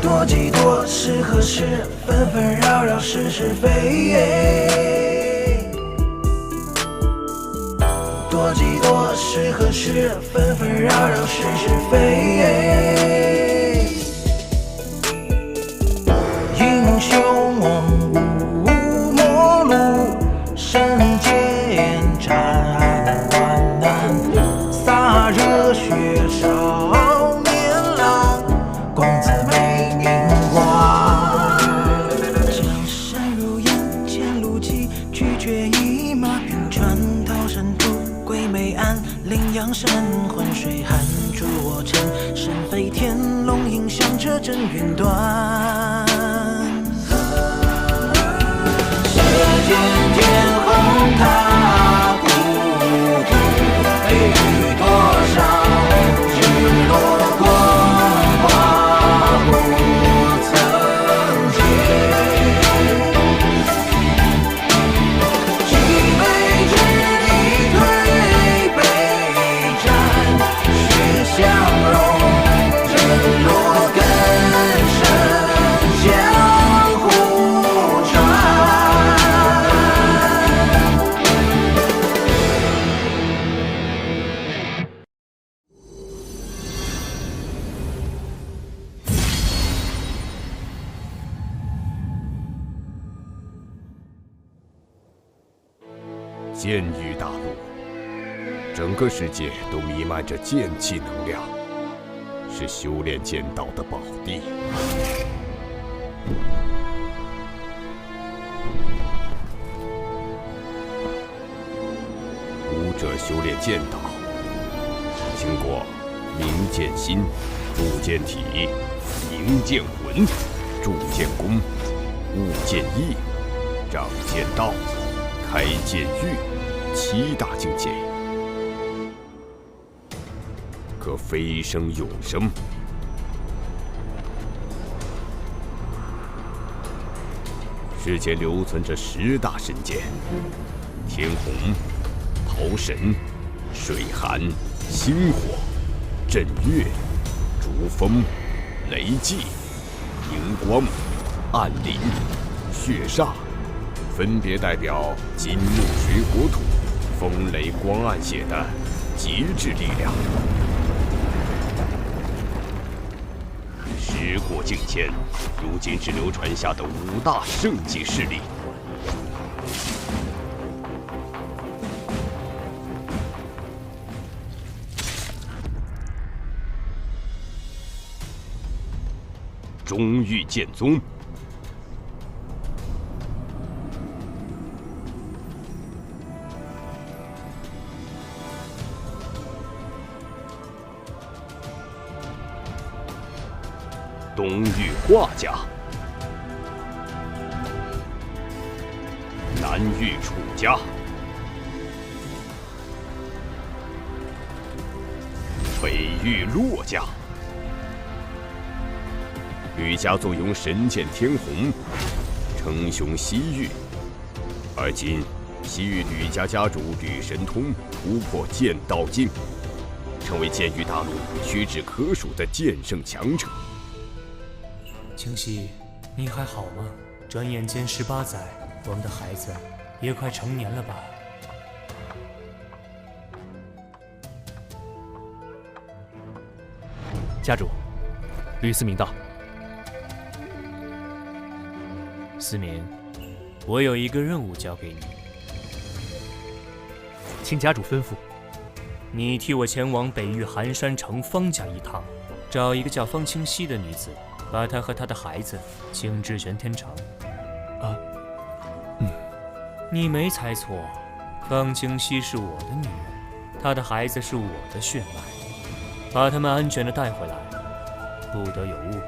多几多是何事？纷纷扰扰是是非。多几多是何事？纷纷扰扰是是非。英雄无末路，神剑斩万难，洒热血少年郎，公子美名光。江山如烟，剑路急，拒绝一马，平川桃山渡，归梅岸，羚羊神魂水寒，助我乘神飞天，龙吟响彻震云端。射箭天红踏孤独，飞雨多少日落光华不曾见。几杯之地推杯战，血相融，人落根深，江湖传。剑域大陆，整个世界都弥漫着剑气能量，是修炼剑道的宝地。武者修炼剑道，经过明剑心、铸剑体、凝剑魂、铸剑功、悟剑意、长剑道、开剑域7大境界，可飞升永生。世间留存着10大神剑：天虹、桃神、水寒、星火、震月、逐风、雷祭、荧光、暗灵、血煞，分别代表金木水火土、风雷光暗血的极致力量。时过境迁，如今只流传下的5大圣级势力。中域剑宗、东域画家、南域楚家、北域骆家。吕家坐拥神剑天虹，称雄西域。而今，西域吕家家主吕神通突破剑道境，成为剑域大陆屈指可数的剑圣强者。清溪，你还好吗？转眼间18载，我们的孩子也快成年了吧？家主，吕思明到。思明，我有一个任务交给你，请家主吩咐。你替我前往北域寒山城方家一趟，找一个叫方清溪的女子，把她和她的孩子请至玄天城。你没猜错，方清溪是我的女人，她的孩子是我的血脉，把他们安全地带回来，不得有误。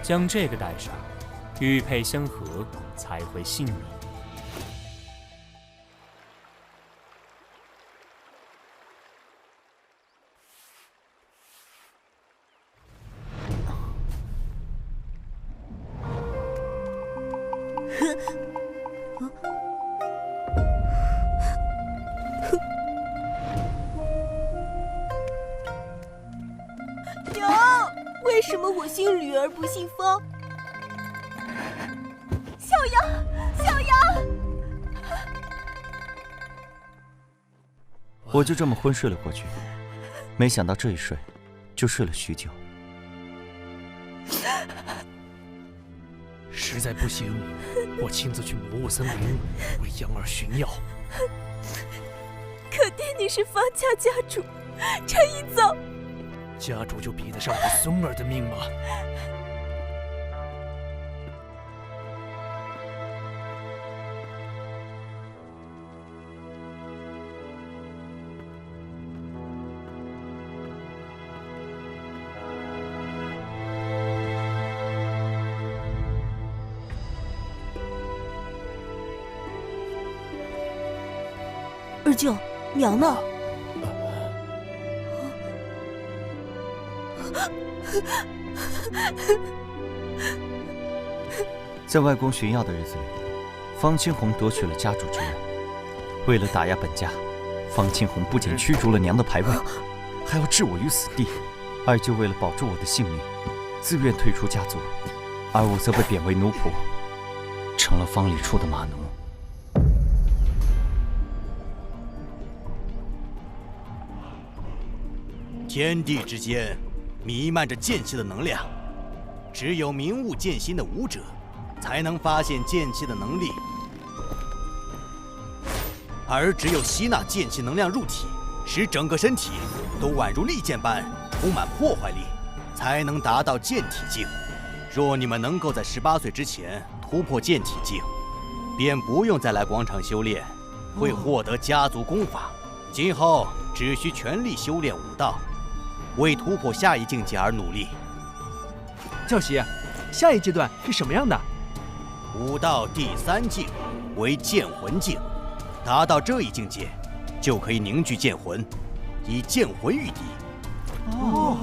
将这个带上，玉佩相合才会信你。为什么我姓吕而不姓方？小杨，小杨！我就这么昏睡了过去，没想到这一睡，就睡了许久。实在不行，我亲自去魔物森林为杨儿寻药。可弟你是方家家主，这一走，家主就比得上我孙儿的命吗？二舅，娘呢？在外公寻药的日子里，方青红夺取了家主之位。为了打压本家，方青红不仅驱逐了娘的牌位，还要置我于死地。二舅为了保住我的性命，自愿退出家族，而我则被贬为奴仆，成了方里处的马奴。天地之间弥漫着剑气的能量，只有明悟剑心的武者才能发现剑气的能力，而只有吸纳剑气能量入体，使整个身体都宛如利剑般充满破坏力，才能达到剑体境。若你们能够在18岁之前突破剑体境，便不用再来广场修炼，会获得家族功法。今后只需全力修炼武道，为突破下一境界而努力。教习，下一阶段是什么样的？武道第3境为剑魂境，达到这一境界，就可以凝聚剑魂，以剑魂御敌。哦。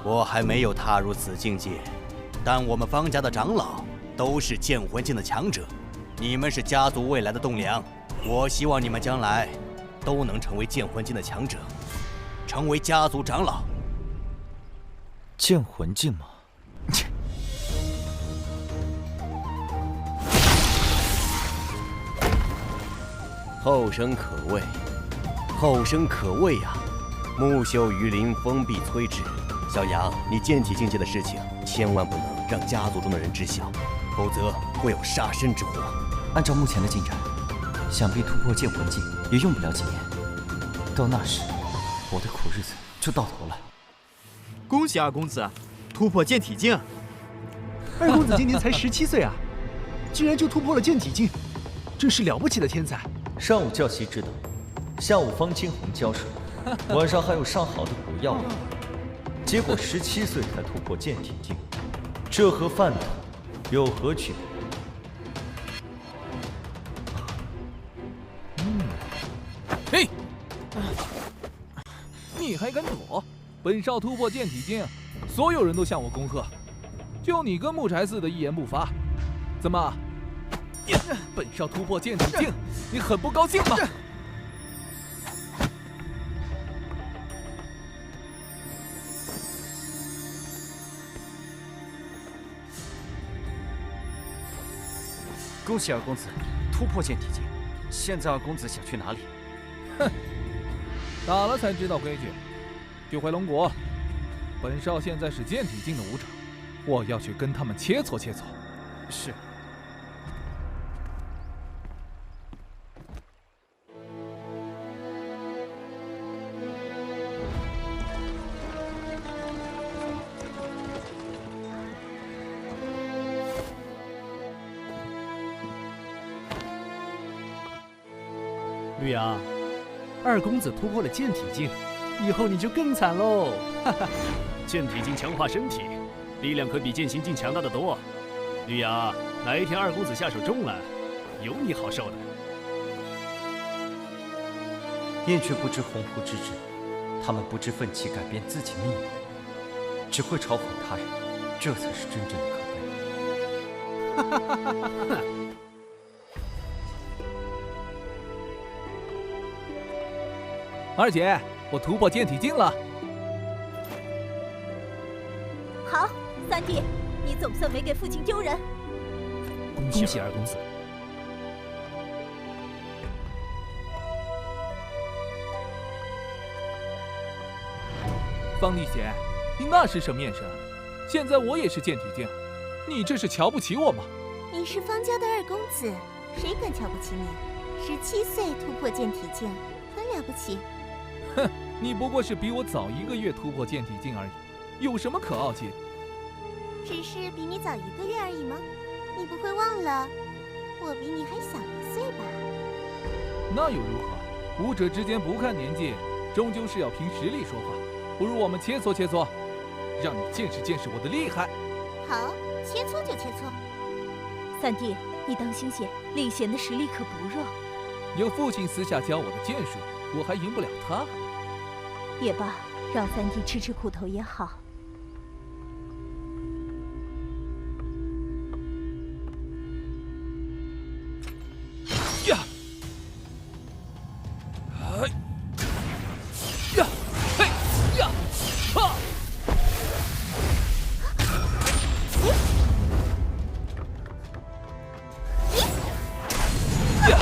我还没有踏入此境界，但我们方家的长老都是剑魂境的强者，你们是家族未来的栋梁，我希望你们将来都能成为剑魂境的强者，成为家族长老。剑魂境吗？后生可畏，后生可畏啊！木秀于林，风必摧之。小杨，你剑体境界的事情，千万不能让家族中的人知晓，否则会有杀身之祸。按照目前的进展，想必突破剑魂境也用不了几年。到那时，我的苦日子就到头了。恭喜二公子突破剑体境！二公子今年才17岁啊，居然就突破了剑体境，真是了不起的天才。上午教习指导，下午方青红教授，晚上还有上好的补药。结果17岁才突破剑体境，这和饭桶有何区别？嘿，你还敢躲？本少突破剑体境，所有人都向我恭贺，就你跟木柴似的一言不发。怎么？本少突破剑体境，你很不高兴吗？恭喜二公子突破剑体境，现在二公子想去哪里？哼，打了才知道规矩。去回龙国，本少现在是剑体境的武者，我要去跟他们切磋切磋。是。绿阳，二公子突破了剑体境，以后你就更惨喽！哈哈，剑体境强化身体，力量可比剑心境强大的多。绿阳，哪一天二公子下手重了，有你好受的。燕却不知鸿鹄之志，他们不知奋起改变自己命运，只会嘲讽他人，这才是真正的可悲。哈哈哈哈哈！二姐，我突破剑体境了。好，三弟，你总算没给父亲丢人。恭喜二公子。方丽姐，你那是什么眼神？现在我也是剑体境，你这是瞧不起我吗？你是方家的二公子，谁敢瞧不起你？17岁突破剑体境，很了不起。哼，你不过是比我早1个月突破剑体境而已，有什么可傲气的？只是比你早1个月而已吗？你不会忘了，我比你还小1岁吧？那又如何？武者之间不看年纪，终究是要凭实力说话。不如我们切磋切磋，让你见识见识我的厉害。好，切磋就切磋。三弟，你当心些，令贤的实力可不弱。有父亲私下教我的剑术，我还赢不了他。也罢，让三弟吃吃苦头也好。呀！哎！呀！嘿！呀！哈！呀！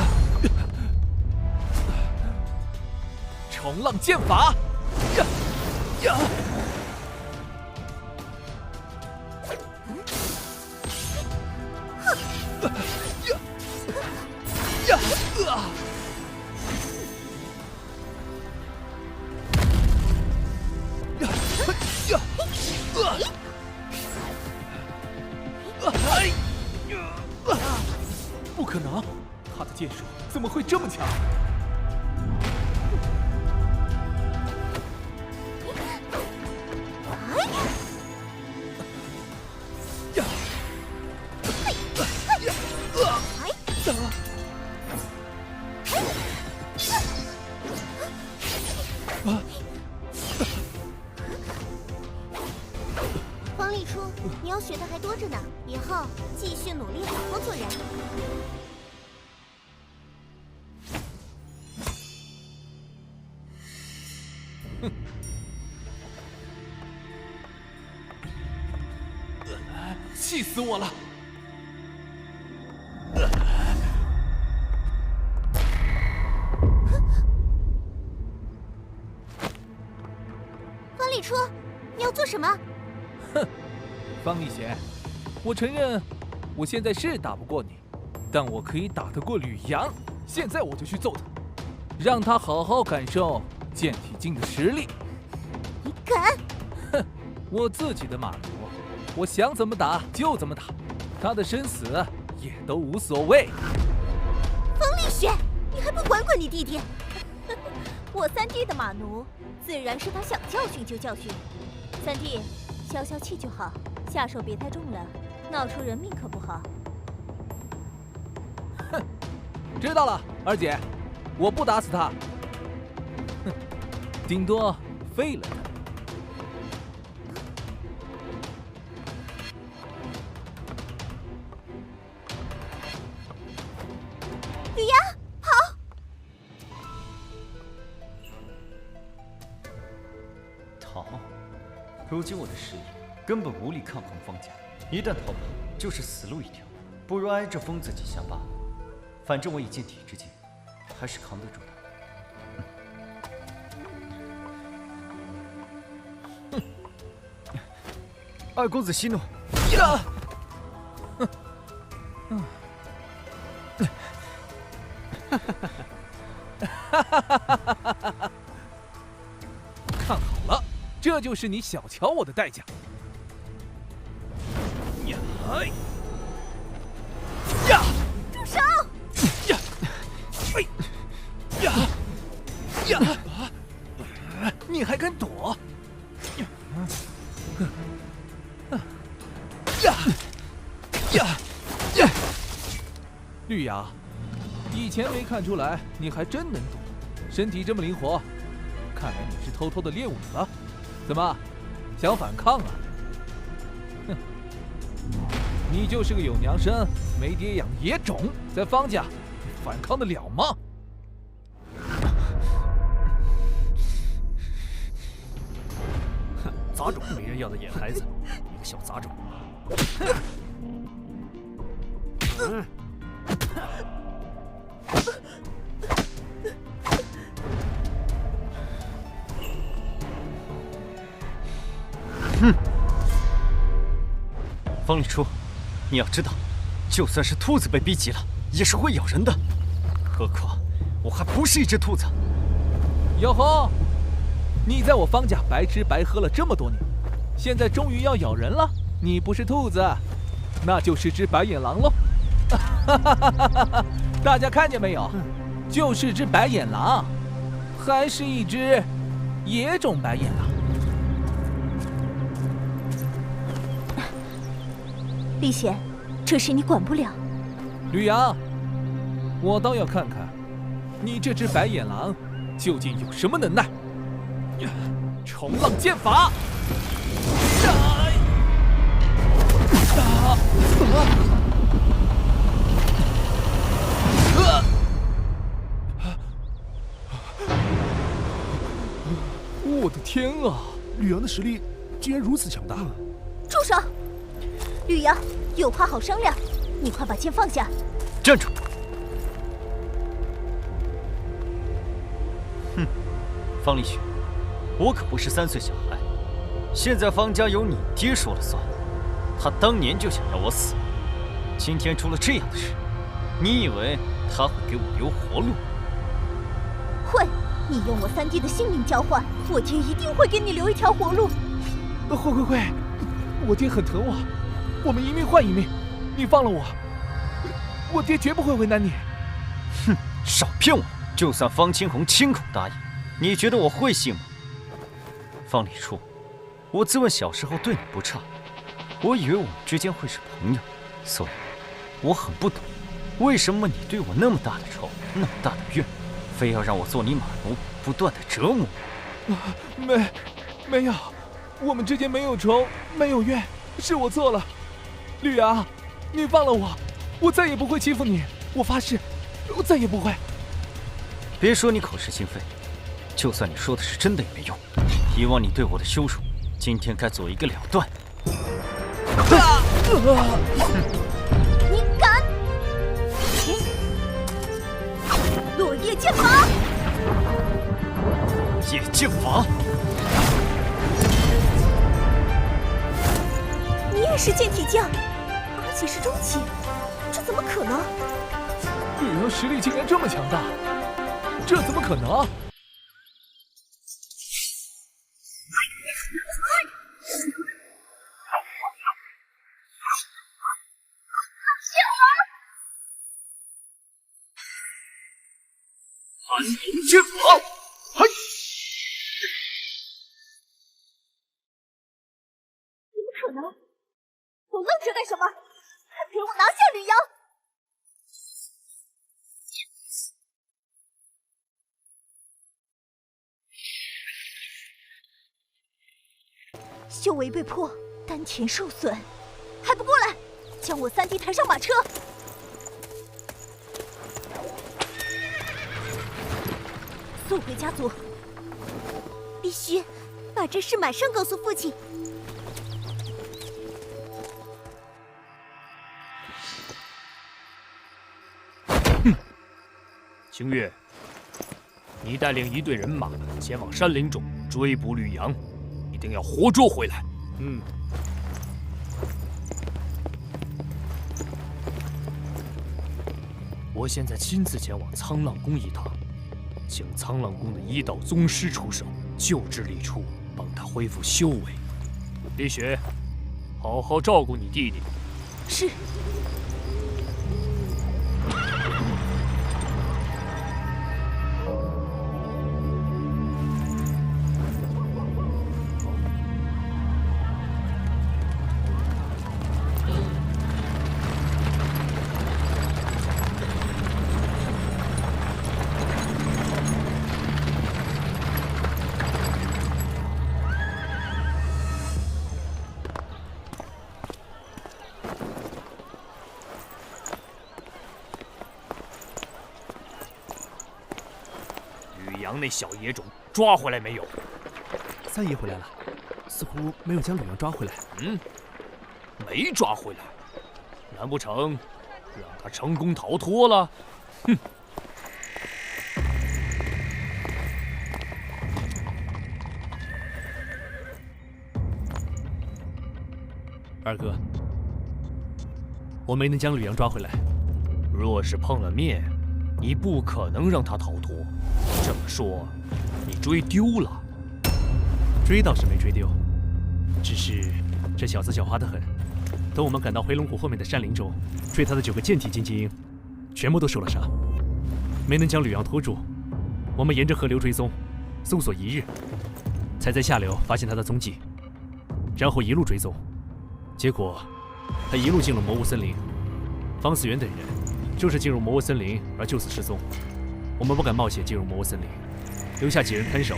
冲浪剑法！呀！呀！不可能，他的剑术怎么会这么强？方立初，你要学的还多着呢，以后继续努力，好好做人。气死我了！方立初，你要做什么？哼，方丽贤，我承认我现在是打不过你，但我可以打得过吕阳。现在我就去揍他，让他好好感受剑体境的实力。你敢？哼，我自己的马奴，我想怎么打就怎么打，他的生死也都无所谓。方立雪，你还不管管你弟弟？我三弟的马奴，自然是他想教训就教训。三弟，消消气就好，下手别太重了，闹出人命可不好。哼，知道了，二姐，我不打死他，哼，顶多废了他。吕阳，跑！逃！如今我的实力根本无力抗衡方家，一旦逃跑就是死路一条，不如挨着疯子几下罢了。反正我以剑体之境，还是扛得住的。二公子息怒。呀！看好了，这就是你小瞧我的代价。呀！呀！住手！呀！哎！呀！呀！你还敢躲？呀！呀！呀！绿芽，以前没看出来，你还真能躲，身体这么灵活，看来你是偷偷的练武了。怎么，想反抗啊？哼，你就是个有娘生没爹养的野种，在方家，你反抗得了吗？杂种，没人要的野孩子，你个小杂种！哼！方礼初，你要知道，就算是兔子被逼急了，也是会咬人的。何况我还不是一只兔子。哟吼！你在我方家白吃白喝了这么多年，现在终于要咬人了。你不是兔子，那就是只白眼狼喽！大家看见没有？就是只白眼狼，还是一只野种白眼狼。李显，这事你管不了。吕阳，我倒要看看，你这只白眼狼究竟有什么能耐。冲浪剑法！我的天啊！吕阳的实力竟然如此强大！住手！吕阳，有话好商量，你快把剑放下。站住！哼，方立雪，我可不是3岁小孩，现在方家由你爹说了算。他当年就想要我死，今天出了这样的事，你以为他会给我留活路？会，你用我3弟的性命交换，我爹一定会给你留一条活路。会，我爹很疼我，我们一命换一命，你放了我，我爹绝不会为难你。哼，少骗我！就算方清红亲口答应，你觉得我会信吗？方礼初，我自问小时候对你不差，我以为我们之间会是朋友，所以我很不懂，为什么你对我那么大的仇，那么大的怨，非要让我做你马奴，不断的折磨我。没有，我们之间没有仇，没有怨，是我错了。吕阳，你放了我，我再也不会欺负你，我发誓，我再也不会。别说你口是心非，就算你说的是真的也没用。以往你对我的羞辱，今天该做一个了断。你敢！落叶剑法！夜剑法！你也是剑体将，而且是中期，这怎么可能？吕阳实力竟然这么强大，这怎么可能？寒龙剑法！嘿！怎么可能？都愣着干什么？快陪我拿下吕阳！修为被破，丹田受损，还不过来，将我3弟抬上马车！送回家族，必须把这事马上告诉父亲。星月，你带领一队人马前往山林中追捕吕阳，一定要活捉回来。我现在亲自前往沧浪宫一趟，请沧浪宫的医道宗师出手救治李初，帮他恢复修为。李雪，好好照顾你弟弟。是。那小野种抓回来没有？三爷回来了。似乎没有将吕阳抓回来。没抓回来，难不成让他成功逃脱了？哼！二哥，我没能将吕阳抓回来。若是碰了面，你不可能让他逃脱。这么说，你追丢了？追倒是没追丢，只是这小子狡猾得很。等我们赶到回龙湖后面的山林中，追他的9个剑体境精英，全部都受了伤，没能将吕阳拖住。我们沿着河流追踪，搜索1日，才在下流发现他的踪迹，然后一路追踪。结果，他一路进入魔物森林。方思源等人就是进入魔物森林而就此失踪。我们不敢冒险进入魔物森林，留下几人看守，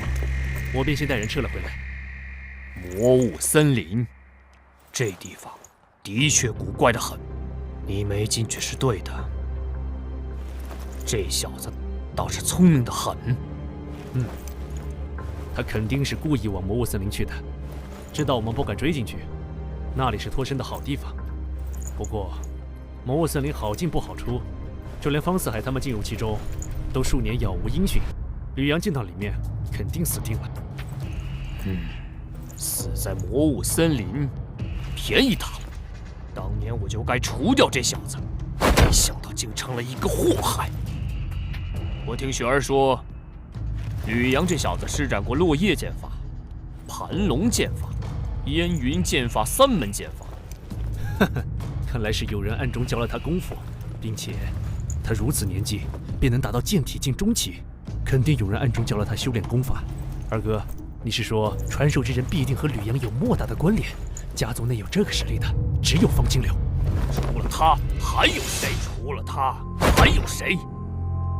我便先带人撤了回来。魔物森林，这地方的确古怪得很。你没进去是对的。这小子倒是聪明得很。他肯定是故意往魔物森林去的，知道我们不敢追进去。那里是脱身的好地方，不过魔物森林好进不好出，就连方四海他们进入其中，都数年杳无音讯。吕阳进到里面，肯定死定了。死在魔物森林，便宜他了。当年我就该除掉这小子，没想到竟成了一个祸害。我听雪儿说，吕阳这小子施展过落叶剑法、盘龙剑法、烟云剑法3门剑法。看来是有人暗中教了他功夫，并且他如此年纪便能达到剑体境中期，肯定有人暗中教了他修炼功法。二哥，你是说传授之人必定和吕阳有莫大的关联？家族内有这个实力的，只有方清流。除了他，还有谁？除了他，还有谁？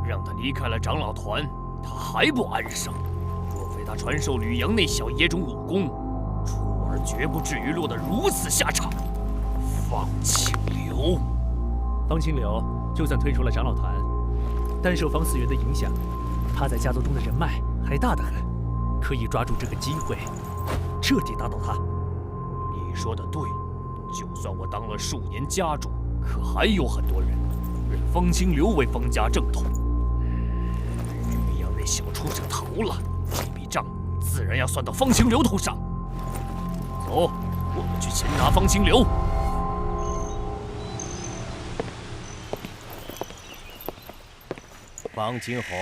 让他离开了长老团，他还不安生。若非他传授吕阳那小野种武功，楚儿绝不至于落得如此下场。方清流，方清流就算退出了长老团，但受方思源的影响，他在家族中的人脉还大得很，可以抓住这个机会，彻底打倒他。你说的对，就算我当了数年家主，可还有很多人认方清流为方家正统。吕阳那小畜生逃了，这笔账自然要算到方清流头上。走，我们去擒拿方清流。方清红，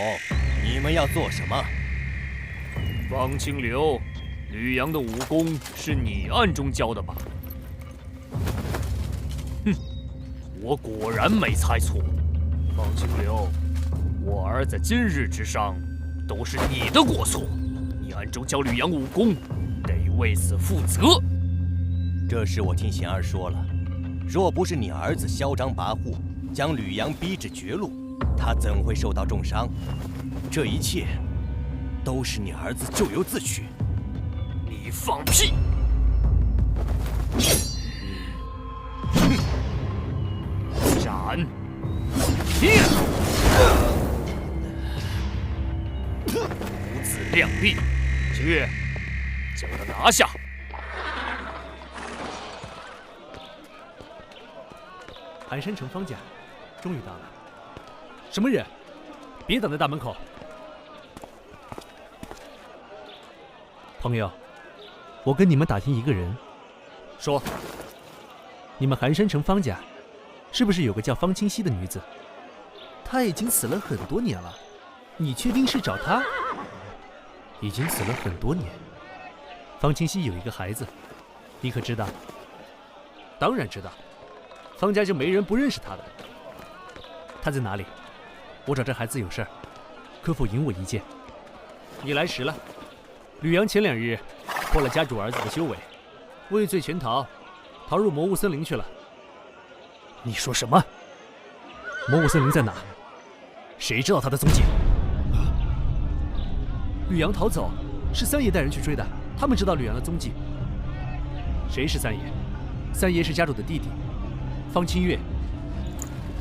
你们要做什么？方清流，吕阳的武功是你暗中教的吧？我果然没猜错。方清流，我儿子今日之伤，都是你的过错。你暗中教吕阳武功，得为此负责。这事我听贤儿说了，若不是你儿子嚣张跋扈，将吕阳逼至绝路，他怎会受到重伤？这一切都是你儿子咎由自取。你放屁！斩！不自量力，去将他拿下！寒山城方家终于到了。什么人？别挡在大门口！朋友，我跟你们打听一个人。说，你们寒山城方家是不是有个叫方清溪的女子？她已经死了很多年了，你确定是找她？已经死了很多年。方清溪有一个孩子，你可知道？当然知道，方家就没人不认识她的。她在哪里？我找这孩子有事儿，可否引我一见？你来迟了。吕阳前2日破了家主儿子的修为，畏罪潜逃，逃入魔物森林去了。你说什么？魔物森林在哪？谁知道他的踪迹？吕阳逃走，是三爷带人去追的，他们知道吕阳的踪迹。谁是三爷？三爷是家主的弟弟，方清月。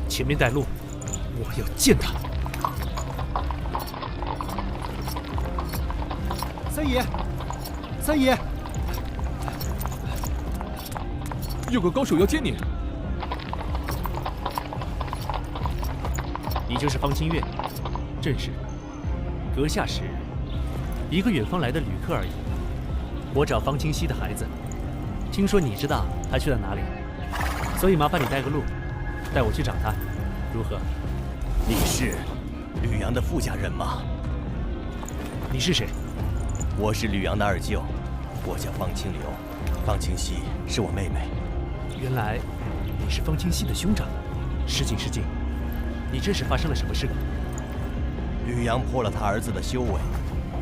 前面带路，我要见他。三爷，三爷，有个高手要见你。你就是方清月，正是。阁下是一个远方来的旅客而已。我找方清溪的孩子，听说你知道他去了哪里，所以麻烦你带个路，带我去找他，如何？你是吕阳的傅家人吗？你是谁？我是吕阳的二舅，我叫方清流，方清溪是我妹妹。原来你是方清溪的兄长。失敬失敬，你这是发生了什么事？吕阳破了他儿子的修为，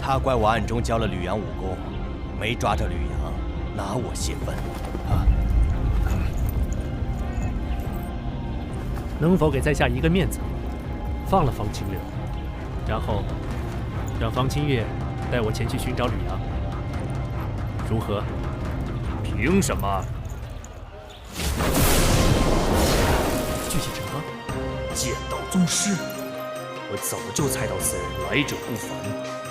他怪我暗中教了吕阳武功，没抓着吕阳，拿我泄愤。能否给在下一个面子，放了方清流，然后让方清月带我前去寻找吕阳，如何？凭什么？具体情况？剑道宗师，我早就猜到此人来者不凡，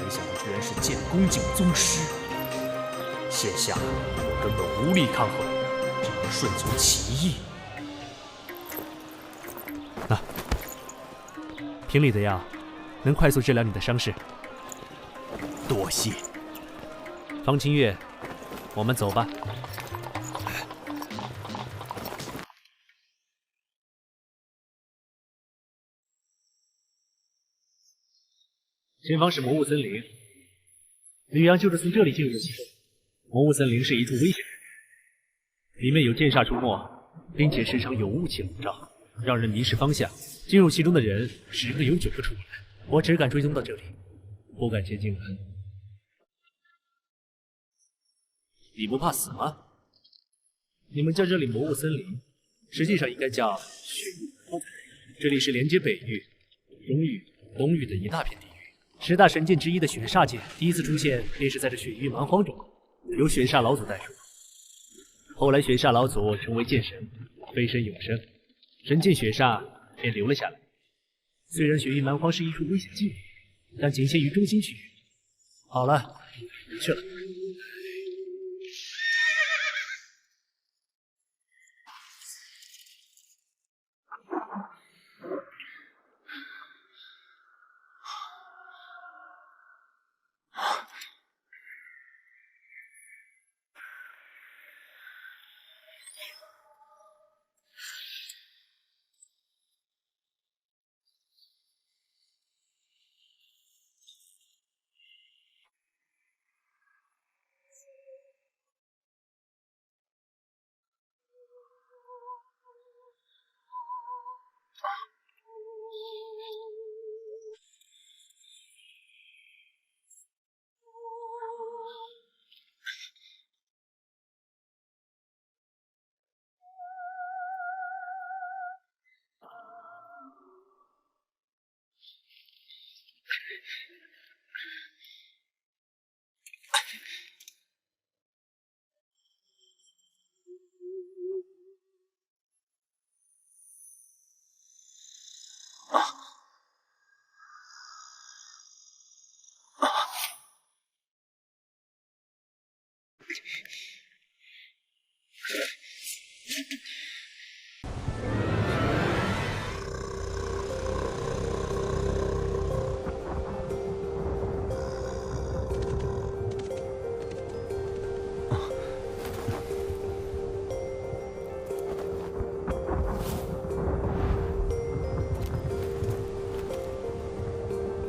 没想到居然是剑宫境宗师。现下我根本无力抗衡，只能顺从其意。瓶里的药能快速治疗你的伤势。多谢。方清月，我们走吧。前方是魔雾森林，吕阳就是从这里进入的其中。魔雾森林是一处危险之地，里面有剑煞出没，并且时常有雾气笼罩，让人迷失方向。进入其中的人10个有9个出不来，我只敢追踪到这里，不敢前进了。你不怕死吗？你们叫这里魔雾森林，实际上应该叫雪域蛮荒。这里是连接北域、中域、东域的一大片地域。10大神剑之一的雪煞剑第一次出现，便是在这雪域蛮荒中，由雪煞老祖代书。后来雪煞老祖成为剑神，飞身永生，神剑雪煞便留了下来。虽然雪域蛮荒是一处危险境地，但仅限于中心区域。好了，回去了。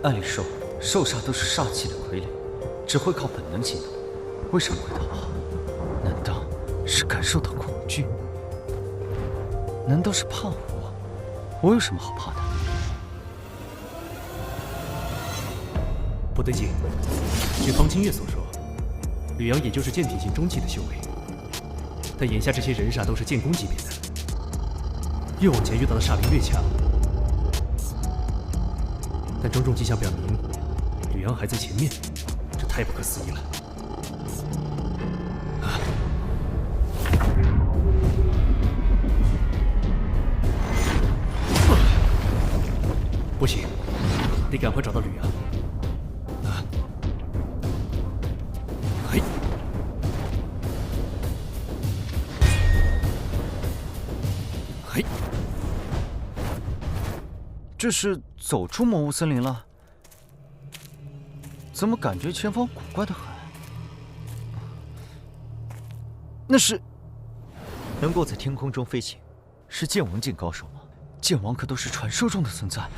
按理说，兽煞都是煞气的傀儡，只会靠本能行动，为什么会逃跑？难道是感受到恐惧？难道是怕我？我有什么好怕的？不对劲，据方清月所说，吕阳也就是剑体境中期的修为，但眼下这些人煞都是剑宫级别的，越往前遇到的煞灵越强。但种种迹象表明，吕阳还在前面，这太不可思议了。不行，得赶快找到吕阳。这是走出魔物森林了？怎么感觉前方古怪的很？那是能够在天空中飞行，是剑王境高手吗？剑王可都是传说中的存在。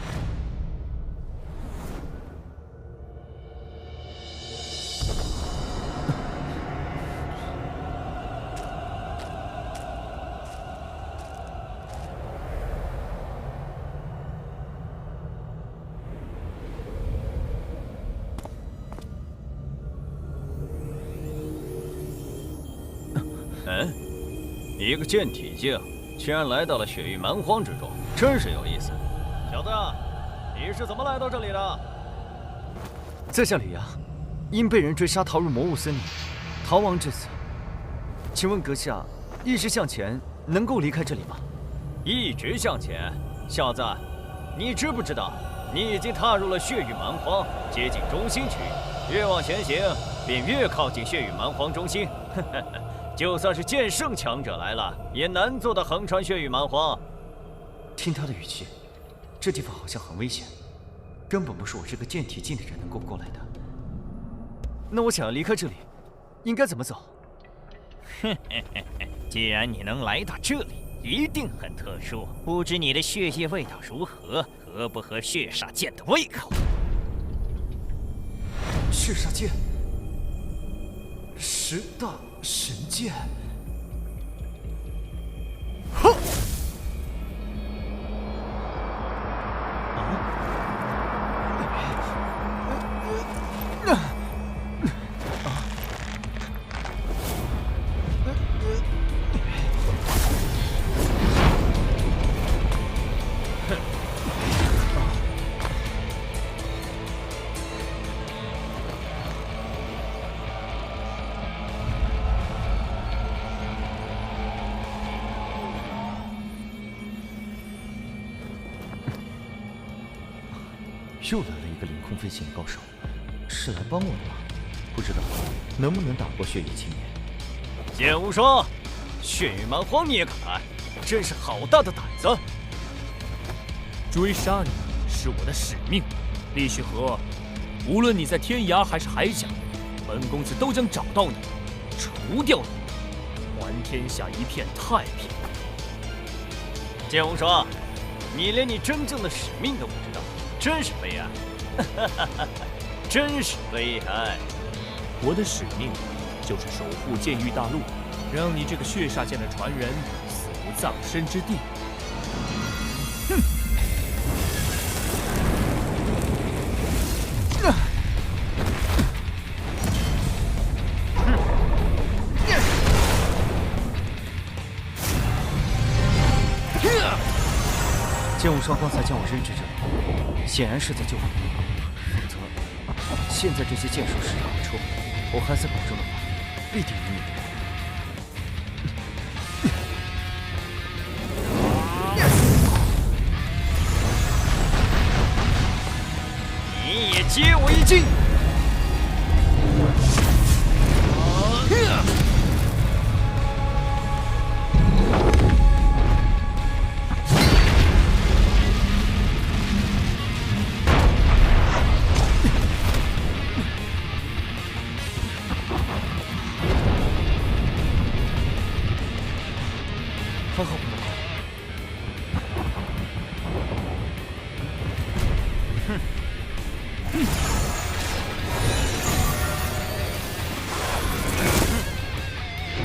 一个剑体境，竟然来到了血域蛮荒之中，真是有意思。小子，你是怎么来到这里的？在下李阳，因被人追杀逃入魔物森林，逃亡至此。请问阁下，一直向前能够离开这里吗？一直向前，小子，你知不知道，你已经踏入了血域蛮荒，接近中心区域，越往前行，便越靠近血域蛮荒中心。就算是剑圣强者来了，也难做到横穿血域蛮荒。听他的语气，这地方好像很危险，根本不是我这个剑体境的人能够过来的。那我想要离开这里，应该怎么走？既然你能来到这里，一定很特殊。不知你的血液味道如何，合不合血煞剑的胃口？血煞剑，10大神剑。哼！又来了一个凌空飞行的高手，是来帮我的吗？不知道能不能打过血域青年。剑无双，血域蛮荒你也敢来，真是好大的胆子！追杀你是我的使命，厉雪河，无论你在天涯还是海角，本公子都将找到你，除掉你，还天下一片太平。剑无双，你连你真正的使命都不知道。真是悲哀，真是悲哀！我的使命就是守护剑域大陆，让你这个血煞剑的传人死无葬身之地。哼！剑无双刚才将我扔至这里，显然是在救我，否则现在这些剑术施展不出，我还在保中的话，必定赢你。你也接我一击！还好不能跑。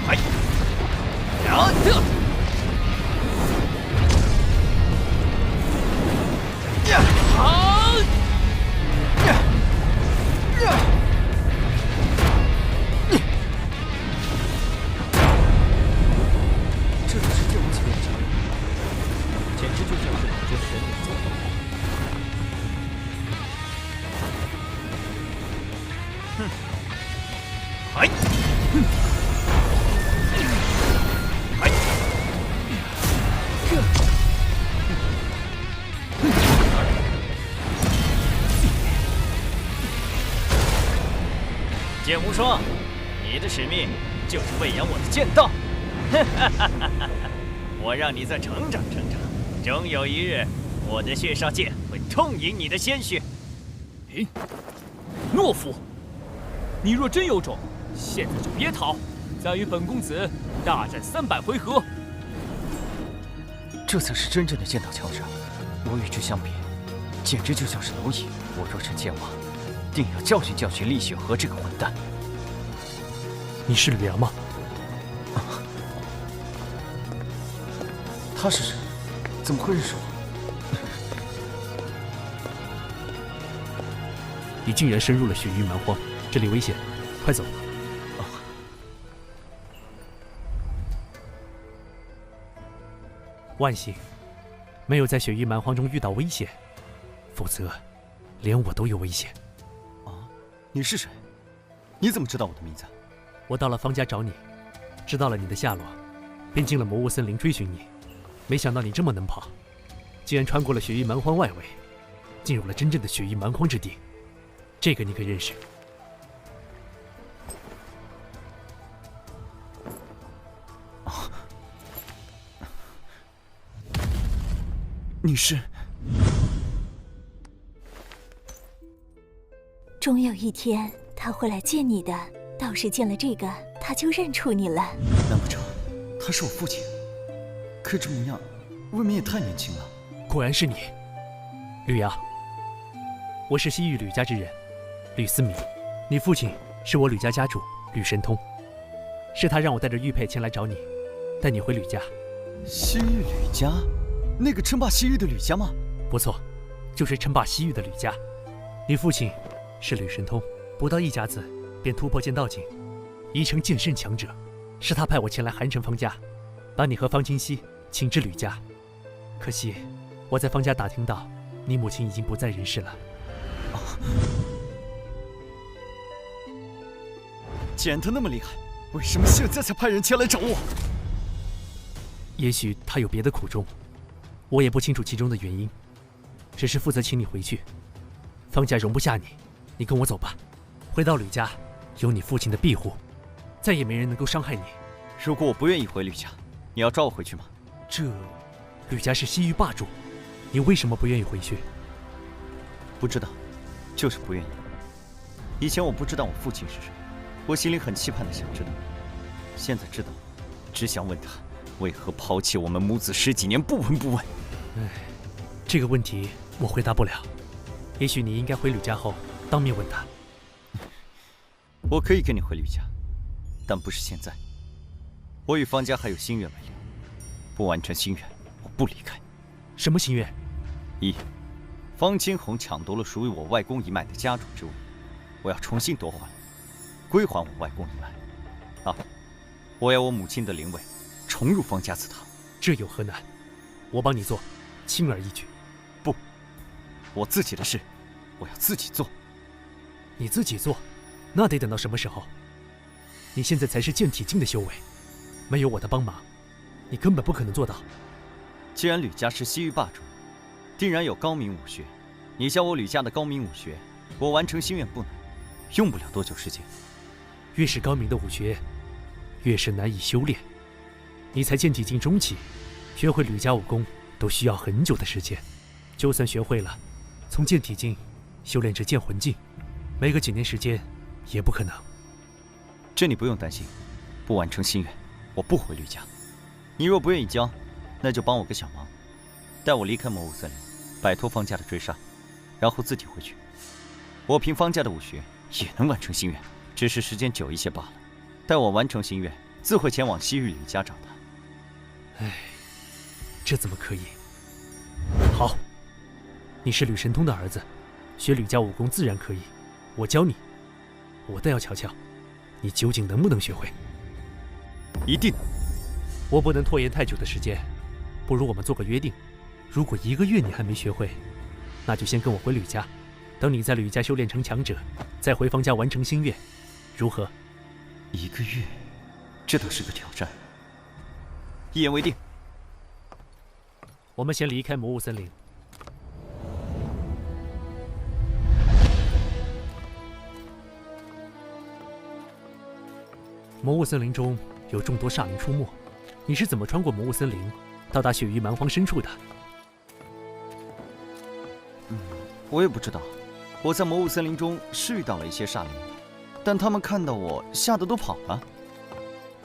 嗨！呀！这就是剑王级别的战力，简直就像是老真神也做不到。哼！嗨！哼！嗨！剑无双，你的使命就是喂养我的剑道。我让你再成长成长，终有一日，我的血煞剑会痛饮你的鲜血。懦夫！你若真有种，现在就别逃，再与本公子大战300回合。这才是真正的剑道强者，我与之相比，简直就像是蝼蚁。我若成剑王，定要教训教训厉雪河这个混蛋。你是吕阳吗？他是谁？怎么会认识我？你竟然深入了雪域蛮荒，这里危险，快走！万幸，没有在雪域蛮荒中遇到危险，否则，连我都有危险。你是谁？你怎么知道我的名字？我到了方家找你，知道了你的下落，便进了魔物森林追寻你。没想到你这么能跑，竟然穿过了雪域蛮荒外围，进入了真正的雪域蛮荒之地。这个你可认识？你是？终有一天他会来见你的。倒是见了这个，他就认出你了。难不成他是我父亲？可这模样，未免也太年轻了。果然是你，吕阳。我是西域吕家之人，吕思明。你父亲是我吕家家主吕神通，是他让我带着玉佩前来找你，带你回吕家。西域吕家？那个称霸西域的吕家吗？不错，就是称霸西域的吕家。你父亲是吕神通，不到1甲子便突破剑道境，已成剑圣强者。是他派我前来韩城方家，把你和方清溪请至吕家。可惜我在方家打听到，你母亲已经不在人世了。既然他那么厉害，为什么现在才派人前来找我？也许他有别的苦衷，我也不清楚其中的原因，只是负责请你回去。方家容不下你，你跟我走吧。回到吕家，有你父亲的庇护，再也没人能够伤害你。如果我不愿意回吕家，你要抓我回去吗？吕家是西域霸主，你为什么不愿意回去？不知道，就是不愿意。以前我不知道我父亲是谁，我心里很期盼的想知道。现在知道，只想问他为何抛弃我们母子10几年不闻不问。这个问题我回答不了。也许你应该回吕家后当面问他。我可以跟你回吕家，但不是现在。我与方家还有心愿未了，不完成心愿，我不离开。什么心愿？1. 方清红抢夺了属于我外公一脉的家主之位，我要重新夺还，归还我外公一脉。2. 我要我母亲的灵位重入方家祠堂。这有何难？我帮你做，轻而易举。不，我自己的事，我要自己做。你自己做？那得等到什么时候？你现在才是剑体境的修为，没有我的帮忙，你根本不可能做到。既然吕家是西域霸主，定然有高明武学。你教我吕家的高明武学，我完成心愿不难，用不了多久时间。越是高明的武学，越是难以修炼。你才剑体境中期，学会吕家武功都需要很久的时间。就算学会了，从剑体境修炼至剑魂境，没个几年时间也不可能。这你不用担心，不完成心愿，我不回吕家。你若不愿意教，那就帮我个小忙，带我离开魔物森林，摆脱方家的追杀，然后自己回去。我凭方家的武学也能完成心愿，只是时间久一些罢了。待我完成心愿，自会前往西域吕家找他。唉，这怎么可以？好，你是吕神通的儿子，学吕家武功自然可以。我教你，我倒要瞧瞧，你究竟能不能学会。一定。我不能拖延太久的时间，不如我们做个约定，如果1个月你还没学会，那就先跟我回吕家，等你在吕家修炼成强者，再回方家完成心愿，如何？1个月，这倒是个挑战。一言为定。我们先离开魔物森林。魔物森林中有众多煞灵出没，你是怎么穿过魔物森林，到达雪域蛮荒深处的？我也不知道。我在魔物森林中是遇到了一些煞灵，但他们看到我，吓得都跑了。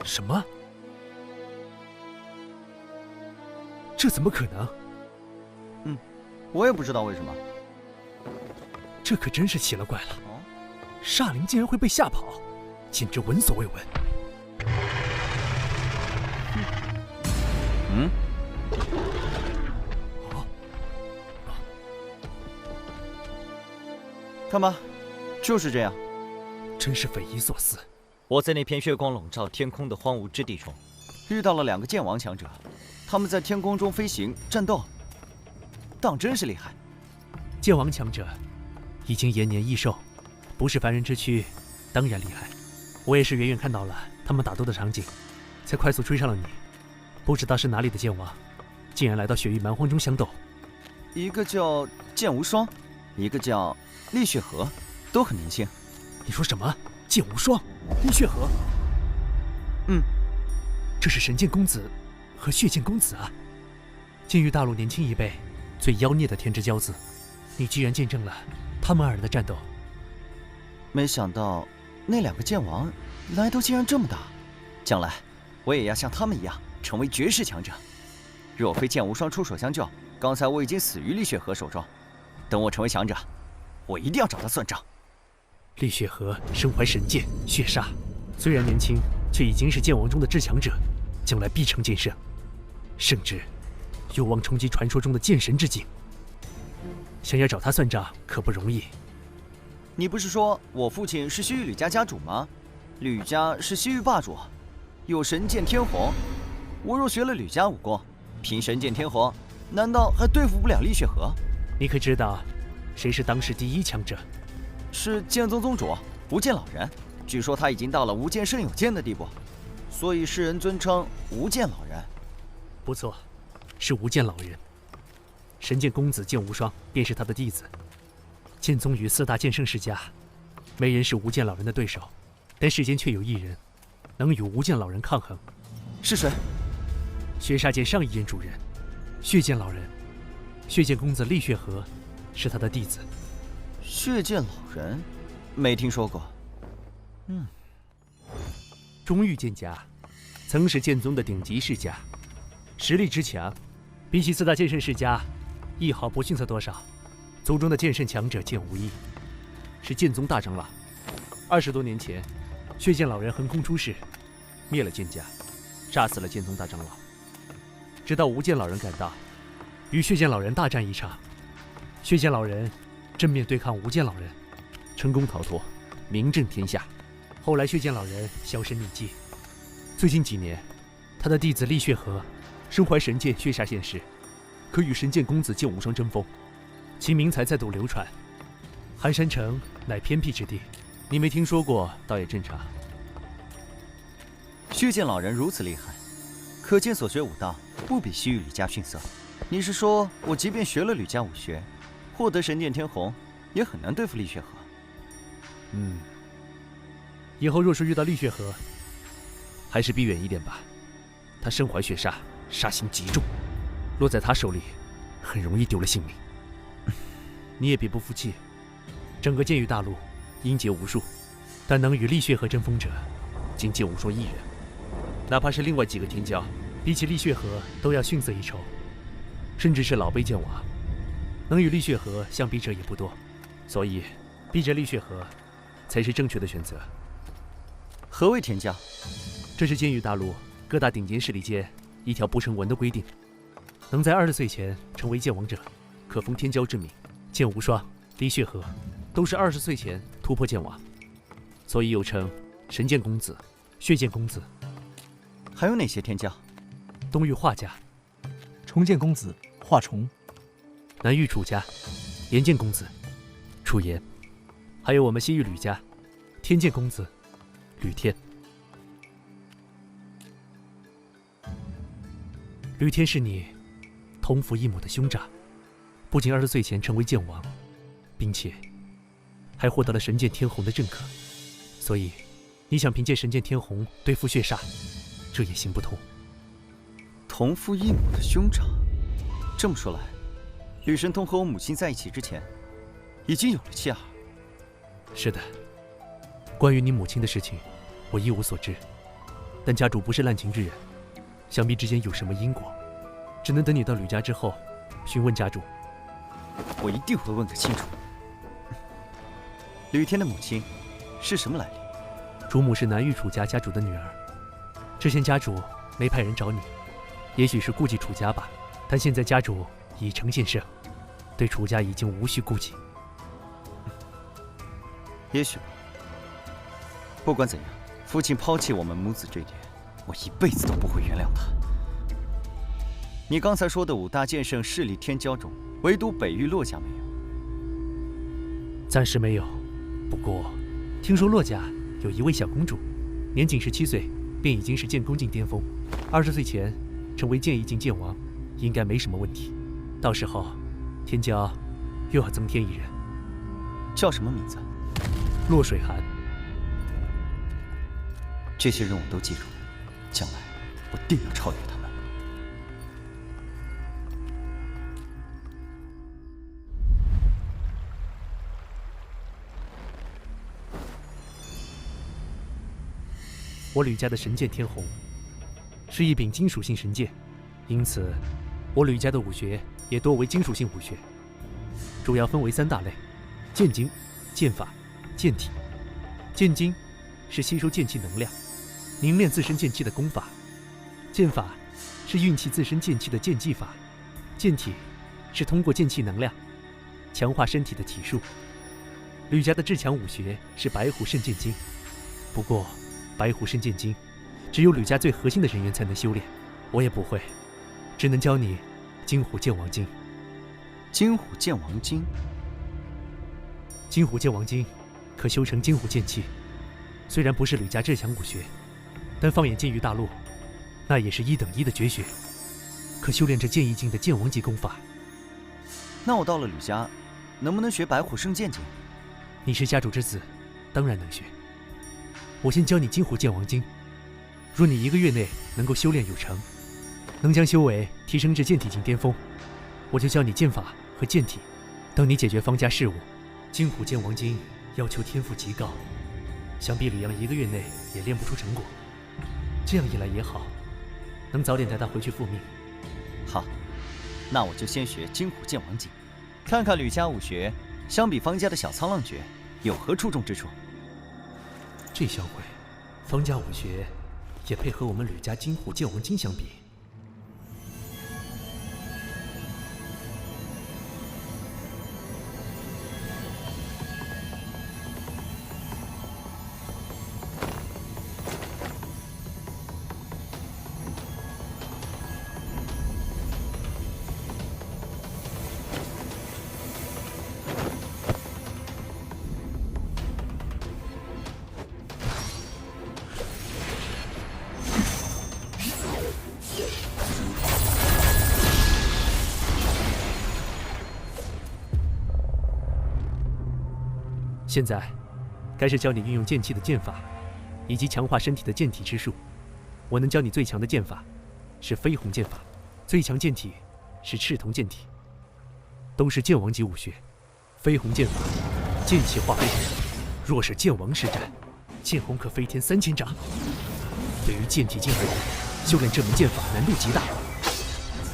什么？这怎么可能？我也不知道为什么。这可真是奇了怪了。煞灵竟然会被吓跑，简直闻所未闻。看吧，就是这样。真是匪夷所思。我在那片血光笼罩天空的荒芜之地中，遇到了2个剑王强者，他们在天空中飞行战斗，当真是厉害。剑王强者已经延年益寿，不是凡人之躯，当然厉害。我也是远远看到了他们打斗的场景，才快速追上了你。不知道是哪里的剑王，竟然来到血域蛮荒中相斗。一个叫剑无双，一个叫厉血河，都很年轻。你说什么？剑无双，厉血河？这是神剑公子和血剑公子啊！剑域大陆年轻一辈最妖孽的天之骄子，你居然见证了他们2人的战斗。没想到那2个剑王来头竟然这么大，将来我也要像他们一样成为绝世强者。若非剑无双出手相救，刚才我已经死于厉血河手中。等我成为强者，我一定要找他算账。厉血河身怀神剑血煞，虽然年轻，却已经是剑王中的至强者，将来必成剑圣，甚至有望冲击传说中的剑神之境。想要找他算账可不容易。你不是说我父亲是西域吕家家主吗？吕家是西域霸主，有神剑天虹。我若学了吕家武功，凭神剑天虹，难道还对付不了厉血河？你可知道谁是当世第1强者？是剑宗宗主无剑老人。据说他已经到了无剑胜有剑的地步，所以世人尊称无剑老人。不错，是无剑老人。神剑公子剑无双便是他的弟子。剑宗与4大剑圣世家，没人是无剑老人的对手，但世间却有1人能与无剑老人抗衡。是谁？血煞剑上一任主人，血剑老人。血剑公子厉血河是他的弟子。血剑老人，没听说过。中域剑家曾是剑宗的顶级世家，实力之强，比起4大剑圣世家，一毫不逊色多少。族中的剑圣强者剑无异，是剑宗大长老。20多年前，血剑老人横空出世，灭了剑家，杀死了剑宗大长老。直到无剑老人赶到，与血剑老人大战一场，血剑老人正面对抗无剑老人，成功逃脱，名震天下。后来血剑老人销声匿迹。最近几年，他的弟子厉血河身怀神剑血煞现世，可与神剑公子剑无双争锋，其名才再度流传。寒山城乃偏僻之地，你没听说过倒也正常。血剑老人如此厉害，可见所学武道不比西域吕家逊色。你是说我即便学了吕家武学，获得神剑天虹，也很难对付厉血河？以后若是遇到厉血河，还是避远一点吧。他身怀血煞，杀心极重，落在他手里，很容易丢了性命。你也别不服气，整个剑域大陆英杰无数，但能与厉血河争锋者，仅剑无双1人。哪怕是另外几个天骄，比起厉血河都要逊色一筹。甚至是老辈剑王，能与厉血河相比者也不多。所以，逼着厉血河，才是正确的选择。何谓天骄？这是剑域大陆各大顶尖势力间一条不成文的规定，能在20岁前成为剑王者，可封天骄之名。剑无双、厉血河都是20岁前突破剑王，所以又称神剑公子、血剑公子。还有哪些天骄？东域华家、重剑公子华重，南域楚家、炎剑公子楚炎，还有我们西域吕家天剑公子吕天。吕天是你同父异母的兄长，不仅20岁前成为剑王，并且还获得了神剑天虹的认可，所以你想凭借神剑天虹对付血煞，这也行不通。同父异母的兄长，这么说来，吕神通和我母亲在一起之前，已经有了妻儿。是的，关于你母亲的事情，我一无所知。但家主不是滥情之人，想必之间有什么因果，只能等你到吕家之后，询问家主。我一定会问个清楚。吕天的母亲是什么来历？主母是南域楚家家主的女儿。之前家主没派人找你，也许是顾忌楚家吧。但现在家主已成现胜，对楚家已经无需顾忌。也许吧。不管怎样，父亲抛弃我们母子这一点，我一辈子都不会原谅他。你刚才说的5大剑圣势力天骄中，唯独北域洛家没有。暂时没有，不过听说洛家有一位小公主，年仅17岁，便已经是剑宫境巅峰，20岁前成为剑意境剑王，应该没什么问题。到时候，天骄又要增添一人。叫什么名字？洛水寒。这些人我都记住了，将来我定要超越他们。我吕家的神剑天虹，是一柄金属性神剑，因此我吕家的武学也多为金属性武学，主要分为3大类：剑经、剑法、剑体。剑经是吸收剑气能量，凝练自身剑气的功法；剑法是运气自身剑气的剑技法；剑体是通过剑气能量强化身体的体术。吕家的至强武学是白虎圣剑经，不过白虎圣剑经只有吕家最核心的人员才能修炼，我也不会，只能教你金虎剑王经。金虎剑王经，金虎剑王经可修成金虎剑气，虽然不是吕家至强武学，但放眼剑域大陆，那也是1等1的绝学，可修炼这剑意境的剑王级功法。那我到了吕家，能不能学白虎圣剑经？你是家主之子，当然能学。我先教你金虎剑王经，若你1个月内能够修炼有成，能将修为提升至剑体境巅峰，我就教你剑法和剑体。等你解决方家事务，金虎剑王经要求天赋极高，想必吕阳1个月内也练不出成果。这样一来也好，能早点带他回去复命。好，那我就先学金虎剑王经，看看吕家武学相比方家的小苍浪诀有何出众之处。这小鬼，方家武学也配和我们吕家金虎剑王经相比？现在，该是教你运用剑气的剑法，以及强化身体的剑体之术。我能教你最强的剑法，是飞鸿剑法；最强剑体是赤铜剑体，都是剑王级武学。飞鸿剑法，剑气化飞鸿，若是剑王施展，剑虹可飞天3000丈。对于剑体境而言，修炼这门剑法难度极大。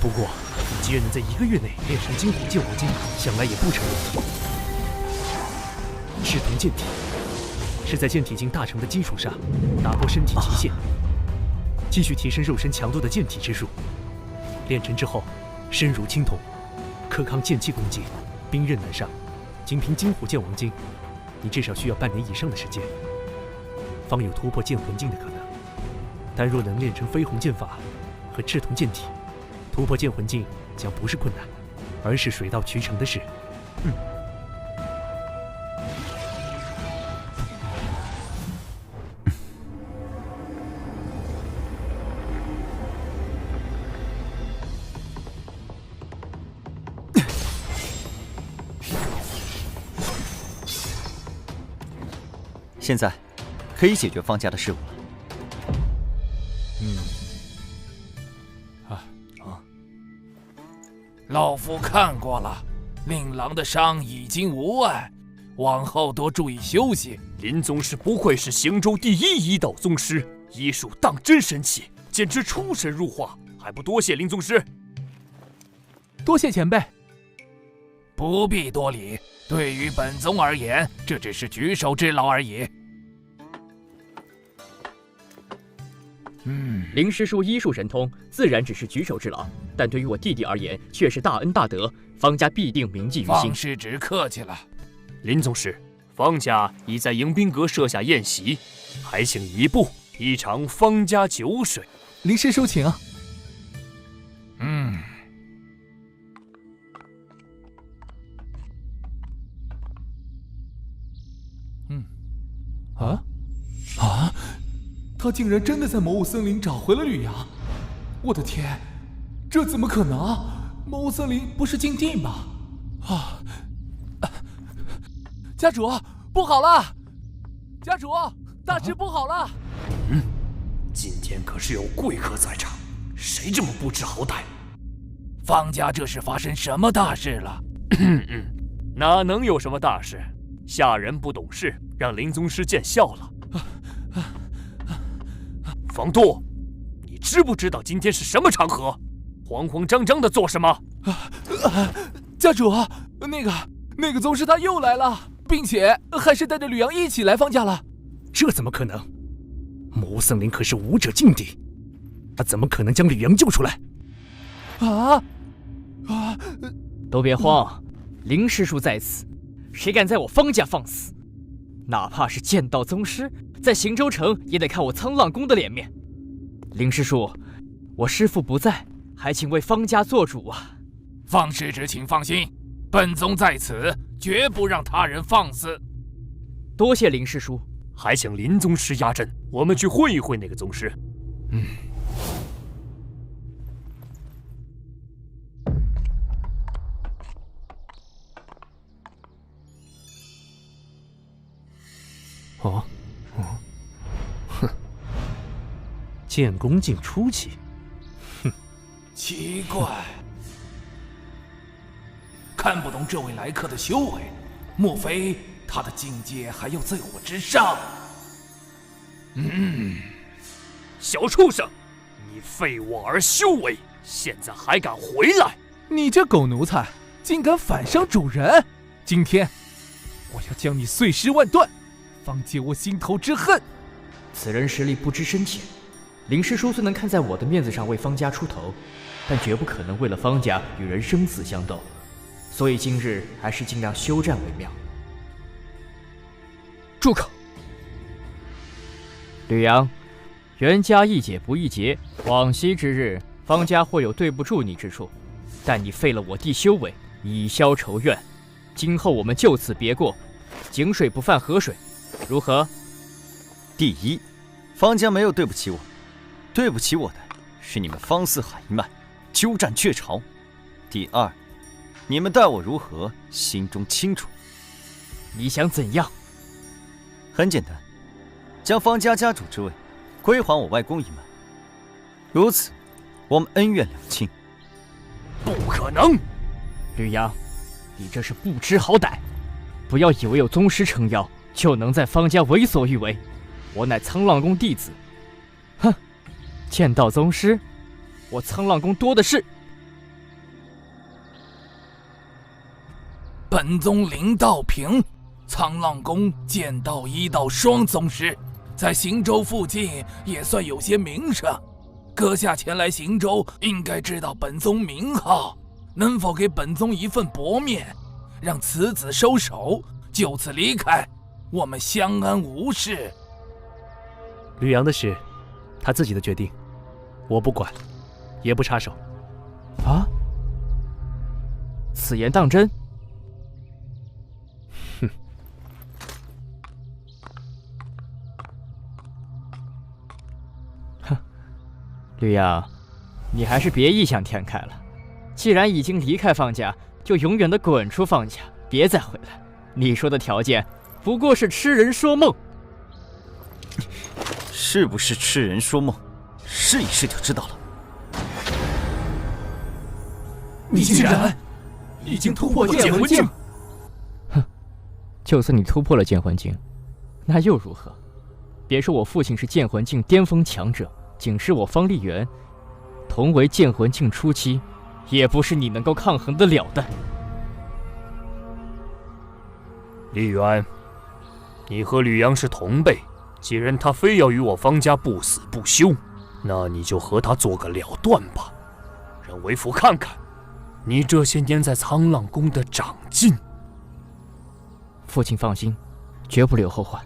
不过，既然能在1个月内练成金虎剑王经，想来也不成问题。赤铜剑体是在剑体境大成的基础上，打破身体极限，继续提升肉身强度的剑体之术。练成之后，身如青铜，可抗剑气攻击，兵刃难伤。仅凭金虎剑王经，你至少需要半年以上的时间，方有突破剑魂境的可能。但若能练成飞鸿剑法和赤铜剑体，突破剑魂境将不是困难，而是水到渠成的事。现在可以解决方家的事务了。老夫看过了，令郎的伤已经无碍，往后多注意休息。林宗师不愧是行州第一医道宗师，医术当真神奇，简直出神入化，还不多谢林宗师？多谢前辈。不必多礼，对于本宗而言，这只是举手之劳而已。林师叔医术神通，自然只是举手之劳，但对于我弟弟而言，却是大恩大德，方家必定铭记于心。方师侄客气了。林宗师，方家已在迎宾阁设下宴席，还请移步一尝方家酒水。林师叔请。他竟然真的在魔物森林找回了吕阳！我的天，这怎么可能？魔物森林不是禁地吗？家主，不好了！家主，大事不好了！今天可是有贵客在场，谁这么不知好歹？方家这是发生什么大事了？哪能有什么大事？下人不懂事，让林宗师见笑了。房度，你知不知道今天是什么场合？慌慌张张的做什么？家主，那个宗师他又来了，并且还是带着吕阳一起来方家了。这怎么可能？魔物森林可是武者禁地，他怎么可能将吕阳救出来？都别慌，林师叔在此，谁敢在我方家放肆？哪怕是剑道宗师，在行州城也得看我沧浪宫的脸面。林师叔，我师父不在，还请为方家做主啊！方师侄请放心，本宗在此，绝不让他人放肆。多谢林师叔，还请林宗师压阵，我们去会一会那个宗师。剑功竟初期，奇怪，看不懂这位来客的修为，莫非他的境界还要在我之上？小畜生，你废我儿修为，现在还敢回来？你这狗奴才，竟敢反伤主人！今天我要将你碎尸万段，方解我心头之恨。此人实力不知深浅，林师叔虽能看在我的面子上为方家出头，但绝不可能为了方家与人生死相斗，所以今日还是尽量休战为妙。住口！吕阳，袁家易解不易结，往昔之日，方家或有对不住你之处，但你废了我弟修为，以消仇怨。今后我们就此别过，井水不犯河水，如何？第一，方家没有对不起我，对不起我的是你们方四海一脉，鸠占鹊巢。第二，你们待我如何，心中清楚。你想怎样？很简单，将方家家主之位归还我外公一脉，如此，我们恩怨两清。不可能！吕阳，你这是不知好歹！不要以为有宗师撑腰，就能在方家为所欲为。我乃沧浪宫弟子，哼！剑道宗师，我沧浪宫多的是。本宗林道平，沧浪宫剑道一道双宗师，在行州附近也算有些名声。阁下前来行州，应该知道本宗名号，能否给本宗一份薄面，让此子收手，就此离开，我们相安无事。吕阳的事，他自己的决定，我不管，也不插手。啊？此言当真？哼！哼，吕阳，你还是别异想天开了。既然已经离开方家，就永远的滚出方家，别再回来。你说的条件，不过是痴人说梦。是不是痴人说梦？试一试就知道了。你竟然已经突破剑魂境。哼，就算你突破了剑魂境，那又如何？别说我父亲是剑魂境巅峰强者，仅是我方丽媛，同为剑魂境初期，也不是你能够抗衡得了的。丽媛，你和吕阳是同辈，既然他非要与我方家不死不休，那你就和他做个了断吧，让为父看看你这些年在沧浪宫的长进。父亲放心，绝不留后患。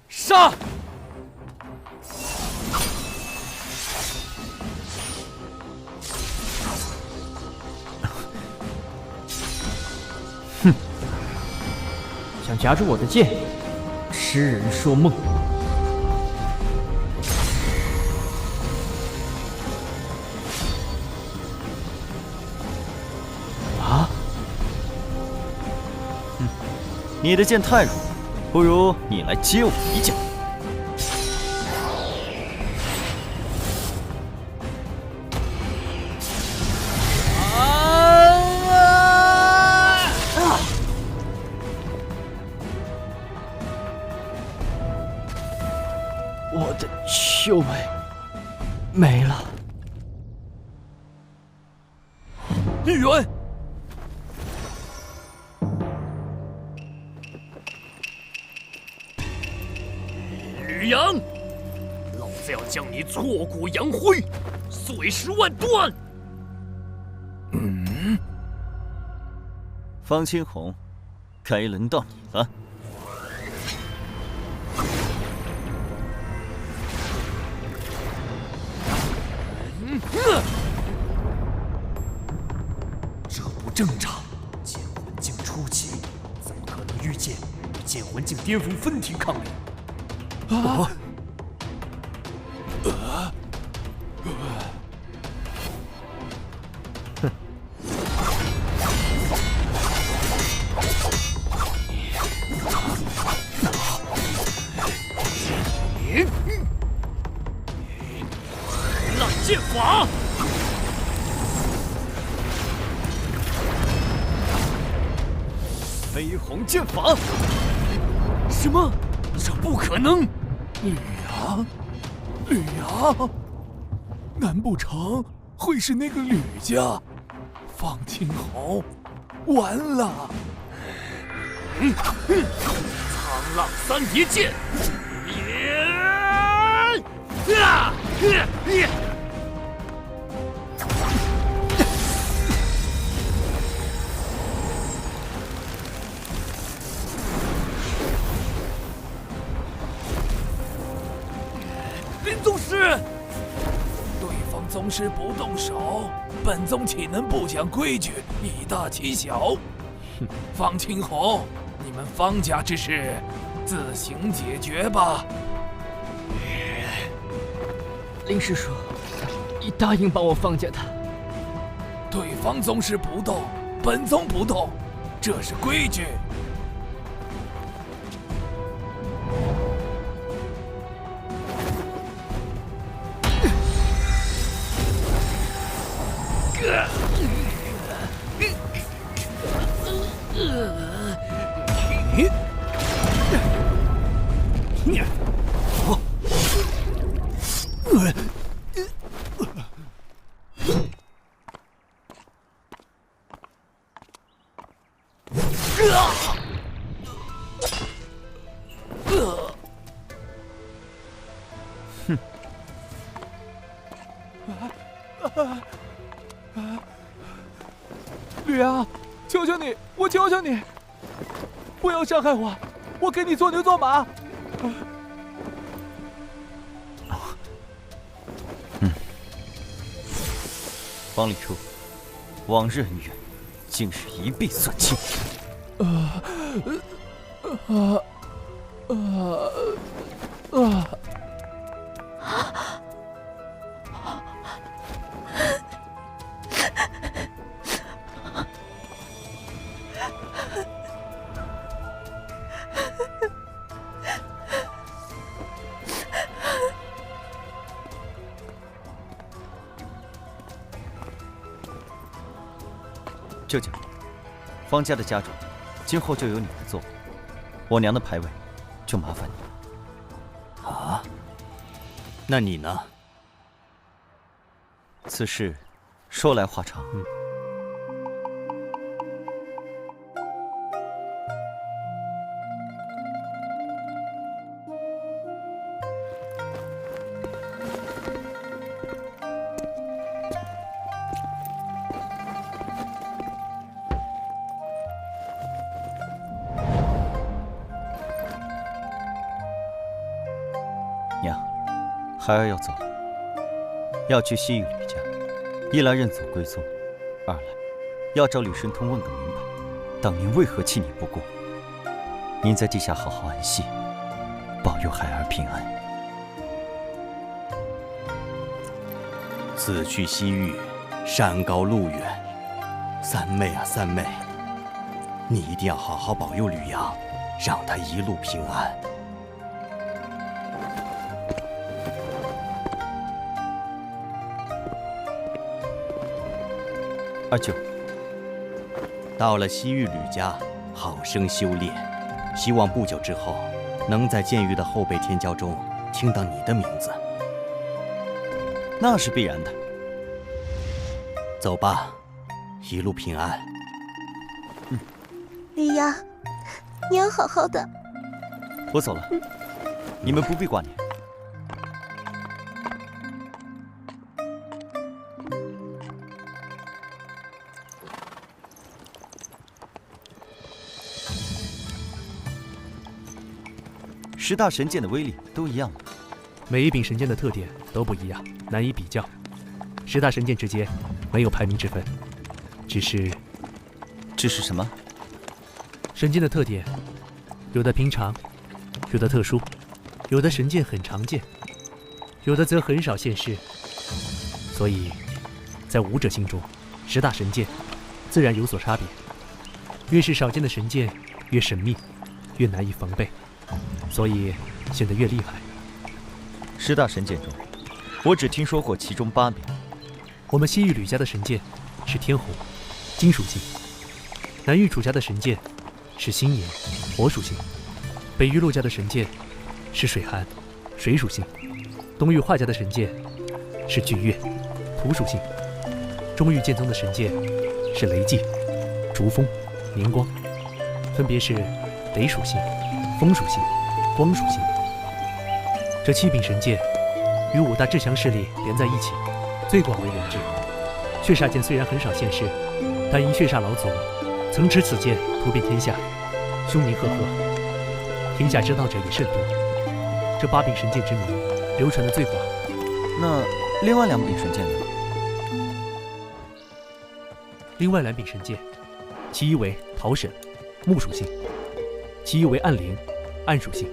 杀！哼，想夹住我的剑，痴人说梦。啊？你的剑太弱，不如你来接我一剑。我的修为没了。丽媛，吕阳，老子要将你挫骨扬灰，碎尸万段！方清红，该轮到你了。这不正常！剑魂境初期，怎么可能遇剑与剑魂境巅峰分庭抗礼？啊！浪剑法！飞鸿剑法！什么？这不可能！吕阳，吕阳，难不成会是那个吕家？方清红，完了！沧浪三叠剑！林宗师，对方宗师不动手，本宗岂能不讲规矩，以大欺小？方清红，你们方家之事，自行解决吧。林师叔，你答应帮我放下他。对方宗师不动，本宗不动，这是规矩。吕阳，求求你，我求求你，不要伤害我，我给你做牛做马。方礼初，往日恩怨，竟是一笔算清。舅舅，方家的家主，今后就由你来做，我娘的牌位就麻烦你了。啊？那你呢？此事说来话长。娘，孩儿要走了，要去西域吕家。一来认祖归宗，二来要找吕神通问个明白，当年为何弃你不顾。您在地下好好安息，保佑孩儿平安。子去西域，山高路远，三妹啊三妹，你一定要好好保佑吕阳，让他一路平安。二舅，到了西域吕家，好生修炼，希望不久之后，能在剑域的后辈天骄中听到你的名字。那是必然的。走吧，一路平安。吕阳，你要好好的。我走了，你们不必挂念。10大神剑的威力都一样吗？每一柄神剑的特点都不一样，难以比较。10大神剑之间没有排名之分，只是什么？神剑的特点，有的平常，有的特殊，有的神剑很常见，有的则很少现世。所以，在武者心中，10大神剑自然有所差别。越是少见的神剑，越神秘，越难以防备。所以显得越厉害。10大神剑中，我只听说过其中8名。我们西域吕家的神剑是天红，金属性；南域楚家的神剑是星炎，火属性；北域陆家的神剑是水寒，水属性；东域华家的神剑是巨月，土属性；中域剑宗的神剑是雷寂、烛风、明光，分别是雷属性、风属性、光属性。这7柄神剑与5大至强势力连在一起，最广为人知。血煞剑虽然很少现世，但因血煞老祖曾持此剑突遍天下，凶名赫赫，天下知道者也甚多。这8柄神剑之名流传的最广。那另外2柄神剑呢？另外2柄神剑，其一为桃神，木属性；其一为暗灵，暗属性，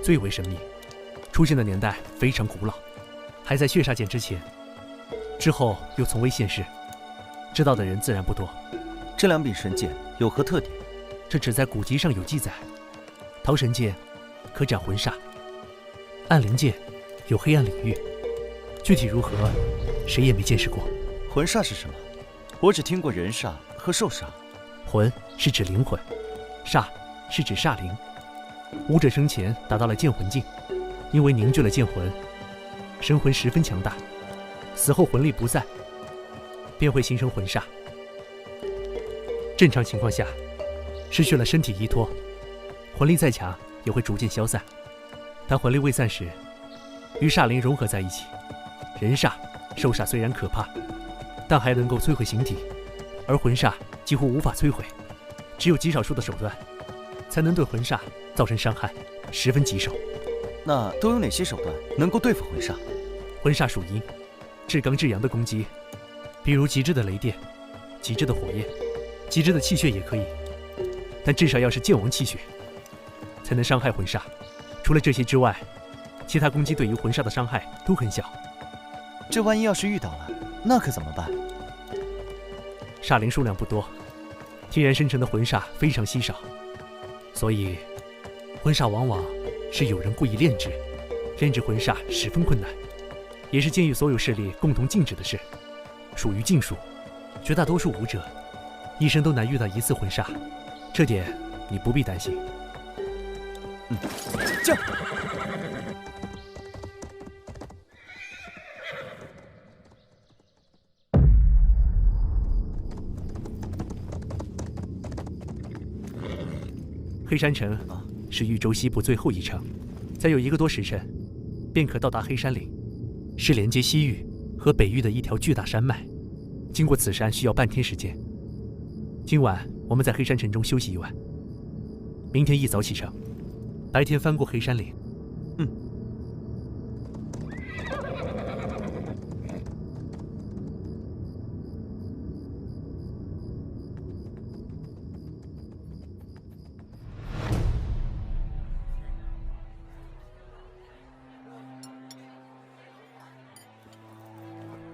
最为神秘。出现的年代非常古老，还在血煞剑之前，之后又从未现世，知道的人自然不多。这2柄神剑有何特点？这只在古籍上有记载。桃神剑可斩魂煞，暗灵剑有黑暗领域，具体如何，谁也没见识过。魂煞是什么？我只听过人煞和兽煞。魂是指灵魂，煞是指煞灵。武者生前达到了剑魂境，因为凝聚了剑魂，神魂十分强大，死后魂力不散，便会形成魂煞。正常情况下，失去了身体依托，魂力再强也会逐渐消散。当魂力未散时，与煞灵融合在一起。人煞、兽煞虽然可怕，但还能够摧毁形体，而魂煞几乎无法摧毁，只有极少数的手段才能对魂煞造成伤害，十分棘手。那都有哪些手段能够对付魂煞？魂煞属阴，至刚至阳的攻击，比如极致的雷电、极致的火焰、极致的气血也可以，但至少要是剑王气血，才能伤害魂煞。除了这些之外，其他攻击对于魂煞的伤害都很小。这万一要是遇到了，那可怎么办？煞灵数量不多，天然生成的魂煞非常稀少，所以魂煞往往是有人故意炼制，炼制魂煞十分困难，也是剑域所有势力共同禁止的事，属于禁术。绝大多数武者一生都难遇到一次婚煞，这点你不必担心。这。黑山城是豫州西部最后一城，再有1个多时辰，便可到达黑山岭，是连接西域和北域的一条巨大山脉。经过此山需要半天时间。今晚我们在黑山城中休息一晚，明天一早启程，白天翻过黑山岭。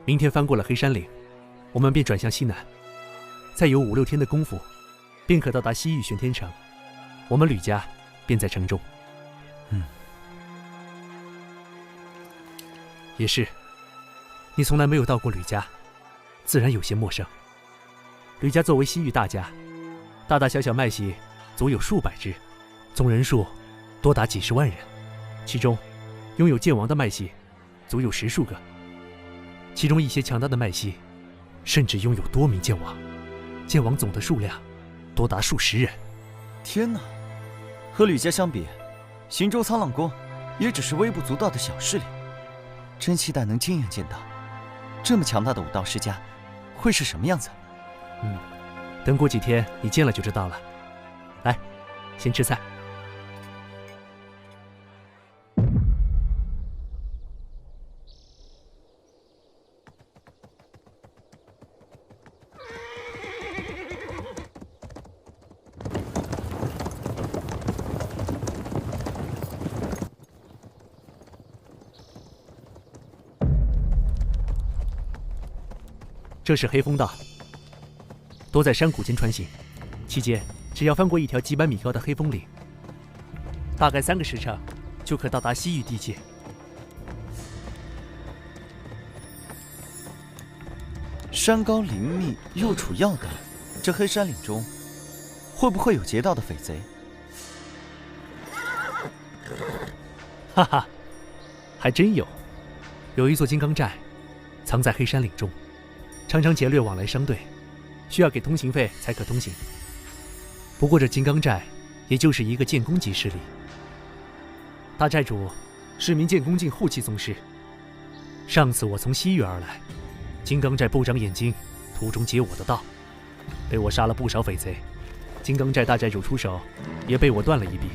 明天翻过了黑山岭，我们便转向西南，再有5、6天的功夫，便可到达西域玄天城。我们吕家便在城中。也是，你从来没有到过吕家，自然有些陌生。吕家作为西域大家，大大小小脉系足有数百支，总人数多达几10万人，其中拥有剑王的脉系足有10数个。其中一些强大的脉系，甚至拥有多名剑王，剑王总的数量多达数10人。天哪，和吕家相比，行舟苍浪宫也只是微不足道的小势力。真期待能亲眼见到这么强大的武道世家会是什么样子。等过几天你见了就知道了。来，先吃菜。这是黑风道，多在山谷间穿行，期间只要翻过一条几百米高的黑风岭，大概3个时辰就可到达西域地界。山高林密又处要道，这黑山岭中会不会有劫道的匪贼？哈哈，还真有，有一座金刚寨，藏在黑山岭中。常常劫掠往来商队，需要给通行费才可通行。不过这金刚寨也就是一个剑宫级势力，大寨主是名剑宫境后期宗师。上次我从西域而来，金刚寨不长眼睛，途中劫我的道，被我杀了不少匪贼。金刚寨大寨主出手，也被我断了一臂，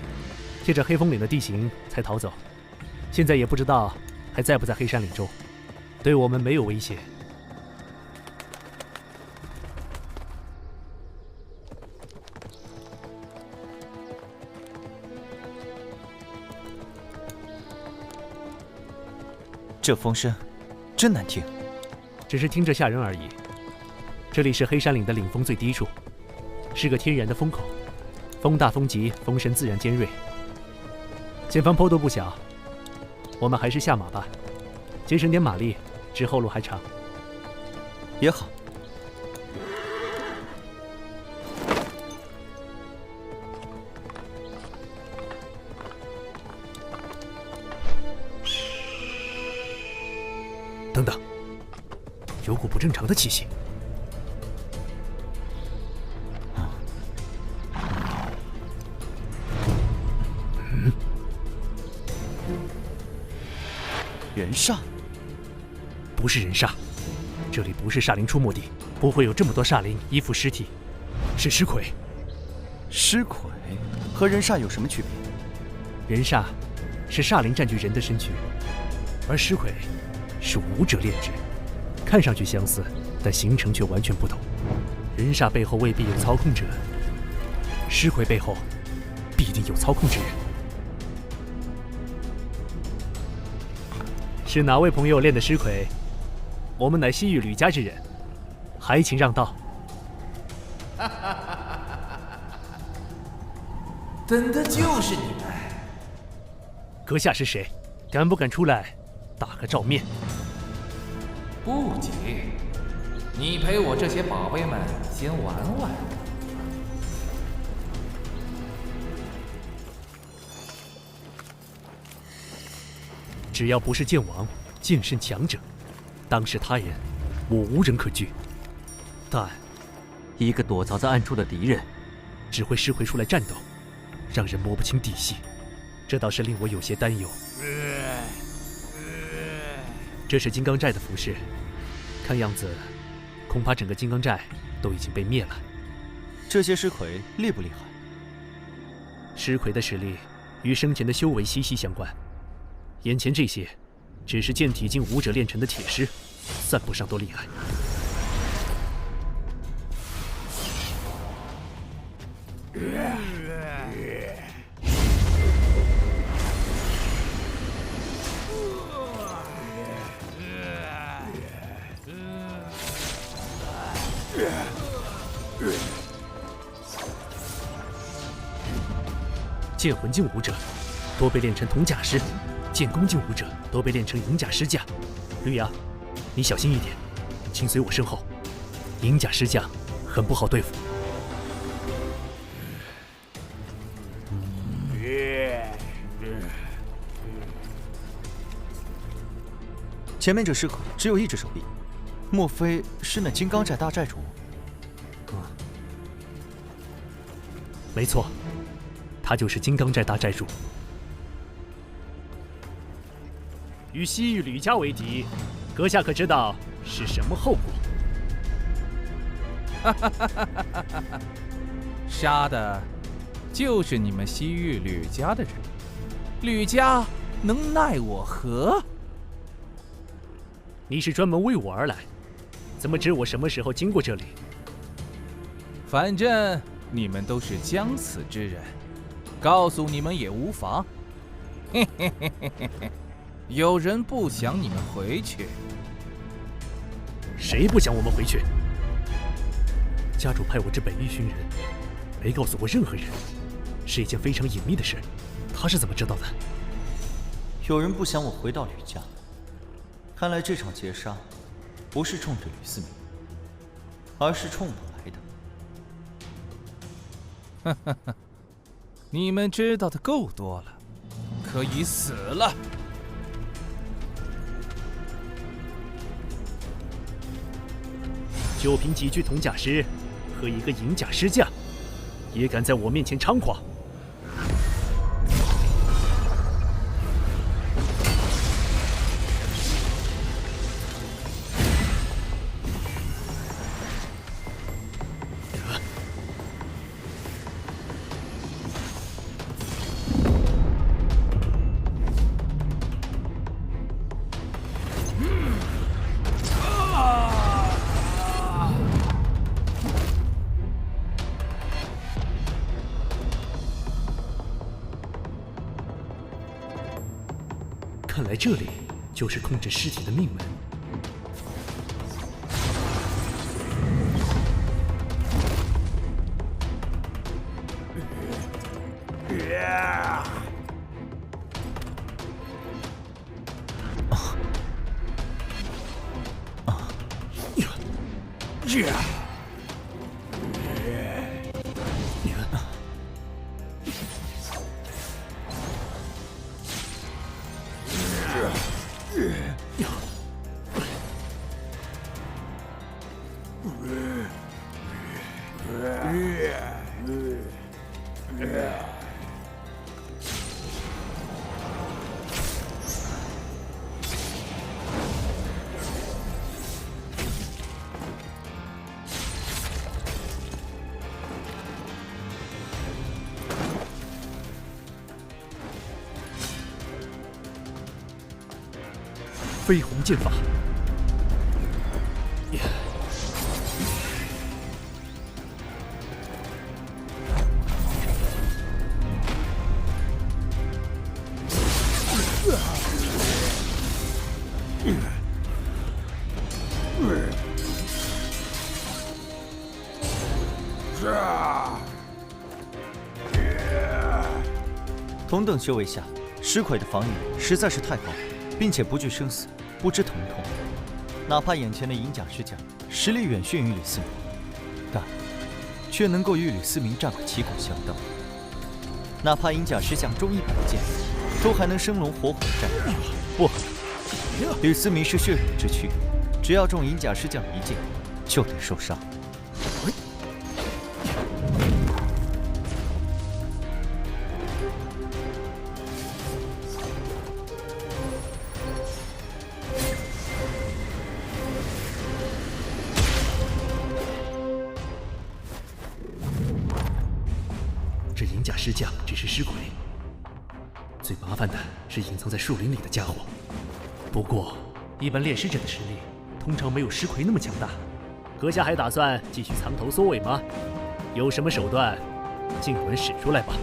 借着黑风岭的地形才逃走。现在也不知道还在不在黑山岭中，对我们没有威胁。这风声真难听，只是听着吓人而已。这里是黑山岭的岭峰最低处，是个天然的风口，风大风急，风声自然尖锐。前方坡度不小，我们还是下马吧，节省点马力，之后路还长。也好。等等，有股不正常的气息。人煞？不是人煞，这里不是煞灵出没地，不会有这么多煞灵依附尸体，是尸魁。尸魁和人煞有什么区别？人煞是煞灵占据人的身躯，而尸魁是武者炼制，看上去相似，但形成却完全不同。人煞背后未必有操控者，尸魁背后必定有操控之人。是哪位朋友炼的尸魁？我们乃西域吕家之人，还请让道。等的就是你们。阁下是谁？敢不敢出来打个照面？不急，你陪我这些宝贝们先玩玩。只要不是剑王、剑圣强者，当是他人，我无人可惧。但一个躲藏在暗处的敌人，只会释回出来战斗，让人摸不清底细，这倒是令我有些担忧。这是金刚寨的服饰，看样子，恐怕整个金刚寨都已经被灭了。这些尸魁厉不厉害？尸魁的实力与生前的修为息息相关，眼前这些，只是剑体境武者炼成的铁尸，算不上多厉害。剑魂境武者多被练成铜甲尸，剑弓境武者都被练成银甲尸架。绿芽，你小心一点，请随我身后。银甲尸架很不好对付。前面这尸魁只有一只手臂，莫非是那金刚寨大寨主？没错，他就是金刚寨大寨主。与西域吕家为敌，阁下可知道是什么后果？杀的就是你们西域吕家的人，吕家能奈我何？你是专门为我而来，怎么知我什么时候经过这里？反正你们都是将死之人，告诉你们也无妨。嘿嘿嘿嘿嘿嘿，有人不想你们回去？谁不想我们回去？家主派我这北域寻人，没告诉过任何人，是一件非常隐秘的事。他是怎么知道的？有人不想我回到吕家，看来这场劫杀不是冲着吕思明，而是冲我来的。哈哈哈，你们知道的够多了，可以死了。就凭几具铜甲尸和一个银甲尸架，也敢在我面前猖狂？看来这里就是控制尸体的命门。飞鸿剑法，同等修为下，尸魁的防御实在是太高，并且不惧生死，不知疼痛。哪怕眼前的银甲尸甲实力远逊于吕思明，但却能够与吕思明战个旗鼓相当。哪怕银甲石像中一百剑，都还能生龙活虎战下去。不，吕思明是血肉之躯，只要中银甲石将一剑，就得受伤。这银甲尸将只是尸鬼，最麻烦的是隐藏在树林里的家伙。不过，一般炼尸者的实力通常没有尸魁那么强大。阁下还打算继续藏头缩尾吗？有什么手段，尽管使出来吧。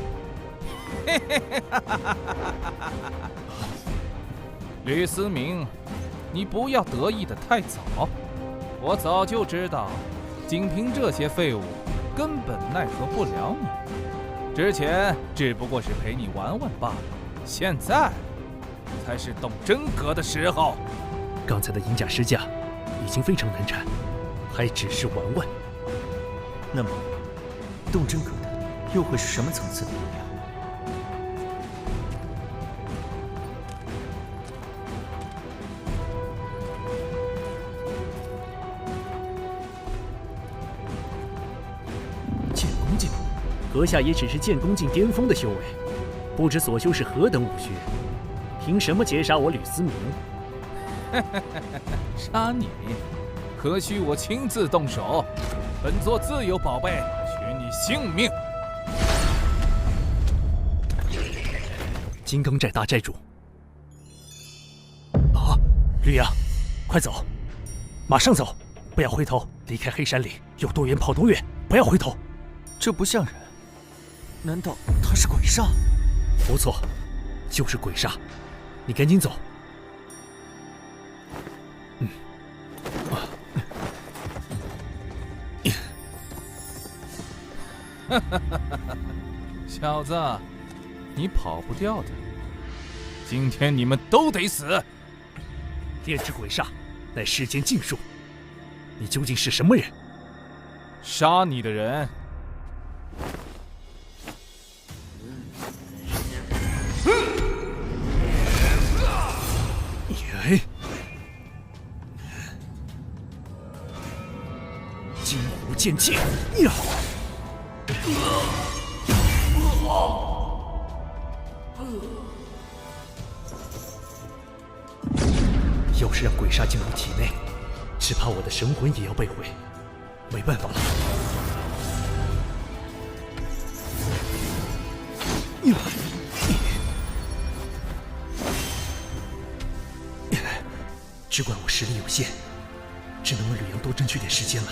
吕思明，你不要得意的太早。我早就知道，仅凭这些废物，根本奈何不了你。之前只不过是陪你玩玩罢了，现在才是动真格的时候。刚才的银甲尸将已经非常难缠，还只是玩玩。那么，动真格的又会是什么层次的力量？剑弓境，阁下也只是剑弓境巅峰的修为，不知所修是何等武学，凭什么截杀我吕思明？杀你？何须我亲自动手？本座自有宝贝，取你性命。金刚寨大寨主，啊，吕阳，快走，马上走，不要回头，离开黑山岭，有多远跑多远，不要回头。这不像人，难道他是鬼煞？不错，就是鬼煞，你赶紧走。小子，你跑不掉的。今天你们都得死！炼制鬼煞，乃世间禁术。你究竟是什么人？杀你的人。金湖剑气呀！要是让鬼煞进入体内，只怕我的神魂也要被毁。没办法了。只怪我实力有限，只能为吕阳多争取点时间了。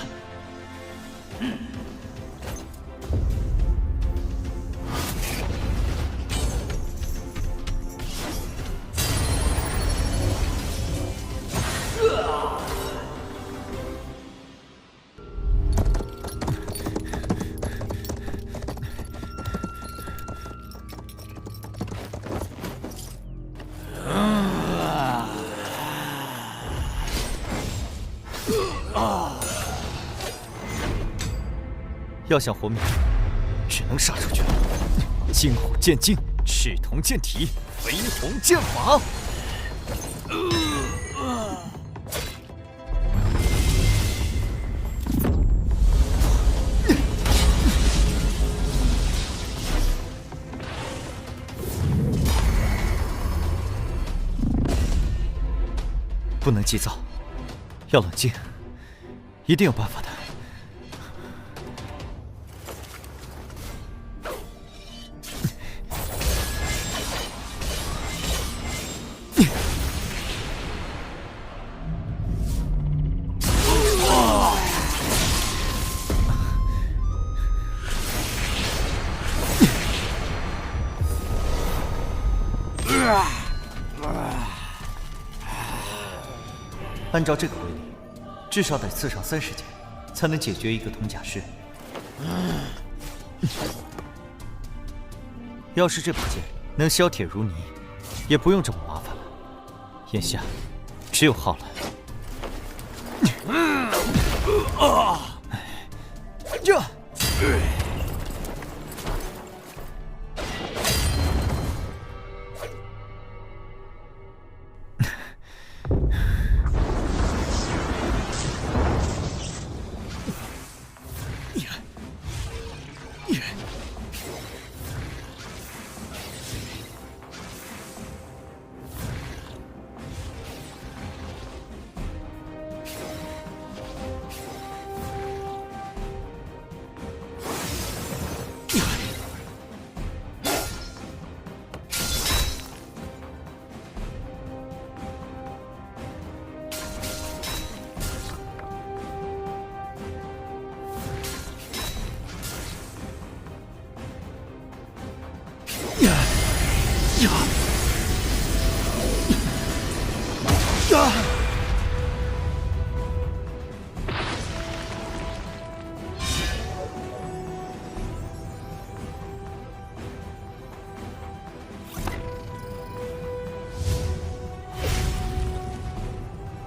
要想活命，只能杀出去了。金虎剑劲，赤铜剑体，飞鸿剑法。不能急躁，要冷静，一定有办法的。按照这个规律，至少得刺上30剑，才能解决一个铜甲士。要是这把剑能削铁如泥，也不用这么麻烦了。眼下，只有耗了。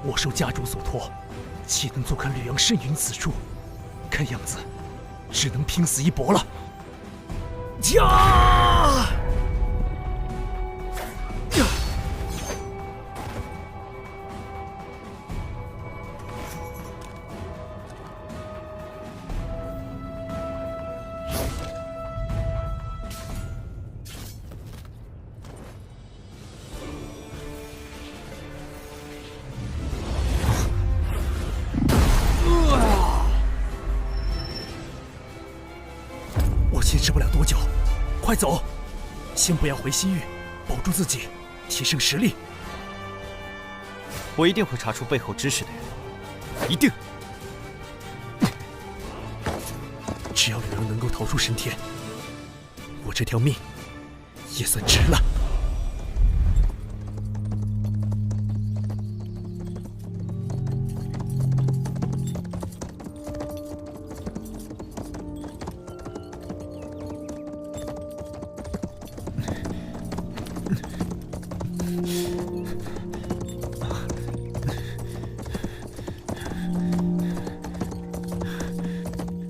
我受家主所托，岂能坐看吕阳呻吟死处？看样子，只能拼死一搏了。呀！坚持不了多久，快走！先不要回西域，保住自己，提升实力。我一定会查出背后指使的人，一定！只要吕阳能够逃出神田，我这条命也算值了。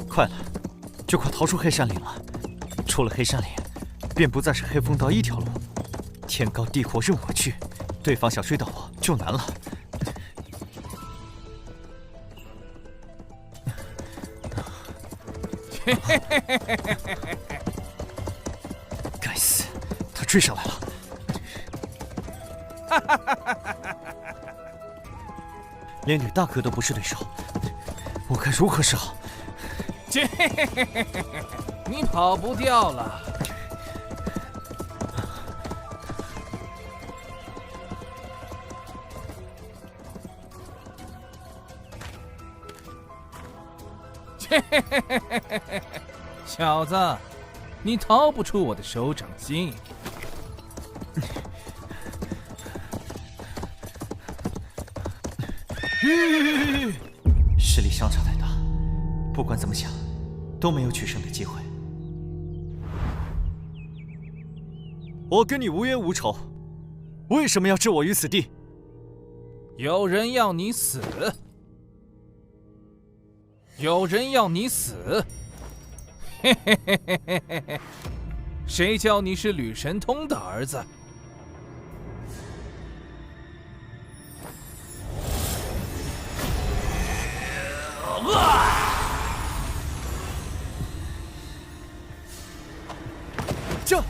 快了，就快逃出黑山岭了。出了黑山岭，便不再是黑风道一条路。天高地阔任我去，对方想追到我就难了。该死，他追上来了！连吕大哥都不是对手，我该如何是好？你跑不掉了。小子，你逃不出我的手掌心。实力相差太大，不管怎么想，都没有取胜的机会。我跟你无冤无仇，为什么要置我于死地？有人要你死，有人要你死。嘿嘿嘿嘿嘿嘿嘿，谁叫你是吕神通的儿子？这，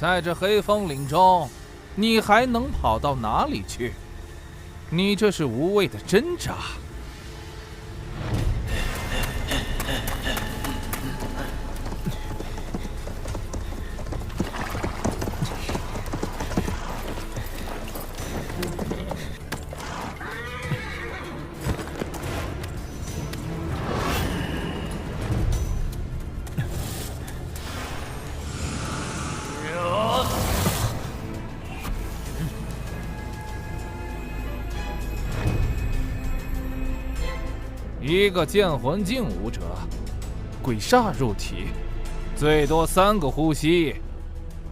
在这黑风岭中，你还能跑到哪里去？你这是无谓的挣扎。一个剑魂境武者，鬼煞入体，最多3个呼吸，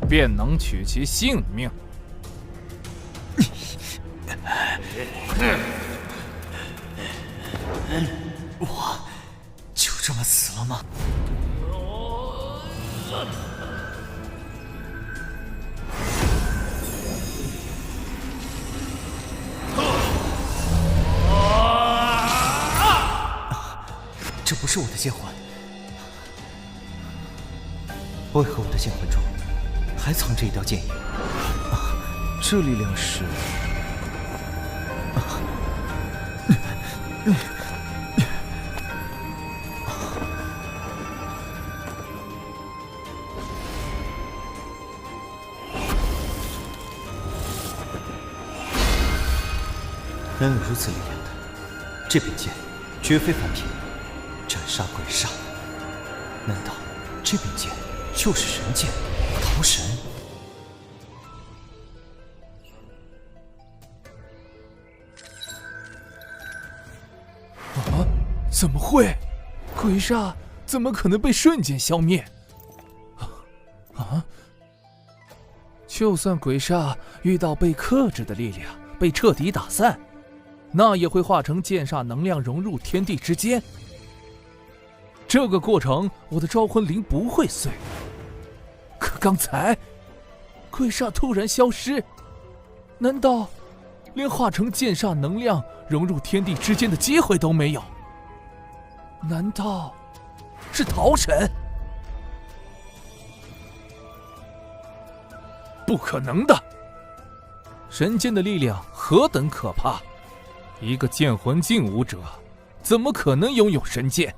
便能取其性命。我就这么死了吗？这不是我的剑魂，为何我的剑魂中还藏着一道剑影？这力量是……能有如此力量的，这柄剑绝非凡品，斩杀鬼煞。难道这柄剑就是神剑桃神？啊！怎么会？鬼煞怎么可能被瞬间消灭？啊！就算鬼煞遇到被克制的力量，被彻底打散，那也会化成剑煞能量融入天地之间。这个过程，我的招魂灵不会碎。可刚才，鬼煞突然消失，难道连化成剑煞能量融入天地之间的机会都没有？难道是桃神？不可能的！神剑的力量何等可怕！一个剑魂境武者，怎么可能拥有神剑？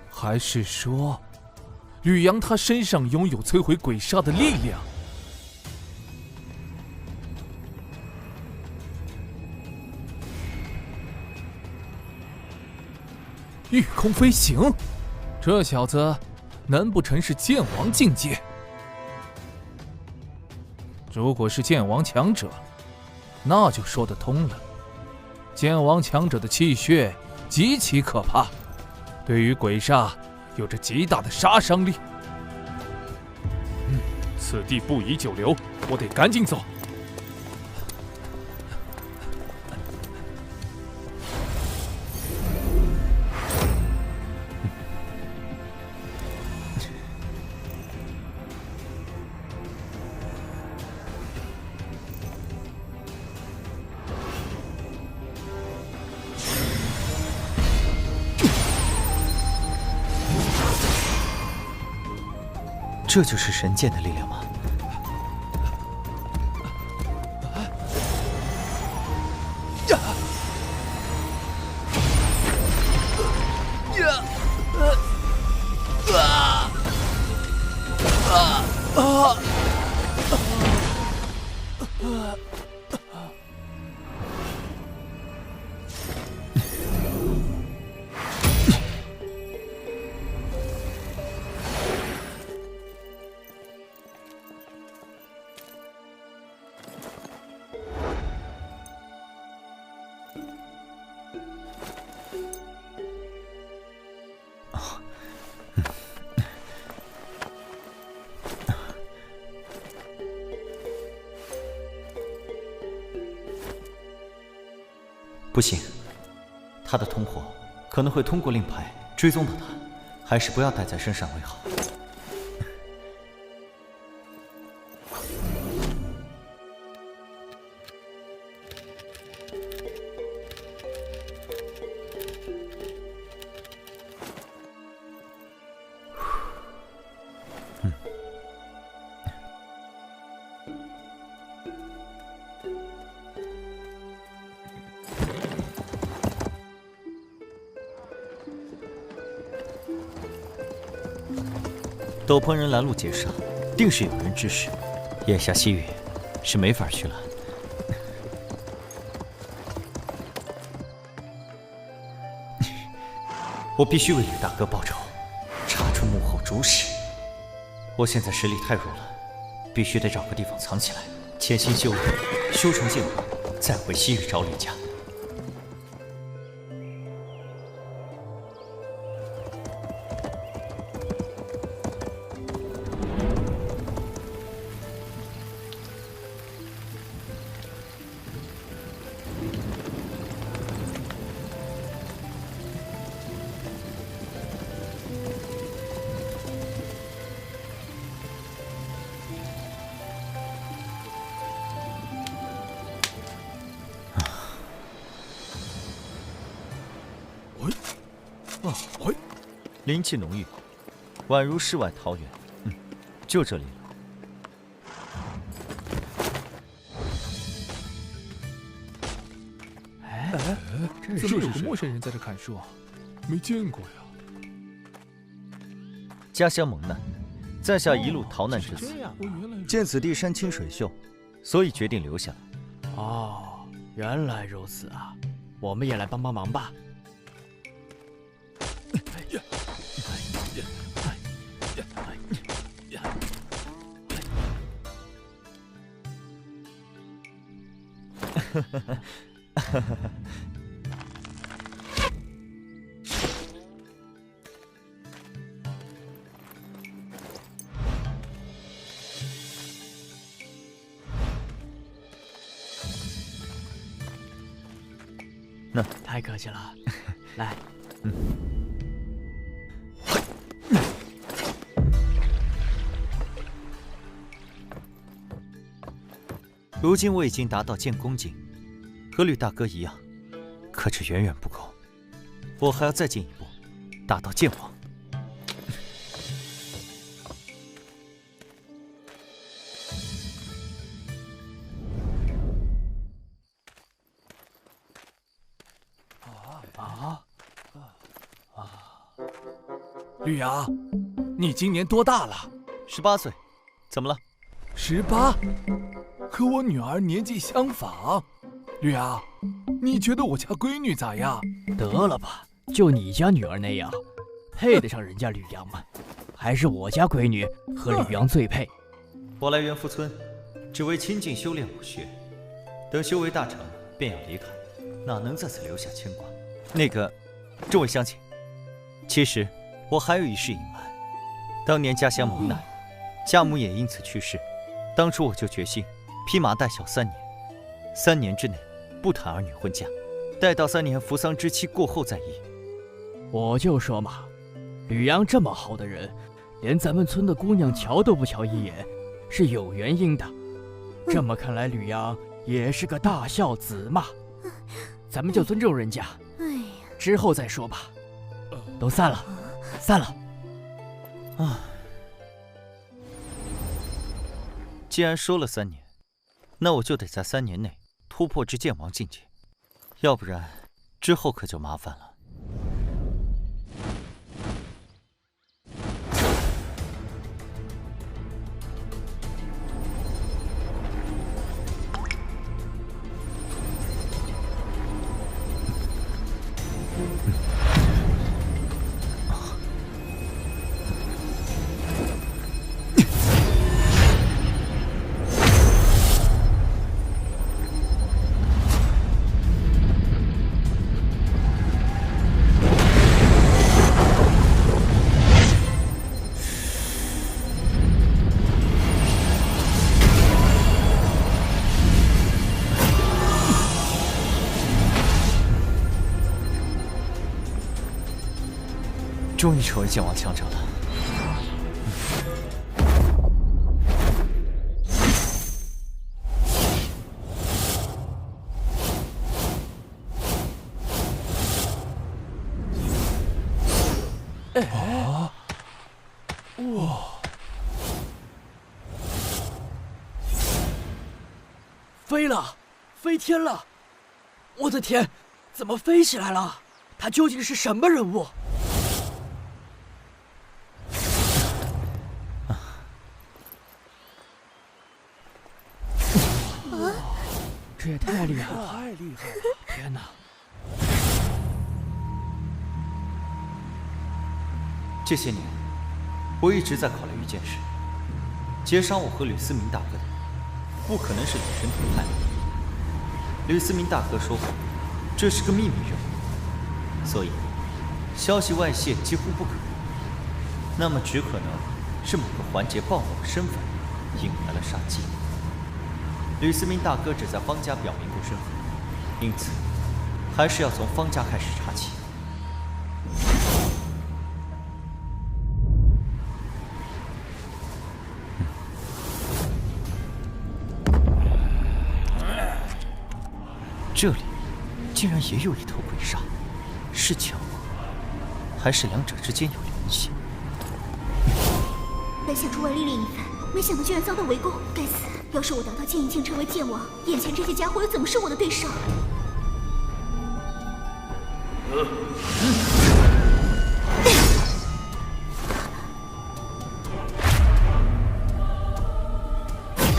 还是说，吕阳他身上拥有摧毁鬼煞的力量？御空飞行，这小子难不成是剑王境界？如果是剑王强者，那就说得通了。剑王强者的气血极其可怕，对于鬼煞有着极大的杀伤力。此地不宜久留，我得赶紧走。这就是神剑的力量吗？不行，他的同伙可能会通过令牌追踪到他，还是不要带在身上为好。斗篷人拦路劫杀，定是有人指使。眼下西域是没法去了。我必须为吕大哥报仇，查出幕后主使。我现在实力太弱了，必须得找个地方藏起来，潜心修炼，修成剑魂，再回西域找吕家。灵气浓郁，宛如世外桃源。就这里了。怎么有个陌生人在这砍树？没见过呀。家乡蒙难，在下一路逃难至此，见此地山清水秀，所以决定留下来。哦，原来如此啊！我们也来帮帮忙吧。太客气了，来，如今我已经达到剑宫境，和吕大哥一样，可这远远不够，我还要再进一步，达到剑王。吕阳，你今年多大了？18岁，怎么了？18，和我女儿年纪相仿。吕阳，你觉得我家闺女咋样？得了吧，就你家女儿那样，配得上人家吕阳吗？还是我家闺女和吕阳最配。我来元福村，只为亲近修炼武学，等修为大成，便要离开，哪能在此留下牵挂？那个，这位乡亲，其实我还有一事隐瞒。当年家乡蒙难，家母也因此去世。当初我就决心披麻戴孝3年，3年之内不谈儿女婚嫁，待到3年扶丧之期过后再议。我就说嘛，吕阳这么好的人，连咱们村的姑娘瞧都不瞧一眼，是有原因的。这么看来，吕阳也是个大孝子嘛。咱们就尊重人家，之后再说吧。都散了，散了。既然说了3年，那我就得在3年内突破至剑王境界，要不然之后可就麻烦了。终于成为剑王强者了。哇！飞了，飞天了！我的天，怎么飞起来了？他究竟是什么人物？这也太厉害了！太厉害了！天哪！这些年，我一直在考虑一件事：劫杀我和吕思明大哥的，不可能是吕神统派的。吕思明大哥说过，这是个秘密任务，所以消息外泄几乎不可能。那么，只可能是某个环节暴露了身份，引来了杀机。吕思明大哥只在方家表明过身份，因此还是要从方家开始查起。这里竟然也有一头鬼煞，是强吗？还是两者之间有联系。本想出外历练一番，没想到居然遭到围攻，该死！要是我达到剑一境成为剑王，眼前这些家伙又怎么是我的对手？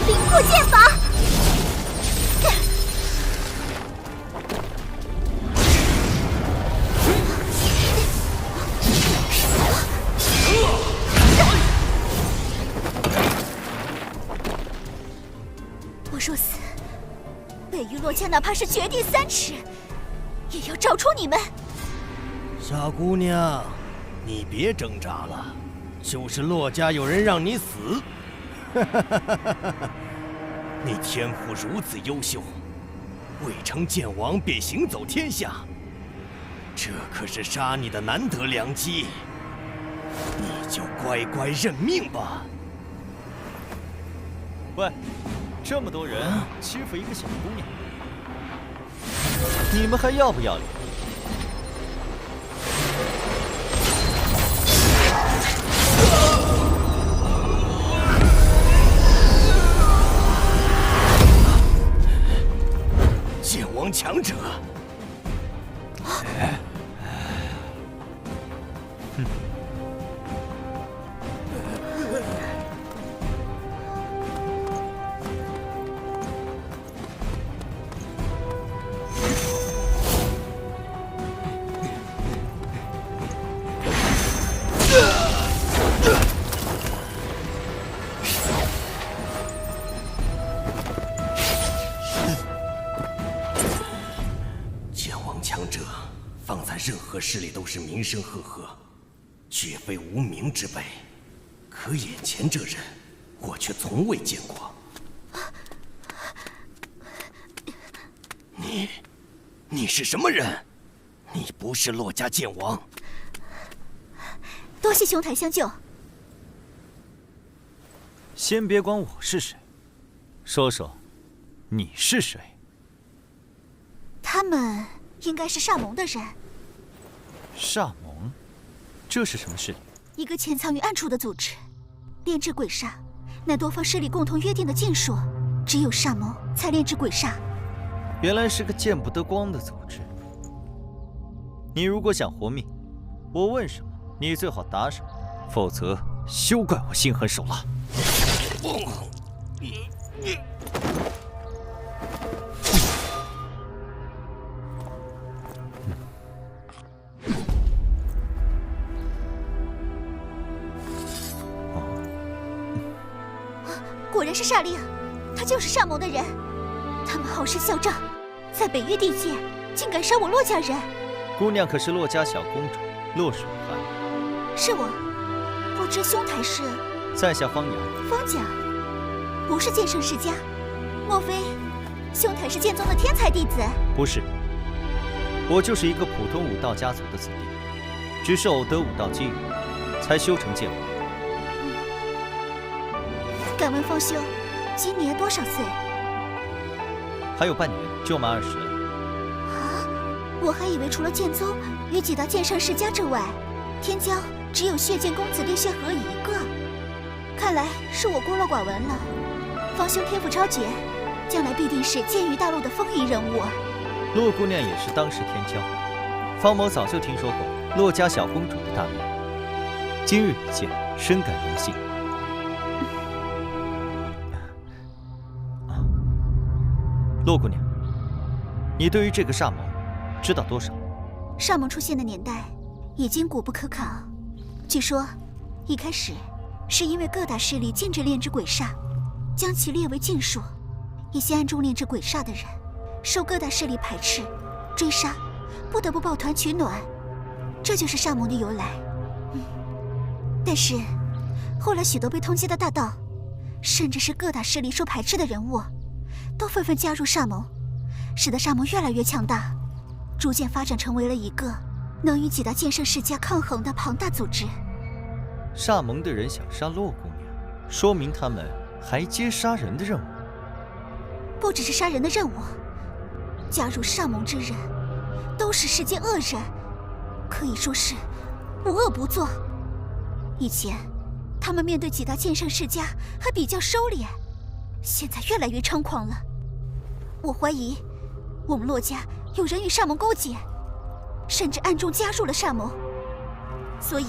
灵魄剑法！我若死，北域洛家哪怕是绝地3尺，也要找出你们！傻姑娘，你别挣扎了，就是洛家有人让你死。你天赋如此优秀，未成剑王便行走天下，这可是杀你的难得良机，你就乖乖认命吧。喂，这么多人欺负一个小姑娘，你们还要不要脸？剑王强者，放在任何势力都是名声赫赫，绝非无名之辈。可眼前这人，我却从未见过。你是什么人？你不是洛家剑王。多谢兄台相救。先别管我是谁，说说你是谁？他们应该是煞盟的人。煞盟？这是什么势力？一个潜藏于暗处的组织，炼制鬼煞，乃多方势力共同约定的禁术，只有煞盟才炼制鬼煞。原来是个见不得光的组织。你如果想活命，我问什么，你最好答什么，否则休怪我心狠手辣。果然是煞力啊！他就是煞盟的人。他们好生嚣张，在北域地界竟敢杀我洛家人。姑娘可是洛家小公主洛水寒？是我，不知兄台是？在下方阳。方家，不是剑圣世家，莫非兄台是剑宗的天才弟子？不是，我就是一个普通武道家族的子弟，只是偶得武道机遇，才修成剑王。敢问方兄，今年多少岁？还有半年就满20了。啊！我还以为除了剑宗与几大剑圣世家之外，天骄只有血剑公子烈血河一个。看来是我孤陋寡闻了。方兄天赋超绝，将来必定是剑域大陆的风云人物。洛姑娘也是当世天骄，方某早就听说过洛家小公主的大名，今日一见，深感荣幸。洛姑娘，你对于这个煞盟知道多少？煞盟出现的年代已经古不可考。据说，一开始是因为各大势力禁止炼制鬼煞，将其列为禁术。一些暗中炼制鬼煞的人，受各大势力排斥、追杀，不得不抱团取暖，这就是煞盟的由来。但是，后来许多被通缉的大盗，甚至是各大势力受排斥的人物，都纷纷加入煞盟，使得煞盟越来越强大，逐渐发展成为了一个能与几大剑圣世家抗衡的庞大组织。煞盟的人想杀洛姑娘，说明他们还接杀人的任务。不只是杀人的任务，加入煞盟之人，都是世间恶人，可以说是无恶不作。以前他们面对几大剑圣世家还比较收敛，现在越来越猖狂了。我怀疑我们洛家有人与煞盟勾结，甚至暗中加入了煞盟，所以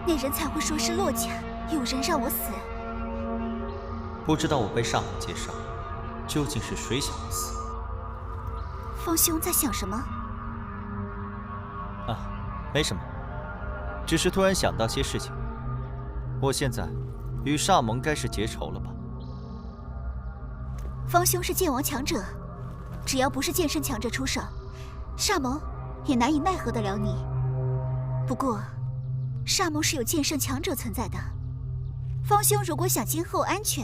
那人才会说是洛家有人让我死。不知道我被煞盟介绍，究竟是谁想我死？方兄在想什么？啊，没什么，只是突然想到些事情。我现在与煞盟该是结仇了吧？方兄是剑王强者，只要不是剑圣强者出手，煞盟也难以奈何得了你。不过，煞盟是有剑圣强者存在的。方兄如果想今后安全，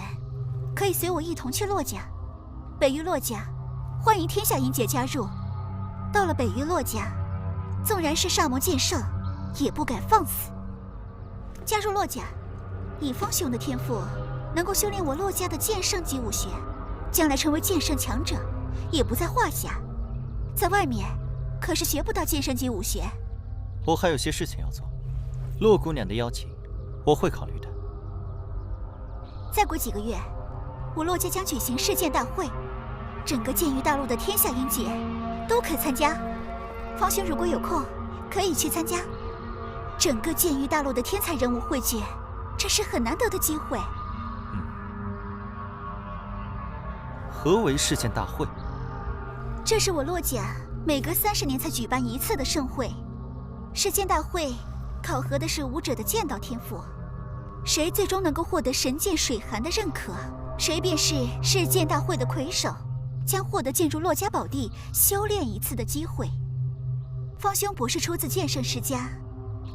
可以随我一同去洛家。北域洛家欢迎天下英杰加入。到了北域洛家，纵然是煞盟剑圣，也不敢放肆。加入洛家，以方兄的天赋，能够修炼我洛家的剑圣级武学，将来成为剑圣强者，也不在话下。在外面，可是学不到剑圣级武学。我还有些事情要做，洛姑娘的邀请，我会考虑的。再过几个月，我洛家将举行世剑大会，整个剑域大陆的天下英杰都可参加。方兄如果有空，可以去参加。整个剑域大陆的天才人物汇聚，这是很难得的机会。何为世剑大会？这是我洛家每隔30年才举办一次的盛会。世剑大会考核的是武者的剑道天赋，谁最终能够获得神剑水寒的认可，谁便是世剑大会的魁首，将获得进入洛家宝地修炼一次的机会。方兄不是出自剑圣世家，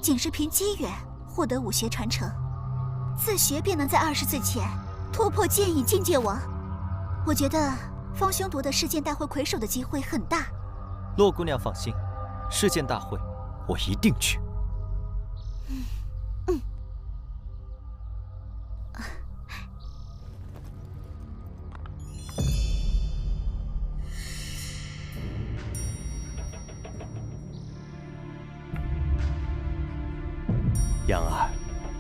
仅是凭机缘获得武学传承，自学便能在20岁前突破剑影境界王。我觉得方兄夺得世剑大会魁首的机会很大。洛姑娘放心，世剑大会我一定去。杨儿，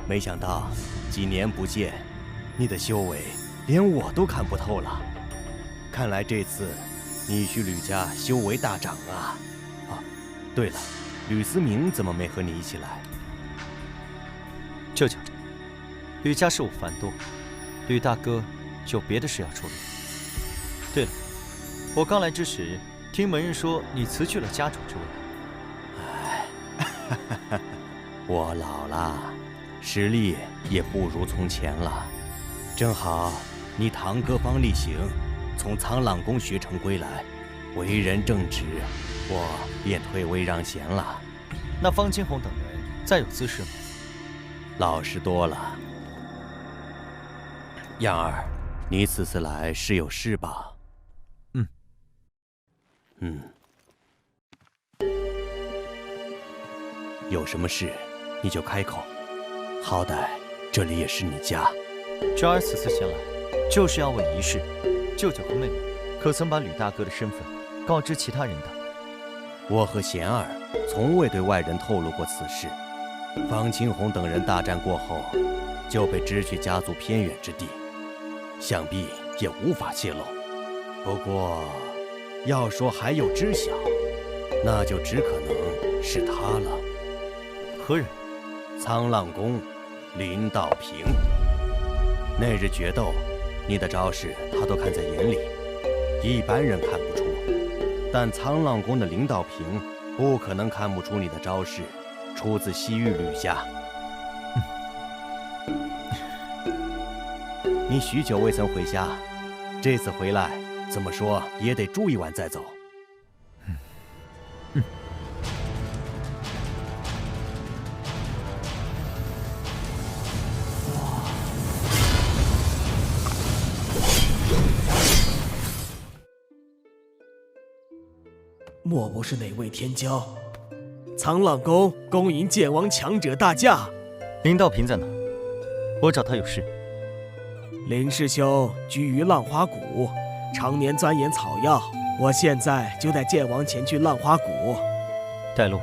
没想到几年不见，你的修为连我都看不透了。看来这次你去吕家修为大涨啊！啊，对了，吕思明怎么没和你一起来？舅舅，吕家事务繁多，吕大哥有别的事要处理。对了，我刚来之时，听门人说你辞去了家主之位。哎，我老了，实力也不如从前了。正好你堂哥方力行从苍浪宫学成归来，为人正直，我便退位让贤了。那方金红等人再有姿势吗？老实多了。样儿，你此次来是有事吧？有什么事你就开口，好歹这里也是你家。娟儿此次前来，就是要问一事：舅舅和妹妹可曾把吕大哥的身份告知其他人等？我和贤儿从未对外人透露过此事。方青红等人大战过后，就被支去家族偏远之地，想必也无法泄露。不过，要说还有知晓，那就只可能是他了。何人？苍浪宫林道平。那日决斗，你的招式他都看在眼里，一般人看不出，但苍浪宫的林道平不可能看不出你的招式出自西域吕家。你许久未曾回家，这次回来怎么说也得住一晚再走。莫不是哪位天骄？苍浪宫恭迎剑王强者大驾。林道平在哪？我找他有事。林师兄居于浪花谷，常年钻研草药。我现在就带剑王前去浪花谷。带路。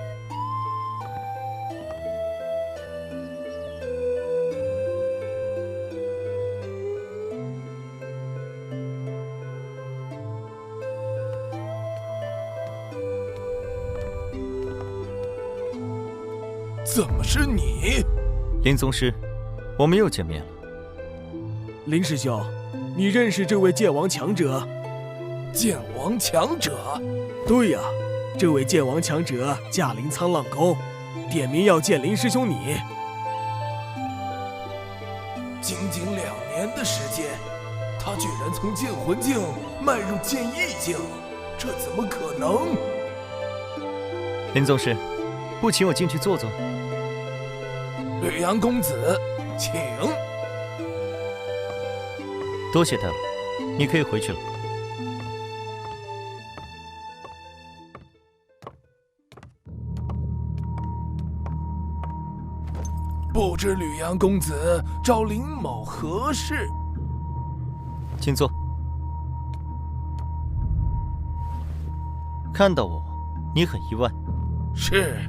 怎么是你？林宗师，我们又见面了。林师兄，你认识这位剑王强者？剑王强者？对呀，这位剑王强者驾临沧浪宫，点名要见林师兄你。仅仅2年的时间，他居然从剑魂境迈入剑意境，这怎么可能？林宗师，不请我进去坐坐？吕阳公子，请。多谢他了，你可以回去了。不知吕阳公子找林某何事？请坐。看到我，你很意外。是，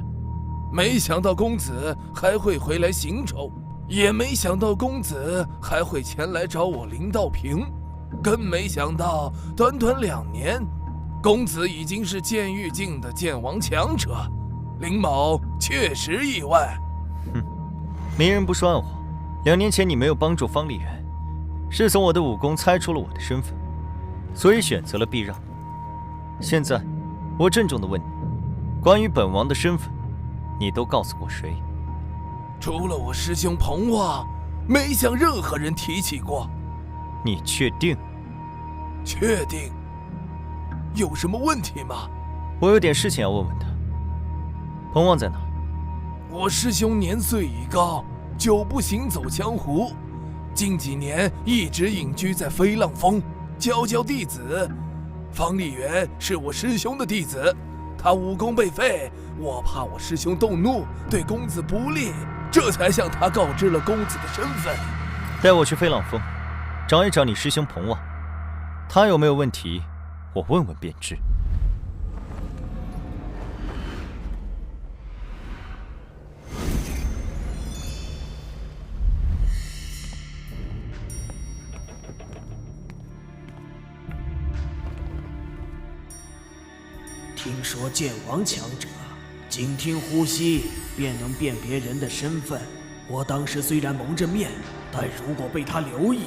没想到公子还会回来行州，也没想到公子还会前来找我林道平，更没想到短短2年，公子已经是剑域境的剑王强者。林某确实意外。没人不说暗话。2年前你没有帮助方丽媛，是从我的武功猜出了我的身份，所以选择了避让。现在，我郑重地问你，关于本王的身份，你都告诉过谁？除了我师兄彭旺，没向任何人提起过。你确定？确定。有什么问题吗？我有点事情要问问他。彭旺在哪？我师兄年岁已高，久不行走江湖，近几年一直隐居在飞浪峰，教弟子。方丽媛是我师兄的弟子，他武功被废，我怕我师兄动怒，对公子不利，这才向他告知了公子的身份。带我去飞浪峰，找一找你师兄彭旺，他有没有问题，我问问便知。听说剑王强者，仅听呼吸便能辨别人的身份。我当时虽然蒙着面，但如果被他留意，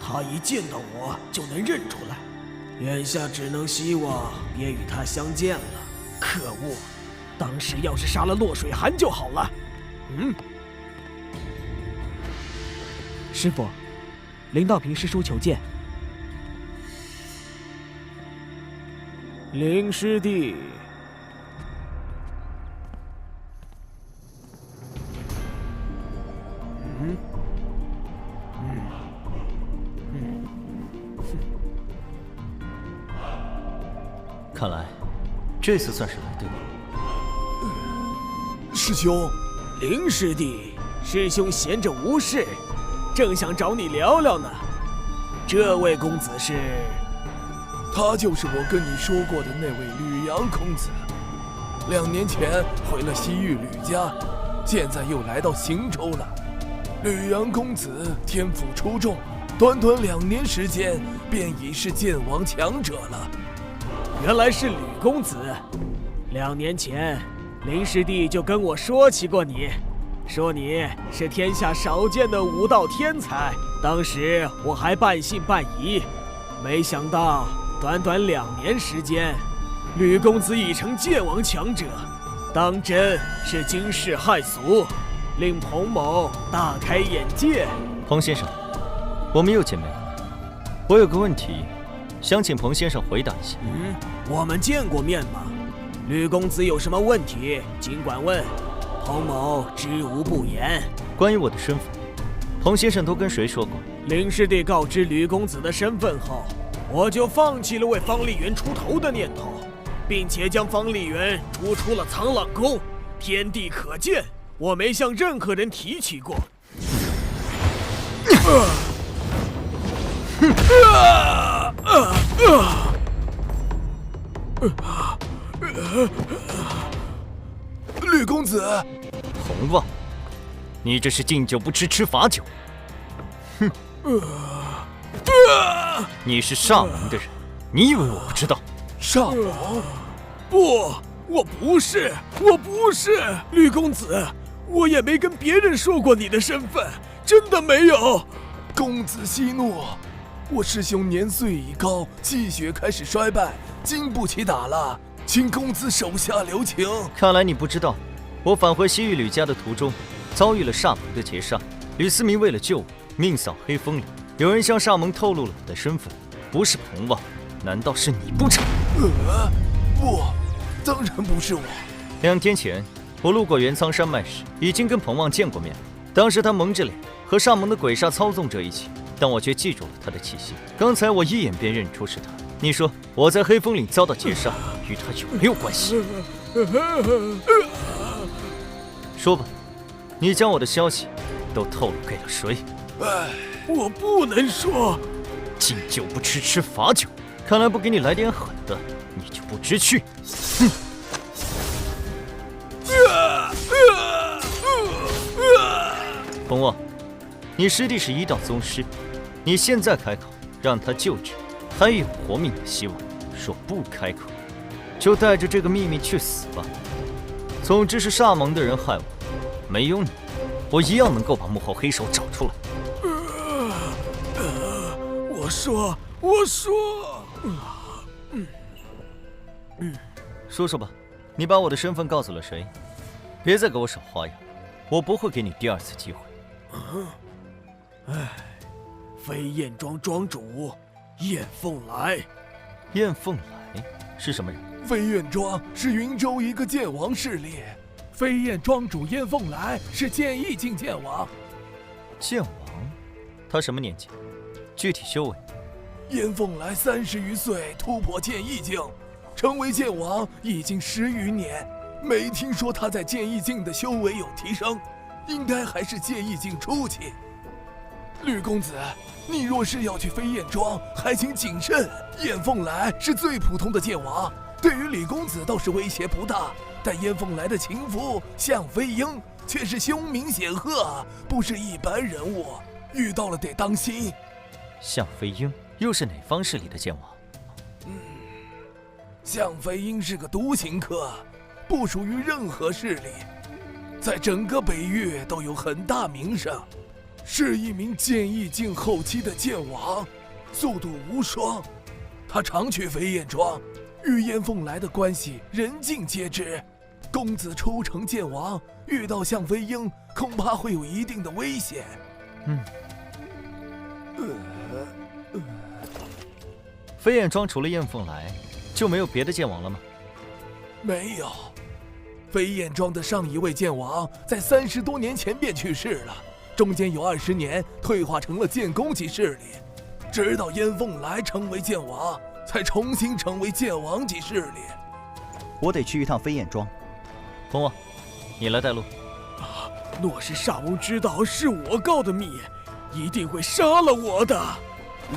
他一见到我就能认出来。眼下只能希望别与他相见了。可恶，当时要是杀了洛水寒就好了。师傅，林道平师叔求见。林师弟，看来这次算是来对了。师兄，林师弟，师兄闲着无事，正想找你聊聊呢。这位公子是？他就是我跟你说过的那位吕阳公子。2年前回了西域吕家，现在又来到行州了。吕阳公子天赋出众，短短2年时间便已是剑王强者了。原来是吕公子。2年前，林师弟就跟我说起过你，说你是天下少见的武道天才。当时我还半信半疑，没想到短短2年时间，吕公子已成剑王强者，当真是惊世骇俗，令彭某大开眼界。彭先生，我们又见面了。我有个问题，想请彭先生回答一下。我们见过面吗？吕公子有什么问题，尽管问，彭某知无不言。关于我的身份，彭先生都跟谁说过？林师弟告知吕公子的身份后，我就放弃了为方丽媛出头的念头，并且将方丽媛逐出了沧浪宫。天地可见，我没向任何人提起过。吕公子，洪旺，你这是敬酒不吃吃罚酒。哼！你是煞王的人，你以为我不知道？煞王？不，我不是，吕公子，我也没跟别人说过你的身份，真的没有。公子息怒，我师兄年岁已高，气血开始衰败，经不起打了，请公子手下留情。看来你不知道，我返回西域吕家的途中，遭遇了煞盟的劫杀。吕思明为了救我，命丧黑风岭。有人向煞盟透露了我的身份，不是彭旺，难道是你不成？不，当然不是我。2天前，我路过元苍山脉时，已经跟彭旺见过面了。当时他蒙着脸，和煞盟的鬼煞操纵者一起，但我却记住了他的气息。刚才我一眼便认出是他。你说我在黑风岭遭到劫杀，与他有没有关系？说吧，你将我的消息都透露给了谁？我不能说。敬酒不吃吃罚酒，看来不给你来点狠的，你就不知趣。哼！彭旺，你师弟是1道宗师，你现在开口让他救治，还有活命的希望；说不开口，就带着这个秘密去死吧。总之是煞盟的人害我，没有你，我一样能够把幕后黑手找出来。我说，说说吧，你把我的身份告诉了谁？别再给我耍花样，我不会给你第2次机会。飞燕庄庄主燕凤来。燕凤来是什么人？飞燕庄是云州一个剑王势力，飞燕庄主燕凤来是剑意境剑王。剑王？他什么年纪？具体修为？燕凤来30余岁，突破剑意境，成为剑王已经10余年，没听说他在剑意境的修为有提升，应该还是剑意境初期。吕公子，你若是要去飞燕庄，还请谨慎。燕凤来是最普通的剑王，对于李公子倒是威胁不大，但燕凤来的情夫向飞鹰却是凶名显赫，不是一般人物，遇到了得当心。向飞鹰又是哪方势力的剑王？向飞鹰是个独行客，不属于任何势力，在整个北域都有很大名声，是一名剑意境后期的剑王，速度无双。他常去飞燕庄，与燕凤来的关系人尽皆知。公子初成剑王，遇到向飞鹰，恐怕会有一定的危险。飞燕庄除了燕凤来，就没有别的剑王了吗？没有，飞燕庄的上一位剑王在30多年前便去世了，中间有20年退化成了剑宫级势力，直到燕凤来成为剑王，才重新成为剑王级势力。我得去一趟飞燕庄。彭旺，你来带路。若是煞翁知道是我告的密，一定会杀了我的。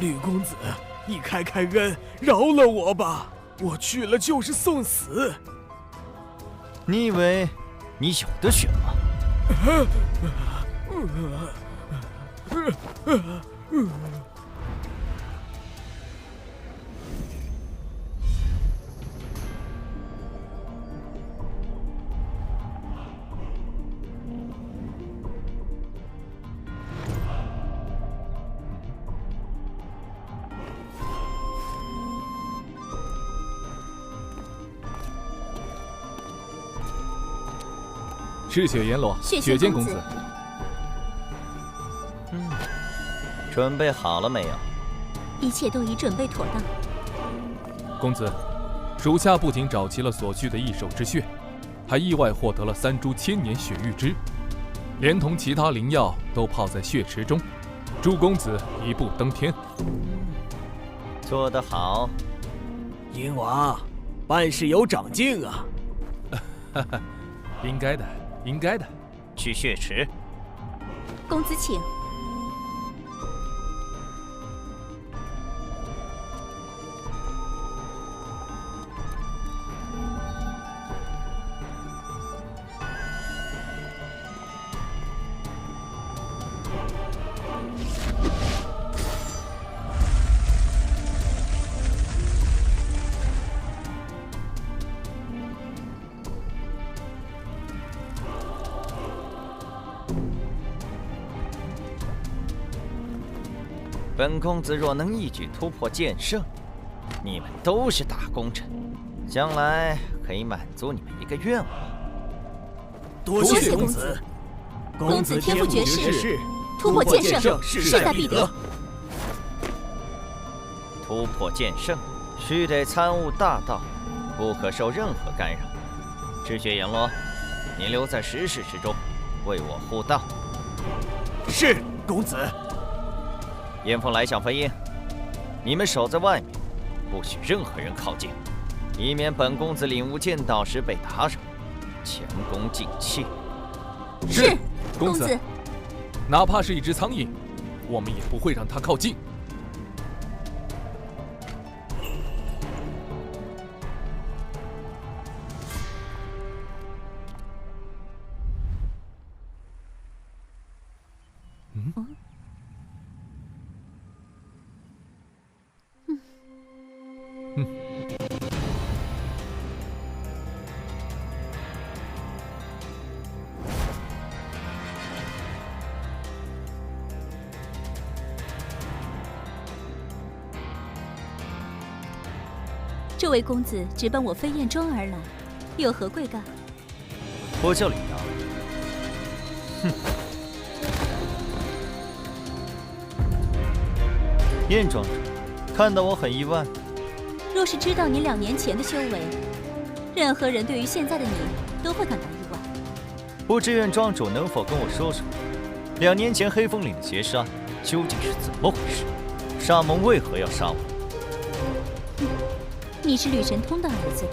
吕公子，你开开恩，饶了我吧，我去了就是送死。你以为你有的选吗？赤血阎罗，雪见公子。准备好了没有？一切都已准备妥当。公子，属下不仅找齐了所需的异兽之血，还意外获得了3株千年血玉枝，连同其他灵药都泡在血池中，祝公子一步登天。做得好，鹰王，办事有长进啊！哈哈，应该的，应该的。去血池。公子请。本公子若能一举突破剑圣，你们都是大功臣，将来可以满足你们一个愿望。多谢公子。公子天赋绝世，突破剑圣势在必得。突破剑圣，须得参悟大道，不可受任何干扰。赤血阎罗，你留在石室之中，为我护道。是，公子。燕凤来向飞鹰，你们守在外面，不许任何人靠近，以免本公子领悟剑道时被打扰，前功尽弃。是，公子。哪怕是一只苍蝇，我们也不会让它靠近。这位公子直奔我飞燕庄而来，有何贵干？我叫李阳。哼。燕庄主，看到我很意外。若是知道你2年前的修为，任何人对于现在的你都会感到意外。不知燕庄主能否跟我说说，2年前黑风岭的劫杀究竟是怎么回事？沙蒙为何要杀我？你是吕神通的儿子，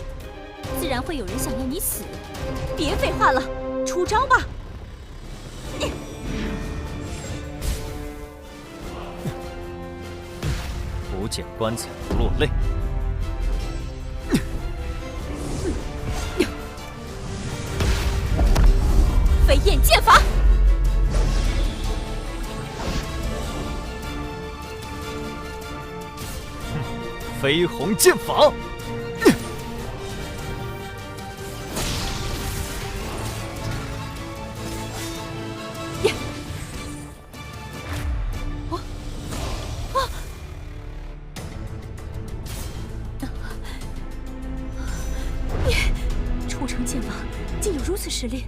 自然会有人想要你死。别废话了，出招吧！不见棺材不落泪。飞燕剑法。飞鸿剑法。出城剑法竟有如此实力！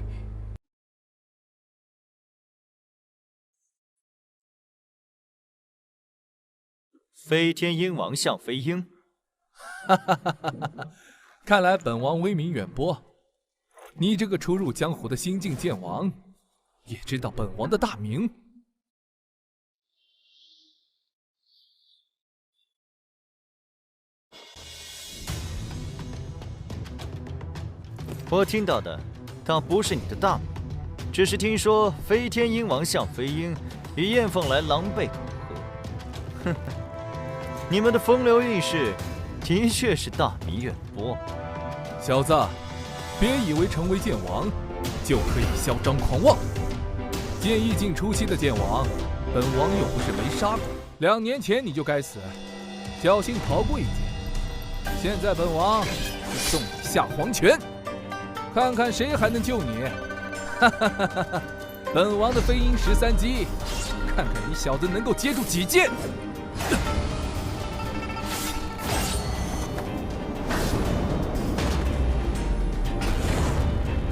飞天鹰王向飞鹰，哈哈哈哈哈！看来本王威名远播，你这个初入江湖的新晋剑王，也知道本王的大名。我听到的倒不是你的大名，只是听说飞天鹰王向飞鹰与燕凤来狼狈苟合。哼。你们的风流韵事，的确是大名远播。小子，别以为成为剑王就可以嚣张狂妄。剑意境初期的剑王，本王又不是没杀过。2年前你就该死，侥幸逃过一劫。现在本王就送你下黄泉，看看谁还能救你。哈哈哈哈哈！本王的飞鹰13击，看看你小子能够接住几剑。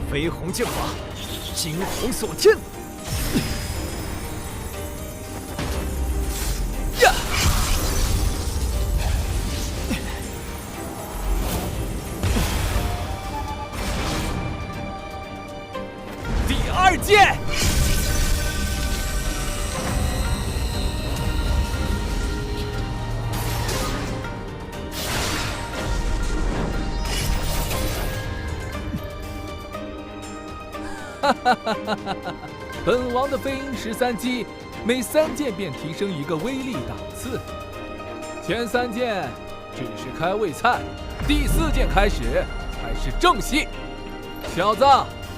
飞鸿剑法，惊鸿锁天。呀！第2剑。哈哈哈哈哈！本王的飞鹰13击，每3剑便提升1个威力档次。前3剑只是开胃菜，第4剑开始才是正戏。小子，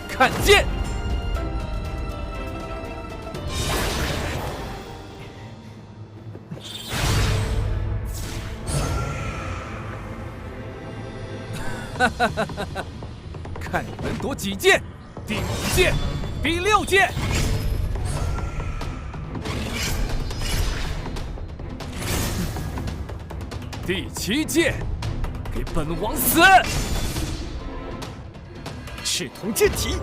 看剑！哈哈哈哈哈！看你能夺几剑！第5剑，第6剑。第7剑，给本王死！赤铜剑体。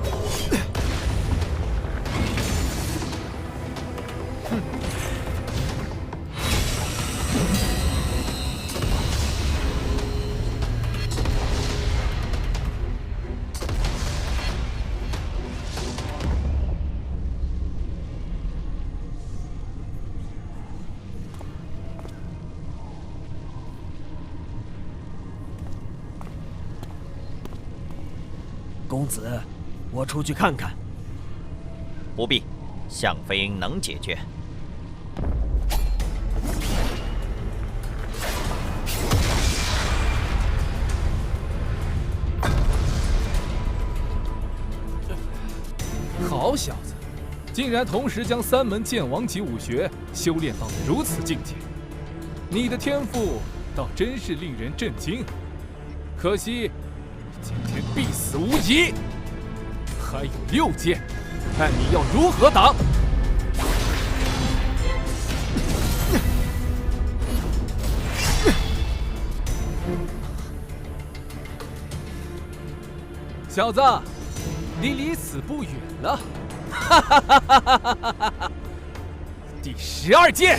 公子，我出去看看。不必，向飞鹰能解决。好小子，竟然同时将3门剑王级武学修炼到了如此境界，你的天赋倒真是令人震惊。可惜，今天必死无疑。还有6剑，看你要如何挡！小子，你离死不远了。哈哈哈哈哈哈！第12剑。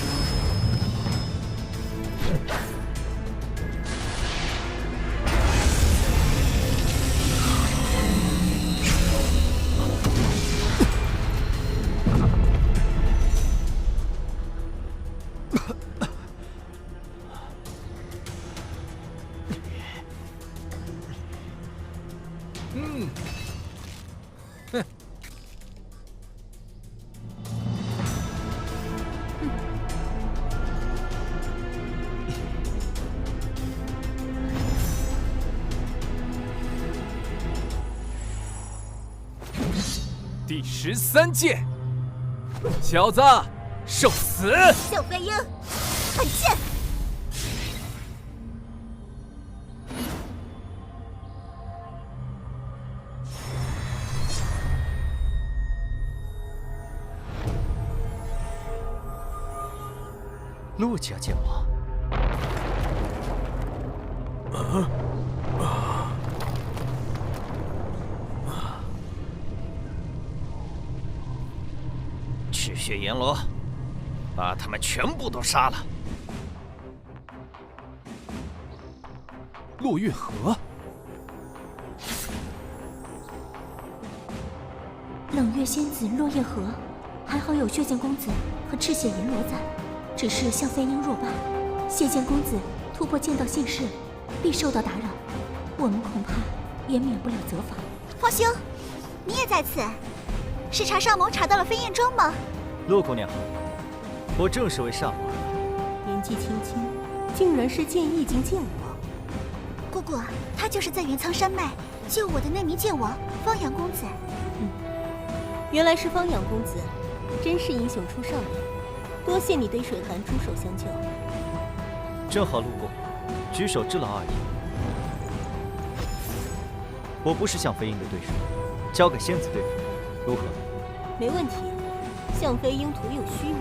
第13剑，小子，受死！向飞鹰，看剑！陆家剑王。赤血阎罗，把他们全部都杀了！落月河，冷月仙子落叶河，还好有血剑公子和赤血阎罗在，只是向飞鹰弱败，血剑公子突破剑道姓氏，必受到打扰，我们恐怕也免不了责罚。方兄，你也在此？是查少谋查到了飞燕庄吗？陆姑娘，我正是为上王。年纪轻轻，竟然是剑意境剑王。姑姑，他就是在云苍山脉救我的那名剑王方阳公子。原来是方阳公子，真是英雄出少年。多谢你对水寒出手相救。正好路过，举手之劳而已。我不是向飞鹰的对手，交给仙子对付，如何？没问题。向飞鹰徒有虚名，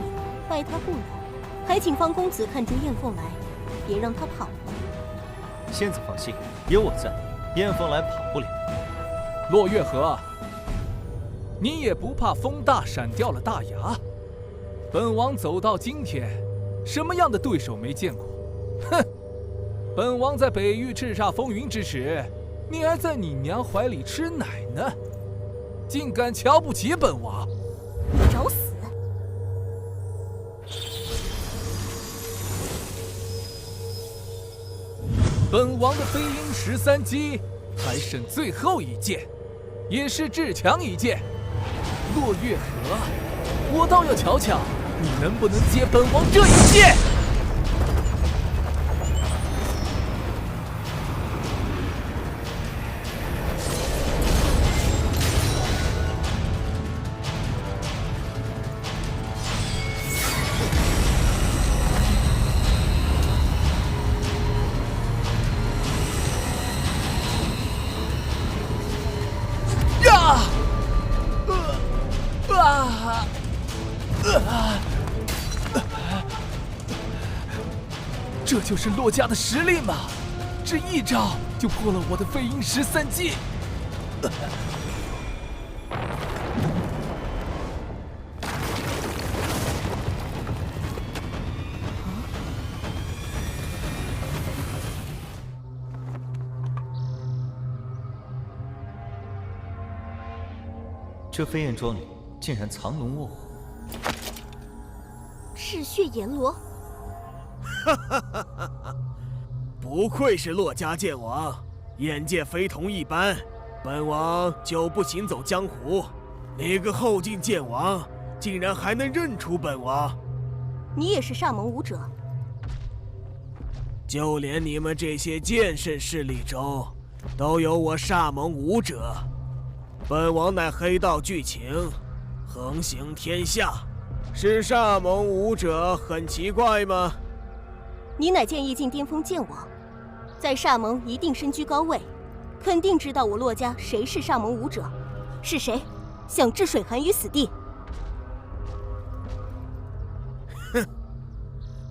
拜他不难。还请方公子看出燕凤来，别让他跑了。仙子放心，有我在，燕凤来跑不了。落月河，你也不怕风大闪掉了大牙？本王走到今天，什么样的对手没见过？哼！本王在北域叱咤风云之时，你还在你娘怀里吃奶呢，竟敢瞧不起本王！找死！本王的飞鹰13击还剩最后一剑，也是至强一剑。落月河，我倒要瞧瞧你能不能接本王这一剑！这就是洛家的实力吗？这一招就破了我的飞鹰13击。这飞燕庄里竟然藏龙卧虎，赤血阎罗！不愧是洛家剑王，眼界非同一般。本王久不行走江湖，你个后进剑王，竟然还能认出本王？你也是煞盟武者？就连你们这些剑圣势力中，都有我煞盟武者。本王乃黑道巨擎，横行天下，是煞盟武者很奇怪吗？你乃剑意境巅峰剑王，在煞盟一定身居高位，肯定知道我洛家谁是煞盟武者，是谁想置水寒于死地？哼，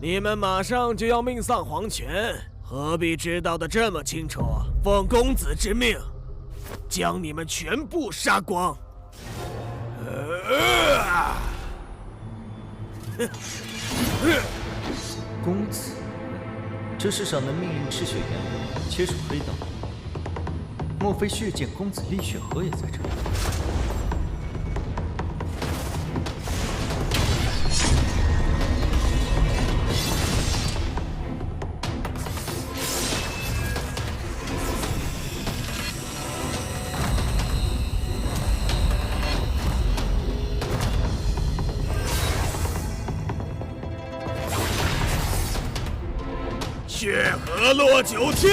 你们马上就要命丧黄泉，何必知道的这么清楚？奉公子之命，将你们全部杀光！公子，这世上能命令赤血阎罗切除黑道，莫非血剑公子厉血河也在这里？血河落九天！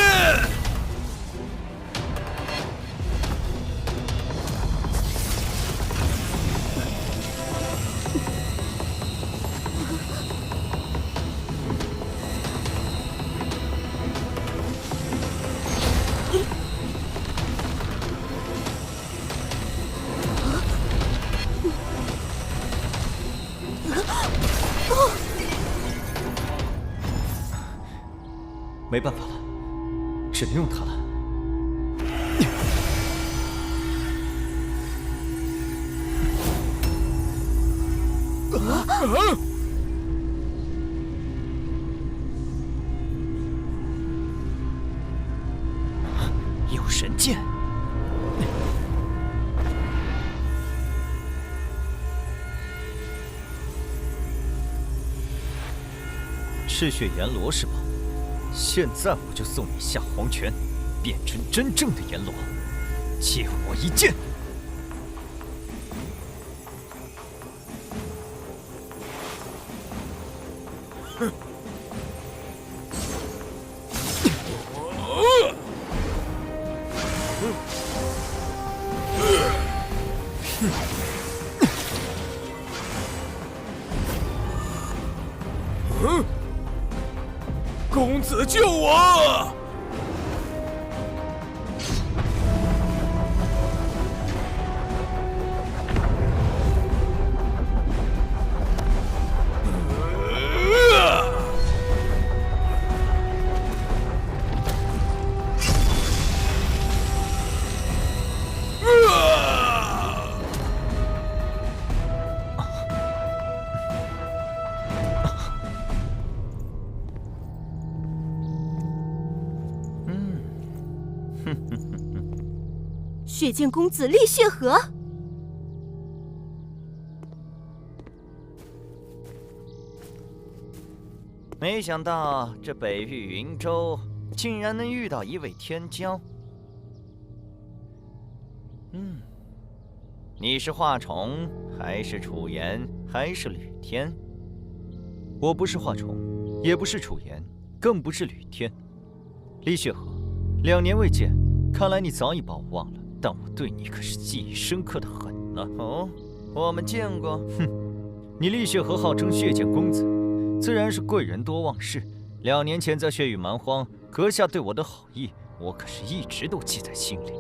没办法了，只能用它了。有神剑！赤血阎罗是吧？现在我就送你下黄泉，变成真正的阎罗，借我一剑！哼！公子救我！血剑公子厉血河，没想到这北域云州竟然能遇到一位天骄。你是华宠，还是楚言，还是吕天？我不是华宠，也不是楚言，更不是吕天。厉血河，2年未见，看来你早已把我忘了。但我对你可是记忆深刻的很呢。哦，我们见过。哼，你厉血河号称血剑公子，自然是贵人多忘事。2年前在血雨蛮荒，阁下对我的好意，我可是一直都记在心里。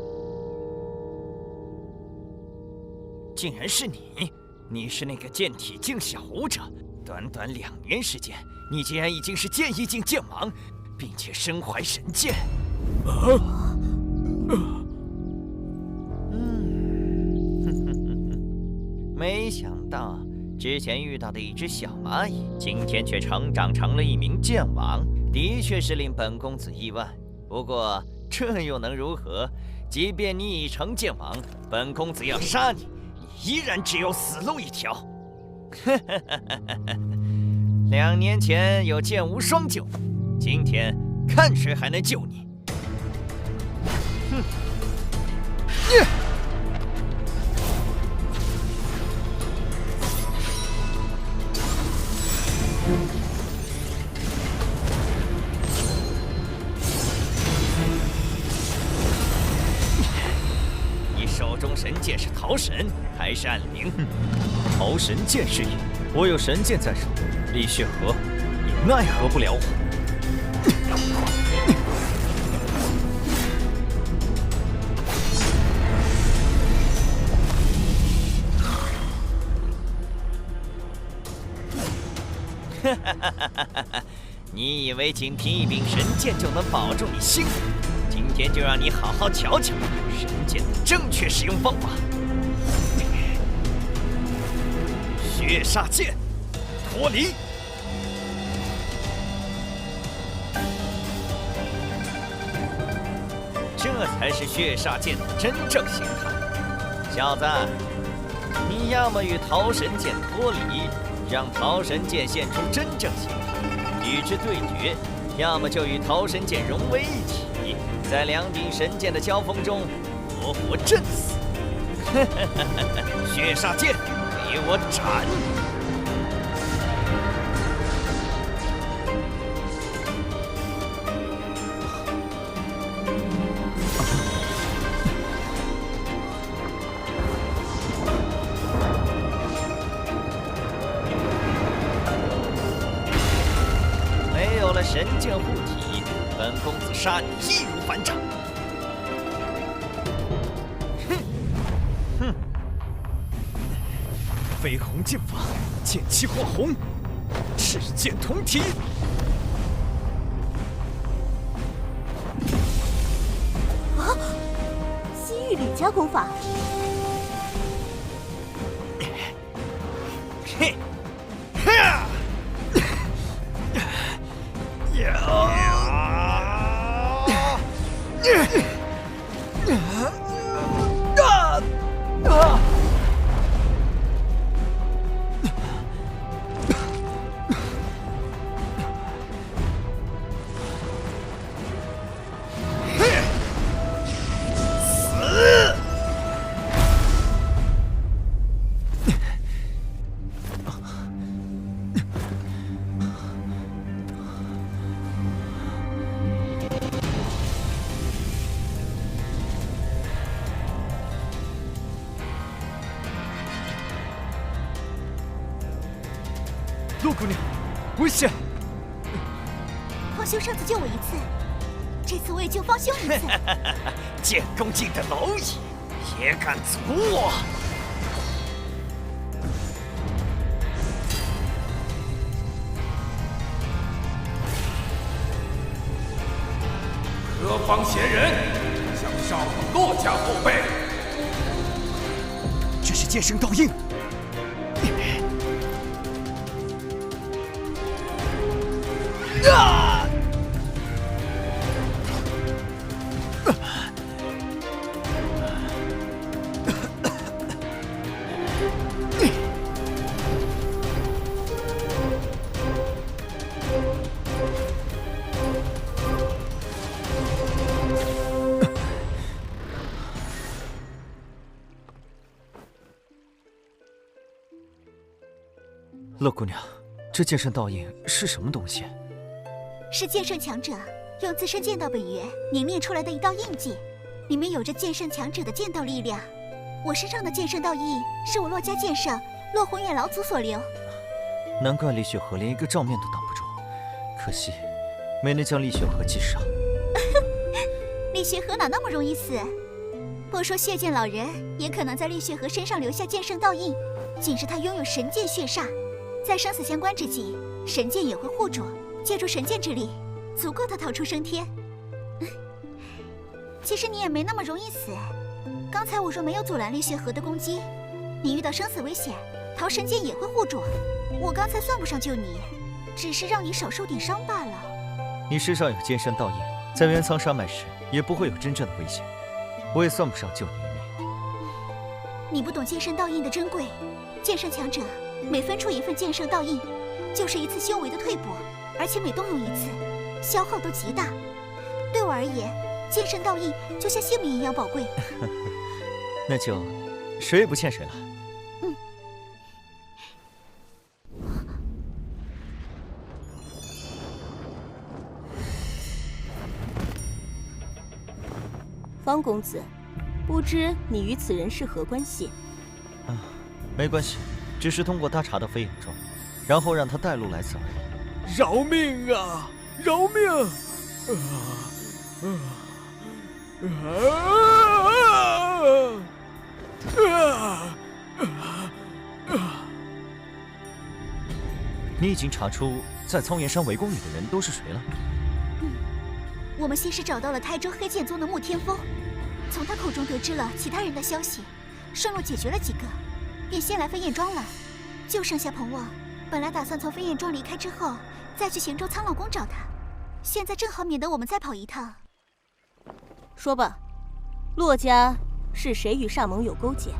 竟然是你！你是那个剑体境小武者，短短2年时间，你竟然已经是剑一境剑王，并且身怀神剑。没想到之前遇到的一只小蚂蚁，今天却成长成了一名剑王，的确是令本公子意外。不过这又能如何？即便你已成剑王，本公子要杀你，你依然只有死路一条。2年前有剑无双救你，今天看谁还能救你！哼！你手中神剑是桃神还是暗灵？桃神剑是也，我有神剑在手，李雪河也奈何不了我。你以为仅凭一柄神剑就能保住你性命？今天就让你好好瞧瞧神剑的正确使用方法。血煞剑，脱离！这才是血煞剑的真正形态。小子，你要么与桃神剑脱离，让桃神剑现出真正形态，与之对决；要么就与桃神剑融为一体，在2柄神剑的交锋中活活震死。血煞剑，给我斩！没有了神剑护体，本公子杀你易如反掌。哼！绯红剑法，剑气火红，赤剑同体。啊！西域李家功法。嘿！哈！陆姑娘，危险！方兄上次救我一次，这次我也救方兄一次。剑宫境的蝼蚁也敢阻我？何方闲人，想杀我骆家后辈？这是剑圣烙印。啊！乐姑娘，这剑圣烙印是什么东西？是剑圣强者用自身剑道本源凝练出来的一道印记，里面有着剑圣强者的剑道力量。我身上的剑圣烙印是我骆家剑圣骆宏远老祖所留。难怪李雪河连一个照面都挡不住，可惜没能将李雪河击杀。李雪河哪那么容易死？不说血剑老人，也可能在李雪河身上留下剑圣烙印，仅是他拥有神剑血煞。在生死相关之际，神剑也会护住，借助神剑之力，足够他逃出升天。其实你也没那么容易死。刚才我若没有阻拦绿血河的攻击，你遇到生死危险，桃神剑也会护住。我刚才算不上救你，只是让你少受点伤罢了。你身上有剑圣道印，在元苍山脉时也不会有真正的危险，我也算不上救你一命。你不懂剑圣道印的珍贵，剑圣强者每分出一份剑圣道印，就是一次修为的退步，而且每动用一次，消耗都极大。对我而言，剑圣道印就像性命一样宝贵。那就谁也不欠谁了。方公子，不知你与此人是何关系？没关系，只是通过他查到飞眼庄，然后让他带路来此而已。饶命啊！饶命！你已经查出在苍原山围攻你的人都是谁了？我们先是找到了台州黑剑宗的穆天风，从他口中得知了其他人的消息，顺路解决了几个，便先来飞燕庄了。就剩下彭旺，本来打算从飞燕庄离开之后，再去咸州苍老宫找他，现在正好免得我们再跑一趟。说吧，骆家是谁与煞盟有勾结？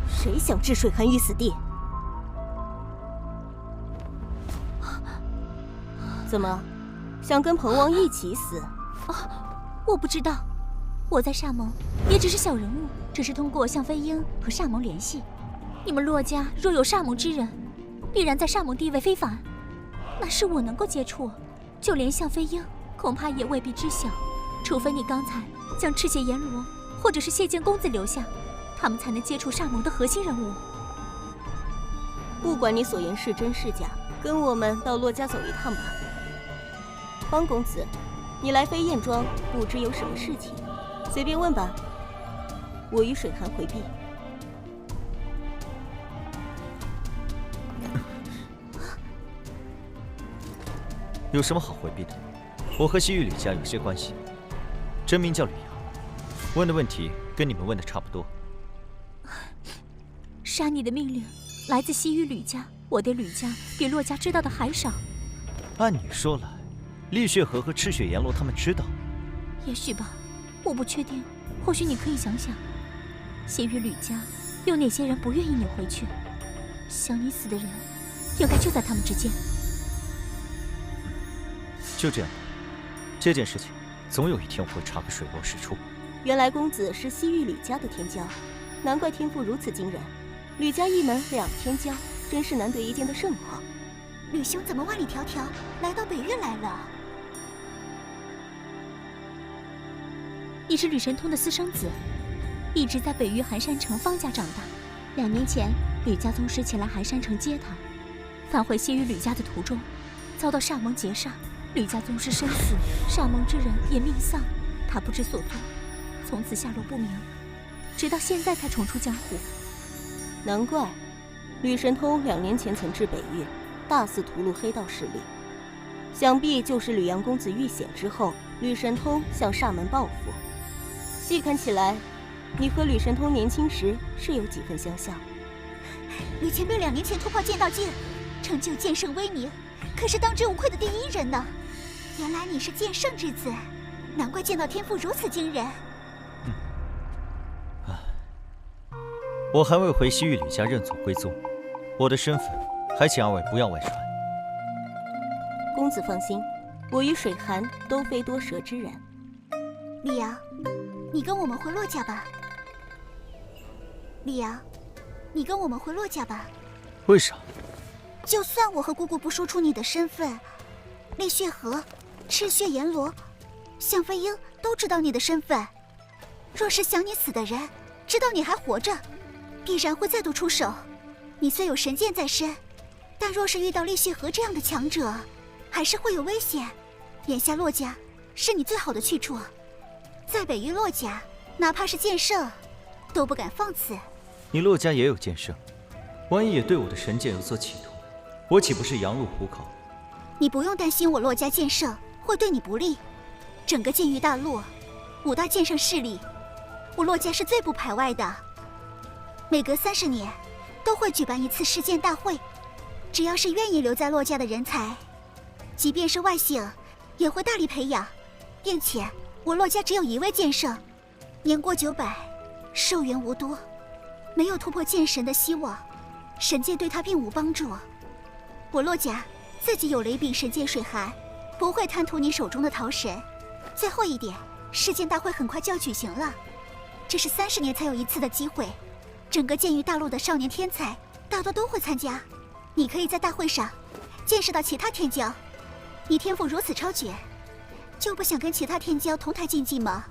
谁想置水寒于死地？怎么，想跟彭旺一起死？我不知道，我在煞盟也只是小人物，只是通过向飞鹰和煞盟联系。你们骆家若有煞盟之人，必然在煞盟地位非凡，那是我能够接触，就连向飞鹰恐怕也未必知晓，除非你刚才将赤血阎罗或者是谢剑公子留下，他们才能接触煞盟的核心人物。不管你所言是真是假，跟我们到骆家走一趟吧。方公子，你来飞燕庄不知有什么事情，随便问吧。我与水寒回避。有什么好回避的？我和西域吕家有些关系，真名叫吕阳，问的问题跟你们问的差不多。杀你的命令来自西域吕家，我对吕家比骆家知道的还少。按你说来，厉血河和赤血阎罗他们知道。也许吧，我不确定。或许你可以想想，西域吕家有哪些人不愿意你回去？想你死的人，应该就在他们之间。就这样，这件事情总有一天我会查个水落石出。原来公子是西域吕家的天骄，难怪天赋如此惊人。吕家一门两天骄，真是难得一见的盛况。吕兄怎么万里迢迢来到北域来了？你是吕神通的私生子，一直在北域寒山城方家长大。2年前，吕家宗师前来寒山城接他，返回西域吕家的途中，遭到煞盟劫杀，吕家宗师身死，煞盟之人也命丧，他不知所踪，从此下落不明，直到现在才重出江湖。难怪，吕神通2年前曾至北域，大肆屠戮黑道势力，想必就是吕阳公子遇险之后，吕神通向煞门报复。细看起来，你和吕神通年轻时是有几分相像。吕前辈2年前突破剑道境，成就剑圣威名，可是当之无愧的第1人呢。原来你是剑圣之子，难怪剑道天赋如此惊人。我还未回西域吕家认祖归宗，我的身份还请2位不要外传。公子放心，我与水寒都非多舌之人。李阳，你跟我们回骆家吧。李阳，你跟我们回骆家吧。为啥？就算我和姑姑不说出你的身份，厉血河、赤血阎罗、向飞鹰都知道你的身份。若是想你死的人知道你还活着，必然会再度出手。你虽有神剑在身，但若是遇到厉血河这样的强者，还是会有危险。眼下骆家是你最好的去处，在北域骆家，哪怕是剑圣，都不敢放肆。你骆家也有剑圣，万一也对我的神剑有所企图，我岂不是羊入虎口？你不用担心我洛家剑圣会对你不利。整个剑域大陆，5大剑圣势力，我洛家是最不排外的。每隔30年，都会举办一次世剑大会。只要是愿意留在洛家的人才，即便是外姓，也会大力培养。并且，我洛家只有1位剑圣，年过900，寿元无多，没有突破剑神的希望，神剑对他并无帮助。我洛家自己有雷柄神剑水寒，不会贪图你手中的桃神。最后一点，世剑大会很快就要举行了，这是30年才有一次的机会，整个剑域大陆的少年天才大多都会参加。你可以在大会上见识到其他天骄。你天赋如此超绝，就不想跟其他天骄同台竞技吗？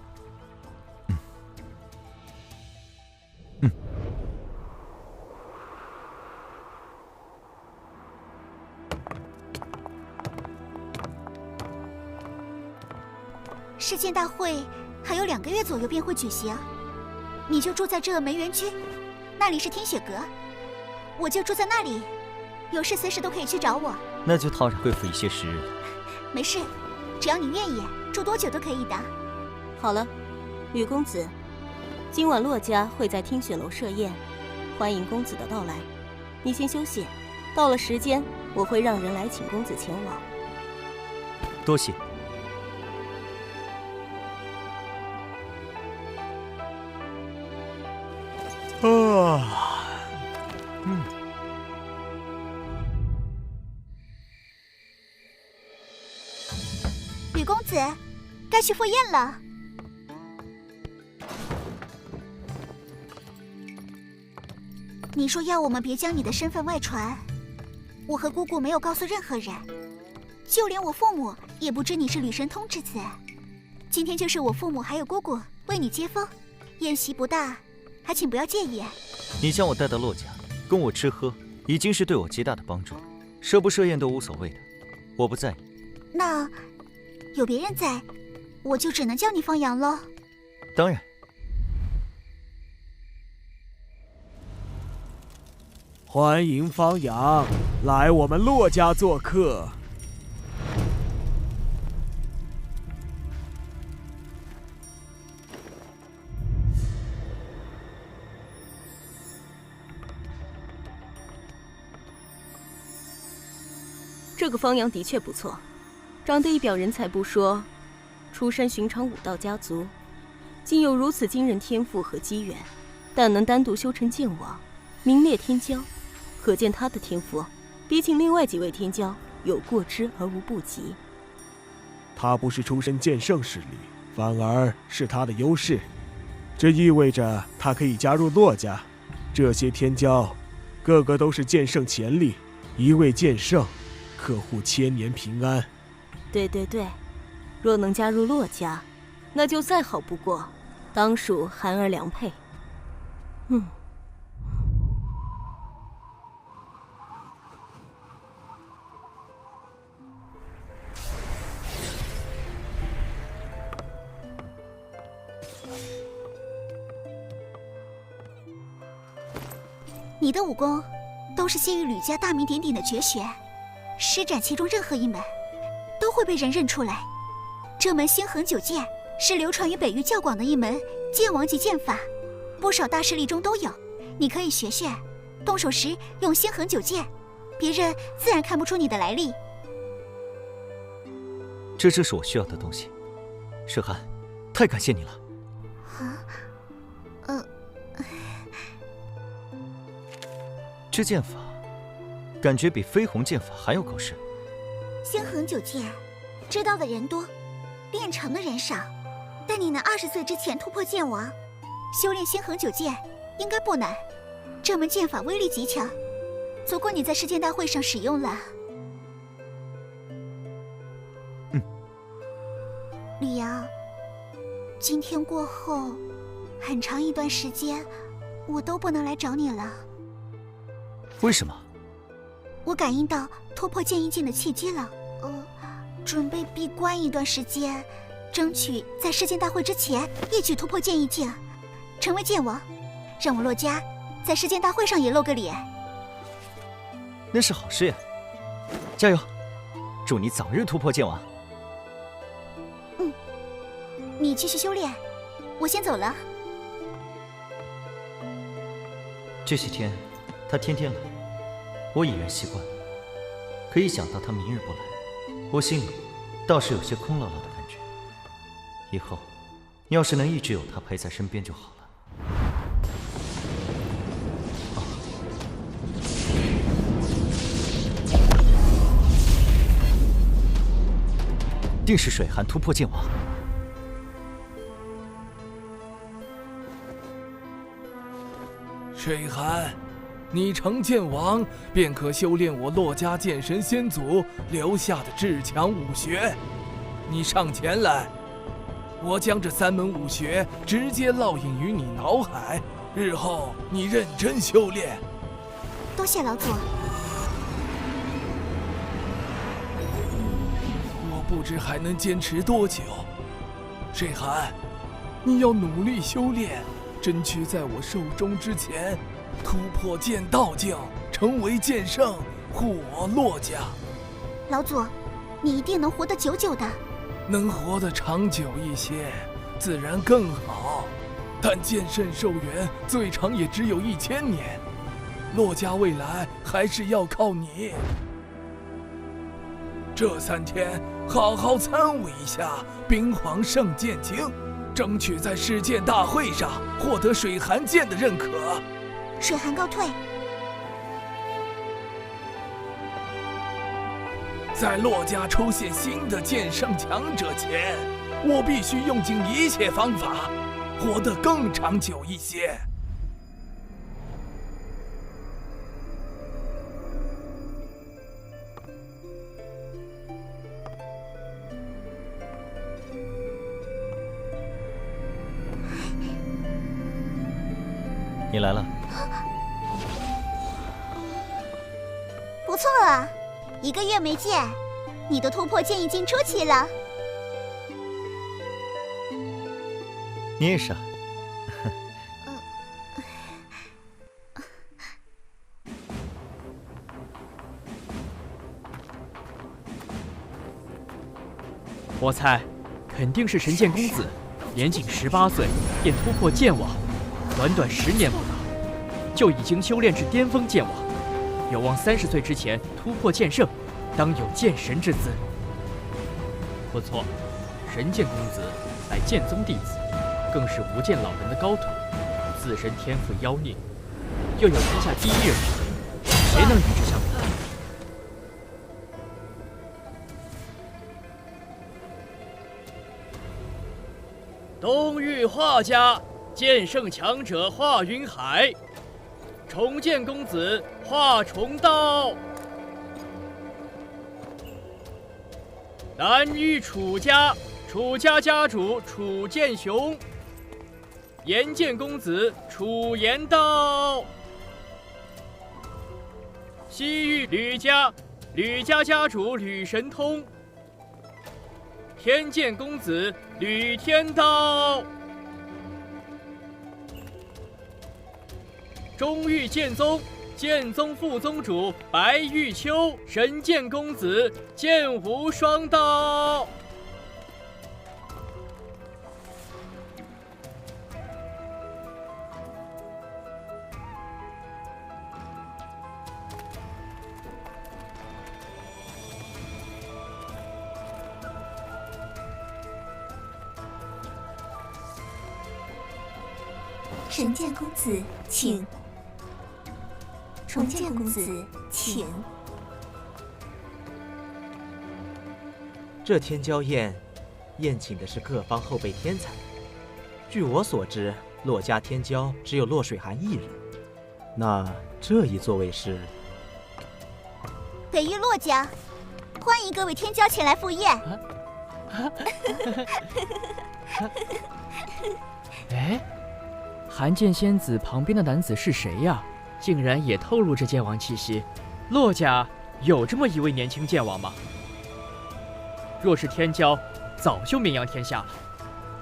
世剑大会还有2个月左右便会举行，你就住在这梅园区，那里是听雪阁，我就住在那里，有事随时都可以去找我。那就套上贵府一些时日了。没事，只要你愿意，住多久都可以的。好了，吕公子，今晚洛家会在听雪楼设宴，欢迎公子的到来。你先休息，到了时间，我会让人来请公子前往。多谢。吕公子，该去赴宴了。你说要我们别将你的身份外传，我和姑姑没有告诉任何人，就连我父母也不知你是吕神通之子。今天就是我父母还有姑姑为你接风，宴席不大，还请不要介意。你将我带到洛家，供我吃喝，已经是对我极大的帮助，设不设宴都无所谓的，我不在意。那有别人在，我就只能叫你方阳了。当然。欢迎方阳来我们洛家做客。这个方阳的确不错，长得一表人才不说，出身寻常武道家族，竟有如此惊人天赋和机缘，但能单独修成剑王，名列天骄，可见他的天赋比起另外几位天骄有过之而无不及。他不是出身剑圣势力，反而是他的优势，这意味着他可以加入洛家。这些天骄，个个都是剑圣潜力，一位剑圣，客户千年平安。对对对，若能加入洛家，那就再好不过，当属寒儿良配。你的武功都是先于吕家大名鼎鼎的绝学，施展其中任何一门，都会被人认出来。这门星横九剑是流传于北域较广的一门剑王级剑法，不少大势力中都有。你可以学学，动手时用星横九剑，别人自然看不出你的来历。这正是我需要的东西，沈寒，太感谢你了。这剑法，感觉比飞鸿剑法还要高深。星横九剑，知道的人多，练成的人少。但你能20岁之前突破剑王，修炼星横九剑应该不难。这门剑法威力极强，足够你在世剑大会上使用了。吕阳，今天过后，很长一段时间，我都不能来找你了。为什么？我感应到突破剑意境的契机了，准备闭关一段时间，争取在世剑大会之前一举突破剑意境，成为剑王，让我洛家在世剑大会上也露个脸。那是好事呀。加油！祝你早日突破剑王。你继续修炼，我先走了。这些天，他天天来，我已然习惯了。可一想到他明日不来，我心里倒是有些空落落的感觉。以后，要是能一直有他陪在身边就好了。定是水寒突破剑王。水寒，你成剑王，便可修炼我洛家剑神先祖留下的至强武学。你上前来，我将这3门武学直接烙印于你脑海，日后你认真修炼。多谢老祖。我不知还能坚持多久。水寒，你要努力修炼，争取在我寿终之前突破剑道境，成为剑圣，护我洛家。老祖，你一定能活得久久的。能活得长久一些，自然更好。但剑圣寿元最长也只有1000年，洛家未来还是要靠你。这3天好好参悟一下冰皇圣剑经，争取在世剑大会上获得水寒剑的认可。水寒告退。在洛家出现新的剑圣强者前，我必须用尽一切方法，活得更长久一些。你来了。不错啊，1个月没见，你的突破剑已经出奇了。你也是啊。我猜，肯定是神剑公子，年仅18岁便突破剑王，短短10年不到，就已经修炼至巅峰剑王，有望30岁之前突破剑圣，当有剑神之姿。不错，神剑公子乃剑宗弟子，更是无剑老人的高徒，自身天赋妖孽，又有天下第1人之位，谁能与之相比？东域画家，剑圣强者华云海，重剑公子华重道。南域楚家，楚家家主楚剑雄，岩剑公子楚岩道。西域吕家，吕家家主吕神通，天剑公子吕天道。中域剑宗，剑宗副宗主白玉秋，神剑公子剑无双刀。神剑公子，请。重剑公子，请。这天骄宴，宴请的是各方后辈天才。据我所知，洛家天骄只有洛水寒1人。那这一座位是北域洛家，欢迎各位天骄前来赴宴。哎，寒剑仙子旁边的男子是谁呀？竟然也透露着剑王气息。洛家有这么一位年轻剑王吗？若是天骄，早就名扬天下了。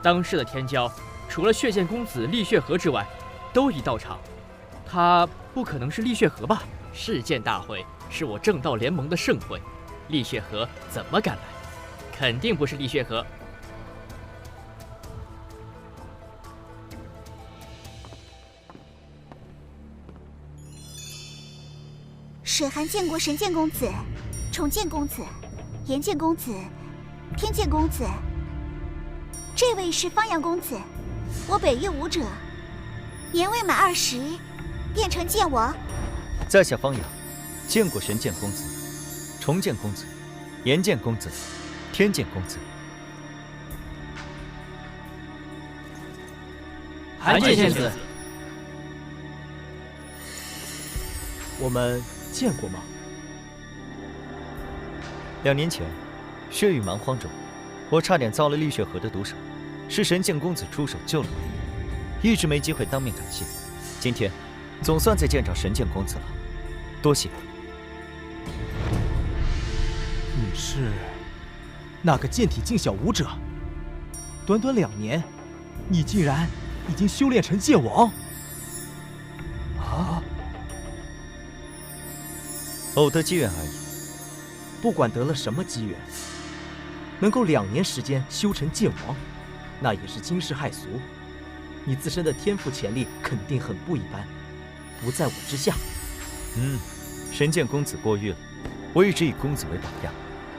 当世的天骄，除了血剑公子厉血河之外，都已到场。他不可能是厉血河吧？世剑大会是我正道联盟的盛会，厉血河怎么敢来？肯定不是厉血河。水寒见过神剑公子、重剑公子、炎剑公子、天剑公子。这位是方阳公子，我北域武者，年未满20，变成剑王。在下方阳，见过神剑公子、重剑公子、炎剑公子、天剑公子。寒剑仙子，我们见过吗？2年前，血雨蛮荒中，我差点遭了厉血河的毒手，是神剑公子出手救了我，一直没机会当面感谢。今天，总算再见着神剑公子了，多谢。你是那个剑体境小武者？短短2年，你竟然已经修炼成剑王？啊！偶得机缘而已。不管得了什么机缘，能够2年时间修成剑王，那也是惊世骇俗。你自身的天赋潜力肯定很不一般，不在我之下。神剑公子过誉了，我一直以公子为榜样。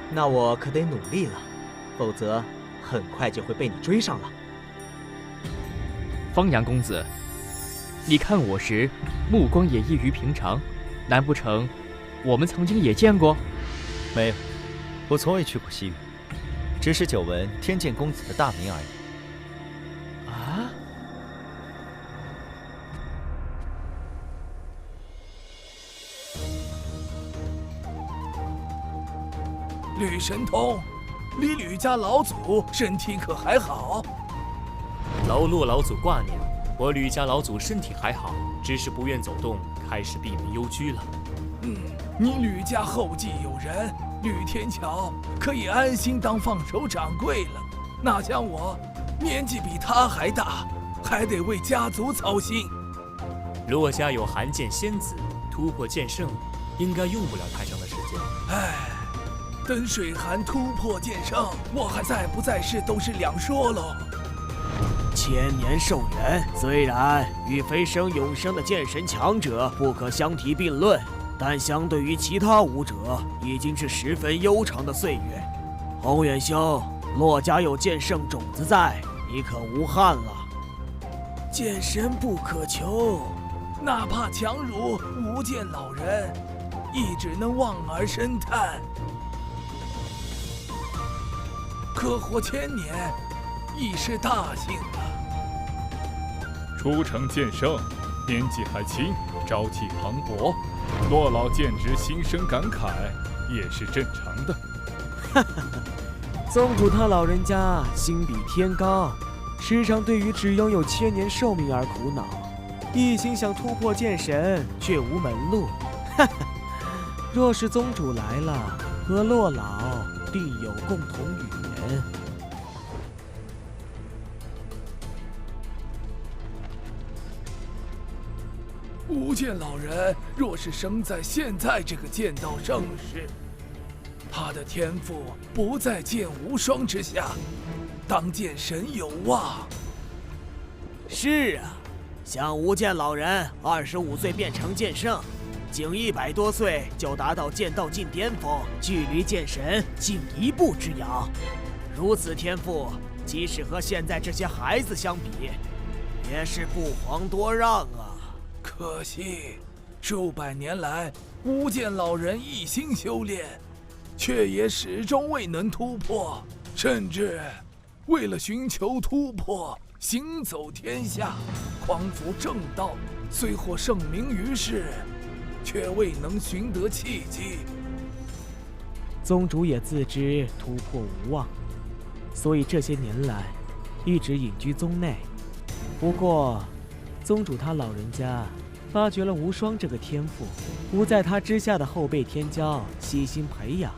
那我可得努力了，否则很快就会被你追上了。方阳公子，你看我时目光也异于平常，难不成我们曾经也见过？没有，我从未去过西域，只是久闻天剑公子的大名而已。啊？吕神通，你吕家老祖身体可还好？劳洛老祖挂念，我吕家老祖身体还好，只是不愿走动，开始闭门幽居了。你吕家后继有人，吕天桥可以安心当放手掌柜了。哪像我，年纪比他还大，还得为家族操心。洛家有寒剑仙子，突破剑圣，应该用不了太长的时间。等水寒突破剑圣，我还在不在世都是两说喽。千年寿元虽然与飞升永生的剑神强者不可相提并论，但相对于其他武者，已经是十分悠长的岁月。宏远兄，洛家有剑圣种子在，你可无憾了。剑神不可求，哪怕强如无剑老人，亦只能望而生叹。可活1000年，已是大幸了。初成剑圣，年纪还轻，朝气蓬勃，洛老见之心生感慨，也是正常的。宗主他老人家心比天高，时常对于只拥有1000年寿命而苦恼，一心想突破剑神，却无门路。若是宗主来了，和洛老定有共同语言。无剑老人若是生在现在这个剑道盛世，他的天赋不在剑无双之下，当剑神有望。是啊，像无剑老人25岁变成剑圣，仅100多岁就达到剑道近巅峰，距离剑神仅1步之遥。如此天赋，即使和现在这些孩子相比，也是不遑多让啊。可惜，数百年来，无剑老人一心修炼，却也始终未能突破，甚至为了寻求突破，行走天下，匡扶正道，虽获盛名于世，却未能寻得契机。宗主也自知突破无望，所以这些年来一直隐居宗内。不过，宗主他老人家发掘了无双这个天赋，不在他之下的后辈天骄悉心培养，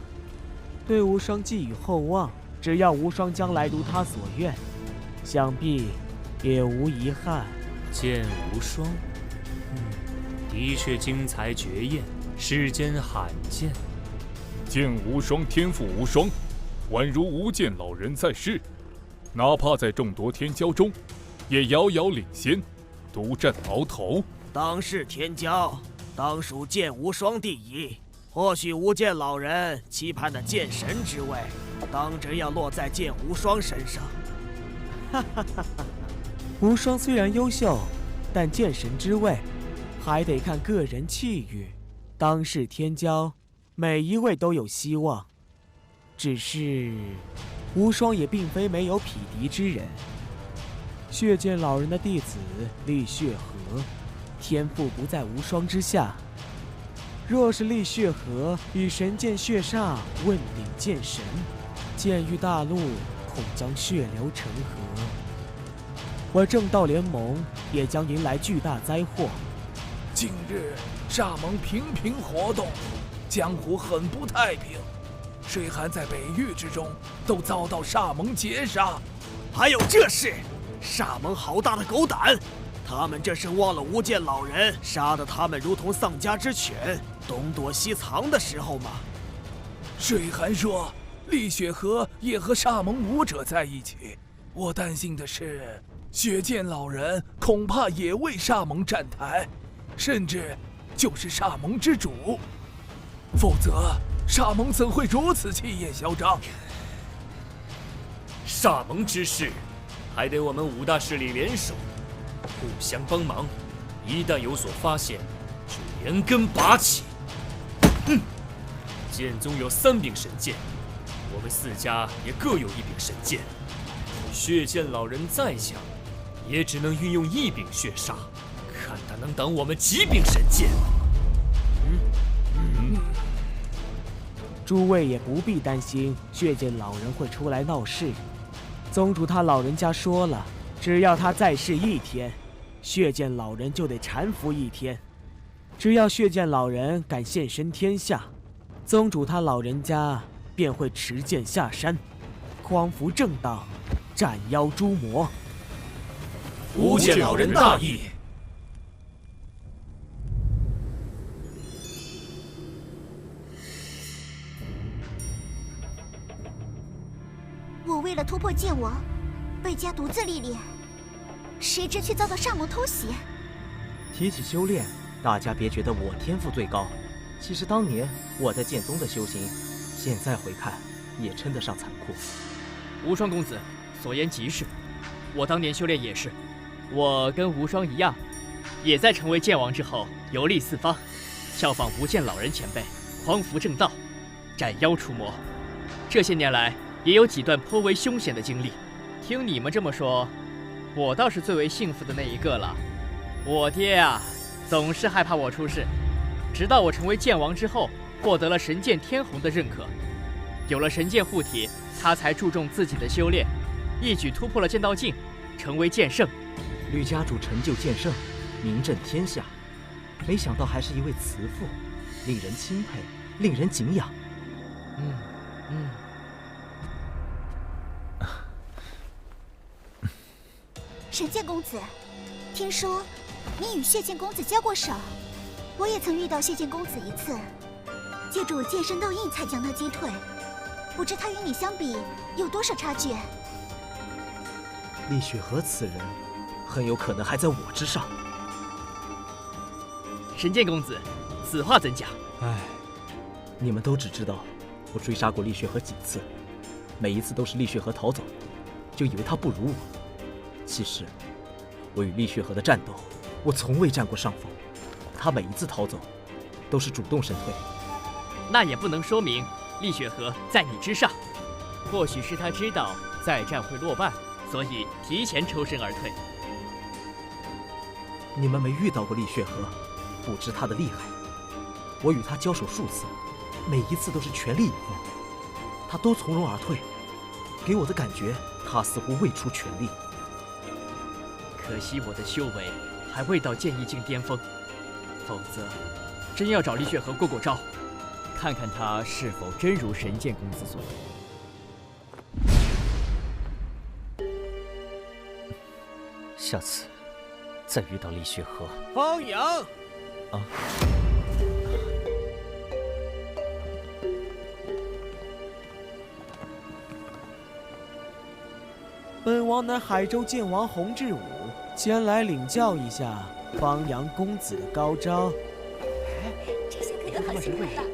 对无双寄予厚望。只要无双将来如他所愿，想必也无遗憾。剑无双，的确精彩绝艳，世间罕见。剑无双，天赋无双，宛如无间老人在世，哪怕在众多天骄中，也遥遥领先，独占鳌头。当世天骄，当属剑无双第一。或许无间老人期盼的剑神之位，当真要落在剑无双身上。哈哈哈哈！无双虽然优秀，但剑神之位还得看个人气运。当世天骄，每一位都有希望，只是无双也并非没有匹敌之人。血剑老人的弟子厉血河，天赋不在无双之下。若是厉血河以神剑血煞问鼎剑神，剑域大陆恐将血流成河，我正道联盟也将迎来巨大灾祸。近日煞盟频频活动，江湖很不太平，水寒在北域之中都遭到煞盟劫杀。还有这事，煞盟好大的狗胆！他们这是忘了无间老人杀得他们如同丧家之犬，东躲西藏的时候吗？水寒说，厉血河也和煞盟武者在一起。我担心的是，血剑老人恐怕也为煞盟站台，甚至就是煞盟之主。否则，煞盟怎会如此气焰嚣张？煞盟之事，还得我们五大势力联手，互相帮忙。一旦有所发现，就连根拔起。哼！剑宗有3柄神剑，我们4家也各有1柄神剑。血剑老人再强，也只能运用1柄血煞，看他能挡我们几柄神剑。诸位也不必担心血剑老人会出来闹事。宗主他老人家说了，只要他在世1天，血剑老人就得搀扶1天。只要血剑老人敢现身天下，宗主他老人家便会持剑下山，匡扶正道，斩妖诛魔。无间老人大义。我为了突破剑王，被家独自历练，谁知却遭到煞盟偷袭。提起修炼，大家别觉得我天赋最高，其实当年我在剑宗的修行，现在回看也称得上残酷。无双公子所言极是，我当年修炼也是，我跟无双一样，也在成为剑王之后游历四方，效仿无间老人前辈，匡扶正道，斩妖除魔。这些年来，也有几段颇为凶险的经历。听你们这么说，我倒是最为幸福的那一个了。我爹啊，总是害怕我出事，直到我成为剑王之后，获得了神剑天虹的认可，有了神剑护体，他才注重自己的修炼，一举突破了剑道境，成为剑圣。吕家主成就剑圣，名震天下，没想到还是一位慈父，令人钦佩，令人敬仰。神剑公子，听说你与血剑公子交过手，我也曾遇到血剑公子一次，借助剑圣烙印才将他击退，不知他与你相比有多少差距？厉雪河此人，很有可能还在我之上。神剑公子，此话怎讲？唉，你们都只知道我追杀过厉雪河几次，每一次都是厉雪河逃走，就以为他不如我。其实，我与厉雪河的战斗，我从未占过上风。他每一次逃走，都是主动身退。那也不能说明厉雪河在你之上，或许是他知道再战会落败，所以提前抽身而退。你们没遇到过厉雪河，不知他的厉害。我与他交手数次，每一次都是全力以赴，他都从容而退，给我的感觉，他似乎未出全力。可惜我的修为还未到剑意境巅峰，否则真要找厉雪河过过招，看看他是否真如神剑公子所言。下次再遇到厉雪河，方阳啊，本王乃海州剑王洪志武，前来领教一下方阳公子的高招。这下可有好戏看了。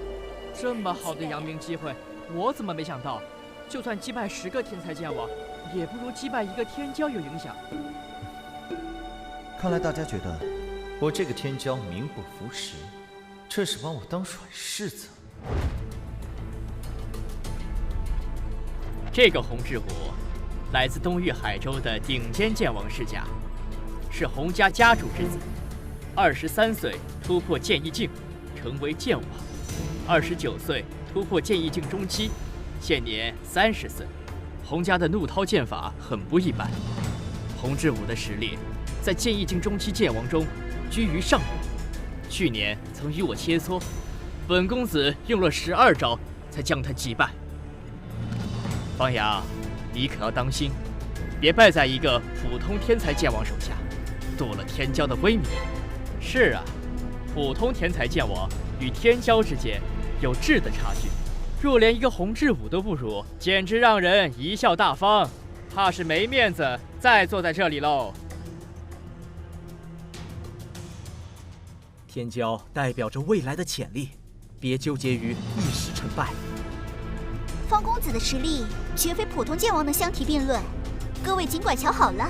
这么好的扬名机会，我怎么没想到？就算击败10个天才剑王，也不如击败一个天骄有影响。看来大家觉得我这个天骄名不符实，这是把我当软柿子。这个洪志武，来自东域海州的顶尖剑王世家，是洪家家主之子。23岁突破剑意境，成为剑王；29岁突破剑意境中期，现年30岁。洪家的怒涛剑法很不一般，洪志武的实力在剑意境中期剑王中居于上位。去年曾与我切磋，本公子用了12招才将他击败。方阳，你可要当心，别败在一个普通天才剑王手下，夺了天骄的威名。是啊，普通天才剑王与天骄之间有质的差距，若连一个洪志武都不如，简直让人贻笑大方，怕是没面子再坐在这里喽。天骄代表着未来的潜力，别纠结于一时成败。方公子的实力绝非普通剑王能相提并论，各位尽管瞧好了。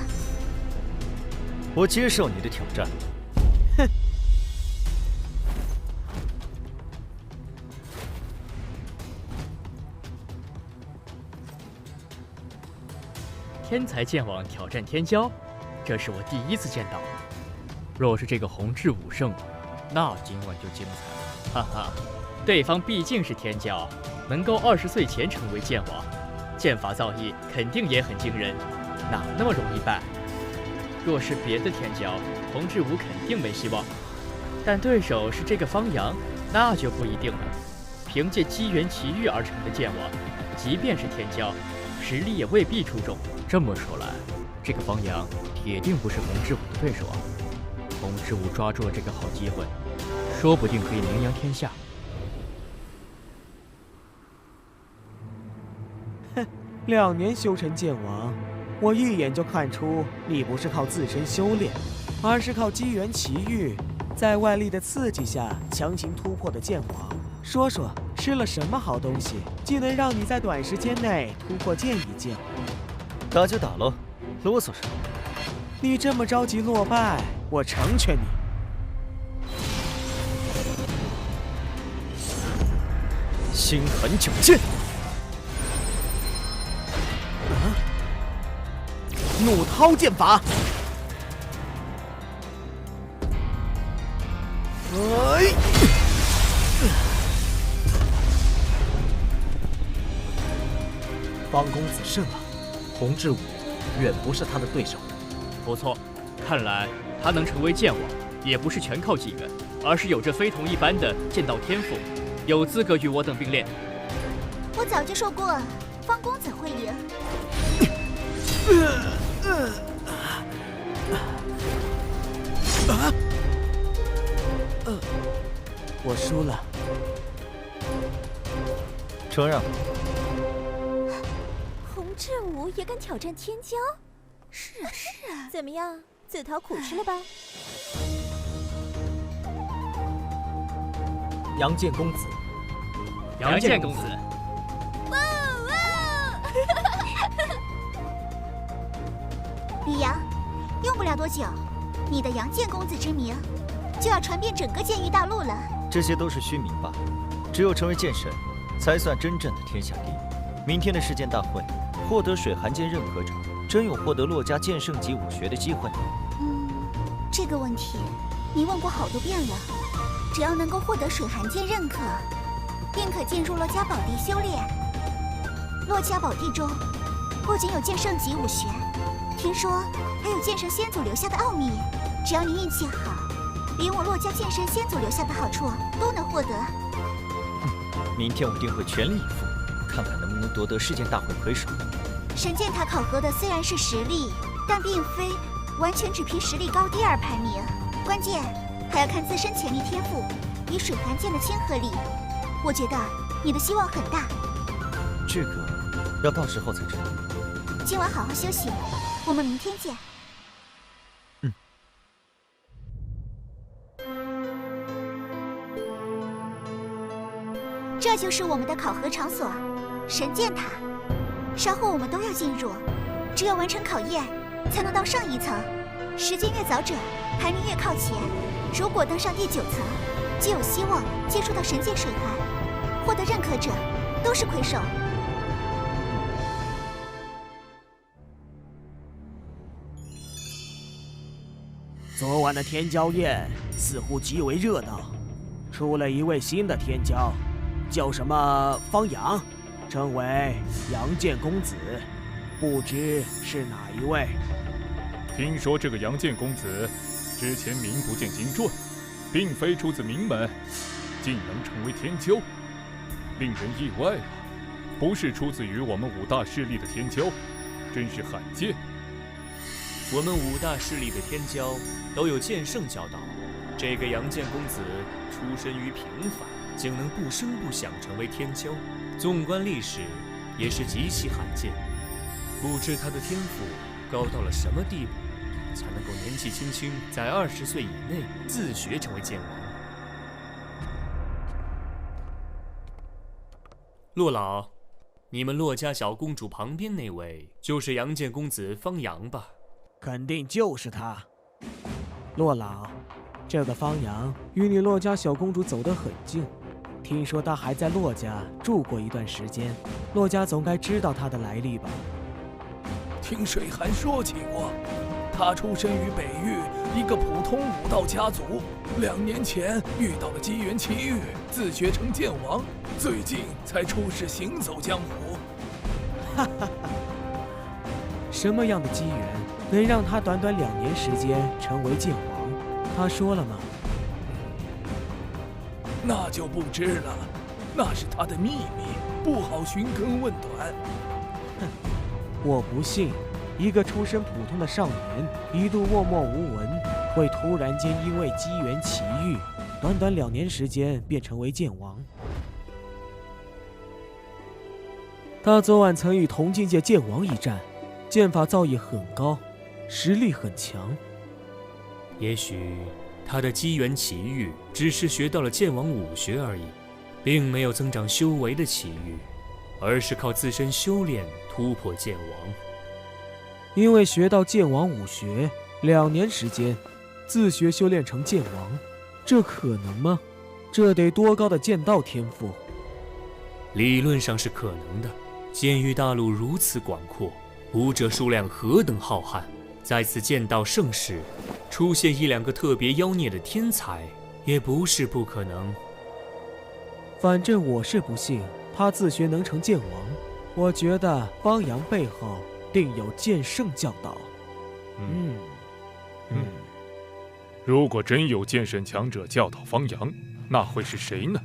我接受你的挑战。哼！天才剑王挑战天骄，这是我第一次见到。若是这个洪志武胜，那今晚就精彩了。哈哈，对方毕竟是天骄，能够20岁前成为剑王，剑法造诣肯定也很惊人，哪那么容易败？若是别的天骄，洪志武肯定没希望。但对手是这个方阳，那就不一定了。凭借机缘奇遇而成的剑王，即便是天骄，实力也未必出众。这么说来，这个方阳铁定不是洪志武的对手啊！洪志武抓住了这个好机会，说不定可以名扬天下。哼，2年修成剑王，我一眼就看出你不是靠自身修炼，而是靠机缘奇遇，在外力的刺激下强行突破的剑王。说说吃了什么好东西，竟能让你在短时间内突破剑意境？打就打喽，啰嗦什么？你这么着急落败，我成全你。心狠矫健。怒涛剑法。方公子胜了，洪志武远不是他的对手。不错，看来他能成为剑王，也不是全靠机缘，而是有着非同一般的剑道天赋，有资格与我等并列。我早就说过，方公子会赢。我输了。承让。洪志武也敢挑战天骄？是啊，怎么样，自讨苦吃了吧？杨建公子，杨建公子。李阳，用不了多久，你的杨建公子之名就要传遍整个剑域大陆了。这些都是虚名罢了，只有成为剑神，才算真正的天下第一。明天的世剑大会，获得水寒剑认可者，真有获得洛家剑圣级武学的机会。这个问题你问过好多遍了。只要能够获得水寒剑认可，便可进入洛家宝地修炼。洛家宝地中不仅有剑圣级武学，听说还有剑神先祖留下的奥秘。只要你运气好，连我洛家剑神先祖留下的好处都能获得。明天我定会全力以赴，看看能不能夺得世剑大会魁首。神剑塔考核的虽然是实力，但并非完全只凭实力高低而排名，关键还要看自身潜力天赋与水寒剑的亲和力。我觉得你的希望很大。这个要到时候才知道。今晚好好休息，我们明天见。这就是我们的考核场所——神剑塔。稍后我们都要进入，只有完成考验，才能到上一层。时间越早者，排名越靠前。如果登上第9层，就有希望接触到神剑水寒，获得认可者都是魁首。昨晚的天骄宴似乎极为热闹，出了一位新的天骄，叫什么方阳，称为阳剑公子，不知是哪一位？听说这个阳剑公子之前名不见经传，并非出自名门，竟能成为天骄，令人意外啊！不是出自于我们5大势力的天骄，真是罕见。我们5大势力的天骄都有剑圣教导，这个阳剑公子出身于平凡，竟能不声不响成为天骄，纵观历史也是极其罕见。不知他的天赋高到了什么地步，才能够年纪轻轻在20岁以内自学成为剑王。洛老，你们洛家小公主旁边那位就是阳剑公子方阳吧？肯定就是他。洛老，这个方阳与你洛家小公主走得很近，听说他还在洛家住过一段时间，洛家总该知道他的来历吧？听水寒说起过，他出身于北域一个普通武道家族，2年前遇到了机缘奇遇，自学成剑王，最近才出世行走江湖。哈哈哈！什么样的机缘能让他短短2年时间成为剑王？他说了吗？那就不知了，那是他的秘密，不好寻根问短。哼，我不信，一个出身普通的少年，一度默默无闻，会突然间因为机缘奇遇，短短2年时间便成为剑王。他昨晚曾与同境界剑王一战，剑法造诣很高，实力很强。也许他的机缘奇遇只是学到了剑王武学而已，并没有增长修为的奇遇，而是靠自身修炼突破剑王。因为学到剑王武学，2年时间自学修炼成剑王，这可能吗？这得多高的剑道天赋？理论上是可能的。剑域大陆如此广阔，武者数量何等浩瀚，在此剑道盛世，出现1-2个特别妖孽的天才，也不是不可能。反正我是不信他自学能成剑王，我觉得方阳背后定有剑圣教导。如果真有剑圣强者教导方阳，那会是谁呢？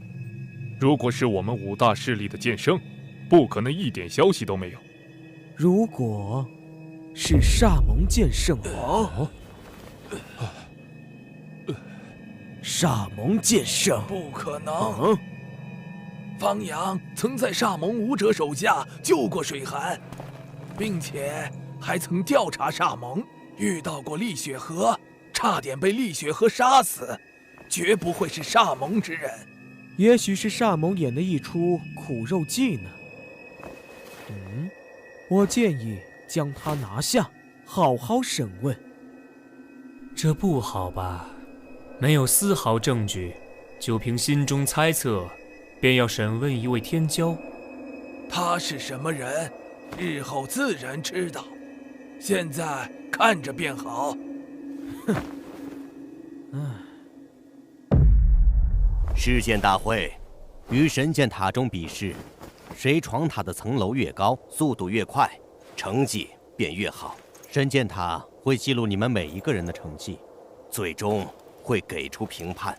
如果是我们5大势力的剑圣，不可能一点消息都没有。如果是煞蒙剑圣王，煞蒙剑圣不可能。方阳曾在煞蒙武者手下救过水寒，并且还曾调查煞蒙，遇到过厉雪河，差点被厉雪河杀死，绝不会是煞蒙之人。也许是煞蒙演的一出苦肉计呢。我建议将他拿下，好好审问。这不好吧？没有丝毫证据，就凭心中猜测，便要审问一位天骄。他是什么人，日后自然知道。现在看着便好。试剑大会，于神剑塔中比试，谁闯塔的层楼越高，速度越快，成绩便越好。神剑塔会记录你们每一个人的成绩，最终会给出评判。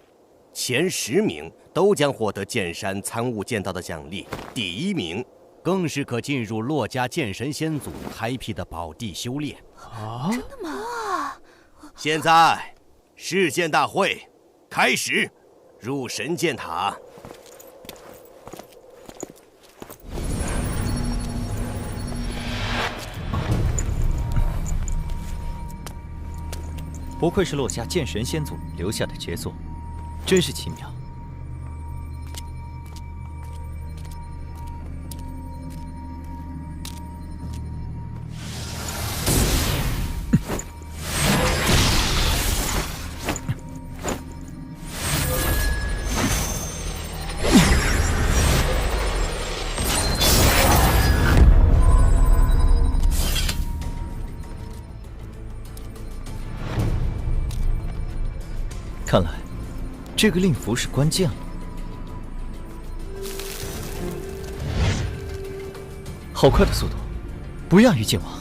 前10名都将获得剑山参悟剑道的奖励，第1名更是可进入洛家剑神仙祖开辟的宝地修炼。真的吗？现在试剑大会开始，入神剑塔。不愧是洛家剑神先祖留下的杰作，真是奇妙。看来，这个令符是关键了。好快的速度，不亚于剑王。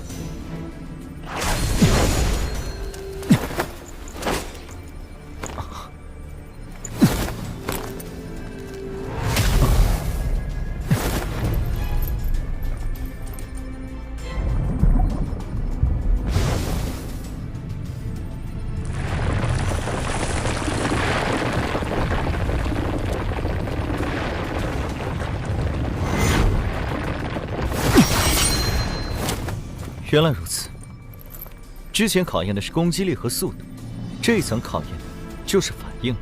原来如此，之前考验的是攻击力和速度，这一层考验的就是反应。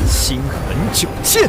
心狠九剑。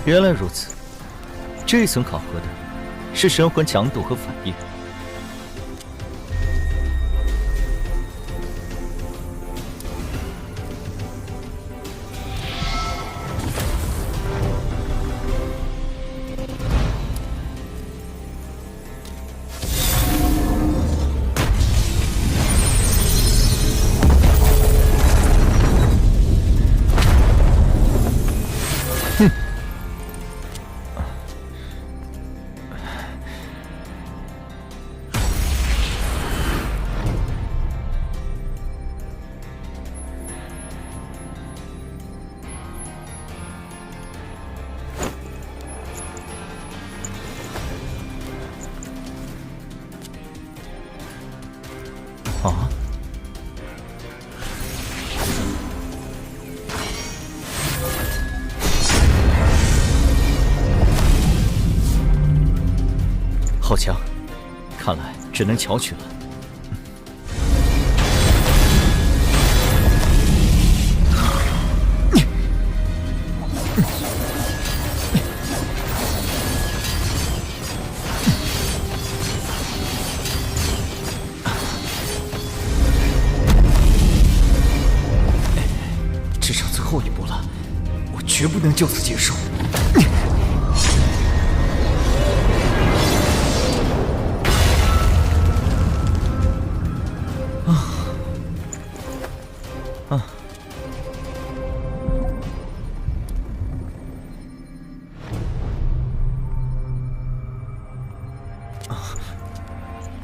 原来如此，这一层考核的是神魂强度和反应。啊！好强，看来只能巧取了。这场最后一步了，我绝不能就此结束。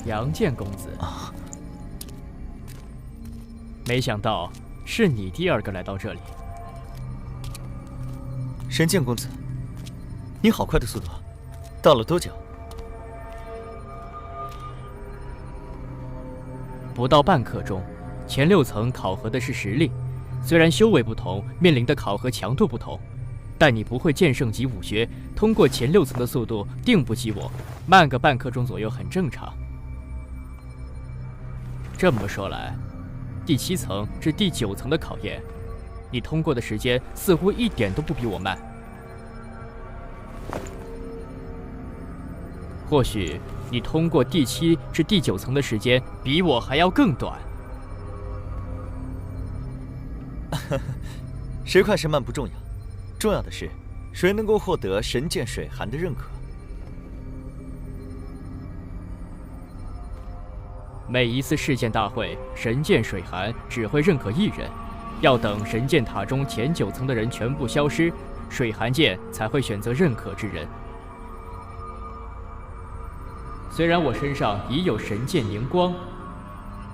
杨剑公子，没想到是你第二个来到这里。神剑公子，你好快的速度，到了多久？不到半刻钟。前6层考核的是实力，虽然修为不同，面临的考核强度不同，但你不会剑圣级武学，通过前6层的速度定不及我，慢个半刻钟左右很正常。这么说来，第7层至第9层的考验，你通过的时间似乎一点都不比我慢。或许你通过第7至第9层的时间比我还要更短。谁快谁慢不重要，重要的是谁能够获得神剑水寒的认可。每一次试剑大会，神剑水寒只会认可1人，要等神剑塔中前9层的人全部消失，水寒剑才会选择认可之人。虽然我身上已有神剑灵光，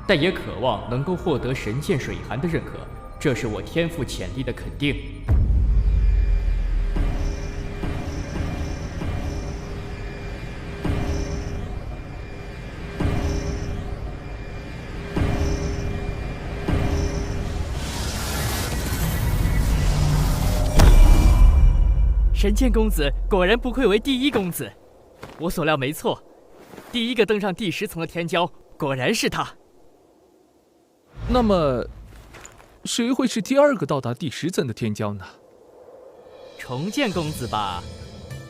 但也渴望能够获得神剑水寒的认可，这是我天赋潜力的肯定。神剑公子果然不愧为第1公子，我所料没错，第1个登上第10层的天骄果然是他。那么，谁会是第2个到达第10层的天骄呢？重剑公子吧？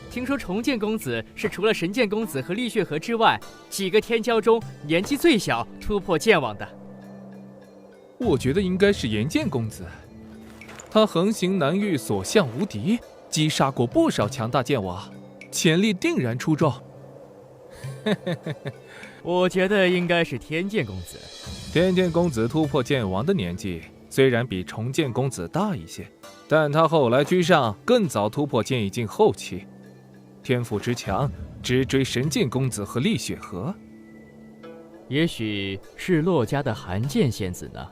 听说重剑公子是除了神剑公子和厉血河之外，几个天骄中年纪最小、突破剑网的。我觉得应该是炎剑公子，他横行南域，所向无敌，击杀过不少强大剑王，潜力定然出众。我觉得应该是天剑公子。天剑公子突破剑王的年纪虽然比重剑公子大一些，但他后来居上，更早突破剑意境后期，天赋之强，直追神剑公子和厉雪河。也许是洛家的寒剑仙子呢？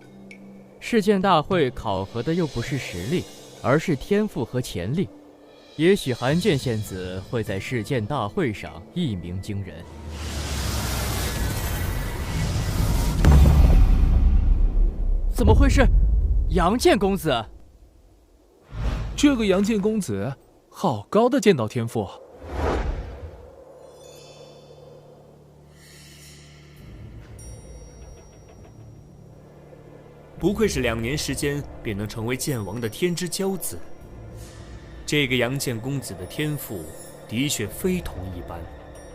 试剑大会考核的又不是实力，而是天赋和潜力。也许寒剑仙子会在试剑大会上一鸣惊人。怎么会是杨剑公子？这个杨剑公子，好高的剑道天赋！不愧是2年时间便能成为剑王的天之骄子。这个杨剑公子的天赋的确非同一般，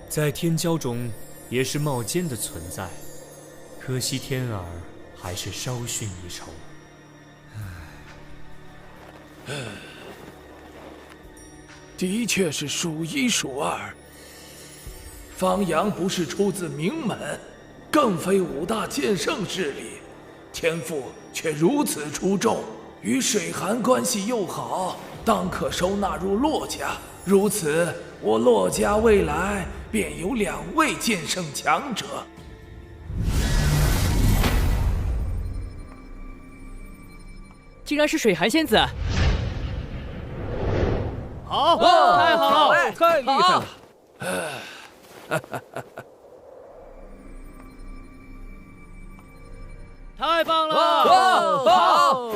在天骄中也是冒尖的存在。可惜天儿还是稍逊一筹。的确是数1数2。方阳不是出自名门，更非5大剑圣势力，天赋却如此出众，与水寒关系又好，当可收纳入洛家。如此，我洛家未来便有2位剑圣强者。竟然是水寒仙子！好，太好了，太厉害了！太棒了！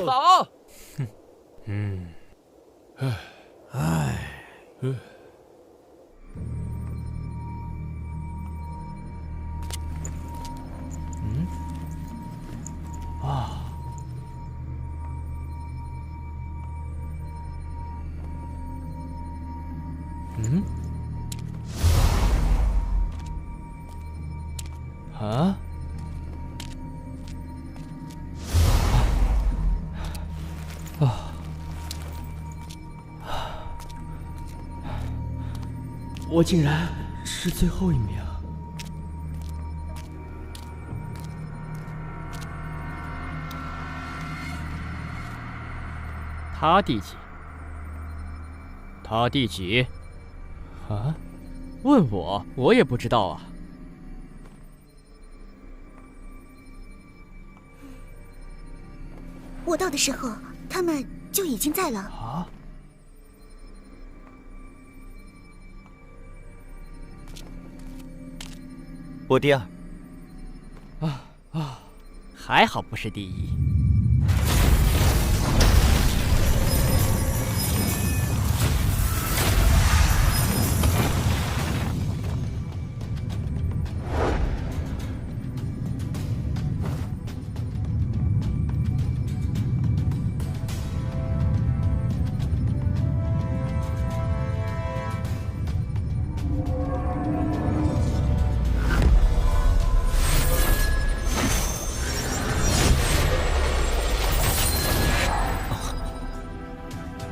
好！我竟然是最后一名。他第几？他第几？啊？问我，我也不知道啊。我到的时候，他们就已经在了。啊？我第2。还好不是第1。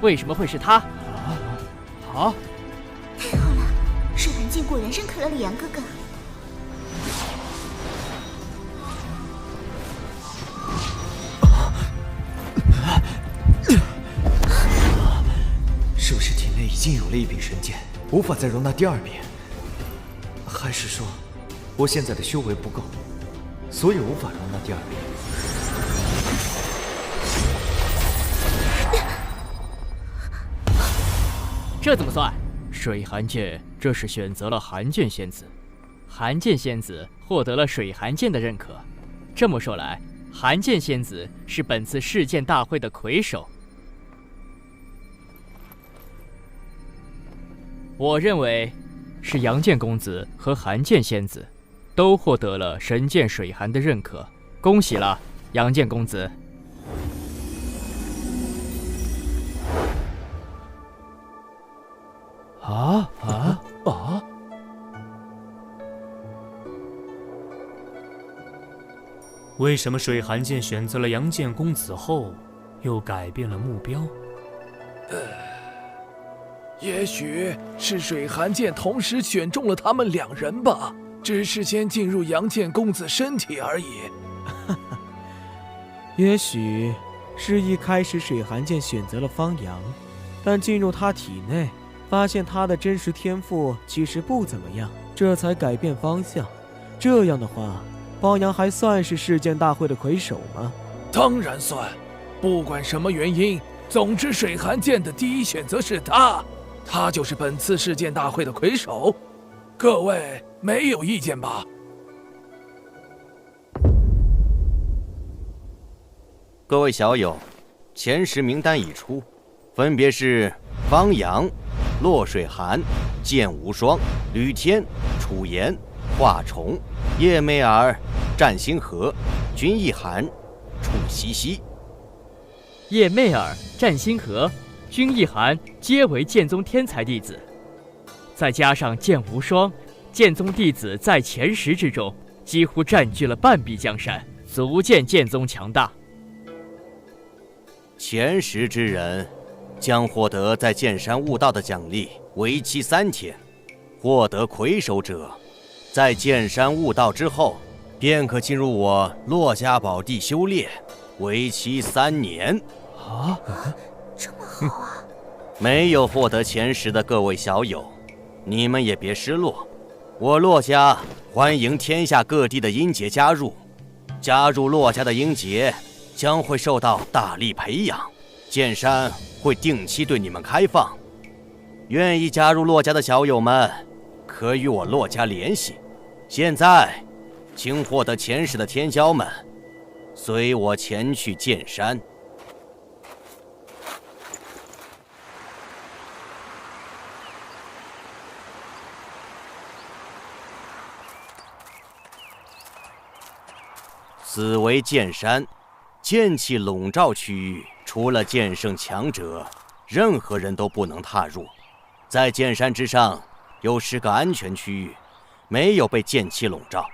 为什么会是他？啊！太好了，水寒剑果然认可了李阳哥哥。是不是体内已经有了一柄神剑，无法再容纳第二柄？还是说，我现在的修为不够，所以无法容纳第二柄？这怎么算？水寒剑这是选择了寒剑仙子，寒剑仙子获得了水寒剑的认可。这么说来，寒剑仙子是本次世剑大会的魁首。我认为是杨剑公子和寒剑仙子都获得了神剑水寒的认可，恭喜了，杨剑公子。为什么水寒剑选择了杨剑公子后，又改变了目标？也许是水寒剑同时选中了他们两人吧，只是先进入杨剑公子身体而已。也许是一开始水寒剑选择了方阳，但进入他体内，发现他的真实天赋其实不怎么样，这才改变方向。这样的话，方阳还算是世剑大会的魁首吗？当然算，不管什么原因，总之水寒剑的第一选择是他，他就是本次世剑大会的魁首。各位没有意见吧？各位小友，前10名单已出，分别是方阳、洛水寒、剑无双、吕天、楚言、华虫、叶媚儿、战星河、君一寒、楚西西。叶媚儿、战星河、君一寒皆为剑宗天才弟子，再加上剑无双，剑宗弟子在前10之中几乎占据了半壁江山，足见剑宗强大。前10之人将获得在剑山悟道的奖励，为期3天。获得魁首者，在剑山悟道之后，便可进入我洛家宝地修炼，为期3年。这么好啊！没有获得前10的各位小友，你们也别失落。我洛家欢迎天下各地的阴杰加入，加入洛家的阴杰将会受到大力培养，剑山会定期对你们开放。愿意加入洛家的小友们，可与我洛家联系。现在，请获得前10的天骄们，随我前去剑山。此为剑山，剑气笼罩区域，除了剑圣强者，任何人都不能踏入。在剑山之上有10个安全区域，没有被剑气笼罩，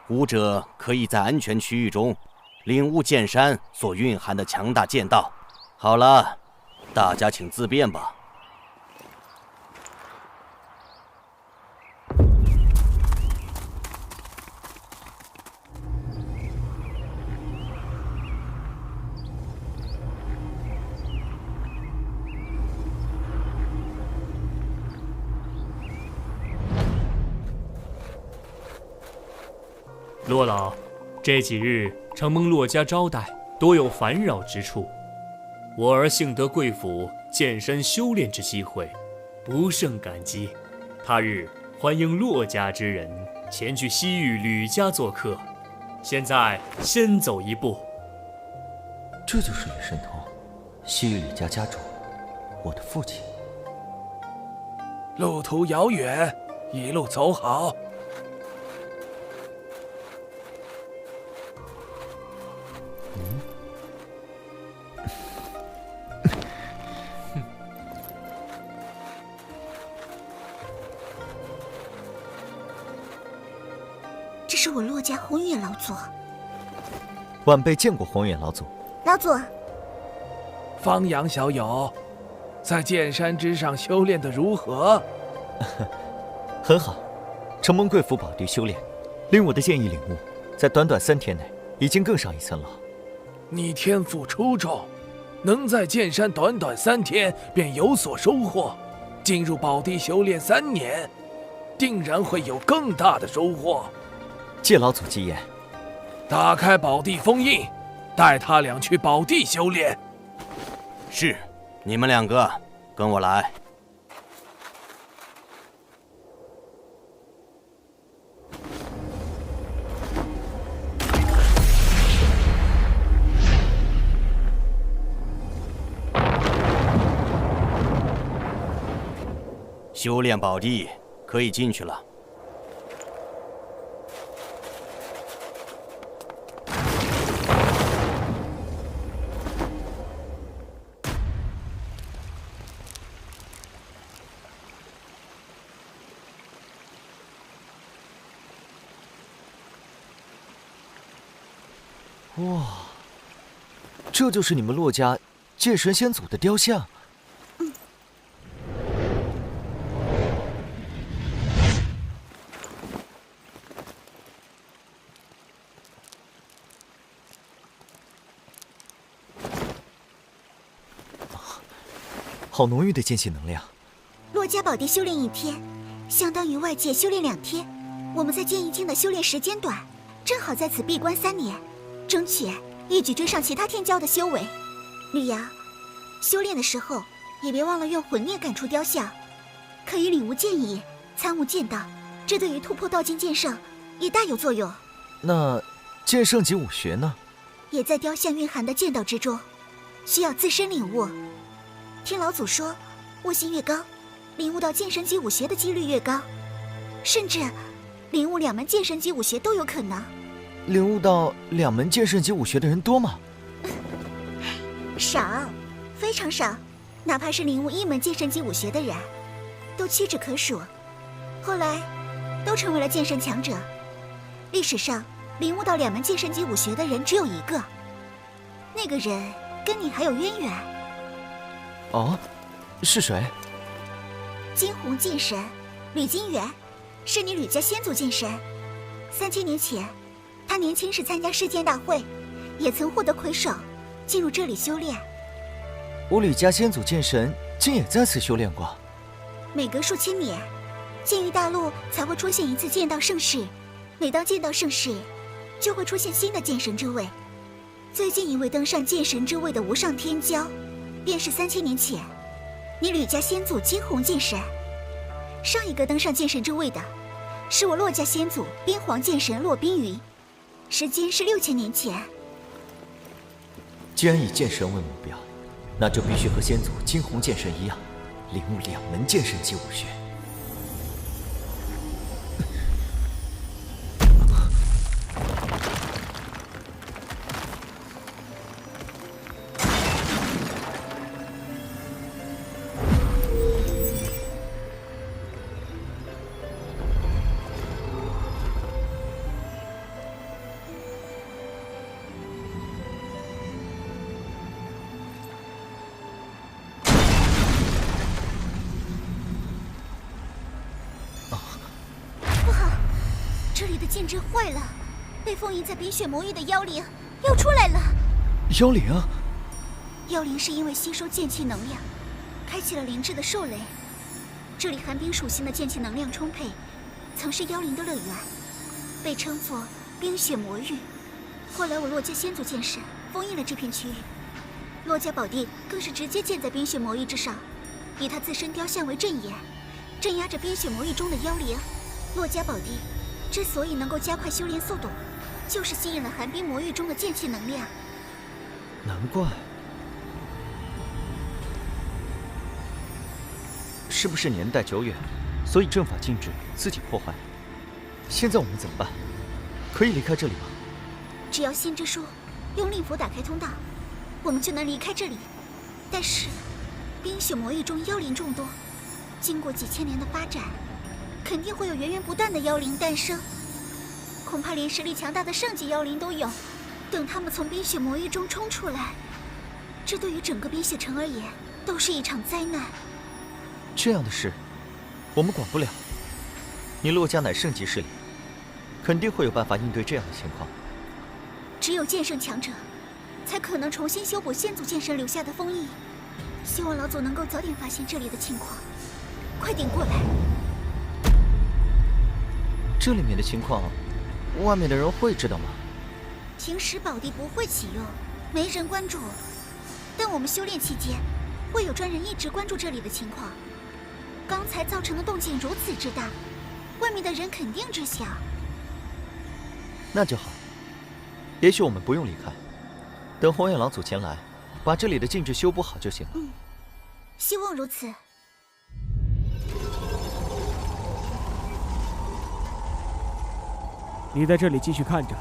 武者可以在安全区域中领悟剑山所蕴含的强大剑道。好了，大家请自便吧。洛老，这几日承蒙洛家招待，多有烦扰之处。我儿幸得贵府剑山修炼之机会，不胜感激。他日欢迎洛家之人前去西域吕家做客。现在先走一步。这就是吕神通，西域吕家家主，我的父亲。路途遥远，一路走好。这是我洛家宏远老祖。晚辈见过宏远老祖。老祖，方阳小友，在剑山之上修炼的如何？很好，承蒙贵府宝地修炼，令我的剑意领悟，在短短3天内已经更上一层楼。你天赋出众，能在剑山短短3天便有所收获，进入宝地修炼3年，定然会有更大的收获。借老祖吉言。打开宝地封印，带他俩去宝地修炼。是，你们2个跟我来。修炼宝地可以进去了。哇，这就是你们洛家剑神先祖的雕像。好浓郁的剑气能量。洛家宝地修炼1天，相当于外界修炼2天。我们在剑意境的修炼时间短，正好在此闭关3年，争取一举追上其他天骄的修为。吕阳，修炼的时候也别忘了用魂念感出雕像，可以领悟剑意，参悟剑道，这对于突破道境剑圣也大有作用。那剑圣级武学呢？也在雕像蕴含的剑道之中，需要自身领悟。听老祖说，悟性越高，领悟到剑神级武学的几率越高，甚至领悟2门剑神级武学都有可能。领悟到2门剑圣级武学的人多吗？少，非常少。哪怕是领悟1门剑神级武学的人，都屈指可数。后来，都成为了剑圣强者。历史上领悟到2门剑神级武学的人只有1个，那个人跟你还有渊源。哦，是谁？金鸿剑神吕金元，是你吕家先祖剑神。3000年前，他年轻时参加世剑大会，也曾获得魁首，进入这里修炼。我吕家先祖剑神竟也在此修炼过。每隔数千年，剑域大陆才会出现一次剑道盛世。每当剑道盛世，就会出现新的剑神之位。最近一位登上剑神之位的无上天骄，便是3000年前你吕家先祖金鸿剑神。上一个登上剑神之位的，是我洛家先祖边黄剑神骆冰云，时间是6000年前。既然以剑神为目标，那就必须和先祖金鸿剑神一样，领悟2门剑神级武学。这里的剑阵坏了，被封印在冰雪魔域的妖灵又出来了。妖灵？妖灵是因为吸收剑气能量，开启了灵智的兽雷。这里寒冰属性的剑气能量充沛，曾是妖灵的乐园，被称作冰雪魔域。后来我洛家先祖剑神封印了这片区域，洛家宝地更是直接建在冰雪魔域之上，以他自身雕像为阵眼，镇压着冰雪魔域中的妖灵。洛家宝地之所以能够加快修炼速度，就是吸引了寒冰魔域中的剑气能量。难怪。是不是年代久远，所以阵法禁止自己破坏？现在我们怎么办？可以离开这里吗？只要心之书用令符打开通道，我们就能离开这里。但是，冰雪魔域中妖灵众多，经过几千年的发展，肯定会有源源不断的妖灵诞生，恐怕连实力强大的圣级妖灵都有。等他们从冰雪魔域中冲出来，这对于整个冰雪城而言都是一场灾难。这样的事，我们管不了。你洛家乃圣级势力，肯定会有办法应对这样的情况。只有剑圣强者，才可能重新修补先祖剑神留下的封印。希望老祖能够早点发现这里的情况，快点过来。这里面的情况，外面的人会知道吗？平时宝地不会启用，没人关注。但我们修炼期间，会有专人一直关注这里的情况。刚才造成的动静如此之大，外面的人肯定知晓。那就好，也许我们不用离开，等红眼老祖前来，把这里的禁制修补好就行了。希望如此。你在这里继续看着，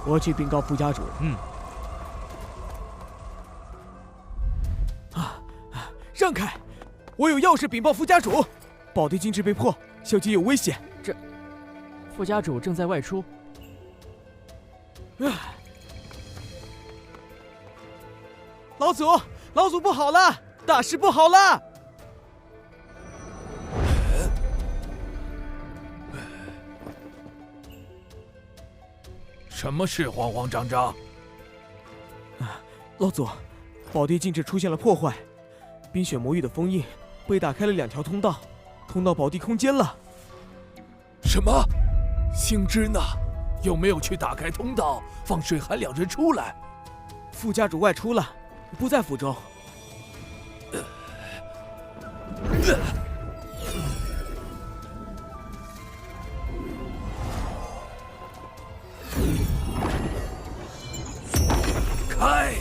我去禀告副家主。让开！我有要事禀报副家主，宝地禁制被破，小姐有危险。这，副家主正在外出。老祖不好了，大事不好了！什么事慌慌张张？老祖，宝地禁制出现了破坏，冰雪魔域的封印被打开了2条通道，通到宝地空间了。什么？星之呢？有没有去打开通道，放水寒2人出来？副家主外出了，不在府中。开！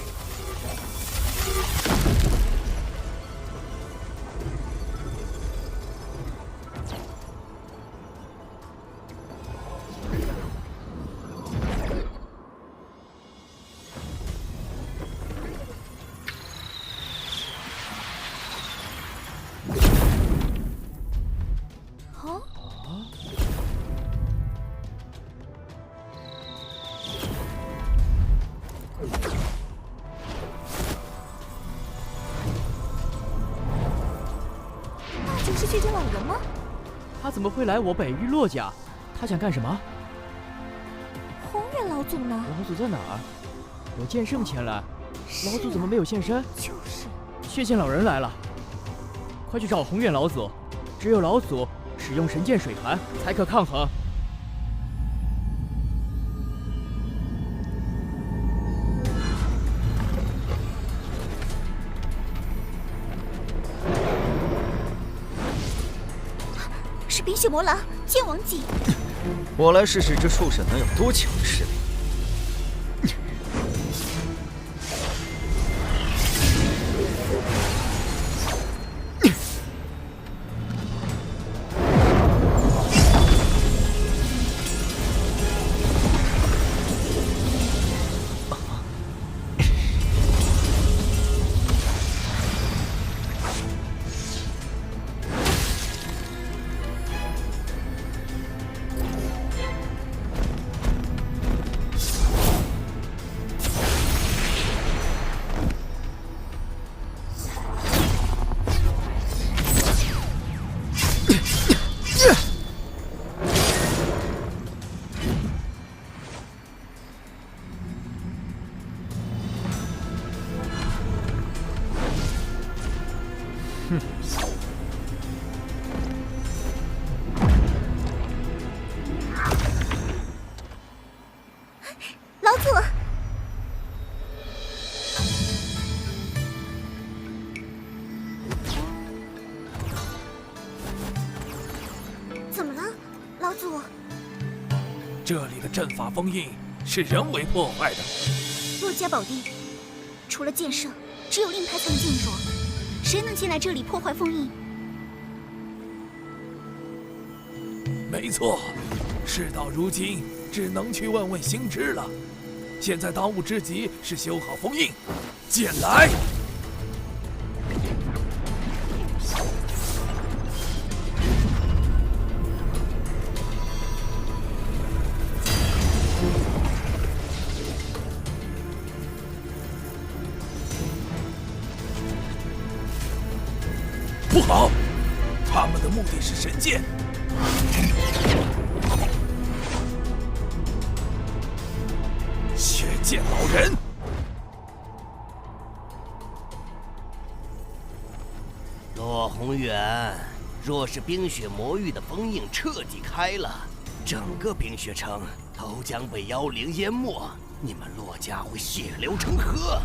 是血晶老人吗？他怎么会来我北域洛家？他想干什么？红远老祖呢？老祖在哪儿？有剑圣前来，老祖怎么没有现身？就是。血剑老人来了，快去找红远老祖。只有老祖使用神剑水寒，才可抗衡。冰雪魔狼剑王级，我来试试这畜生能有多强的实力。老祖，怎么了，老祖？这里的阵法封印是人为破坏的。洛家宝地，除了剑圣，只有令牌才能进入，谁能进来这里破坏封印？没错，事到如今，只能去问问星之了。现在当务之急是修好封印，剑来！不好，他们的目的是神剑。血剑老人，骆宏远，若是冰雪魔域的封印彻底开了，整个冰雪城都将被妖灵淹没，你们骆家会血流成河。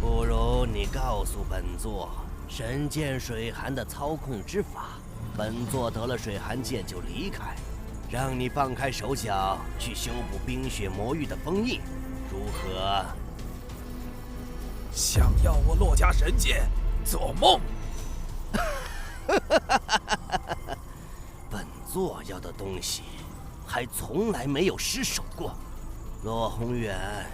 不如你告诉本座，神剑水寒的操控之法，本座得了水寒剑就离开，让你放开手脚去修补冰雪魔域的封印，如何？想要我骆家神剑，做梦！本座要的东西，还从来没有失手过。骆宏远，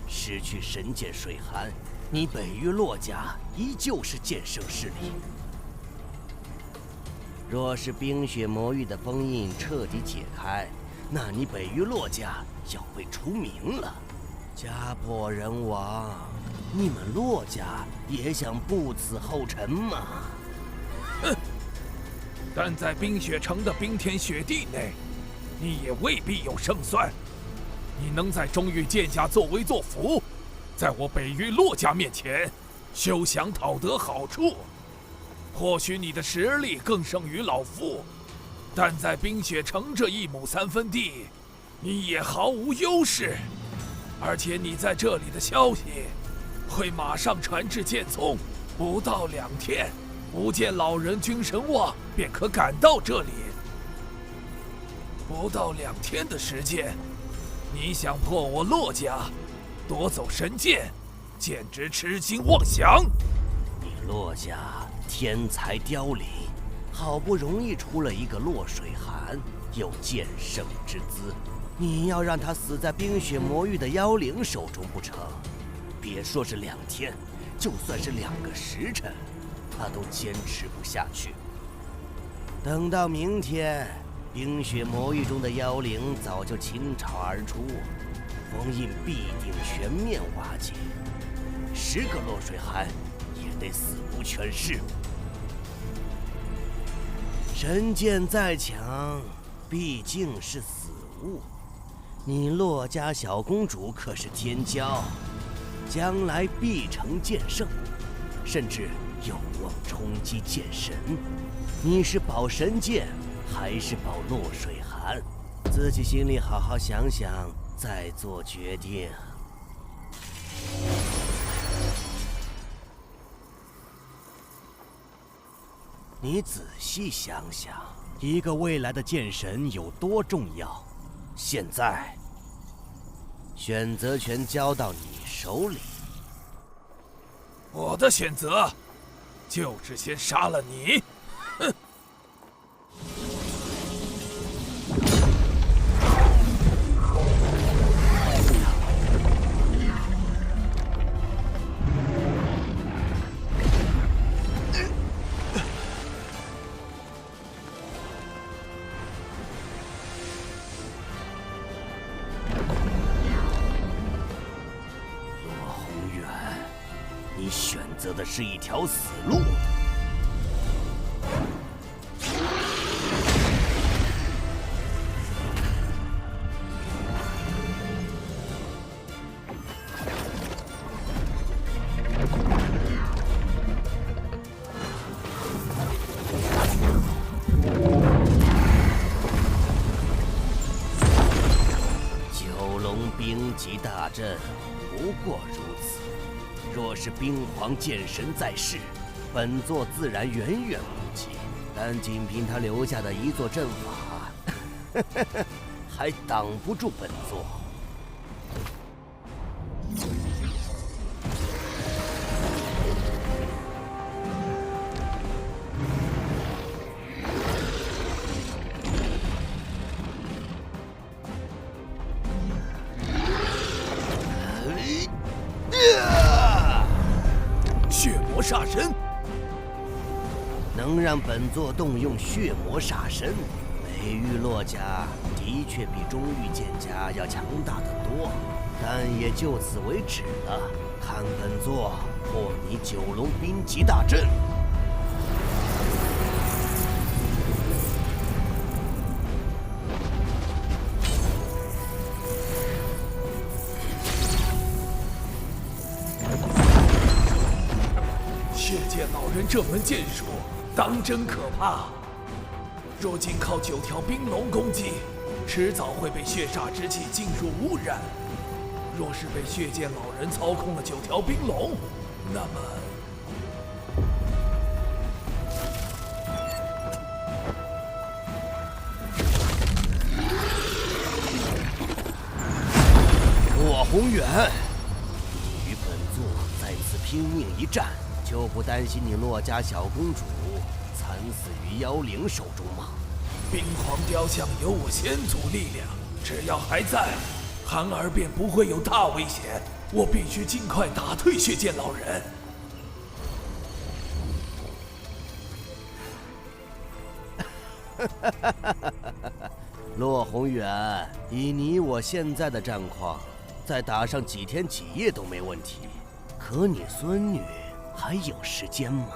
失去神剑水寒，你北域骆家依旧是剑圣势力。若是冰雪魔域的封印彻底解开，那你北域骆家要被除名了。家破人亡，你们骆家也想不辞后尘吗？哼！但在冰雪城的冰天雪地内，你也未必有胜算。你能在中域剑家作威作福，在我北域骆家面前休想讨得好处。或许你的实力更胜于老夫，但在冰雪城这1亩3分地，你也毫无优势。而且你在这里的消息会马上传至剑宗，不到2天，无剑老人君神望便可赶到这里。不到2天的时间，你想破我骆家，夺走神剑，简直痴心妄想！你骆家天才凋零，好不容易出了一个骆水寒，有剑圣之姿，你要让他死在冰雪魔域的妖灵手中不成？别说是2天，就算是2个时辰，他都坚持不下去。等到明天，冰雪魔域中的妖灵早就倾巢而出，封印必定全面瓦解，10个骆水寒也得死无全尸。神剑再强，毕竟是死物。你骆家小公主可是天骄，将来必成剑圣，甚至有望冲击剑神。你是保神剑，还是保骆水寒？自己心里好好想想，再做决定。你仔细想想，一个未来的剑神有多重要？现在，选择权交到你手里。我的选择，就是先杀了你。哼！选择的是一条死路。九龙冰级大阵不过如此。若是冰皇剑神在世，本座自然远远不及。但仅凭他留下的一座阵法，还挡不住本座。血魔煞神，能让本座动用血魔煞神，北域洛家的确比中域剑家要强大得多，但也就此为止了。看本座破你九龙冰级大阵！老人这门剑术当真可怕。若仅靠9条冰龙攻击，迟早会被血煞之气进入污染。若是被血剑老人操控了9条冰龙，那么……洛宏远，你与本座在此拼命一战，就不担心你洛家小公主惨死于妖灵手中吗？冰皇雕像有我先祖力量，只要还在，寒儿便不会有大危险。我必须尽快打退血剑老人。洛宏远，以你我现在的战况，再打上几天几夜都没问题。可你孙女还有时间吗？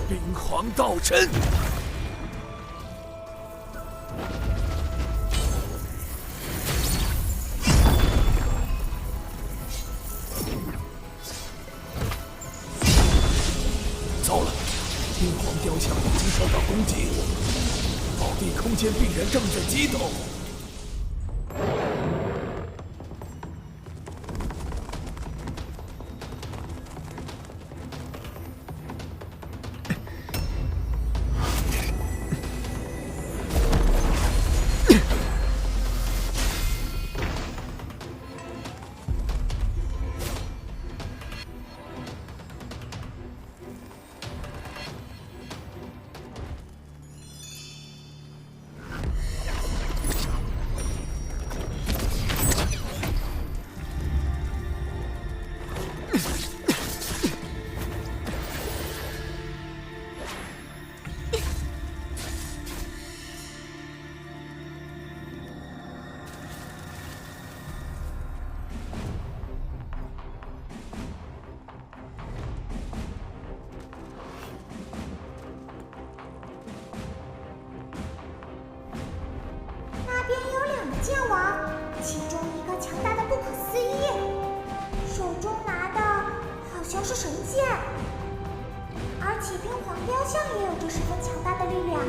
冰皇道真，糟了！冰皇雕像已经受到攻击，宝地空间病人正在激动。剑王，其中一个强大的不可思议，手中拿的好像是神剑，而且冰皇雕像也有着十分强大的力量，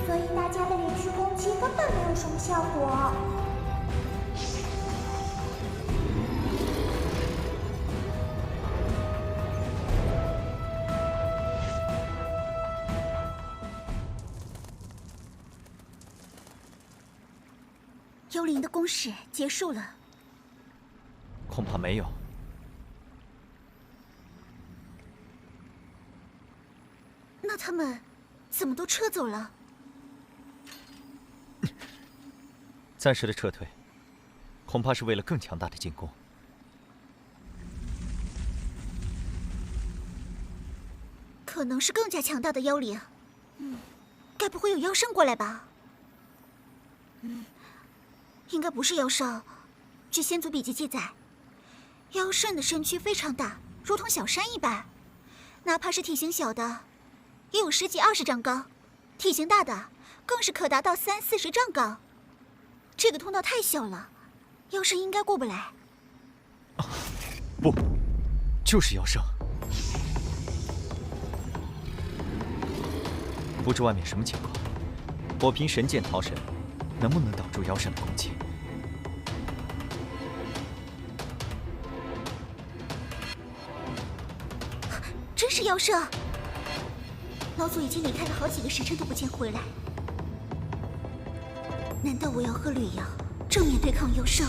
所以大家的连续攻击根本没有什么效果。幽灵的攻势结束了，恐怕没有。那他们怎么都撤走了？暂时的撤退，恐怕是为了更强大的进攻。可能是更加强大的妖灵。该不会有妖圣过来吧？应该不是妖圣。据先祖笔记记载，妖圣的身躯非常大，如同小山一般，哪怕是体型小的，也有10几20丈高；体型大的更是可达到30、40丈高。这个通道太小了，妖圣应该过不来。不，就是妖圣。不知外面什么情况，我凭神剑逃神，能不能挡住妖圣的攻击？真是妖圣！老祖已经离开了好几个时辰都不见回来，难道我要和吕阳正面对抗妖圣？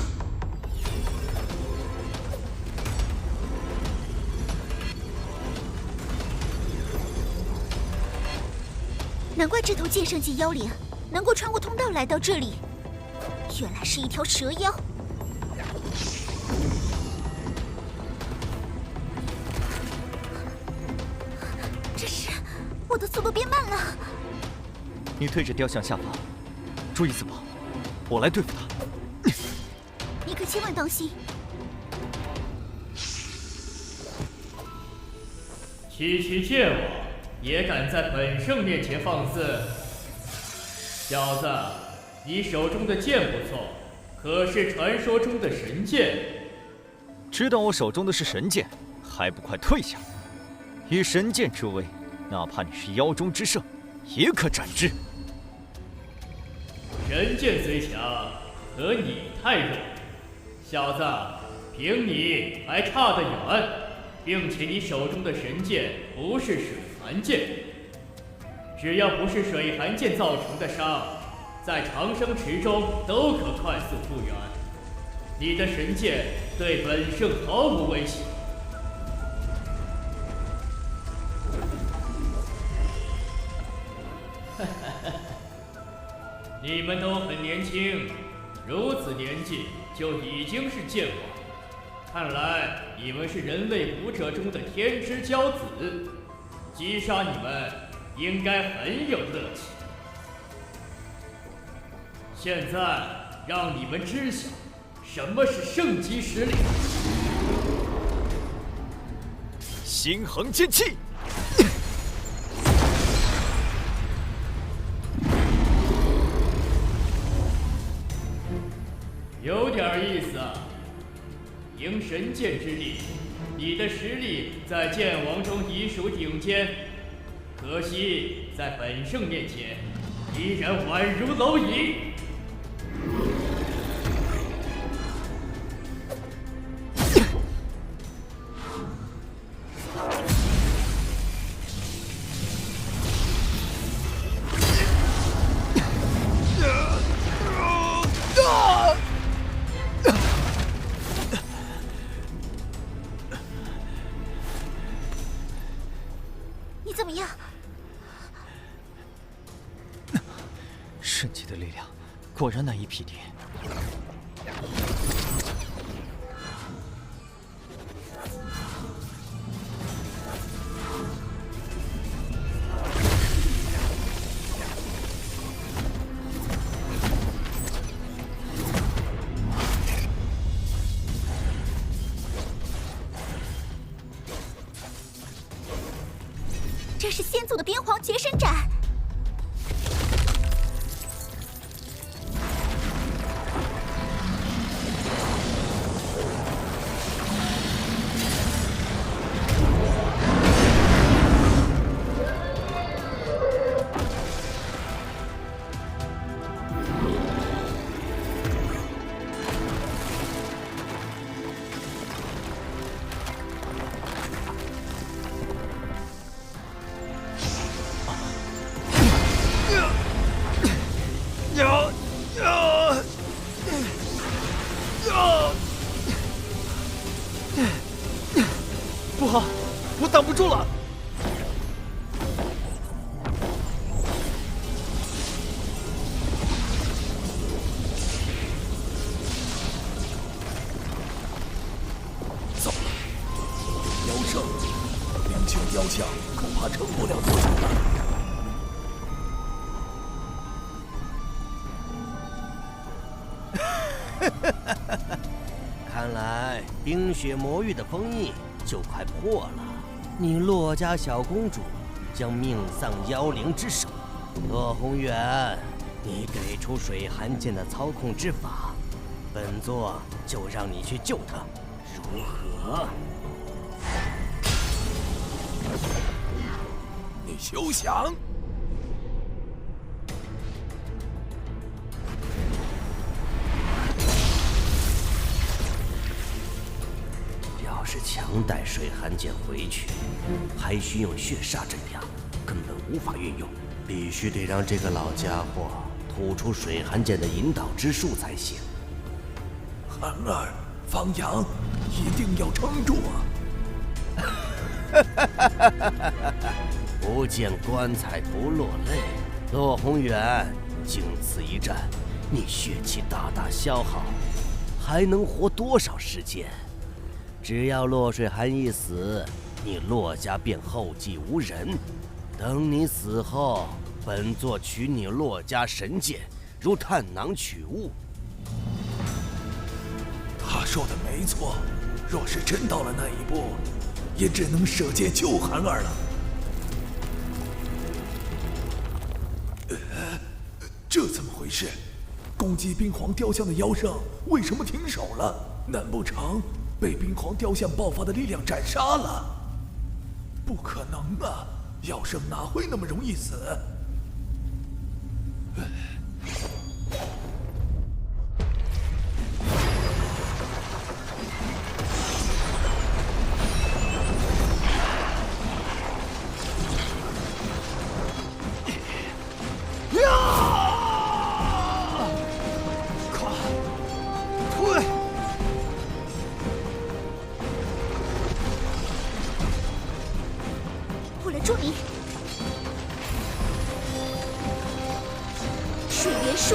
难怪这头剑圣级妖灵能够穿过通道来到这里，原来是一条蛇妖。这是我的速度变慢了。你对着雕像下法，注意自保，我来对付他。你可千万当心！区剑王也敢在本圣面前放肆！小子，你手中的剑不错，可是传说中的神剑。知道我手中的是神剑，还不快退下！以神剑之威，哪怕你是妖中之圣，也可斩之。神剑虽强，可你太弱，小子，凭你还差得远，并且你手中的神剑不是水寒剑，只要不是水寒剑造成的伤，在长生池中都可快速复原。你的神剑对本圣毫无威胁。你们都很年轻，如此年纪就已经是剑王，看来你们是人类武者中的天之骄子，击杀你们应该很有乐趣。现在让你们知晓什么是圣级实力。星恒剑气！有点意思啊！凭神剑之力，你的实力在剑王中已属顶尖，可惜在本圣面前，依然宛如蝼蚁。你怎么样？圣级的力量果然难以匹敌。这是先祖的边皇绝身斩。不好，我挡不住了！糟了，妖圣，灵阙雕像恐怕撑不了多久了。看来冰雪魔域的封印就快破了，你洛家小公主将命丧妖灵之手。洛宏远，你给出水寒剑的操控之法，本座就让你去救她，如何？你休想！要是强带水寒剑回去，还需用血煞镇压，根本无法运用。必须得让这个老家伙吐出水寒剑的引导之术才行。寒儿、方阳，一定要撑住啊！不见棺材不落泪，洛宏远，经此一战，你血气大大消耗，还能活多少时间？只要洛水寒一死，你洛家便后继无人。等你死后，本座取你洛家神剑，如探囊取物。他说的没错，若是真到了那一步，也只能舍剑救寒儿了。这怎么回事？攻击冰皇雕像的妖圣为什么停手了？难不成被冰皇雕像爆发的力量斩杀了。不可能啊！药圣哪会那么容易死？助你！水元术，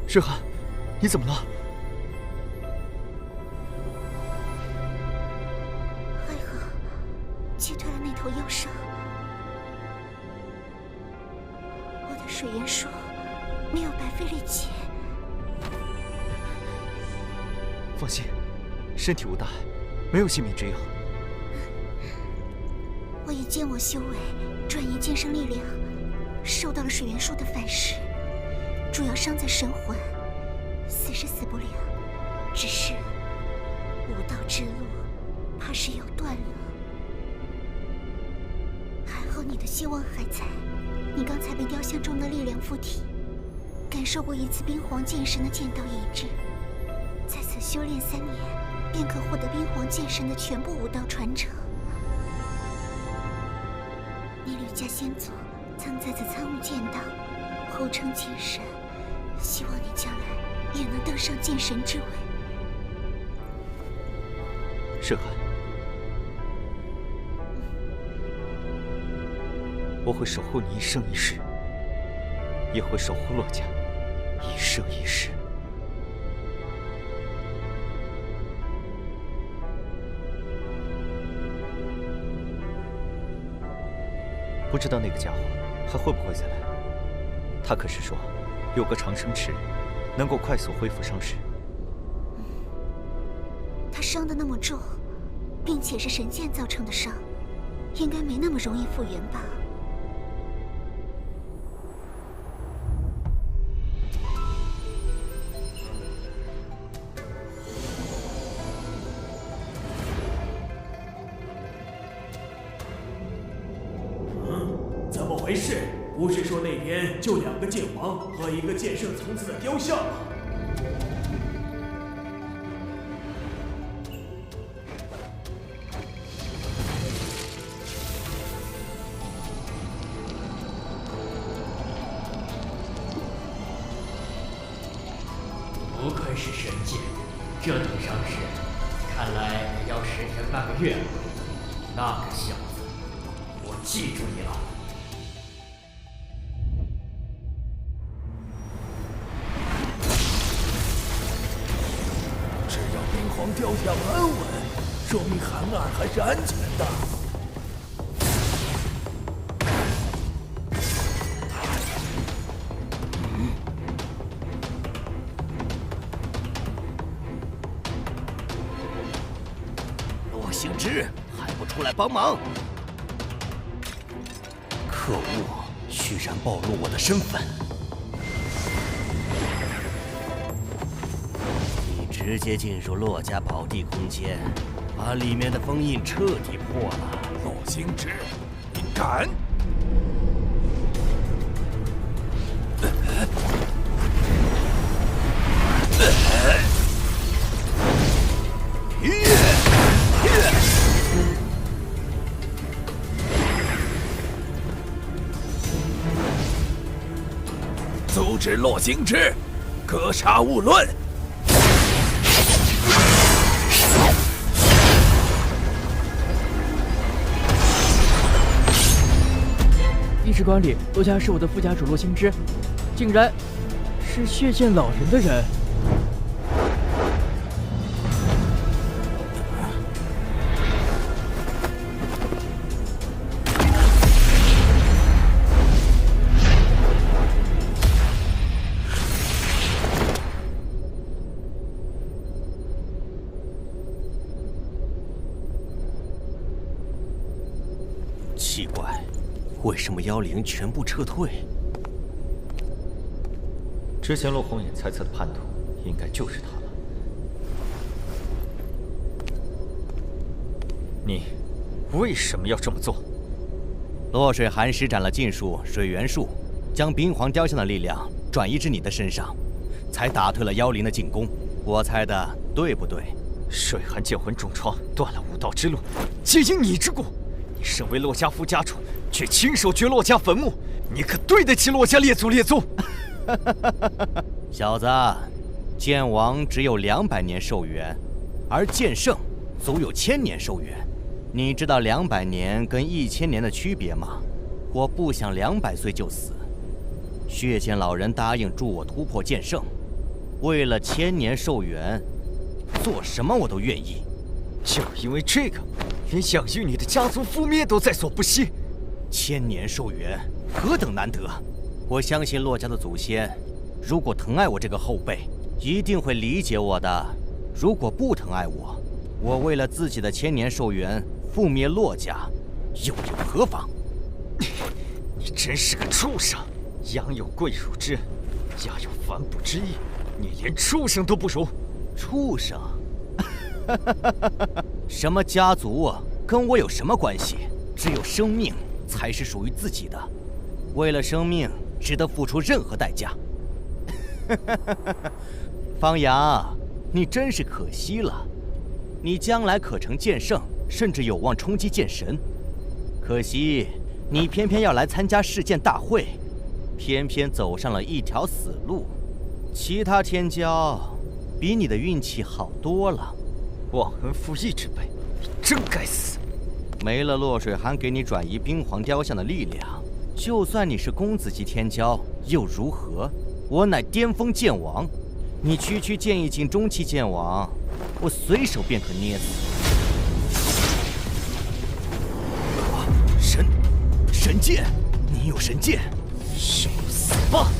诗涵，你怎么了？还好，击退了那头妖兽。我的水元术没有白费力气。放心，身体无大碍，没有性命之忧。我以剑我修为转移剑圣力量，受到了水元术的反噬。主要伤在神魂，死是死不了，只是武道之路怕是要断了。还好你的希望还在，你刚才被雕像中的力量附体，感受过一次冰皇剑神的剑道意志，在此修炼3年，便可获得冰皇剑神的全部武道传承。你吕家先祖曾在此参悟剑道，后称剑神。希望你将来也能登上剑神之位。诗涵，我会守护你一生一世，也会守护洛家一生一世。不知道那个家伙还会不会再来？他可是说有个长生池，能够快速恢复伤势。他伤得那么重，并且是神剑造成的伤，应该没那么容易复原吧？怎么回事？不是说那天就2个剑王和1个剑圣层次的雕像吗？不愧是神剑，这等伤势，看来得要10天半个月了。那个小子，我记住你了。只要冰皇雕像安稳，说明韩二还是安全的。洛星之还不出来帮忙！可恶，居然暴露我的身份！你直接进入洛家宝地空间，把里面的封印彻底破了。洛星之，你敢！阻止洛星之，格杀勿论。帝释馆里，洛家是我的副家主洛星之，竟然是血剑老人的人。奇怪，为什么妖灵全部撤退？之前洛红眼猜测的叛徒，应该就是他了。你为什么要这么做？洛水寒施展了禁术水元术，将冰皇雕像的力量转移至你的身上，才打退了妖灵的进攻。我猜的对不对？水寒剑魂重创，断了武道之路，皆因你之故。你身为洛家副家主，却亲手掘洛家坟墓，你可对得起洛家列祖列宗？小子，剑王只有200年寿元，而剑圣足有1000年寿元。你知道200年跟1000年的区别吗？我不想200岁就死。血剑老人答应助我突破剑圣，为了1000年寿元，做什么我都愿意。就因为这个，连养育你的家族覆灭都在所不惜。1000年寿元何等难得！我相信洛家的祖先，如果疼爱我这个后辈，一定会理解我的。如果不疼爱我，我为了自己的1000年寿元覆灭洛家，又有何妨？你真是个畜生！养有贵辱之恩，家有反哺之意，你连畜生都不如！畜生？什么家族跟我有什么关系？只有生命才是属于自己的，为了生命值得付出任何代价。方阳，你真是可惜了，你将来可成剑圣，甚至有望冲击剑神。可惜你偏偏要来参加世剑大会，偏偏走上了一条死路。其他天骄比你的运气好多了。忘恩负义之辈，你真该死！没了洛水寒给你转移冰皇雕像的力量，就算你是公子级天骄又如何？我乃巅峰剑王，你区剑意境中期剑王，我随手便可捏死。神剑，你有神剑，受死吧！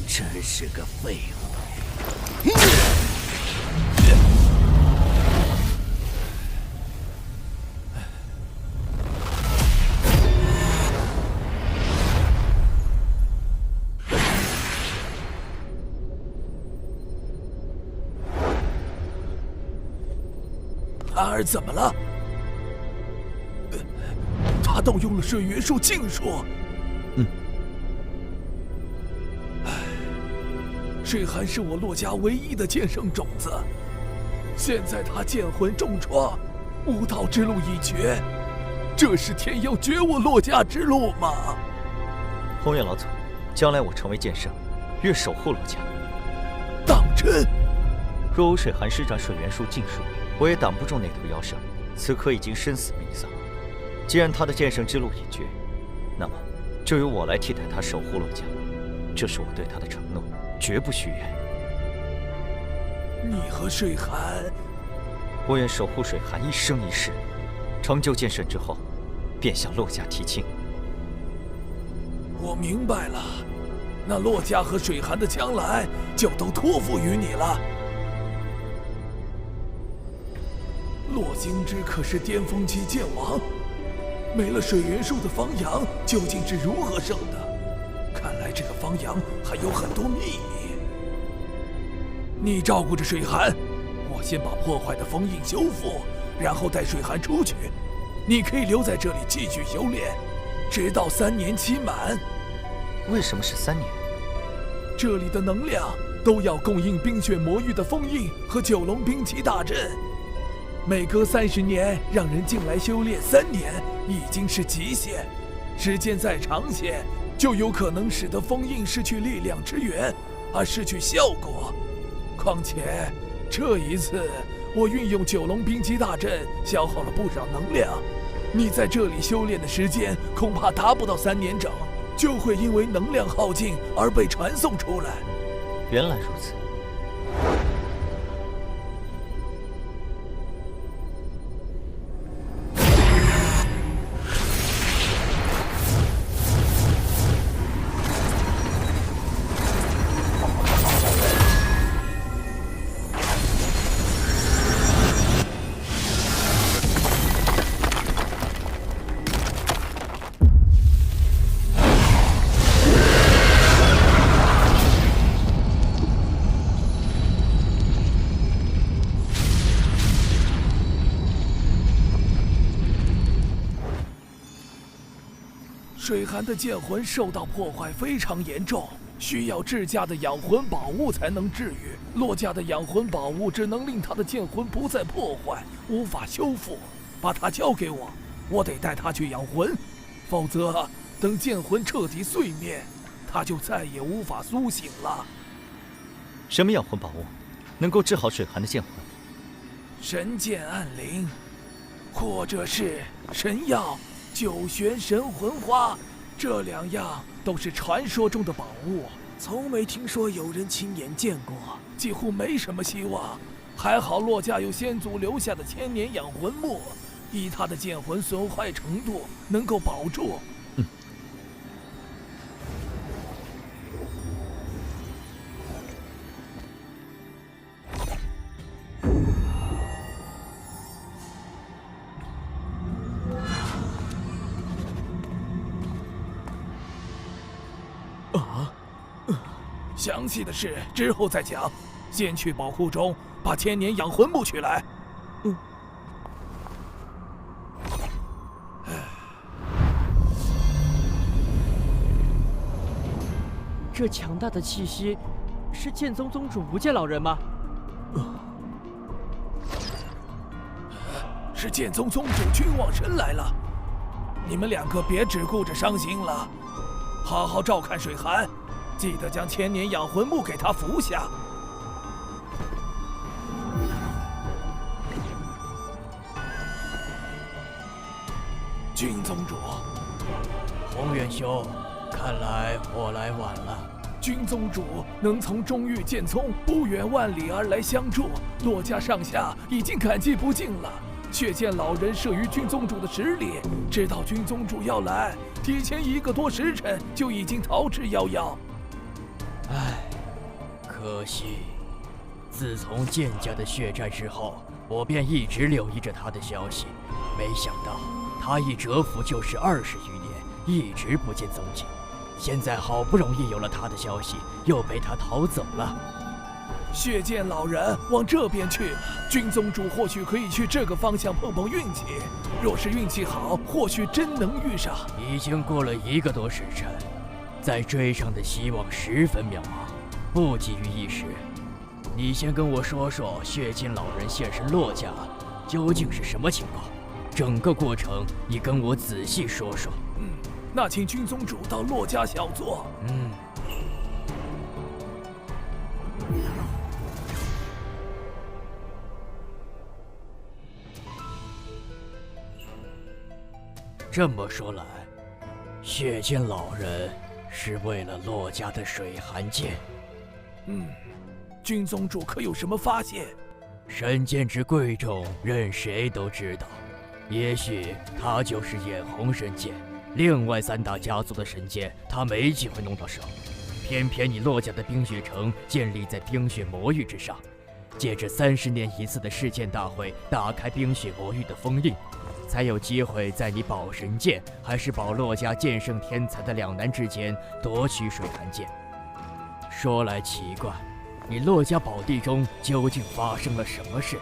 真是个废物！安儿怎么了？他动用了水元术禁术。水寒是我洛家唯一的剑圣种子，现在他剑魂重创，武道之路已绝，这是天要绝我洛家之路吗？宏远老祖，将来我成为剑圣，愿守护洛家。当真？若无水寒施展水元术禁术，我也挡不住那头妖圣，此刻已经身死弥撒。既然他的剑圣之路已绝，那么就由我来替代他守护洛家，这是我对他的承诺，绝不许愿。你和水寒，我愿守护水寒一生一世，成就剑圣之后，便向洛家提亲。我明白了，那洛家和水寒的将来就都托付于你了。洛京之可是巅峰期剑王，没了水元术的方阳究竟是如何生的？看来这个方阳还有很多秘密。你照顾着水寒，我先把破坏的封印修复，然后带水寒出去。你可以留在这里继续修炼，直到3年期满。为什么是3年？这里的能量都要供应冰雪魔域的封印和九龙冰旗大阵。每隔30年让人进来修炼3年已经是极限，时间再长些，就有可能使得封印失去力量之源，而失去效果。况且这一次我运用九龙冰击大阵，消耗了不少能量。你在这里修炼的时间恐怕达不到3年整，就会因为能量耗尽而被传送出来。原来如此。水寒的剑魂受到破坏非常严重，需要至价的养魂宝物才能治愈。洛家的养魂宝物只能令他的剑魂不再破坏，无法修复。把它交给我，我得带他去养魂，否则等剑魂彻底碎灭，他就再也无法苏醒了。什么养魂宝物能够治好水寒的剑魂？神剑暗灵，或者是神药九玄神魂花，这2样都是传说中的宝物，从没听说有人亲眼见过，几乎没什么希望。还好洛家有先祖留下的千年养魂木，以他的剑魂损坏程度能够保住。详细的事之后再讲，先去宝库中把千年养魂木取来。这强大的气息，是剑宗宗主无间老人吗？是剑宗宗主君望神来了。你们2个别只顾着伤心了，好好照看水寒。记得将千年养魂木给他服下。君宗主，宏远兄，看来我来晚了。君宗主能从中域剑宗不远万里而来相助，洛家上下已经感激不尽了。却见老人慑于君宗主的实力，知道君宗主要来，提前1个多时辰就已经逃之夭夭。唉，可惜，自从剑家的血债之后，我便一直留意着他的消息，没想到他一蛰伏就是20余年，一直不见踪迹。现在好不容易有了他的消息，又被他逃走了。血剑老人往这边去，君宗主或许可以去这个方向碰碰运气。若是运气好，或许真能遇上。已经过了1个多时辰，再追上的希望十分渺茫，不急于一时。你先跟我说说血剑老人现身洛家究竟是什么情况，整个过程你跟我仔细说说。那请君宗主到洛家小坐。这么说来，血剑老人是为了洛家的水寒剑。君宗主可有什么发现？神剑之贵重，任谁都知道。也许他就是眼红神剑，另外3大家族的神剑他没机会弄到手。偏偏你洛家的冰雪城建立在冰雪魔域之上，借着30年一次的世剑大会打开冰雪魔域的封印，才有机会在你保神剑还是保洛家剑圣天才的两难之间夺取水寒剑。说来奇怪，你洛家宝地中究竟发生了什么事？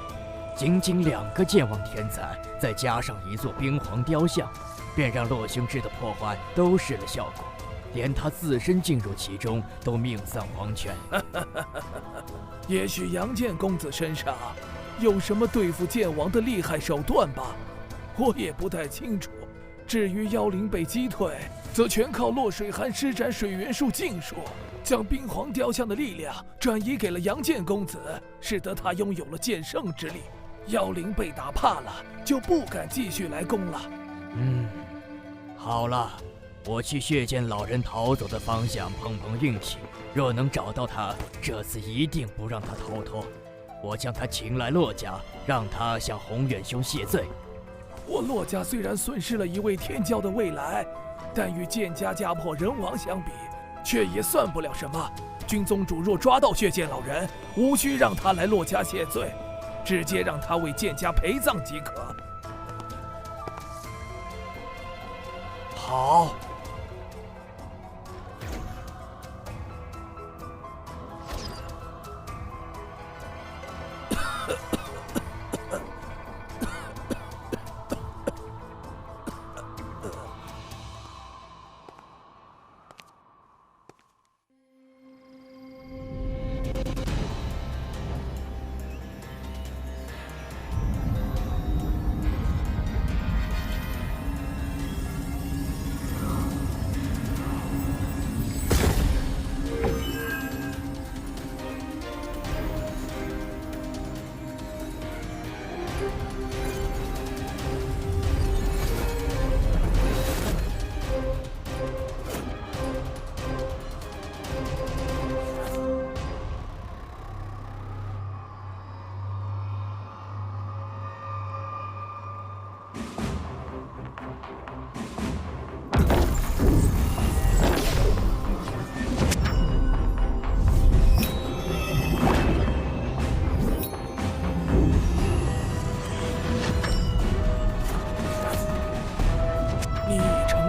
仅仅2个剑王天才，再加上1座冰皇雕像，便让洛兄志的破坏都失了效果，连他自身进入其中都命丧黄泉。也许杨剑公子身上有什么对付剑王的厉害手段吧，我也不太清楚。至于妖灵被击退，则全靠洛水寒施展水元术禁术，将冰皇雕像的力量转移给了杨剑公子，使得他拥有了剑圣之力。妖灵被打怕了，就不敢继续来攻了。好了，我去血剑老人逃走的方向碰碰运气，若能找到他，这次一定不让他逃脱。我将他请来洛家，让他向宏远兄谢罪。我洛家虽然损失了一位天骄的未来，但与剑家家破人亡相比，却也算不了什么。君宗主若抓到血剑老人，无需让他来洛家谢罪，直接让他为剑家陪葬即可。好。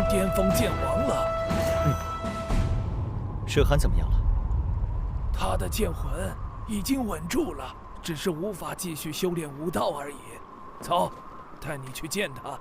巅峰剑王了。舍寒怎么样了？他的剑魂已经稳住了，只是无法继续修炼武道而已。走，带你去见他。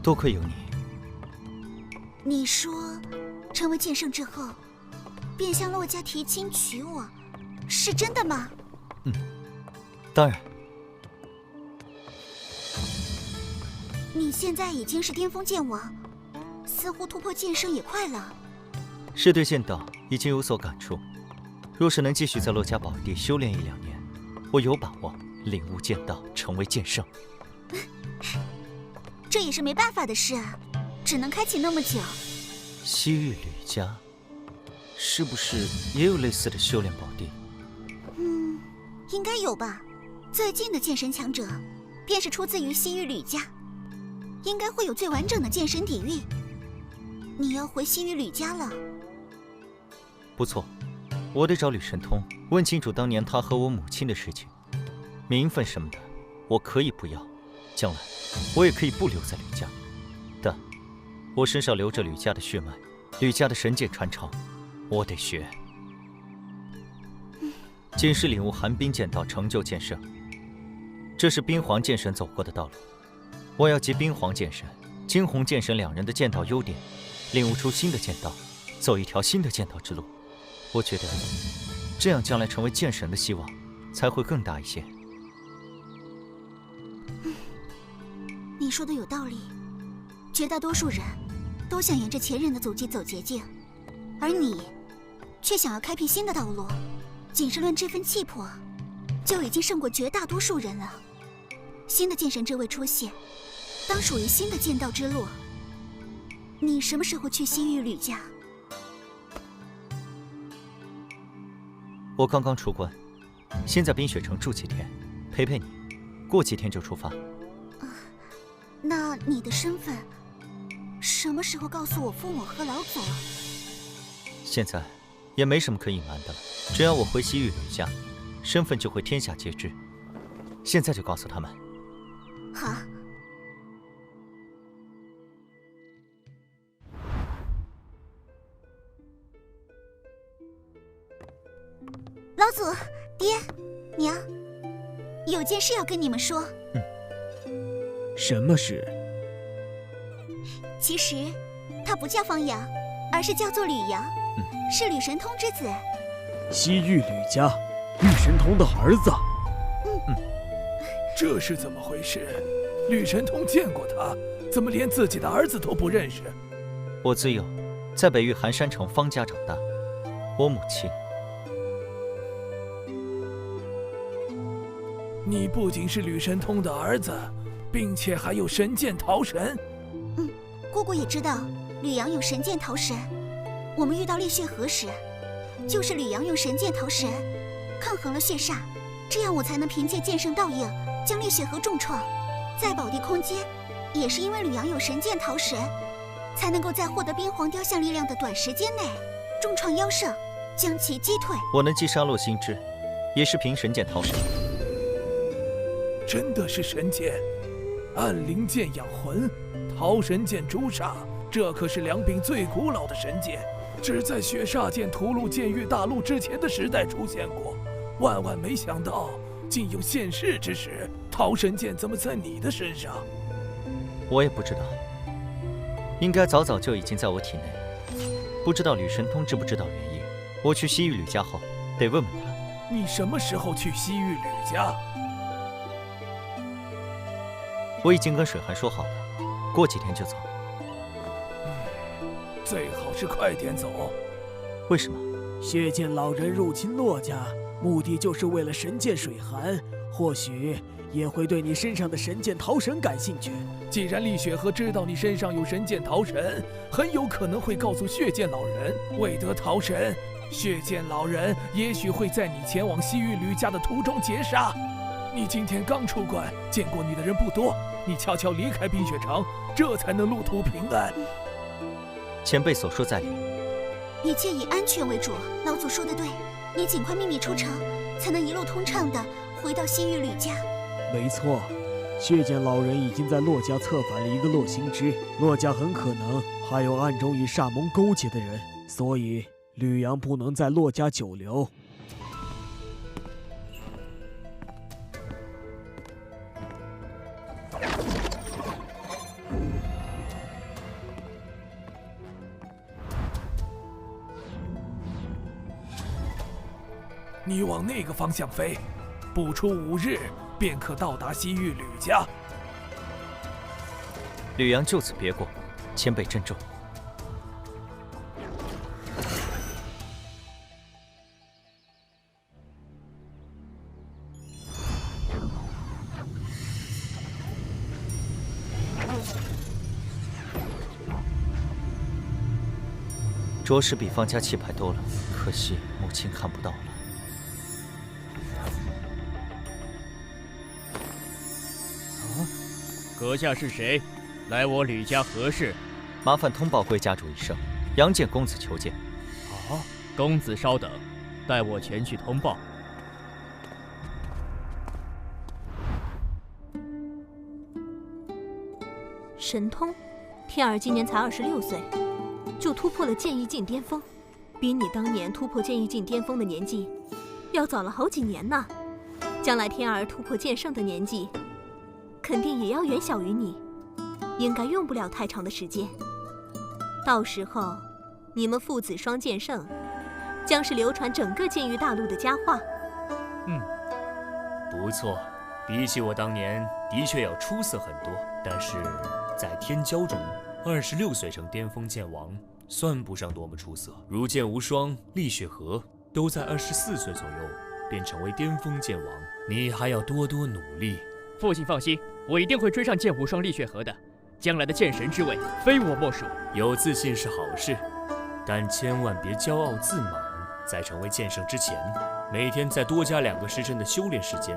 多亏有你。你说，成为剑圣之后，便向洛家提亲娶我，是真的吗？当然。你现在已经是巅峰剑王，似乎突破剑圣也快了。是对剑道已经有所感触。若是能继续在洛家宝地修炼1-2年，我有把握领悟剑道，成为剑圣。这也是没办法的事啊，只能开启那么久。西域吕家，是不是也有类似的修炼宝地？应该有吧。最近的剑神强者，便是出自于西域吕家，应该会有最完整的剑神底蕴。你要回西域吕家了？不错，我得找吕神通问清楚当年他和我母亲的事情。名分什么的，我可以不要，将来我也可以不留在吕家，但我身上流着吕家的血脉，吕家的神剑传承，我得学。仅是领悟寒冰剑道，成就剑圣，这是冰皇剑神走过的道路。我要集冰皇剑神、惊鸿剑神2人的剑道优点，领悟出新的剑道，走一条新的剑道之路。我觉得这样将来成为剑神的希望才会更大一些。你说的有道理，绝大多数人都想沿着前人的足迹走捷径，而你却想要开辟新的道路。仅是论这份气魄，就已经胜过绝大多数人了。新的剑神之位出现，当属于新的剑道之路。你什么时候去西域吕家？我刚刚出关，先在冰雪城住几天，陪陪你，过几天就出发。那你的身份，什么时候告诉我父母和老祖？现在也没什么可隐瞒的了，只要我回西域吕家，身份就会天下皆知。现在就告诉他们。好。老祖，爹，娘，有件事要跟你们说。什么事？其实，他不叫方阳，而是叫做吕阳，是吕神通之子。西域吕家，吕神通的儿子。这是怎么回事？吕神通见过他，怎么连自己的儿子都不认识？我自幼在北域寒山城方家长大，我母亲。你不仅是吕神通的儿子，并且还有神剑桃神。姑姑也知道吕阳有神剑桃神。我们遇到烈血河时，就是吕阳用神剑桃神抗衡了血煞，这样我才能凭借剑圣倒影将烈血河重创。在宝地空间，也是因为吕阳有神剑桃神，才能够在获得冰皇雕像力量的短时间内重创妖圣，将其击退。我能击杀洛星之，也是凭神剑桃神。真的是神剑，暗灵剑养魂，桃神剑诛煞，这可是2柄最古老的神剑，只在雪煞剑屠戮剑域大陆之前的时代出现过。万万没想到，竟有现世之时，桃神剑怎么在你的身上？我也不知道，应该早早就已经在我体内。不知道吕神通知不知道原因？我去西域吕家后，得问问他。你什么时候去西域吕家？我已经跟水寒说好了，过几天就走。最好是快点走。为什么？血剑老人入侵洛家，目的就是为了神剑水寒，或许也会对你身上的神剑桃神感兴趣。既然厉雪河知道你身上有神剑桃神，很有可能会告诉血剑老人。为得桃神，血剑老人也许会在你前往西域吕家的途中截杀。你今天刚出关，见过你的人不多，你悄悄离开冰雪城，这才能路途平安。前辈所说在理，一切以安全为主。老祖说的对，你尽快秘密出城，才能一路通畅地回到西域吕家。没错，血剑老人已经在洛家策反了一个洛星之，洛家很可能还有暗中与煞盟勾结的人，所以吕阳不能在洛家久留。你往那个方向飞，不出5日便可到达西域吕家。吕阳就此别过，前辈珍重。着实比方家气派多了，可惜母亲看不到了。阁下是谁？来我吕家何事？麻烦通报贵家主一声，杨建公子求见。好，公子稍等，待我前去通报。神通，天儿今年才26岁，就突破了剑意境巅峰，比你当年突破剑意境巅峰的年纪要早了好几年呢。将来天儿突破剑圣的年纪，肯定也要远小于你，应该用不了太长的时间。到时候，你们父子双剑圣，将是流传整个剑域大陆的佳话。不错，比起我当年，的确要出色很多。但是在天骄中，26岁成巅峰剑王，算不上多么出色。如剑无双、厉雪河都在24岁左右便成为巅峰剑王，你还要多多努力。父亲放心，我一定会追上剑无双、厉雪河的。将来的剑神之位，非我莫属。有自信是好事，但千万别骄傲自满。在成为剑圣之前，每天再多加2个时辰的修炼时间。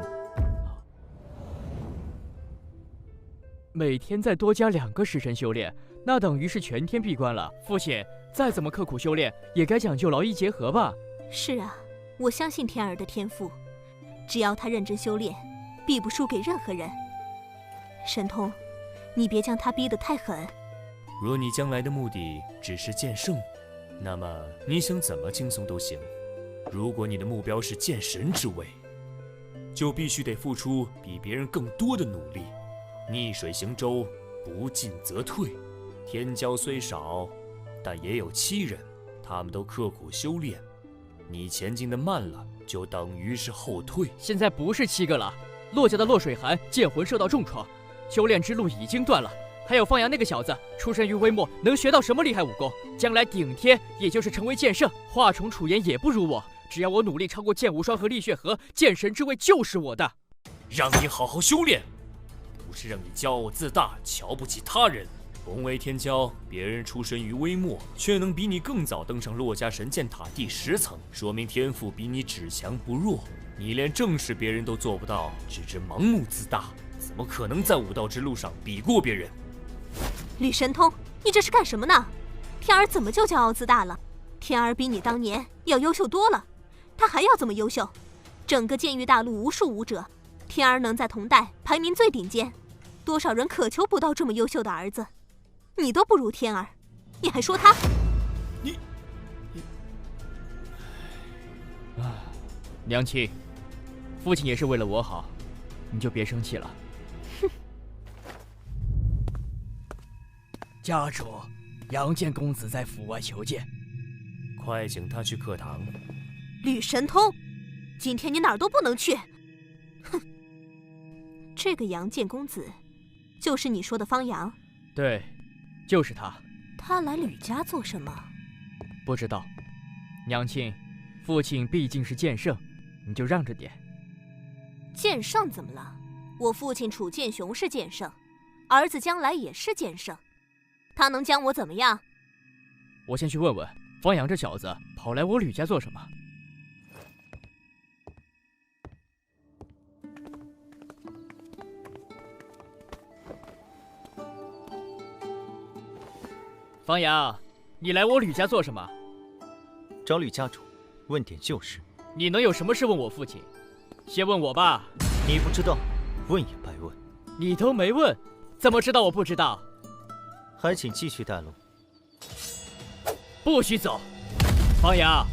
每天再多加2个时辰修炼，那等于是全天闭关了。父亲，再怎么刻苦修炼，也该讲究劳逸结合吧？是啊，我相信天儿的天赋，只要他认真修炼，必不输给任何人。神通，你别将他逼得太狠。若你将来的目的只是剑圣，那么你想怎么轻松都行。如果你的目标是剑神之位，就必须得付出比别人更多的努力。逆水行舟，不进则退。天骄虽少，但也有7人，他们都刻苦修炼。你前进的慢了，就等于是后退。现在不是7个了，洛家的洛水寒剑魂受到重创，修炼之路已经断了。还有方阳那个小子，出身于微末，能学到什么厉害武功？将来顶天也就是成为剑圣，华重楚言也不如我。只要我努力超过剑无双和厉血河，剑神之位就是我的。让你好好修炼，不是让你骄傲自大，瞧不起他人。同为天骄，别人出身于微末，却能比你更早登上洛家神剑塔第10层，说明天赋比你只强不弱。你连正事别人都做不到，只知盲目自大，怎么可能在武道之路上比过别人？吕神通，你这是干什么呢？天儿怎么就骄傲自大了？天儿比你当年要优秀多了，他还要这么优秀？整个剑域大陆无数武者，天儿能在同代排名最顶尖，多少人渴求不到这么优秀的儿子，你都不如天儿，你还说他？娘亲，父亲也是为了我好，你就别生气了。家主，杨建公子在府外求见，快请他去课堂。吕神通，今天你哪儿都不能去。哼，这个杨建公子，就是你说的方阳？对，就是他。他来吕家做什么？不知道。娘亲，父亲毕竟是剑圣，你就让着点。剑圣怎么了？我父亲楚剑雄是剑圣，儿子将来也是剑圣。他能将我怎么样？我先去问问方阳这小子跑来我吕家做什么。方阳，你来我吕家做什么？找吕家主，问点旧事。你能有什么事问我父亲？先问我吧。你不知道，问也白问。你都没问，怎么知道我不知道？还请继续带路。不许走！方阳，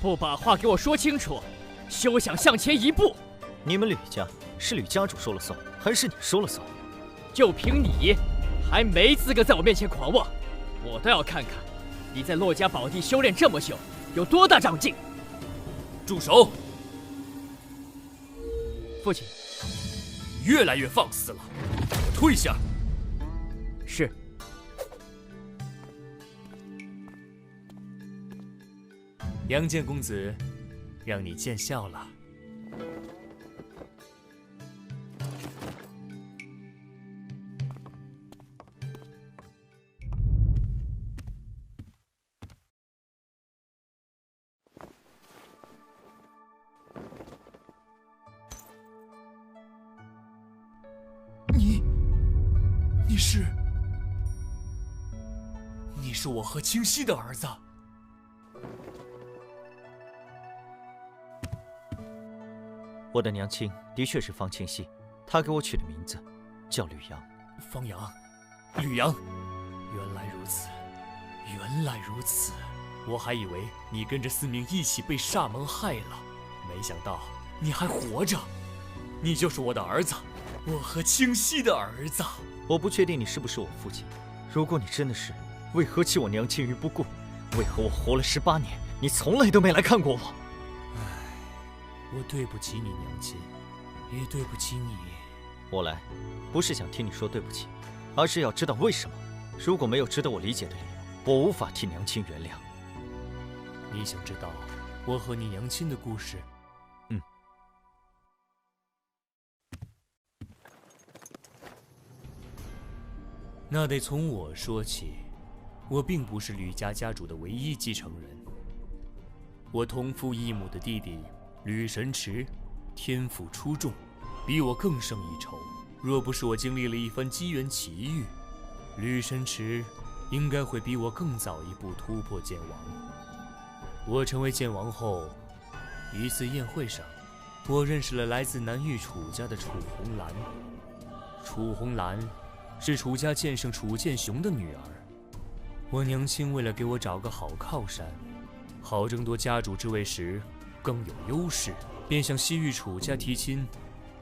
不把话给我说清楚，休想向前一步！你们吕家是吕家主说了算，还是你说了算？就凭你，还没资格在我面前狂妄！我倒要看看你在洛家宝地修炼这么久，有多大长进！住手！父亲，越来越放肆了，给我退下！是。杨建公子，让你见笑了。是我和清溪的儿子。我的娘亲的确是方清溪，她给我取的名字叫吕阳。方阳，吕阳，原来如此，原来如此。我还以为你跟着司明一起被煞门害了，没想到你还活着。你就是我的儿子，我和清溪的儿子。我不确定你是不是我父亲，如果你真的是，为何弃我娘亲于不顾？为何我活了18年，你从来都没来看过我？我对不起你娘亲，也对不起你。我来，不是想听你说对不起，而是要知道为什么。如果没有值得我理解的理由，我无法替娘亲原谅。你想知道我和你娘亲的故事？那得从我说起。我并不是吕家家主的唯一继承人。我同父异母的弟弟吕神池，天赋出众，比我更胜一筹。若不是我经历了一番机缘奇遇，吕神池应该会比我更早一步突破剑王。我成为剑王后，一次宴会上，我认识了来自南域楚家的楚红兰。楚红兰是楚家剑圣楚剑雄的女儿。我娘亲为了给我找个好靠山，好争夺家主之位时更有优势，便向西域楚家提亲，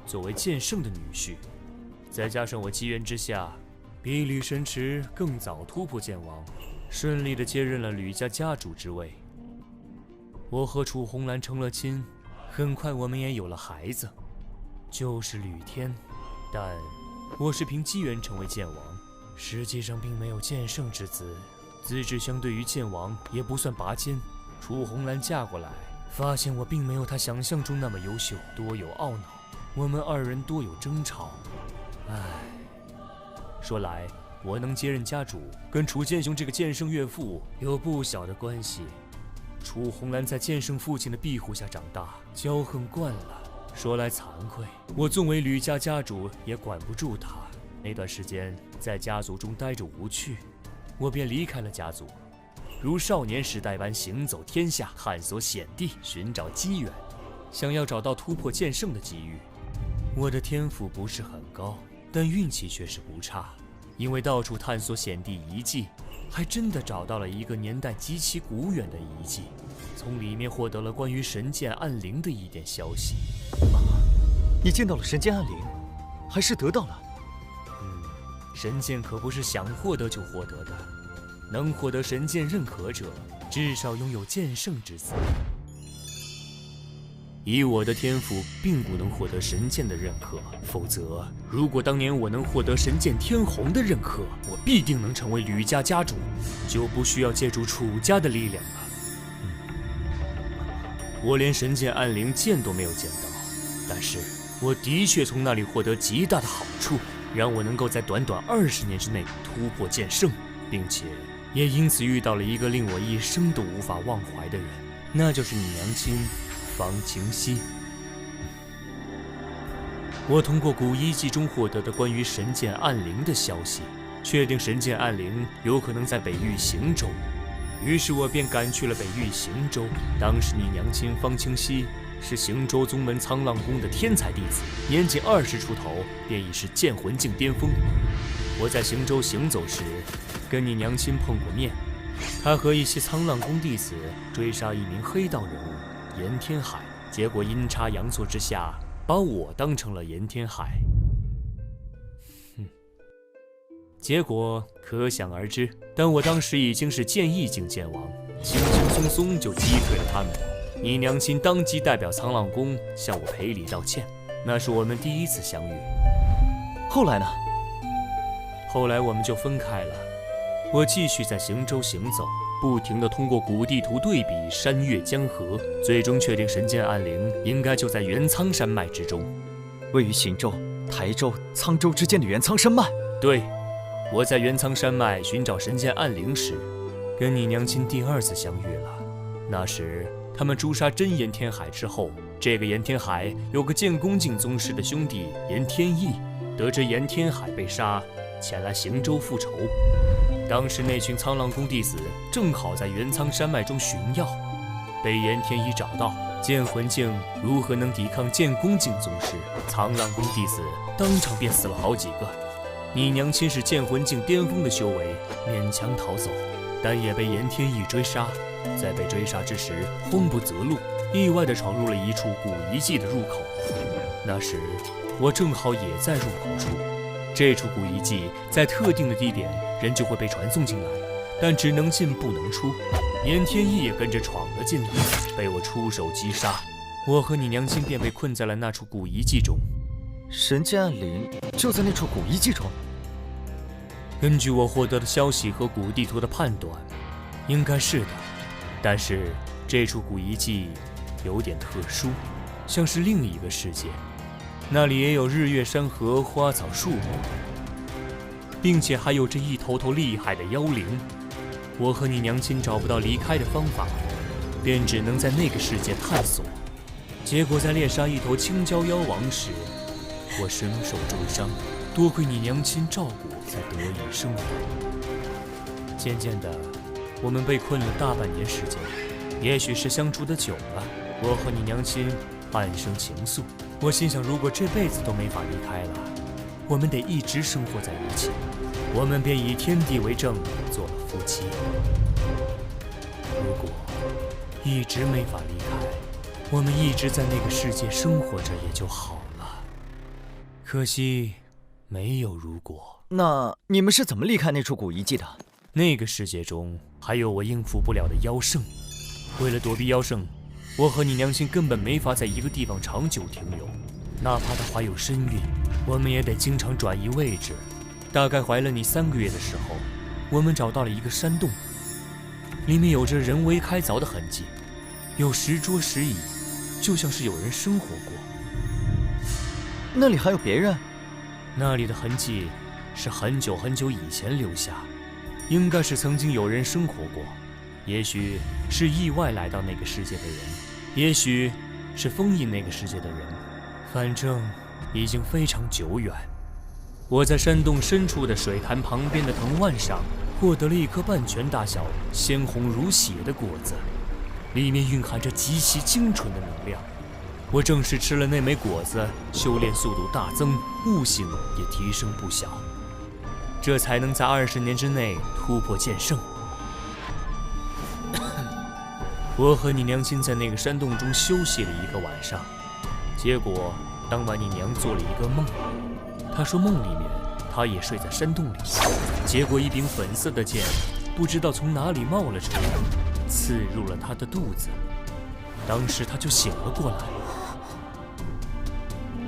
作为剑圣的女婿。再加上我机缘之下，比吕神池更早突破剑王，顺利地接任了吕家家主之位。我和楚红兰成了亲，很快我们也有了孩子，就是吕天。但我是凭机缘成为剑王，实际上并没有剑圣之资，资质相对于剑王也不算拔尖。楚红兰嫁过来，发现我并没有她想象中那么优秀，多有懊恼。我们二人多有争吵。说来我能接任家主，跟楚剑雄这个剑圣岳父有不小的关系。楚红兰在剑圣父亲的庇护下长大，骄横惯了。说来惭愧，我纵为吕家家主，也管不住他。那段时间在家族中待着无趣，我便离开了家族，如少年时代般行走天下，探索险地，寻找机缘，想要找到突破剑圣的机遇。我的天赋不是很高，但运气却是不差，因为到处探索险地遗迹，还真的找到了一个年代极其古远的遗迹，从里面获得了关于神剑暗灵的一点消息。你见到了神剑暗灵，还是得到了？神剑可不是想获得就获得的，能获得神剑认可者，至少拥有剑圣之资。以我的天赋，并不能获得神剑的认可，否则，如果当年我能获得神剑天虹的认可，我必定能成为吕家家主，就不需要借助楚家的力量了。我连神剑暗灵见都没有见到，但是我的确从那里获得极大的好处，让我能够在短短20年之内突破剑圣，并且也因此遇到了一个令我一生都无法忘怀的人，那就是你娘亲方清溪。我通过古遗迹中获得的关于神剑暗灵的消息，确定神剑暗灵有可能在北域行舟，于是我便赶去了北域行舟。当时你娘亲方清溪是行舟宗门沧浪宫的天才弟子，年仅20出头便已是剑魂境巅峰。我在行舟行走时，跟你娘亲碰过面，她和一些沧浪宫弟子追杀一名黑道人物严天海，结果阴差阳错之下，把我当成了严天海。结果可想而知，但我当时已经是剑意境剑王，轻轻松松就击退了他们。你娘亲当即代表沧浪宫向我赔礼道歉，那是我们第一次相遇。后来呢？后来我们就分开了。我继续在行舟行走，不停地通过古地图对比山岳江河，最终确定神剑暗灵应该就在元苍山脉之中，位于行舟、台州、沧州之间的元苍山脉。对，我在元苍山脉寻找神剑暗灵时，跟你娘亲第2次相遇了。那时他们诛杀真严天海之后，这个严天海有个剑宫境宗师的兄弟严天意，得知严天海被杀，前来行舟复仇。当时那群苍浪宫弟子正好在元苍山脉中寻药，被严天一找到。剑魂镜如何能抵抗剑宫镜宗师？苍浪宫弟子当场便死了好几个。你娘亲是剑魂镜巅峰的修为，勉强逃走，但也被严天意追杀。在被追杀之时，慌不择路，意外地闯入了一处古遗迹的入口。那时我正好也在入口处。这处古遗迹在特定的地点，人就会被传送进来，但只能进不能出。严天意也跟着闯了进来，被我出手击杀。我和你娘亲便被困在了那处古遗迹中。神剑暗灵就在那处古遗迹中。根据我获得的消息和古地图的判断，应该是的。但是这处古遗迹有点特殊，像是另一个世界。那里也有日月山河、花草树木，并且还有着一头头厉害的妖灵。我和你娘亲找不到离开的方法，便只能在那个世界探索。结果在猎杀一头青蛟妖王时，我身受重伤，多亏你娘亲照顾，才得以生还。渐渐的，我们被困了大半年时间，也许是相处的久了，我和你娘亲暗生情愫。我心想，如果这辈子都没法离开了，我们得一直生活在一起。我们便以天地为证，做了夫妻。如果一直没法离开，我们一直在那个世界生活着也就好了。可惜没有如果。那你们是怎么离开那处古遗迹的？那个世界中还有我应付不了的妖圣，为了躲避妖圣，我和你娘亲根本没法在一个地方长久停留，哪怕她怀有身孕，我们也得经常转移位置。大概怀了你3个月的时候，我们找到了一个山洞，里面有着人为开凿的痕迹，有石桌石椅，就像是有人生活过。那里还有别人？那里的痕迹是很久很久以前留下，应该是曾经有人生活过，也许是意外来到那个世界的人，也许是封印那个世界的人，反正已经非常久远。我在山洞深处的水潭旁边的藤蔓上获得了一颗半拳大小、鲜红如血的果子，里面蕴含着极其精纯的能量。我正是吃了那枚果子，修炼速度大增，悟性也提升不小，这才能在20年之内突破剑圣。我和你娘亲在那个山洞中休息了1个晚上，结果当晚你娘做了一个梦。她说梦里面她也睡在山洞里，结果一柄粉色的剑不知道从哪里冒了出来，刺入了她的肚子。当时她就醒了过来，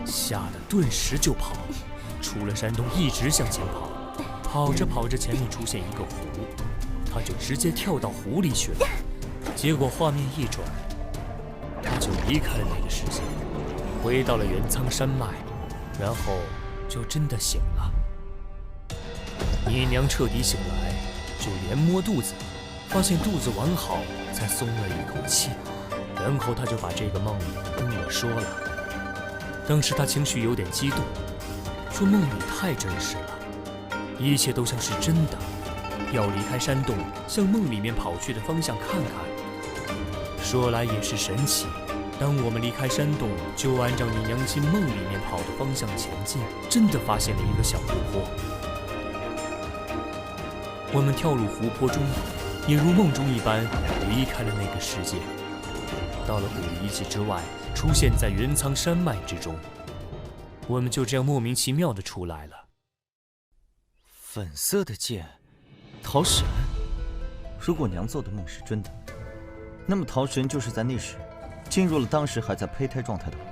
吓得顿时就跑，出了山洞一直向前跑，跑着跑着前面出现一个湖，她就直接跳到湖里去了。结果画面一转，她就离开了那个世界，回到了元苍山脉，然后就真的醒了。你娘彻底醒来，就连摸肚子，发现肚子完好，才松了一口气。然后她就把这个梦跟我说了。当时她情绪有点激动，说梦里太真实了，一切都像是真的。要离开山洞，向梦里面跑去的方向看看。说来也是神奇，当我们离开山洞，就按照你娘亲梦里面跑的方向前进，真的发现了一个小湖泊。我们跳入湖泊中，也如梦中一般离开了那个世界，到了古遗迹之外，出现在元苍山脉之中。我们就这样莫名其妙的出来了。粉色的剑，桃神。如果娘做的梦是真的，那么桃神就是在那时进入了当时还在胚胎状态的我。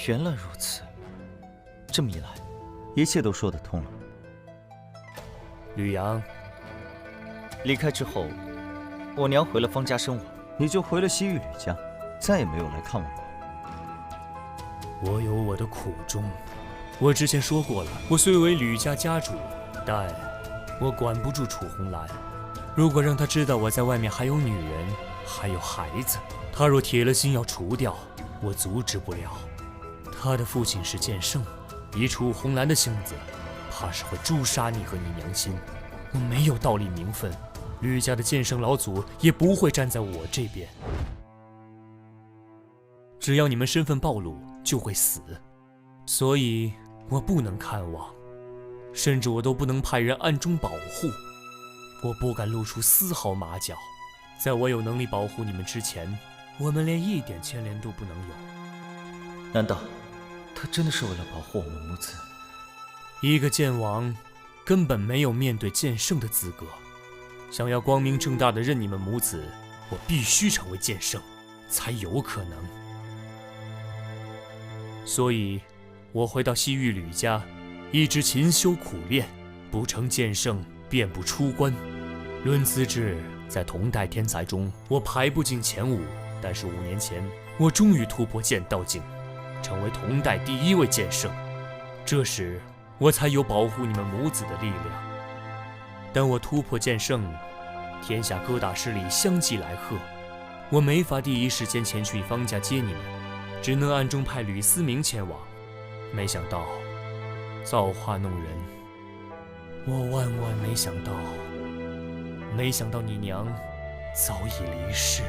原来如此，这么一来，一切都说得通了。吕阳，离开之后，我娘回了方家生活，你就回了西域吕家，再也没有来看我过。我有我的苦衷。我之前说过了，我虽为吕家家主，但我管不住楚红兰。如果让她知道我在外面还有女人，还有孩子，她若铁了心要除掉，我阻止不了。她的父亲是剑圣，以楚红兰的性子，怕是会诛杀你和你娘亲。我没有道理名分，吕家的剑圣老祖也不会站在我这边。只要你们身份暴露，就会死，所以我不能看望，甚至我都不能派人暗中保护。我不敢露出丝毫马脚，在我有能力保护你们之前，我们连一点牵连都不能有。难道他真的是为了保护我们母子？一个剑王根本没有面对剑圣的资格。想要光明正大的认你们母子，我必须成为剑圣，才有可能。所以，我回到西域吕家，一直勤修苦练，不成剑圣便不出关。论资质，在同代天才中，我排不进前5，但是5年前，我终于突破剑道境，成为同代第1位剑圣。这时，我才有保护你们母子的力量。但我突破剑圣，天下各大势力相继来贺，我没法第一时间前去方家接你们，只能暗中派吕思明前往。没想到，造化弄人，我万万没想到。没想到你娘早已离世，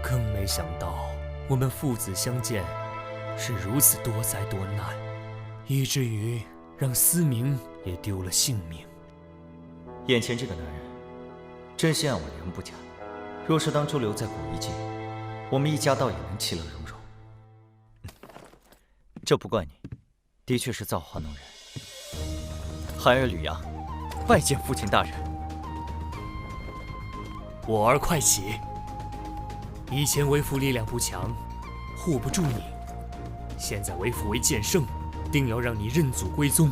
更没想到我们父子相见是如此多灾多难，以至于让思明也丢了性命。眼前这个男人，真心爱我娘不假。若是当初留在古一界，我们一家倒也能其乐融融。这不怪你，的确是造化弄人。孩儿吕阳，拜见父亲大人。我儿快起！以前为父力量不强，护不住你，现在为父为剑圣，定要让你认祖归宗，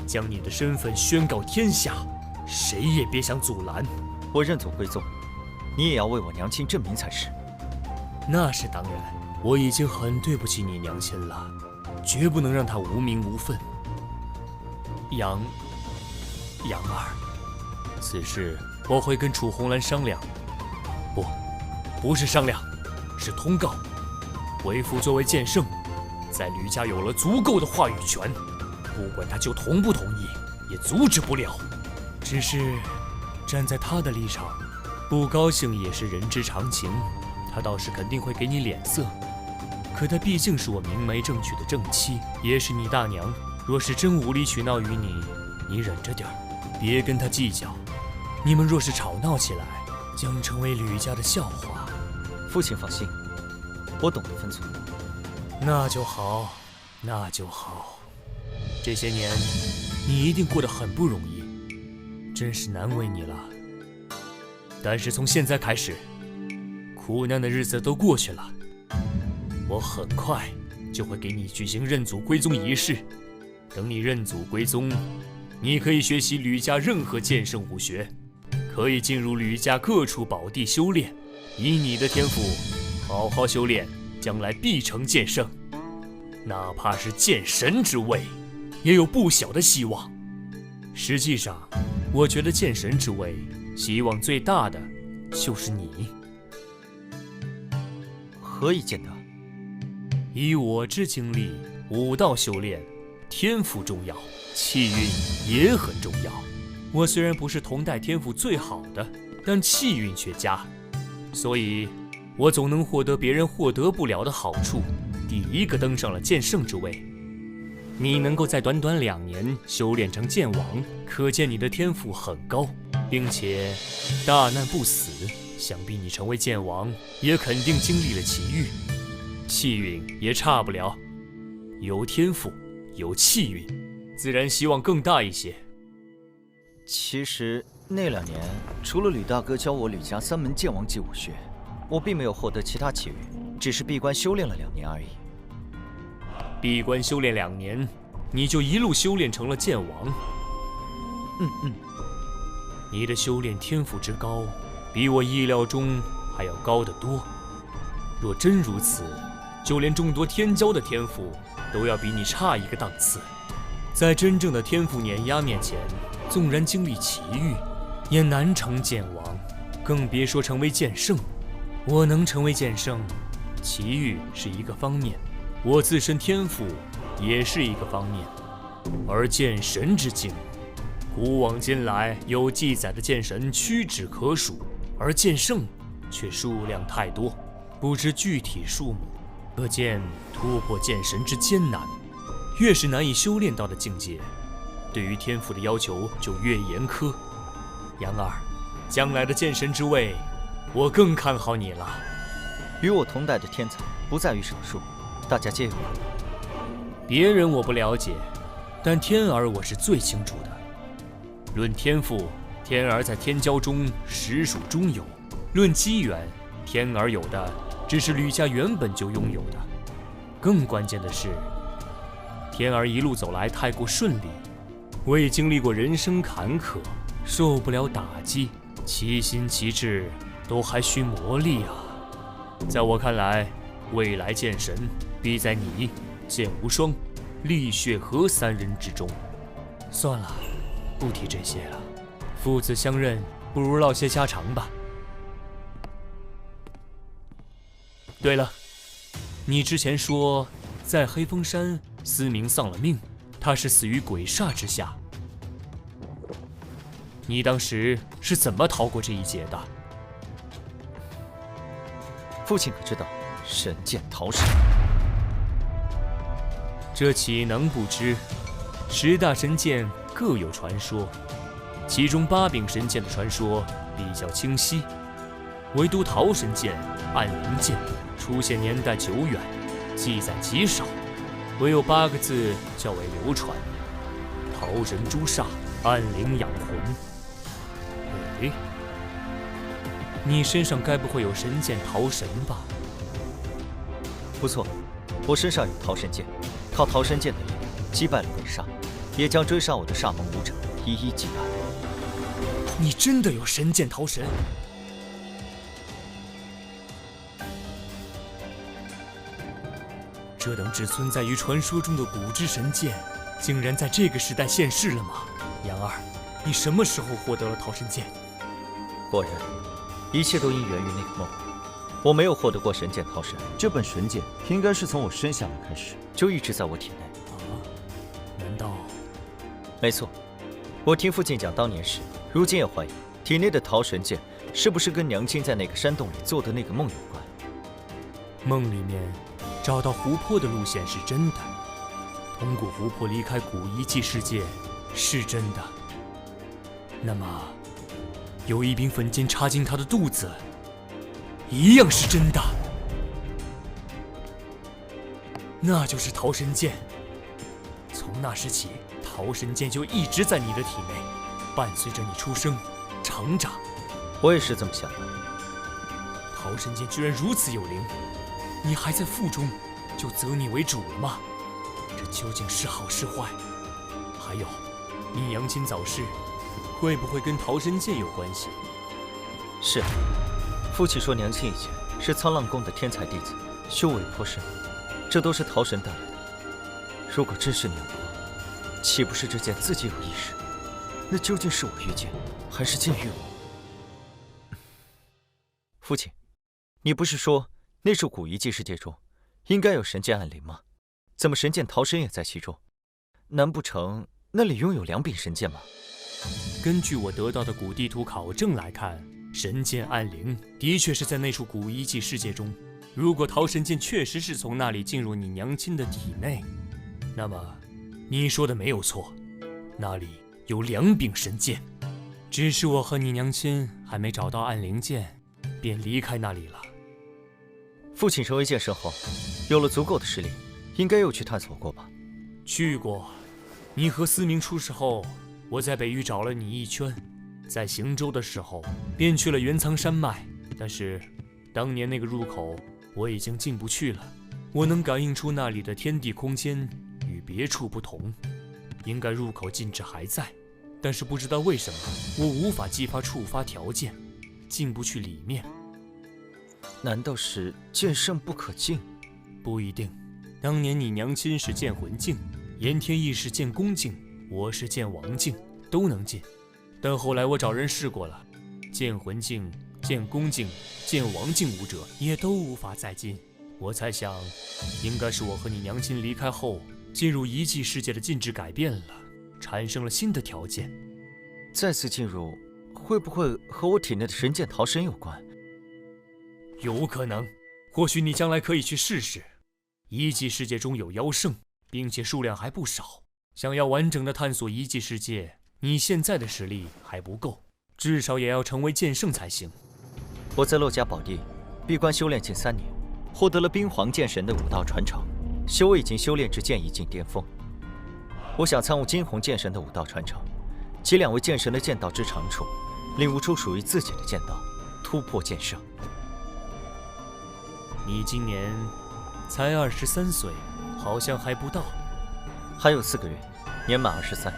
将你的身份宣告天下，谁也别想阻拦。我认祖归宗，你也要为我娘亲证明才是。那是当然，我已经很对不起你娘亲了，绝不能让她无名无分。杨儿，此事我会跟楚红兰商量。不是商量，是通告。为父作为剑圣，在吕家有了足够的话语权，不管他就同不同意，也阻止不了。只是站在他的立场，不高兴也是人之常情，他倒是肯定会给你脸色。可他毕竟是我明媒正娶的正妻，也是你大娘。若是真无理取闹于你，你忍着点儿，别跟他计较。你们若是吵闹起来，将成为吕家的笑话。父亲放心，我懂得分寸。那就好，那就好。这些年，你一定过得很不容易，真是难为你了。但是从现在开始，苦难的日子都过去了，我很快就会给你举行认祖归宗仪式。等你认祖归宗，你可以学习吕家任何剑圣武学，可以进入吕家各处宝地修炼。以你的天赋，好好修炼，将来必成剑圣，哪怕是剑神之位，也有不小的希望。实际上，我觉得剑神之位，希望最大的就是你。何以见得？以我之经历，武道修炼，天赋重要，气运也很重要。我虽然不是同代天赋最好的，但气运却佳。所以，我总能获得别人获得不了的好处，第一个登上了剑圣之位。你能够在短短2年修炼成剑王，可见你的天赋很高，并且大难不死。想必你成为剑王，也肯定经历了奇遇，气运也差不了。有天赋，有气运，自然希望更大一些。其实那2年，除了吕大哥教我吕家3门剑王级武学，我并没有获得其他奇遇，只是闭关修炼了2年而已。闭关修炼2年，你就一路修炼成了剑王。你的修炼天赋之高，比我意料中还要高得多。若真如此，就连众多天骄的天赋都要比你差一个档次。在真正的天赋碾压面前，纵然经历奇遇，也难成剑王，更别说成为剑圣。我能成为剑圣，奇遇是一个方面，我自身天赋也是一个方面。而剑神之境，古往今来有记载的剑神屈指可数，而剑圣却数量太多，不知具体数目。可见突破剑神之艰难，越是难以修炼到的境界，对于天赋的要求就越严苛。杨儿，将来的剑神之位，我更看好你了。与我同代的天才不在于少数，大家皆有可能。别人我不了解，但天儿我是最清楚的。论天赋，天儿在天骄中实属中游；论机缘，天儿有的只是吕家原本就拥有的。更关键的是，天儿一路走来太过顺利，未经历过人生坎坷，受不了打击，其心其志都还需磨砺啊。在我看来，未来剑神必在你、剑无双、厉血河3人之中。算了，不提这些了。父子相认，不如唠些家常吧。对了，你之前说在黑风山思明丧了命，他是死于鬼煞之下。你当时是怎么逃过这一劫的？父亲可知道神剑逃神？这岂能不知？10大神剑各有传说，其中8柄神剑的传说比较清晰，唯独桃神剑、暗灵剑出现年代久远，记载极少，唯有8个字较为流传：桃神诛煞，暗灵养魂。哎，你身上该不会有神剑桃神吧？不错，我身上有桃神剑，靠桃神剑的力量击败了鬼煞，也将追杀我的煞盟武者一一击败。你真的有神剑桃神？这等只存在于传说中的古之神剑，竟然在这个时代现世了吗？杨儿，你什么时候获得了桃神剑？果然，一切都因源于那个梦。我没有获得过神剑桃神，这本神剑应该是从我生下来开始就一直在我体内。难道？没错，我听父亲讲当年时，如今也怀疑体内的桃神剑是不是跟娘亲在那个山洞里做的那个梦有关。梦里面找到湖泊的路线是真的，通过湖泊离开古遗迹世界是真的。那么，有一柄粉剑插进他的肚子，一样是真的。那就是桃神剑。从那时起，桃神剑就一直在你的体内，伴随着你出生、成长。我也是这么想的。桃神剑居然如此有灵，你还在腹中就择你为主了吗？这究竟是好是坏？还有，你娘亲早逝，会不会跟桃神剑有关系？是，父亲说娘亲以前是沧浪宫的天才弟子，修为颇深，这都是桃神带来的。如果真是那样的话，岂不是这剑自己有意识？那究竟是我御剑，还是剑御我？父亲，你不是说那处古遗迹世界中应该有神剑暗灵吗？怎么神剑桃神也在其中？难不成那里拥有2柄神剑吗？根据我得到的古地图考证来看，神剑暗灵的确是在那处古遗迹世界中。如果桃神剑确实是从那里进入你娘亲的体内，那么你说的没有错，那里有2柄神剑。只是我和你娘亲还没找到暗灵剑，便离开那里了。父亲成为剑圣后，有了足够的实力，应该又去探索过吧？去过。你和思明出事后，我在北域找了你一圈，在行舟的时候便去了元苍山脉，但是当年那个入口我已经进不去了。我能感应出那里的天地空间与别处不同，应该入口禁制还在，但是不知道为什么我无法激发触发条件，进不去里面。难道是剑圣不可进？不一定。当年你娘亲是剑魂境，炎天意是剑宫境，我是剑王境，都能进。但后来我找人试过了，剑魂境、剑宫境、剑王境武者也都无法再进。我猜想，应该是我和你娘亲离开后，进入遗迹世界的禁制改变了，产生了新的条件。再次进入，会不会和我体内的神剑逃神有关？有可能，或许你将来可以去试试。遗迹世界中有妖圣，并且数量还不少。想要完整的探索遗迹世界，你现在的实力还不够，至少也要成为剑圣才行。我在洛家宝地闭关修炼近3年，获得了冰皇剑神的武道传承，修为已经修炼至剑意境巅峰。我想参悟金红剑神的武道传承，集2位剑神的剑道之长处，领悟出属于自己的剑道，突破剑圣。你今年才23岁，好像还不到。还有4个月，年满23。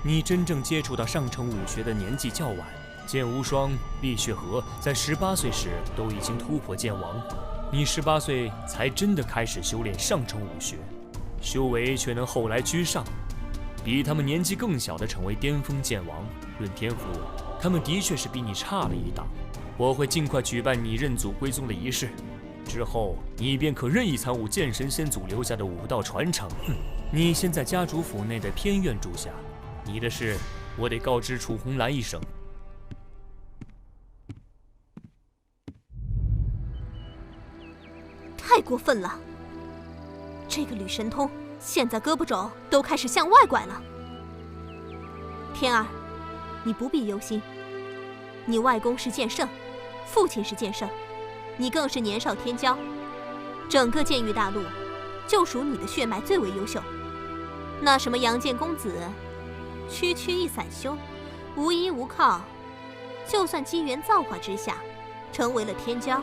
你真正接触到上乘武学的年纪较晚，剑无双、厉血河在18岁时都已经突破剑王，你18岁才真的开始修炼上乘武学，修为却能后来居上，比他们年纪更小的成为巅峰剑王。论天赋，他们的确是比你差了一档。我会尽快举办你认祖归宗的仪式，之后你便可任意参悟剑神先祖留下的武道传承。你先在家主府内的偏院住下，你的事我得告知楚红兰一声。太过分了！这个吕神通现在胳膊肘都开始向外拐了。天儿，你不必忧心，你外公是剑圣，父亲是剑圣，你更是年少天骄，整个剑域大陆就属你的血脉最为优秀。那什么杨剑公子，区区一散修，无依无靠，就算机缘造化之下成为了天骄，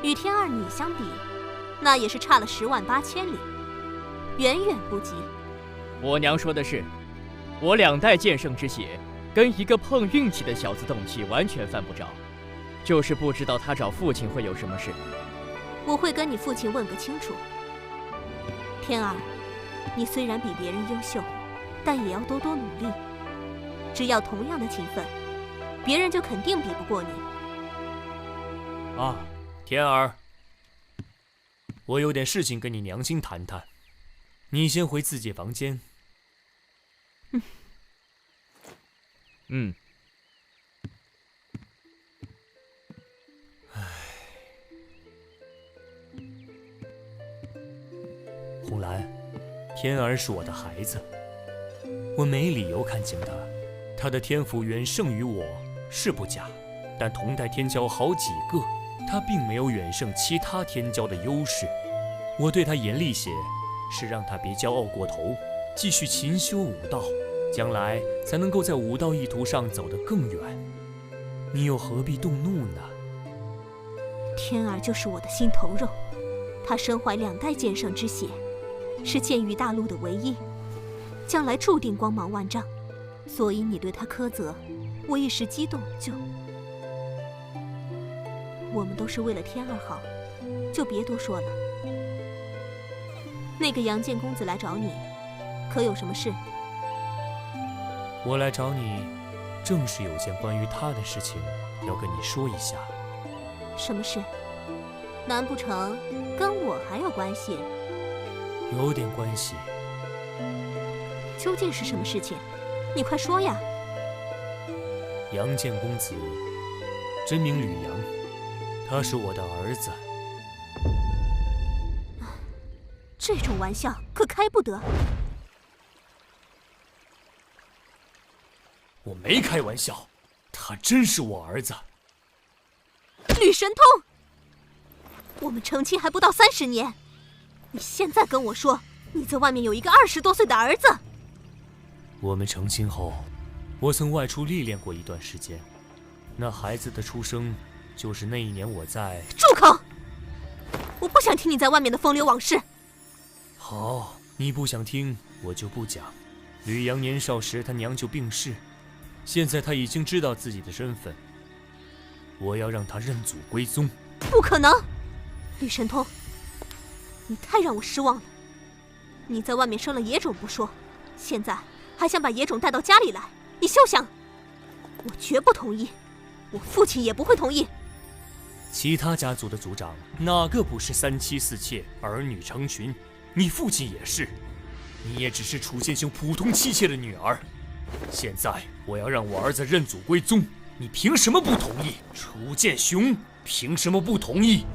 与天儿你相比，那也是差了10万8千里，远远不及。我娘说的是，我2代剑圣之血，跟一个碰运气的小子动气完全犯不着，就是不知道他找父亲会有什么事。我会跟你父亲问个清楚。天儿，你虽然比别人优秀，但也要多多努力。只要同样的勤奋，别人就肯定比不过你。啊，天儿，我有点事情跟你娘亲谈谈，你先回自己房间。嗯。红兰，天儿是我的孩子，我没理由看轻他。他的天赋远胜于我是不假，但同代天骄好几个，他并没有远胜其他天骄的优势。我对他严厉些，是让他别骄傲过头，继续勤修武道，将来才能够在武道意途上走得更远。你又何必动怒呢？天儿就是我的心头肉，他身怀2代剑圣之血，是剑域大陆的唯一，将来注定光芒万丈。所以你对他苛责，我一时激动就……我们都是为了天儿好，就别多说了。那个杨剑公子来找你，可有什么事？我来找你，正是有件关于他的事情要跟你说一下。什么事？难不成跟我还有关系？有点关系。究竟是什么事情？你快说呀！杨剑公子，真名吕阳，他是我的儿子。这种玩笑可开不得。我没开玩笑，他真是我儿子。吕神通，我们成亲还不到30年，你现在跟我说你在外面有一个20多岁的儿子？我们成亲后，我曾外出历练过一段时间，那孩子的出生就是那一年我在……住口！我不想听你在外面的风流往事。好，你不想听，我就不讲。吕阳年少时，他娘就病逝，现在他已经知道自己的身份，我要让他认祖归宗。不可能！吕神通，你太让我失望了。你在外面生了野种不说，现在还想把野种带到家里来，你休想！我绝不同意，我父亲也不会同意。其他家族的族长哪个不是3妻4妾，儿女成群？你父亲也是，你也只是楚剑雄普通妻妾的女儿。现在我要让我儿子认祖归宗，你凭什么不同意？楚剑雄凭什么不同意？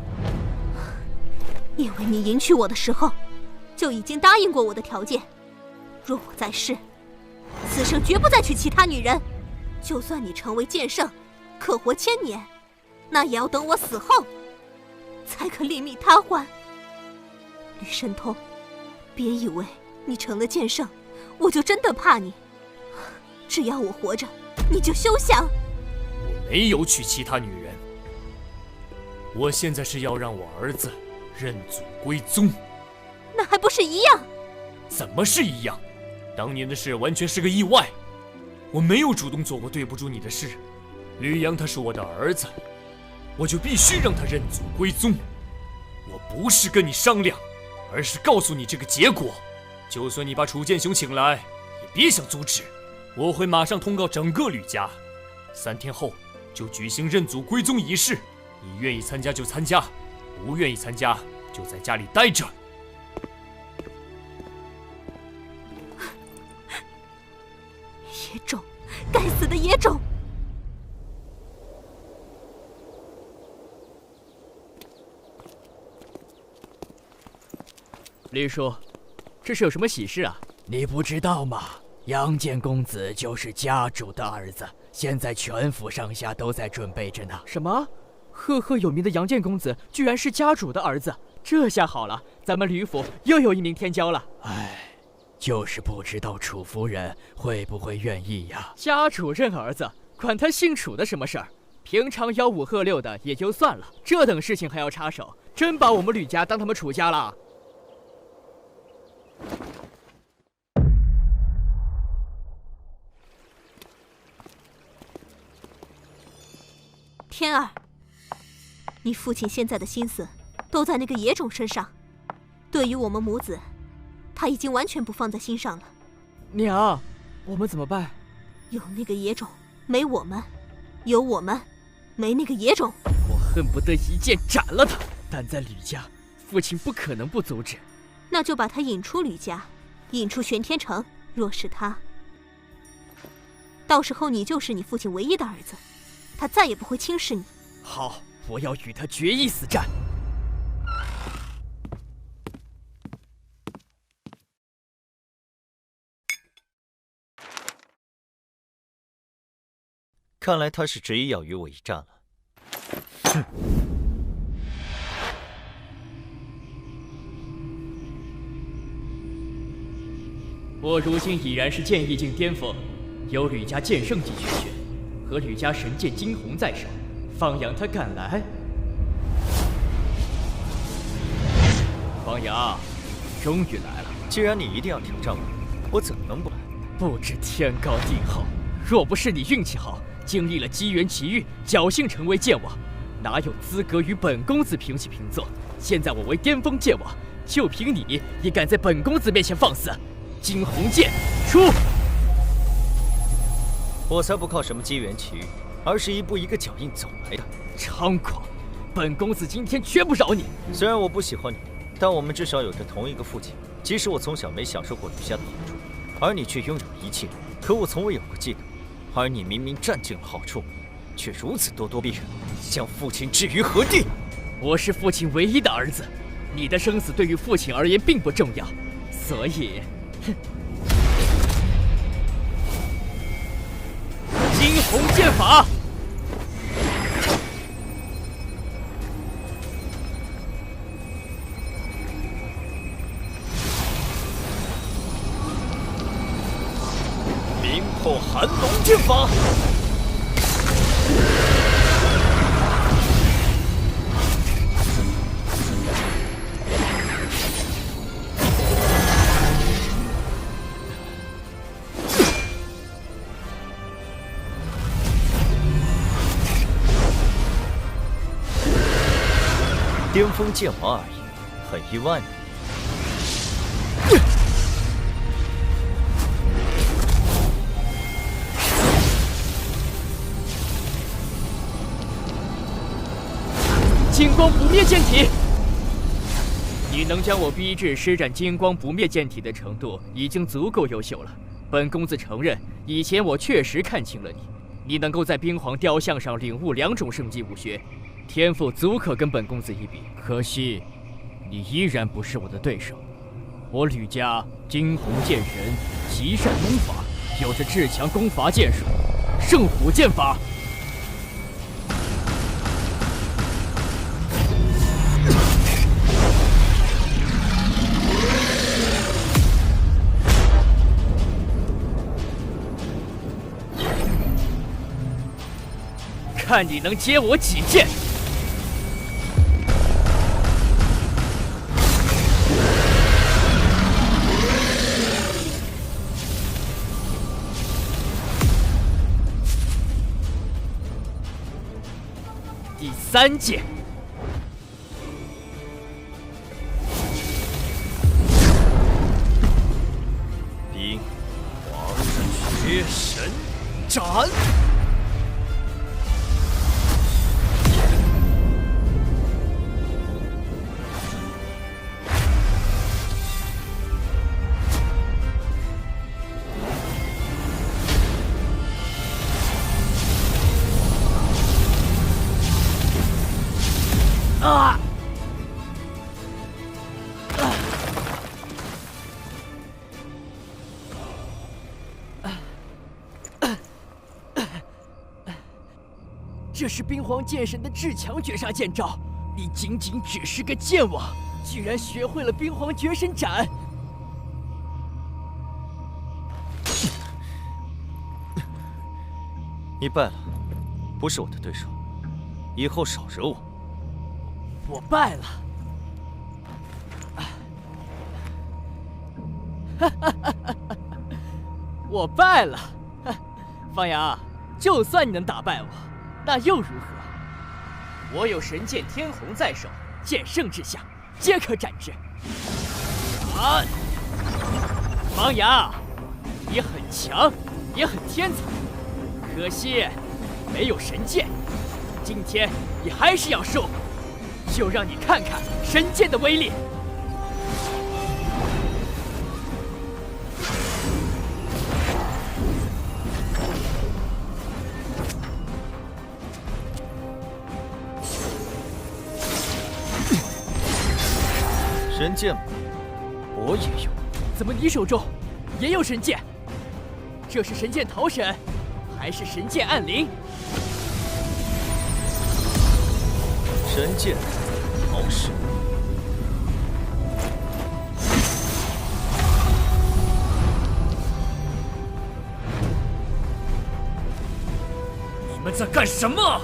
因为你迎娶我的时候，就已经答应过我的条件。若我在世，此生绝不再娶其他女人。就算你成为剑圣，可活1000年，那也要等我死后，才可另觅他欢。吕神通，别以为你成了剑圣，我就真的怕你。只要我活着，你就休想。我没有娶其他女人，我现在是要让我儿子认祖归宗。那还不是一样？怎么是一样？当年的事完全是个意外，我没有主动做过对不住你的事。吕阳他是我的儿子，我就必须让他认祖归宗。我不是跟你商量，而是告诉你这个结果。就算你把楚剑雄请来，也别想阻止。我会马上通告整个吕家，3天后就举行认祖归宗仪式。你愿意参加就参加，不愿意参加就在家里待着。野种，该死的野种！吕叔，这是有什么喜事啊？你不知道吗？杨建公子就是家主的儿子，现在全府上下都在准备着呢。什么？赫赫有名的杨建公子居然是家主的儿子？这下好了，咱们吕府又有一名天骄了。唉，就是不知道楚夫人会不会愿意呀？家主认儿子，管他姓楚的什么事儿？平常吆五喝六的也就算了，这等事情还要插手，真把我们吕家当他们楚家了。天儿，你父亲现在的心思都在那个野种身上，对于我们母子，他已经完全不放在心上了。娘，我们怎么办？有那个野种，没我们；有我们，没那个野种。我恨不得一剑斩了他，但在吕家，父亲不可能不阻止。那就把他引出吕家，引出玄天城。若是他，到时候你就是你父亲唯一的儿子。他再也不会轻视你。好，我要与他决一死战。看来他是执意要与我一战了。哼！我如今已然是剑意境巅峰，有吕家剑圣级绝学和吕家神剑惊鸿在手，方阳他敢来？方阳，终于来了。既然你一定要挑战我怎么能不来？不知天高地厚，若不是你运气好，经历了机缘奇遇，侥幸成为剑王，哪有资格与本公子平起平坐？现在我为巅峰剑王，就凭你也敢在本公子面前放肆？惊鸿剑出！我才不靠什么机缘奇遇，而是一步一个脚印走来的。猖狂！本公子今天绝不饶你。虽然我不喜欢你，但我们至少有着同一个父亲。即使我从小没享受过吕家的好处，而你却拥有一切，可我从未有过嫉妒。而你明明占尽了好处，却如此咄咄逼人，将父亲置于何地？我是父亲唯一的儿子，你的生死对于父亲而言并不重要，所以，哼！惊鸿剑法！明破寒龙剑法！巅峰剑王而已，很意外呢。金光不灭剑体！你能将我逼至施展金光不灭剑体的程度，已经足够优秀了。本公子承认，以前我确实看清了你。你能够在冰皇雕像上领悟2种圣级武学，天赋足可跟本公子一比。可惜，你依然不是我的对手。我吕家惊鸿剑神极善功法，有着至强攻伐剑术——圣虎剑法。看你能接我几剑！第3剑，冰皇绝神斩！啊！这是冰皇剑神的至强绝杀剑招，你仅仅只是个剑王，居然学会了冰皇绝神斩！你败了，不是我的对手，以后少惹我。我败了，我败了，方阳，就算你能打败我，那又如何？我有神剑天虹在手，剑圣之下，皆可斩之。啊！方阳，你很强，也很天才，可惜没有神剑，今天你还是要输。就让你看看神剑的威力！神剑，我也有。怎么你手中也有神剑？这是神剑桃神，还是神剑暗灵？神剑桃神，你们在干什么？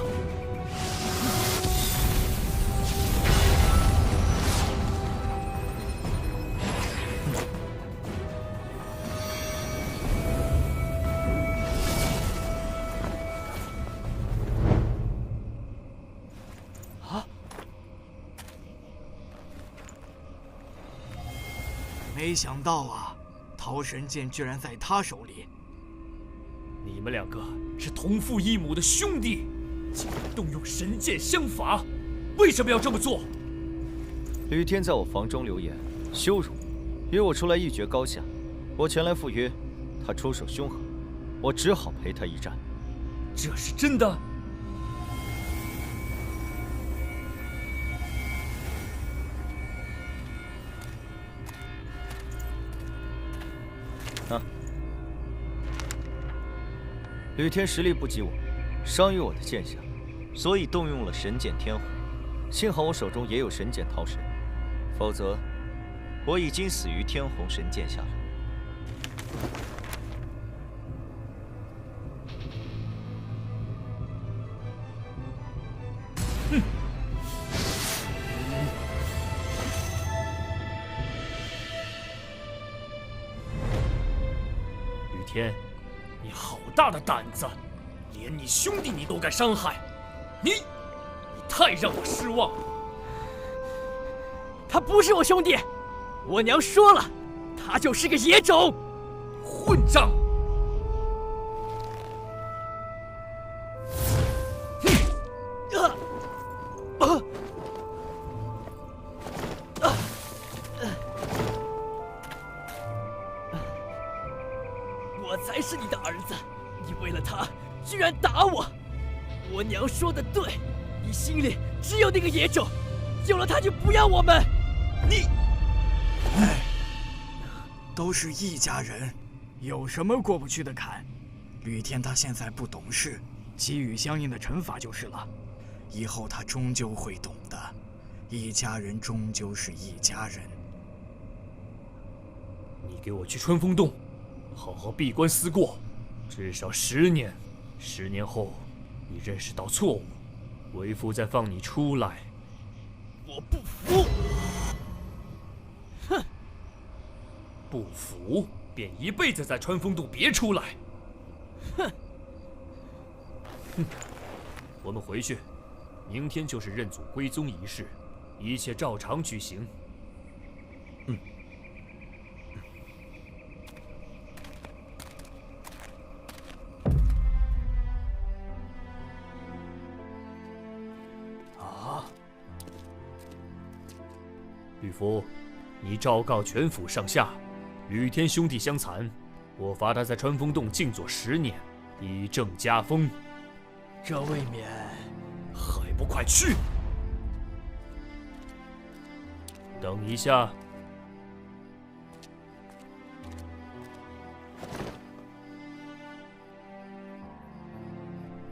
没想到啊，桃神剑居然在他手里。你们2个是同父异母的兄弟，竟然动用神剑相伐，为什么要这么做？吕天在我房中留言羞辱，约我出来一决高下。我前来赴约，他出手凶狠，我只好陪他一战。这是真的？啊！吕天实力不及我，伤于我的剑下，所以动用了神剑天虹。幸好我手中也有神剑桃神，否则我已经死于天虹神剑下了。哼！雨天，你好大的胆子，连你兄弟你都敢伤害，你太让我失望了。他不是我兄弟，我娘说了，他就是个野种，混账！然打我！我娘说的对，你心里只有那个野种，有了它就不要我们。你，都是一家人，有什么过不去的坎？吕天他现在不懂事，给予相应的惩罚就是了。以后他终究会懂的，一家人终究是一家人。你给我去春风洞，好好闭关思过，至少10年。10年后，你认识到错误，为父再放你出来。我不服！哼！不服便一辈子在穿风洞别出来。哼！哼！我们回去，明天就是认祖归宗仪式，一切照常举行。吕福，你昭告全府上下，吕天兄弟相残，我罚他在穿风洞静坐10年，以正家风。这未免……还不快去！等一下。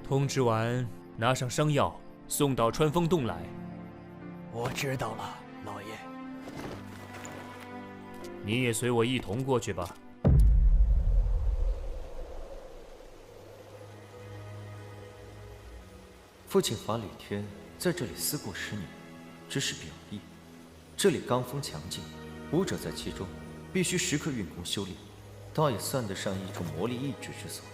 通知完，拿上伤药，送到穿风洞来。我知道了，老爷。你也随我一同过去吧。父亲罚吕天在这里思过10年，只是表意。这里罡风强劲，武者在其中，必须时刻运功修炼，倒也算得上一种魔力抑制之所。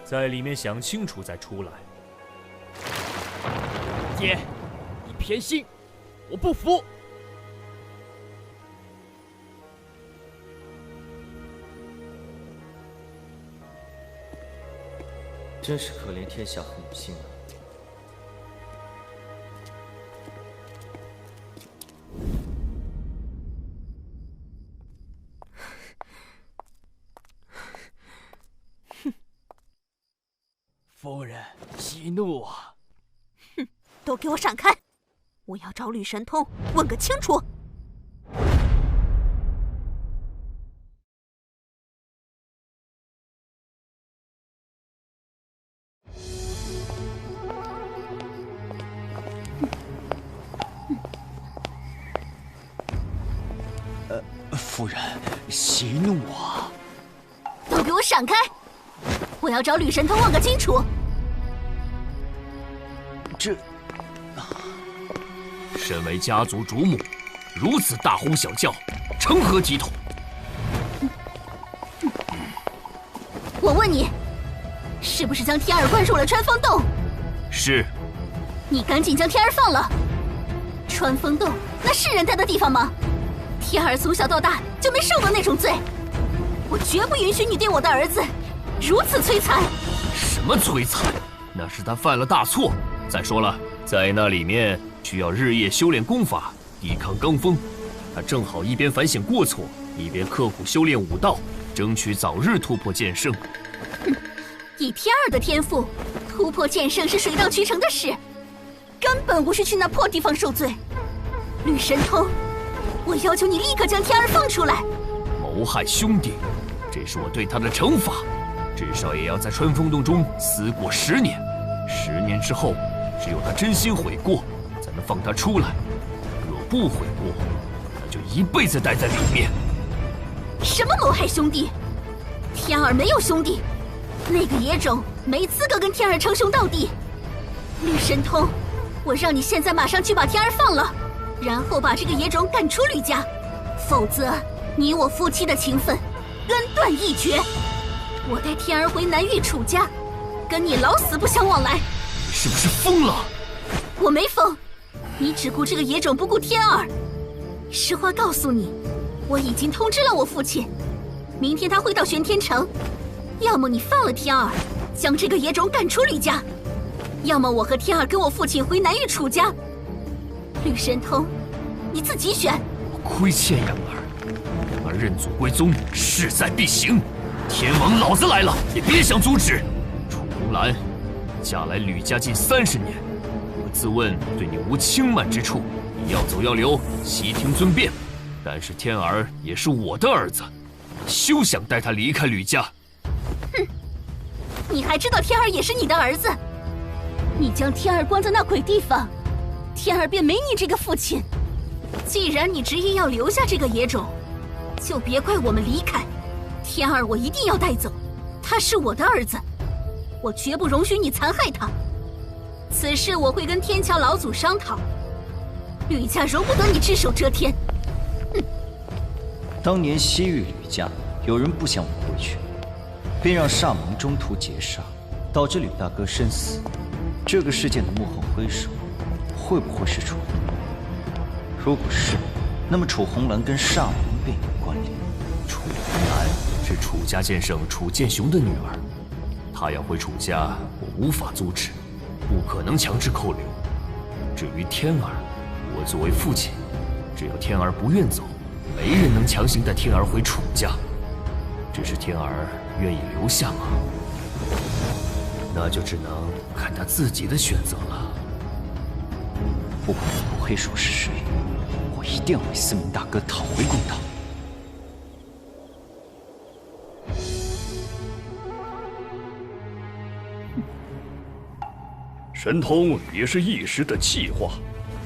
在里面想清楚再出来。爹，你偏心，我不服。真是可怜天下父母心啊！夫人，息怒啊！哼，都给我闪开！我要找吕神通问个清楚。夫人，息怒啊！都给我闪开！我要找吕神通问个清楚。这，身为家族主母，如此大呼小叫，成何体统？我问你，是不是将天儿关入了穿风洞？是。你赶紧将天儿放了。穿风洞那是人待的地方吗？天儿从小到大就没受过那种罪，我绝不允许你对我的儿子如此摧残。什么摧残？那是他犯了大错。再说了，在那里面需要日夜修炼功法，抵抗罡风。他正好一边反省过错，一边刻苦修炼武道，争取早日突破剑圣。以天儿的天赋，突破剑圣是水到渠成的事，根本无需去那破地方受罪。吕神通，我要求你立刻将天儿放出来！谋害兄弟，这是我对他的惩罚，至少也要在穿风洞中思过10年。10年之后，只有他真心悔过，才能放他出来。若不悔过，那就一辈子待在里面。什么谋害兄弟？天儿没有兄弟，那个野种没资格跟天儿称兄道弟。吕神通，我让你现在马上去把天儿放了，然后把这个野种赶出吕家，否则你我夫妻的情分恩断义绝。我带天儿回南域楚家，跟你老死不相往来。你是不是疯了？我没疯，你只顾这个野种，不顾天儿。实话告诉你，我已经通知了我父亲，明天他会到玄天城。要么你放了天儿，将这个野种赶出吕家，要么我和天儿跟我父亲回南域楚家。吕神通，你自己选。亏欠养儿，养儿认祖归宗，势在必行。天王老子来了，也别想阻止。楚红兰，嫁来吕家近30年，我自问对你无轻慢之处，你要走要留，悉听尊便。但是天儿也是我的儿子，休想带他离开吕家。哼，你还知道天儿也是你的儿子？你将天儿关在那鬼地方，天儿便没你这个父亲。既然你执意要留下这个野种，就别怪我们离开。天儿我一定要带走，他是我的儿子，我绝不容许你残害他。此事我会跟天桥老祖商讨，吕家容不得你只手遮天。当年西域吕家有人不想我回去，便让煞盟中途劫杀，导致吕大哥身死。这个事件的幕后黑手会不会是楚红兰？如果是，那么楚红兰跟煞盟便有关联。楚红兰是楚家剑圣楚剑雄的女儿，她要回楚家，我无法阻止，不可能强制扣留。至于天儿，我作为父亲，只要天儿不愿走，没人能强行带天儿回楚家。只是天儿愿意留下吗？那就只能看他自己的选择了。不管幕后黑手是谁，我一定要为思明大哥讨回公道。神通也是一时的气话，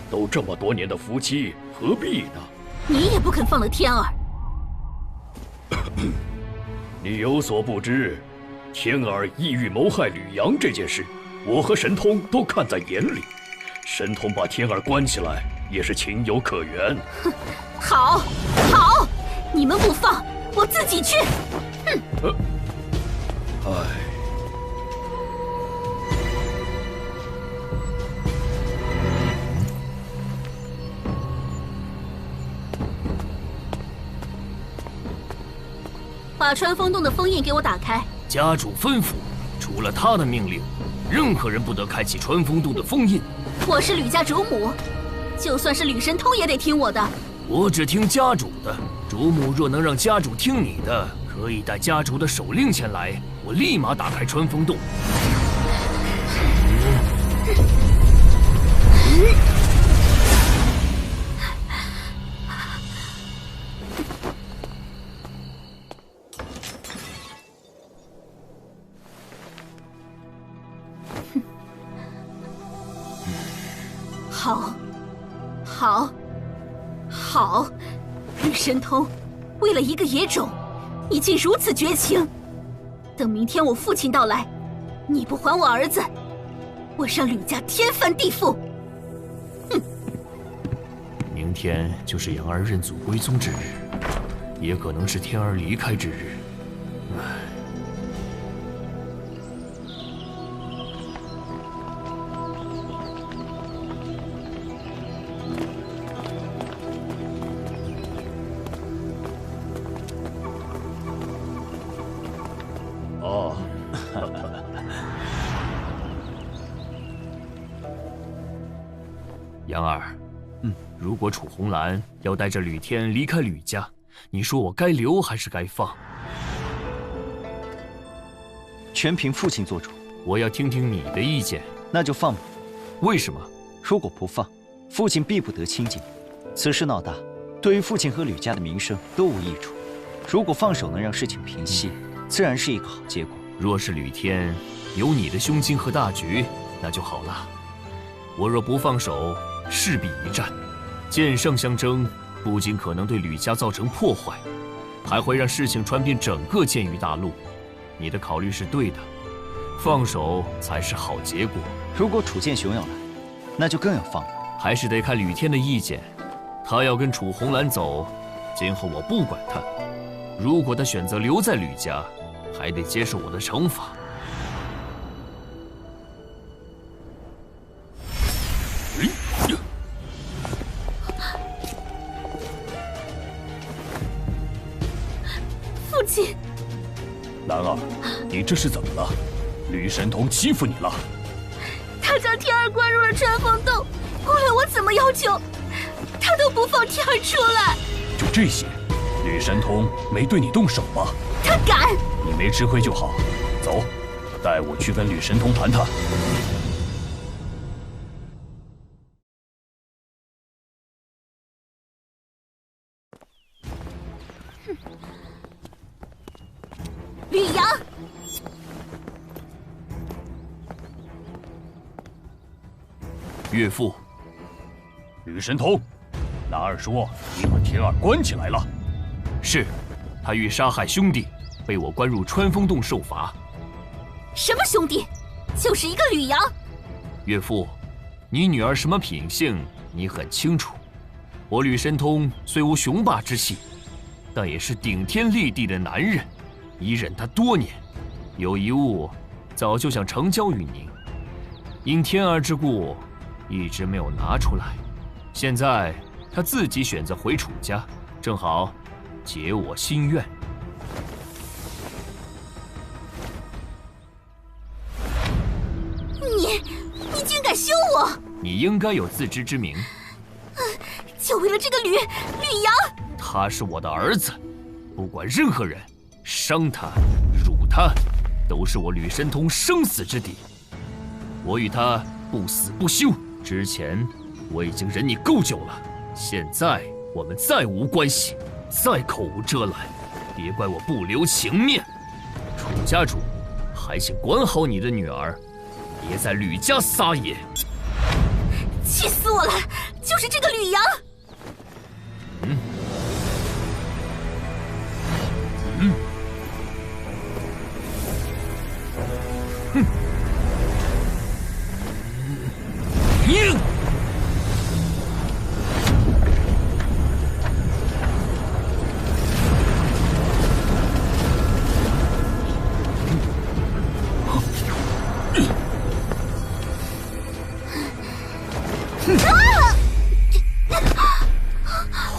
都这么多年的夫妻，何必呢？你也不肯放了天儿。你有所不知，天儿意欲谋害吕阳这件事，我和神通都看在眼里。神通把天儿关起来，也是情有可原。哼，好，好，你们不放，我自己去。哼。把穿风洞的封印给我打开。家主吩咐，除了他的命令，任何人不得开启穿风洞的封印。我是吕家主母，就算是吕神通也得听我的。我只听家主的，主母若能让家主听你的，可以带家主的手令前来，我立马打开穿风洞。好，好，好，吕神通，为了一个野种，你竟如此绝情！等明天我父亲到来，你不还我儿子，我让吕家天翻地覆！哼！明天就是阳儿认祖归宗之日，也可能是天儿离开之日。唉。阳儿，如果楚红兰要带着吕天离开吕家，你说我该留还是该放？全凭父亲做主。我要听听你的意见。那就放吧。为什么？如果不放，父亲必不得清净。此事闹大，对于父亲和吕家的名声都无益处。如果放手能让事情平息，自然是一个好结果。若是吕天有你的胸襟和大局，那就好了。我若不放手，势必一战，剑圣相争，不仅可能对吕家造成破坏，还会让事情传遍整个剑域大陆。你的考虑是对的，放手才是好结果。如果楚剑雄要来，那就更要放了。还是得看吕天的意见。他要跟楚红兰走，今后我不管他。如果他选择留在吕家，还得接受我的惩罚。父亲，兰儿，你这是怎么了？吕神童欺负你了？他将天儿关入了穿风洞，无论我怎么要求，他都不放天儿出来。就这些，吕神通没对你动手吧？他敢！你没吃亏就好。走，带我去跟吕神通谈谈。吕阳，岳父，吕神通，男儿说你把天儿关起来了。是，他欲杀害兄弟，被我关入穿风洞受罚。什么兄弟？就是一个吕阳。岳父，你女儿什么品性，你很清楚。我吕神通虽无雄霸之气，但也是顶天立地的男人，已忍她多年。有一物，早就想成交于您，因天儿之故，一直没有拿出来。现在他自己选择回楚家，正好解我心愿。你竟敢休我！你应该有自知之明。就为了这个吕阳，他是我的儿子，不管任何人伤他、辱他，都是我吕神通生死之敌。我与他不死不休。之前我已经忍你够久了，现在我们再无关系，再口无遮拦，别怪我不留情面。楚家主，还请管好你的女儿，别在吕家撒野。气死我了！就是这个吕阳。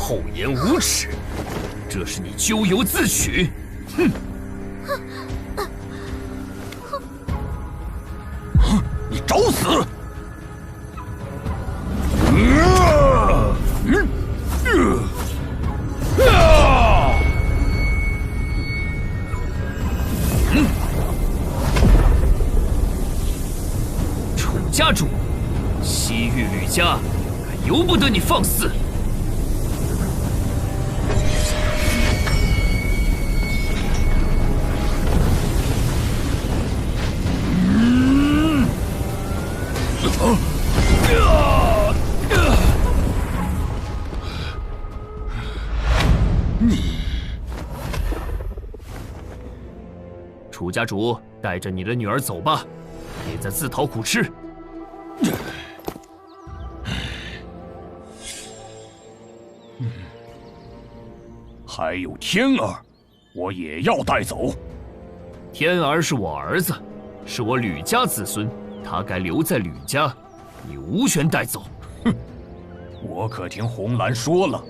厚颜无耻，这是你咎由自取。哼！你找死！楚家主，西域吕家，可由不得你放肆！楚家主，带着你的女儿走吧，别再自讨苦吃。还有天儿，我也要带走。天儿是我儿子，是我吕家子孙，他该留在吕家，你无权带走。哼，我可听红兰说了，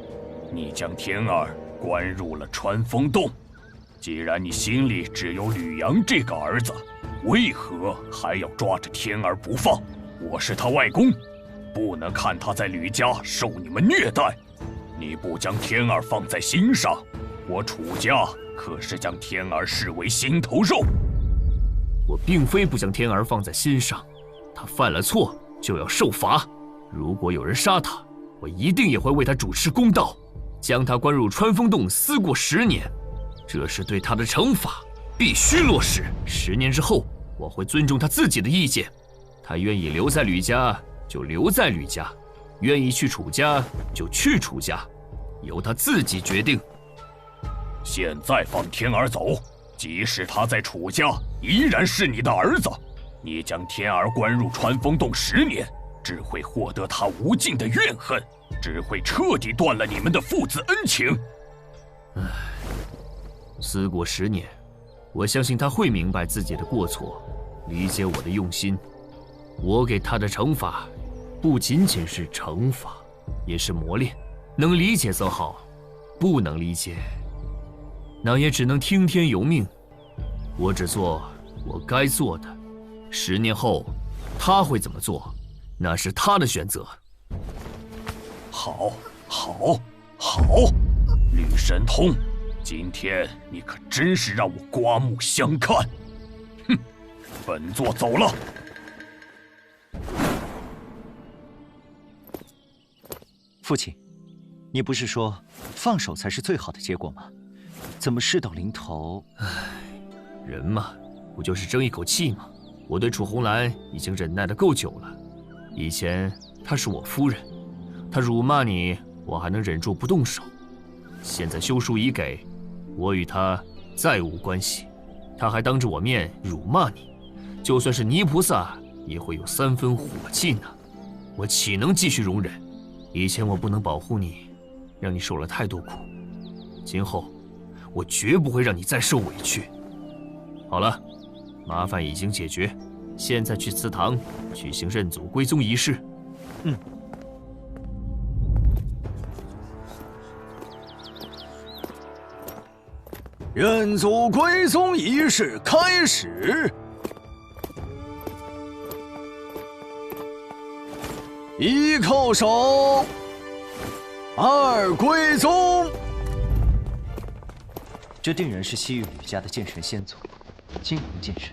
你将天儿关入了穿风洞。既然你心里只有吕阳这个儿子，为何还要抓着天儿不放？我是他外公，不能看他在吕家受你们虐待。你不将天儿放在心上，我楚家可是将天儿视为心头肉。我并非不将天儿放在心上，他犯了错就要受罚。如果有人杀他，我一定也会为他主持公道，将他关入穿风洞思过10年。这是对他的惩罚，必须落实。10年之后，我会尊重他自己的意见。他愿意留在吕家就留在吕家，愿意去楚家就去楚家，由他自己决定。现在放天儿走，即使他在楚家，依然是你的儿子。你将天儿关入穿风洞10年，只会获得他无尽的怨恨，只会彻底断了你们的父子恩情。唉。思过10年，我相信他会明白自己的过错，理解我的用心。我给他的惩罚，不仅仅是惩罚，也是磨练。能理解则好，不能理解，那也只能听天由命。我只做我该做的。10年后，他会怎么做，那是他的选择。好，好，好，吕神通，今天你可真是让我刮目相看。哼，本座走了。父亲，你不是说放手才是最好的结果吗？怎么事到临头？唉，人嘛，不就是争一口气吗？我对楚红兰已经忍耐得够久了。以前她是我夫人，她辱骂你，我还能忍住不动手。现在休书已给，我与她再无关系，她还当着我面辱骂你，就算是泥菩萨也会有3分火气呢。我岂能继续容忍？以前我不能保护你，让你受了太多苦，今后我绝不会让你再受委屈。好了，麻烦已经解决，现在去祠堂举行认祖归宗仪式。认祖归宗仪式开始。1叩首，2归宗。这定然是西域吕家的剑神先祖，金红剑神。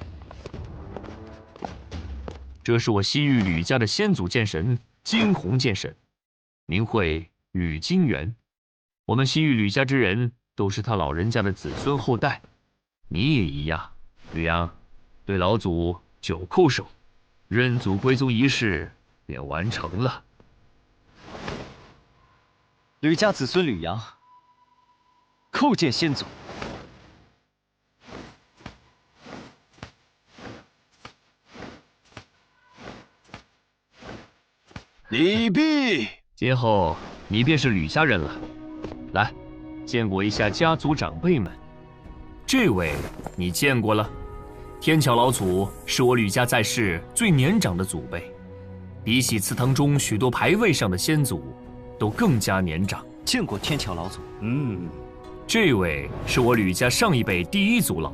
这是我西域吕家的先祖剑神金红剑神，名讳吕金元。我们西域吕家之人都是他老人家的子孙后代，你也一样。吕阳，对老祖9叩首，认祖归宗仪式便完成了。吕家子孙吕阳，叩见先祖。礼毕。今后你便是吕家人了。来，见过一下家族长辈们。这位你见过了，天桥老祖是我吕家在世最年长的祖辈，比起祠堂中许多牌位上的先祖，都更加年长。见过天桥老祖。这位是我吕家上一辈第1族老，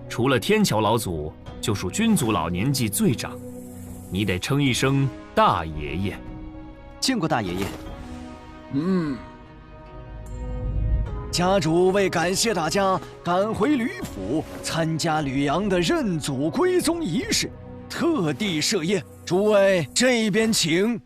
除了天桥老祖，就属君族老年纪最长，你得称一声大爷爷。见过大爷爷。家主为感谢大家赶回吕府参加吕阳的认祖归宗仪式，特地设宴，诸位这边请。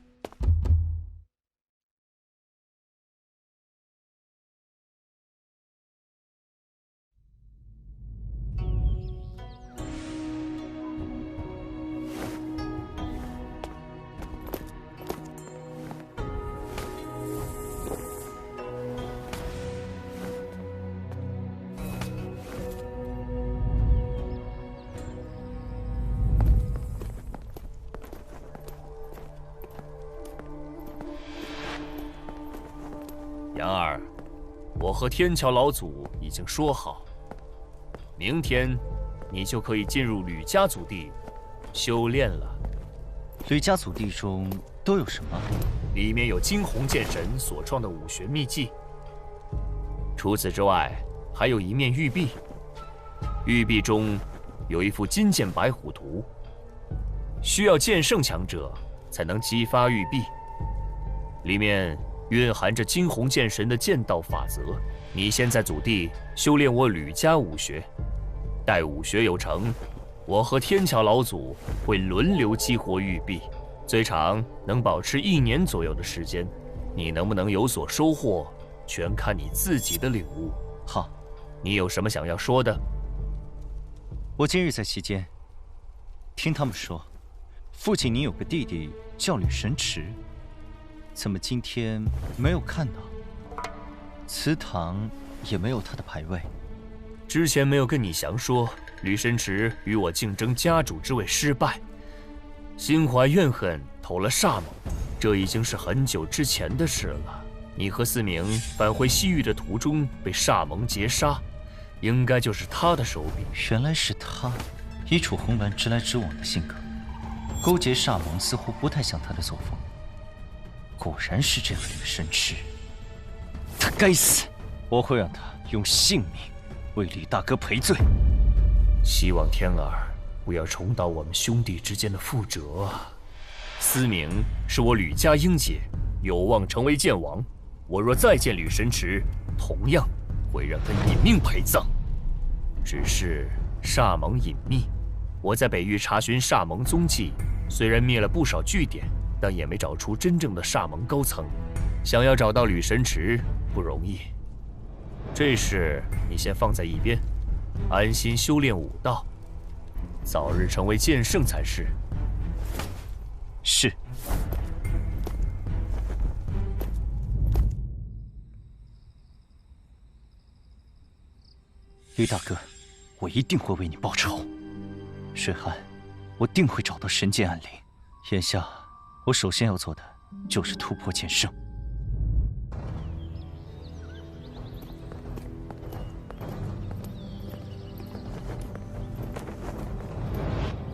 杨儿，我和天桥老祖已经说好，明天你就可以进入吕家祖地修炼了。吕家祖地中都有什么？里面有金红剑神所创的武学秘技，除此之外，还有一面玉璧，玉璧中有一幅金剑白虎图，需要剑圣强者才能激发玉璧，里面蕴含着金红剑神的剑道法则。你先在祖地修炼我吕家武学，待武学有成，我和天桥老祖会轮流激活玉璧，最长能保持1年左右的时间。你能不能有所收获，全看你自己的领悟。好，你有什么想要说的？我今日在其间听他们说，父亲你有个弟弟叫吕神池，怎么今天没有看到？祠堂也没有他的牌位。之前没有跟你详说，吕神池与我竞争家主之位失败，心怀怨恨，投了煞盟。这已经是很久之前的事了。你和思明返回西域的途中被煞盟劫杀，应该就是他的手笔。原来是他，以楚红鸾直来直往的性格，勾结煞盟似乎不太像他的作风。果然是这个吕神池，他该死！我会让他用性命为吕大哥赔罪。希望天儿不要重蹈我们兄弟之间的覆辙啊！思明是我吕家英杰，有望成为剑王。我若再见吕神池，同样会让他以命陪葬。只是煞盟隐秘，我在北域查询煞盟踪迹，虽然灭了不少据点，但也没找出真正的煞盟高层。想要找到吕神池不容易。这事你先放在一边，安心修炼武道，早日成为剑圣才是。是。吕大哥，我一定会为你报仇。水寒，我定会找到神剑暗灵。眼下，我首先要做的就是突破剑圣。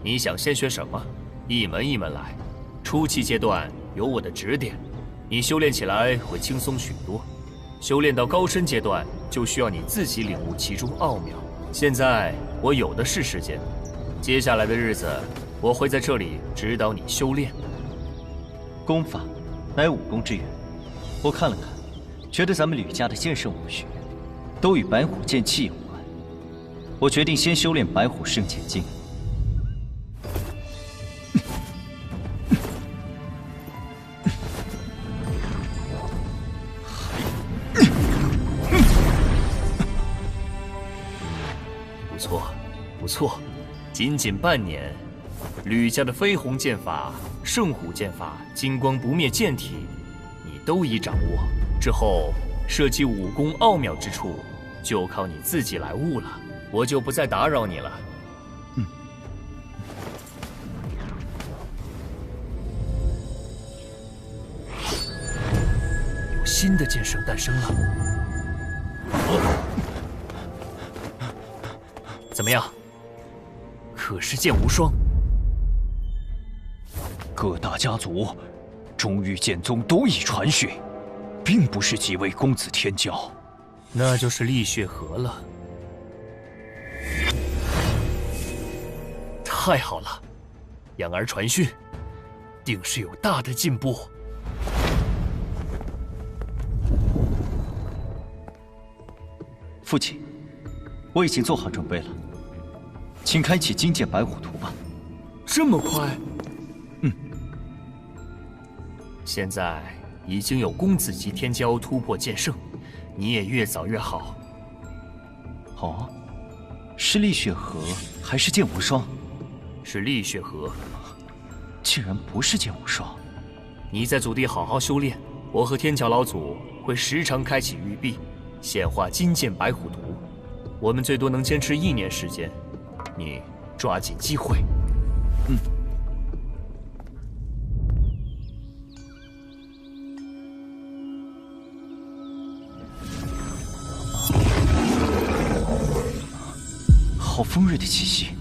你想先学什么？一门一门来。初期阶段有我的指点，你修炼起来会轻松许多。修炼到高深阶段，就需要你自己领悟其中奥妙。现在我有的是时间，接下来的日子，我会在这里指导你修炼。功法乃武功之源，我看了看，觉得咱们吕家的剑圣武学都与白虎剑气有关。我决定先修炼白虎圣剑经。不错，仅仅半年，吕家的飞鸿剑法、圣虎剑法、金光不灭剑体，你都已掌握。之后涉及武功奥妙之处，就靠你自己来悟了。我就不再打扰你了。有新的剑圣诞生了。怎么样？可是剑无双。各大家族，中域剑宗都已传讯，并不是几位公子天骄，那就是厉血河了。太好了，养儿传讯，定是有大的进步。父亲，我已经做好准备了。请开启金剑白虎图吧。这么快？现在已经有公子级天骄突破剑圣，你也越早越好。哦，是厉血河还是剑无双？是厉血河。竟然不是剑无双！你在祖地好好修炼，我和天桥老祖会时常开启玉璧，显化金剑白虎图。我们最多能坚持1年时间。你抓紧机会。好锋锐的气息。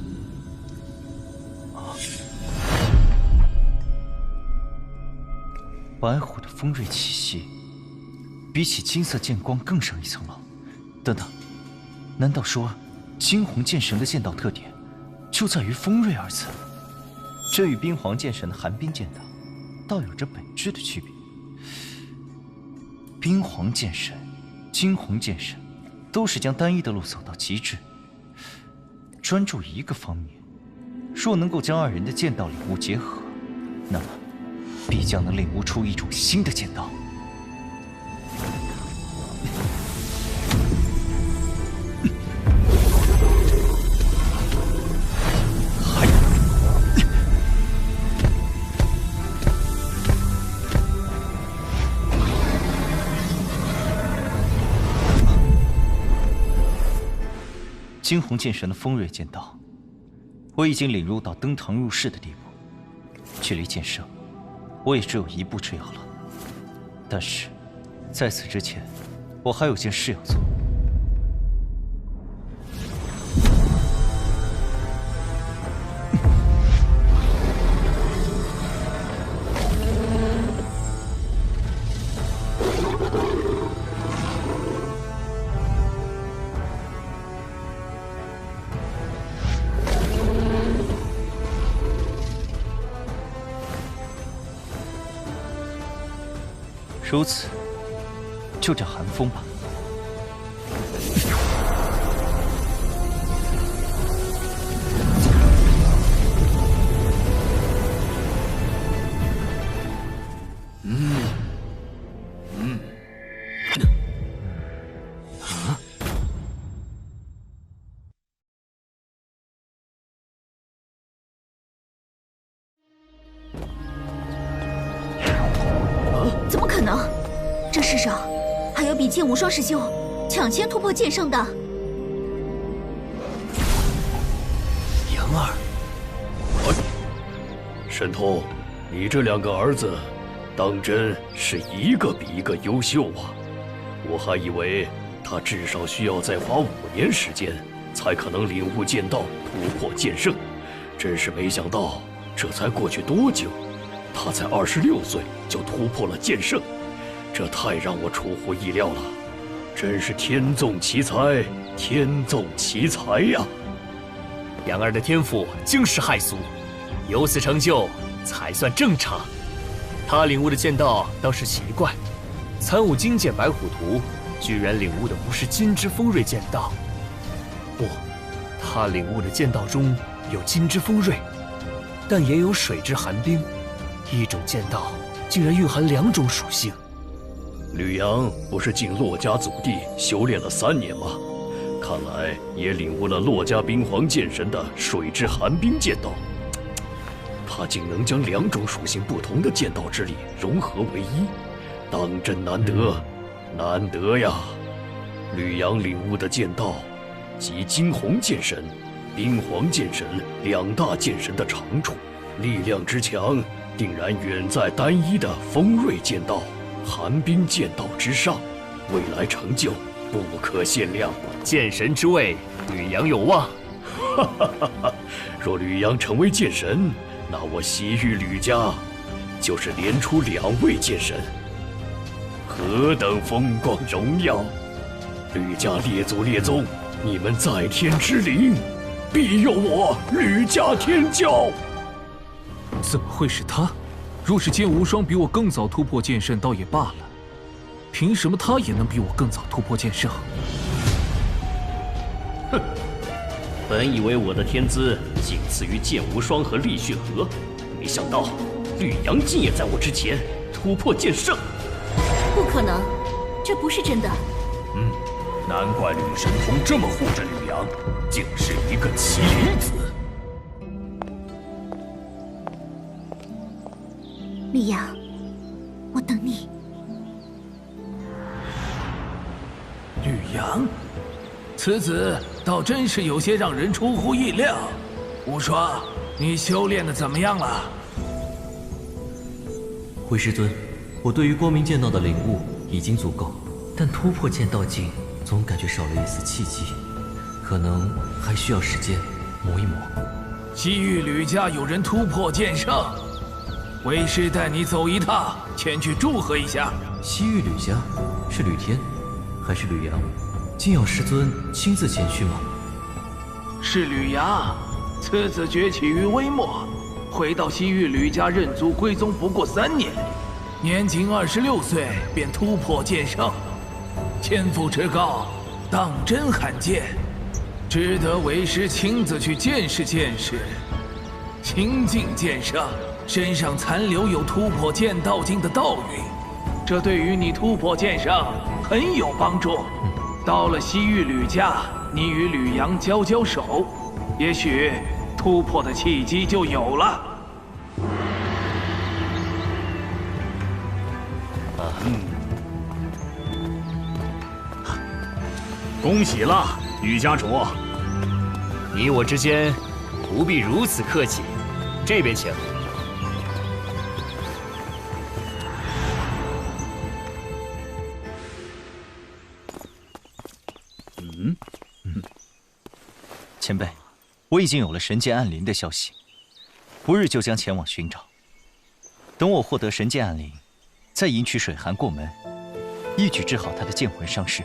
白虎的锋锐气息，比起金色剑光更上一层楼。等等，难道说？金红剑神的剑道特点，就在于锋锐二字。这与冰皇剑神的寒冰剑道，倒有着本质的区别。冰皇剑神、金红剑神，都是将单一的路走到极致，专注一个方面。若能够将二人的剑道领悟结合，那么必将能领悟出一种新的剑道。金红剑神的锋锐剑道，我已经领悟到登堂入室的地步。距离剑圣，我也只有一步之遥了。但是，在此之前，我还有件事要做。如此，就叫寒风吧。怎么可能？这世上还有比剑无双师兄抢先突破剑圣的。杨儿，神通，你这2个儿子，当真是一个比一个优秀啊！我还以为他至少需要再花5年时间，才可能领悟剑道，突破剑圣。真是没想到，这才过去多久，他才26岁就突破了剑圣，这太让我出乎意料了。真是天纵奇才，天纵奇才呀！杨儿的天赋惊世骇俗，有此成就才算正常。他领悟的剑道倒是奇怪，参悟金剑白虎图，居然领悟的不是金之锋锐剑道。不，他领悟的剑道中有金之锋锐，但也有水之寒冰。一种剑道竟然蕴含2种属性。吕阳不是进洛家祖地修炼了3年吗？看来也领悟了洛家冰皇剑神的水之寒冰剑道。他竟能将2种属性不同的剑道之力融合为一，当真难得，难得呀！吕阳领悟的剑道，集金红剑神、冰皇剑神2大剑神的长处，力量之强，定然远在单一的锋锐剑道、寒冰剑道之上，未来成就不可限量。剑神之位，吕阳有望。哈哈哈哈！若吕阳成为剑神，那我西域吕家就是连出2位剑神，何等风光荣耀！吕家列祖列宗，你们在天之灵，必有我吕家天骄。怎么会是他？若是剑无双比我更早突破剑圣，倒也罢了，凭什么他也能比我更早突破剑圣？哼！本以为我的天资仅次于剑无双和厉血河，没想到吕阳竟也在我之前突破剑圣。不可能，这不是真的。难怪吕神通这么护着吕阳，竟是一个麒麟子。吕阳，我等你。吕阳，此子倒真是有些让人出乎意料。无双，你修炼的怎么样了？回师尊，我对于光明剑道的领悟已经足够，但突破剑道境总感觉少了一丝契机，可能还需要时间磨一磨。西域吕家有人突破剑圣，为师带你走一趟，前去祝贺一下。西域吕家是吕天，还是吕阳？竟要师尊亲自前去吗？是吕阳，此子崛起于微末，回到西域吕家认祖归宗不过3年，年仅26岁便突破剑圣，天赋之高，当真罕见，值得为师亲自去见识见识。清净剑圣身上残留有突破剑道境的道韵，这对于你突破剑圣很有帮助。到了西域吕家，你与吕阳交交手，也许突破的契机就有了。恭喜了，吕家主！你我之间不必如此客气，这边请。前辈，我已经有了神剑暗灵的消息，不日就将前往寻找。等我获得神剑暗灵，再迎娶水寒过门，一举治好他的剑魂伤势。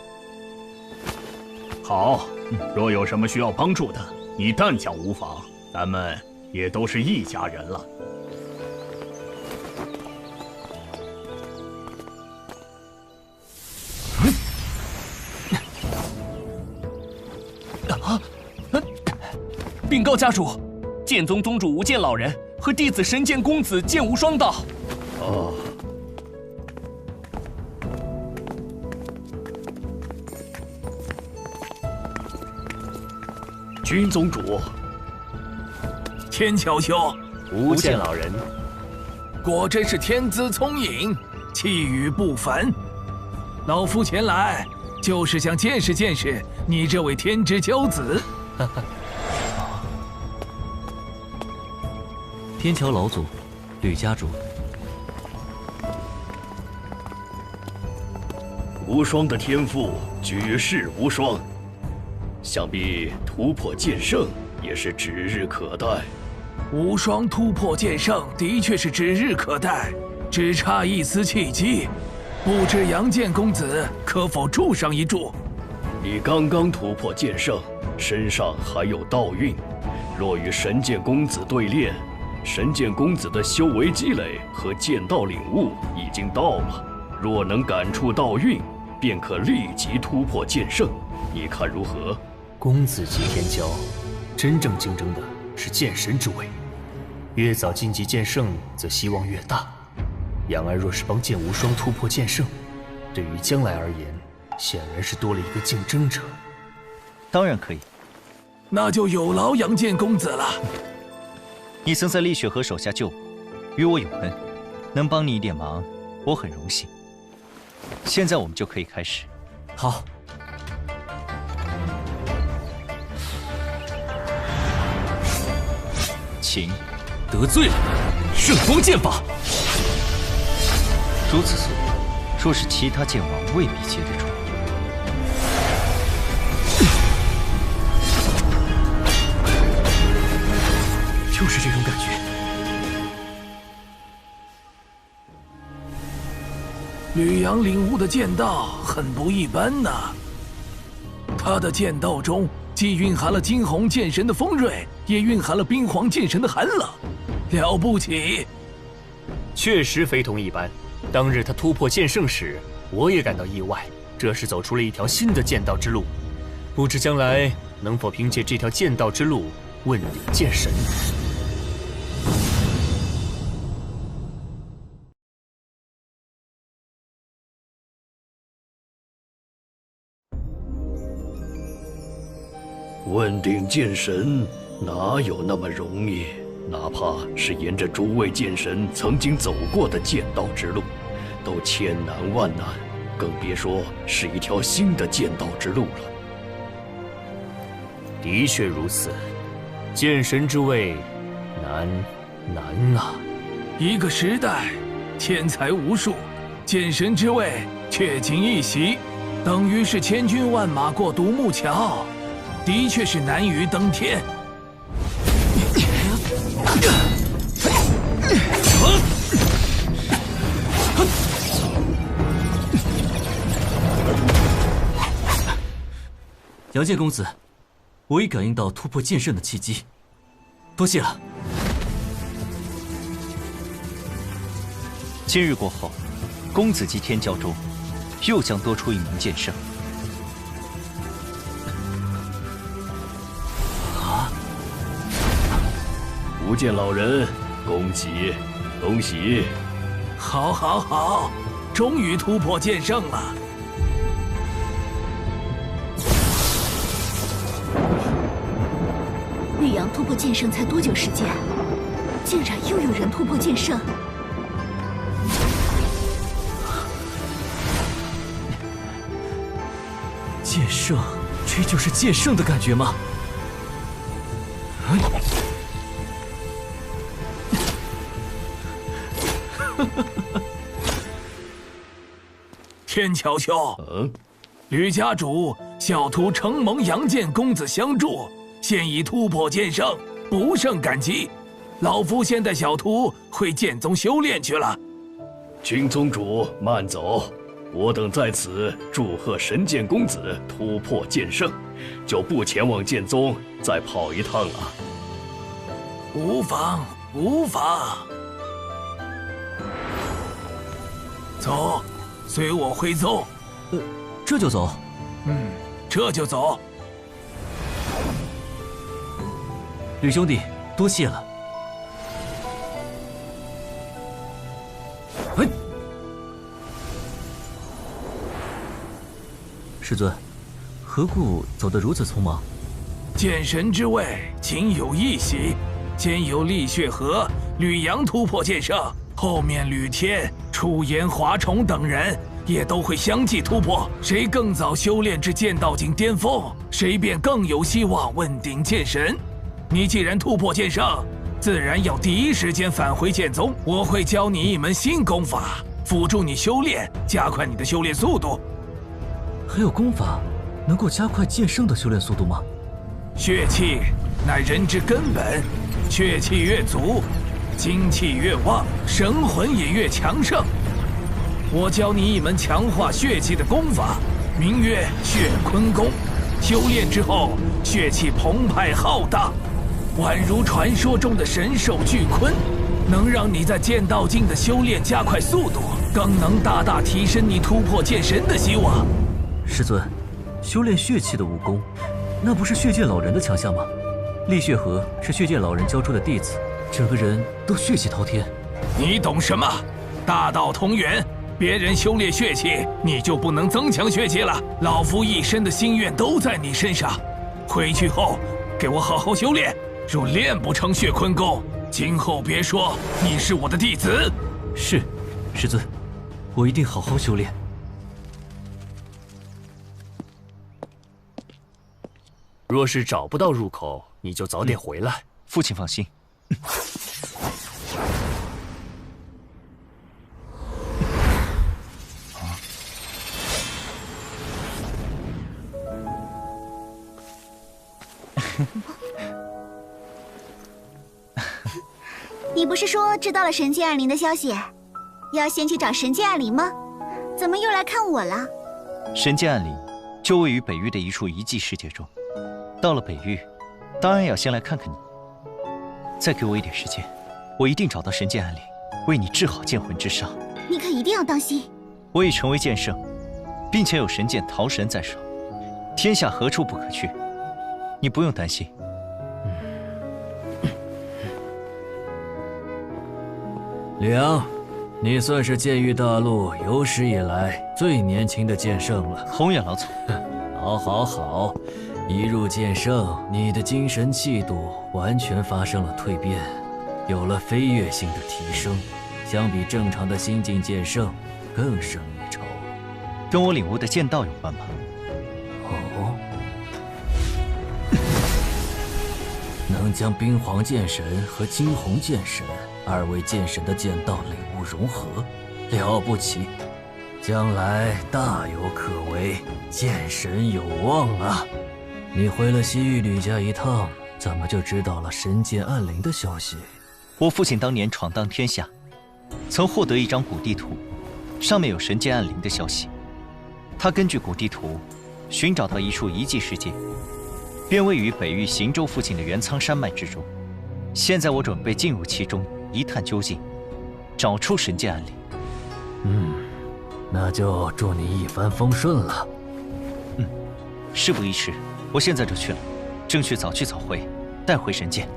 好，若有什么需要帮助的，你但讲无妨，咱们也都是一家人了。禀告家主，剑宗宗主无剑老人和弟子神剑公子剑无双到。哦。君宗主，天桥兄，无剑老人，果真是天资聪颖，气宇不凡。老夫前来就是想见识见识你这位天之骄子。天桥老祖，吕家主。无双的天赋举世无双，想必突破剑圣也是指日可待。无双突破剑圣的确是指日可待，只差一丝契机，不知杨剑公子可否助上一助？你刚刚突破剑圣，身上还有道韵，若与神剑公子对练，神剑公子的修为积累和剑道领悟已经到了，若能感触道韵，便可立即突破剑圣，你看如何？公子级天骄，真正竞争的是剑神之位，越早晋级剑圣，则希望越大。杨儿若是帮剑无双突破剑圣，对于将来而言，显然是多了一个竞争者。当然可以，那就有劳杨剑公子了。你曾在厉雪河手下救我，与我有恩，能帮你一点忙，我很荣幸。现在我们就可以开始。好。请。得罪了，圣光剑法。如此速度，若是其他剑王未必接得住。就是这种感觉。吕阳领悟的剑道很不一般呐，他的剑道中既蕴含了惊鸿剑神的锋锐，也蕴含了冰皇剑神的寒冷，了不起。确实非同一般。当日他突破剑圣时，我也感到意外，这是走出了一条新的剑道之路。不知将来能否凭借这条剑道之路问鼎剑神。问鼎剑神哪有那么容易？哪怕是沿着诸位剑神曾经走过的剑道之路，都千难万难，更别说是一条新的剑道之路了。的确如此，剑神之位难啊！一个时代，天才无数，剑神之位却仅一席，等于是千军万马过独木桥。的确是难于登天。杨剑公子，我已感应到突破剑圣的契机，多谢了。今日过后，公子级天骄中又将多出一名剑圣。无剑老人，恭喜恭喜！好，好，好，终于突破剑圣了。绿阳突破剑圣才多久时间？竟然又有人突破剑圣！剑圣，这就是剑圣的感觉吗？天桥兄，吕家主小徒承蒙杨剑公子相助，现已突破剑圣，不胜感激。老夫先带小徒回剑宗修炼去了。君宗主慢走，我等在此祝贺神剑公子突破剑圣，就不前往剑宗再跑一趟了。无妨，无妨。走，随我回宗。这就走？这就走。吕兄弟，多谢了。师尊，何故走得如此匆忙？剑神之位仅有一席，兼有厉血河、吕阳突破剑圣，后面吕天、楚言、华崇等人也都会相继突破。谁更早修炼至剑道境巅峰，谁便更有希望问鼎剑神。你既然突破剑圣，自然要第一时间返回剑宗。我会教你一门新功法，辅助你修炼，加快你的修炼速度。还有功法能够加快剑圣的修炼速度吗？血气乃人之根本，血气越足，精气越旺，神魂也越强盛。我教你一门强化血气的功法，名曰血坤功。修炼之后，血气澎湃浩大，宛如传说中的神兽巨鲲，能让你在剑道境的修炼加快速度，更能大大提升你突破剑神的希望。师尊，修炼血气的武功，那不是血剑老人的强项吗？厉血河是血剑老人教出的弟子，整个人都血气滔天。你懂什么？大道同源，别人修炼血气，你就不能增强血气了。老夫一身的心愿都在你身上，回去后给我好好修炼。若练不成血坤功，今后别说你是我的弟子。是，师尊，我一定好好修炼。若是找不到入口，你就早点回来。父亲放心。你不是说知道了神剑暗灵的消息，要先去找神剑暗灵吗？怎么又来看我了？神剑暗灵就位于北域的一处遗迹世界中。到了北域，当然要先来看看你。再给我一点时间，我一定找到神剑暗灵，为你治好剑魂之伤。你可一定要当心。我已成为剑圣，并且有神剑桃神在手，天下何处不可去？你不用担心。吕阳，你算是剑域大陆有史以来最年轻的剑圣了。宏远老祖，好。一入剑圣，你的精神气度完全发生了蜕变，有了飞跃性的提升，相比正常的新晋剑圣更胜一筹。跟我领悟的剑道有关吗？哦，能将冰皇剑神和惊鸿剑神二位剑神的剑道领悟融合，了不起，将来大有可为，剑神有望啊！你回了西域吕家一趟，怎么就知道了神剑暗灵的消息？我父亲当年闯荡天下，曾获得一张古地图，上面有神剑暗灵的消息。他根据古地图寻找到一处遗迹世界，便位于北域行州附近的元苍山脉之中。现在我准备进入其中一探究竟，找出神剑暗灵。那就祝你一帆风顺了。事不宜迟，我现在就去了，争取早去早回，带回神剑。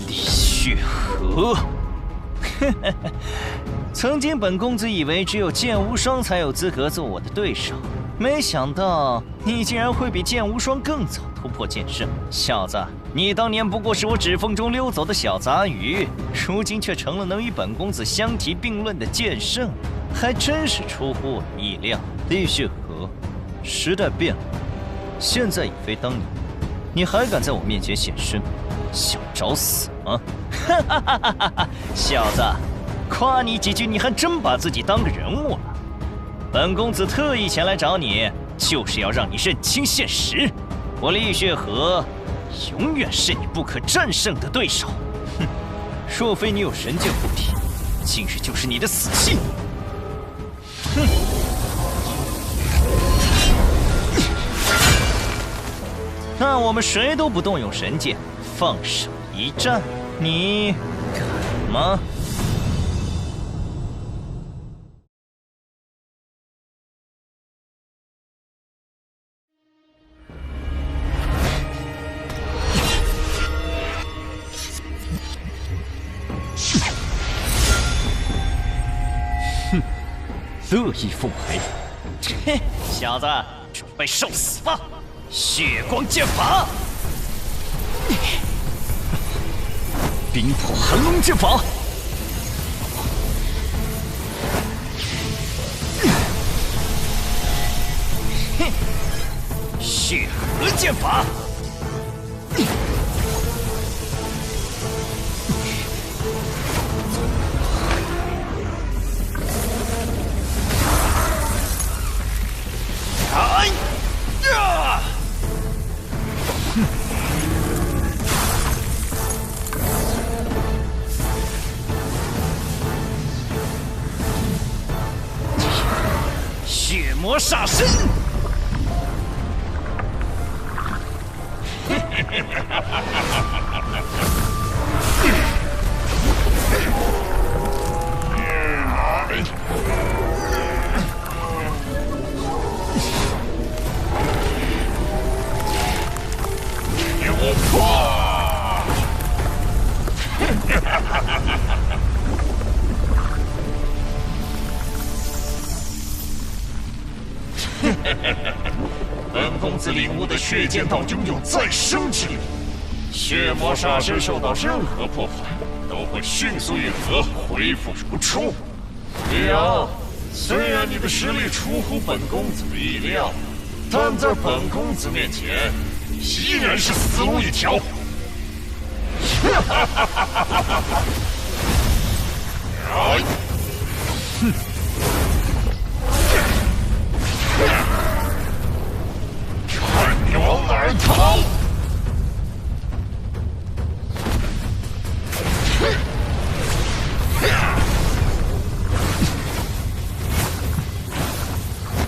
李血河，曾经本公子以为只有剑无双才有资格做我的对手，没想到你竟然会比剑无双更早突破剑圣。小子，你当年不过是我指缝中溜走的小杂鱼，如今却成了能与本公子相提并论的剑圣，还真是出乎我的意料。李血河，时代变了，现在已非当年，你还敢在我面前显身，想找死吗？小子，夸你几句，你还真把自己当个人物了。本公子特意前来找你，就是要让你认清现实，我李血河永远是你不可战胜的对手。哼，若非你有神剑护体，今日就是你的死期。哼！那我们谁都不动用神剑，放手一战，你敢吗？乐意奉陪。切，小子，准备受死吧！血光剑法，冰破寒龙剑法，血河剑法。哎呀！血魔煞身！本公子领悟的血剑道拥有再生之力，血魔煞身受到任何破坏，都会迅速愈合，恢复如初。李阳，虽然你的实力出乎本公子的意料，但在本公子面前，依然是死路一条。看你往哪儿逃！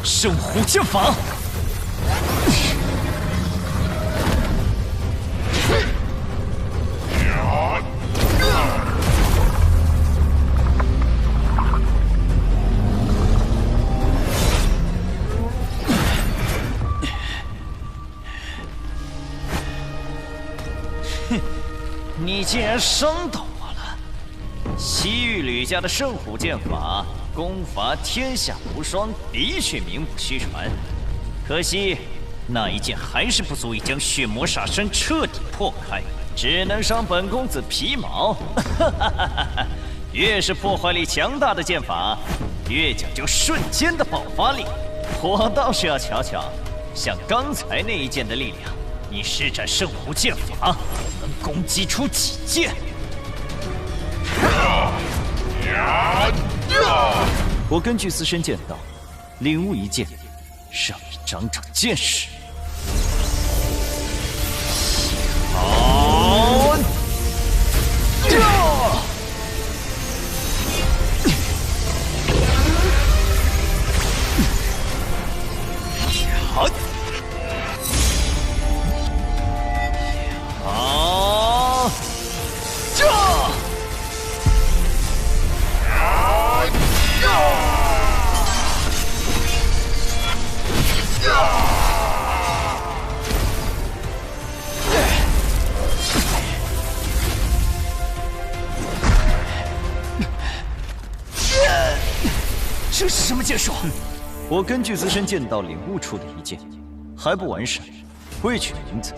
圣虎剑法。你竟然伤到我了！西域吕家的圣虎剑法，功法天下无双，的确名不虚传。可惜那一剑还是不足以将血魔煞身彻底破开，只能伤本公子皮毛。越是破坏力强大的剑法，越讲究瞬间的爆发力。我倒是要瞧瞧，像刚才那一剑的力量，你施展圣虎剑法能攻击出几剑？我根据自身剑道，领悟一剑，让你长长见识。好！好！好！这！这是什么剑术？我根据自身剑道领悟出的一剑，还不完善，未取名字。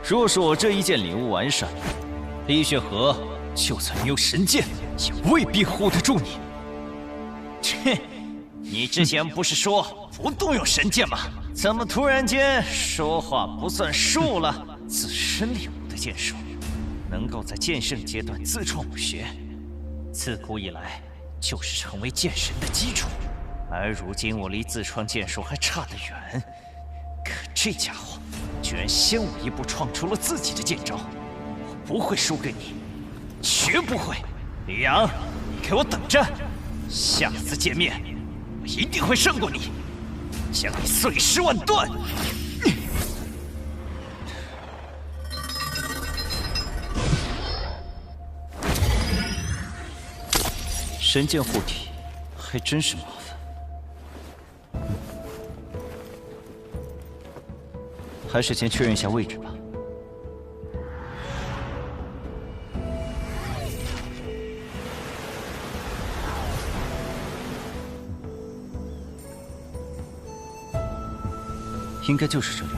若是我这一剑领悟完善，李雪河就算你有神剑，也未必护得住你。切！你之前不是说不动用神剑吗？怎么突然间说话不算数了？自身领悟的剑术，能够在剑圣阶段自创武学，自古以来就是成为剑神的基础。而如今我离自创剑术还差得远，可这家伙居然先我一步创出了自己的剑招，我不会输给你，绝不会！李阳，你给我等着，下次见面，我一定会胜过你，将你碎尸万段！神剑护体，还真是麻烦。还是先确认一下位置吧。应该就是这里。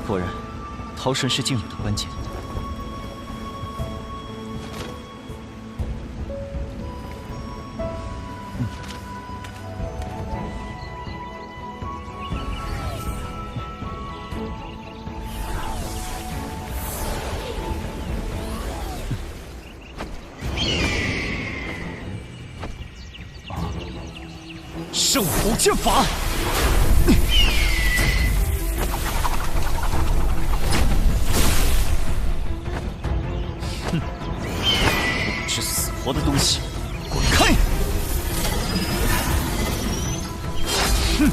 果然，逃生是进入的关键。圣火剑法。 死活的东西，滚开！哼！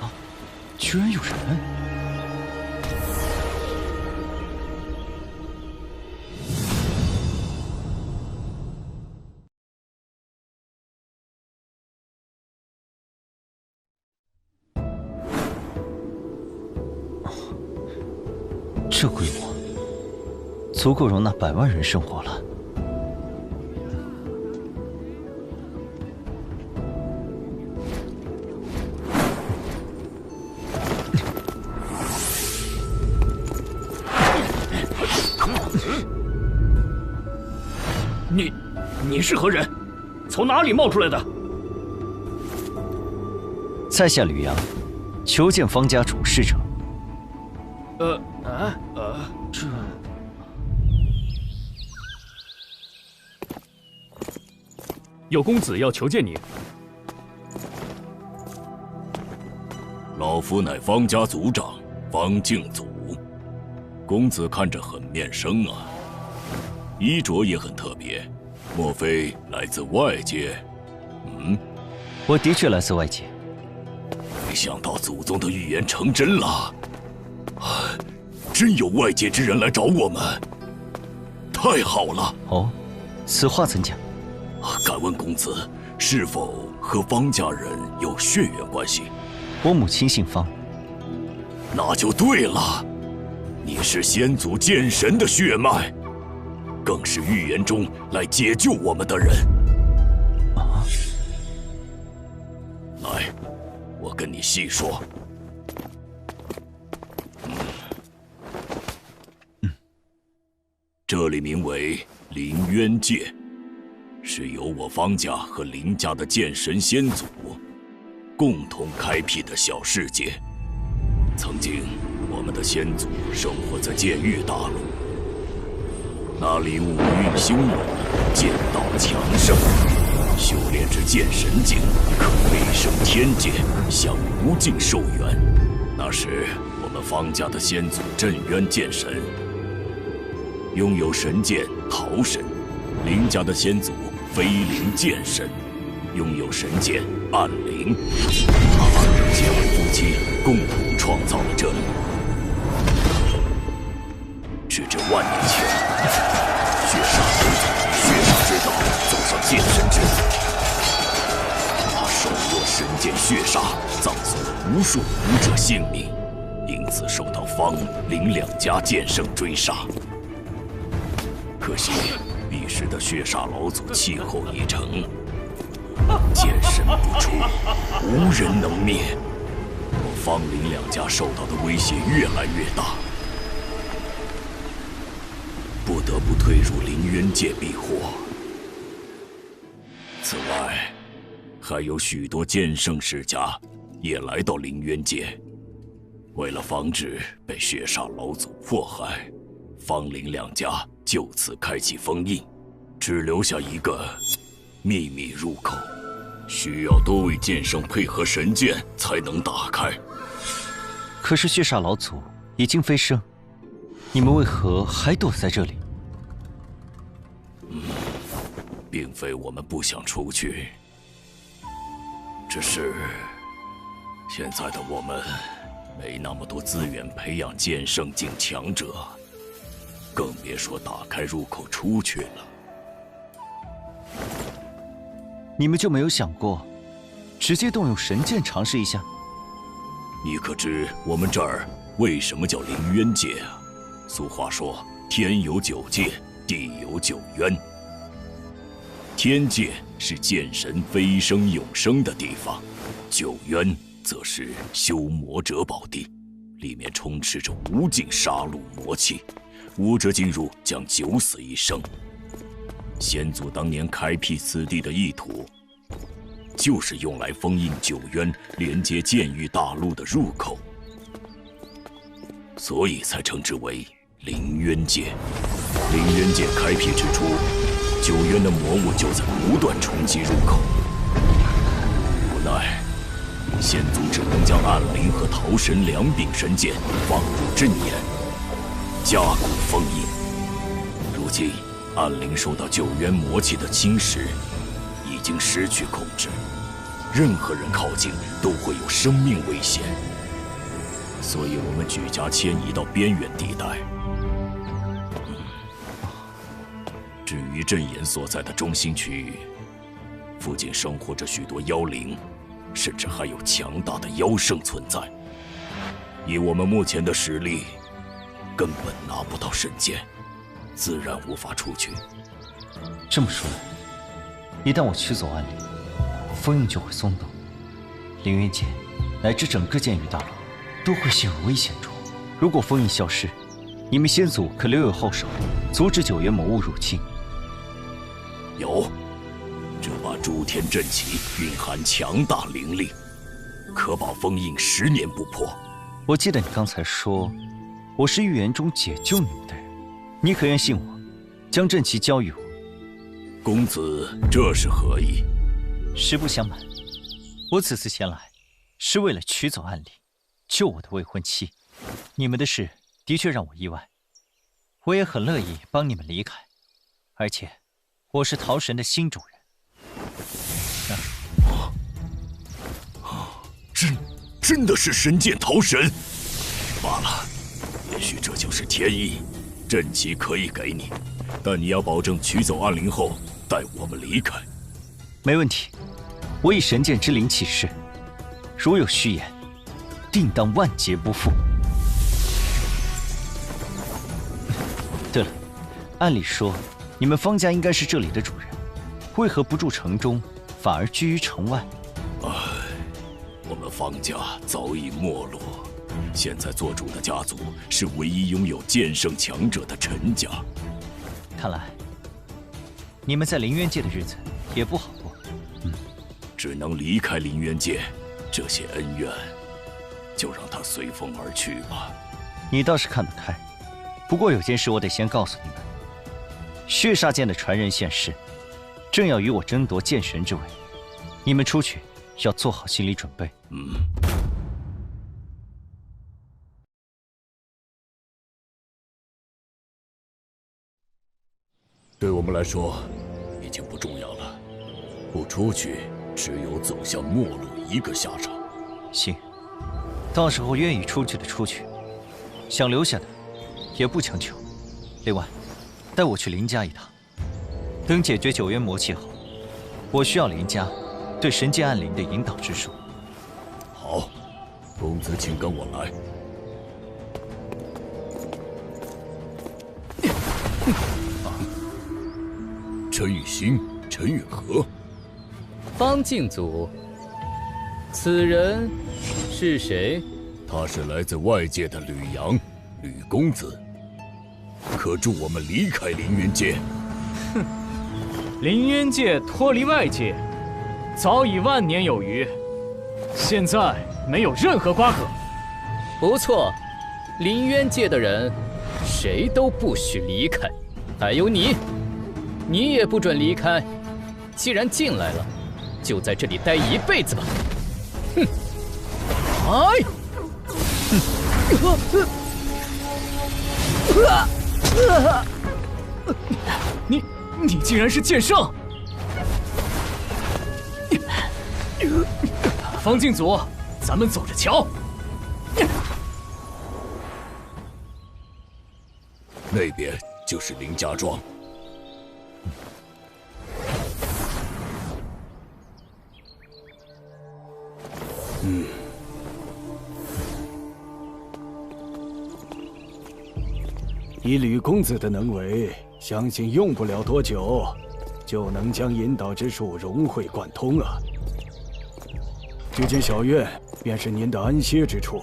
啊，居然有人！这规模足够容纳100万人生活了。你是何人？从哪里冒出来的？在下吕阳，求见方家主事者。这有公子要求见你。老夫乃方家族长方敬祖，公子看着很面生啊，衣着也很特别，莫非来自外界？我的确来自外界。没想到祖宗的预言成真了。 真有外界之人来找我们，太好了！哦，此话怎讲？敢问公子，是否和方家人有血缘关系？我母亲姓方。那就对了，你是先祖剑神的血脉，更是预言中来解救我们的人。啊！来，我跟你细说。 这里名为凌渊界，是由我方家和凌家的剑神先祖共同开辟的小世界。曾经，我们的先祖生活在剑域大陆，那里五蕴兴隆，剑道强盛，修炼至剑神境，可飞升天界，享无尽寿元。那时，我们方家的先祖镇渊剑神。 拥有神剑桃神，凌家的先祖飞灵剑神，拥有神剑暗灵。他2人结为夫妻，共同创造了这里。直至万年前，血煞之子血煞之道走上剑神之路，他手握神剑血煞，葬送了无数武者性命，因此受到方凌2家剑圣追杀。 可惜，彼时的血煞老祖气候已成，剑神不出，无人能灭。我方凌2家受到的威胁越来越大，不得不退入凌渊界避祸。此外，还有许多剑圣世家也来到凌渊界，为了防止被血煞老祖迫害，方凌2家。 就此开启封印，只留下一个秘密入口，需要多位剑圣配合神剑才能打开。可是血煞老祖已经飞升，你们为何还躲在这里？并非我们不想出去，只是现在的我们没那么多资源培养剑圣境强者。 更别说打开入口出去了。你们就没有想过，直接动用神剑尝试一下？你可知我们这儿为什么叫凌渊界啊？俗话说，天有9界，地有9渊。天界是剑神飞升永生的地方，9渊则是修魔者宝地，里面充斥着无尽杀戮魔气，武者进入将九死一生。先祖当年开辟此地的意图，就是用来封印9渊连接剑域大陆的入口，所以才称之为凌渊界。凌渊界开辟之初，9渊的魔物就在不断冲击入口，无奈先祖只能将暗灵和桃神2柄神剑放入阵眼，加固封印。如今暗灵受到9渊魔气的侵蚀，已经失去控制，任何人靠近都会有生命危险，所以我们举家迁移到边远地带。至于阵眼所在的中心区域，附近生活着许多妖灵，甚至还有强大的妖圣存在。以我们目前的实力，根本拿不到神剑，自然无法出去。这么说来，一旦我取走暗灵，封印就会松动，凌渊界乃至整个剑域大陆都会陷入危险中。如果封印消失，你们先祖可留有后手，阻止9渊魔物入侵。有，这把诸天阵旗蕴含强大灵力，可保封印10年不破。我记得你刚才说，我是预言中解救你们的人，你可愿信我，将阵旗交予我？公子这是何意？实不相瞒，我此次前来，是为了取走暗灵，救我的未婚妻。你们的事的确让我意外，我也很乐意帮你们离开，而且我是桃神的新主人。真的是神剑桃神？罢了，也许这就是天意。阵旗可以给你，但你要保证取走暗灵后带我们离开。没问题，我以神剑之灵起誓，如有虚言，定当万劫不复。对了，按理说你们方家应该是这里的主人，为何不住城中，反而居于城外？我们方家早已没落，现在做主的家族是唯一拥有剑圣强者的陈家。看来你们在凌渊界的日子也不好过。只能离开凌渊界，这些恩怨就让它随风而去吧。你倒是看得开，不过有件事我得先告诉你们：血煞剑的传人现世，正要与我争夺剑神之位，你们出去要做好心理准备。对我们来说，已经不重要了。不出去，只有走向没落一个下场。行，到时候愿意出去的出去，想留下的也不强求。另外，带我去林家一趟。等解决9渊魔气后，我需要林家对神剑暗灵的引导之术。好，公子请跟我来。陈雨欣、陈允和，方敬祖，此人是谁？他是来自外界的吕阳，吕公子，可助我们离开凌渊界。哼，凌渊界脱离外界，早已万年有余，现在没有任何瓜葛。不错，凌渊界的人，谁都不许离开，还有你。你也不准离开，既然进来了，就在这里待一辈子吧。哼！哎！你竟然是剑圣！方敬祖，咱们走着瞧。那边就是林家庄。以吕公子的能为，相信用不了多久，就能将引导之术融会贯通了。这间小院便是您的安歇之处，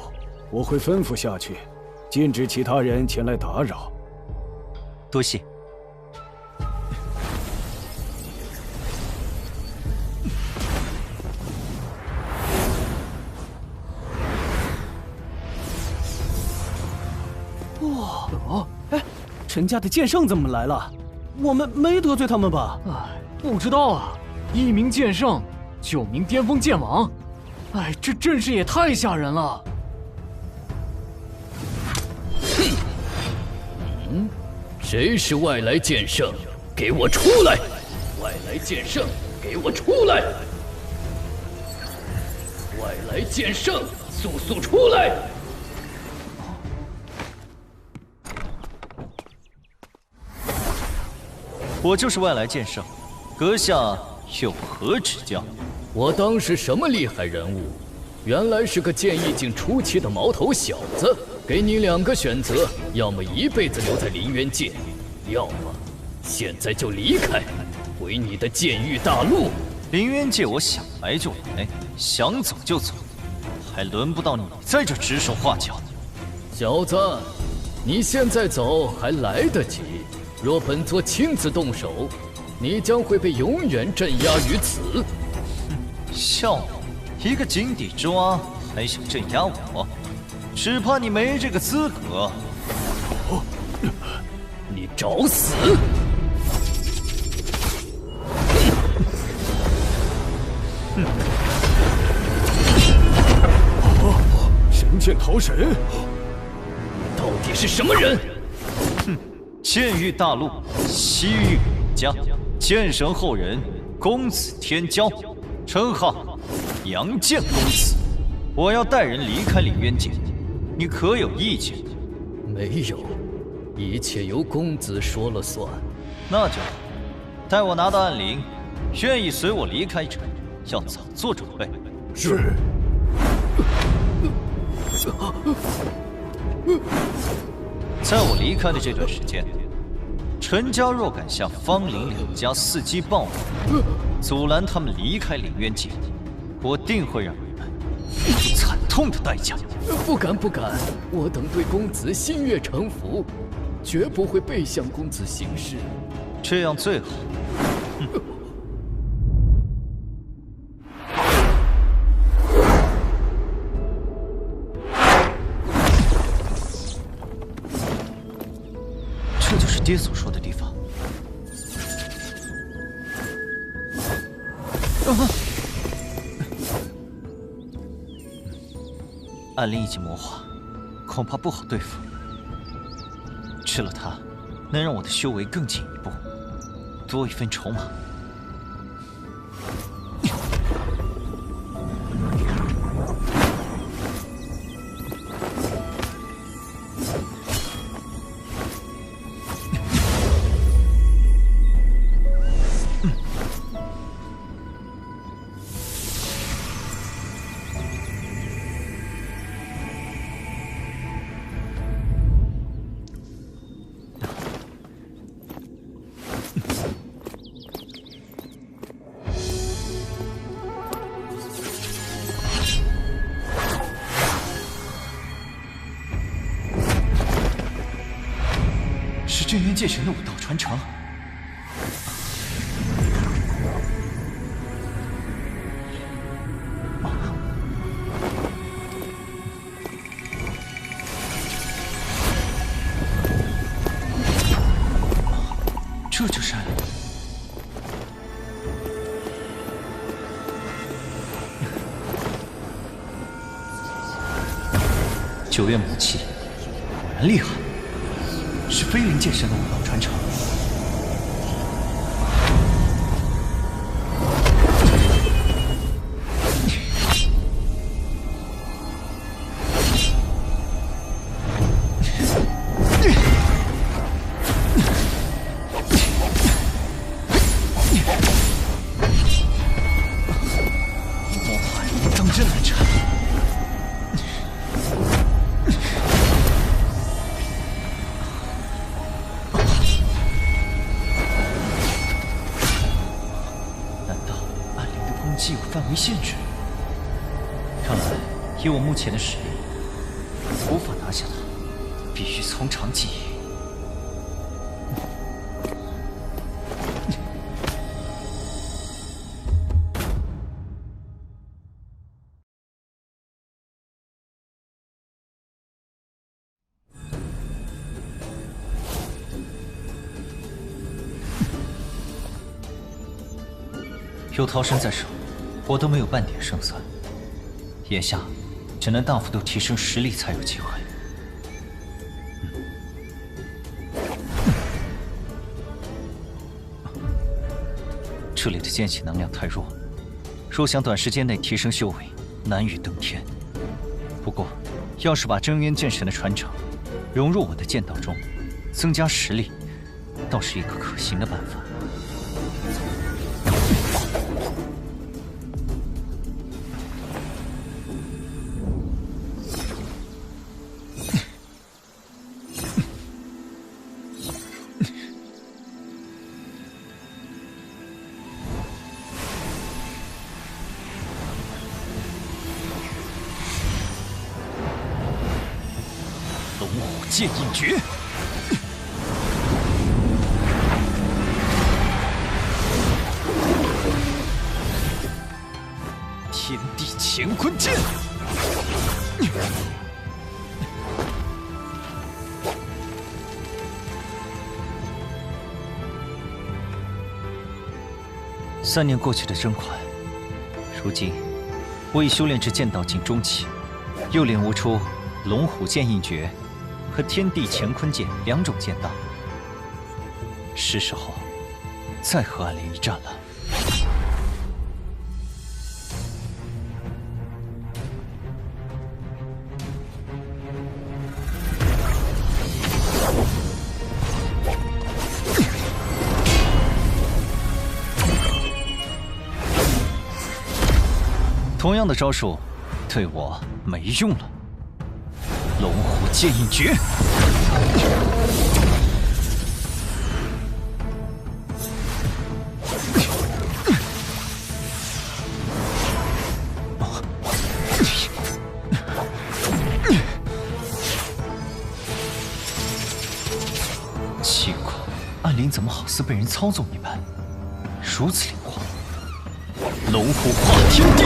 我会吩咐下去，禁止其他人前来打扰。多谢。哇哦，哎，陈家的剑圣怎么来了？我们没得罪他们吧？哎，不知道啊。1名剑圣，9名巅峰剑王，哎，这阵势也太吓人了。谁是外来剑圣？给我出来！外来剑圣，给我出来！外来剑圣，速出来！我就是外来剑圣，阁下有何指教？我当是什么厉害人物？原来是个剑意境初期的毛头小子。给你2个选择，要么一辈子留在林渊界，要么现在就离开，回你的剑域大陆。林渊界我想来就来，想走就走，还轮不到你在这指手画脚。小子，你现在走还来得及。若本座亲自动手，你将会被永远镇压于此。笑我，一个井底之蛙还想镇压我？只怕你没这个资格。你找死！神剑桃神，你到底是什么人？剑域大陆西域家剑神后人公子天骄，称号杨剑公子。我要带人离开林渊界，你可有意见？没有，一切由公子说了算。那就好，待我拿到暗铃，愿意随我离开者，要早做准备。是。在我离开的这段时间，陈家若敢向方林2家伺机报复，阻拦他们离开林渊界，我定会让你们付出惨痛的代价。不敢，我等对公子心悦诚服，绝不会背向公子行事。这样最好。这就是爹所说的地方。暗灵已经魔化，恐怕不好对付。吃了它，能让我的修为更进一步，多一分筹码。镇元界神的武道传承，这就是暗灵。九月母气，果然厉害。是飞灵剑神的武道传承。魔法武当真难缠。范围限制。看来以我目前的实力，无法拿下他，必须从长计议。有逃生在手，我都没有半点胜算。眼下，只能大幅度提升实力才有机会。这里的剑气能量太弱，若想短时间内提升修为，难于登天。不过，要是把真渊剑神的传承融入我的剑道中，增加实力，倒是一个可行的办法。剑影诀，天地乾坤剑，3年过去的真快，如今我已修炼至剑道境中期，又领悟出龙虎剑印诀和天地乾坤剑2种剑道，是时候再和暗灵一战了。同样的招数，对我没用了。龙虎剑印诀，奇怪，暗灵怎么好似被人操纵一般，如此灵活？龙虎化天地，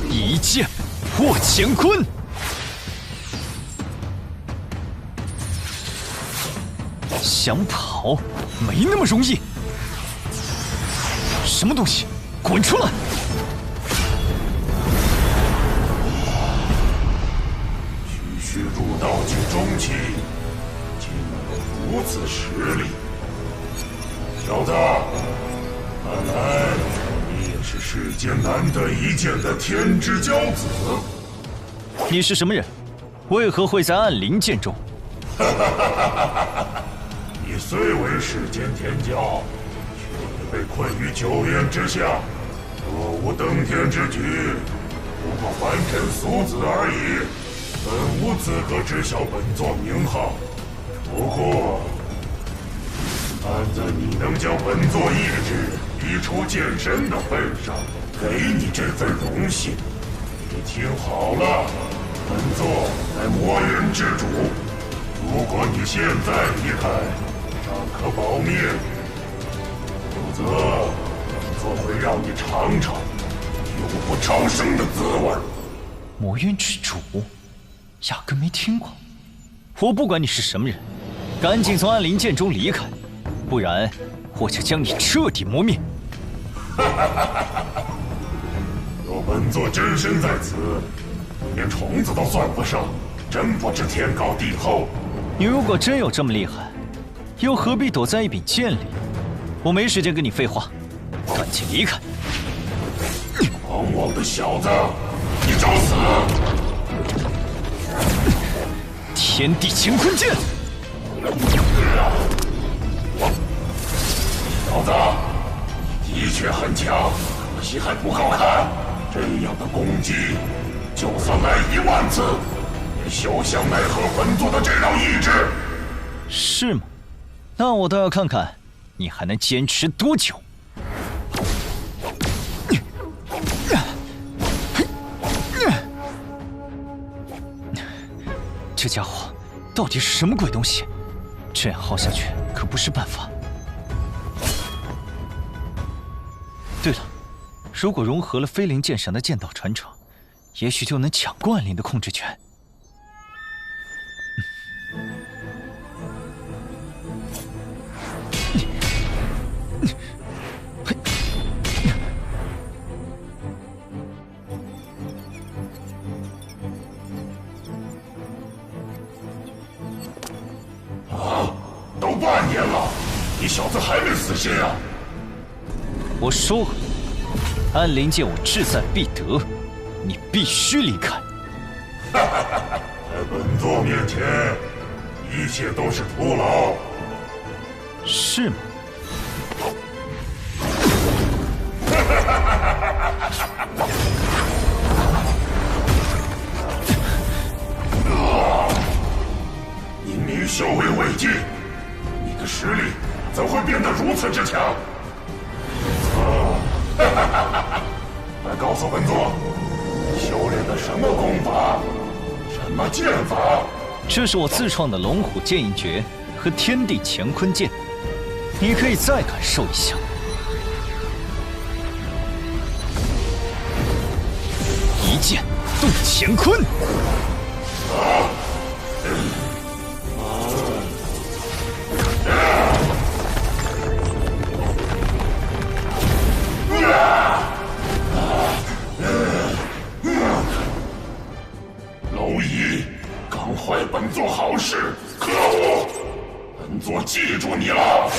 一剑破乾坤。想跑没那么容易！什么东西，滚出来！区入道境中期，竟有如此实力，小子，看来你也是世间难得一见的天之骄子。你是什么人？为何会在暗灵剑中？你虽为世间天骄，却也被困于9渊之下，若无登天之举，不过凡尘俗子而已，本无资格知晓本座名号。不过，看在你能将本座意志逼出剑身的份上，给你这份荣幸。你听好了，本座乃魔渊之主，如果你现在离开，尚可保命，否则本座会让你尝尝永不超生的滋味。魔渊之主，压根没听过。我不管你是什么人，赶紧从暗灵剑中离开，不然我就将你彻底磨灭。若本座真身在此，连虫子都算不上，真不知天高地厚。你如果真有这么厉害，又何必躲在一柄剑里？我没时间跟你废话，赶紧离开！狂妄的小子，你找死！天地乾坤剑！小子，你的确很强，可惜还不够看。这样的攻击，就算来1万次，也休想奈何本座的这道意志。是吗？那我倒要看看你还能坚持多久。这家伙到底是什么鬼东西？这样耗下去可不是办法。对了，如果融合了飞灵剑神的剑道传承，也许就能抢过暗灵的控制权。都半年了，你小子还没死心啊！我说了，暗灵剑我志在必得，你必须离开。在本座面前，一切都是徒劳。是吗？你女修为未尽，你的实力怎会变得如此之强？来告诉本座，修炼的什么功法，什么剑法？这是我自创的龙虎剑印诀和天地乾坤剑，你可以再感受一下。一剑动乾坤。蝼蚁，刚坏本座好事，可恶！本座记住你了。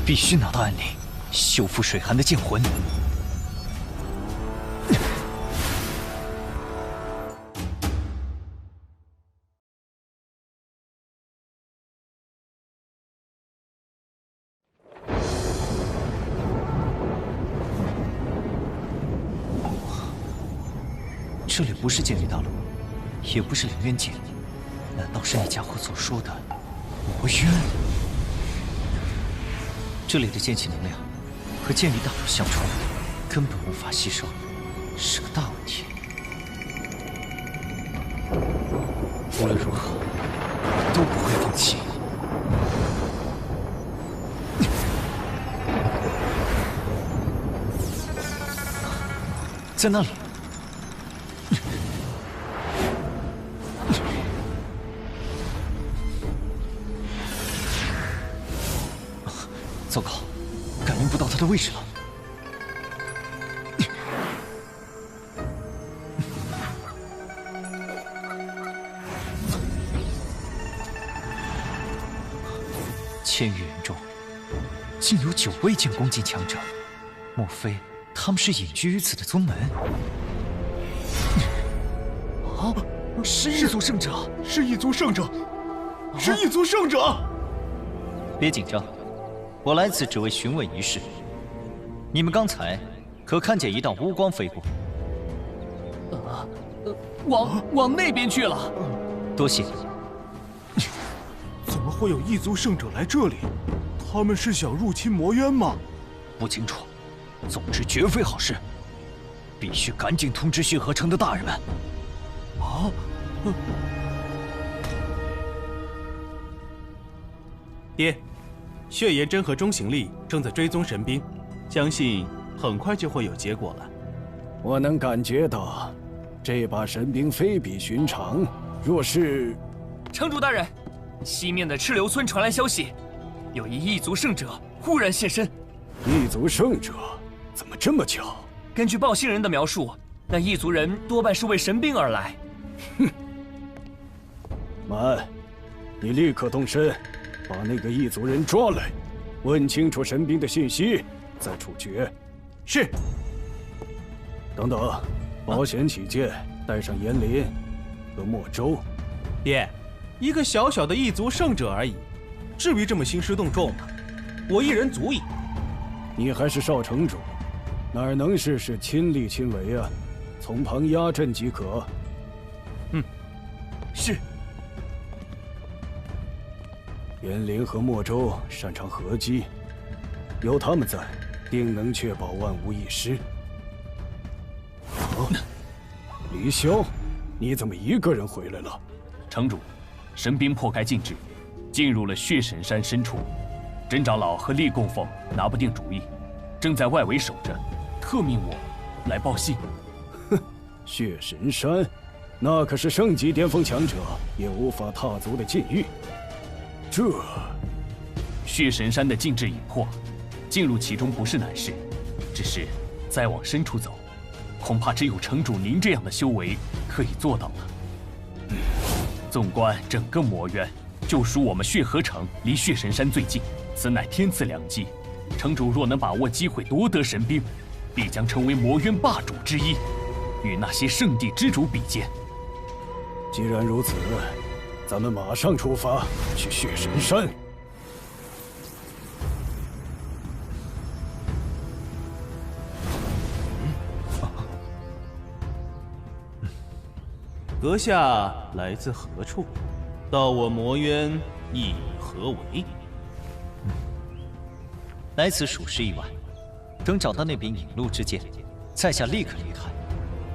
必须拿到暗灵，修复水寒的剑魂。这里不是剑里大陆，也不是凌渊界，难道是那家伙所说的魔渊？这里的剑气能量和剑离大陆相冲，根本无法吸收，是个大问题。无论如何，都不会放弃。在那里。糟糕，感应不到他的位置了。千余人中，竟有9位剑宫境强者，莫非他们是隐居于此的宗门？啊！是一族圣者，是一族圣者，是一族圣者！别紧张。我来此只为询问一事，你们刚才可看见一道乌光飞过？往那边去了。多谢。怎么会有异族圣者来这里？他们是想入侵魔渊吗？不清楚，总之绝非好事，必须赶紧通知血河城的大人们。啊！爹。血炎真和钟行力正在追踪神兵，相信很快就会有结果了。我能感觉到，这把神兵非比寻常。若是……城主大人，西面的赤流村传来消息，有一异族圣者忽然现身。异族圣者？怎么这么巧？根据报信人的描述，那异族人多半是为神兵而来。哼！满，你立刻动身。把那个异族人抓来，问清楚神兵的信息，再处决。是。等等，保险起见，带上严林和莫州。爹，一个小小的异族圣者而已，至于这么兴师动众吗？我一人足矣。你还是少城主，哪能事事亲力亲为啊？从旁压阵即可。是。袁林和莫州擅长合击，有他们在，定能确保万无一失。啊，李潇，你怎么一个人回来了？城主，神兵破开禁制，进入了血神山深处。甄长老和厉供奉拿不定主意，正在外围守着，特命我来报信。哼，血神山，那可是圣级巅峰强者也无法踏足的禁域。这血神山的禁制已破，进入其中不是难事，只是再往深处走，恐怕只有城主您这样的修为可以做到了。纵观整个魔渊，就属我们血河城离血神山最近，此乃天赐良机。城主若能把握机会夺得神兵，必将成为魔渊霸主之一，与那些圣地之主比肩。既然如此，咱们马上出发去血神山。阁下来自何处？到我魔渊意以何为？来此属实已晚，等找到那柄引路之剑，在下立刻离开，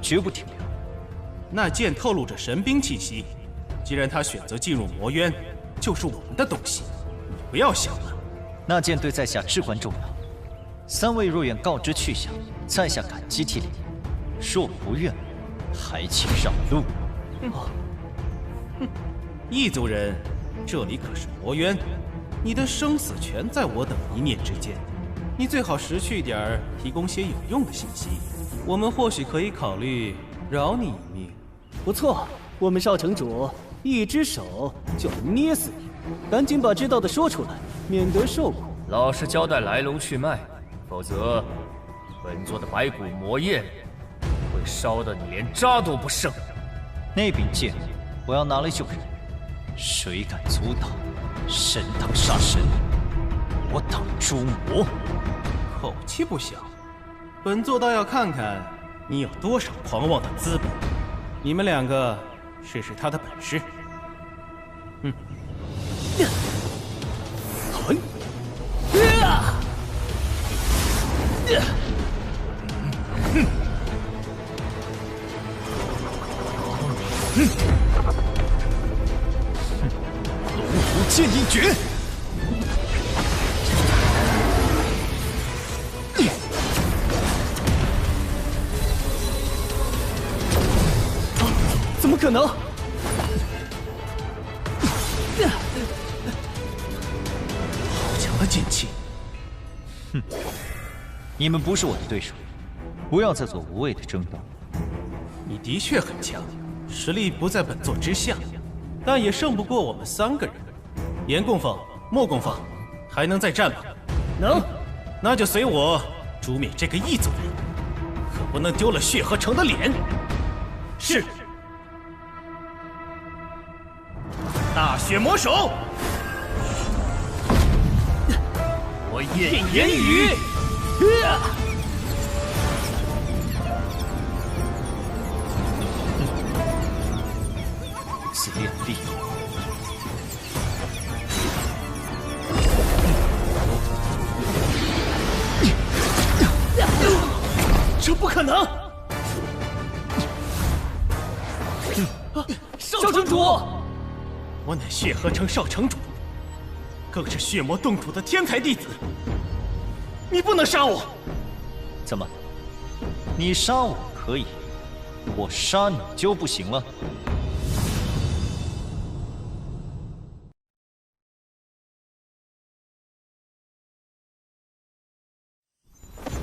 绝不停留。那剑透露着神兵气息，既然他选择进入魔渊，就是我们的东西，你不要想了。那剑对在下至关重要，三位若愿告知去向，在下感激涕零；若不愿，还请让路。哼，异族人，这里可是魔渊，你的生死全在我等一念之间。你最好识趣点儿，提供些有用的信息，我们或许可以考虑饶你一命。不错，我们少城主一只手就能捏死你，赶紧把知道的说出来，免得受苦。老实交代来龙去脉，否则本座的白骨魔焰会烧得你连渣都不剩。那柄剑，我要拿来救人。谁敢阻挡，神挡杀神，我挡诛魔。口气不小，本座倒要看看你有多少狂妄的资本。你们两个试试他的本事。龙虎剑影诀。怎么可能？好强的剑气！哼，你们不是我的对手，不要再做无谓的争斗。你的确很强，实力不在本座之下，但也胜不过我们三个人。严供奉、莫供奉，还能再战吗？能。那就随我诛灭这个异族人，可不能丢了血河城的脸。是。大血魔手，我焰炎雨。此练力，这不可能！少城主，我乃血河城少城主，更是血魔洞主的天才弟子，你不能杀我！怎么？你杀我可以，我杀你就不行了？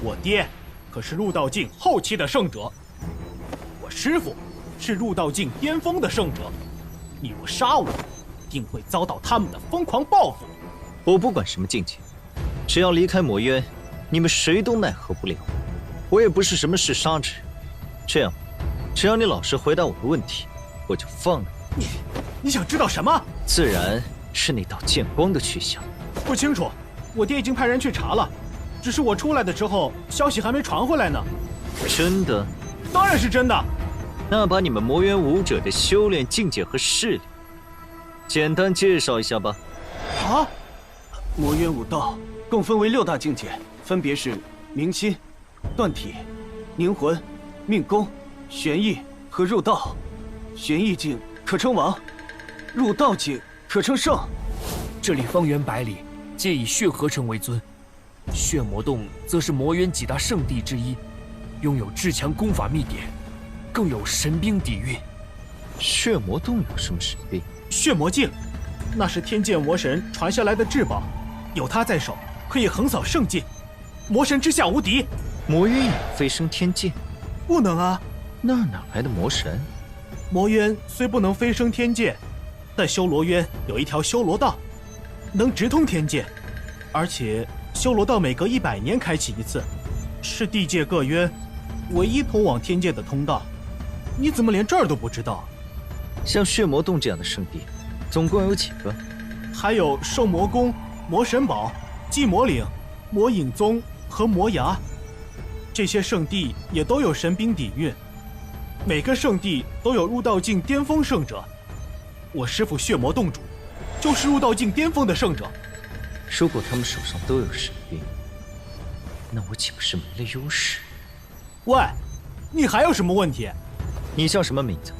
我爹可是入道境后期的圣者，我师父是入道境巅峰的圣者，你若杀我，定会遭到他们的疯狂报复。我不管什么境界，只要离开魔渊，你们谁都奈何不了。我也不是什么嗜杀之人，这样，只要你老实回答我的问题，我就放了你。你想知道什么？自然是那道剑光的去向。不清楚，我爹已经派人去查了。只是我出来的时候，消息还没传回来呢。真的？当然是真的。那把你们魔渊武者的修炼境界和势力，简单介绍一下吧。啊！魔渊武道共分为6大境界，分别是明心、断体、凝魂、命宫、玄意和入道。玄意境可称王，入道境可称圣。这里方圆100里，皆以血合成为尊。血魔洞则是魔渊几大圣地之一，拥有至强功法秘典，更有神兵底蕴。血魔洞有什么神兵？血魔镜，那是天剑魔神传下来的至宝，有它在手，可以横扫圣境，魔神之下无敌。魔渊有飞升天剑？不能啊！那哪来的魔神？魔渊虽不能飞升天剑，但修罗渊有一条修罗道，能直通天剑，而且修罗道每隔100年开启一次，是地界各渊唯一通往天界的通道。你怎么连这儿都不知道？像血魔洞这样的圣地，总共有几个？还有兽魔宫、魔神堡、祭魔岭、魔影宗和魔崖，这些圣地也都有神兵底蕴。每个圣地都有入道境巅峰圣者，我师父血魔洞主就是入道境巅峰的圣者。如果他们手上都有神兵，那我岂不是没了优势？喂，你还有什么问题？你叫什么名字？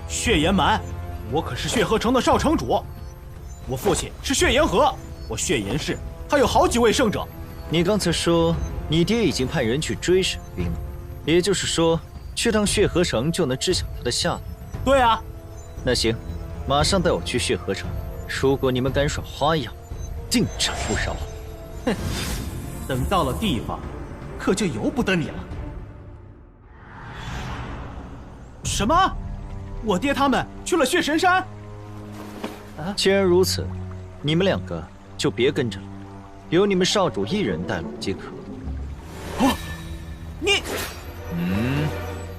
血炎蛮，我可是血河城的少城主。我父亲是血炎河，我血炎氏还有好几位圣者。你刚才说你爹已经派人去追神兵了，也就是说，去趟血河城就能知晓他的下落。对啊。那行，马上带我去血河城。如果你们敢耍花样，定斩不饶。哼，等到了地方，可就由不得你了。什么？我爹他们去了血神山？既然如此，你们2个就别跟着了，由你们少主一人带路即可。哦，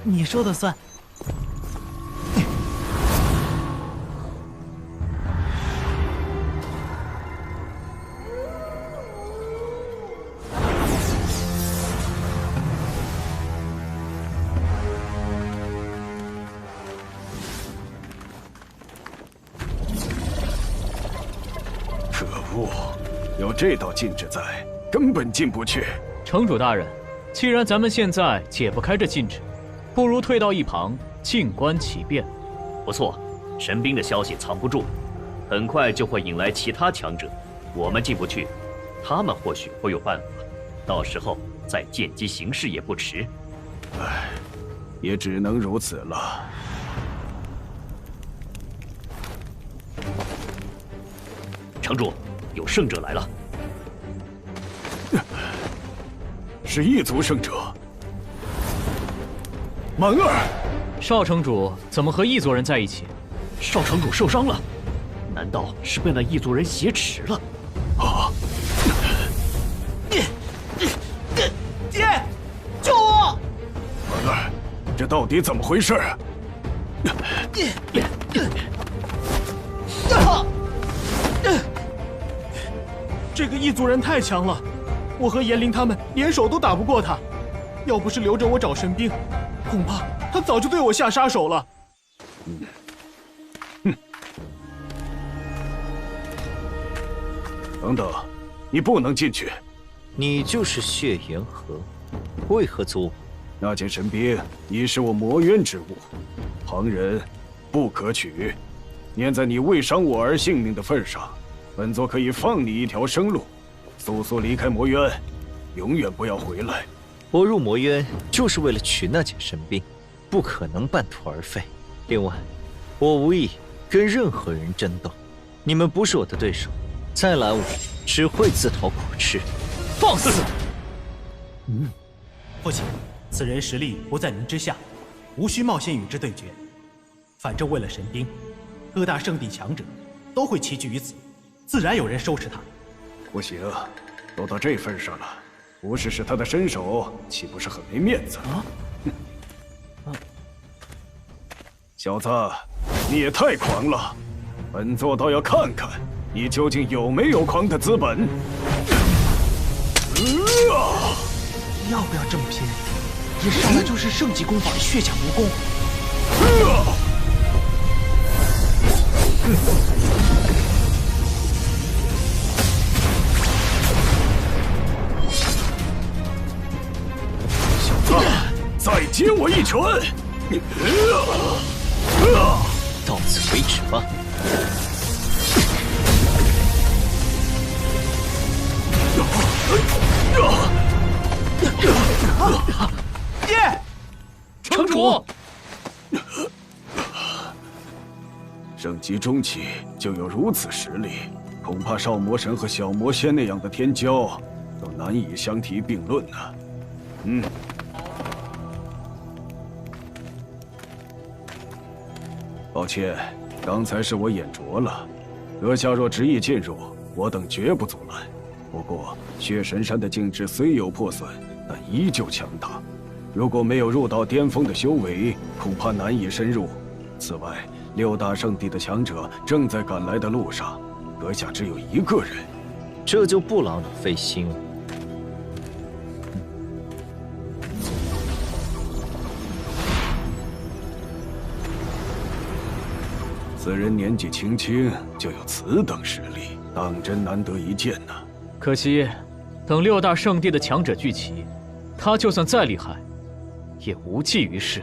你说的算。可恶，有这道禁制在，根本进不去。城主大人，既然咱们现在解不开这禁制，不如退到一旁，静观其变。不错，神兵的消息藏不住，很快就会引来其他强者。我们进不去，他们或许会有办法，到时候再见机行事也不迟。唉，也只能如此了。城主，有圣者来了。是异族圣者。满儿，少城主怎么和异族人在一起？少城主受伤了，难道是被那异族人挟持了？啊！爹，救我！满儿，这到底怎么回事啊？这个异族人太强了，我和炎灵他们联手都打不过他。要不是留着我找神兵，恐怕他早就对我下杀手了。等等，你不能进去。你就是血炎河，为何阻我？那件神兵已是我魔渊之物，旁人不可取。念在你未伤我儿性命的份上，本座可以放你一条生路，速速离开魔渊，永远不要回来。我入魔渊就是为了取那件神兵，不可能半途而废。另外，我无意跟任何人争斗，你们不是我的对手，再拦我只会自讨苦吃。放肆！父亲，此人实力不在您之下，无需冒险与之对决。反正为了神兵，各大圣地强者都会齐聚于此，自然有人收拾他。不行，都到这份上了，不试试他的身手，岂不是很没面子？小子，你也太狂了！本座倒要看看你究竟有没有狂的资本。要不要这么拼？一上来就是圣级功法血甲魔功。传。到此为止吧。耶！城主，圣级中期就有如此实力，恐怕少魔神和小魔仙那样的天骄都难以相提并论呢。抱歉，刚才是我眼拙了。阁下若执意进入，我等绝不阻拦。不过，血神山的境制虽有破损，但依旧强大。如果没有入到巅峰的修为，恐怕难以深入。此外，6大圣地的强者正在赶来的路上，阁下只有1个人，这就不劳你费心了。此人年纪轻轻就有此等实力，当真难得一见呢。可惜，等6大圣地的强者聚齐，他就算再厉害，也无济于事。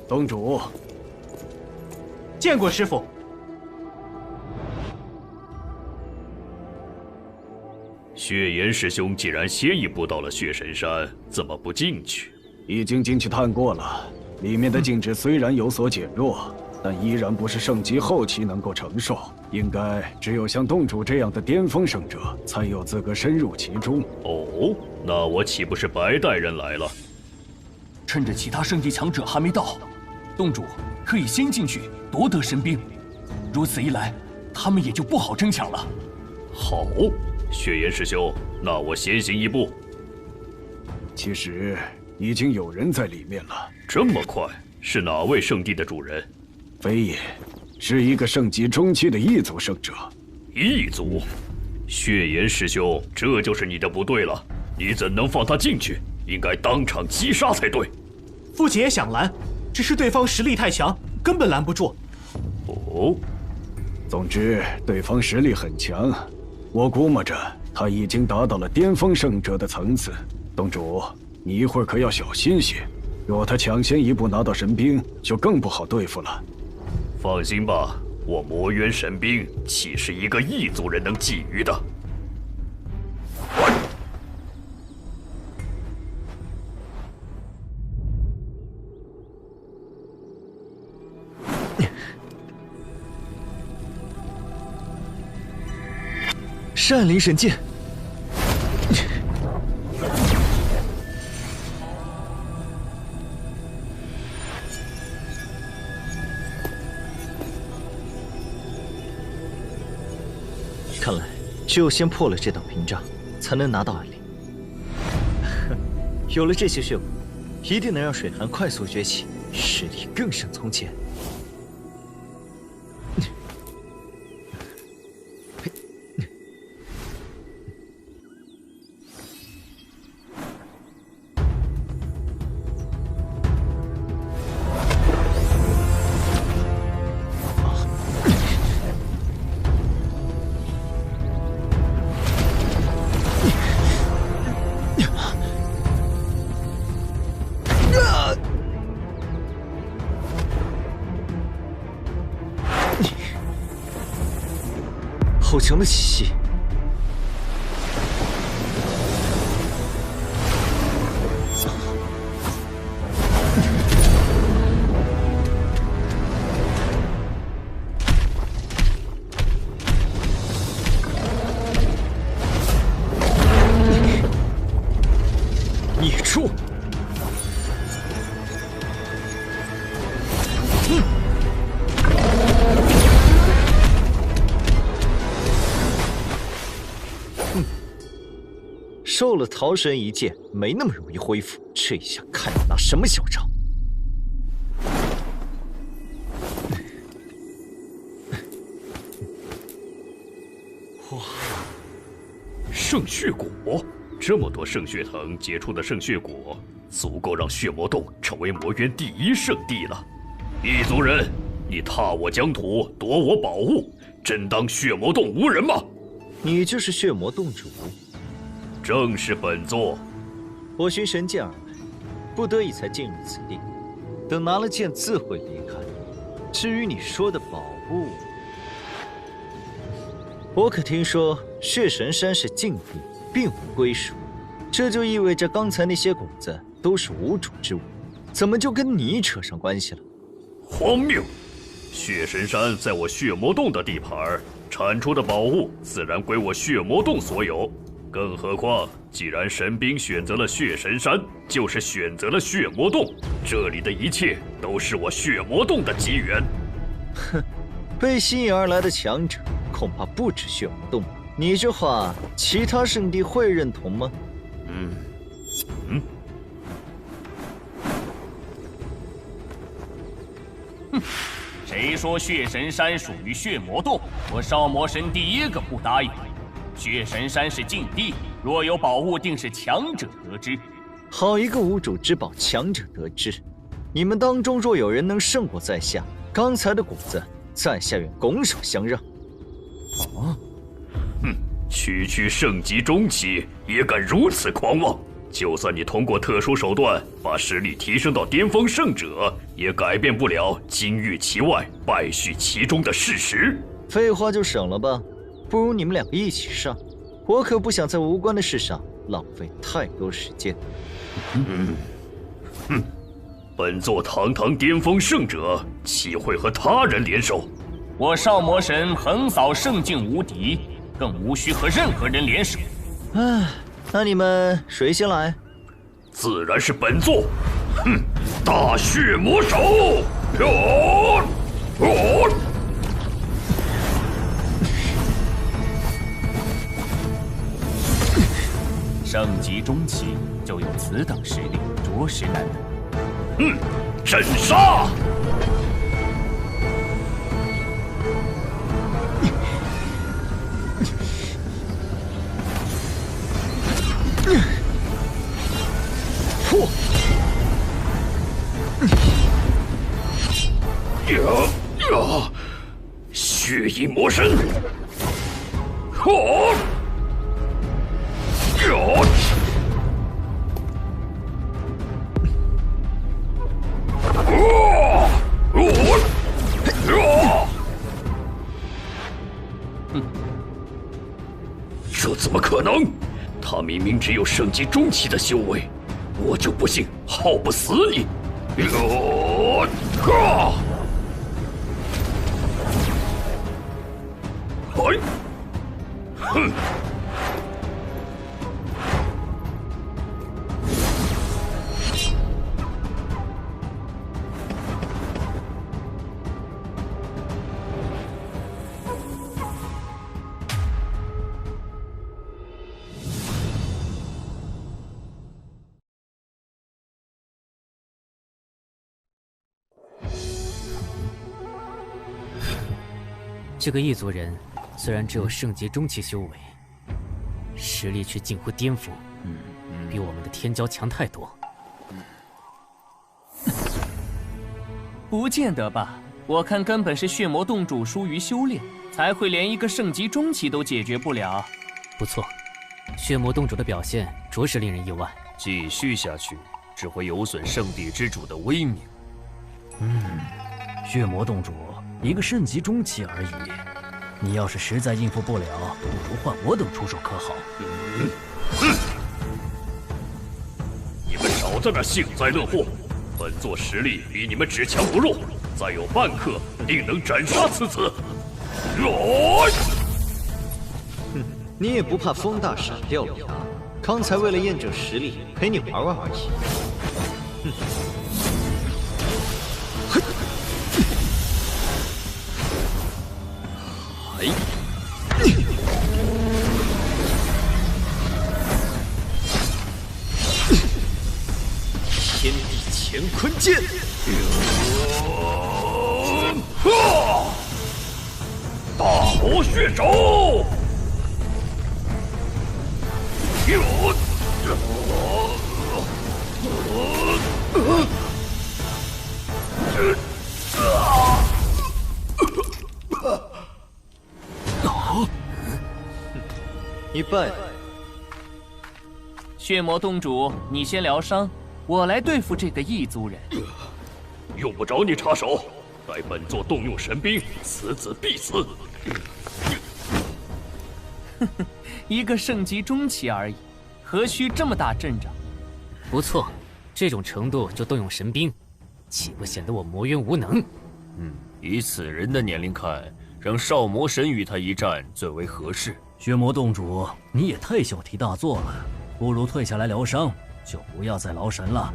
宗主，见过师傅。血岩师兄既然先一步到了血神山，怎么不进去？已经进去探过了，里面的境制虽然有所减弱，但依然不是圣级后期能够承受。应该只有像洞主这样的巅峰圣者，才有资格深入其中。哦，那我岂不是白带人来了？趁着其他圣地强者还没到，洞主可以先进去夺得神兵，如此一来，他们也就不好争抢了。好。血岩师兄，那我先行一步。其实已经有人在里面了。这么快？是哪位圣地的主人？非也，是一个圣级中期的异族圣者。异族？血岩师兄，这就是你的不对了。你怎能放他进去？应该当场击杀才对。父亲也想拦，只是对方实力太强，根本拦不住。哦。总之，对方实力很强。我估摸着他已经达到了巅峰圣者的层次，洞主，你一会儿可要小心些。若他抢先一步拿到神兵，就更不好对付了。放心吧，我魔渊神兵岂是一个异族人能觊觎的？善灵神剑，看来只有先破了这道屏障，才能拿到暗灵。有了这些血果，一定能让水寒快速崛起，实力更胜从前。好强的气息！孽畜！受了桃神一剑，没那么容易恢复。这下看你拿什么嚣张！哇，圣血果，这么多圣血藤结出的圣血果，足够让血魔洞成为魔渊第1圣地了。异族人，你踏我疆土，夺我宝物，真当血魔洞无人吗？你就是血魔洞主？正是本座。我寻神剑而来，不得已才进入此地。等拿了剑，自会离开。至于你说的宝物，我可听说血神山是禁地，并无归属。这就意味着刚才那些谷子都是无主之物，怎么就跟你扯上关系了？荒谬！血神山在我血魔洞的地盘，产出的宝物自然归我血魔洞所有。更何况，既然神兵选择了血神山，就是选择了血魔洞，这里的一切都是我血魔洞的机缘。哼，被吸引而来的强者恐怕不止血魔洞。你这话，其他圣地会认同吗？哼，谁说血神山属于血魔洞？我少魔神第一个不答应。血神山是禁地，若有宝物，定是强者得之。好一个无主之宝，强者得之！你们当中若有人能胜过在下，刚才的谷子，在下愿拱手相让。啊！哼，区圣级中期也敢如此狂妄！就算你通过特殊手段把实力提升到巅峰圣者，也改变不了金玉其外，败絮其中的事实。废话就省了吧。不如你们两个一起上，我可不想在无关的事上浪费太多时间。本座堂堂巅峰圣者，岂会和他人联手？我少魔神横扫圣境无敌，更无需和任何人联手。那你们谁先来？自然是本座。大血魔手！圣级中期就有此等实力，着实难得。斩杀！破！血翼魔神！这怎么可能？他明明只有圣级中期的修为，我就不信耗不死你！哼！这个异族人虽然只有圣级中期修为，实力却近乎巅峰，比我们的天骄强太多。不见得吧？我看根本是血魔洞主疏于修炼，才会连一个圣级中期都解决不了。不错，血魔洞主的表现着实令人意外。继续下去，只会有损圣地之主的威名。血魔洞主一个圣级中期而已，你要是实在应付不了，不如换我等出手可好？你们少在那幸灾乐祸！本座实力比你们只强不弱，再有半刻，定能斩杀此子！你也不怕风大闪掉牙？刚才为了验证实力，陪你玩玩而已。天地乾坤剑！大魔血手！你败了。血魔洞主，你先疗伤，我来对付这个异族人。用不着你插手，待本座动用神兵，此子必死。一个圣级中期而已，何须这么大阵仗？不错，这种程度就动用神兵，岂不显得我魔渊无能？以此人的年龄看，让少魔神与他一战最为合适。血魔洞主，你也太小题大做了，不如退下来疗伤，就不要再劳神了。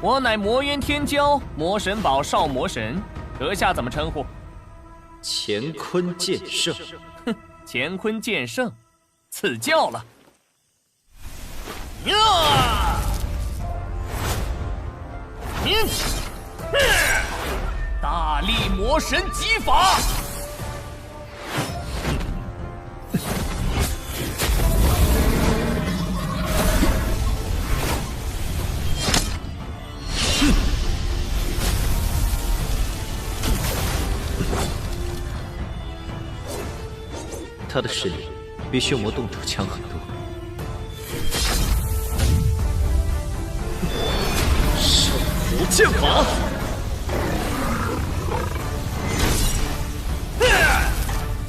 我乃魔渊天骄，魔神堡少魔神，阁下怎么称呼？乾坤剑圣。哼，乾坤剑圣，赐教了。大力魔神击法。他的实力比血魔洞主强很多。圣符剑法，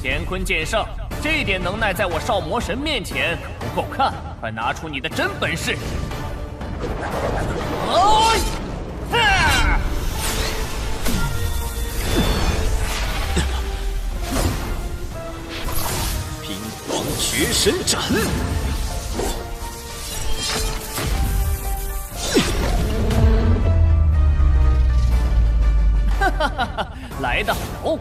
乾坤剑圣，这点能耐在我少魔神面前可不够看，快拿出你的真本事！绝神斩！哈哈哈哈，来得好！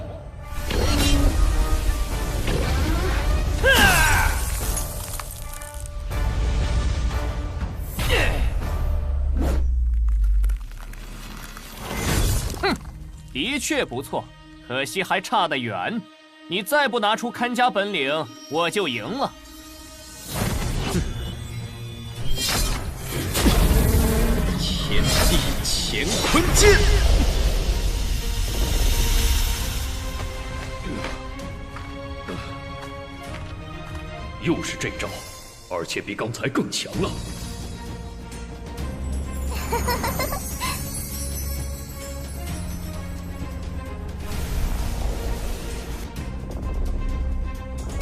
哼，的确不错，可惜还差得远。你再不拿出看家本领，我就赢了。天地乾坤剑，又是这招，而且比刚才更强了。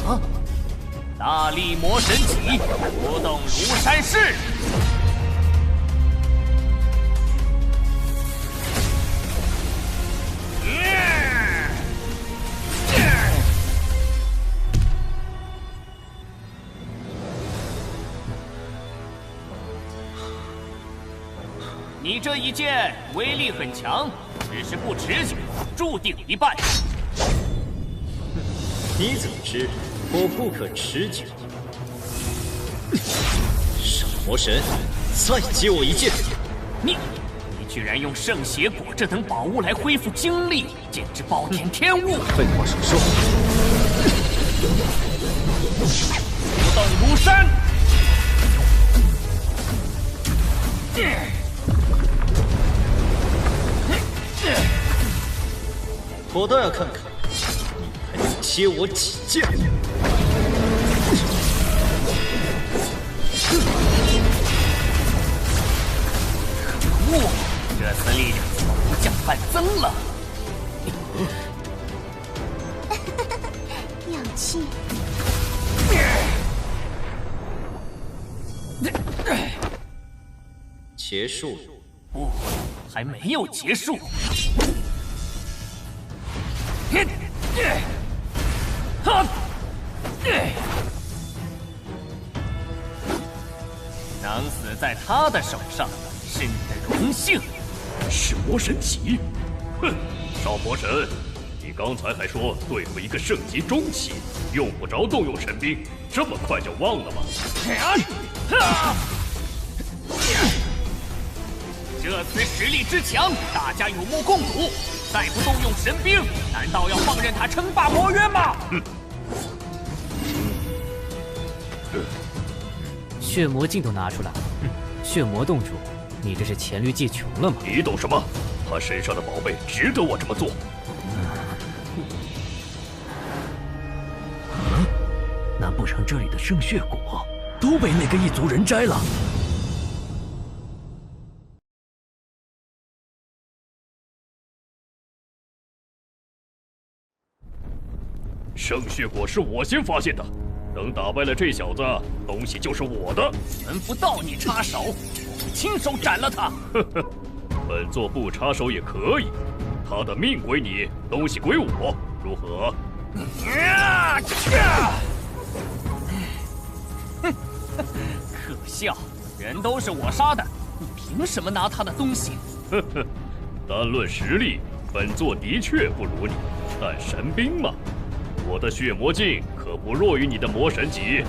啊！大力魔神戟，不动如山势。你这一剑威力很强，只是不持久，注定一败。你怎么知我不可持久？少魔神，再接我一剑！你居然用圣血果这等宝物来恢复精力，简直暴殄天物！废话少说，不动如山。我倒要看看你还能接我几剑！可恶，这次力量怎么不降反增了？鸟气！结束了？不，还没有结束。能死在他的手上，是你的荣幸。是魔神戟？哼，少魔神，你刚才还说对付一个圣级中期，用不着动用神兵，这么快就忘了吗？这次实力之强，大家有目共睹。再不动用神兵，难道要放任他称霸魔渊吗？血魔镜都拿出来了，血魔洞主，你这是黔驴技穷了吗？你懂什么？他身上的宝贝值得我这么做。难不成这里的圣血果都被那个异族人摘了？圣血果是我先发现的，等打败了这小子，东西就是我的。轮不到你插手，我会亲手斩了他。呵呵，本座不插手也可以，他的命归你，东西归我，如何？可笑，人都是我杀的，你凭什么拿他的东西？呵呵，单论实力，本座的确不如你，但神兵嘛，我的血魔镜可不弱于你的魔神级。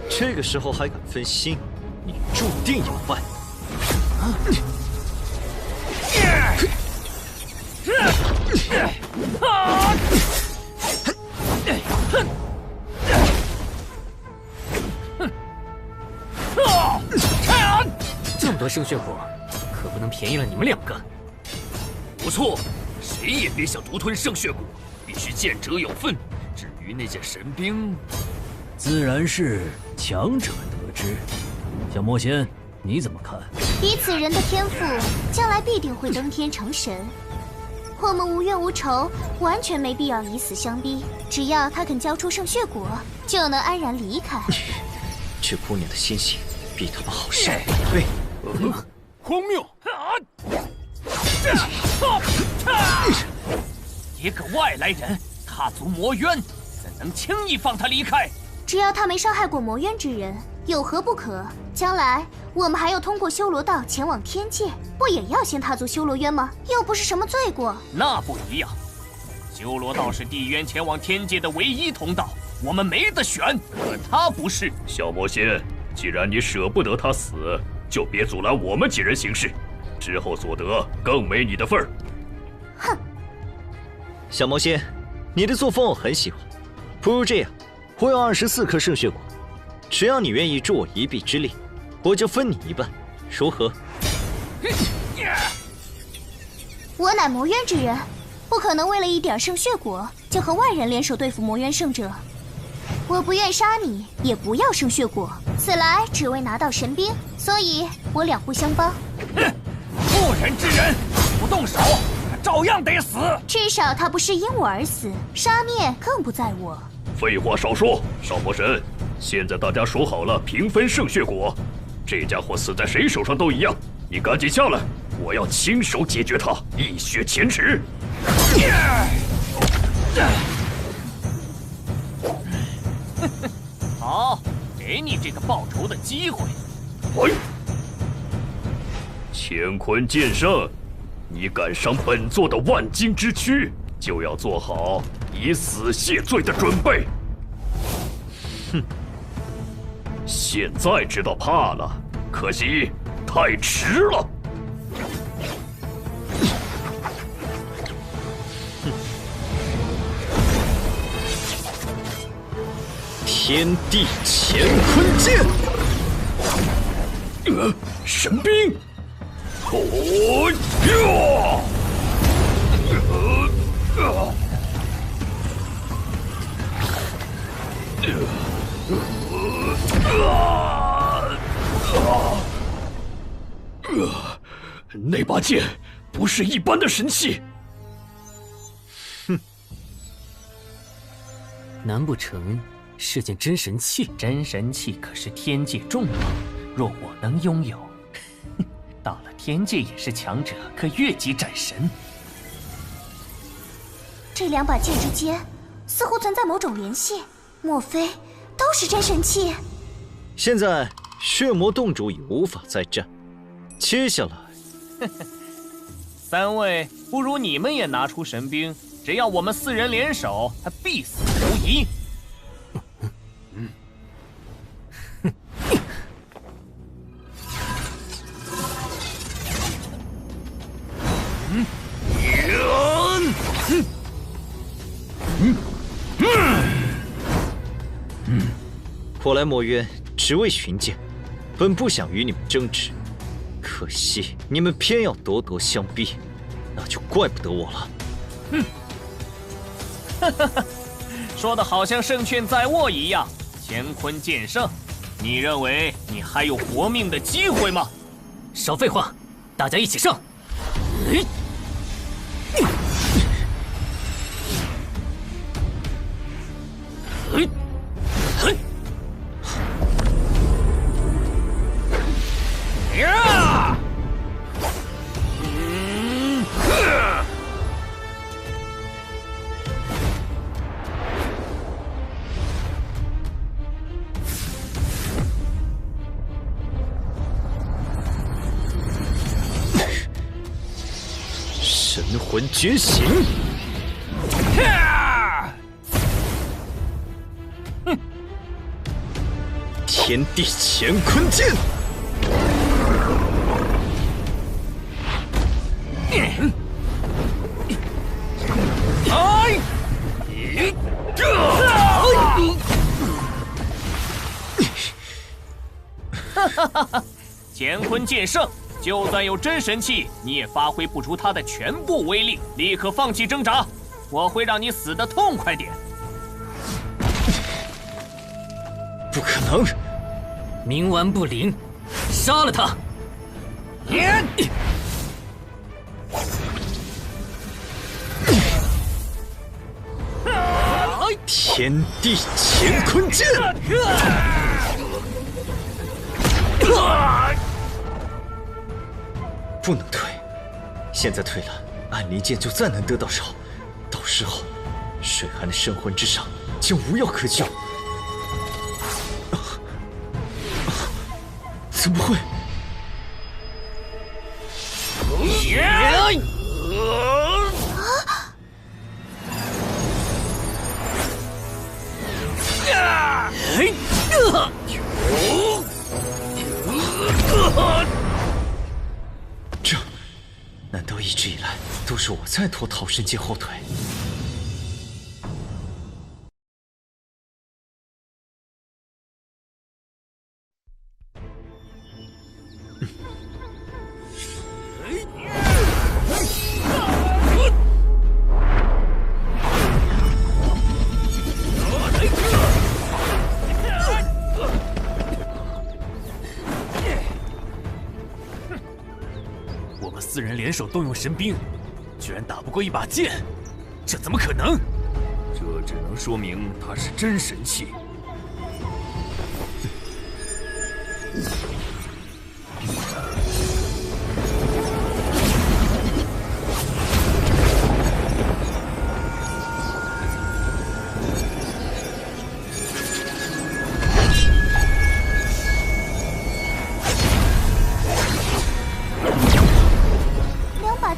这个时候还敢分心，你注定要败。这么多圣血果，可不能便宜了你们两个。不错，谁也别想独吞圣血果，必须见者有份。至于那件神兵，自然是强者得之。小魔仙，你怎么看？以此人的天赋，将来必定会登天成神。我们无冤无仇，完全没必要以死相逼。只要他肯交出圣血果，就能安然离开。这姑娘的心性比他们好受对。荒谬！一个外来人踏足魔渊，怎能轻易放他离开？只要他没伤害过魔渊之人，有何不可？将来我们还要通过修罗道前往天界，不也要先踏足修罗渊吗？又不是什么罪过。那不一样，修罗道是地渊前往天界的唯一通道，我们没得选。可他不是。小魔仙，既然你舍不得他死，就别阻拦我们几人行事，之后所得更没你的份儿。哼！小魔仙，你的作风我很喜欢，不如这样，我有24颗圣血果，只要你愿意助我一臂之力，我就分你一半，如何？我乃魔渊之人，不可能为了一点圣血果就和外人联手对付魔渊圣者。我不愿杀你，也不要圣血果，此来只为拿到神兵，所以我两不相帮。不仁之人，不动手，他照样得死。至少他不是因我而死，杀灭更不在我。废话少说，少魔神，现在大家说好了平分圣血果，这家伙死在谁手上都一样，你赶紧下来，我要亲手解决他，一雪前耻。好，给你这个报仇的机会。乾坤剑圣，你敢伤本座的万金之躯，就要做好以死谢罪的准备。哼，现在知道怕了，可惜太迟了。天地乾坤剑，神兵，那把剑不是一般的神器。哼，难不成是件真神器？真神器可是天界重宝，若我能拥有，到了天界也是强者，可越级斩神。这两把剑之间似乎存在某种联系，莫非都是真神器？现在血魔洞主已无法再战，接下来，三位，不如你们也拿出神兵，只要我们4人联手，他必死无疑。我来墨渊只为寻剑，本不想与你们争执，可惜你们偏要咄咄相逼，那就怪不得我了。说的好像胜券在握一样。乾坤剑圣，你认为你还有活命的机会吗？少废话，大家一起上！神魂觉醒！天地乾坤剑！乾坤剑圣，就算有真神器，你也发挥不出它的全部威力。立刻放弃挣扎，我会让你死得痛快点。不可能！冥顽不灵，杀了他！天地乾坤剑！不能退，现在退了，暗离剑就再难得到手，到时候水寒的神魂之上将无药可救。怎么会？这难道一直以来都是我在拖桃神界后腿？4人联手动用神兵，居然打不过一把剑，这怎么可能？这只能说明他是真神器。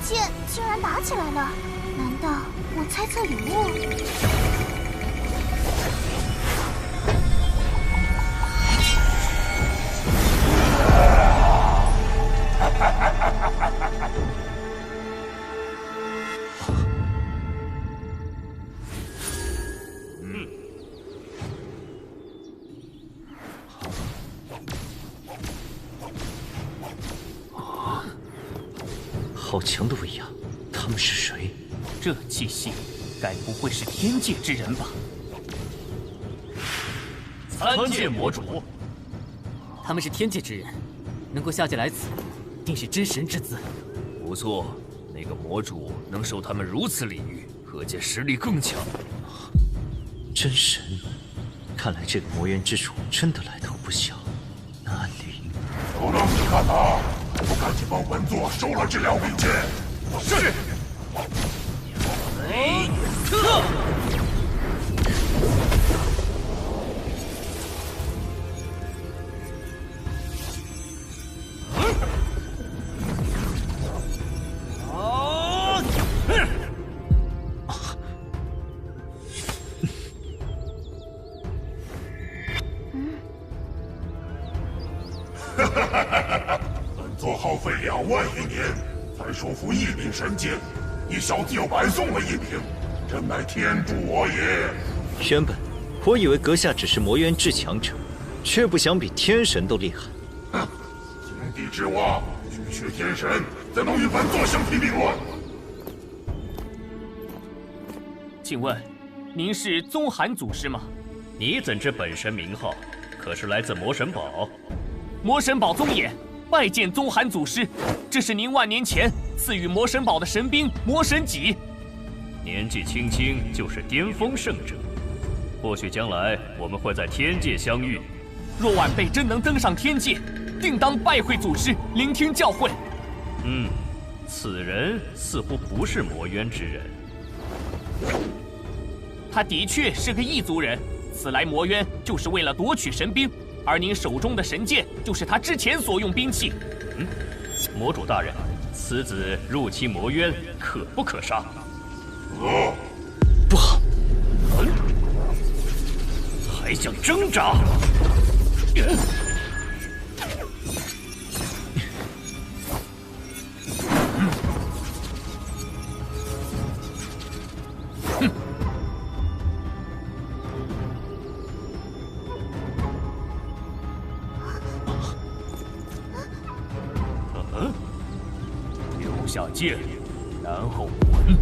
剑竟然打起来了，难道我猜测有误？好强的威压，他们是谁？这气息，该不会是天界之人吧？参见魔主。他们是天界之人，能够下界来此，定是真神之资。不错，那个魔主能受他们如此礼遇，可见实力更强。真神，看来这个魔渊之主真的来头不小。那灵，有让你看他。我赶紧帮本座收了这2柄剑。是。本座耗费2万余年，才收服1柄神剑，你小子又白送了1柄，真乃天助我也。原本我以为阁下只是魔渊至强者，却不想比天神都厉害。哼，井底之蛙，区区天神，怎能与本座相提并论？请问，您是宗寒祖师吗？你怎知本神名号？可是来自魔神堡？魔神堡宗也，拜见宗寒祖师。这是您万年前赐予魔神堡的神兵魔神戟。年纪轻轻就是巅峰圣者，或许将来我们会在天界相遇。若晚辈真能登上天界，定当拜会祖师，聆听教诲。此人似乎不是魔渊之人。他的确是个异族人，此来魔渊就是为了夺取神兵，而您手中的神剑就是他之前所用兵器。魔主大人，此子入侵魔渊，可不可杀？不好！还想挣扎？留下剑，然后滚！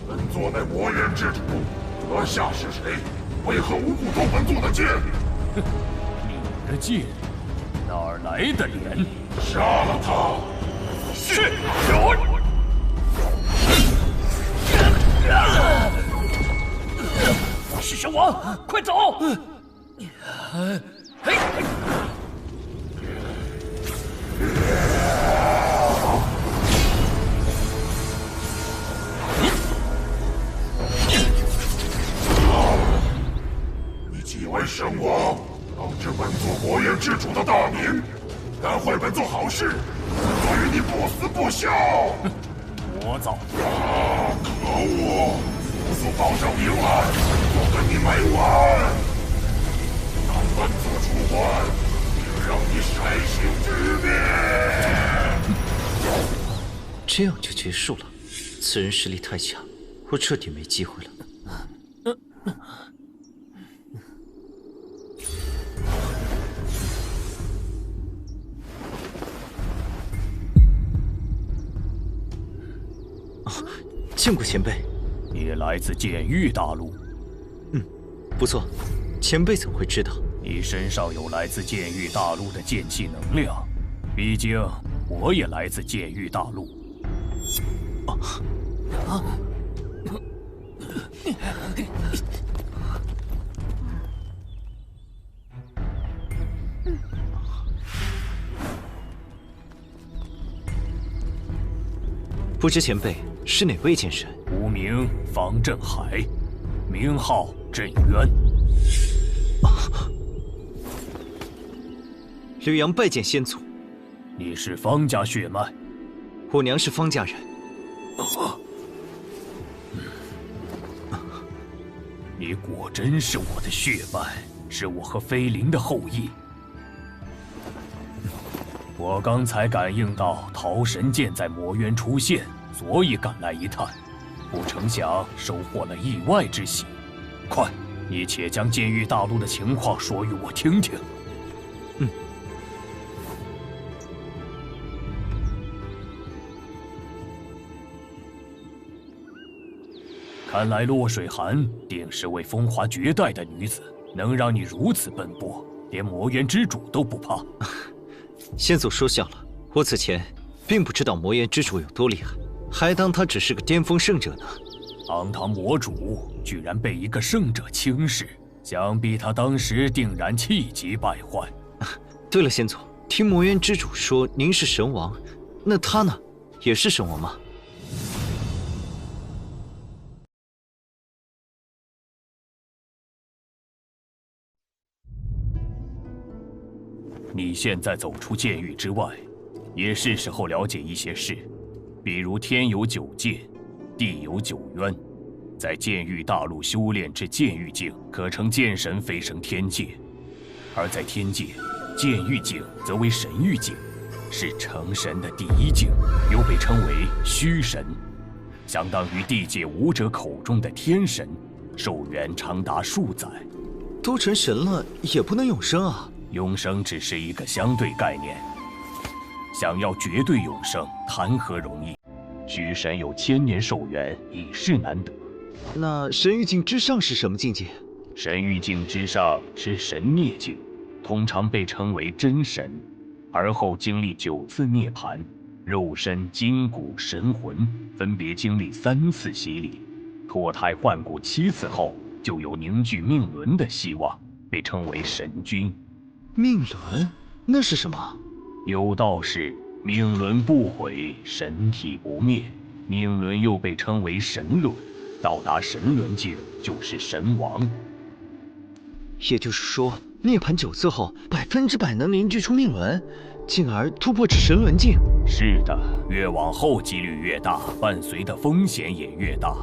本座乃魔渊之主，阁下是谁？为何无故偷本座的剑？你的剑哪儿来的脸？杀了他！是。弑神王，快走！你既为神王，当着本座魔渊之主的大名，敢坏本座好事，本座与你不死不休！魔造！可恶！速速报上名来，我跟你没完！当本座出关，定让你筛心之灭！这样就结束了。此人实力太强，我彻底没机会了。见过前辈。你来自剑域大陆。不错。前辈怎么会知道？你身上有来自剑域大陆的剑气能量，毕竟我也来自剑域大陆。不知前辈是哪位剑神？吾名方振海，名号振渊。吕阳拜见先祖。你是方家血脉？我娘是方家人。你果真是我的血脉，是我和飞灵的后裔。我刚才感应到桃神剑在魔渊出现，所以赶来一探，不成想收获了意外之喜。快，你且将剑域大陆的情况说与我听听。看来洛水寒定是位风华绝代的女子，能让你如此奔波，连魔渊之主都不怕。先祖说笑了，我此前并不知道魔渊之主有多厉害，还当他只是个巅峰圣者呢。堂堂魔主居然被一个圣者轻视，想必他当时定然气急败坏。对了，先祖，听魔渊之主说您是神王，那他呢，也是神王吗？你现在走出剑域之外，也是时候了解一些事，比如天有9界，地有9渊，在剑域大陆修炼至剑域境，可成剑神飞升天界；而在天界，剑域境则为神域境，是成神的第一境，又被称为虚神。相当于地界武者口中的天神，寿元长达数载。都成神了，也不能永生啊！永生只是一个相对概念，想要绝对永生，谈何容易？虚神有1000年寿元，已是难得。那神域境之上是什么境界？神域境之上是神涅境，通常被称为真神，而后经历9次涅槃，肉身、筋骨、神魂分别经历3次洗礼，脱胎换骨7次后，就有凝聚命轮的希望，被称为神君。命轮？那是什么？有道是命轮不毁，神体不灭。命轮又被称为神轮，到达神轮境就是神王。也就是说，涅槃9次后，100%能凝聚出命轮，进而突破至神轮境。是的，越往后几率越大，伴随的风险也越大。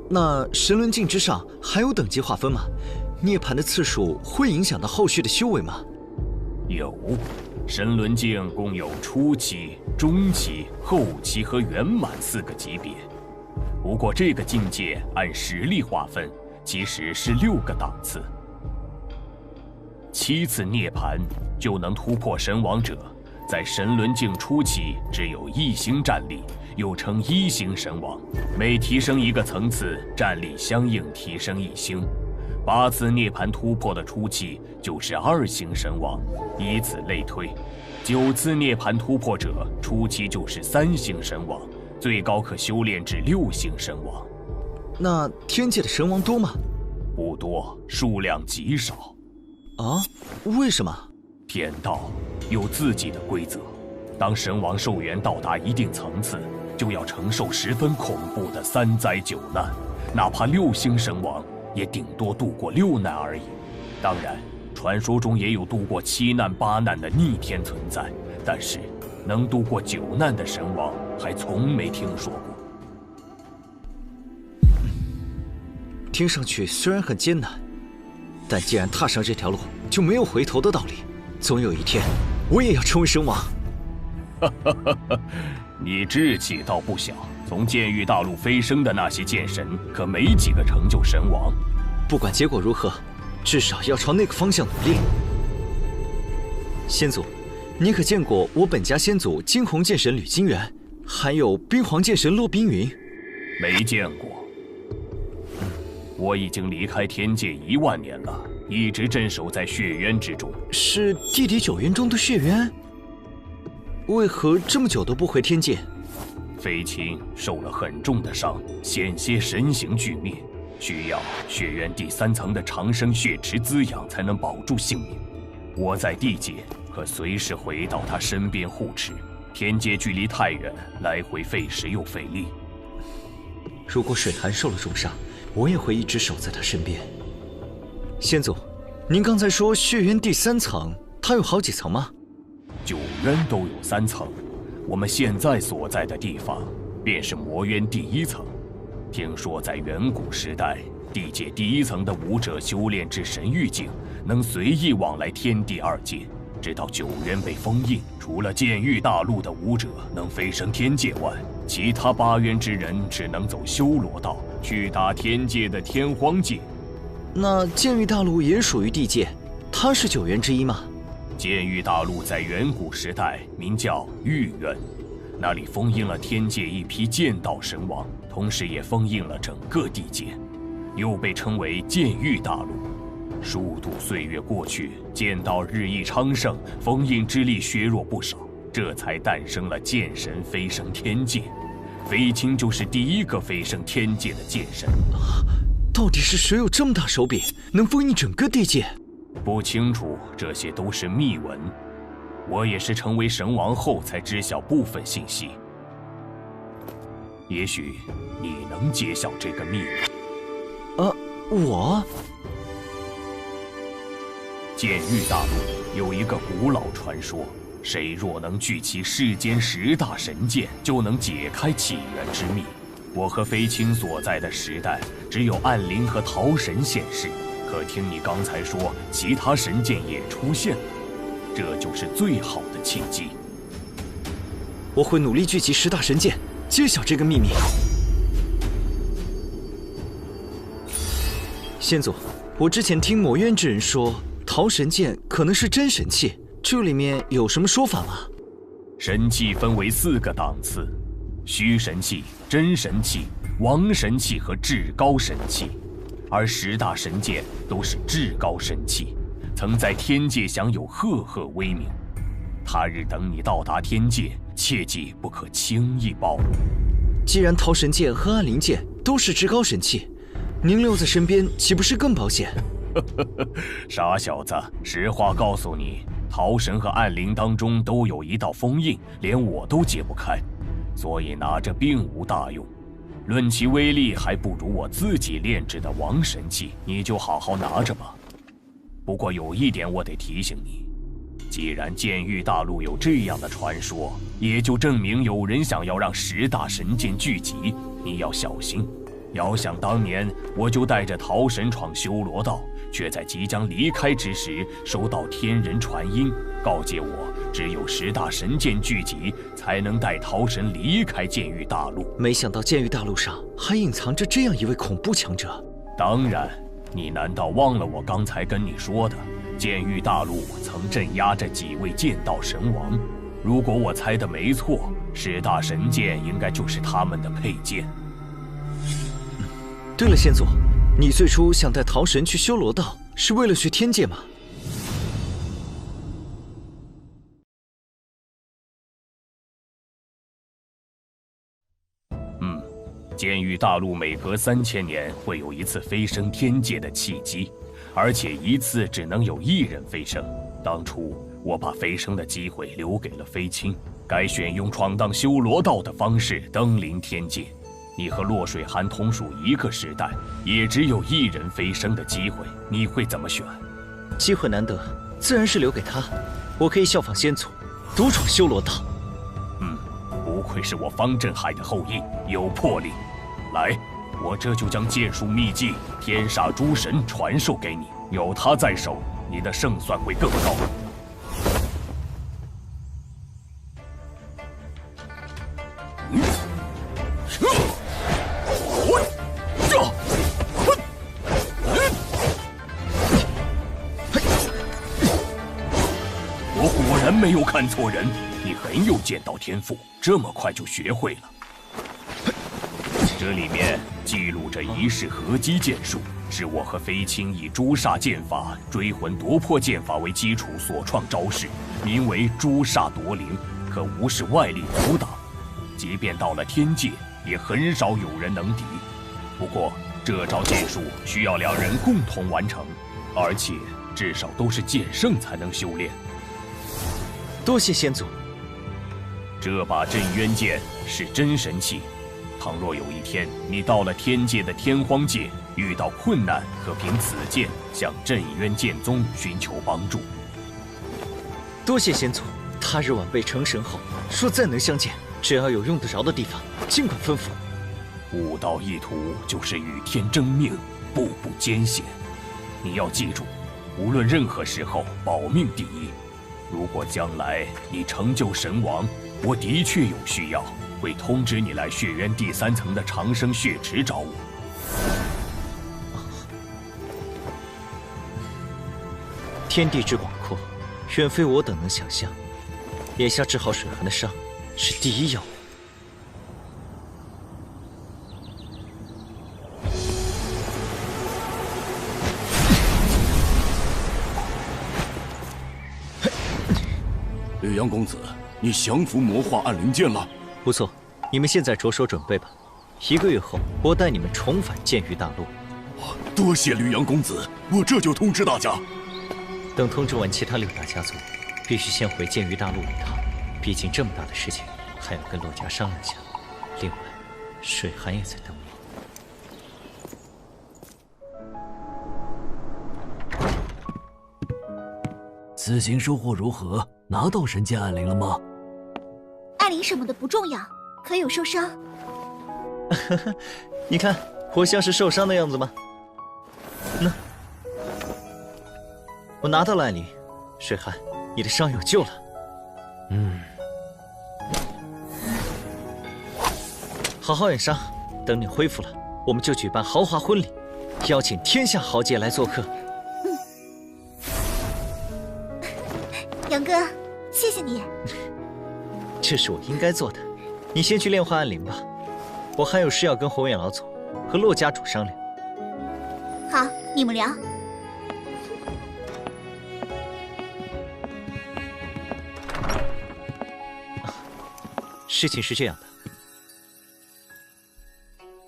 那神轮境之上还有等级划分吗？涅槃的次数会影响到后续的修为吗？有，神轮境共有初期、中期、后期和圆满4个级别。不过这个境界按实力划分，其实是6个档次。7次涅槃就能突破神王者，在神轮境初期只有1星战力，又称1星神王。每提升1个层次，战力相应提升1星。8次涅槃突破的初期就是2星神王，以此类推。9次涅槃突破者初期就是3星神王，最高可修炼至6星神王。那天界的神王多吗？不多，数量极少。啊？为什么？天道有自己的规则，当神王寿元到达一定层次，就要承受十分恐怖的3灾9难，哪怕6星神王也顶多度过6难而已。当然，传说中也有度过7难8难的逆天存在，但是能度过9难的神王还从没听说过。听上去虽然很艰难，但既然踏上这条路，就没有回头的道理。总有一天，我也要成为神王。你志气倒不小，从剑域大陆飞升的那些剑神，可没几个成就神王。不管结果如何，至少要朝那个方向努力。先祖，你可见过我本家先祖惊鸿剑神吕金元，还有冰皇剑神骆冰云？没见过。我已经离开天界1万年了，一直镇守在血渊之中。是地底9渊中的血渊？为何这么久都不回天界？飞青受了很重的伤，险些神形俱灭，需要血渊第3层的长生血池滋养才能保住性命。我在地界可随时回到他身边护持，天界距离太远，来回费时又费力。如果水寒受了重伤，我也会一直守在他身边。先祖，您刚才说血渊第3层，它有好几层吗？9渊都有3层，我们现在所在的地方便是魔渊第1层。听说在远古时代，地界第1层的武者修炼至神域境，能随意往来天地2界，直到9渊被封印。除了剑域大陆的武者能飞升天界外，其他8渊之人只能走修罗道，去打天界的天荒界。那剑域大陆也属于地界，它是9渊之一吗？剑域大陆在远古时代名叫玉渊，那里封印了天界一批剑道神王，同时也封印了整个地界，又被称为剑域大陆。数度岁月过去，剑道日益昌盛，封印之力削弱不少，这才诞生了剑神飞升天界。飞青就是第1个飞升天界的剑神。到底是谁有这么大手笔，能封印整个地界？不清楚，这些都是秘闻。我也是成为神王后才知晓部分信息。也许你能揭晓这个秘密。我？剑域大陆有一个古老传说，谁若能聚齐世间10大神剑，就能解开起源之秘。我和飞青所在的时代，只有暗灵和桃神现世。可听你刚才说，其他神剑也出现了，这就是最好的契机。我会努力聚集10大神剑，揭晓这个秘密。先祖，我之前听魔渊之人说，桃神剑可能是真神器，这里面有什么说法吗？神器分为4个档次：虚神器、真神器、王神器和至高神器。而10大神剑都是至高神器，曾在天界享有赫赫威名。他日等你到达天界，切记不可轻易暴露。既然桃神剑和暗灵剑都是至高神器，您留在身边岂不是更保险？傻小子，实话告诉你，桃神和暗灵当中都有一道封印，连我都解不开，所以拿着并无大用。论其威力，还不如我自己炼制的王神器，你就好好拿着吧。不过有一点我得提醒你，既然剑域大陆有这样的传说，也就证明有人想要让10大神剑聚集，你要小心。遥想当年，我就带着桃神闯修罗道，却在即将离开之时，收到天人传音，告诫我只有10大神剑聚集，才能带桃神离开剑域大陆。没想到剑域大陆上还隐藏着这样一位恐怖强者。当然，你难道忘了我刚才跟你说的？剑域大陆曾镇压着几位剑道神王，如果我猜的没错，10大神剑应该就是他们的佩剑。对了，先祖，你最初想带桃神去修罗道，是为了去天界吗？剑域大陆每隔3000年会有一次飞升天界的契机，而且一次只能有1人飞升。当初我把飞升的机会留给了飞青，该选用闯荡修罗道的方式登临天界。你和洛水寒同属一个时代，也只有1人飞升的机会，你会怎么选？机会难得，自然是留给他。我可以效仿先祖，独闯修罗道。不愧是我方振海的后裔，有魄力。来，我这就将剑术秘技天煞诸神传授给你，有它在手，你的胜算会更高。我果然没有看错人，你很有剑道天赋，这么快就学会了。这里面记录着一式合击剑术，是我和飞青以诛煞剑法、追魂夺魄剑法为基础所创招式，名为诛煞夺灵，可无视外力阻挡，即便到了天界，也很少有人能敌。不过这招剑术需要2人共同完成，而且至少都是剑圣才能修炼。多谢先祖。这把镇渊剑是真神器，倘若有一天你到了天界的天荒界，遇到困难，可凭此剑向镇渊剑宗寻求帮助。多谢先祖。他日晚辈成神后，说再能相见，只要有用得着的地方，尽管吩咐。悟道一途就是与天争命，步步艰险。你要记住，无论任何时候，保命第一。如果将来你成就神王，我的确有需要，会通知你来血渊第3层的长生血池找我。天地之广阔，远非我等能想象。眼下治好水寒的伤，是第一要务。绿阳公子，你降服魔化暗灵剑了？不错，你们现在着手准备吧。1个月后，我带你们重返剑域大陆。多谢绿阳公子，我这就通知大家。等通知完其他6大家族，必须先回剑域大陆一趟。毕竟这么大的事情，还要跟洛家商量下。另外，水寒也在等我。此行收获如何？拿到神剑暗灵了吗？暗灵什么的不重要，可有受伤？你看，我像是受伤的样子吗？那，我拿到了暗灵。水寒，你的伤有救了。好好养伤，等你恢复了，我们就举办豪华婚礼。邀请天下豪杰来做客。杨哥，谢谢你。这是我应该做的。你先去炼化暗灵吧，我还有事要跟宏远老祖和洛家主商量。好，你们聊。事情是这样的，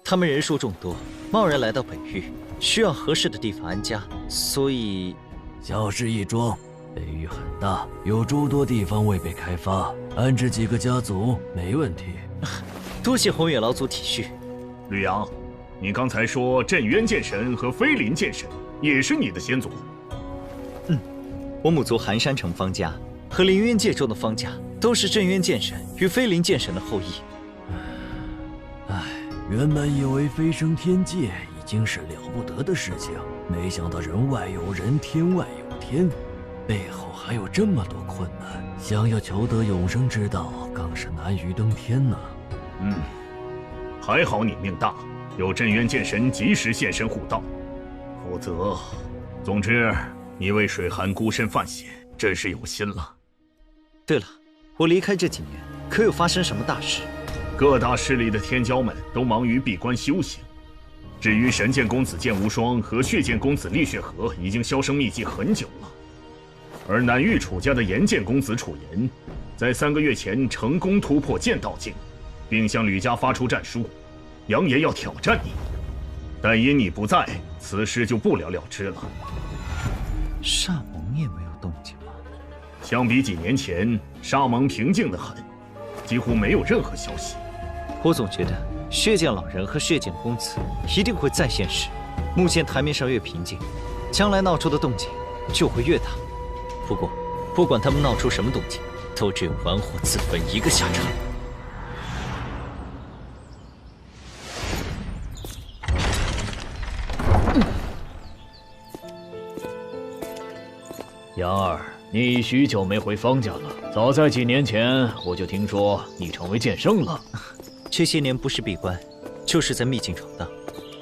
他们人数众多，贸然来到北域，需要合适的地方安家，所以小事一桩。北域很大，有诸多地方未被开发，安置几个家族没问题。多谢宏远老祖体恤。吕阳，你刚才说镇渊剑神和飞林剑神也是你的先祖？我母族寒山城方家和凌渊界中的方家都是镇渊剑神与飞林剑神的后裔。原本以为飞升天界已经是了不得的事情，没想到人外有人，天外有天，背后还有这么多困难。想要求得永生之道，更是难于登天呢。还好你命大，有镇渊剑神及时现身护道，否则……总之，你为水寒孤身犯险，真是有心了。对了，我离开这几年，可有发生什么大事？各大势力的天骄们都忙于闭关修行。至于神剑公子剑无双和血剑公子厉血河，已经销声匿迹很久了。而南域楚家的炎剑公子楚炎，在3个月前成功突破剑道境，并向吕家发出战书，扬言要挑战你。但因你不在，此事就不了了之了。煞盟也没有动静吗？相比几年前，沙盟平静得很，几乎没有任何消息。我总觉得血剑老人和血剑公子一定会再现时。目前台面上越平静，将来闹出的动静就会越大。不过，不管他们闹出什么动静，都只有玩火自焚一个下场。杨儿，你许久没回方家了。早在几年前，我就听说你成为剑圣了。这些年不是闭关，就是在秘境闯荡。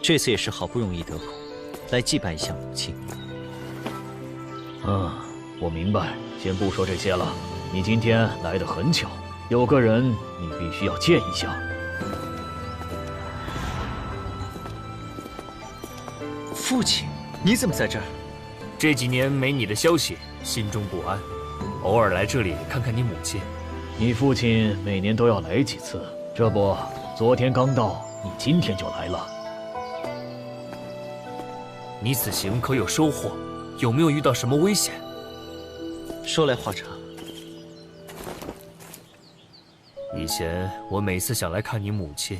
这次也是好不容易得空，来祭拜一下母亲。我明白。先不说这些了，你今天来得很巧，有个人你必须要见一下。父亲，你怎么在这儿？这几年没你的消息，心中不安，偶尔来这里看看你母亲。你父亲每年都要来几次，这不，昨天刚到，你今天就来了。你此行可有收获？有没有遇到什么危险？说来话长。以前我每次想来看你母亲，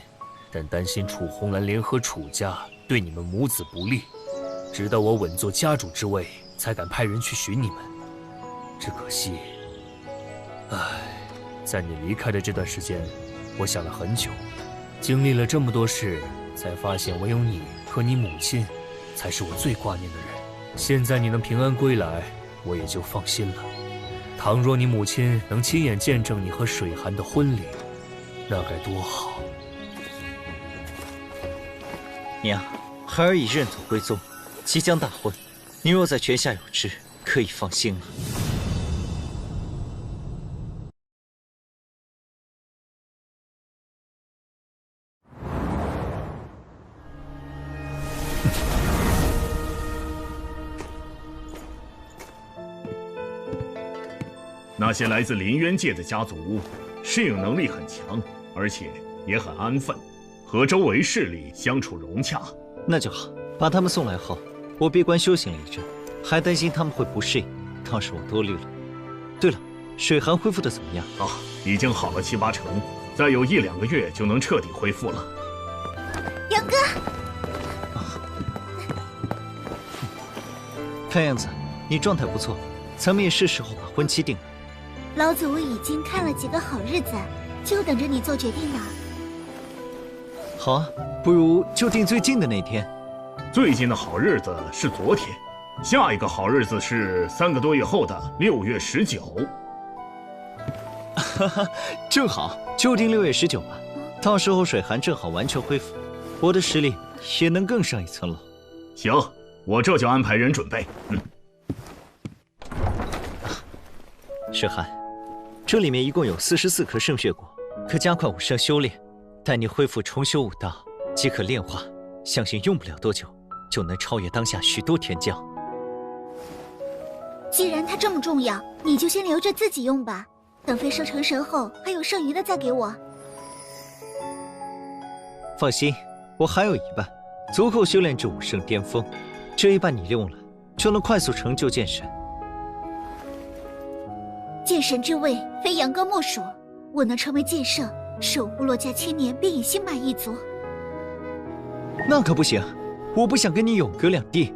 但担心楚红兰联合楚家对你们母子不利，直到我稳坐家主之位，才敢派人去寻你们。只可惜，在你离开的这段时间，我想了很久，经历了这么多事，才发现唯有你和你母亲，才是我最挂念的人。现在你能平安归来，我也就放心了。倘若你母亲能亲眼见证你和水寒的婚礼，那该多好！娘，孩儿已认祖归宗，即将大婚，你若在泉下有知，可以放心了。那些来自林渊界的家族，适应能力很强，而且也很安分，和周围势力相处融洽。那就好，把他们送来后，我闭关修行了一阵，还担心他们会不适应，倒是我多虑了。对了，水寒恢复的怎么样？已经好了7、8成，再有1、2个月就能彻底恢复了。杨哥，看样子你状态不错，咱们也是时候把婚期定了。老祖已经看了几个好日子，就等着你做决定呢。好啊，不如就定最近的那天。最近的好日子是昨天，下一个好日子是3个多月后的6月19。哈哈，正好，就定6月19吧。到时候水寒正好完全恢复，我的实力也能更上一层楼。行，我这就安排人准备。诗涵，这里面一共有44颗圣血果，可加快武圣修炼。待你恢复重修武道，即可炼化，相信用不了多久，就能超越当下许多天将。既然它这么重要，你就先留着自己用吧。等飞升成神后，还有剩余的再给我。放心，我还有一半，足够修炼至武圣巅峰。这一半你用了，就能快速成就剑神。剑神之位非杨哥莫属，我能成为剑圣，守护洛家千年，便已心满意足。那可不行，我不想跟你永隔两地。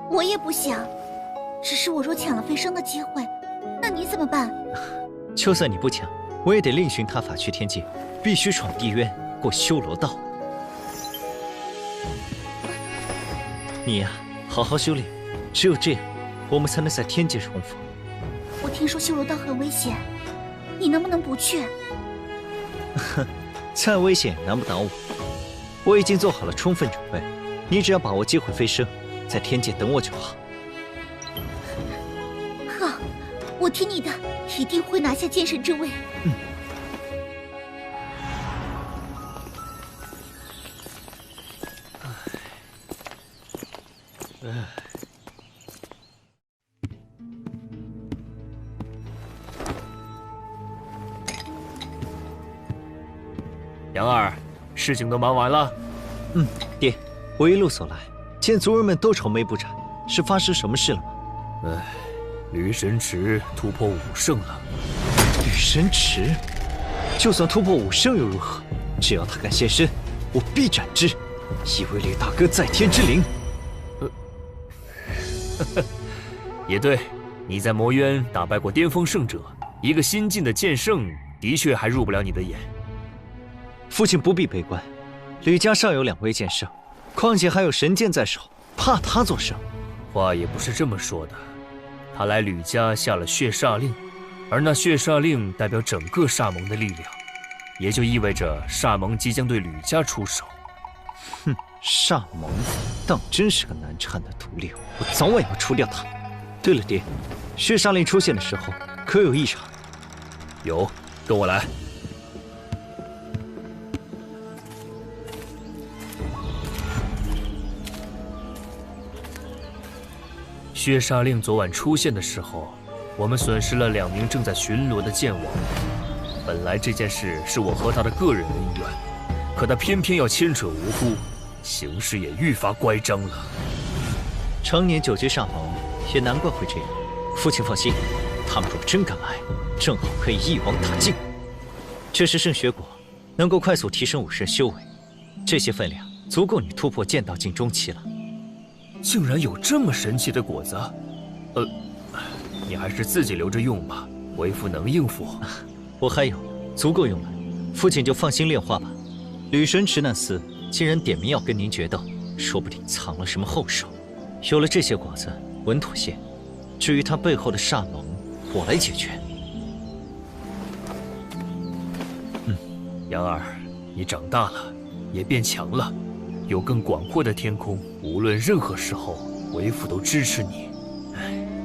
我也不想，只是我若抢了飞升的机会，那你怎么办？就算你不抢，我也得另寻他法去天界，必须闯地渊，过修罗道。你呀，好好修炼，只有这样，我们才能在天界重逢。我听说修罗道很危险，你能不能不去？哼，再危险也难不倒我。我已经做好了充分准备，你只要把握机会飞升，在天界等我就好。好，我听你的，一定会拿下剑神之位。杨儿，事情都忙完了？爹，我一路走来，见族人们都愁眉不展，是发生什么事了吗？吕神池突破武圣了。吕神池，就算突破武圣又如何？只要他敢现身，我必斩之，以为吕大哥在天之灵。也对，你在魔渊打败过巅峰圣者，一个新晋的剑圣，的确还入不了你的眼。父亲不必悲观，吕家尚有2位剑圣，况且还有神剑在手，怕他作甚？话也不是这么说的。他来吕家下了血煞令，而那血煞令代表整个煞盟的力量，也就意味着煞盟即将对吕家出手。哼，煞盟当真是个难缠的毒瘤，我早晚要除掉他。对了，爹，血煞令出现的时候可有异常？有，跟我来。血煞令昨晚出现的时候，我们损失了2名正在巡逻的剑王。本来这件事是我和他的个人恩怨，可他偏偏要牵扯无辜，形势也愈发乖张了。常年久居煞盟，也难怪会这样。父亲放心，他们若真敢来，正好可以一网打尽。这是圣血果，能够快速提升武圣修为，这些分量足够你突破剑道境中期了。竟然有这么神奇的果子，你还是自己留着用吧，为父能应付。我还有，足够用了，父亲就放心炼化吧。吕神池那厮既然点名要跟您决斗，说不定藏了什么后手。有了这些果子，稳妥些。至于他背后的煞盟，我来解决。杨儿，你长大了，也变强了。有更广阔的天空，无论任何时候，为父都支持你。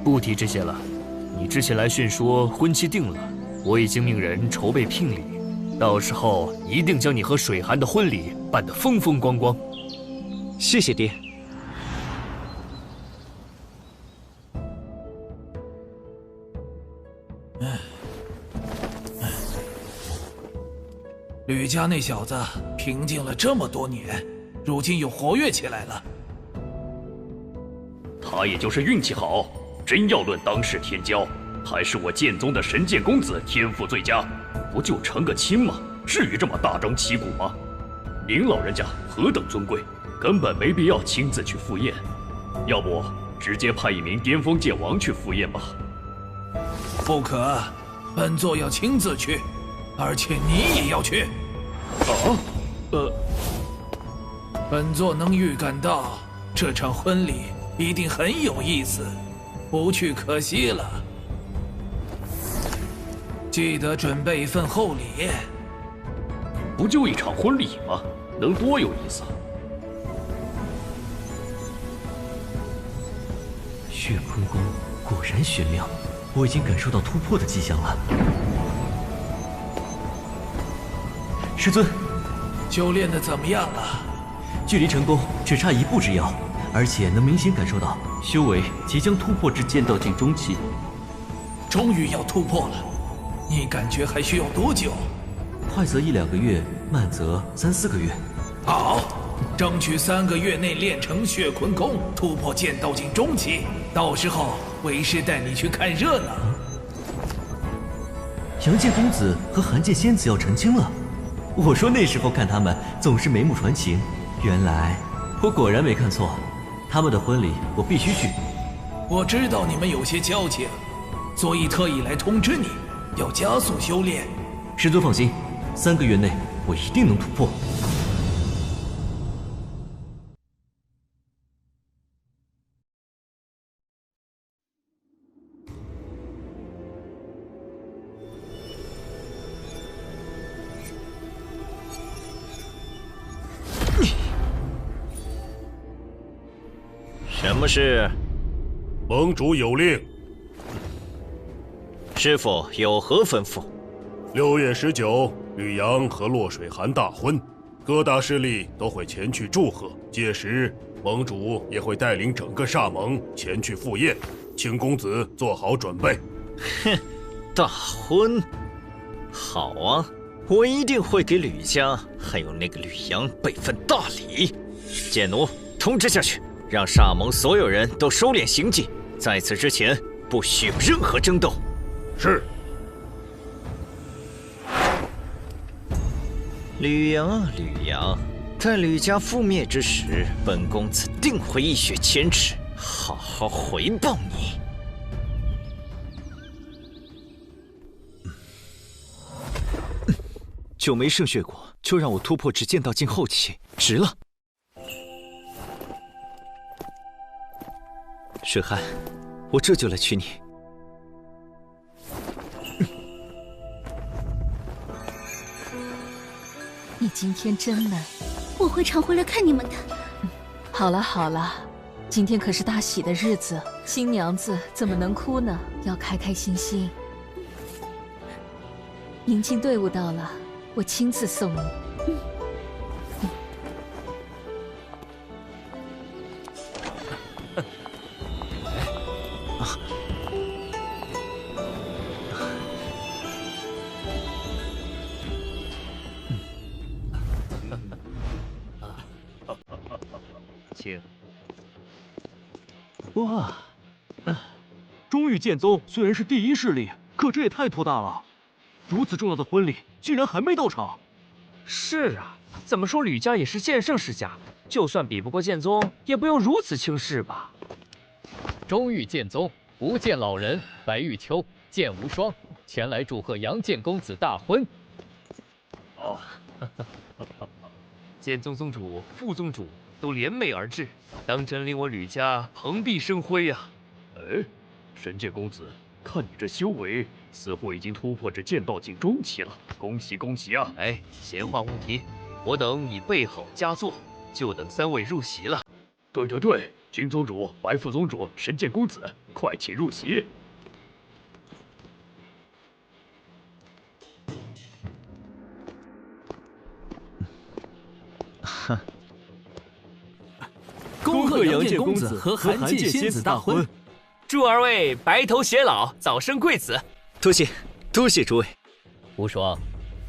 不提这些了，你之前来讯说婚期定了，我已经命人筹备聘礼，到时候一定将你和水寒的婚礼办得风风光光。谢谢爹。吕家那小子平静了这么多年，如今又活跃起来了。他也就是运气好，真要论当世天骄，还是我剑宗的神剑公子天赋最佳。不就成个亲吗？至于这么大张旗鼓吗？您老人家何等尊贵，根本没必要亲自去赴宴。要不直接派一名巅峰剑王去赴宴吧。不可，本座要亲自去，而且你也要去。本座能预感到这场婚礼一定很有意思，不去可惜了。记得准备一份厚礼。不就一场婚礼吗？能多有意思？血坤功果然玄妙，我已经感受到突破的迹象了。师尊，修炼的怎么样了？距离成功只差1步之遥，而且能明显感受到修为即将突破至剑道境中期。终于要突破了，你感觉还需要多久？快则1-2个月，慢则3-4个月。好，争取3个月内练成血坤功，突破剑道境中期。到时候为师带你去看热闹。杨剑公子和寒剑仙子要成亲了，我说那时候看他们总是眉目传情，原来我果然没看错，他们的婚礼我必须去。我知道你们有些交情，所以特意来通知你，要加速修炼。师尊放心，3个月内我一定能突破。什么事？盟主有令。师父有何吩咐？6月19，吕阳和洛水寒大婚，各大势力都会前去祝贺。届时，盟主也会带领整个煞盟前去赴宴，请公子做好准备。哼，大婚，好啊，我一定会给吕家还有那个吕阳备份大礼。剑奴，通知下去。让煞盟所有人都收敛行迹，在此之前不许有任何争斗。是。吕阳啊，吕阳，待吕家覆灭之时，本公子定会一雪前耻，好好回报你。9枚圣血果，就让我突破至剑道境后期，值了。水寒，我这就来娶你。你今天真美，我会常回来看你们的。好了好了，今天可是大喜的日子，新娘子怎么能哭呢？要开开心心。迎亲队伍到了，我亲自送你。请。哇，中域剑宗虽然是第一势力，可这也太托大了。如此重要的婚礼，竟然还没到场。是啊，怎么说吕家也是剑圣世家，就算比不过剑宗，也不用如此轻视吧。中域剑宗不见老人白玉秋剑无双前来祝贺杨剑公子大婚。哦，剑宗宗主、副宗主都联袂而至，当真令我吕家蓬荜生辉啊！哎，神剑公子，看你这修为，似乎已经突破至剑道境中期了，恭喜恭喜啊！哎，闲话勿提，我等已备好佳作，就等3位入席了。对，金宗主、白副宗主、神剑公子，快请入席。哼。恭贺杨剑公子和寒剑仙子大婚，祝2位白头偕老，早生贵子。多谢诸位。无双，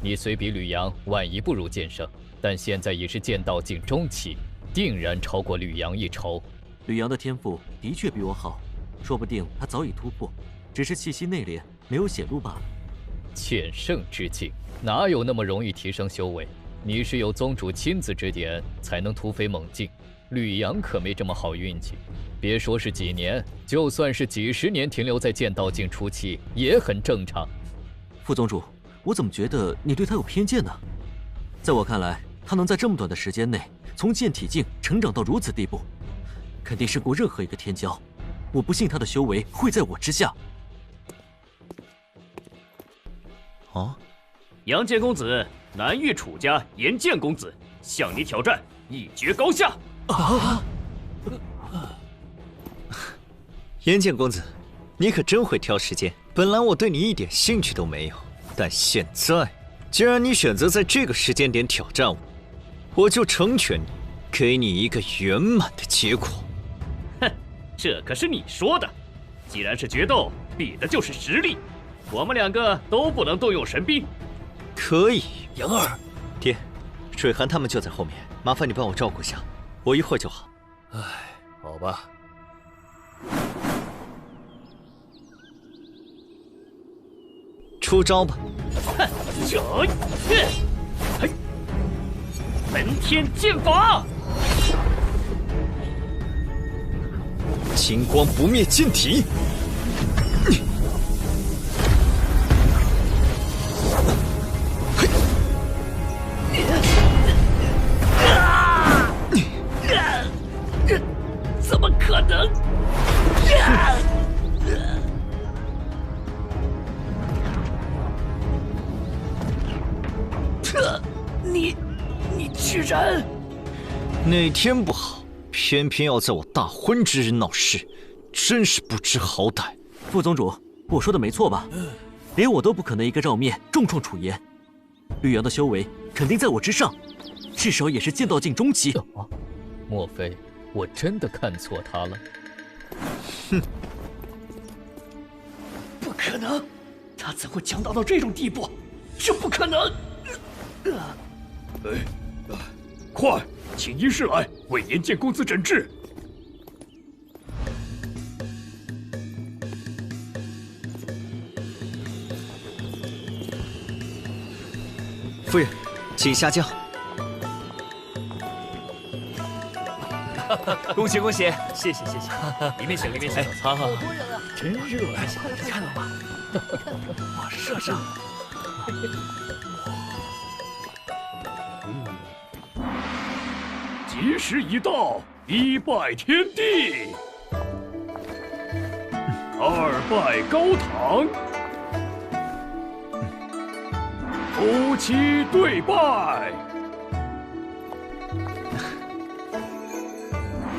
你虽比吕阳晚1步入剑圣，但现在已是剑道境中期，定然超过吕阳一筹。吕阳的天赋的确比我好，说不定他早已突破，只是气息内敛，没有显露罢了。剑圣之境哪有那么容易提升修为？你是有宗主亲自指点，才能突飞猛进。吕阳可没这么好运气，别说是几年，就算是几10年停留在剑道境初期也很正常。副宗主，我怎么觉得你对他有偏见呢？在我看来，他能在这么短的时间内从剑体境成长到如此地步，肯定胜过任何一个天骄。我不信他的修为会在我之下。哦，杨剑公子，南域楚家严剑公子向你挑战，一决高下。岩见公子，你可真会挑时间。本来我对你一点兴趣都没有，但现在既然你选择在这个时间点挑战我，我就成全你，给你一个圆满的结果。哼，这可是你说的。既然是决斗，比的就是实力。我们2个都不能动用神兵。可以，杨儿，爹，水寒他们就在后面，麻烦你帮我照顾一下，我一会儿就好。唉，好吧。出招吧！哼，门天剑法，金光不灭剑体。怎么可能？你居然……哪天不好，偏偏要在我大婚之日闹事，真是不知好歹。副宗主，我说的没错吧？连我都不可能一个照面重创楚岩，绿阳的修为肯定在我之上，至少也是剑道境中期。莫非我真的看错他了？哼，不可能，他怎会强大到这种地步？这不可能！快，请医师来为岩见公子诊治。夫人，请下轿。恭喜恭喜！谢谢谢谢，里面请里面请。好好，多人啊，真热呀！你看到吗？哇，射上！吉时已到，一拜天地，二拜高堂，夫妻对拜，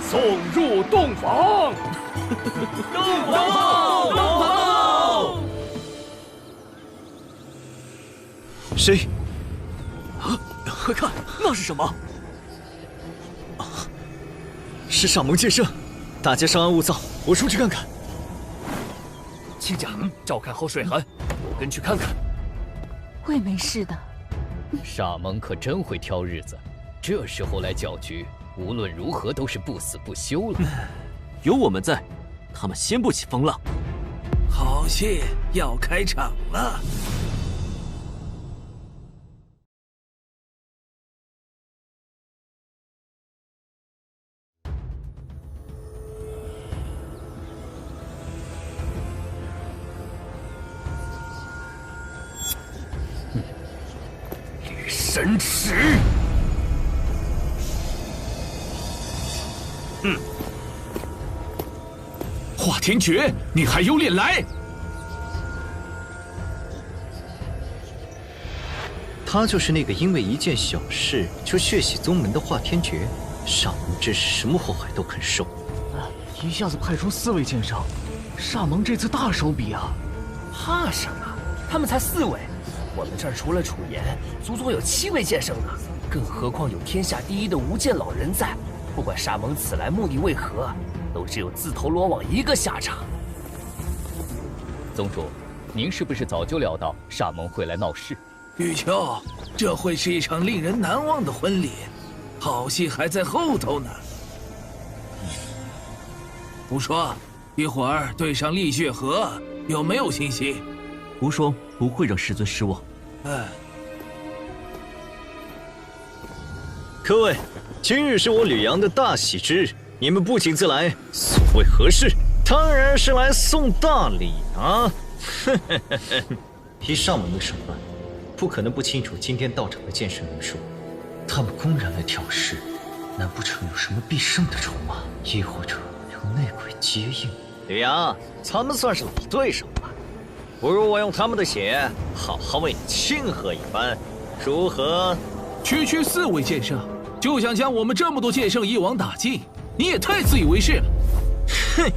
送入洞房。洞房，洞房！谁？啊！快看，那是什么？是上盟剑圣，大家稍安勿躁，我出去看看。亲家，照看好水寒，我跟去看看。会没事的。沙蒙可真会挑日子，这时候来搅局，无论如何都是不死不休了。有我们在，他们掀不起风浪。好戏要开场了。神池，华天诀，你还有脸来？他就是那个因为一件小事就血洗宗门的华天诀，上盟真是什么祸害都肯受。一下子派出4位剑圣，沙蒙这次大手笔啊！怕什么？他们才4位。我们这儿除了楚岩，足足有7位剑圣呢，更何况有天下第一的无剑老人在。不管沙蒙此来目的为何，都只有自投罗网一个下场。宗主，您是不是早就料到沙蒙会来闹事？玉秋，这会是一场令人难忘的婚礼，好戏还在后头呢。无双，一会儿对上厉血河，有没有信心？无双不会让师尊失望。各位，今日是我吕阳的大喜之日，你们不请自来，所谓何事？当然是来送大礼啊！以上盟的手段，不可能不清楚今天到场的剑圣人数。他们公然来挑事，难不成有什么必胜的筹码？亦或者有内鬼接应？吕阳，咱们算是老对手了，不如我用他们的血，好好为你庆贺一番，如何？区区4位剑圣，就想将我们这么多剑圣一网打尽，你也太自以为是了。哼！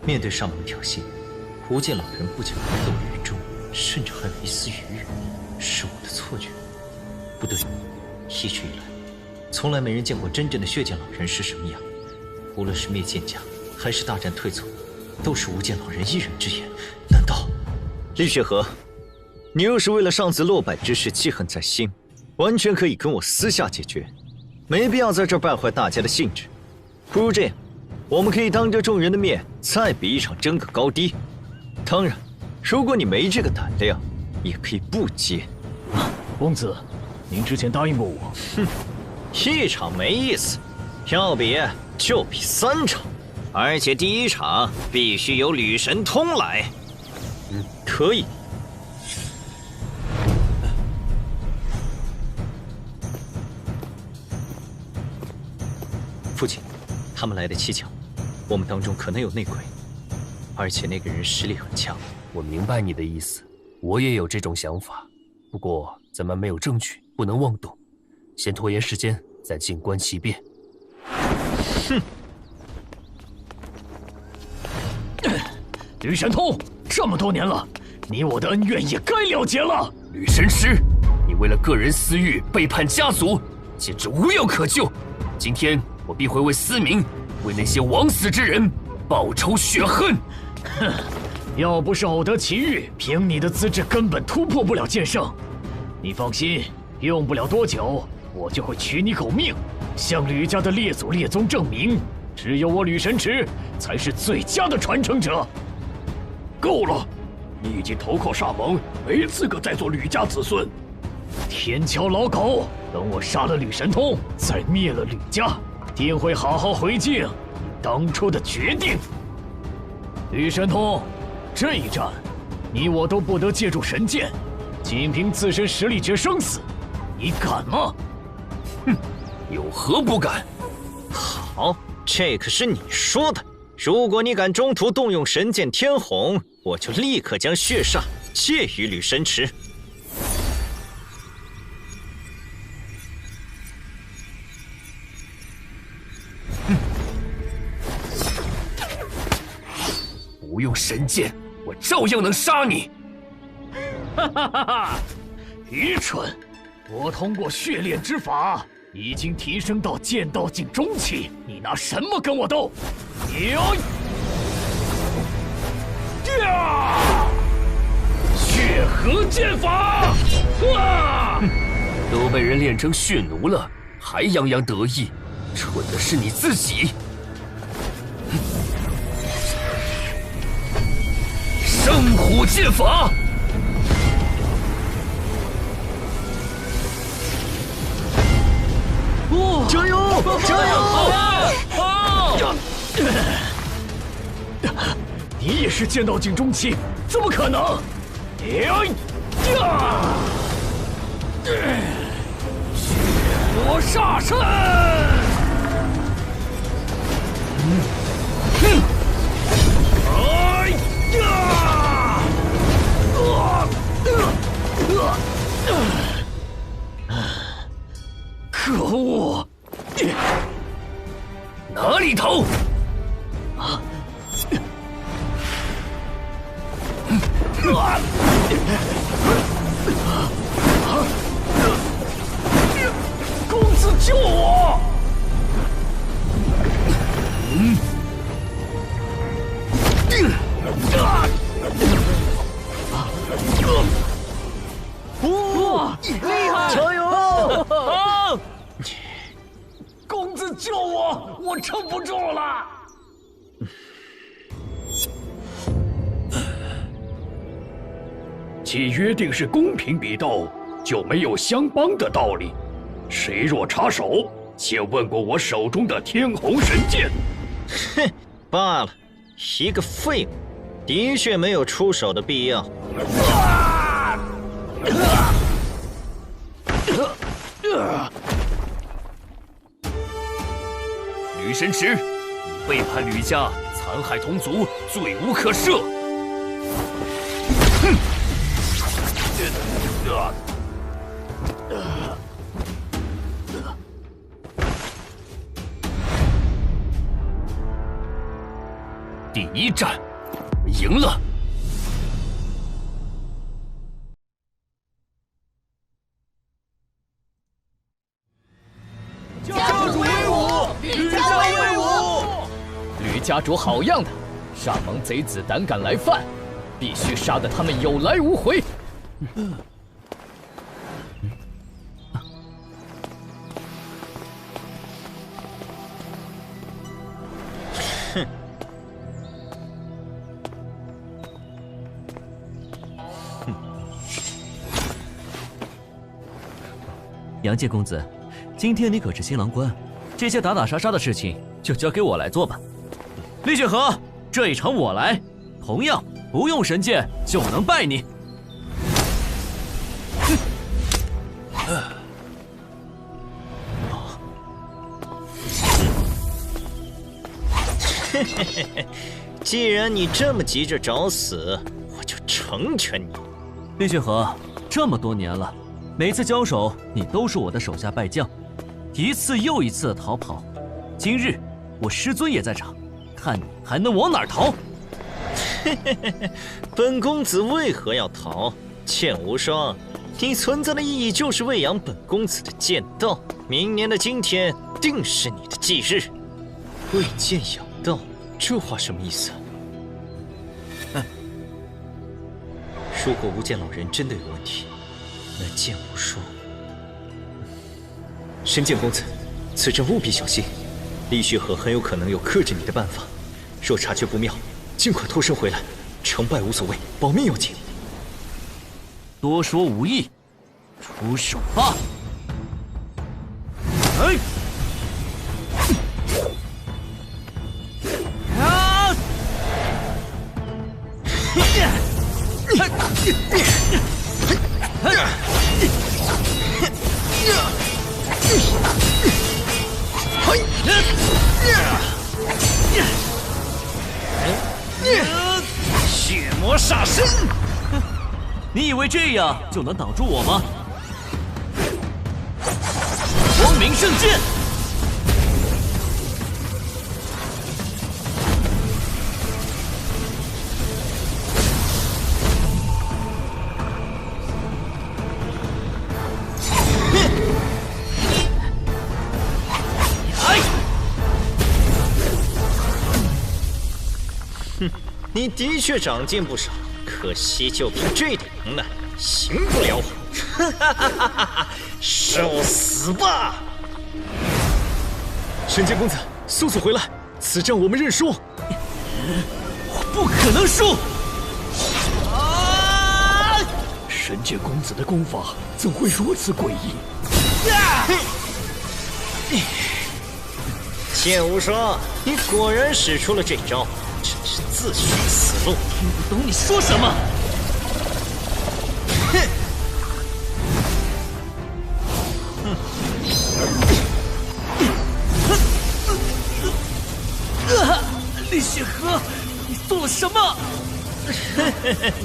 面对上门挑衅，无间老人不仅不落于众，甚至还有一丝余裕，是我的错觉。不对，一直以来，从来没人见过真正的血剑老人是什么样。无论是灭剑甲，还是大战退错，都是无间老人一人之言。难道厉雪河，你若是为了上次落败之事记恨在心，完全可以跟我私下解决，没必要在这败坏大家的兴致。不如这样，我们可以当着众人的面再比一场争个高低。当然，如果你没这个胆量，也可以不接。公子，您之前答应过我。哼，一场没意思，要比就比3场，而且第1场必须由吕神通来。可以。父亲，他们来的蹊跷，我们当中可能有内鬼，而且那个人实力很强。我明白你的意思，我也有这种想法，不过咱们没有证据，不能妄动，先拖延时间，再静观其变。哼！吕神通，这么多年了，你我的恩怨也该了结了。吕神师，你为了个人私欲背叛家族，简直无药可救。今天我必会为司明，为那些枉死之人报仇雪恨。哼，要不是偶得奇遇，凭你的资质根本突破不了剑圣。你放心，用不了多久，我就会取你狗命，向吕家的列祖列宗证明，只有我吕神池才是最佳的传承者。够了，你已经投靠煞盟，没资格再做吕家子孙。天桥老狗，等我杀了吕神通，再灭了吕家，定会好好回敬你当初的决定。吕神通，这一战，你我都不得借助神剑，仅凭自身实力决生死，你敢吗？哼，有何不敢？好，这可是你说的。如果你敢中途动用神剑天虹，我就立刻将血煞借于吕神池。不用神剑，我照样能杀你！哈哈哈哈！愚蠢！我通过血炼之法，已经提升到剑道境中期，你拿什么跟我斗？血河剑法！都被人练成血奴了，还洋洋得意，蠢的是你自己！圣虎剑法！加油！加油！你也是剑道境中期，怎么可能？血魔煞身！可恶！哪里逃？公子救我！哇，厉害！加油！公子救我，我撑不住了。既约定是公平比斗，就没有相帮的道理。谁若插手，且问过我手中的天虹神剑。哼，罢了，一个废物，的确没有出手的必要。吕神池，你背叛吕家，残害同族，罪无可赦。哼！第第一战，我赢了。教主威武！吕家威武！吕家主好样的！沙蒙贼子胆敢来犯，必须杀得他们有来无回。哼！杨介公子，今天你可是新郎官，这些打打杀杀的事情就交给我来做吧。厉雪和，这一场我来，同样不用神剑就能败你。既然你这么急着找死，我就成全你。厉雪和，这么多年了，每次交手你都是我的手下败将，一次又一次的逃跑。今日我师尊也在场，看你还能往哪儿逃？本公子为何要逃？剑无双，你存在的意义就是喂养本公子的剑道。明年的今天定是你的忌日。为剑养道，这话什么意思？如果无剑老人真的有问题，那剑无双……神剑公子，此阵务必小心。厉雪和很有可能有克制你的办法，若察觉不妙，尽快脱身回来。成败无所谓，保命要紧。多说无益，出手吧！哎！啊！血魔煞身！你以为这样就能挡住我吗？光明圣剑！哼，你的确长进不少，可惜就凭这点能耐，行不了我。受死吧！神剑公子，速速回来！此战我们认输。我不可能输！神剑公子的功法怎会如此诡异？剑无双，你果然使出了这招，真是自寻死路。听不懂你说什么？厉雪和，你做了什么？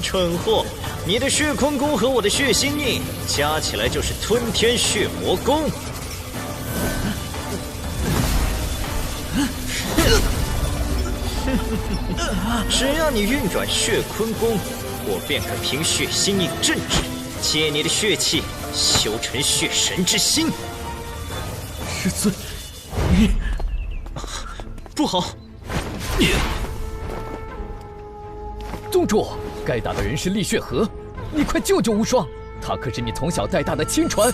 蠢货，你的血坤功和我的血心印加起来就是吞天血魔功。只要你运转血坤功，我便可凭血心印镇制，借你的血气修成血神之心。师尊，你不好！宗主，该打的人是厉血和，你快救救无双，他可是你从小带大的亲传。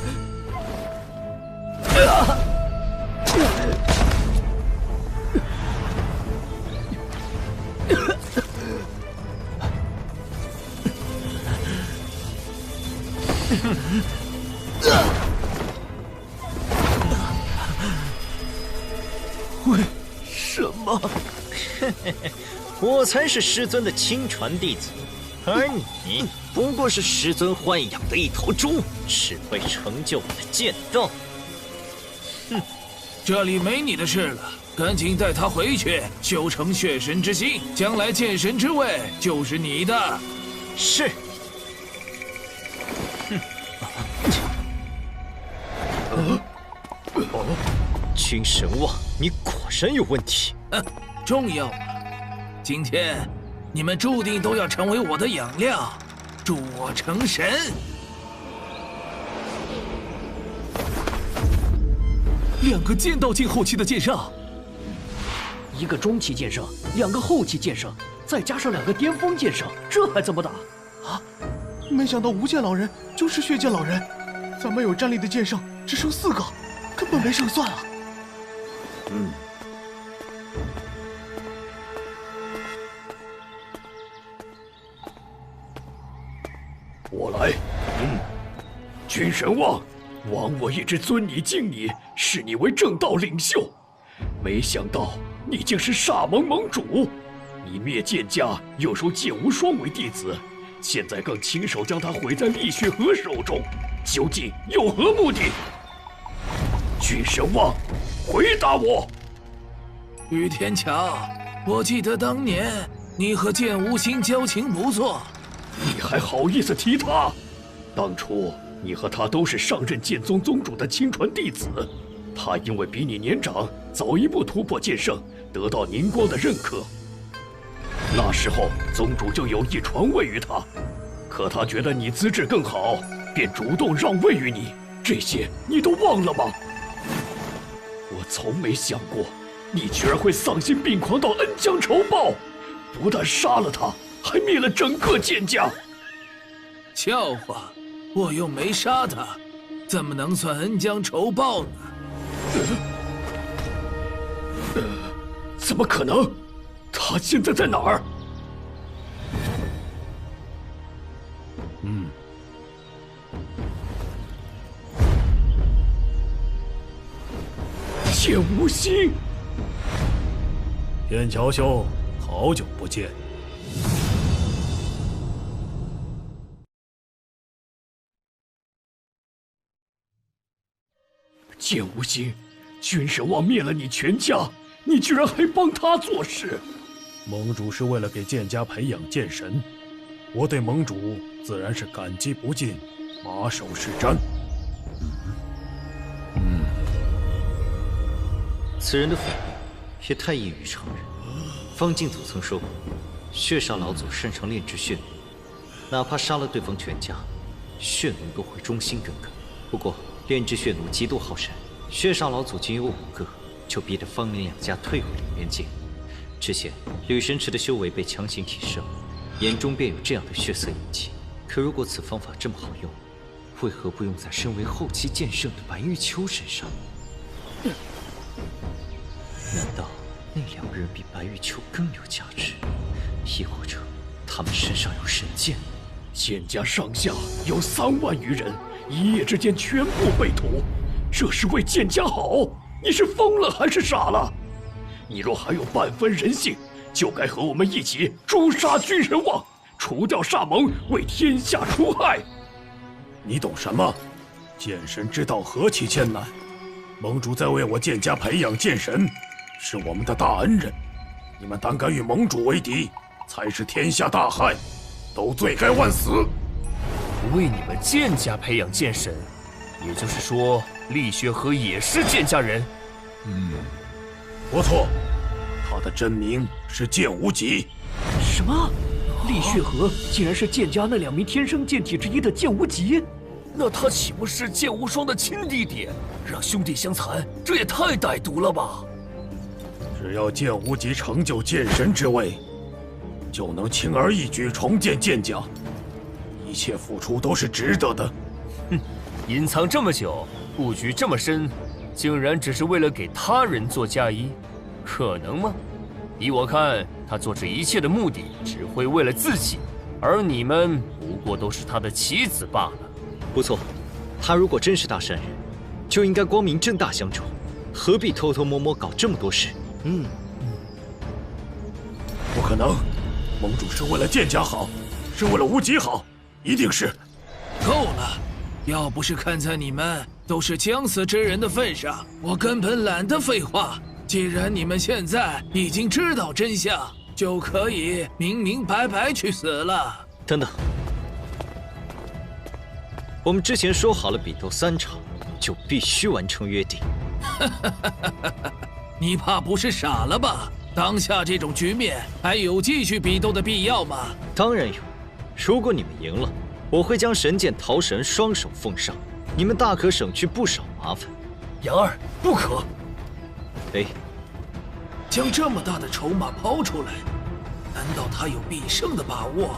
为什么？我才是师尊的亲传弟子，而你不过是师尊豢养的一头猪，只为成就我的剑道。哼，这里没你的事了，赶紧带他回去，修成血神之心，将来剑神之位就是你的。是。君神望，你果然有问题。重要吗？今天你们注定都要成为我的养料，助我成神。2个剑道境后期的剑圣，一个中期剑圣，2个后期剑圣，再加上2个巅峰剑圣，这还怎么打？啊！没想到无剑老人就是血剑老人，咱们有战力的剑圣只剩4个，根本没胜算啊！我来。君神王，枉我一直尊你敬你，视你为正道领袖，没想到你竟是煞盟盟主。你灭剑家，又收剑无双为弟子，现在更亲手将他毁在厉血河手中，究竟有何目的？君神王，回答我！雨天桥，我记得当年你和剑无心交情不错。你还好意思提他？当初你和他都是上任剑宗宗主的亲传弟子，他因为比你年长，早一步突破剑圣，得到宁光的认可。那时候宗主就有意传位于他，可他觉得你资质更好，便主动让位于你。这些你都忘了吗？我从没想过，你居然会丧心病狂到恩将仇报，不但杀了他，还灭了整个剑家。笑话，我又没杀他，怎么能算恩将仇报呢？怎么可能？他现在在哪儿？剑无心，天桥兄，好久不见。剑无心，君神王灭了你全家，你居然还帮他做事！盟主是为了给剑家培养剑神，我对盟主自然是感激不尽，马首是瞻。此人的反应也太异于常人。方敬祖曾说过，血煞老祖擅长炼制血弩，哪怕杀了对方全家，血弩都会忠心耿耿。不过炼制血弩极度耗神，血煞老祖仅有5个，就逼得方林2家退回凌渊界。之前吕神池的修为被强行提升，眼中便有这样的血色印记。可如果此方法这么好用，为何不用在身为后期剑圣的白玉秋身上？难道那2个人比白玉秋更有价值？亦或者他们身上有神剑？剑家上下有3万余人，一夜之间全部被屠，这是为剑家好？你是疯了还是傻了？你若还有半分人性，就该和我们一起诛杀君神王，除掉煞盟，为天下除害。你懂什么？剑神之道何其艰难，盟主在为我剑家培养剑神，是我们的大恩人。你们胆敢与盟主为敌，才是天下大害，都罪该万死。为你们剑家培养剑神，也就是说，厉血河也是剑家人。不错，他的真名是剑无极。什么？厉血河竟然是剑家那2名天生剑体之一的剑无极？那他岂不是剑无双的亲弟弟？让兄弟相残，这也太歹毒了吧！只要剑无极成就剑神之位，就能轻而易举重建剑家，一切付出都是值得的。隐藏这么久，布局这么深，竟然只是为了给他人做嫁衣，可能吗？依我看，他做这一切的目的只会为了自己，而你们不过都是他的棋子罢了。不错，他如果真是大善人，就应该光明正大相助，何必偷偷摸摸搞这么多事？不可能，盟主是为了剑家好，是为了无极好，一定是。够了！要不是看在你们都是将死之人的份上，我根本懒得废话。既然你们现在已经知道真相，就可以明明白白去死了。等等，我们之前说好了，比斗3场就必须完成约定。你怕不是傻了吧？当下这种局面还有继续比斗的必要吗？当然有。如果你们赢了，我会将神剑桃神双手奉上，你们大可省去不少麻烦。杨二，不可！哎，将这么大的筹码抛出来，难道他有必胜的把握？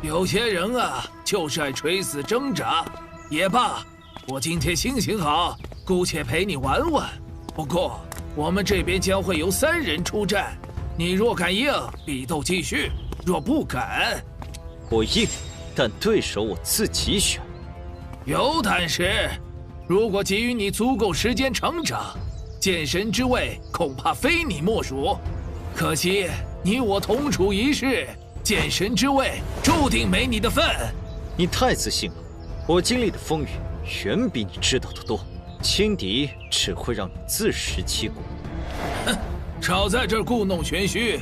有些人啊，就是爱垂死挣扎。也罢，我今天心情好，姑且陪你玩玩。不过，我们这边将会由3人出战，你若敢应，比斗继续；若不敢，我应，但对手我自己选。有胆识！如果给予你足够时间成长，剑神之位恐怕非你莫属。可惜你我同处一室，剑神之位注定没你的份。你太自信了，我经历的风雨远比你知道的多，轻敌只会让你自食其果。哼，少在这儿故弄玄虚！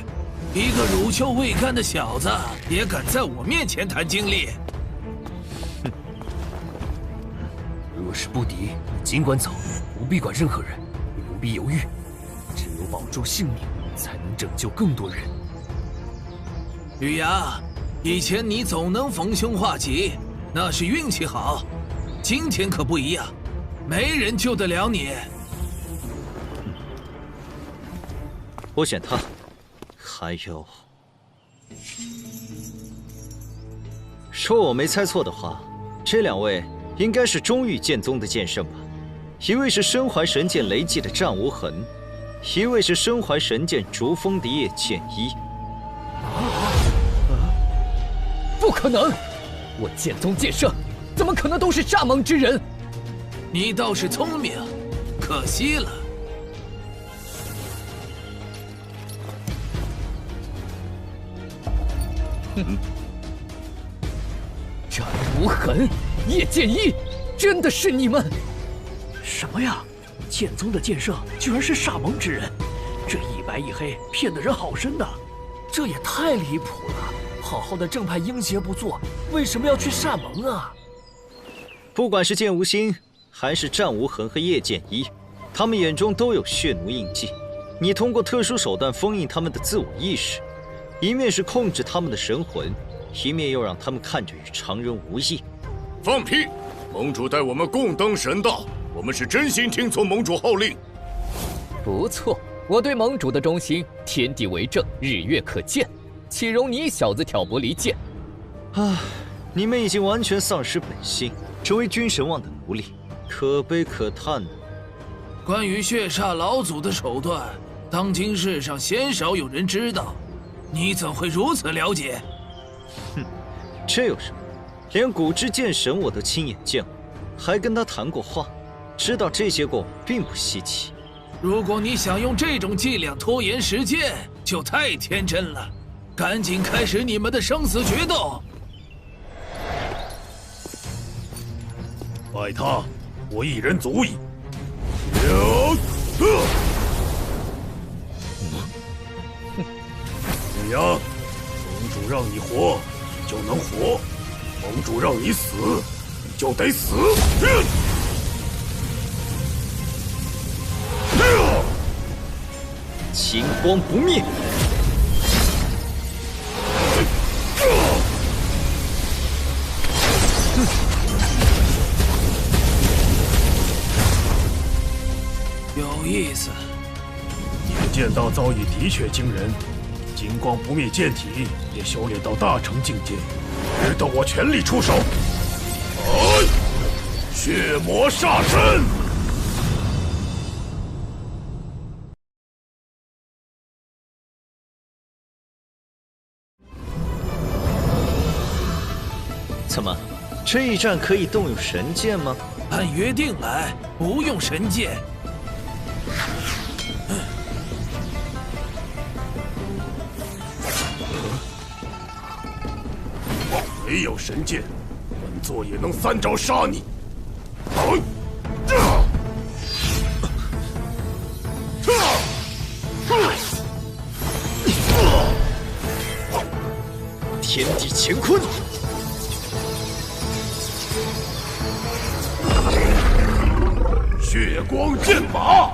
一个乳臭未干的小子也敢在我面前谈经历？若是不敌，你尽管走，不必管任何人，也不必犹豫。只有保住性命，才能拯救更多人。雨阳，以前你总能逢凶化吉，那是运气好。今天可不一样，没人救得了你。我选他。还有，说我没猜错的话，这2位应该是中域剑宗的剑圣吧？一位是身怀神剑雷技的战无痕，一位是身怀神剑逐风的叶剑一。不可能！我剑宗剑圣，怎么可能都是蚱蜢之人？你倒是聪明，可惜了。战无痕，叶剑一，真的是你们？什么呀？剑宗的剑圣居然是蚱蜢之人，这一白一黑骗得人好深呐！这也太离谱了！好好的正派鹰邪不做，为什么要去蚱蜢啊？不管是剑无心，还是战无痕和叶剑一，他们眼中都有血奴印记。你通过特殊手段封印他们的自我意识，一面是控制他们的神魂，一面又让他们看着与常人无异。放屁！盟主带我们共登神道，我们是真心听从盟主号令。不错，我对盟主的忠心，天地为证，日月可见，岂容你小子挑拨离间？啊，你们已经完全丧失本心，成为君神王的奴隶，可悲可叹呢。关于血煞老祖的手段，当今世上鲜少有人知道，你怎会如此了解？哼，这有什么？连古之剑神我都亲眼见过，还跟他谈过话，知道这些过往并不稀奇。如果你想用这种伎俩拖延时间，就太天真了。赶紧开始你们的生死决斗！拜他，我一人足矣。雨阳，盟主让你活，你就能活；盟主让你死，你就得死。金光不灭。有意思，你的剑道造诣的确惊人，金光不灭剑体也修炼到大成境界，值得我全力出手。血魔煞身！怎么，这一战可以动用神剑吗？按约定来，不用神剑。没有神剑，本座也能3招杀你。天地乾坤。血光剑法，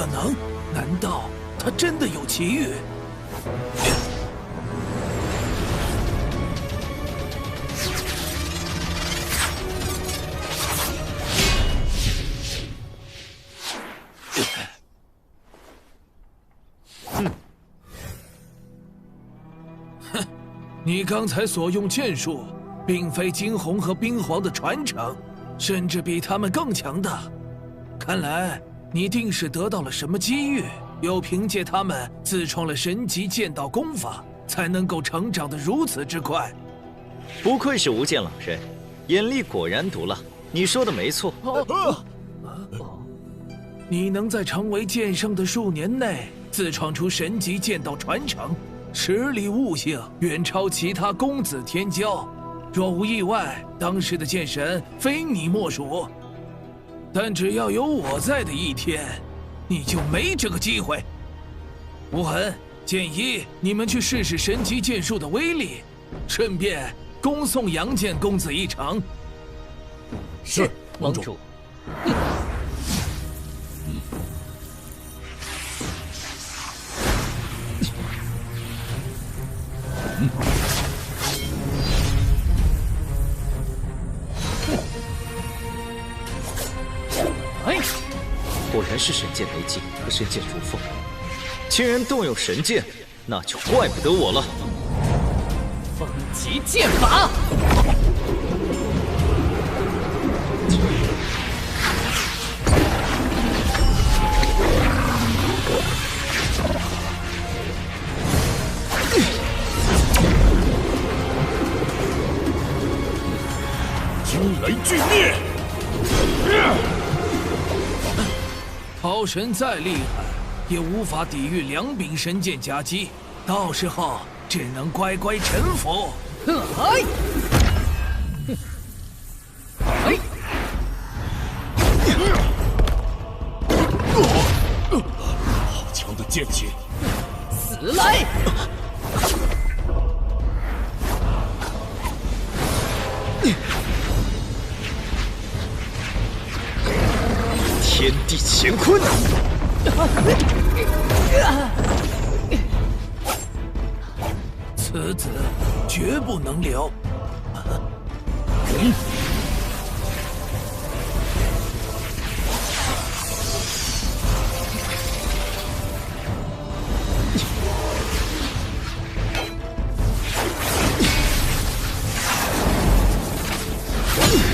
可能？难道他真的有奇遇？哼，你刚才所用剑术，并非惊鸿和冰皇的传承，甚至比他们更强大。看来你定是得到了什么机遇，又凭借他们自创了神级剑道功法，才能够成长得如此之快。不愧是无剑老人，眼力果然毒辣。你说的没错。你能在成为剑圣的数年内自创出神级剑道传承，实力悟性远超其他公子天骄。若无意外，当时的剑神非你莫属。但只要有我在的一天，你就没这个机会。无痕、剑一，你们去试试神级剑术的威力，顺便恭送杨剑公子一程。是，盟主。果然是神剑雷击和神剑如风，竟然动用神剑，那就怪不得我了。风极剑法，惊雷巨灭。桃神再厉害，也无法抵御两柄神剑夹击，到时候只能乖乖臣服。好强的剑气！死来！天地乾坤！此子绝不能留。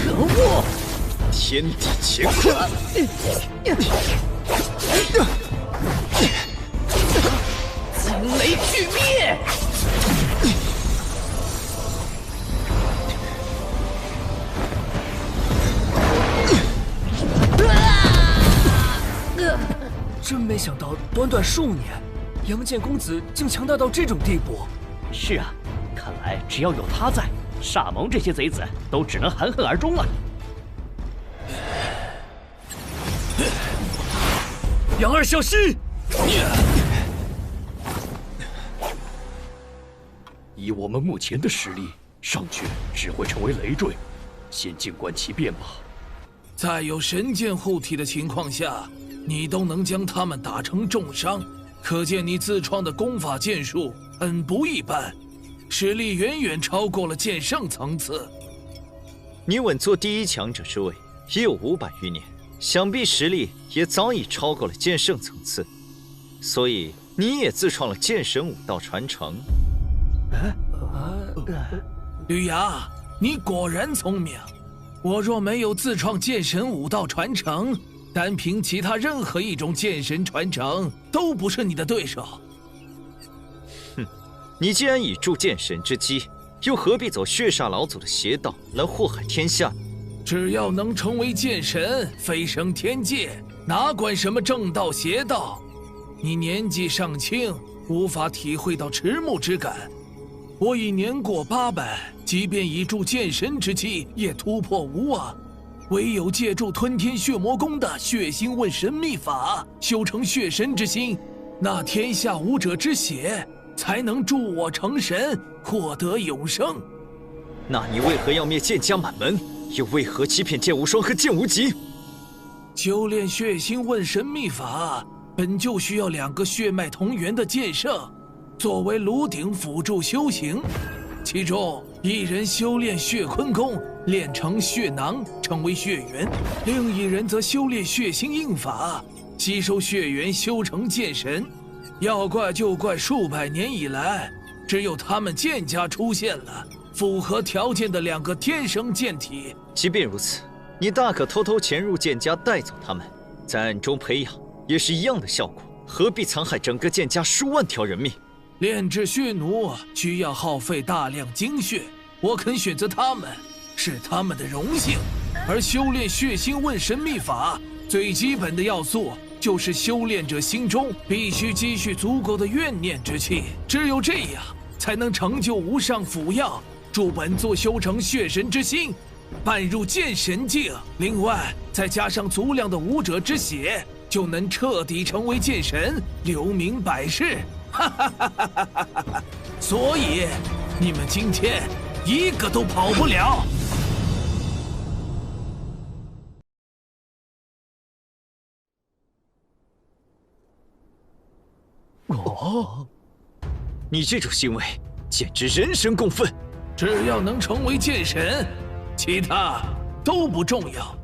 可恶！天地乾坤！惊雷巨灭！真没想到，短短数年，杨剑公子竟强大到这种地步。是啊，看来只要有他在，煞盟这些贼子都只能含恨而终了。杨二小心！以我们目前的实力，上去只会成为累赘，先静观其变吧。在有神剑护体的情况下，你都能将他们打成重伤，可见你自创的功法剑术很不一般，实力远远超过了剑圣层次。你稳坐第一强者之位也有500余年，想必实力也早已超过了剑圣层次，所以你也自创了剑神武道传承。吕牙，你果然聪明。我若没有自创剑神武道传承，单凭其他任何一种剑神传承，都不是你的对手。哼，你既然已铸剑神之基，又何必走血煞老祖的邪道来祸害天下？只要能成为剑神，飞升天界，哪管什么正道邪道？你年纪尚轻，无法体会到迟暮之感。我已年过800，即便已铸剑神之基，也突破无望。唯有借助吞天血魔功的血腥问神秘法，修成血神之心，那天下武者之血才能助我成神，获得永生。那你为何要灭剑家满门？又为何欺骗剑无双和剑无极？修炼血腥问神秘法，本就需要2个血脉同源的剑圣作为炉鼎辅助修行，其中一人修炼血坤功，炼成血囊，成为血元；另一人则修炼血星印法，吸收血元，修成剑神。要怪就怪数百年以来，只有他们剑家出现了符合条件的2个天生剑体。即便如此，你大可偷偷潜入剑家带走他们，在暗中培养，也是一样的效果。何必残害整个剑家数万条人命？炼制血奴需要耗费大量精血，我肯选择他们，是他们的荣幸。而修炼血星问神秘法，最基本的要素就是修炼者心中必须积蓄足够的怨念之气，只有这样，才能成就无上辅药，助本座修成血神之心，伴入剑神境。另外，再加上足量的武者之血，就能彻底成为剑神，留名百世。所以，你们今天一个都跑不了。哦，你这种行为简直人神共愤！只要能成为剑神，其他都不重要。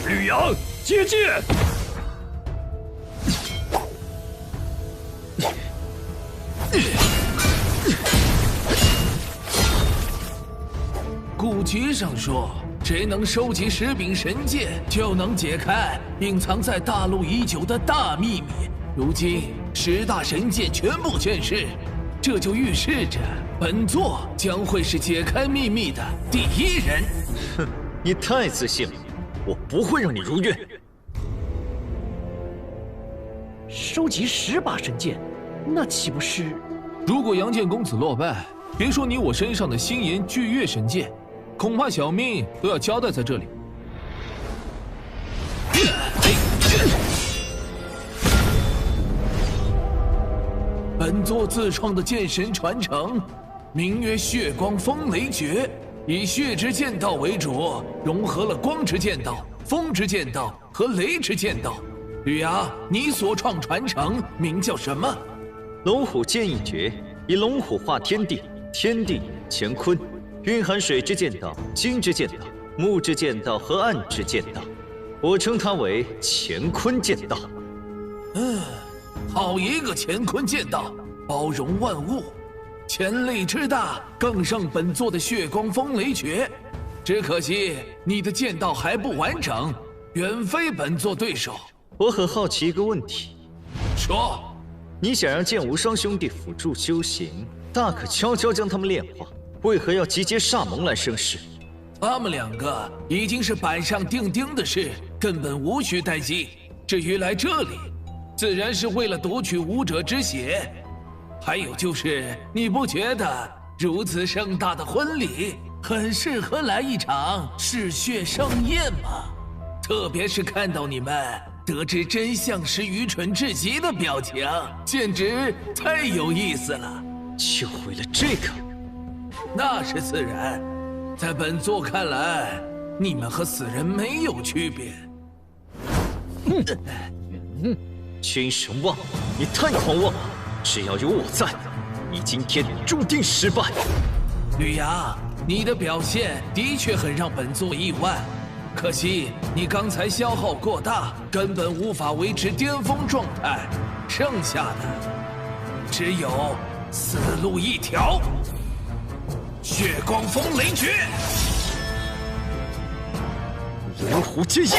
吕阳，接剑！古籍上说，谁能收集10柄神剑，就能解开隐藏在大陆已久的大秘密。如今10大神剑全部现世，这就预示着本座将会是解开秘密的第1人。哼，你太自信了，我不会让你如愿。收集10把神剑，那岂不是？如果杨剑公子落败，别说你我身上的星岩巨月神剑，恐怕小命都要交代在这里。本座自创的剑神传承，名曰血光风雷诀，以血之剑道为主，融合了光之剑道、风之剑道和雷之剑道。吕阳，你所创传承名叫什么？龙虎剑意诀，以龙虎化天地，天地乾坤，蕴含水之剑道、金之剑道、木之剑道和暗之剑道，我称它为乾坤剑道。好一个乾坤剑道，包容万物，潜力之大，更胜本座的血光风雷诀。只可惜你的剑道还不完整，远非本座对手。我很好奇一个问题，说，你想让剑无双兄弟辅助修行，大可悄悄将他们炼化，为何要集结煞盟来生事？他们2个已经是板上钉钉的事，根本无需待机。至于来这里，自然是为了夺取武者之血。还有就是，你不觉得如此盛大的婚礼很适合来一场嗜血盛宴吗？特别是看到你们得知真相时愚蠢至极的表情，简直太有意思了。就为了这个？那是自然，在本座看来，你们和死人没有区别。君神忘，你太狂妄了！只要有我在，你今天注定失败。吕阳，你的表现的确很让本座意外，可惜你刚才消耗过大，根本无法维持巅峰状态，剩下的只有死路一条。血光风雷诀，龙虎剑印。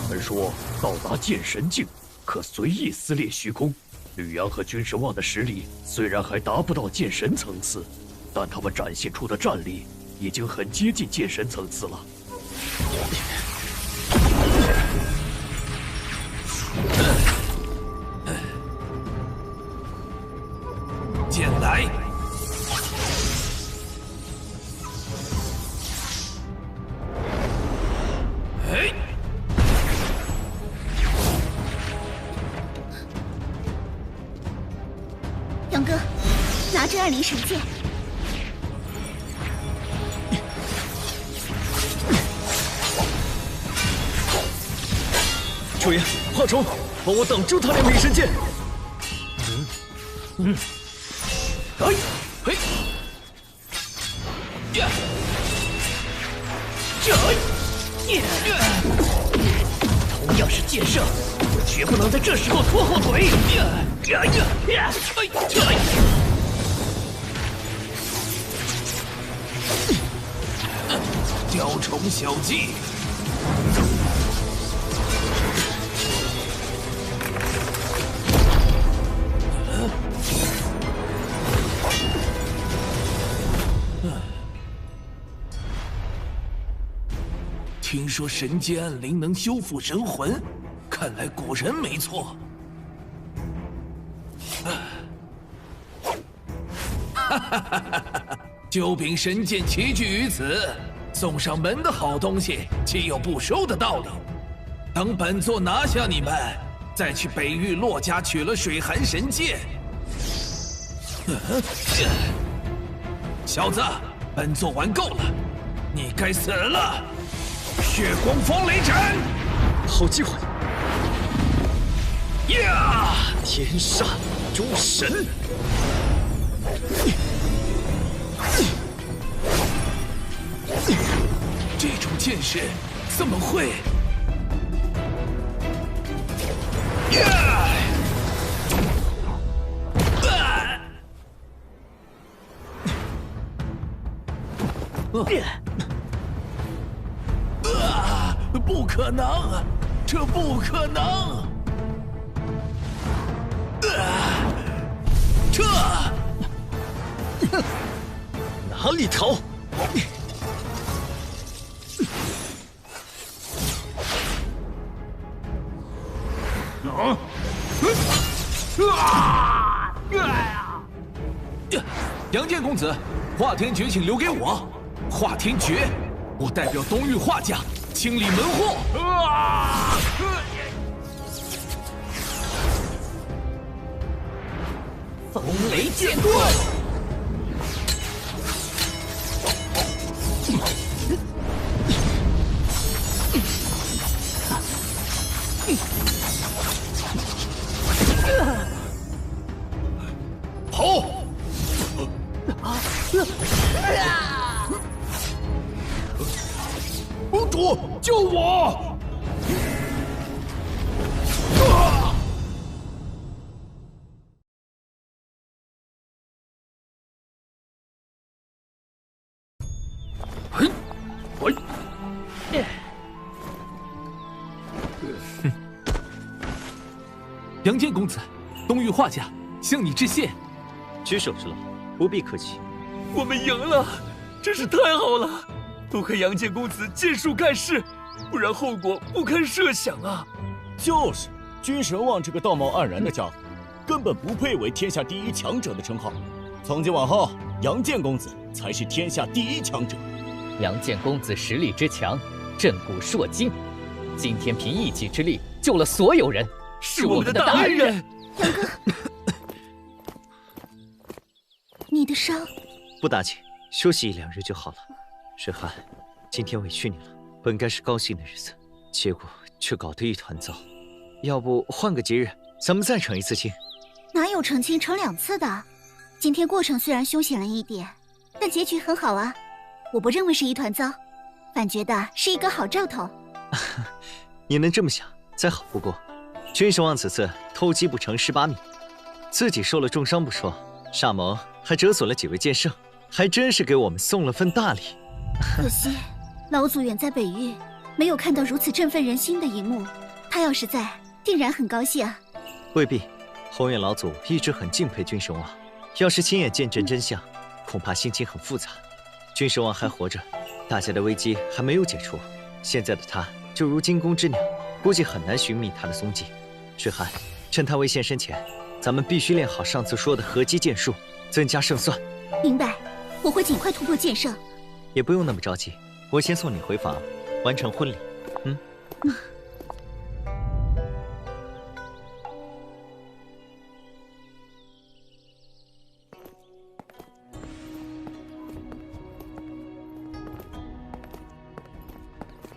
传说到达剑神境，可随意撕裂虚空。吕阳和君神望的实力虽然还达不到剑神层次，但他们展现出的战力已经很接近剑神层次了。这2灵神剑。楚言，华虫，帮我挡住他2灵神剑。嘿，嘿，呀，同样是剑圣，我绝不能在这时候拖后腿。雕虫小技。听说神剑暗灵能修复神魂，看来果然没错。哈哈哈哈哈！就凭神剑齐聚于此，送上门的好东西，岂有不收的道理？等本座拿下你们，再去北域洛家取了水寒神剑。小子，本座玩够了，你该死了！血光风雷斩，好机会！呀！天煞诸神！这种剑势怎么会？呀！不可能！这不可能！这哪里逃？杨剑公子，华天诀请留给我。华天诀，我代表东域华家清理门户。风雷剑盾。跑！公主，救我！杨剑公子，东域华家向你致谢。举手之劳，不必客气。我们赢了，真是太好了！多亏杨剑公子剑术盖世，不然后果不堪设想啊！就是，君神望这个道貌岸然的家伙，根本不配为天下第一强者的称号。从今往后，杨剑公子才是天下第一强者。杨剑公子实力之强，震古烁今，今天凭一己之力救了所有人，是我们的大恩人。杨哥，你的伤不打紧，休息1、2日就好了。水寒，今天委屈你了。本该是高兴的日子，结果却搞得一团糟。要不换个节日，咱们再成一次亲？哪有成亲成2次的？今天过程虽然凶险了一点，但结局很好啊。我不认为是一团糟，反觉得是一个好兆头。你能这么想，再好不过。君神王此次偷鸡不成蚀把米，自己受了重伤不说，煞盟还折损了几位剑圣，还真是给我们送了份大礼。可惜老祖远在北域，没有看到如此振奋人心的一幕。他要是在，定然很高兴啊。未必，宏远老祖一直很敬佩君神王，要是亲眼见证真相，恐怕心情很复杂。君神王还活着，大家的危机还没有解除，现在的他就如惊弓之鸟，估计很难寻觅他的踪迹。水寒，趁他未现身前，咱们必须练好上次说的合击剑术，增加胜算。明白，我会尽快突破剑圣。也不用那么着急，我先送你回房，完成婚礼。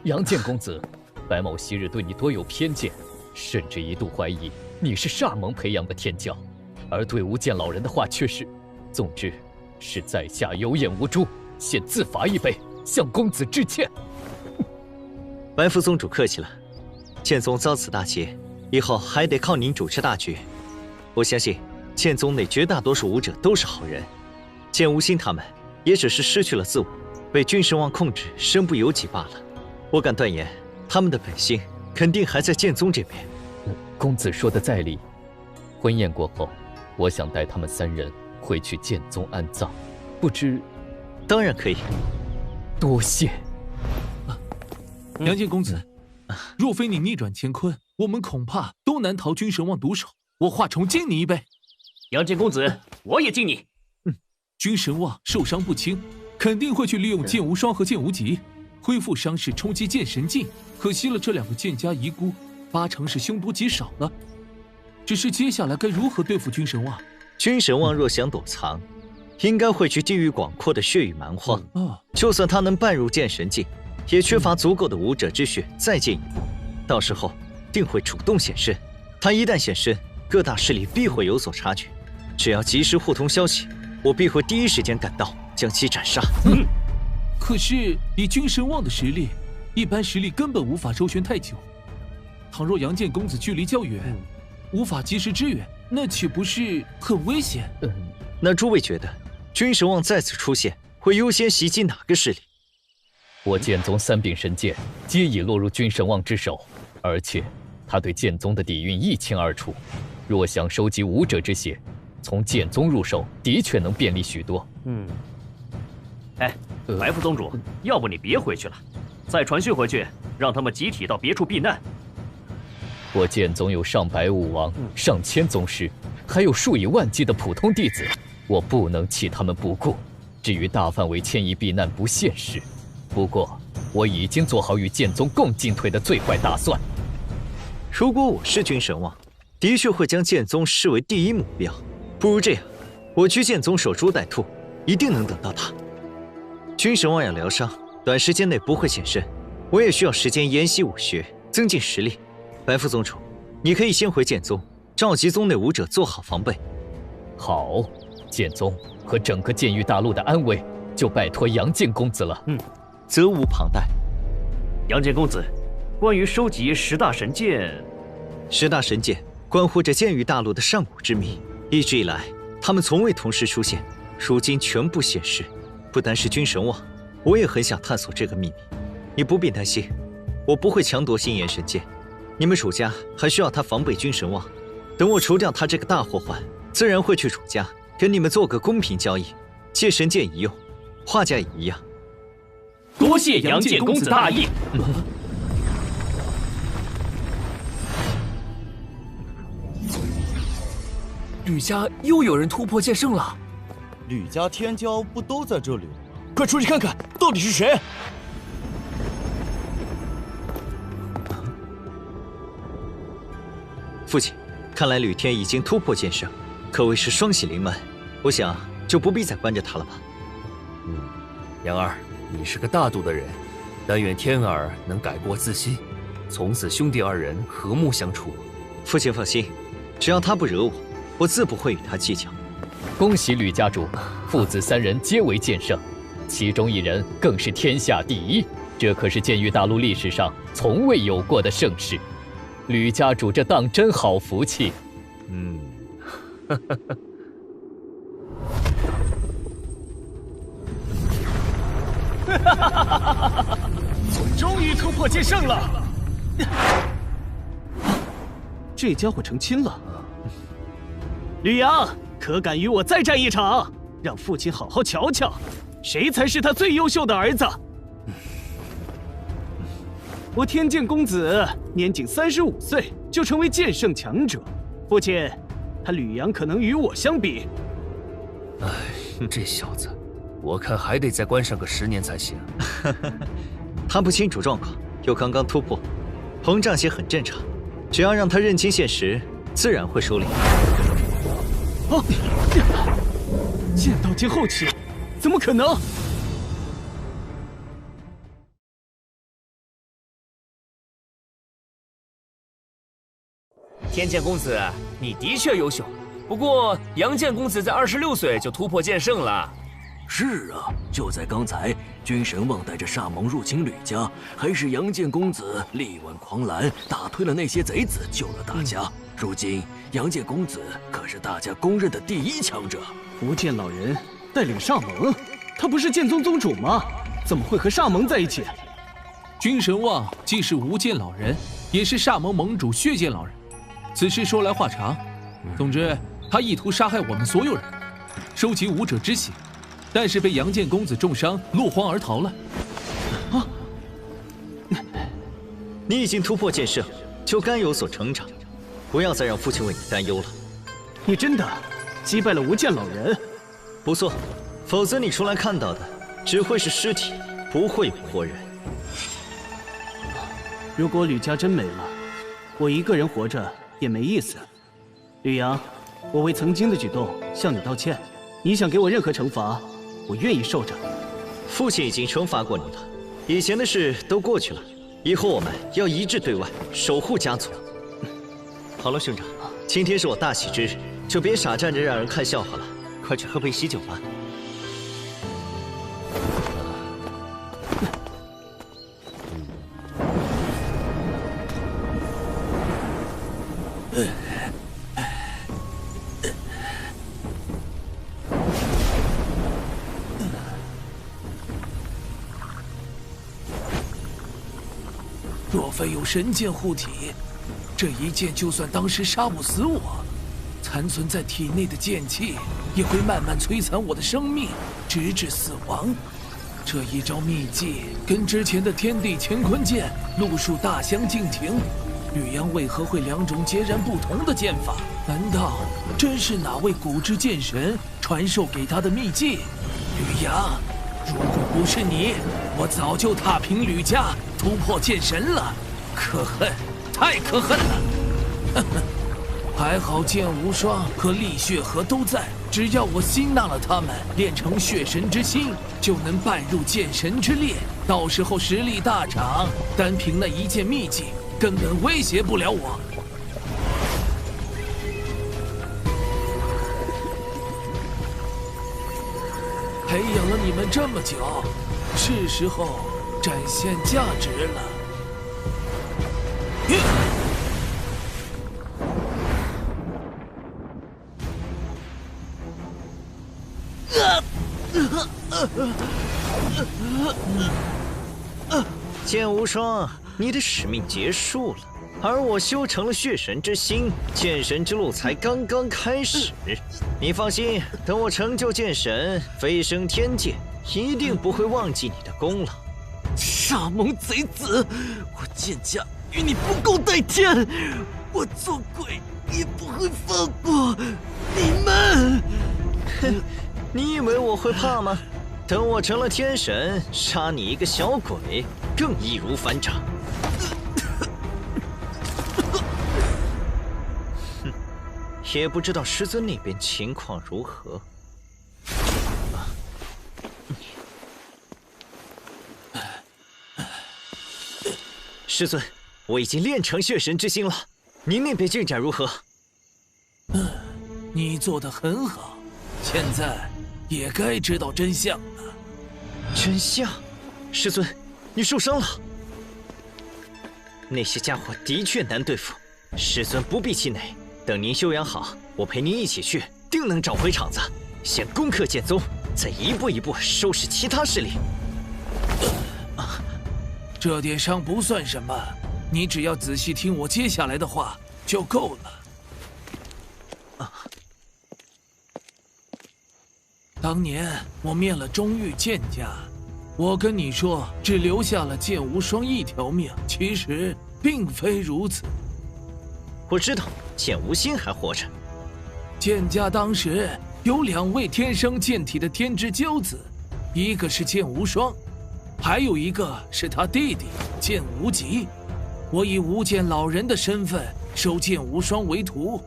杨建公子，白某昔日对你多有偏见，甚至一度怀疑你是煞盟培养的天骄，而对无间老人的话却是……总之，是在下有眼无珠，现自罚一杯，向公子致歉。白副宗主客气了，剑宗遭此大劫，以后还得靠您主持大局。我相信剑宗内绝大多数武者都是好人，剑无心他们也只是失去了自我，被君神王控制，身不由己罢了。我敢断言，他们的本心肯定还在剑宗这边。公子说的在理，婚宴过后，我想带他们3人回去剑宗安葬，不知……当然可以。多谢。杨建公子，若非你逆转乾坤，我们恐怕都难逃君神王毒手。我华重敬你一杯。杨建公子，我也敬你。君神王受伤不轻，肯定会去利用剑无双和剑无极恢复伤势，冲击剑神境。可惜了这2个剑家遗孤，8成是凶多吉少了。只是接下来该如何对付君神王？君神王若想躲藏，应该会去地域广阔的血域蛮荒。就算他能半入剑神境，也缺乏足够的武者之血再进一步。到时候定会主动现身。他一旦现身，各大势力必会有所察觉。只要及时互通消息，我必会第一时间赶到，将其斩杀。可是以君神王的实力，一般实力根本无法周旋太久。倘若杨建公子距离较远，无法及时支援，那岂不是很危险？那诸位觉得，君神王再次出现，会优先袭击哪个势力？我剑宗3柄神剑皆已落入君神王之手，而且他对剑宗的底蕴一清二楚。若想收集武者之血，从剑宗入手的确能便利许多。哎，白副宗主，要不你别回去了，再传讯回去，让他们集体到别处避难。我剑宗有上百武王、上千宗师，还有数以万计的普通弟子，我不能弃他们不顾。至于大范围迁移避难，不现实。不过，我已经做好与剑宗共进退的最坏打算。如果我是君神王，的确会将剑宗视为第一目标。不如这样，我去剑宗守株待兔，一定能等到他。君神王要疗伤，短时间内不会现身，我也需要时间研习武学，增进实力。白副宗主，你可以先回剑宗，召集宗内武者做好防备。好，剑宗和整个剑域大陆的安危，就拜托杨建公子了。责无旁贷。杨建公子，关于收集10大神剑，10大神剑关乎着剑域大陆的上古之秘，一直以来他们从未同时出现，如今全部显示。不单是君神王，我也很想探索这个秘密。你不必担心，我不会强夺星炎神剑。你们主家还需要他防备君神王，等我除掉他这个大祸患，自然会去主家跟你们做个公平交易，借神剑一用，画价也一样。多谢杨建公子大义。吕家又有人突破剑圣了。吕家天骄不都在这里吗？快出去看看，到底是谁？父亲，看来吕天已经突破剑圣，可谓是双喜临门。我想就不必再关着他了吧。杨儿，你是个大度的人，但愿天儿能改过自新，从此兄弟2人和睦相处。父亲放心，只要他不惹我，我自不会与他计较。恭喜吕家主，父子3人皆为剑圣，其中1人更是天下第一，这可是剑域大陆历史上从未有过的盛世。吕家主这当真好福气。终于突破剑圣了！这家伙成亲了。吕阳，可敢与我再战一场？让父亲好好瞧瞧，谁才是他最优秀的儿子。我天剑公子年仅35岁就成为剑圣强者，父亲，他吕阳可能与我相比。这小子，我看还得再关上个10年才行。他不清楚状况，又刚刚突破，膨胀些很正常。只要让他认清现实，自然会收敛。剑道境后期，怎么可能？天剑公子，你的确优秀，不过杨剑公子在26岁就突破剑圣了。是啊，就在刚才，君神望带着煞盟入侵吕家，还是杨剑公子力挽狂澜，打退了那些贼子，救了大家。如今杨剑公子可是大家公认的第1强者。无剑老人带领煞盟，他不是剑宗宗主吗？怎么会和煞盟在一起？君神望既是无剑老人，也是煞盟盟主血剑老人。此事说来话长，总之他意图杀害我们所有人，收集武者之血。但是被杨剑公子重伤，落荒而逃了。啊！你已经突破剑圣，就该有所成长，不要再让父亲为你担忧了。你真的击败了无剑老人？不错，否则你出来看到的只会是尸体，不会有活人。如果吕家真没了，我一个人活着也没意思。吕阳，我为曾经的举动向你道歉。你想给我任何惩罚？我愿意受着。父亲已经惩罚过你了，以前的事都过去了，以后我们要一致对外，守护家族。好了，兄长，今天是我大喜之日，就别傻站着让人看笑话了，快去喝杯喜酒吧。若非有神剑护体，这一剑就算当时杀不死我，残存在体内的剑气也会慢慢摧残我的生命，直至死亡。这一招秘技跟之前的天地乾坤剑路数大相径庭，吕阳为何会2种截然不同的剑法？难道真是哪位古之剑神传授给他的秘技？吕阳，如果不是你，我早就踏平吕家，突破剑神了。可恨，太可恨了！呵呵，还好剑无双和厉血河都在，只要我吸纳了他们，练成血神之心，就能伴入剑神之列。到时候实力大涨，单凭那一剑秘技，根本威胁不了我。培养了你们这么久，是时候展现价值了。剑无双，你的使命结束了，而我修成了血神之心，剑神之路才刚刚开始。你放心，等我成就剑神，飞升天界，一定不会忘记你的功劳。煞盟贼子，我剑家与你不共戴天，我做鬼也不会放过你们。哼，你以为我会怕吗？等我成了天神，杀你一个小鬼，更易如反掌。哼，也不知道师尊那边情况如何。师尊，我已经练成血神之心了，您那边进展如何？你做得很好，现在也该知道真相了。真相？师尊，你受伤了。那些家伙的确难对付，师尊不必气馁。等您休养好，我陪您一起去，定能找回场子。先攻克剑宗，再一步一步收拾其他势力。这点伤不算什么，你只要仔细听我接下来的话就够了。当年我灭了中域剑家，我跟你说只留下了剑无双一条命，其实并非如此。我知道剑无心还活着。剑家当时有2位天生剑体的天之骄子，一个是剑无双，还有一个是他弟弟剑无极。我以无剑老人的身份收剑无双为徒，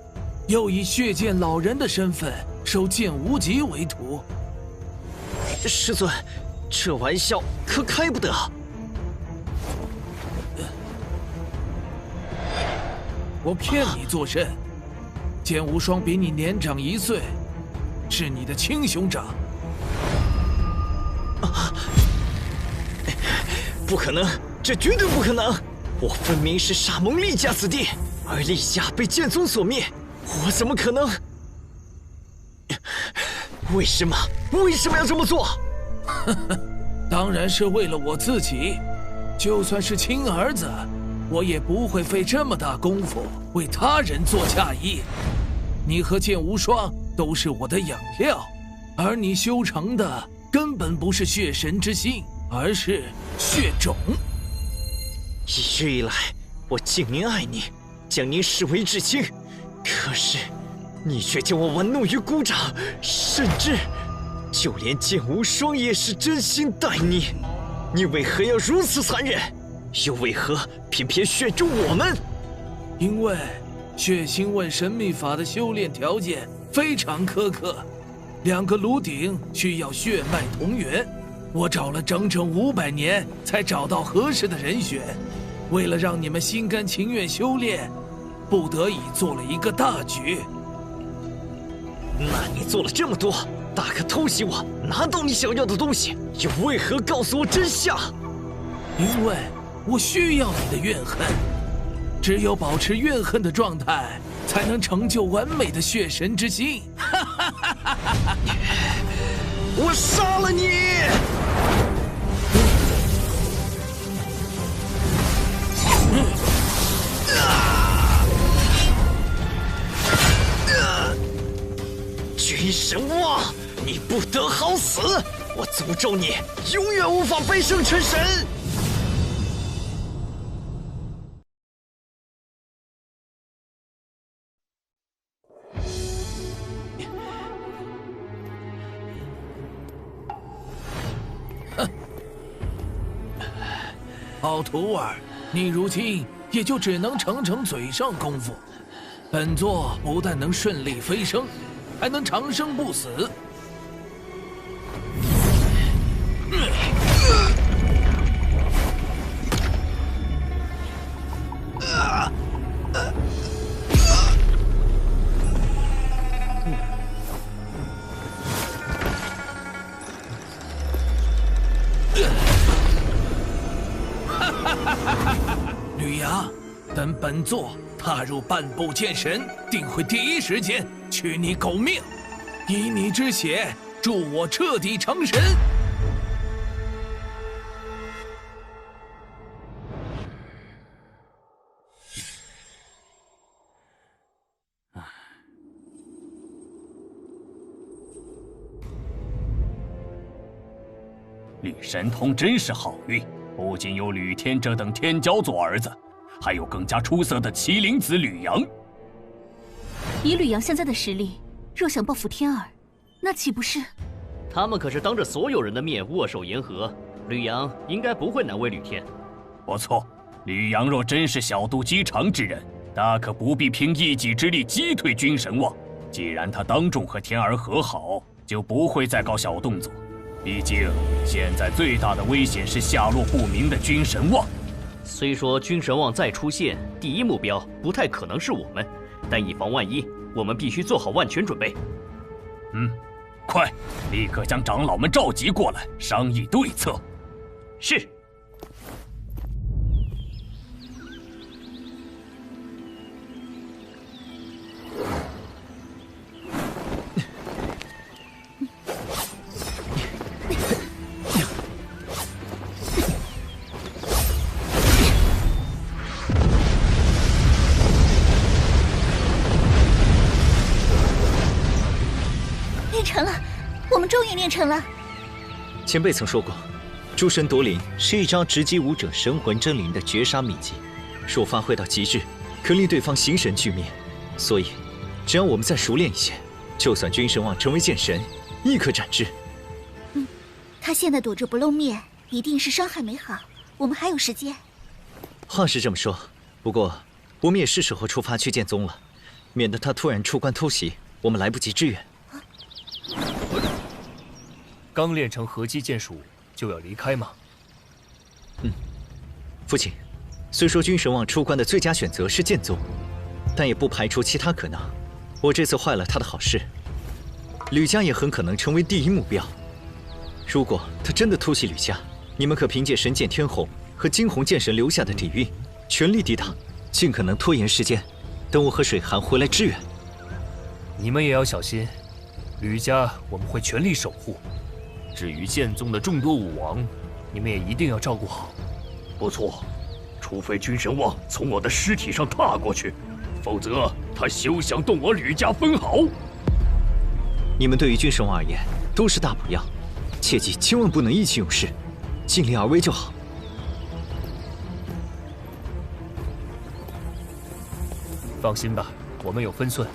又以血剑老人的身份收剑无极为徒。师尊，这玩笑可开不得。我骗你做甚？剑无双比你年长1岁，是你的亲兄长。不可能，这绝对不可能！我分明是沙蒙厉家子弟，而厉家被剑宗所灭，我怎么可能？为什么要这么做？当然是为了我自己。就算是亲儿子，我也不会费这么大功夫为他人做嫁衣。你和剑无双都是我的养料，而你修成的根本不是血神之心，而是血种。一日以来，我尽您爱你，将您视为至亲，可是你却将我玩弄于股掌，甚至就连剑无双也是真心待你。你为何要如此残忍？又为何偏偏选中我们？因为血腥问神秘法的修炼条件非常苛刻，2个炉鼎需要血脉同源。我找了整整500年才找到合适的人选。为了让你们心甘情愿修炼，不得已做了一个大局。那你做了这么多，大可偷袭我，拿到你想要的东西，又为何告诉我真相？因为我需要你的怨恨，只有保持怨恨的状态，才能成就完美的血神之心。我杀了你！君神望，你不得好死！我诅咒你，永远无法飞升成神！哼，好徒儿，你如今也就只能逞嘴上功夫。本座不但能顺利飞升，还能长生不死。吕阳，等本座踏入半步剑神，定会第一时间取你狗命，以你之血助我彻底成神。吕神通真是好运，不仅有吕天这等天骄做儿子，还有更加出色的麒麟子吕阳。以吕阳现在的实力，若想报复天儿，那岂不是？他们可是当着所有人的面握手言和，吕阳应该不会难为吕天。不错，吕阳若真是小肚鸡肠之人，大可不必凭一己之力击退君神望。既然他当众和天儿和好，就不会再搞小动作。毕竟现在最大的危险是下落不明的君神望。虽说君神望再出现，第一目标不太可能是我们，但以防万一，我们必须做好万全准备。快，立刻将长老们召集过来，商议对策。是。练成了。前辈曾说过，诸神夺灵是一招直击武者神魂真灵的绝杀秘籍，若发挥到极致，可令对方形神俱灭。所以，只要我们再熟练一些，就算君神望成为剑神，亦可斩之。他现在躲着不露面，一定是伤还没好。我们还有时间。话是这么说，不过我们也是时候出发去剑宗了，免得他突然出关偷袭，我们来不及支援。刚练成合击剑术就要离开吗？父亲，虽说君神望出关的最佳选择是剑宗，但也不排除其他可能。我这次坏了他的好事，吕家也很可能成为第一目标。如果他真的突袭吕家，你们可凭借神剑天虹和惊鸿剑神留下的底蕴，全力抵挡，尽可能拖延时间，等我和水寒回来支援。你们也要小心，吕家我们会全力守护。至于剑宗的众多武王，你们也一定要照顾好。不错，除非君神王从我的尸体上踏过去，否则他休想动我吕家分毫。你们对于君神王而言都是大补药，切记千万不能意气用事，尽力而为就好。放心吧，我们有分寸。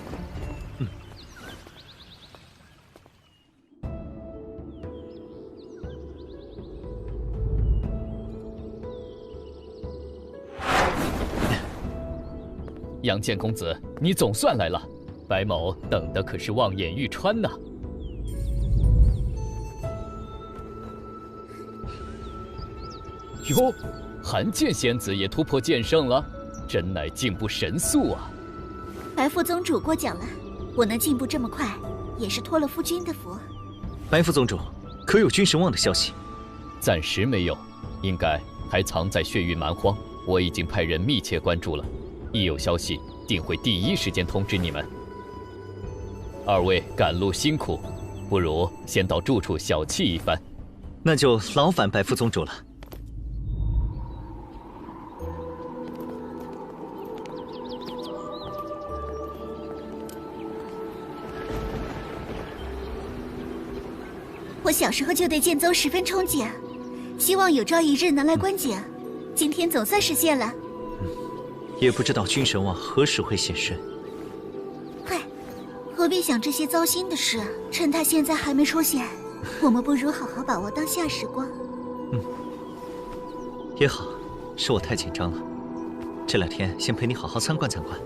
杨建公子，你总算来了，白某等的可是望眼欲穿呐。哟，韩剑仙子也突破剑圣了，真乃进步神速啊！白副宗主过奖了，我能进步这么快，也是托了夫君的福。白副宗主，可有君神望的消息？暂时没有，应该还藏在血域蛮荒。我已经派人密切关注了。一有消息，定会第一时间通知你们。二位赶路辛苦，不如先到住处小憩一番。那就劳烦白副宗主了。我小时候就对剑宗十分憧憬，希望有朝一日能来观景。今天总算实现了。也不知道君神王何时会现身。嗨，何必想这些糟心的事？趁他现在还没出现，我们不如好好把握当下时光。也好，是我太紧张了。这2天先陪你好好参观参观。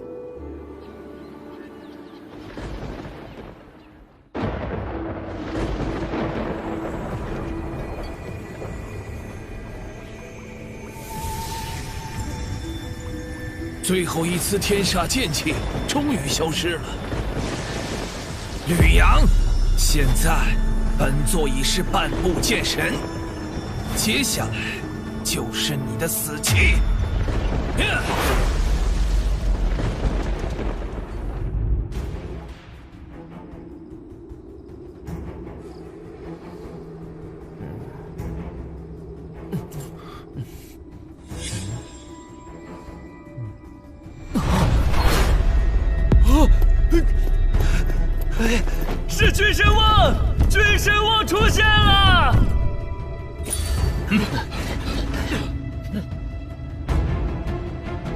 最后一次天煞剑气终于消失了。吕阳，现在本座已是半步剑神，接下来就是你的死期。是君神王，君神王出现了！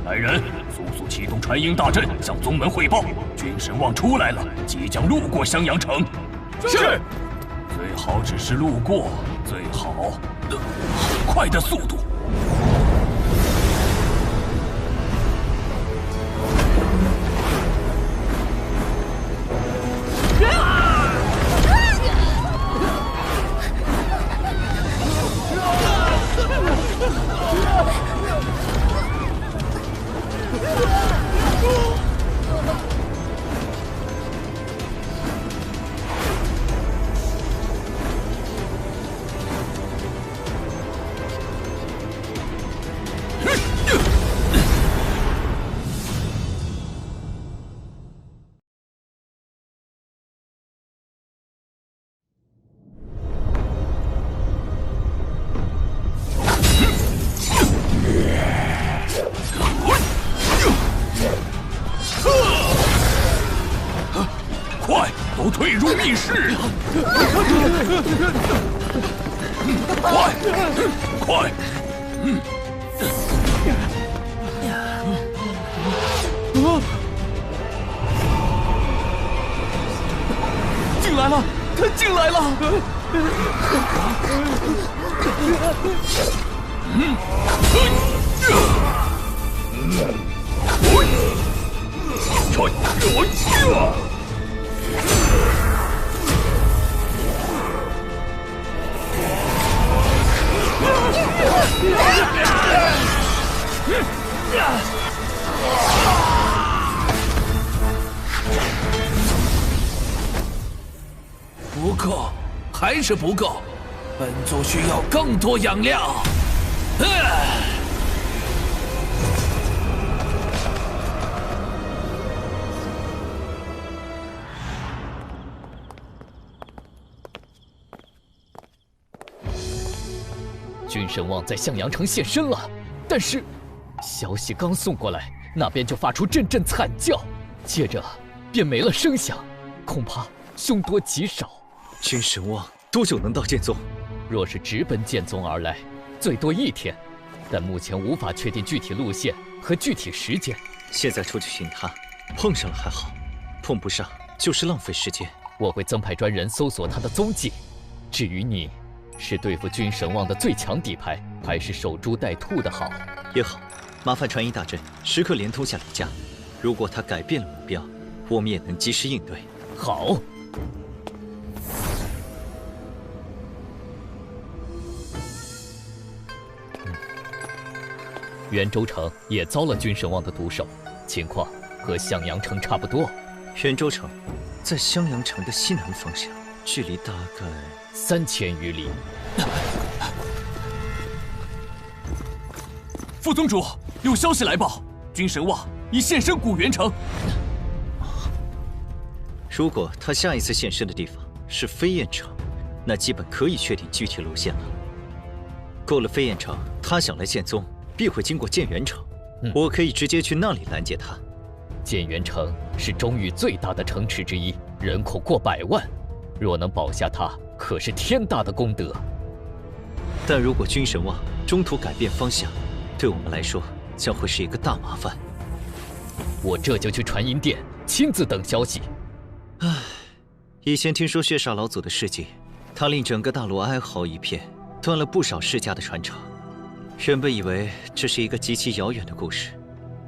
来人，速启动传音大阵，向宗门汇报，君神王出来了，即将路过襄阳城。是。最好只是路过，最好很快的速度。快，都退入密室！快！进来了，他进来了！克，还是不够。本座需要更多养料。君神望在向阳城现身了，但是消息刚送过来，那边就发出阵阵惨叫，接着便没了声响，恐怕凶多吉少。君神望多久能到剑宗？若是直奔剑宗而来，最多1天，但目前无法确定具体路线和具体时间。现在出去寻他，碰上了还好，碰不上就是浪费时间。我会增派专人搜索他的踪迹。至于你，是对付君神望的最强底牌，还是守株待兔的好？也好，麻烦传音大阵时刻连通下李家，如果他改变了目标，我们也能及时应对。好。袁州城也遭了君神望的毒手，情况和向阳城差不多。袁州城在襄阳城的西南方向，距离大概3000余里。副宗主，有消息来报，君神望已现身古元城。如果他下一次现身的地方是飞燕城，那基本可以确定具体路线了。过了飞燕城，他想来剑宗，必会经过剑元城，我可以直接去那里拦截他。剑元城是中域最大的城池之一，人口过100万，若能保下它，可是天大的功德。但如果君神望中途改变方向，对我们来说将会是一个大麻烦。我这就去传音殿，亲自等消息。唉，以前听说血煞老祖的事迹，他令整个大陆哀嚎一片，断了不少世家的传承。原本以为这是一个极其遥远的故事，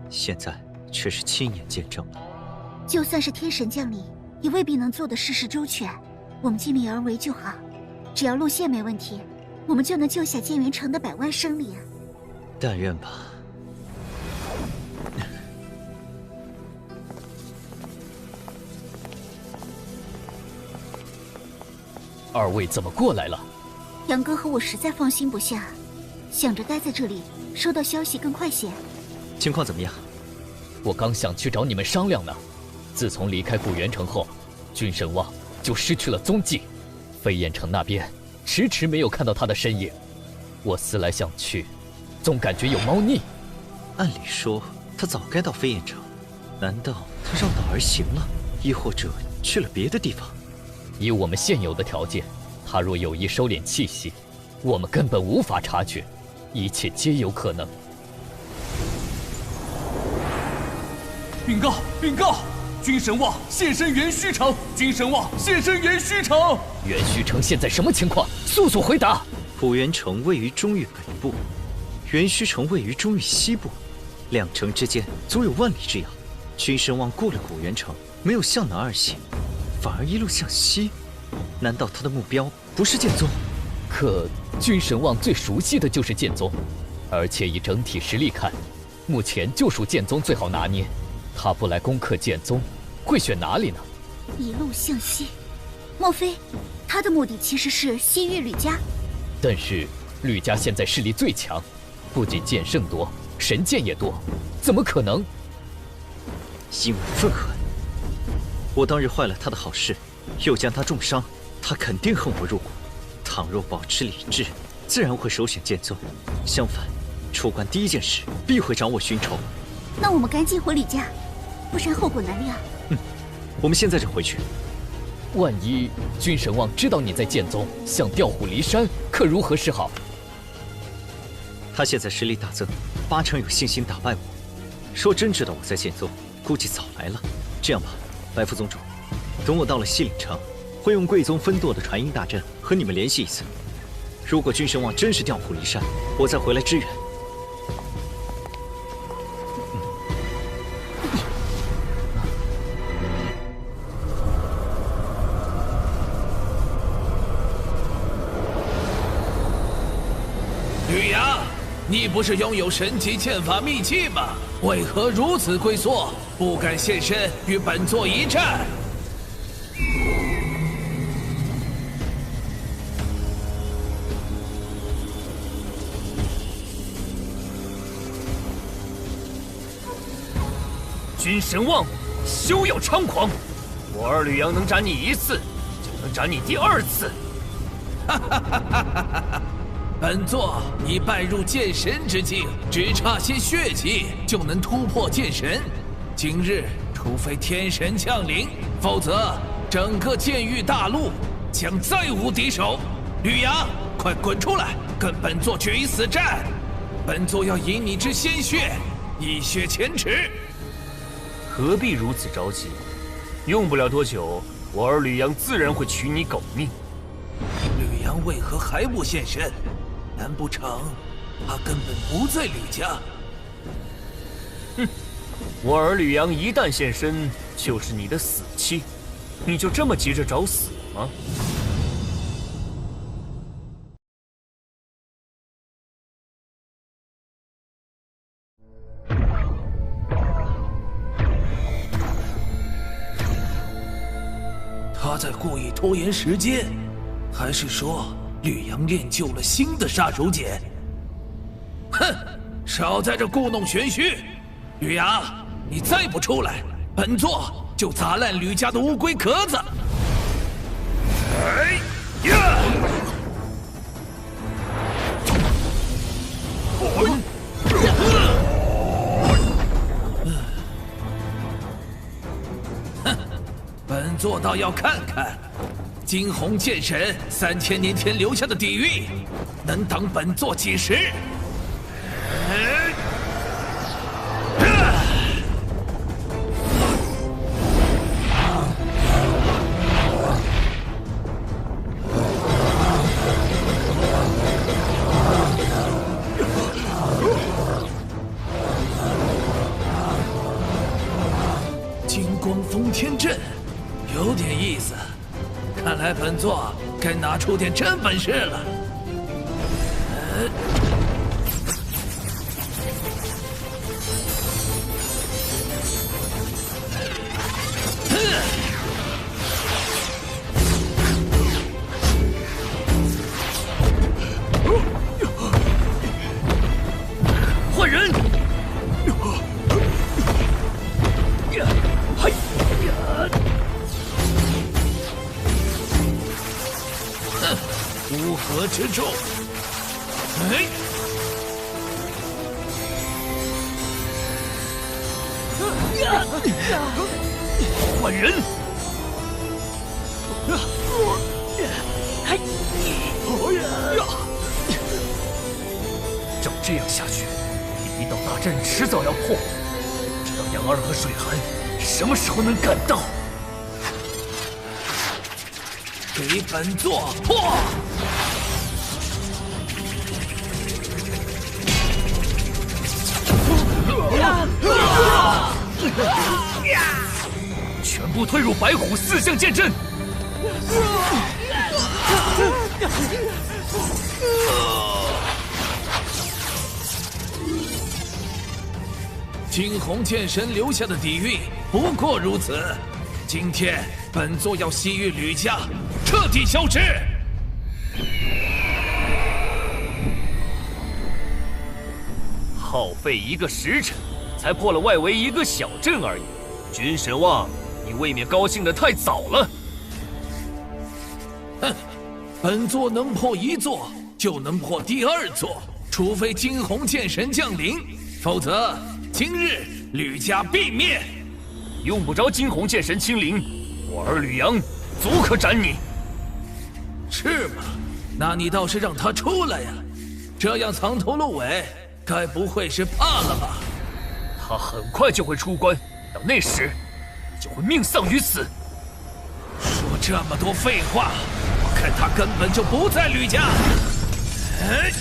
现在却是亲眼见证了。就算是天神降临，也未必能做得事事周全。我们尽力而为就好，只要路线没问题，我们就能救下剑元城的100万生灵。但愿吧。二位怎么过来了？杨哥和我实在放心不下，想着待在这里，收到消息更快些。情况怎么样？我刚想去找你们商量呢。自从离开古元城后，君神望就失去了踪迹，飞燕城那边迟迟没有看到他的身影。我思来想去，总感觉有猫腻。按理说他早该到飞燕城，难道他绕道而行了，亦或者去了别的地方？以我们现有的条件，他若有意收敛气息，我们根本无法察觉，一切皆有可能。禀告！禀告！君神望现身元虚城！君神望现身元虚城！元虚城现在什么情况？速速回答！古元城位于中域北部，元虚城位于中域西部，两城之间足有万里之遥。君神望过了古元城，没有向南而行，反而一路向西。难道他的目标不是剑宗？可君神望最熟悉的就是剑宗，而且以整体实力看，目前就属剑宗最好拿捏。他不来攻克剑宗，会选哪里呢？一路向西，莫非他的目的其实是西域吕家？但是吕家现在势力最强，不仅剑圣多，神剑也多，怎么可能？因为愤恨，我当日坏了他的好事，又将他重伤，他肯定恨我入骨。倘若保持理智，自然会首选剑宗。相反，出关第一件事必会找我寻仇。那我们赶紧回吕家，不然后果难料。我们现在就回去。万一君神望知道你在剑宗，想调虎离山，可如何是好？他现在实力大增，8成有信心打败我。若真知道我在剑宗，估计早来了。这样吧，白副宗主，等我到了西岭城，会用贵宗分舵的传音大阵和你们联系一次。如果君神望真是调虎离山，我再回来支援。吕阳，你不是拥有神级剑法秘器吗？为何如此龟缩，不敢现身与本座一战？君神旺，休要猖狂！我儿吕阳能斩你1次，就能斩你第2次。本座已拜入剑神之境，只差些血气就能突破剑神。今日除非天神降临，否则整个剑域大陆将再无敌手。吕阳，快滚出来，跟本座决一死战！本座要饮你之鲜血，一雪前耻。何必如此着急？用不了多久，我儿吕阳自然会取你狗命。吕阳为何还不现身？难不成他根本不在吕家？哼，我儿吕阳一旦现身，就是你的死期。你就这么急着找死吗？他在故意拖延时间，还是说吕阳练就了新的杀手锏？哼，少在这故弄玄虚！吕阳，你再不出来，本座就砸烂吕家的乌龟壳子！哎呀！本座倒要看看，惊鸿剑神3000年前留下的底蕴，能挡本座几时？金光封天阵。有点意思，看来本座该拿出点真本事了。换人！乌合之众，哎！换人！照这样下去，第1道大阵迟早要破。不知道杨二和水寒什么时候能赶到？给本座破！全部退入白虎4象剑阵！惊鸿剑神留下的底蕴不过如此。今天本座要西域吕家彻底消失。耗费1个时辰，才破了外围1个小阵而已。君神旺，你未免高兴得太早了。哼，本座能破1座，就能破第2座，除非惊鸿剑神降临，否则今日吕家必灭。用不着惊鸿剑神亲临，我儿吕阳足可斩你。是吗？那你倒是让他出来呀！这样藏头露尾，该不会是怕了吧？他很快就会出关，到那时就会命丧于此。说这么多废话，我看他根本就不在吕家。哎，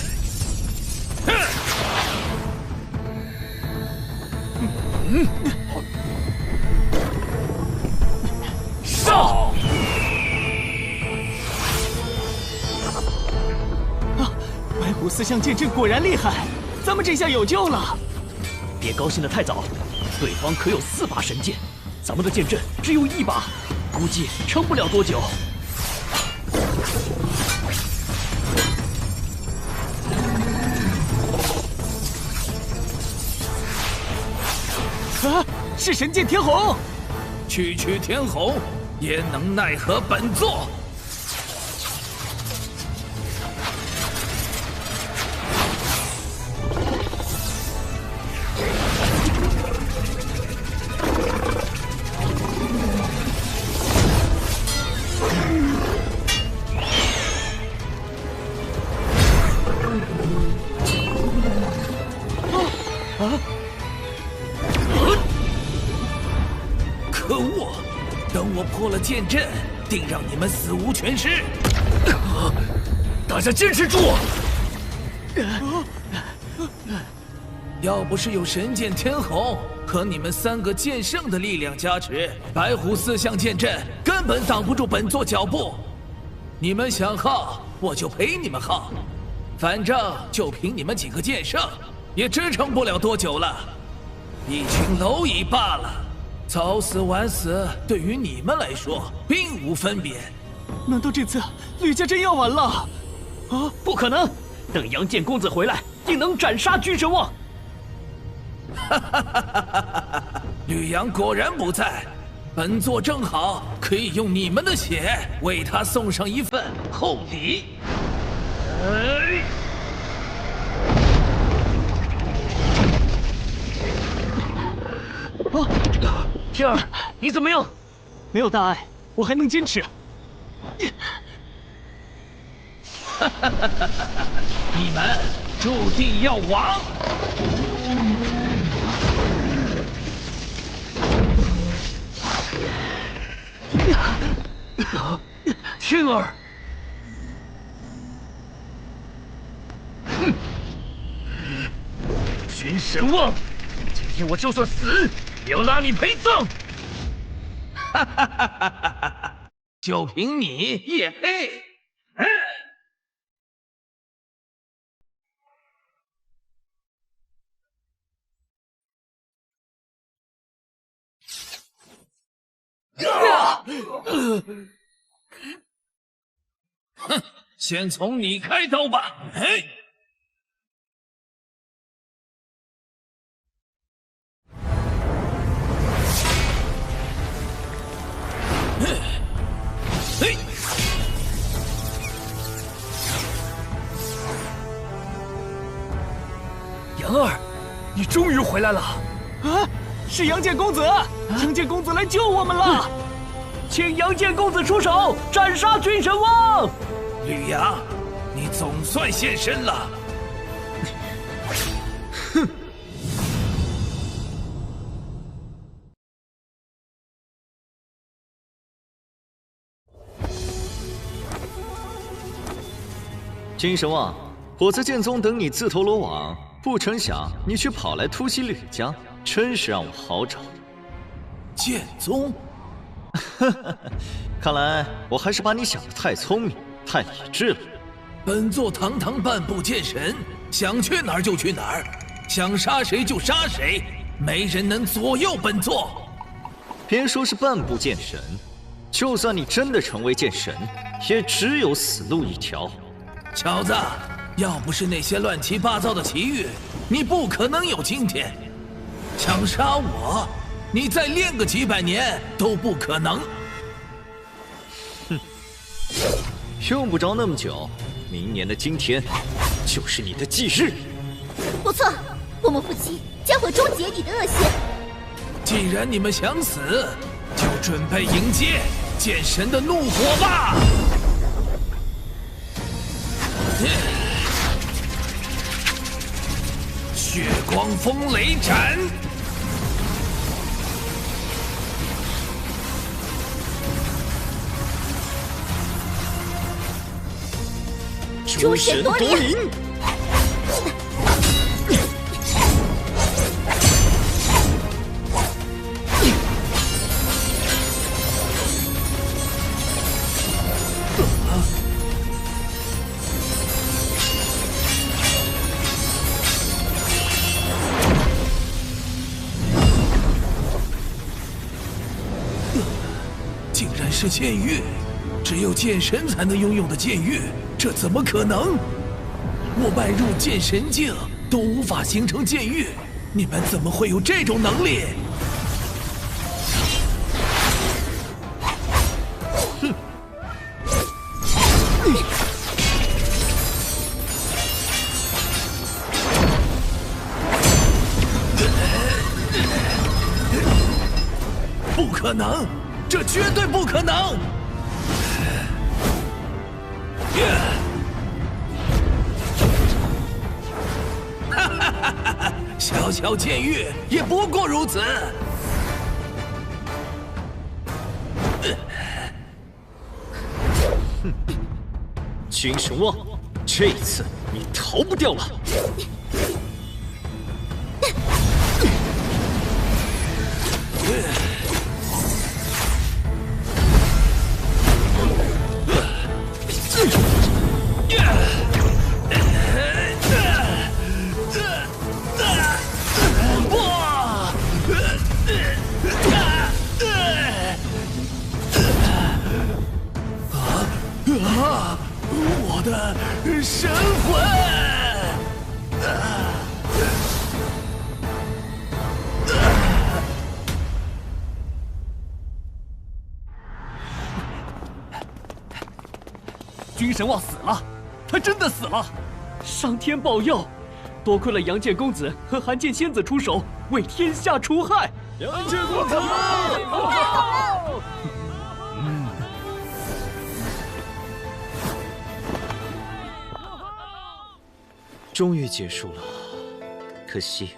上！白虎4象剑阵果然厉害，咱们这下有救了。别高兴得太早，对方可有4把神剑，咱们的剑阵只有1把，估计撑不了多久。啊！是神剑天虹。区区天虹也能奈何本座？可恶！等我破了剑阵，定让你们死无全尸！大家坚持住！要不是有神剑天虹和你们3个剑圣的力量加持，白虎4象剑阵根本挡不住本座脚步。你们想耗，我就陪你们耗，反正就凭你们几个剑圣，也支撑不了多久了。一群蝼蚁罢了，早死晚死对于你们来说并无分别。难道这次吕家真要完了？啊，不可能！等杨剑公子回来，定能斩杀君神王。吕阳果然不在，本座正好可以用你们的血为他送上一份厚礼。天儿，你怎么样？没有大碍，我还能坚持。你们注定要亡！天儿，君神王，今天我就算死，也要拉你陪葬！就凭你也配？哼，先从你开刀吧。哎，嘿，杨儿，你终于回来了！啊，是杨戬公子！杨戬公子来救我们了！请杨戬公子出手，斩杀君神王！吕阳，你总算现身了。哼！金神王，我在剑宗等你自投罗网，不成想你却跑来突袭吕家，真是让我好找。剑宗？看来我还是把你想得太聪明、太理智了。本座堂堂半步剑神，想去哪儿就去哪儿，想杀谁就杀谁，没人能左右本座。别说是半步剑神，就算你真的成为剑神，也只有死路一条。小子，要不是那些乱七八糟的奇遇，你不可能有今天。想杀我，你再练个几百年都不可能。哼，用不着那么久，明年的今天就是你的忌日。不错，我们夫妻将会终结你的恶行。既然你们想死，就准备迎接剑神的怒火吧！血光风雷斩！诸神夺灵！竟然是剑域，只有剑神才能拥有的剑域，这怎么可能？我迈入剑神境都无法形成剑域，你们怎么会有这种能力？可能，这绝对不可能！哈哈哈哈！小小剑域也不过如此。君神望，这一次你逃不掉了。我的神魂！君神望死了，他真的死了！上天保佑！多亏了杨戬公子和韩剑仙子出手，为天下除害。杨戬公子！终于结束了，可惜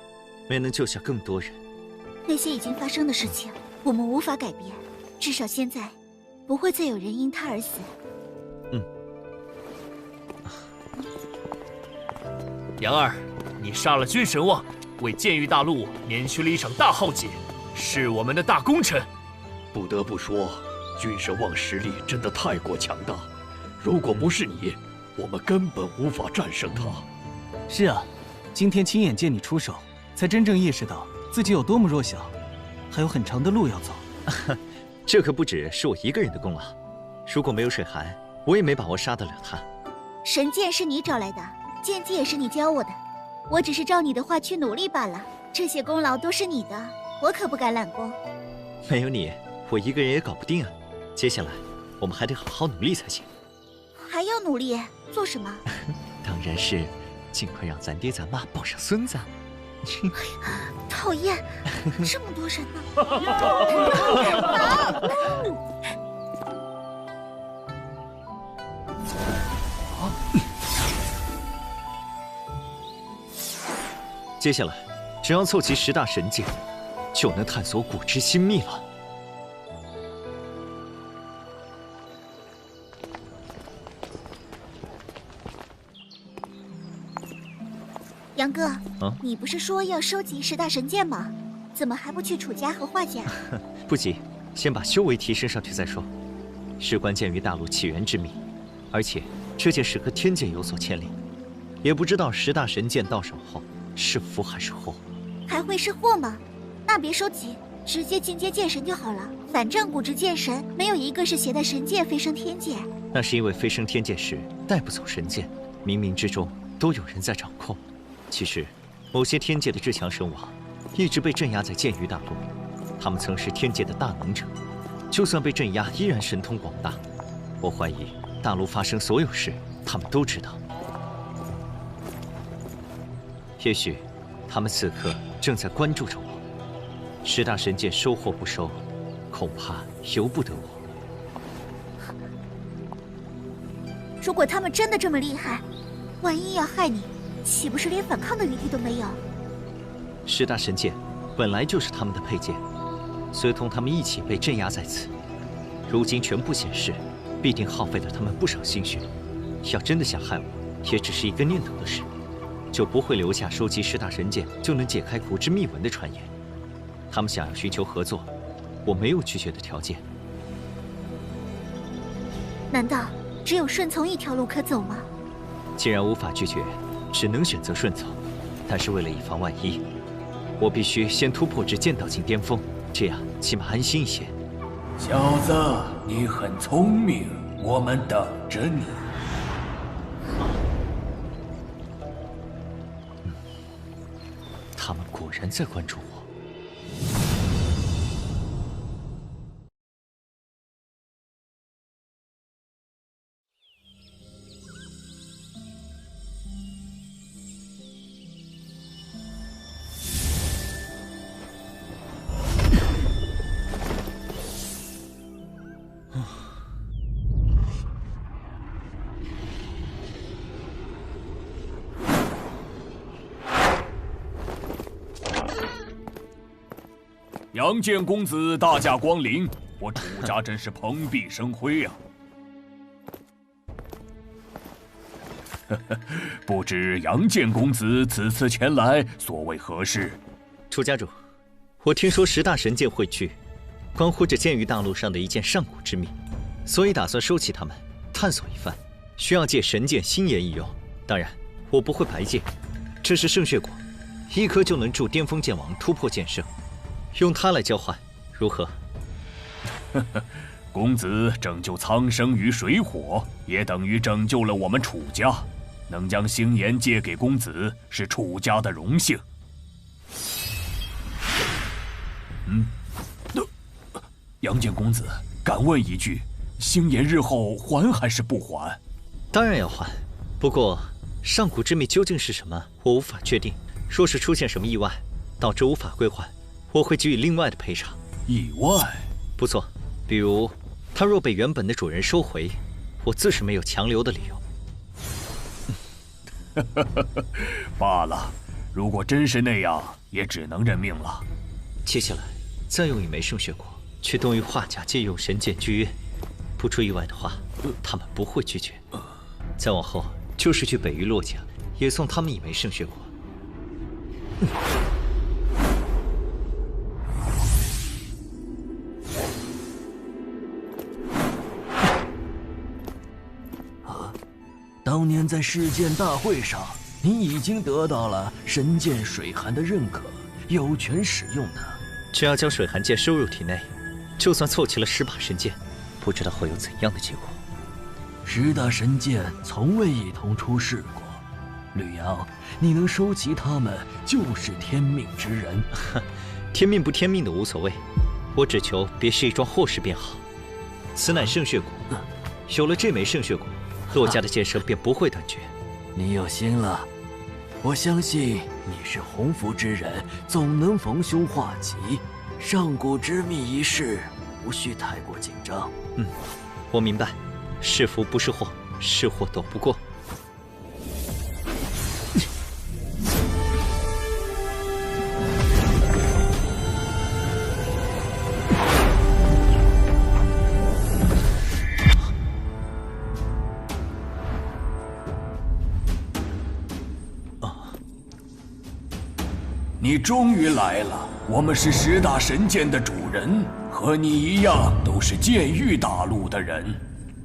没能救下更多人。那些已经发生的事情，我们无法改变。至少现在，不会再有人因他而死。杨二，你杀了君神望，为剑域大陆免去了一场大浩劫，是我们的大功臣。不得不说，君神望实力真的太过强大，如果不是你，我们根本无法战胜他。是啊，今天亲眼见你出手，才真正意识到自己有多么弱小，还有很长的路要走。这可不只是我一个人的功劳，如果没有水寒，我也没把握杀得了他。神剑是你找来的，剑技也是你教我的，我只是照你的话去努力罢了。这些功劳都是你的，我可不敢揽功。没有你，我一个人也搞不定啊。接下来我们还得好好努力才行。还要努力做什么？当然是尽快让咱爹咱妈抱上孙子。讨厌，这么多人呢！接下来，只要凑齐10大神剑，就能探索古之心秘了。杨哥，你不是说要收集10大神剑吗？怎么还不去楚家和华家？不急，先把修为提升上去再说。事关剑域大陆起源之秘，而且这件事和天剑有所牵连，也不知道10大神剑到手后是福还是祸。还会是祸吗？那别收集，直接进阶剑神就好了。反正古之剑神没有一个是携带神剑飞升天界。那是因为飞升天界时带不走神剑，冥冥之中都有人在掌控。其实，某些天界的至强神王一直被镇压在剑域大陆，他们曾是天界的大能者，就算被镇压，依然神通广大。我怀疑大陆发生所有事，他们都知道。也许，他们此刻正在关注着我。10大神剑收或不收，恐怕由不得我。如果他们真的这么厉害，万一要害你，岂不是连反抗的余地都没有？10大神剑本来就是他们的佩剑，随同他们一起被镇压在此，如今全部显示，必定耗费了他们不少心血。要真的想害我，也只是一个念头的事，就不会留下收集10大神剑就能解开古之秘文的传言。他们想要寻求合作，我没有拒绝的条件。难道只有顺从一条路可走吗？既然无法拒绝，只能选择顺从。但是为了以防万一，我必须先突破至剑道境巅峰，这样起码安心一些。小子，你很聪明，我们等着你。他们果然在关注我。杨建公子大驾光临，我楚家真是蓬荜生辉啊！不知杨建公子此次前来所为何事？楚家主，我听说10大神剑汇聚，关乎着剑域大陆上的一件上古之秘，所以打算收起它们，探索一番。需要借神剑心研一用，当然我不会白借。这是圣血果，1颗就能助巅峰剑王突破剑圣，用它来交换，如何？公子拯救苍生于水火，也等于拯救了我们楚家。能将星岩借给公子，是楚家的荣幸。杨建公子，敢问一句，星岩日后还还是不还？当然要还，不过上古之秘究竟是什么，我无法确定。若是出现什么意外，导致无法归还，我会给予另外的赔偿。意外？不错，比如它若被原本的主人收回，我自是没有强留的理由。罢了，如果真是那样，也只能认命了。接下来再用一枚圣血果去东域画家借用神剑剧院，不出意外的话，他们不会拒绝。再往后就是去北域洛家，也送他们一枚圣血果。当年在世剑大会上，你已经得到了神剑水寒的认可，有权使用它。只要将水寒剑收入体内，就算凑齐了10把神剑，不知道会有怎样的结果。10大神剑从未一同出世过，吕阳，你能收集它们，就是天命之人。天命不天命的无所谓，我只求别是一桩祸事便好。此乃圣血果，有了这枚圣血果，洛家的剑声便不会断绝。你有心了，我相信你是鸿福之人，总能逢凶化吉。上古之秘一事，无需太过紧张。我明白，是福不是祸，是祸躲不过。你终于来了！我们是10大神剑的主人，和你一样都是剑域大陆的人。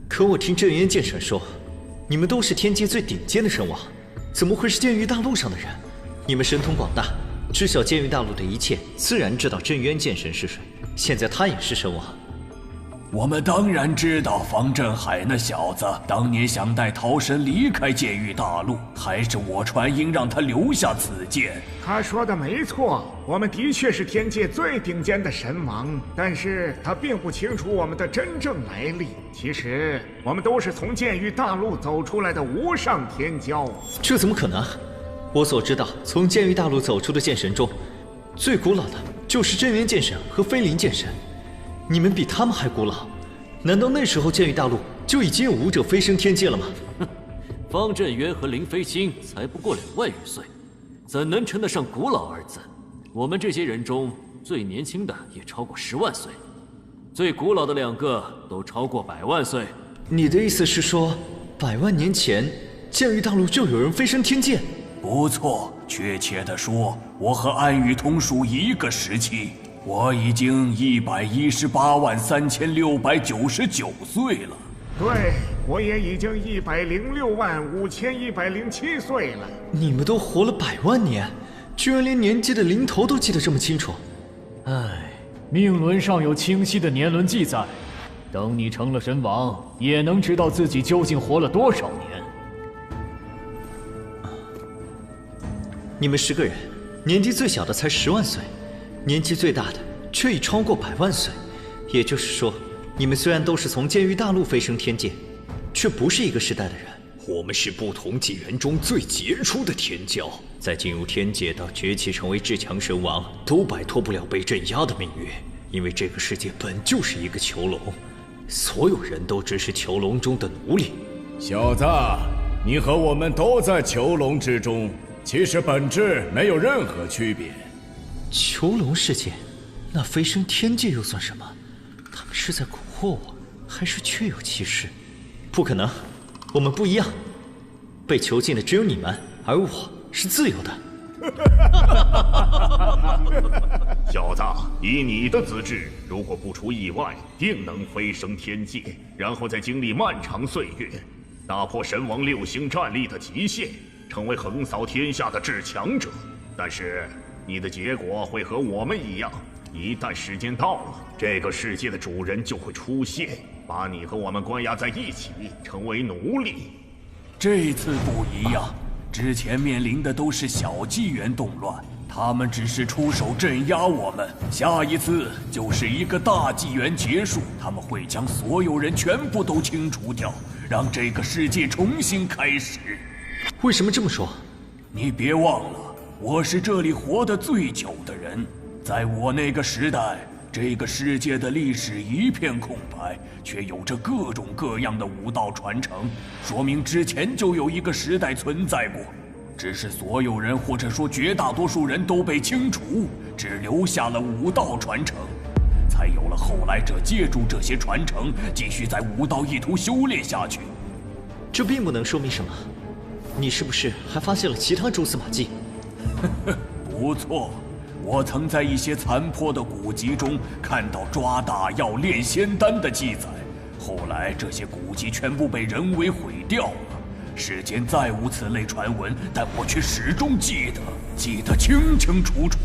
可我听镇渊剑神说，你们都是天阶最顶尖的神王，怎么会是剑域大陆上的人？你们神通广大，知晓剑域大陆的一切，自然知道镇渊剑神是谁。现在他也是神王。我们当然知道方振海那小子当年想带桃神离开剑域大陆，还是我传音让他留下此剑。他说的没错，我们的确是天界最顶尖的神王，但是他并不清楚我们的真正来历。其实我们都是从剑域大陆走出来的无上天骄。这怎么可能？我所知道，从剑域大陆走出的剑神中，最古老的就是镇渊剑神和飞临剑神。你们比他们还古老，难道那时候剑域大陆就已经有武者飞升天界了吗？方振渊和林飞星才不过2万余岁，怎能称得上古老2字？我们这些人中最年轻的也超过10万岁，最古老的2个都超过100万岁。你的意思是说，100万年前剑域大陆就有人飞升天界？不错，确切地说，我和安宇同属一个时期。我已经1183699岁了。对，我也已经1065107岁了。你们都活了100万年，居然连年纪的零头都记得这么清楚。唉，命轮上有清晰的年轮记载，等你成了神王，也能知道自己究竟活了多少年。你们10个人，年纪最小的才10万岁。年纪最大的却已超过100万岁，也就是说，你们虽然都是从剑域大陆飞升天界，却不是一个时代的人。我们是不同纪元中最杰出的天骄，在进入天界到崛起成为至强神王，都摆脱不了被镇压的命运。因为这个世界本就是一个囚笼，所有人都只是囚笼中的奴隶。小子，你和我们都在囚笼之中，其实本质没有任何区别。囚笼世界，那飞升天界又算什么？他们是在蛊惑我，还是确有其事？不可能，我们不一样。被囚禁的只有你们，而我是自由的。小子，以你的资质，如果不出意外，定能飞升天界，然后再经历漫长岁月，打破神王6星战力的极限，成为横扫天下的至强者。但是，你的结果会和我们一样，一旦时间到了，这个世界的主人就会出现，把你和我们关押在一起，成为奴隶。这次不一样，之前面临的都是小纪元动乱，他们只是出手镇压我们。下一次就是一个大纪元结束，他们会将所有人全部都清除掉，让这个世界重新开始。为什么这么说？你别忘了，我是这里活得最久的人，在我那个时代，这个世界的历史一片空白，却有着各种各样的武道传承，说明之前就有一个时代存在过。只是所有人或者说绝大多数人都被清除，只留下了武道传承，才有了后来者借助这些传承，继续在武道一途修炼下去。这并不能说明什么。你是不是还发现了其他蛛丝马迹？不错，我曾在一些残破的古籍中看到抓大药炼仙丹的记载，后来这些古籍全部被人为毁掉了，世间再无此类传闻，但我却始终记得清清楚楚。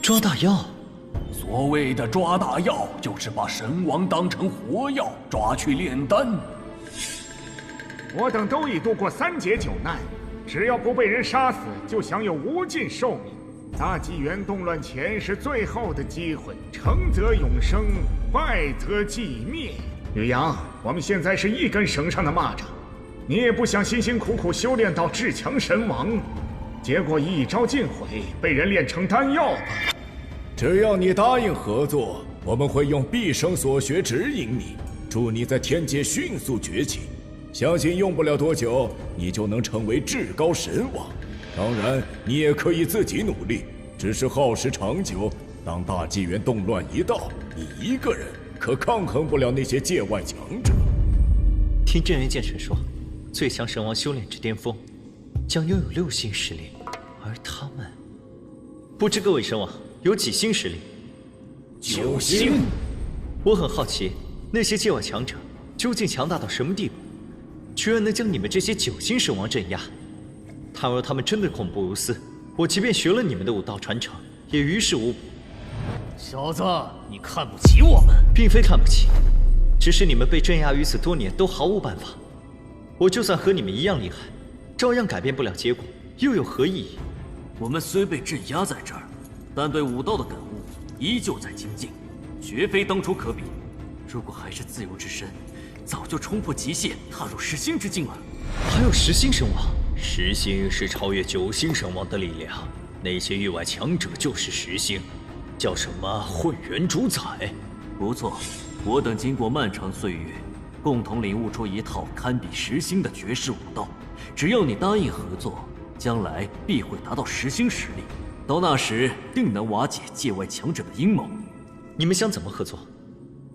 抓大药，所谓的抓大药，就是把神王当成活药抓去炼丹。我等都已度过3劫9难，只要不被人杀死，就享有无尽寿命。大纪元动乱前是最后的机会，成则永生，败则寂灭。吕阳，我们现在是一根绳上的蚂蚱，你也不想辛辛苦苦修炼到至强神王，结果一朝尽毁，被人炼成丹药吧？只要你答应合作，我们会用毕生所学指引你，助你在天界迅速崛起。相信用不了多久，你就能成为至高神王。当然，你也可以自己努力，只是耗时长久。当大纪元动乱一到，你一个人可抗衡不了那些界外强者。听镇元剑神说，最强神王修炼至巅峰，将拥有6星实力，而他们，不知各位神王有几星实力？9星。我很好奇，那些界外强者究竟强大到什么地步，居然能将你们这些9星神王镇压？倘若他们真的恐怖无私，我即便学了你们的武道传承，也于事无补。小子，你看不起我们？并非看不起，只是你们被镇压于此多年，都毫无办法。我就算和你们一样厉害，照样改变不了结果，又有何意义？我们虽被镇压在这儿，但对武道的感悟依旧在精进，绝非当初可比。如果还是自由之身，早就冲破极限，踏入10星之境了。还有10星神王？10星是超越9星神王的力量，那些域外强者就是10星，叫什么混元主宰？不错，我等经过漫长岁月，共同领悟出一套堪比10星的绝世武道。只要你答应合作，将来必会达到10星实力。到那时，定能瓦解界外强者的阴谋。你们想怎么合作？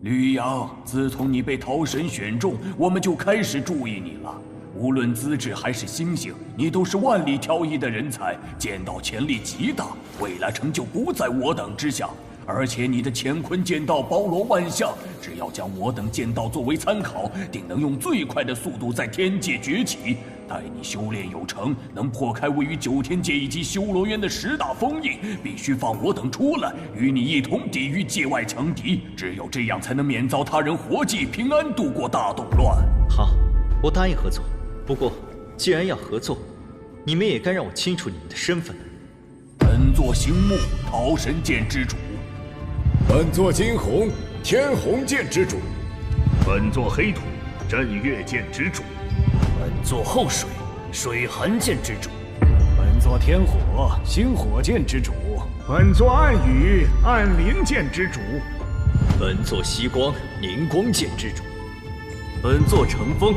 吕阳，自从你被桃神选中，我们就开始注意你了。无论资质还是心性，你都是万里挑一的人才，剑道潜力极大，未来成就不在我等之下。而且你的乾坤剑道包罗万象，只要将我等剑道作为参考，定能用最快的速度在天界崛起。待你修炼有成，能破开位于9天界以及修罗渊的10大封印，必须放我等出来，与你一同抵御界外强敌。只有这样，才能免遭他人活计，平安度过大动乱。好，我答应合作。不过，既然要合作，你们也该让我清楚你们的身份。本座星木，桃神剑之主。本座金红，天虹剑之主。本座黑土，镇月剑之主。本座后水，水寒剑之主。本座天火，星火剑之主。本座暗雨，暗灵剑之主。本座西光，凝光剑之主。本座乘风，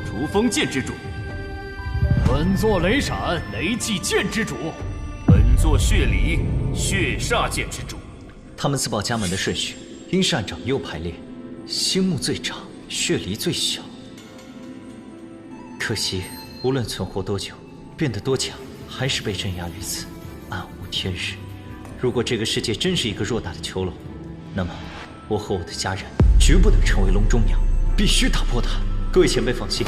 逐风剑之主。本座雷闪，雷祭剑之主。本座血离，血煞剑之主。他们自报家门的顺序应是按照右排列，星木最长，血离最小。可惜，无论存活多久，变得多强，还是被镇压于此，暗无天日。如果这个世界真是一个偌大的囚笼，那么我和我的家人绝不能成为笼中鸟，必须打破它。各位前辈放心，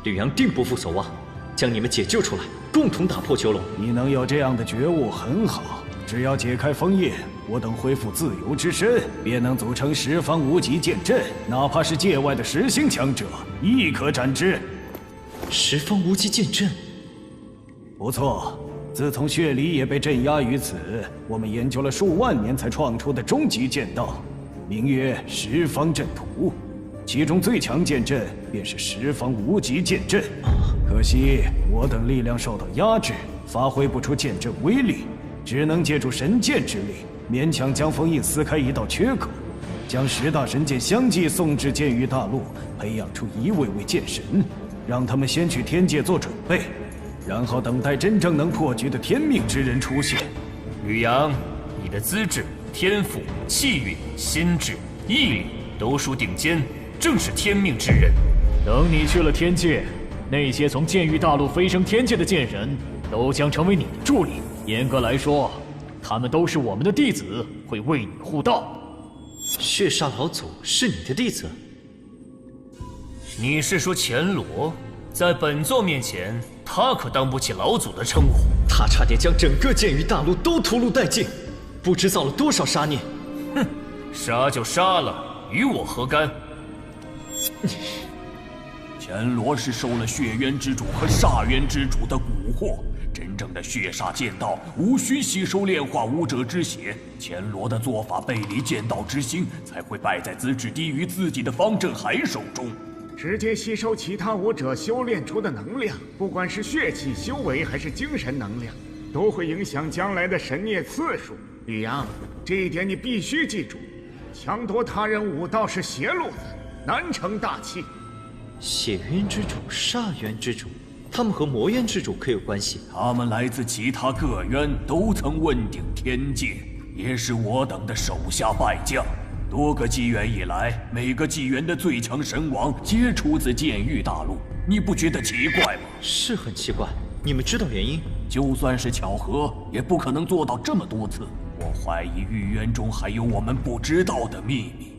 吕阳定不负所望，将你们解救出来，共同打破囚笼。你能有这样的觉悟很好，只要解开封印，我等恢复自由之身，便能组成十方无极剑阵，哪怕是界外的10星强者，亦可斩之。十方无极剑阵，不错。自从血离也被镇压于此，我们研究了数万年才创出的终极剑道，名曰十方阵图。其中最强剑阵便是十方无极剑阵。可惜我等力量受到压制，发挥不出剑阵威力，只能借助神剑之力，勉强将封印撕开一道缺口，将10大神剑相继送至剑域大陆，培养出1位位剑神，让他们先去天界做准备，然后等待真正能破局的天命之人出现。吕阳，你的资质、天赋、气运、心智、毅力都属顶尖，正是天命之人。等你去了天界，那些从剑域大陆飞升天界的剑人，都将成为你的助力。严格来说，他们都是我们的弟子，会为你护道。血煞老祖是你的弟子？你是说钱罗？在本座面前，他可当不起老祖的称呼。他差点将整个剑域大陆都屠戮殆尽，不知造了多少杀孽。哼，杀就杀了，与我何干？钱罗是受了血渊之主和煞渊之主的蛊惑，真正的血煞剑道无需吸收炼化武者之血。钱罗的做法背离剑道之心，才会败在资质低于自己的方振海手中。直接吸收其他武者修炼出的能量，不管是血气修为还是精神能量，都会影响将来的神孽次数。吕阳，这一点你必须记住，强夺他人武道是邪路子，难成大器。血渊之主、煞渊之主，他们和魔渊之主可有关系？他们来自其他各渊，都曾问鼎天界，也是我等的手下败将。多个纪元以来，每个纪元的最强神王皆出自剑域大陆，你不觉得奇怪吗？是很奇怪。你们知道原因？就算是巧合，也不可能做到这么多次。我怀疑玉渊中还有我们不知道的秘密，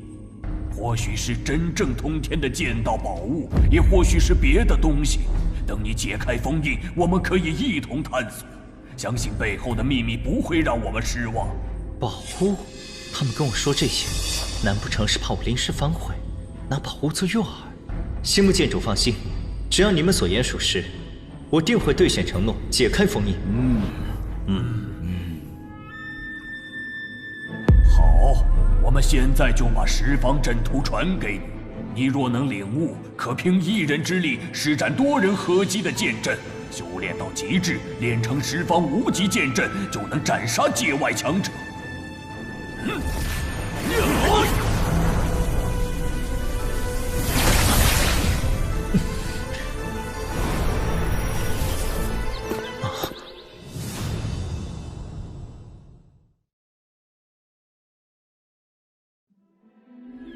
或许是真正通天的剑道宝物，也或许是别的东西。等你解开封印，我们可以一同探索。相信背后的秘密不会让我们失望。宝物？他们跟我说这些，难不成是怕我临时反悔，拿宝物做诱饵？星木剑主放心，只要你们所言属实，我定会兑现承诺，解开封印。好，我们现在就把十方阵图传给你。你若能领悟，可凭一人之力施展多人合击的剑阵，修炼到极致，练成十方无极剑阵，就能斩杀界外强者。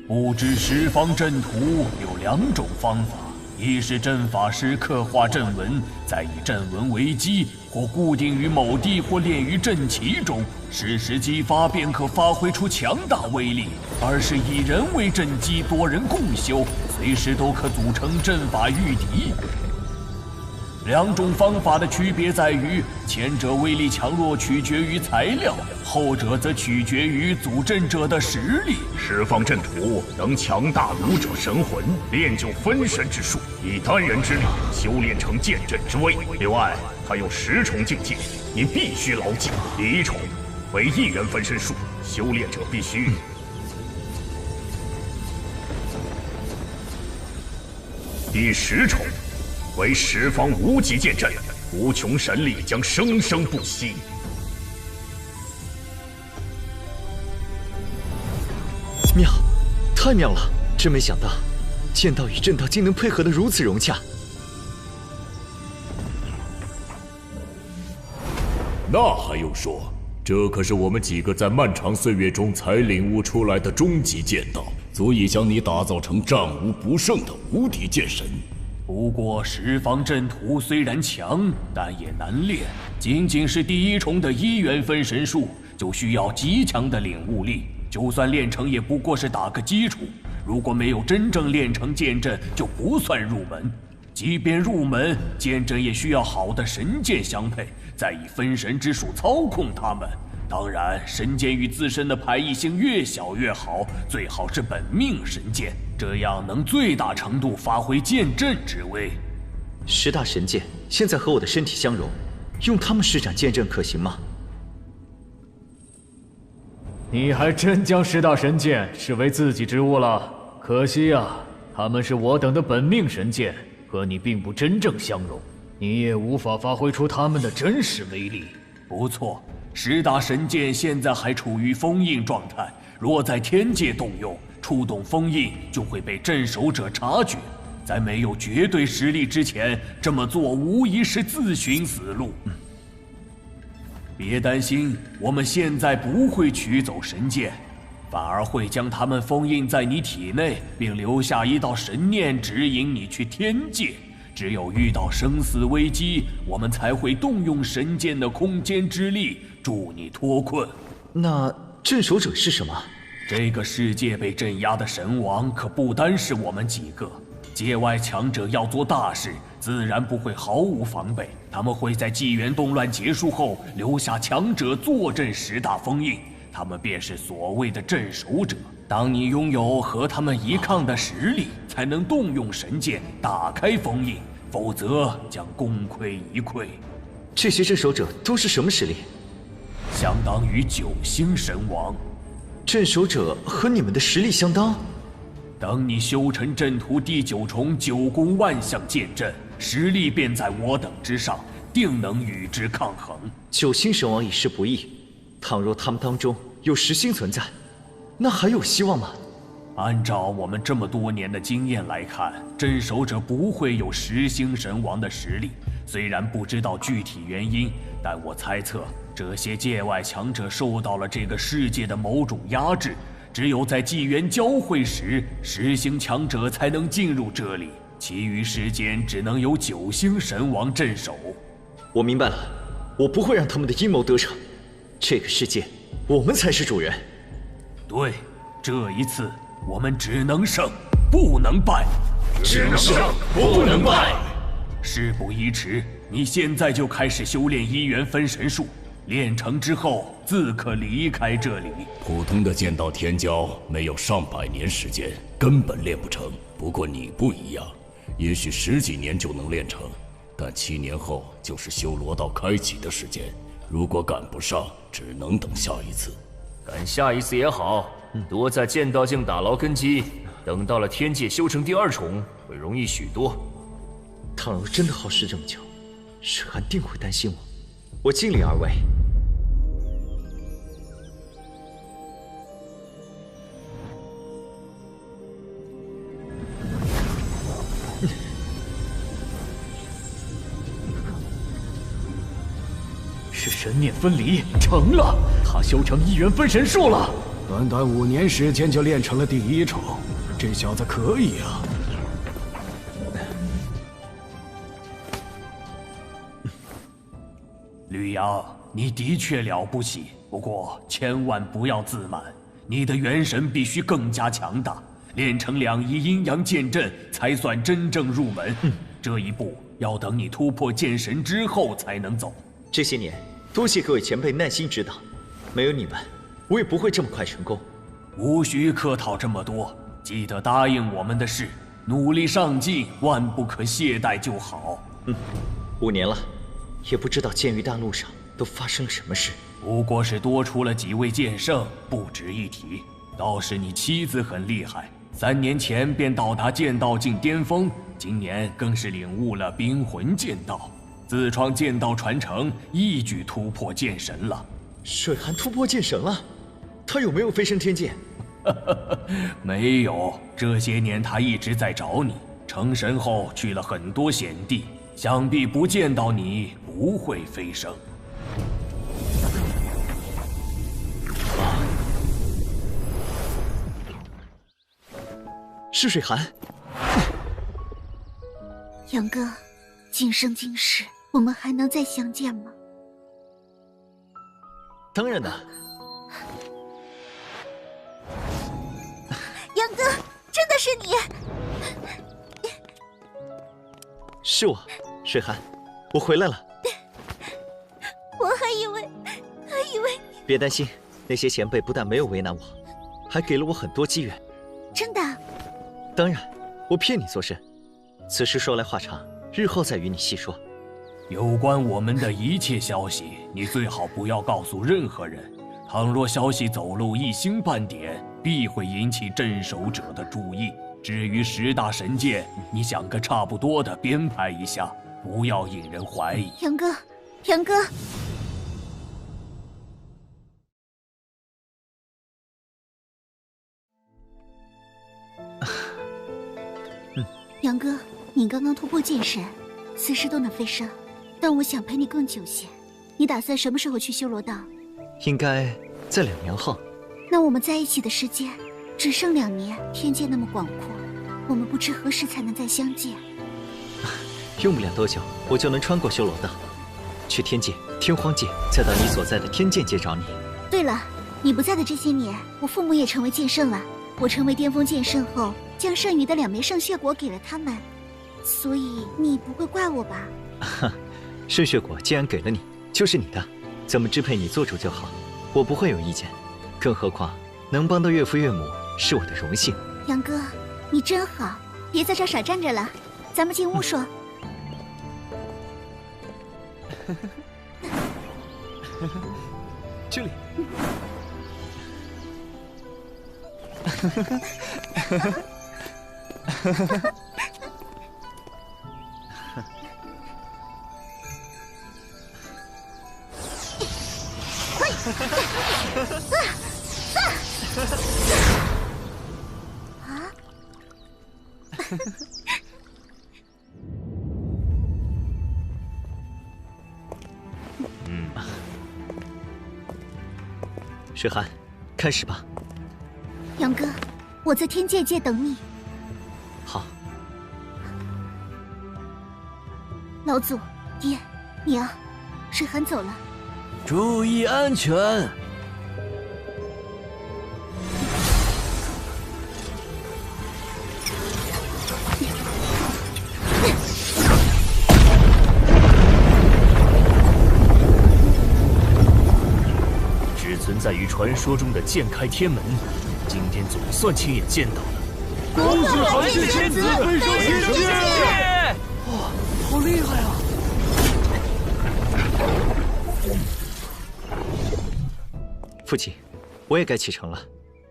布置十方阵图有2种方法，一是阵法师刻画阵文，再以阵文为基，或固定于某地，或列于阵旗中，适时激发便可发挥出强大威力；二是以人为阵基，多人共修，随时都可组成阵法御敌。2种方法的区别在于，前者威力强弱取决于材料，后者则取决于组阵者的实力。十方阵图能强大武者神魂，练就分身之术，以单人之力修炼成剑阵之威。另外，它有10重境界，你必须牢记。第1重为1人分身术，修炼者必须第10重为十方无极剑阵，无穷神力将生生不息。妙，太妙了！真没想到，剑道与正道竟能配合得如此融洽。那还用说？这可是我们几个在漫长岁月中才领悟出来的终极剑道，足以将你打造成战无不胜的无敌剑神。不过十方阵图虽然强，但也难练。仅仅是第一重的1元分神术，就需要极强的领悟力。就算练成，也不过是打个基础。如果没有真正练成剑阵，就不算入门。即便入门，剑阵也需要好的神剑相配，再以分神之术操控它们。当然，神剑与自身的排异性越小越好，最好是本命神剑，这样能最大程度发挥剑阵之威。10大神剑现在和我的身体相融，用它们施展剑阵可行吗？你还真将10大神剑视为自己之物了，可惜啊，他们是我等的本命神剑，和你并不真正相融，你也无法发挥出他们的真实威力。不错，10大神剑现在还处于封印状态，若在天界动用，触动封印就会被镇守者察觉。在没有绝对实力之前，这么做无疑是自寻死路。别担心，我们现在不会取走神剑，反而会将它们封印在你体内，并留下一道神念指引你去天界。只有遇到生死危机，我们才会动用神剑的空间之力助你脱困。那镇守者是什么？这个世界被镇压的神王可不单是我们几个。界外强者要做大事，自然不会毫无防备。他们会在纪元动乱结束后留下强者坐镇10大封印，他们便是所谓的镇守者。当你拥有和他们一抗的实力，才能动用神剑打开封印，否则将功亏一篑。这些镇守者都是什么实力？相当于9星神王。镇守者和你们的实力相当？等你修成阵图第9重9宫万象剑阵，实力便在我等之上，定能与之抗衡。9星神王已是不易，倘若他们当中有10星存在，那还有希望吗？按照我们这么多年的经验来看，镇守者不会有10星神王的实力。虽然不知道具体原因，但我猜测这些界外强者受到了这个世界的某种压制。只有在纪元交汇时，10星强者才能进入这里，其余时间只能由9星神王镇守。我明白了，我不会让他们的阴谋得逞。这个世界，我们才是主人。对，这一次我们只能胜，不能败。只能胜，不能败。事不宜迟，你现在就开始修炼1元分神术。练成之后，自可离开这里。普通的剑道天骄没有上百年时间，根本练不成。不过你不一样，也许10几年就能练成，但7年后就是修罗道开启的时间。如果赶不上，只能等下一次。赶下一次也好，多在剑道境打牢根基，等到了天界修成第2重，会容易许多。倘若真的耗时这么久，水寒定会担心我。我尽力而为。是神念分离成了，他修成1元分神术了。短短5年时间就练成了第1重，这小子可以啊！吕阳，你的确了不起，不过千万不要自满。你的元神必须更加强大，练成2仪阴阳剑阵才算真正入门。这一步要等你突破剑神之后才能走。这些年，多谢各位前辈耐心指导，没有你们，我也不会这么快成功。无需客套这么多，记得答应我们的事，努力上进，万不可懈怠就好。5年了。也不知道剑域大陆上都发生了什么事，不过是多出了几位剑圣，不值一提。倒是你妻子很厉害，3年前便到达剑道境巅峰，今年更是领悟了冰魂剑道，自创剑道传承，一举突破剑神了。水寒突破剑神了？他有没有飞升天界？没有，这些年他一直在找你。成神后去了很多险地，想必不见到你不会飞升。是水寒。杨哥，今生今世，我们还能再相见吗？当然的。杨哥，真的是你！是我，水寒，我回来了。我还以为……别担心，那些前辈不但没有为难我，还给了我很多机缘。真的？当然，我骗你做甚？此事说来话长，日后再与你细说。有关我们的一切消息，你最好不要告诉任何人。倘若消息走漏一星半点，必会引起镇守者的注意。至于10大神剑，你想个差不多的编排一下，不要引人怀疑。杨哥，杨哥。杨哥，你刚刚突破剑神，此时都能飞升，但我想陪你更久些。你打算什么时候去修罗道？应该在2年后。那我们在一起的时间只剩2年，天界那么广阔，我们不知何时才能再相见。用不了多久，我就能穿过修罗道，去天界、天荒界，再到你所在的天剑界找你。对了，你不在的这些年，我父母也成为剑圣了。我成为巅峰剑圣后，将剩余的2枚圣血果给了他们，所以你不会怪我吧？圣血果既然给了你，就是你的，怎么支配你做主就好，我不会有意见。更何况能帮到岳父岳母是我的荣幸。杨哥，你真好，别在这傻站着了，咱们进屋说。这里。水寒，开始吧。杨哥，我在天界界等你。好。老祖，爹，娘，水寒走了。注意安全。只存在于传说中的剑开天门，今天总算亲眼见到了。恭喜韩氏仙子飞升天界！哇，好厉害啊！父亲，我也该启程了。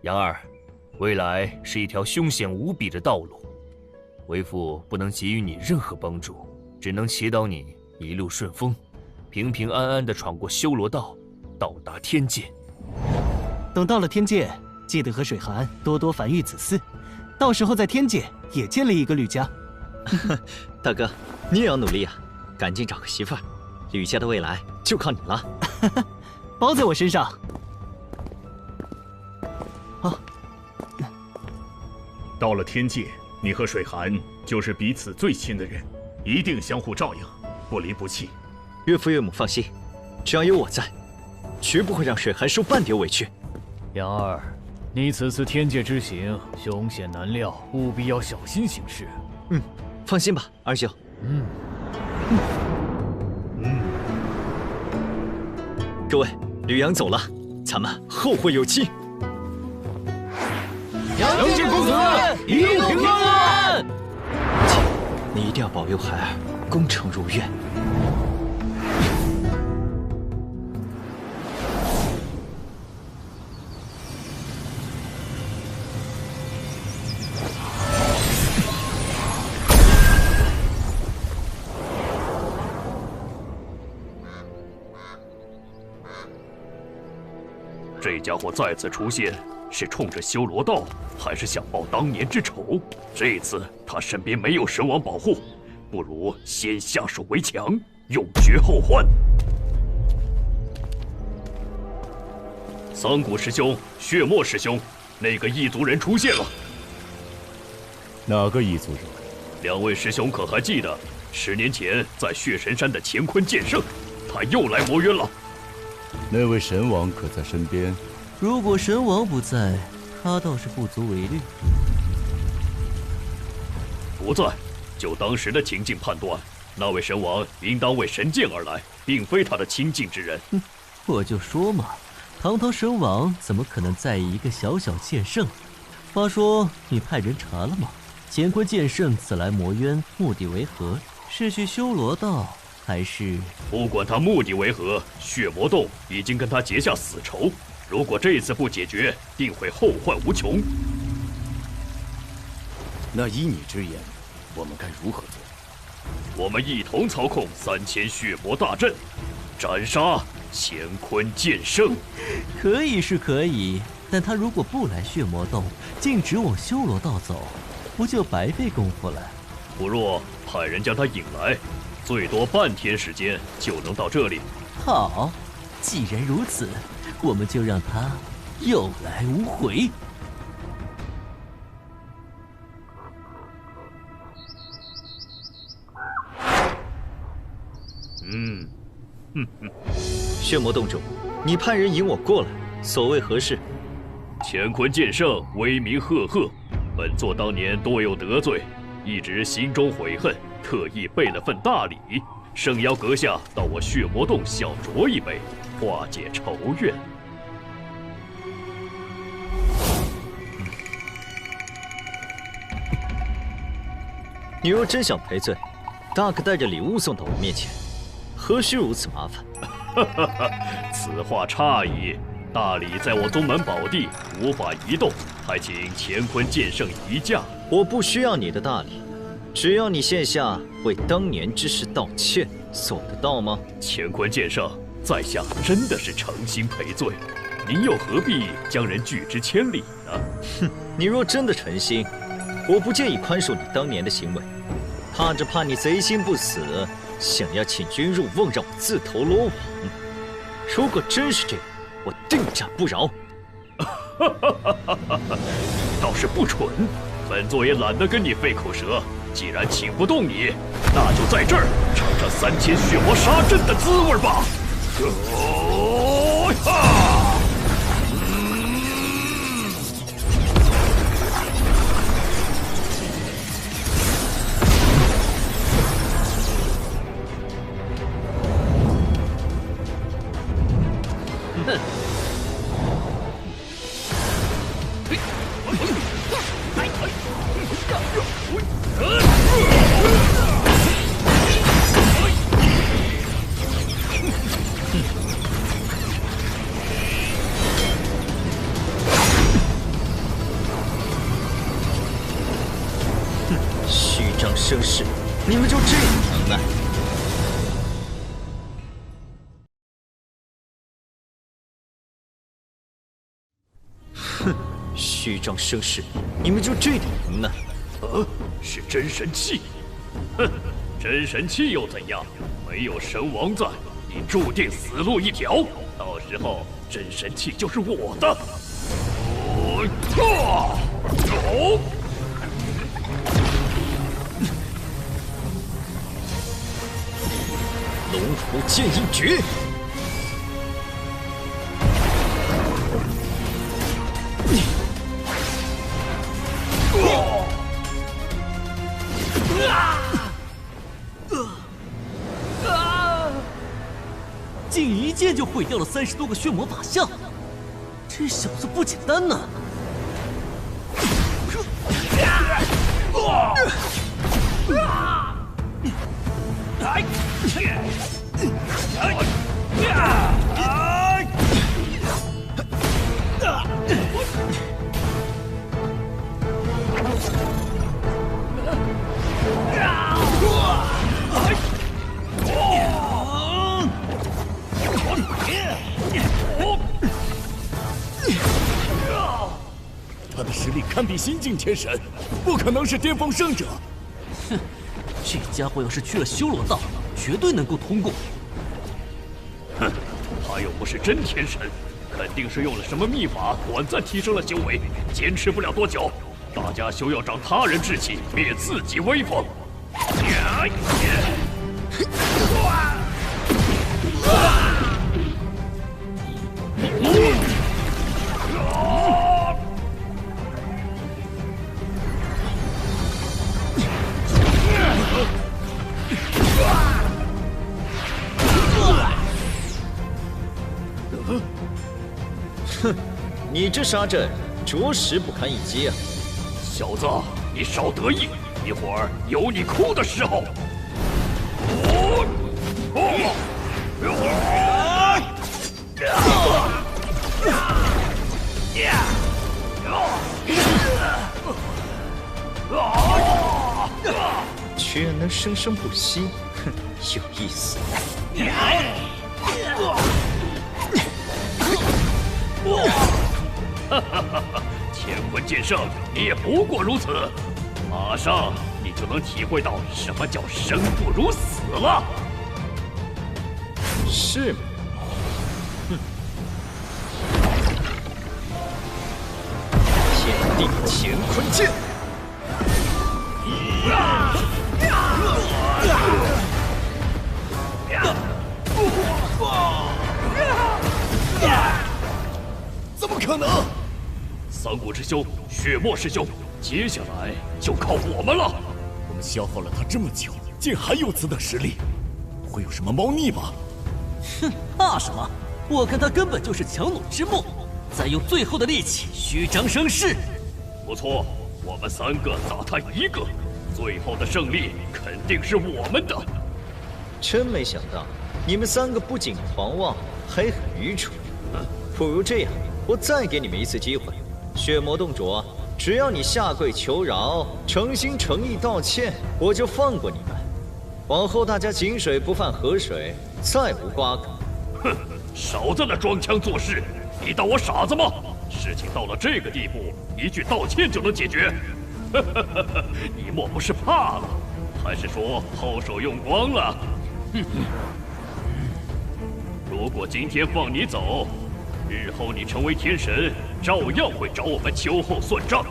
杨儿，未来是一条凶险无比的道路，为父不能给予你任何帮助，只能祈祷你一路顺风，平平安安地闯过修罗道，到达天界。等到了天界，记得和水寒多多繁育子嗣，到时候在天界也建立一个吕家。大哥，你也要努力啊，赶紧找个媳妇儿，吕家的未来就靠你了。包在我身上。到了天界，你和水寒就是彼此最亲的人，一定相互照应，不离不弃。岳父岳母放心，只要有我在，绝不会让水寒受半点委屈。杨儿，你此次天界之行凶险难料，务必要小心行事。放心吧，二舅。各位，吕阳走了，咱们后会有期。杨戬公子一路平安！你一定要保佑孩儿功成如愿。这家伙再次出现，是冲着修罗道，还是想报当年之仇？这次他身边没有神王保护，不如先下手为强，永绝后患。桑谷师兄、血墨师兄，那个异族人出现了。哪个异族人？两位师兄可还记得10年前在血神山的乾坤剑圣，他又来魔渊了。那位神王可在身边？如果神王不在，他倒是不足为虑。不在，就当时的情境判断，那位神王应当为神剑而来，并非他的亲近之人。我就说嘛，堂堂神王怎么可能在意一个小小剑圣？话说，你派人查了吗？乾坤剑圣此来魔渊目的为何？是去修罗道，还是……不管他目的为何，血魔洞已经跟他结下死仇。如果这次不解决，定会后患无穷。那依你之言，我们该如何做？我们一同操控3000血魔大阵，斩杀乾坤剑圣。可以是可以，但他如果不来血魔洞，径直往修罗道走，不就白费功夫了？不若派人将他引来，最多半天时间就能到这里。好，既然如此，我们就让他有来无回。血魔洞主，你派人引我过来，所谓何事？乾坤剑圣威名赫赫，本座当年多有得罪，一直心中悔恨，特意备了份大礼，圣邀阁下到我血魔洞小酌一杯，化解仇怨。你若真想赔罪，大可带着礼物送到我面前，何须如此麻烦？此话差矣。大礼在我宗门宝地，无法移动，还请乾坤剑圣移驾。我不需要你的大礼，只要你线下为当年之事道歉，做得到吗？乾坤剑圣，在下真的是诚心赔罪，您又何必将人拒之千里呢？哼，你若真的诚心，我不介意宽恕你当年的行为，怕你贼心不死，想要请君入瓮，让我自投罗网。如果真是这样，我定斩不饶。倒是不蠢，本座也懒得跟你费口舌。既然请不动你，那就在这儿尝尝3000血魔杀阵的滋味吧。虚张声势，你们就这样能耐？哼，虚张声势，你们就这点能耐？是真神器。哼，真神器又怎样？没有神王在，你注定死路一条。到时候真神器就是我的。走！龙虎剑一绝！竟一剑就毁掉了30多个血魔法相，这小子不简单呢！实力堪比新晋天神，不可能是巅峰圣者。哼，这家伙要是去了修罗道，绝对能够通过。哼，他又不是真天神，肯定是用了什么秘法，短暂提升了修为，坚持不了多久。大家休要长他人志气，灭自己威风。哼，你这杀阵着实不堪一击啊！小子，你少得意，一会儿有你哭的时候。居然能生生不息，哼，有意思。哈哈哈哈！乾坤剑圣，你也不过如此，马上你就能体会到什么叫生不如死了。是吗？哼！天地乾坤剑。怎么可能？三谷之兄、血墨师兄，接下来就靠我们了。我们消耗了他这么久，竟还有此等实力，会有什么猫腻吧？哼，怕什么？我看他根本就是强弩之末，再用最后的力气虚张声势。不错，我们三个打他一个，最后的胜利肯定是我们的。真没想到，你们三个不仅狂妄，还很愚蠢。不如这样，我再给你们一次机会。血魔洞主，只要你下跪求饶，诚心诚意道歉，我就放过你们。往后大家井水不犯河水，再无瓜葛。哼，少在那装腔作势！你当我傻子吗？事情到了这个地步，一句道歉就能解决？你莫不是怕了，还是说后手用光了？如果今天放你走，日后你成为天神，照样会找我们秋后算账。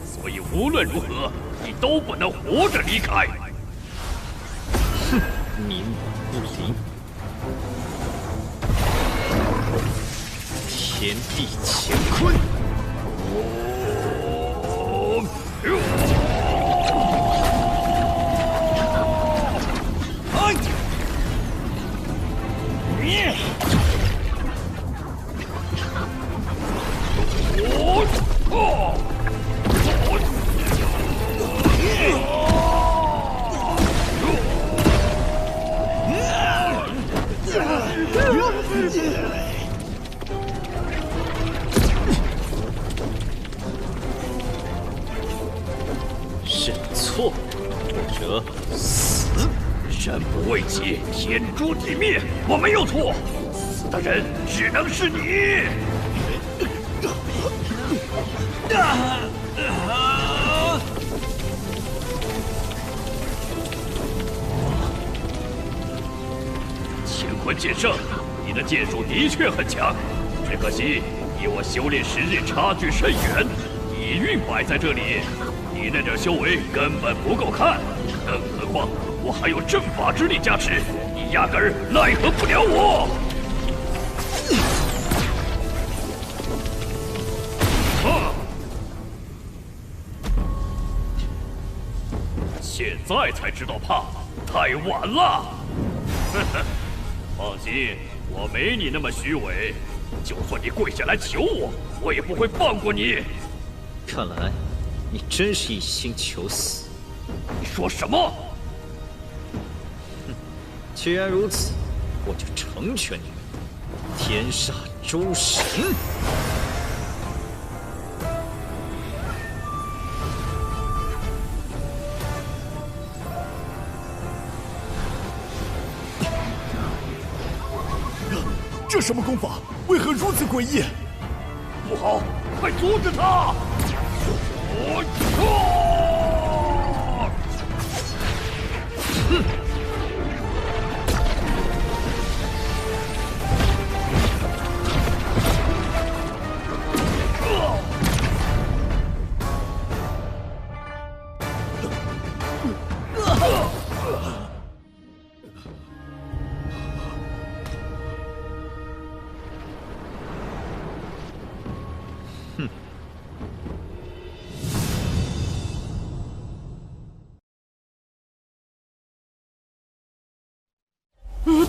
所以无论如何，你都不能活着离开。哼，冥顽不灵。天地乾坤。认错，或者死。人不为己，天诛地灭。我没有错，死的人只能是你。乾坤剑圣，你的剑术的确很强，只可惜你我修炼时日差距甚远，底蕴摆在这里，你那点修为根本不够看，更何况我还有阵法之力加持，你压根儿奈何不了我。现在才知道怕，太晚了。放心，我没你那么虚伪，就算你跪下来求我，我也不会放过你。看来你真是一心求死。你说什么？既然如此，我就成全你，天煞诸神。这什么功法？为何如此诡异？不好，快阻止他！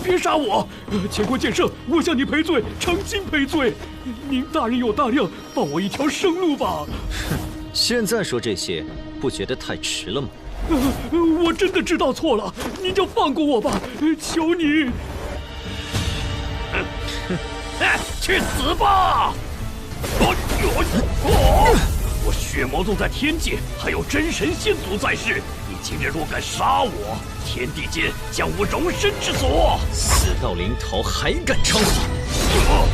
别杀我！乾坤剑圣，我向你赔罪，诚心赔罪。您大人有大量，放我一条生路吧。哼，现在说这些，不觉得太迟了吗？我真的知道错了，您就放过我吧，求你。去死吧！我血魔宗在天界，还有真神仙族在世。你今日若敢杀我，天地间将无容身之所。死到临头还敢猖狂！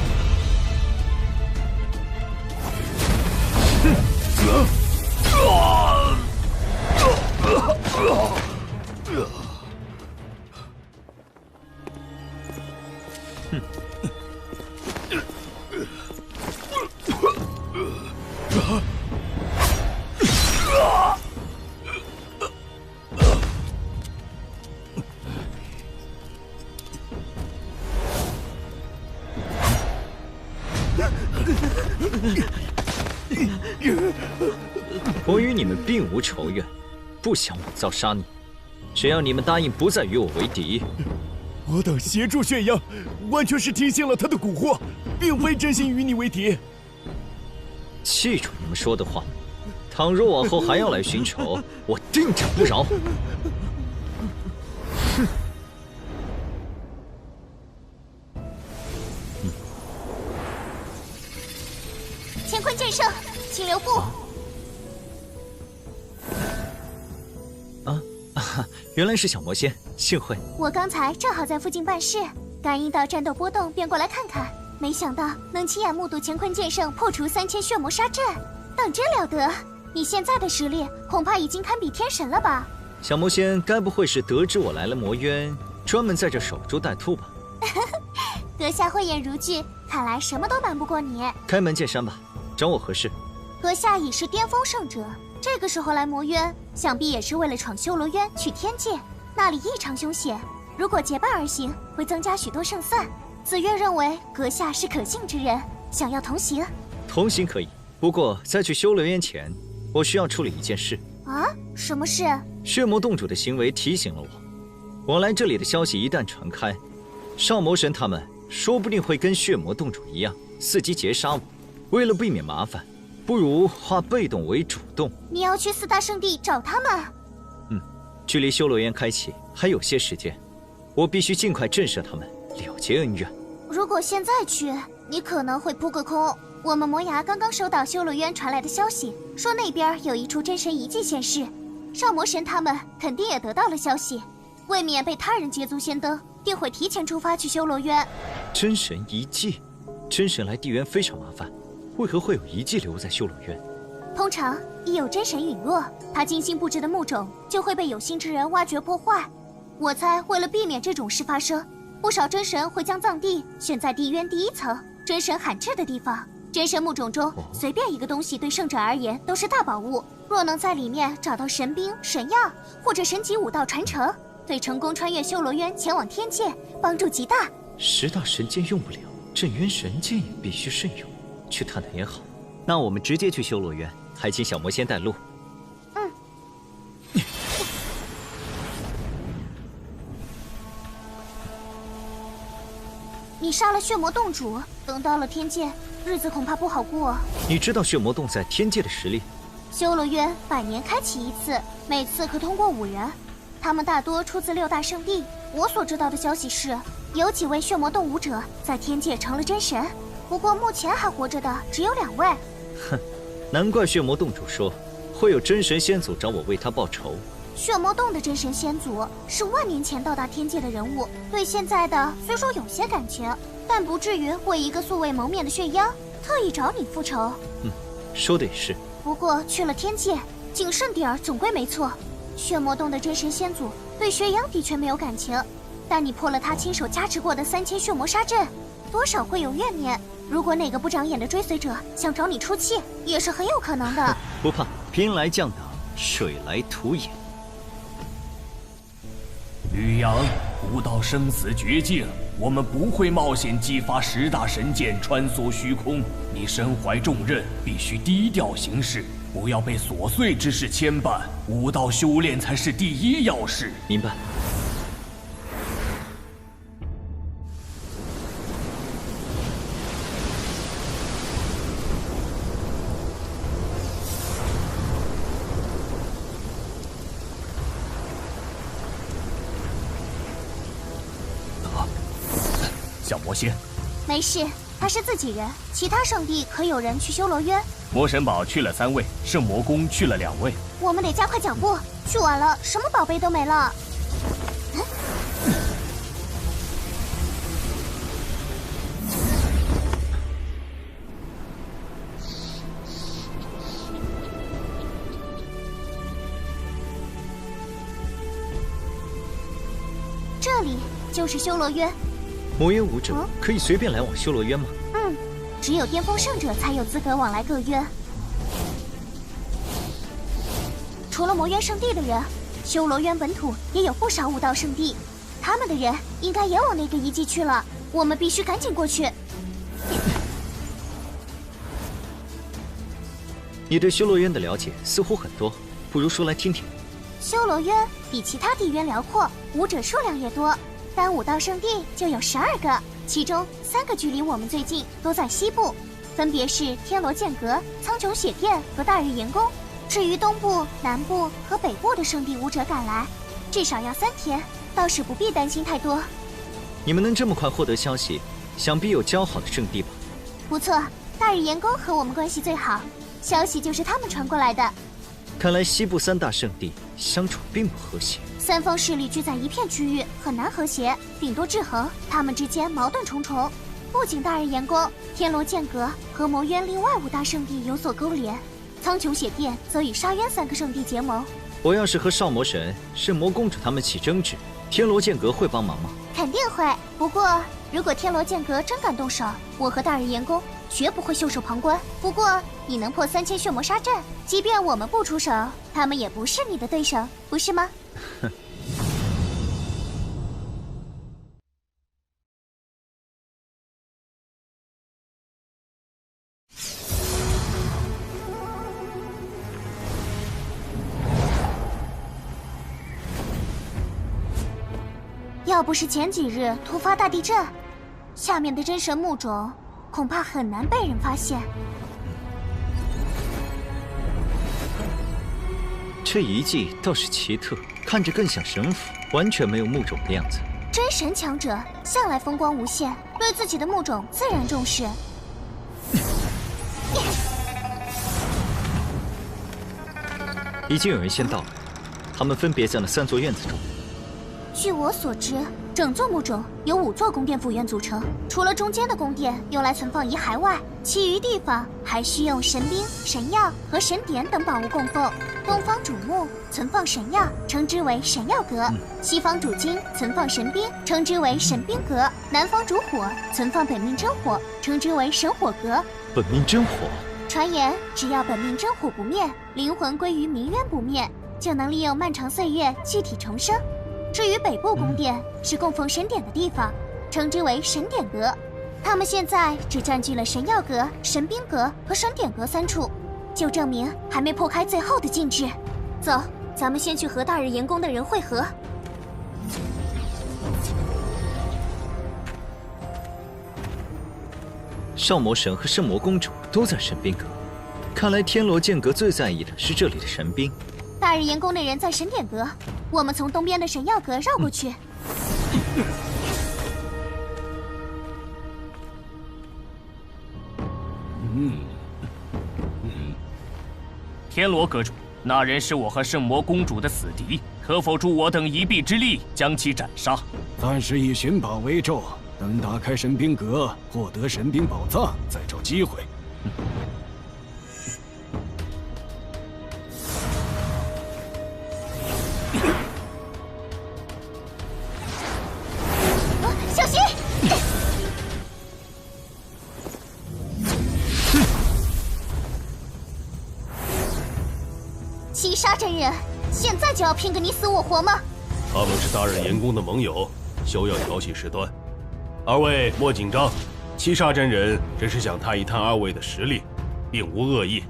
我与你们并无仇怨，不想枉造杀你。只要你们答应不再与我为敌，我等协助宣扬，完全是听信了他的蛊惑，并非真心与你为敌。记住你们说的话，倘若往后还要来寻仇，我定斩不饶。哼！乾坤剑圣，请留步。原来是小魔仙，幸会。我刚才正好在附近办事，感应到战斗波动，便过来看看。没想到能亲眼目睹乾坤剑圣破除3000血魔杀阵，当真了得！你现在的实力恐怕已经堪比天神了吧？小魔仙该不会是得知我来了魔渊，专门在这守株待兔吧？阁下慧眼如炬，看来什么都瞒不过你。开门见山吧，找我何事？阁下已是巅峰圣者，这个时候来魔渊，想必也是为了闯修罗渊去天界，那里异常凶险。如果结伴而行，会增加许多胜算。紫月认为阁下是可信之人，想要同行。同行可以，不过在去修罗渊前，我需要处理一件事。啊？什么事？血魔洞主的行为提醒了我，我来这里的消息一旦传开，少魔神他们说不定会跟血魔洞主一样，伺机截杀我。为了避免麻烦，不如化被动为主动。你要去4大圣地找他们？距离修罗渊开启还有些时间，我必须尽快震慑他们，了结恩怨。如果现在去，你可能会扑个空。我们魔牙刚刚收到修罗渊传来的消息，说那边有一处真神遗迹现世，少魔神他们肯定也得到了消息，为免被他人捷足先登，定会提前出发去修罗渊。真神遗迹，真神来地渊非常麻烦，为何会有遗迹留在修罗渊？通常一有真神陨落，他精心布置的墓冢就会被有心之人挖掘破坏。我猜为了避免这种事发生，不少真神会将葬地选在地渊第1层真神罕至的地方。真神墓冢中随便一个东西对圣者而言都是大宝物，若能在里面找到神兵、神药或者神级武道传承，对成功穿越修罗渊前往天界帮助极大。10大神剑用不了，镇渊神剑也必须慎用。去探探也好。那我们直接去修罗渊，还请小魔仙带路。你杀了血魔洞主，等到了天界，日子恐怕不好过。你知道血魔洞在天界的实力？修罗渊100年开启1次，每次可通过5人，他们大多出自6大圣地。我所知道的消息是，有几位血魔洞武者在天界成了真神，不过目前还活着的只有2位。哼，难怪血魔洞主说会有真神先祖找我为他报仇。血魔洞的真神先祖是万年前到达天界的人物，对现在的虽说有些感情，但不至于为一个素未谋面的血妖特意找你复仇。说的也是。不过去了天界，谨慎点儿总归没错。血魔洞的真神先祖对学阳的确没有感情，但你破了他亲手加持过的3000血魔杀阵，多少会有怨念。如果哪个不长眼的追随者想找你出气，也是很有可能的。不怕，兵来将挡，水来土掩。吕阳，不到生死绝境，我们不会冒险激发10大神剑穿梭虚空。你身怀重任，必须低调行事，不要被琐碎之事牵绊。武道修炼才是第一要事。明白。小魔仙，没事，他是自己人。其他圣地可有人去修罗渊？魔神堡去了3位，圣魔宫去了2位。我们得加快脚步，去晚了什么宝贝都没了。这里就是修罗渊。魔渊武者可以随便来往修罗渊吗？只有巅峰圣者才有资格往来各渊。除了魔渊圣地的人，修罗渊本土也有不少武道圣地，他们的人应该也往那个遗迹去了。我们必须赶紧过去。你对修罗渊的了解似乎很多，不如说来听听。修罗渊比其他地渊辽阔，武者数量也多。单武道圣地就有12个，其中3个距离我们最近，都在西部，分别是天罗剑阁、苍穹血殿和大日炎宫。至于东部、南部和北部的圣地武者赶来，至少要3天，倒是不必担心太多。你们能这么快获得消息，想必有交好的圣地吧？不错，大日炎宫和我们关系最好，消息就是他们传过来的。看来西部3大圣地相处并不和谐。3方势力聚在一片区域，很难和谐，顶多制衡。他们之间矛盾重重。不仅大日炎宫、天罗剑阁和魔渊另外5大圣地有所勾连，苍穹血殿则与沙渊3个圣地结盟。我要是和少魔神、圣魔公主他们起争执，天罗剑阁会帮忙吗？肯定会。不过，如果天罗剑阁真敢动手，我和大日炎宫绝不会袖手旁观。不过，你能破3000血魔杀阵，即便我们不出手，他们也不是你的对手，不是吗？哼。要不是前几日突发大地震，下面的真神墓冢恐怕很难被人发现。这遗迹倒是奇特，看着更像神府，完全没有墓冢的样子。真神强者向来风光无限，对自己的墓冢自然重视。已经有人先到了，他们分别在那3座院子中。据我所知，整座墓冢由5座宫殿府院组成，除了中间的宫殿用来存放遗骸外，其余地方还需用神兵、神药和神典等宝物供奉。东方主墓存放神药，称之为神药阁；西方主金存放神兵，称之为神兵阁；南方主火存放本命真火，称之为神火阁。本命真火，传言只要本命真火不灭，灵魂归于冥渊不灭，就能利用漫长岁月具体重生。至于北部宫殿是供奉神典的地方，称之为神典阁。他们现在只占据了神药阁、神兵阁和神典阁3处，就证明还没破开最后的禁制。走，咱们先去和大日炎宫的人会合。少魔神和圣魔公主都在神兵阁，看来天罗剑阁最在意的是这里的神兵。大日炎宫的人在神典阁，我们从东边的神药阁绕过去。天罗阁主，那人是我和圣魔公主的死敌，可否助我等一臂之力，将其斩杀？暂时以寻宝为重，等打开神兵阁，获得神兵宝藏，再找机会。杀真人，现在就要拼个你死我活吗？他们是大日炎宫的盟友，休要挑起事端。二位莫紧张，七杀真人只是想探一探二位的实力，并无恶意。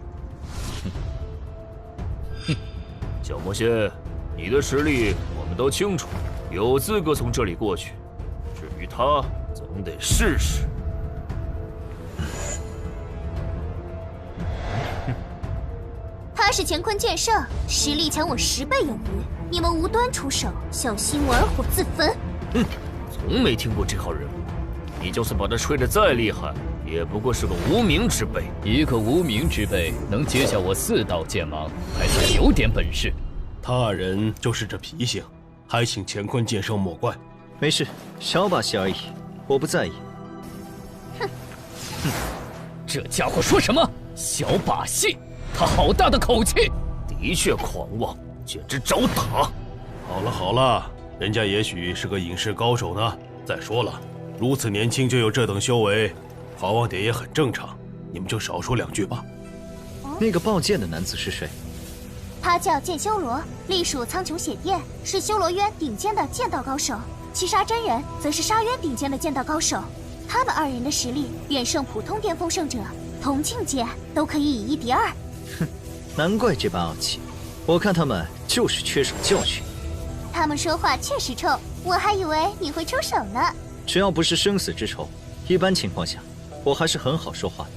小魔仙，你的实力我们都清楚，有资格从这里过去。至于他，总得试试。他是乾坤剑圣，实力强我10倍有余。你们无端出手，小心我而火自焚。从没听过这号人物，你就算把他吹得再厉害，也不过是个无名之辈。一个无名之辈能接下我4道剑芒，还算有点本事。他人就是这脾性，还请乾坤剑圣莫怪。没事，小把戏而已，我不在意。这家伙说什么小把戏？他好大的口气！的确狂妄，简直找打。好了好了，人家也许是个隐士高手呢。再说了，如此年轻就有这等修为，好望点也很正常。你们就少说2句吧。那个抱剑的男子是谁？他叫剑修罗，隶属苍穹血殿，是修罗渊顶尖的剑道高手。七杀真人则是沙渊顶尖的剑道高手。他们2人的实力远胜普通巅峰圣者，同境界都可以以1敌2。哼，难怪这般傲气，我看他们就是缺少教训。他们说话确实冲，我还以为你会出手呢。只要不是生死之仇，一般情况下，我还是很好说话的。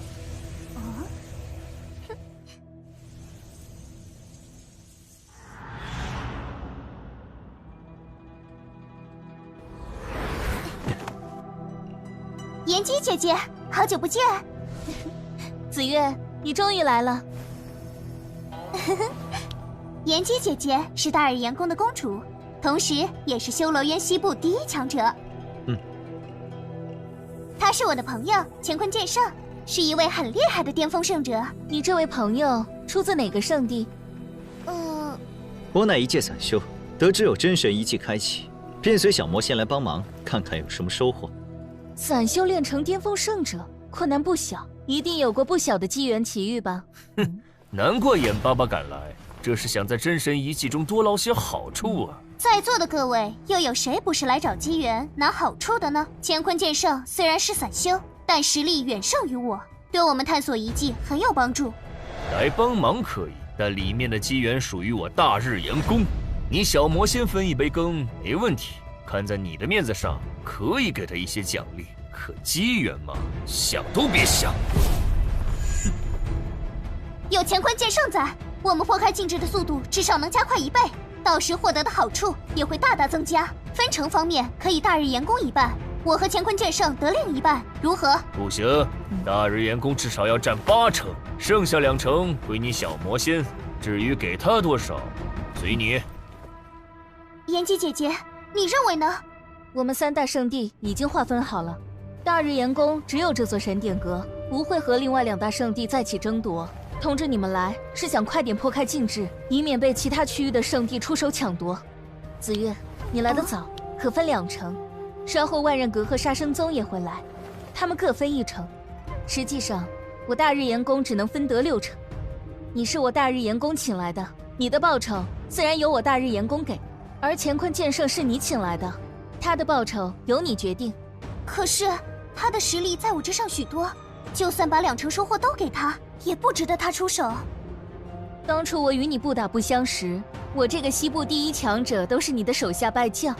妍姬姐姐，好久不见。紫月，你终于来了。妍姬姐姐是大日炎宫的公主，同时也是修罗渊西部第1强者。她是我的朋友乾坤剑圣，是一位很厉害的巅峰圣者。你这位朋友出自哪个圣地？我乃一介散修，得知有真神遗迹开启，便随小魔仙来帮忙，看看有什么收获。散修炼成巅峰圣者，困难不小，一定有过不小的机缘奇遇吧？难怪眼巴巴赶来，这是想在真神遗迹中多捞些好处啊！在座的各位，又有谁不是来找机缘拿好处的呢？乾坤剑圣虽然是散修，但实力远胜于我，对我们探索遗迹很有帮助。来帮忙可以，但里面的机缘属于我大日炎宫，你小魔仙分一杯羹没问题。看在你的面子上，可以给他一些奖励，可机缘嘛，想都别想。有乾坤剑圣在，我们破开禁制的速度至少能加快1倍，到时获得的好处也会大大增加。分成方面可以大日炎宫1半，我和乾坤剑圣得另1半，如何？不行，大日炎宫至少要占8成，剩下2成归你小魔仙。至于给他多少，随你。妍姬姐姐，你认为呢？我们3大圣地已经划分好了，大日炎宫只有这座神典阁，不会和另外2大圣地再起争夺。通知你们来，是想快点破开禁制，以免被其他区域的圣地出手抢夺。紫月，你来得早，可分2成。稍后万仞阁和杀生宗也会来，他们各分1成。实际上，我大日炎宫只能分得6成。你是我大日炎宫请来的，你的报酬自然由我大日炎宫给。而乾坤剑圣是你请来的，他的报酬由你决定。可是他的实力在我之上许多，就算把2成收获都给他，也不值得他出手。当初我与你不打不相识，我这个西部第1强者都是你的手下败将，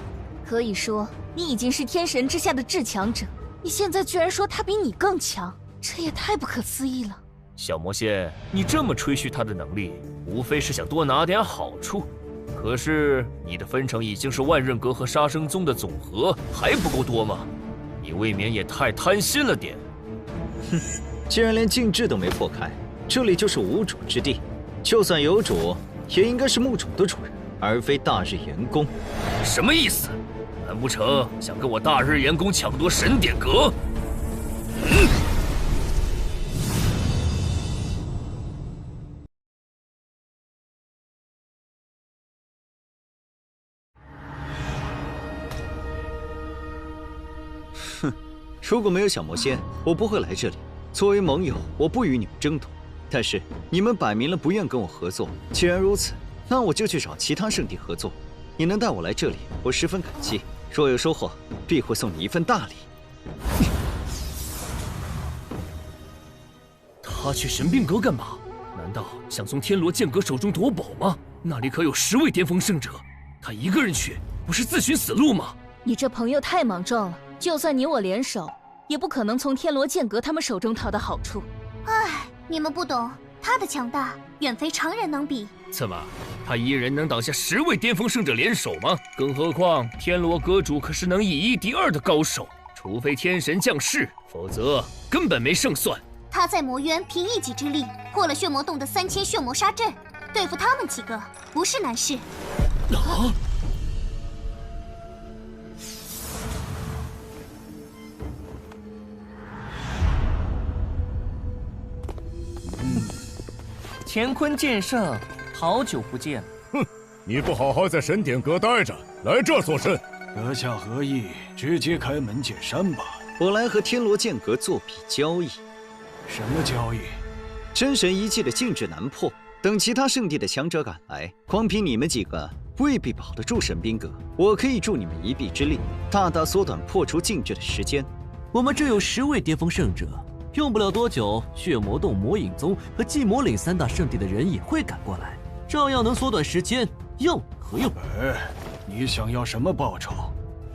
可以说你已经是天神之下的至强者。你现在居然说他比你更强，这也太不可思议了。小魔仙，你这么吹嘘他的能力，无非是想多拿点好处。可是你的分成已经是万仞阁和杀生宗的总和，还不够多吗？你未免也太贪心了点。哼，既然连禁制都没破开，这里就是无主之地，就算有主，也应该是墓主的主人，而非大日炎宫。什么意思？难不成想跟我大日炎宫抢夺神典阁？哼，如果没有小魔仙，我不会来这里。作为盟友，我不与你们争夺，但是你们摆明了不愿跟我合作。既然如此，那我就去找其他圣地合作。你能带我来这里，我十分感激。若有收获，必会送你一份大礼。他去神兵阁干嘛？难道想从天罗剑阁手中夺宝吗？那里可有10位巅峰圣者，他一个人去，不是自寻死路吗？你这朋友太莽撞了，就算你我联手，也不可能从天罗剑阁他们手中讨到好处。唉，你们不懂，他的强大远非常人能比。怎么，他一人能挡下10位巅峰圣者联手吗？更何况天罗阁主可是能以1敌2的高手，除非天神降世，否则根本没胜算。他在魔渊凭一己之力破了血魔洞的3000血魔杀阵，对付他们几个不是难事。啊！乾坤剑圣，好久不见。哼，你不好好在神典阁待着，来这作甚？阁下何意？直接开门见山吧。我来和天罗剑阁做笔交易。什么交易？真神遗迹的禁制难破，等其他圣地的强者赶来，光凭你们几个未必保得住神兵阁。我可以助你们一臂之力，大大缩短破除禁制的时间。我们这有10位巅峰圣者，用不了多久，血魔洞、魔影宗和寂魔岭3大圣地的人也会赶过来，照样能缩短时间，要何用？你想要什么报酬？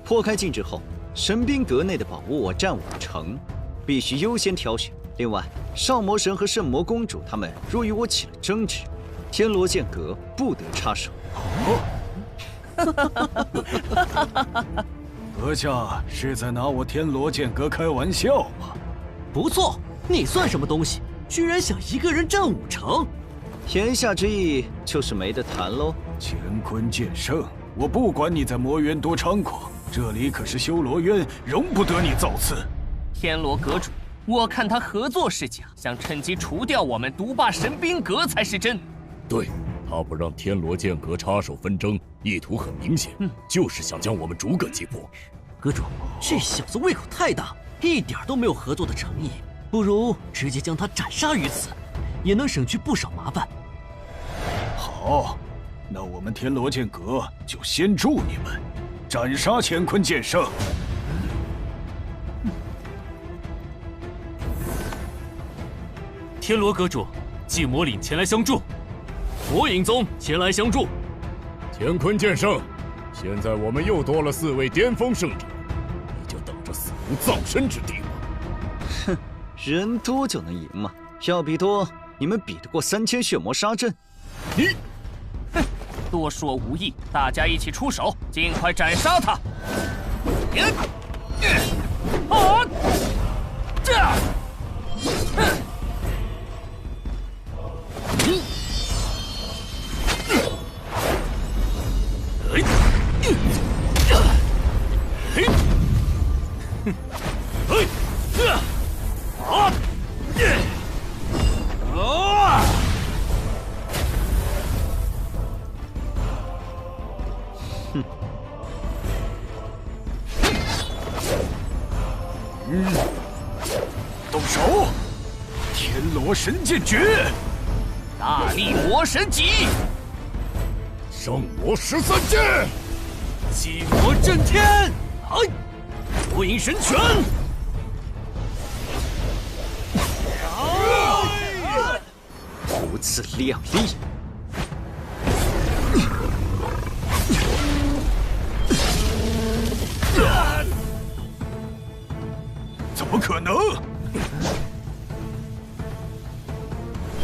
破开禁制后，神兵阁内的宝物我占50%，必须优先挑选。另外，少魔神和圣魔公主他们若与我起了争执，天罗剑阁不得插手。阁下是在拿我天罗剑阁开玩笑吗？不错，你算什么东西？居然想一个人占50%？言下之意就是没得谈喽。乾坤剑圣，我不管你在魔渊多猖狂，这里可是修罗渊，容不得你造次。天罗阁主，我看他合作是假，想趁机除掉我们，独霸神兵阁才是真。对，他不让天罗剑阁插手纷争，意图很明显，就是想将我们逐个击破。阁主，这小子胃口太大，一点都没有合作的诚意，不如直接将他斩杀于此，也能省去不少麻烦。好，那我们天罗剑阁就先助你们斩杀乾坤剑圣。天罗阁主，寂魔岭前来相助，魔影宗前来相助。乾坤剑圣，现在我们又多了4位巅峰圣者，你就等着死无葬身之地吧。哼，人多就能赢吗？要比多，你们比得过3000血魔杀阵？你，哼，多说无益，大家一起出手，尽快斩杀他。这。动手！天罗神剑诀，大力魔神戟，圣魔13剑，寂魔震天，火影神拳，如此亮丽。怎么可能？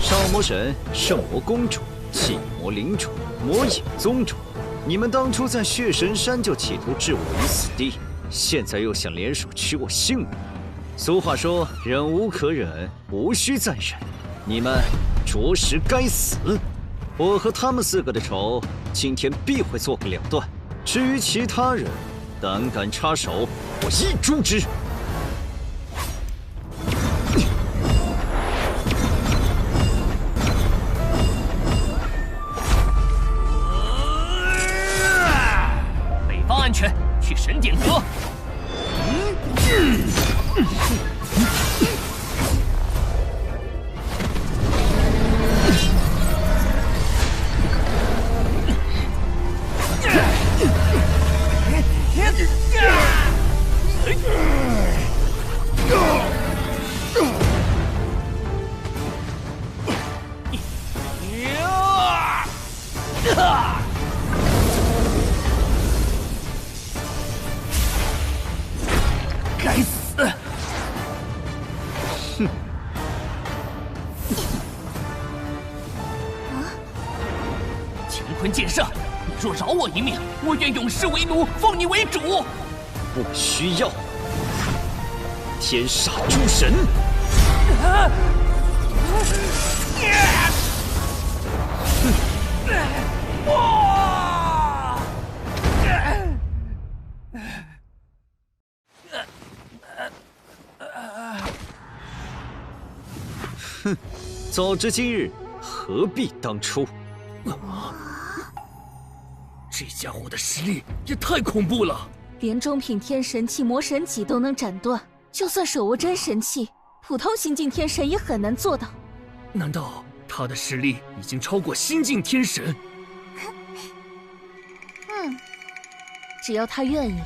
少魔神、圣魔公主、寂魔领主、魔影宗主，你们当初在血神山就企图置我于死地，现在又想联手取我性命。俗话说，忍无可忍，无需再忍。你们着实该死。我和他们4个的仇，今天必会做个了断。至于其他人，胆敢插手，我一诛之。北方安全，去神典阁。哼！乾坤剑圣，你若饶我一命，我愿永世为奴，奉你为主。不需要。天煞诸神。哼，早知今日，何必当初？这家伙的实力也太恐怖了，连中品天神气魔神戟都能斩断，就算手握真神器，普通新晋天神也很难做到。难道他的实力已经超过新晋天神？只要他愿意，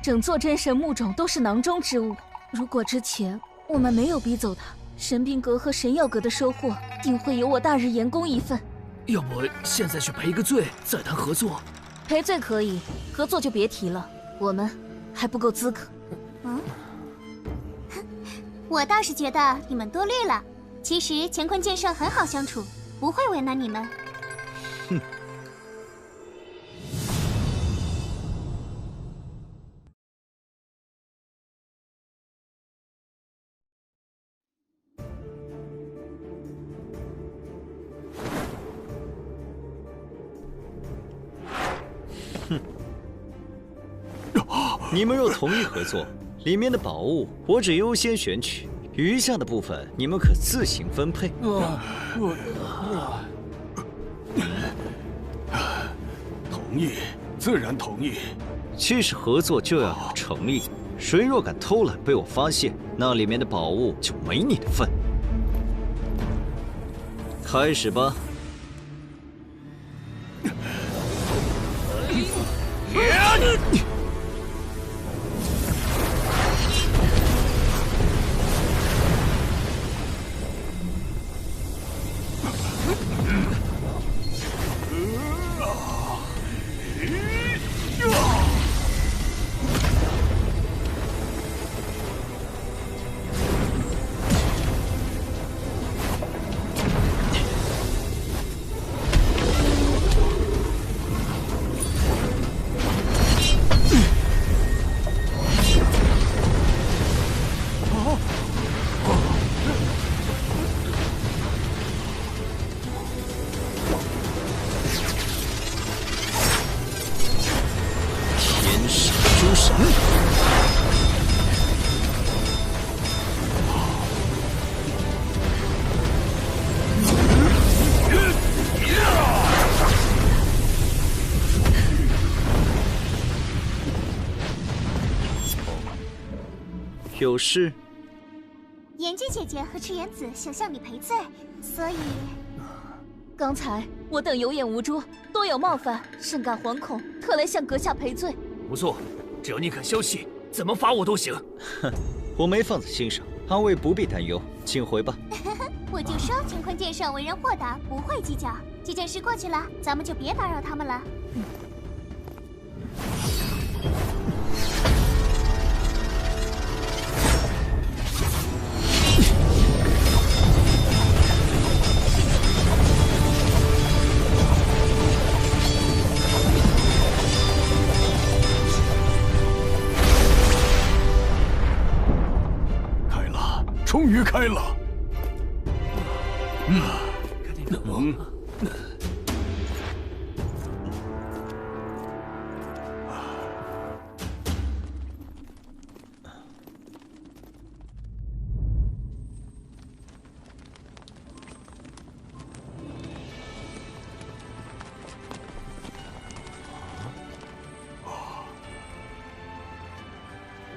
整座真神墓冢都是囊中之物。如果之前我们没有逼走他，神兵阁和神药阁的收获定会有我大日炎宫一份。要不现在去赔个罪，再谈合作？赔罪可以，合作就别提了，我们还不够资格。我倒是觉得你们多虑了。其实乾坤剑圣很好相处，不会为难你们。哼。你们若同意合作，里面的宝物我只优先选取，余下的部分你们可自行分配。同意，自然同意。既是合作，就要有诚意。谁若敢偷懒被我发现，那里面的宝物就没你的份。开始吧。有事？妍姬姐姐和赤岩子想向你赔罪，所以刚才我等有眼无珠，多有冒犯，甚感惶恐，特来向阁下赔罪。不错，只要你肯消气，怎么罚我都行。哼，我没放在心上，二位不必担忧，请回吧。我就说乾坤剑圣为人豁达，不会计较。这件事过去了，咱们就别打扰他们了。终于开了。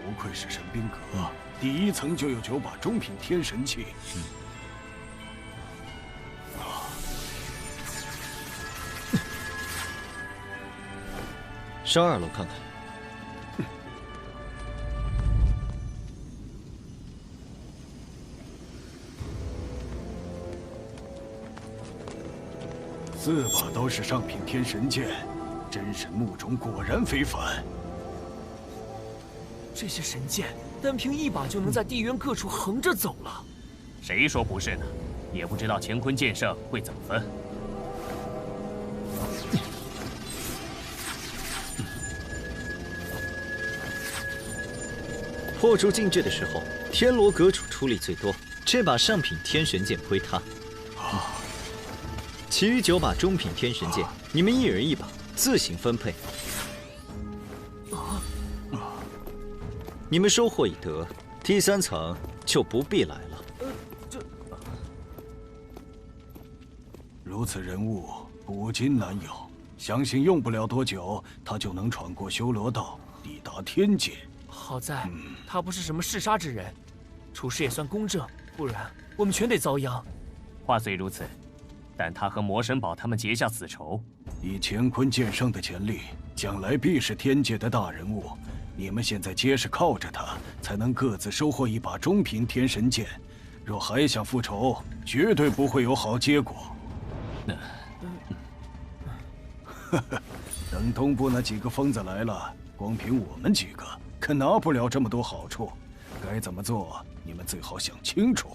不愧是神兵阁。第1层就有9把中品天神器。上2楼看看。4把都是上品天神剑，真神墓中果然非凡。这些神剑单凭一把就能在地渊各处横着走了。谁说不是呢？也不知道乾坤剑圣会怎么分。破除禁制的时候，天罗阁主出力最多，这把上品天神剑归他。其余9把中品天神剑，你们一人一把，自行分配。你们收获已得，第3层就不必来了。如此人物，古今难有，相信用不了多久，他就能闯过修罗道，抵达天界。好在他不是什么嗜杀之人，处事也算公正，不然我们全得遭殃。话虽如此，但他和魔神堡他们结下死仇，以乾坤剑圣的潜力，将来必是天界的大人物。你们现在皆是靠着他，才能各自收获一把中品天神剑。若还想复仇，绝对不会有好结果。等东部那几个疯子来了，光凭我们几个可拿不了这么多好处。该怎么做，你们最好想清楚。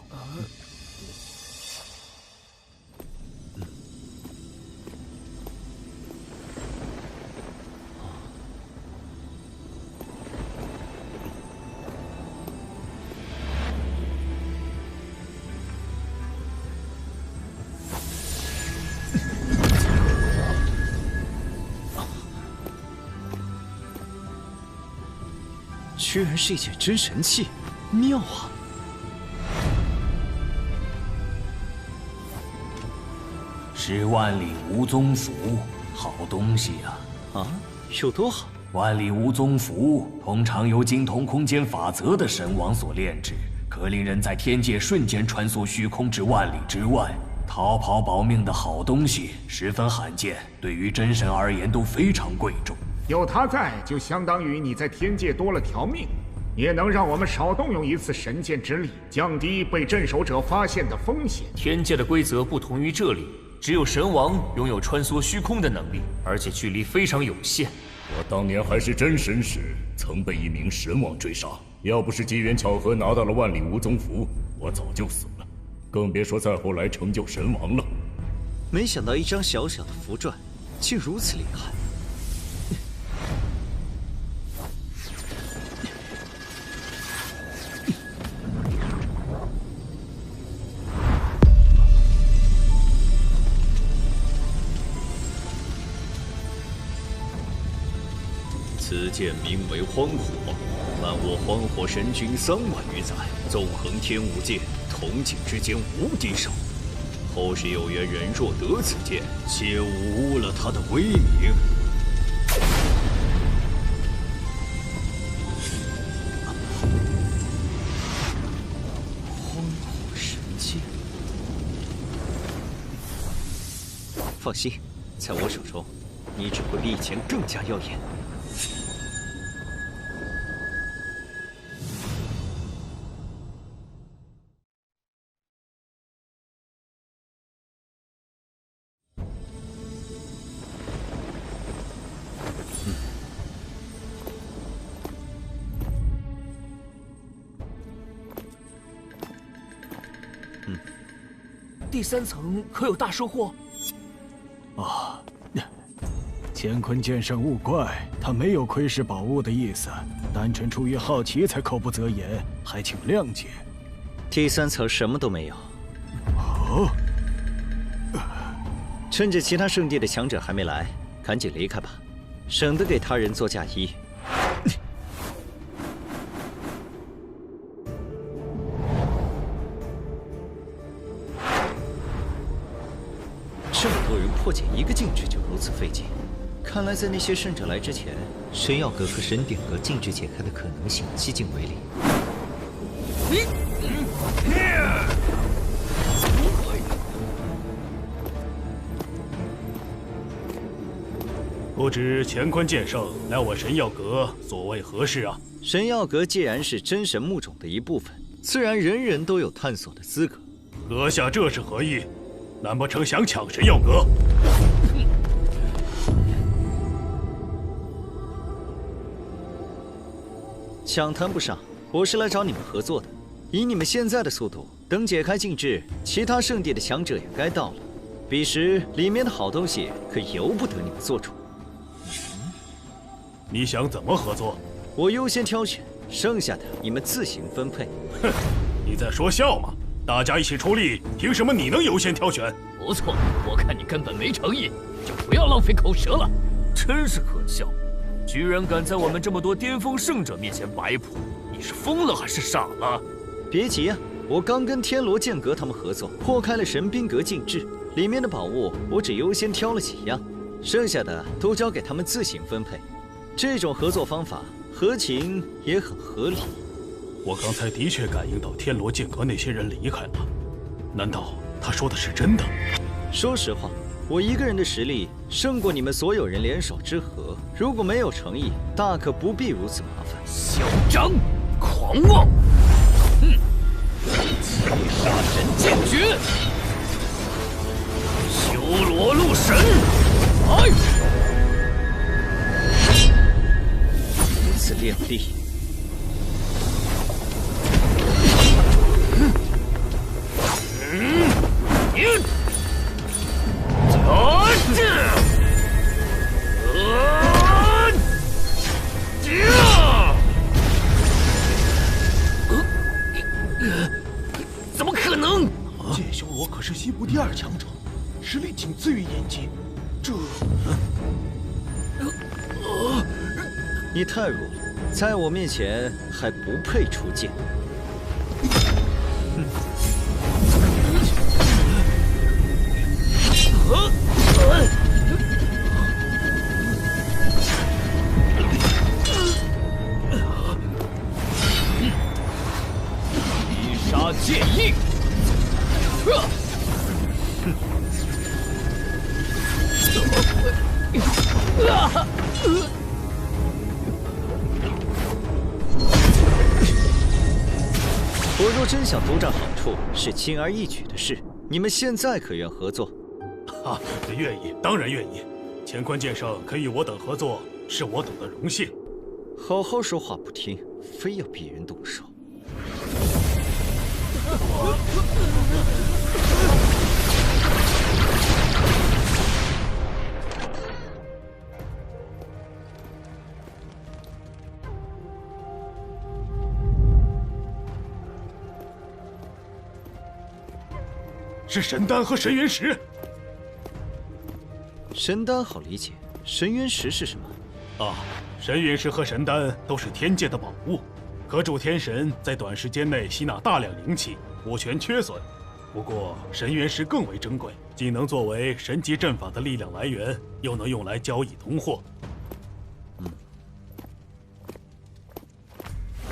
居然是一件真神器，妙啊！是万里无踪符，好东西啊！啊，有多好？万里无踪符通常由精通空间法则的神王所炼制，可令人在天界瞬间穿梭虚空至万里之外，逃跑保命的好东西，十分罕见，对于真神而言都非常贵重。有他在，就相当于你在天界多了条命，也能让我们少动用一次神剑之力，降低被镇守者发现的风险。天界的规则不同于这里，只有神王拥有穿梭虚空的能力，而且距离非常有限。我当年还是真神时，曾被一名神王追杀，要不是机缘巧合拿到了万里无踪符，我早就死了，更别说再后来成就神王了。没想到一张小小的符篆，竟如此厉害。此剑名为荒火，伴我荒火神君3万余载，纵横天5界，同境之间无敌手。后世有缘人若得此剑，切勿污了他的威名。荒火神剑，放心，在我手中，你只会比以前更加耀眼。第3层可有大收获？啊，乾坤剑圣勿怪，他没有窥视宝物的意思，单纯出于好奇才口不择言，还请谅解。第3层什么都没有。哦，趁着其他圣地的强者还没来，赶紧离开吧，省得给他人做嫁衣。这么多人破解一个禁制就如此费劲，看来在那些圣者来之前，神药阁和神典阁禁制解开的可能性几近为零。不知乾坤剑圣来我神药阁所谓何事啊？神药阁既然是真神木种的一部分，自然人人都有探索的资格。阁下这是何意？难不成想抢神药阁？抢谈不上，我是来找你们合作的。以你们现在的速度，等解开禁制，其他圣地的强者也该到了。彼时里面的好东西可由不得你们做主。你想怎么合作？我优先挑选，剩下的你们自行分配。哼，你在说笑吗？大家一起出力，凭什么你能优先挑选？不错，我看你根本没诚意，就不要浪费口舌了。真是可笑，居然敢在我们这么多巅峰圣者面前摆谱，你是疯了还是傻了？别急啊，我刚跟天罗剑阁他们合作，破开了神兵阁禁制，里面的宝物我只优先挑了几样，剩下的都交给他们自行分配。这种合作方法合情也很合理。我刚才的确感应到天罗剑阁那些人离开了，难道他说的是真的？说实话，我一个人的实力胜过你们所有人联手之和。如果没有诚意，大可不必如此麻烦。嚣张，狂妄！七杀神剑诀，修罗路神，来！如此练力。怎么可能？剑修罗可是西部第2强者，实力仅次于炎姬。这……你太弱了，在我面前还不配出剑。必杀剑意！我若真想独占好处，是轻而易举的事。你们现在可愿合作？啊，愿意，当然愿意。乾坤剑圣肯与我等合作，是我等的荣幸。好好说话不听，非要逼人动手。是神丹和神原石。神丹好理解，神原石是什么？啊，神原石和神丹都是天界的宝物，可助天神在短时间内吸纳大量灵气，补全缺损。不过神原石更为珍贵，既能作为神级阵法的力量来源，又能用来交易通货。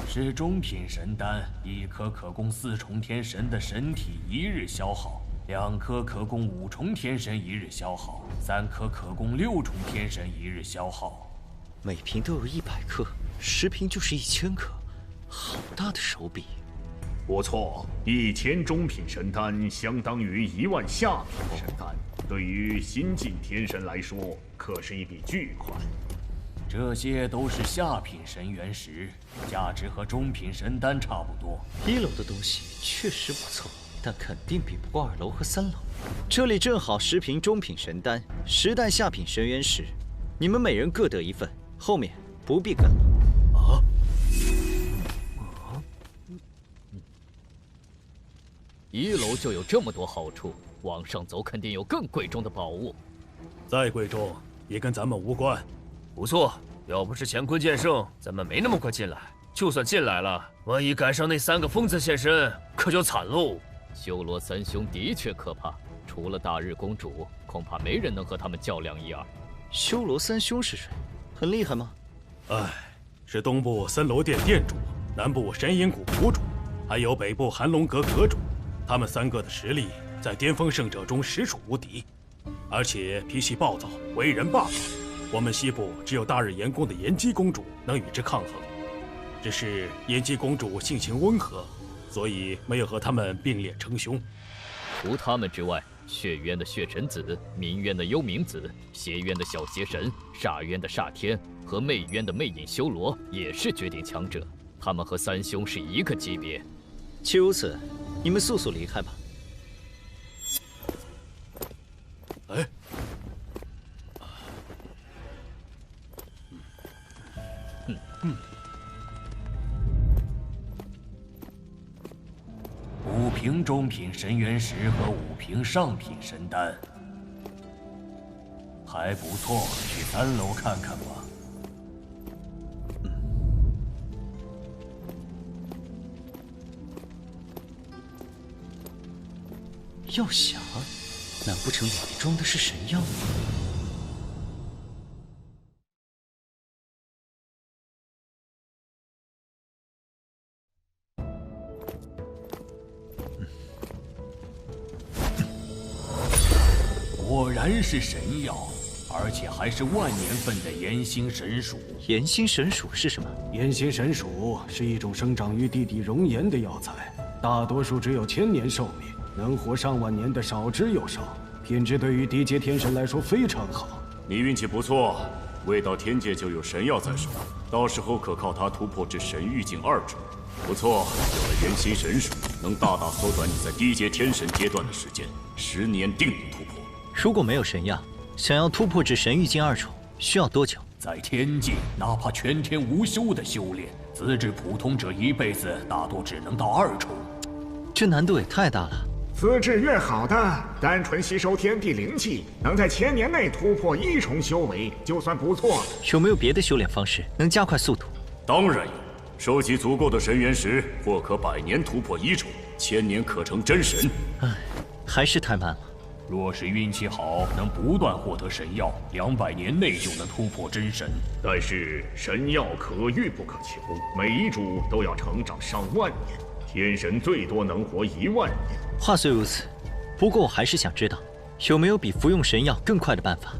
是中品神丹，1颗可供4重天神的神体1日消耗，2颗可供5重天神1日消耗，3颗可供6重天神1日消耗。每瓶都有100克，10瓶就是1000克，好大的手笔！不错，1000中品神丹相当于1万下品神丹，对于新晋天神来说，可是一笔巨款。这些都是下品神原石，价值和中品神丹差不多。1楼的东西确实不错，但肯定比不过2楼和3楼。这里正好10瓶中品神丹，10袋下品神原石，你们每人各得1份，后面不必跟了。1楼就有这么多好处，往上走肯定有更贵重的宝物。再贵重也跟咱们无关。不错，要不是乾坤剑圣，咱们没那么快进来。就算进来了，万一赶上那3个疯子现身，可就惨喽。修罗3兄的确可怕，除了大日公主，恐怕没人能和他们较量1、2。修罗3兄是谁？很厉害吗？哎，是东部森罗殿殿主，南部神隐谷谷主，还有北部寒龙阁阁主。他们3个的实力在巅峰圣者中实属无敌，而且脾气暴躁，为人霸道。我们西部只有大日炎宫的炎姬公主能与之抗衡，只是炎姬公主性情温和，所以没有和他们并列称兄。除他们之外，血渊的血神子、冥渊的幽冥子、邪渊的小邪神、煞渊的煞天和魅渊的魅影修罗也是绝顶强者，他们和三兄是一个级别。既如此，你们速速离开吧。哎，5瓶中品神元石和5瓶上品神丹，还不错，去3楼看看吧。药匣，难不成里面装的是神药？果然是神药，而且还是万年份的炎星神属。炎星神属是什么？炎星神属是一种生长于地底熔岩的药材，大多数只有1000年寿命。能活上万年的少之又少，品质对于低阶天神来说非常好。你运气不错，未到天界就有神药在手，到时候可靠它突破至神域境2种。不错，有了炎星神属，能大大缩短你在低阶天神阶段的时间，10年定能突破。如果没有神药，想要突破至神域境2种，需要多久？在天界，哪怕全天无休的修炼，资质普通者一辈子大多只能到2重。这难度也太大了。资质越好的，单纯吸收天地灵气，能在1000年内突破1重修为，就算不错。有没有别的修炼方式能加快速度？当然有，收集足够的神元石，或可100年突破1重，1000年可成真神。唉，还是太慢了。若是运气好，能不断获得神药，200年内就能突破真神。但是神药可遇不可求，每一株都要成长上万年，天神最多能活1万年。话虽如此，不过我还是想知道，有没有比服用神药更快的办法？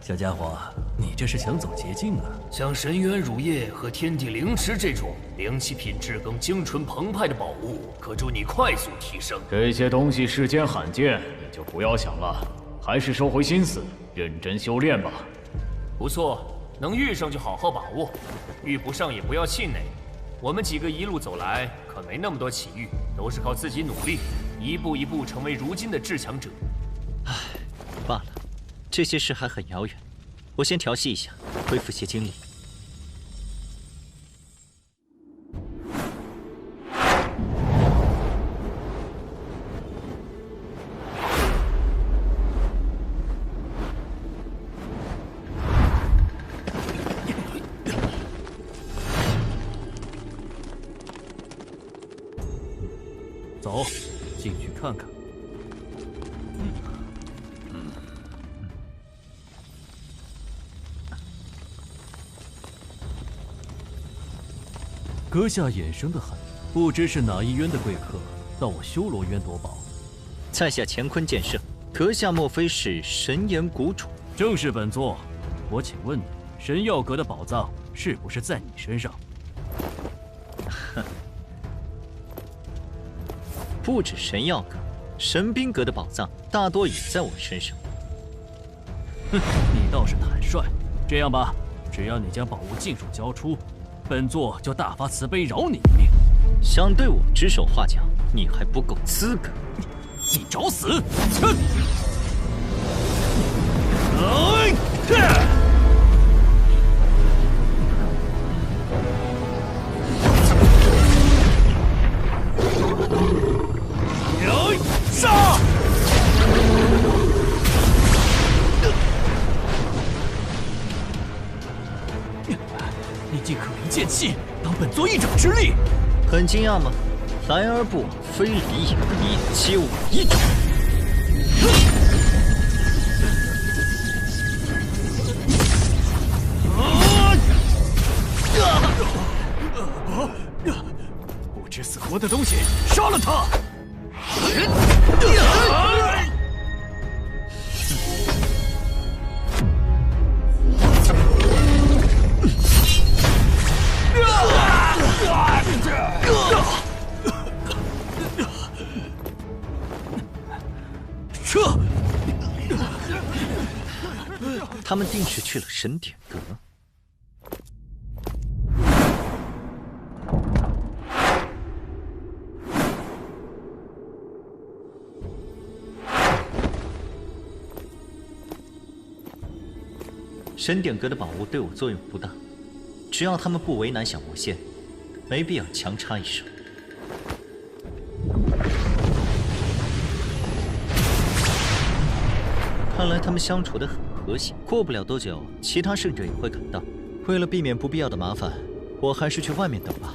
小家伙，你这是想走捷径啊？像神元乳液和天地灵石这种灵气品质更精纯澎湃的宝物，可助你快速提升。这些东西世间罕见，你就不要想了，还是收回心思，认真修炼吧。不错，能遇上就好好把握，遇不上也不要气馁。我们几个一路走来，可没那么多奇遇，都是靠自己努力，一步一步成为如今的至强者。唉，罢了，这些事还很遥远，我先调息一下，恢复些精力。走，进去看看。阁下眼生的很，不知是哪一渊的贵客到我修罗渊夺宝。在下乾坤剑圣，阁下莫非是神岩谷主？正是本座。我请问你，神药阁的宝藏是不是在你身上？哼。不止神药阁，神兵阁的宝藏大多也在我身上。哼，你倒是坦率。这样吧，只要你将宝物尽数交出，本座就大发慈悲饶你一命。想对我指手画脚，你还不够资格。你找死！杀！你竟可凭剑气当本座一掌之力，很惊讶吗？来而不往非礼也，也接我一掌。不知死活的东西，杀了他！撤！他们定是去了神典阁。神典阁的宝物对我作用不大，只要他们不为难小魔仙，没必要强插一手。看来他们相处得很和谐，过不了多久，其他圣者也会赶到。为了避免不必要的麻烦，我还是去外面等吧。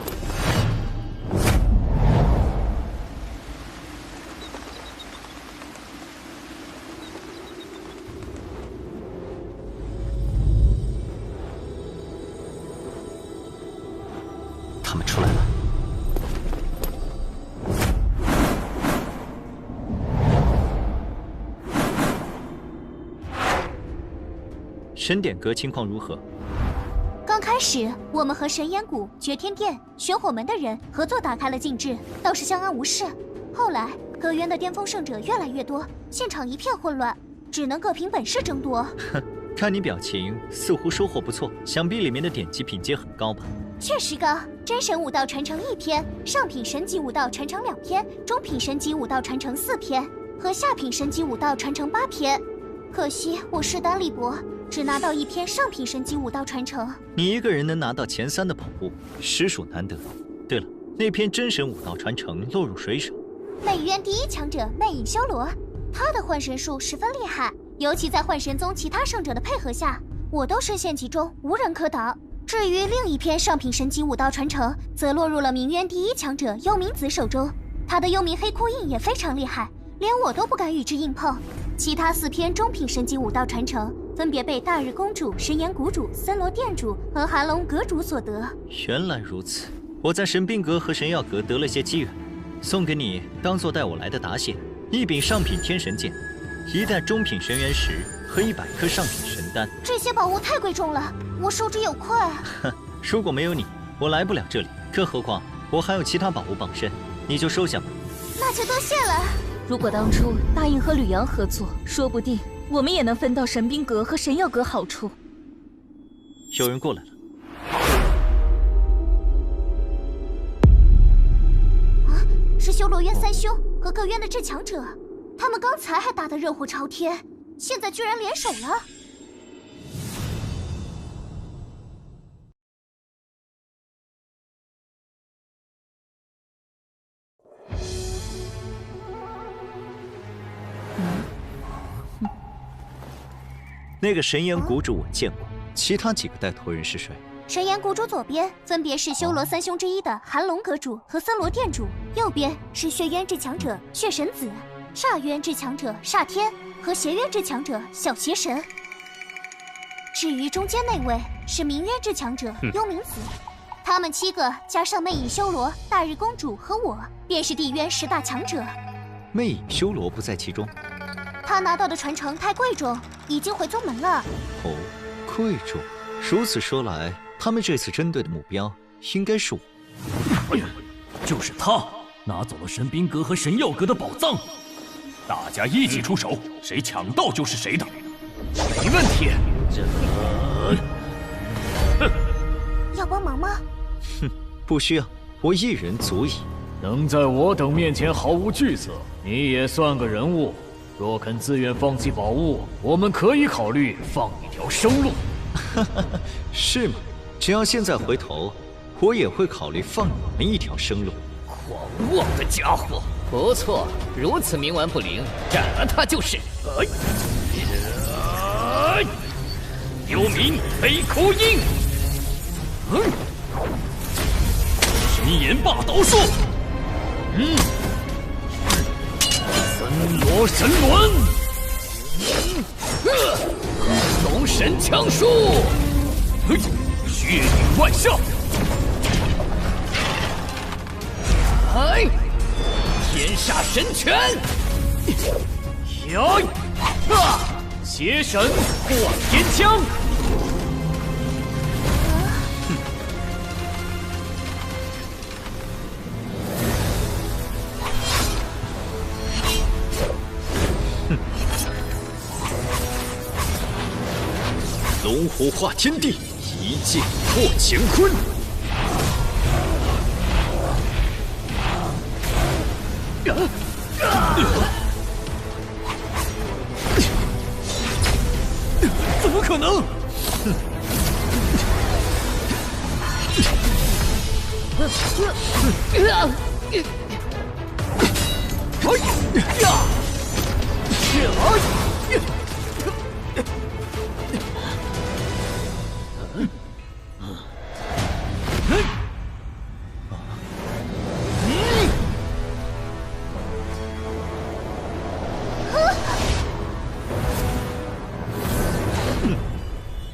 他们出来了。神典阁情况如何？刚开始，我们和神烟谷、绝天殿、玄火门的人合作打开了禁制，倒是相安无事。后来，阁渊的巅峰圣者越来越多，现场一片混乱，只能各凭本事争夺。哼，看你表情，似乎收获不错，想必里面的典籍品阶很高吧？确实高，真神武道传承1篇，上品神级武道传承2篇，中品神级武道传承4篇，和下品神级武道传承8篇。可惜我势单力薄，只拿到1篇上品神级武道传承。你一个人能拿到前3的宝物，实属难得。对了，那篇真神武道传承落入谁手？魅域院第1强者魅影修罗，他的幻神术十分厉害，尤其在幻神宗其他圣者的配合下，我都深陷其中，无人可挡。至于另一篇上品神级武道传承，则落入了冥渊第1强者幽冥子手中。他的幽冥黑窟印也非常厉害，连我都不敢与之硬碰。其他4篇中品神级武道传承，分别被大日公主、神岩谷主、森罗殿主和寒龙阁主所得。原来如此，我在神兵阁和神药阁得了些机缘，送给你当做带我来的答谢。1柄上品天神剑，1袋中品神元石和100颗上品神丹。这些宝物太贵重了，我受之有愧。哼，如果没有你，我来不了这里。更何况我还有其他宝物傍身，你就收下吧。那就多谢了。如果当初答应和吕阳合作，说不定我们也能分到神兵阁和神药阁好处。有人过来了。啊，是修罗渊3兄和各渊的至强者，他们刚才还打得热火朝天，现在居然联手了。那个神岩谷主我见过，其他几个带头人是谁？神岩谷主左边分别是修罗3兄之一的寒龙阁主和森罗殿主，右边是血渊至强者血神子，煞渊至强者煞天和邪渊至强者小邪神。至于中间那位是冥渊至强者幽冥子，他们7个加上魅影修罗、大日公主和我，便是地渊10大强者。魅影修罗不在其中。他拿到的传承太贵重，已经回宗门了。哦，贵重。如此说来，他们这次针对的目标应该是我。就是他拿走了神兵阁和神药阁的宝藏，大家一起出手，谁抢到就是谁的。没问题。要帮忙吗？哼，不需要，我一人足矣。能在我等面前毫无惧色，你也算个人物。若肯自愿放弃宝物，我们可以考虑放一条生路。是吗？只要现在回头，我也会考虑放你们一条生路。狂妄的家伙！不错，如此冥顽不灵，斩了他就是。幽冥黑窟印，神炎霸刀术，森罗神轮，龙神枪术，血影万象，天煞神拳，邪神破天枪。龙虎化天地，一剑破乾坤。怎么可能？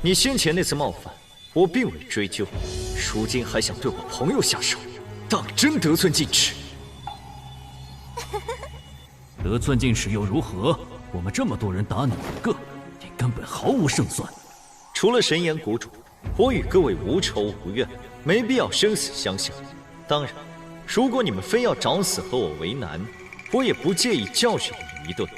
你先前那次冒犯，我并未追究，如今还想对我朋友下手，当真得寸进尺。得寸进尺又如何？我们这么多人打你一个，你根本毫无胜算。除了神岩谷主，我与各位无仇无怨，没必要生死相向。当然，如果你们非要找死和我为难，我也不介意教训你们一顿。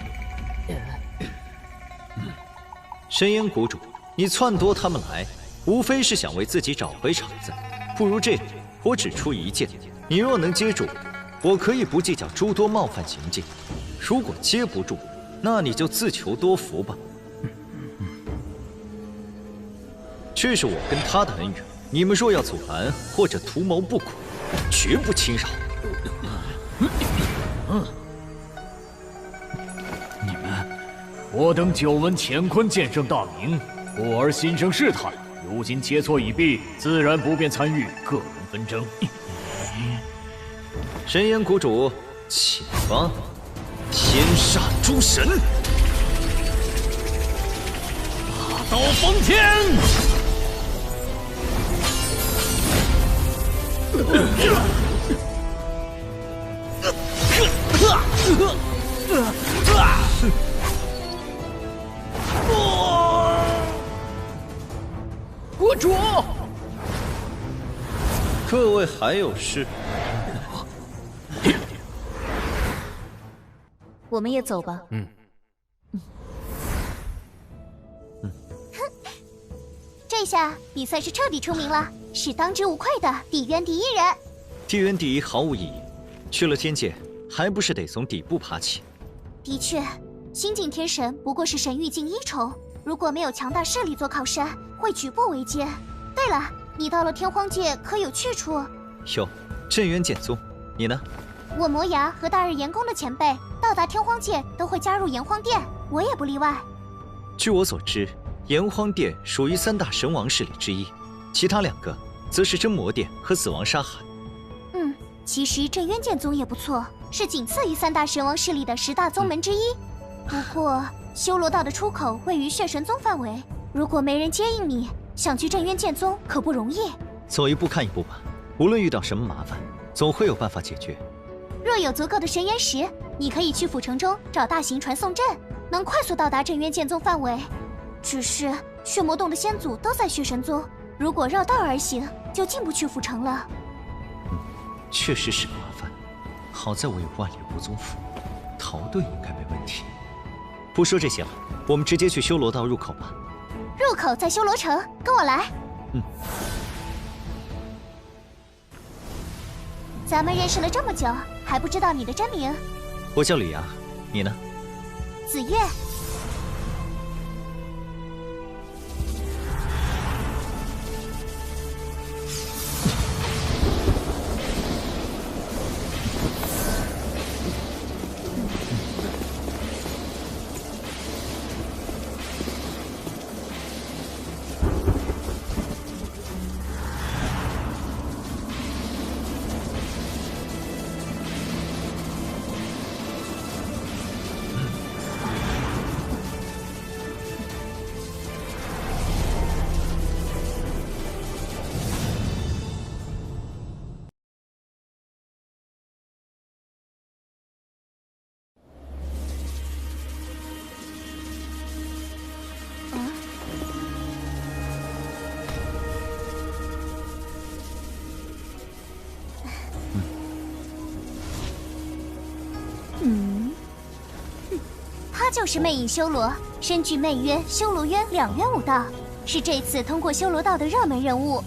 神岩谷主，你撺掇他们来，无非是想为自己找回场子。不如这样，我只出一剑，你若能接住，我可以不计较诸多冒犯行径；如果接不住，那你就自求多福吧。这是我跟他的恩怨，你们若要阻拦或者图谋不轨，绝不轻饶。你们，我等久闻乾坤剑圣大名，故而心生试探。如今切磋已毕，自然不便参与个人纷争。神岩谷主，请吧。天煞诸神，大刀锋天！国主，各位还有事？我们也走吧。这下你算是彻底出名了，是当之无愧的地渊第一人。地渊第一毫无意义，去了天界，还不是得从底部爬起。的确，新晋天神不过是神域境1重，如果没有强大势力做靠山，会举步维艰。对了，你到了天荒界可有去处？有，镇渊剑宗。你呢？我魔牙和大日炎宫的前辈到达天荒界都会加入炎荒殿，我也不例外。据我所知，炎荒殿属于3大神王势力之一，其他2个则是真魔殿和死亡沙海。其实镇渊剑宗也不错，是仅次于3大神王势力的10大宗门之一。不过修罗道的出口位于血神宗范围，如果没人接应你，想去镇渊剑宗可不容易。走一步看一步吧，无论遇到什么麻烦，总会有办法解决。若有足够的神岩石，你可以去府城中找大型传送阵，能快速到达镇渊剑宗范围。只是血魔洞的先祖都在血神宗，如果绕道而行，就进不去府城了。确实是个麻烦，好在我有万里无踪符，逃遁应该没问题。不说这些了，我们直接去修罗道入口吧。入口在修罗城，跟我来。咱们认识了这么久，还不知道你的真名？我叫吕阳，你呢？子月。他就是魅影修罗，身具魅渊、修罗渊2渊武道，是这次通过修罗道的热门人物。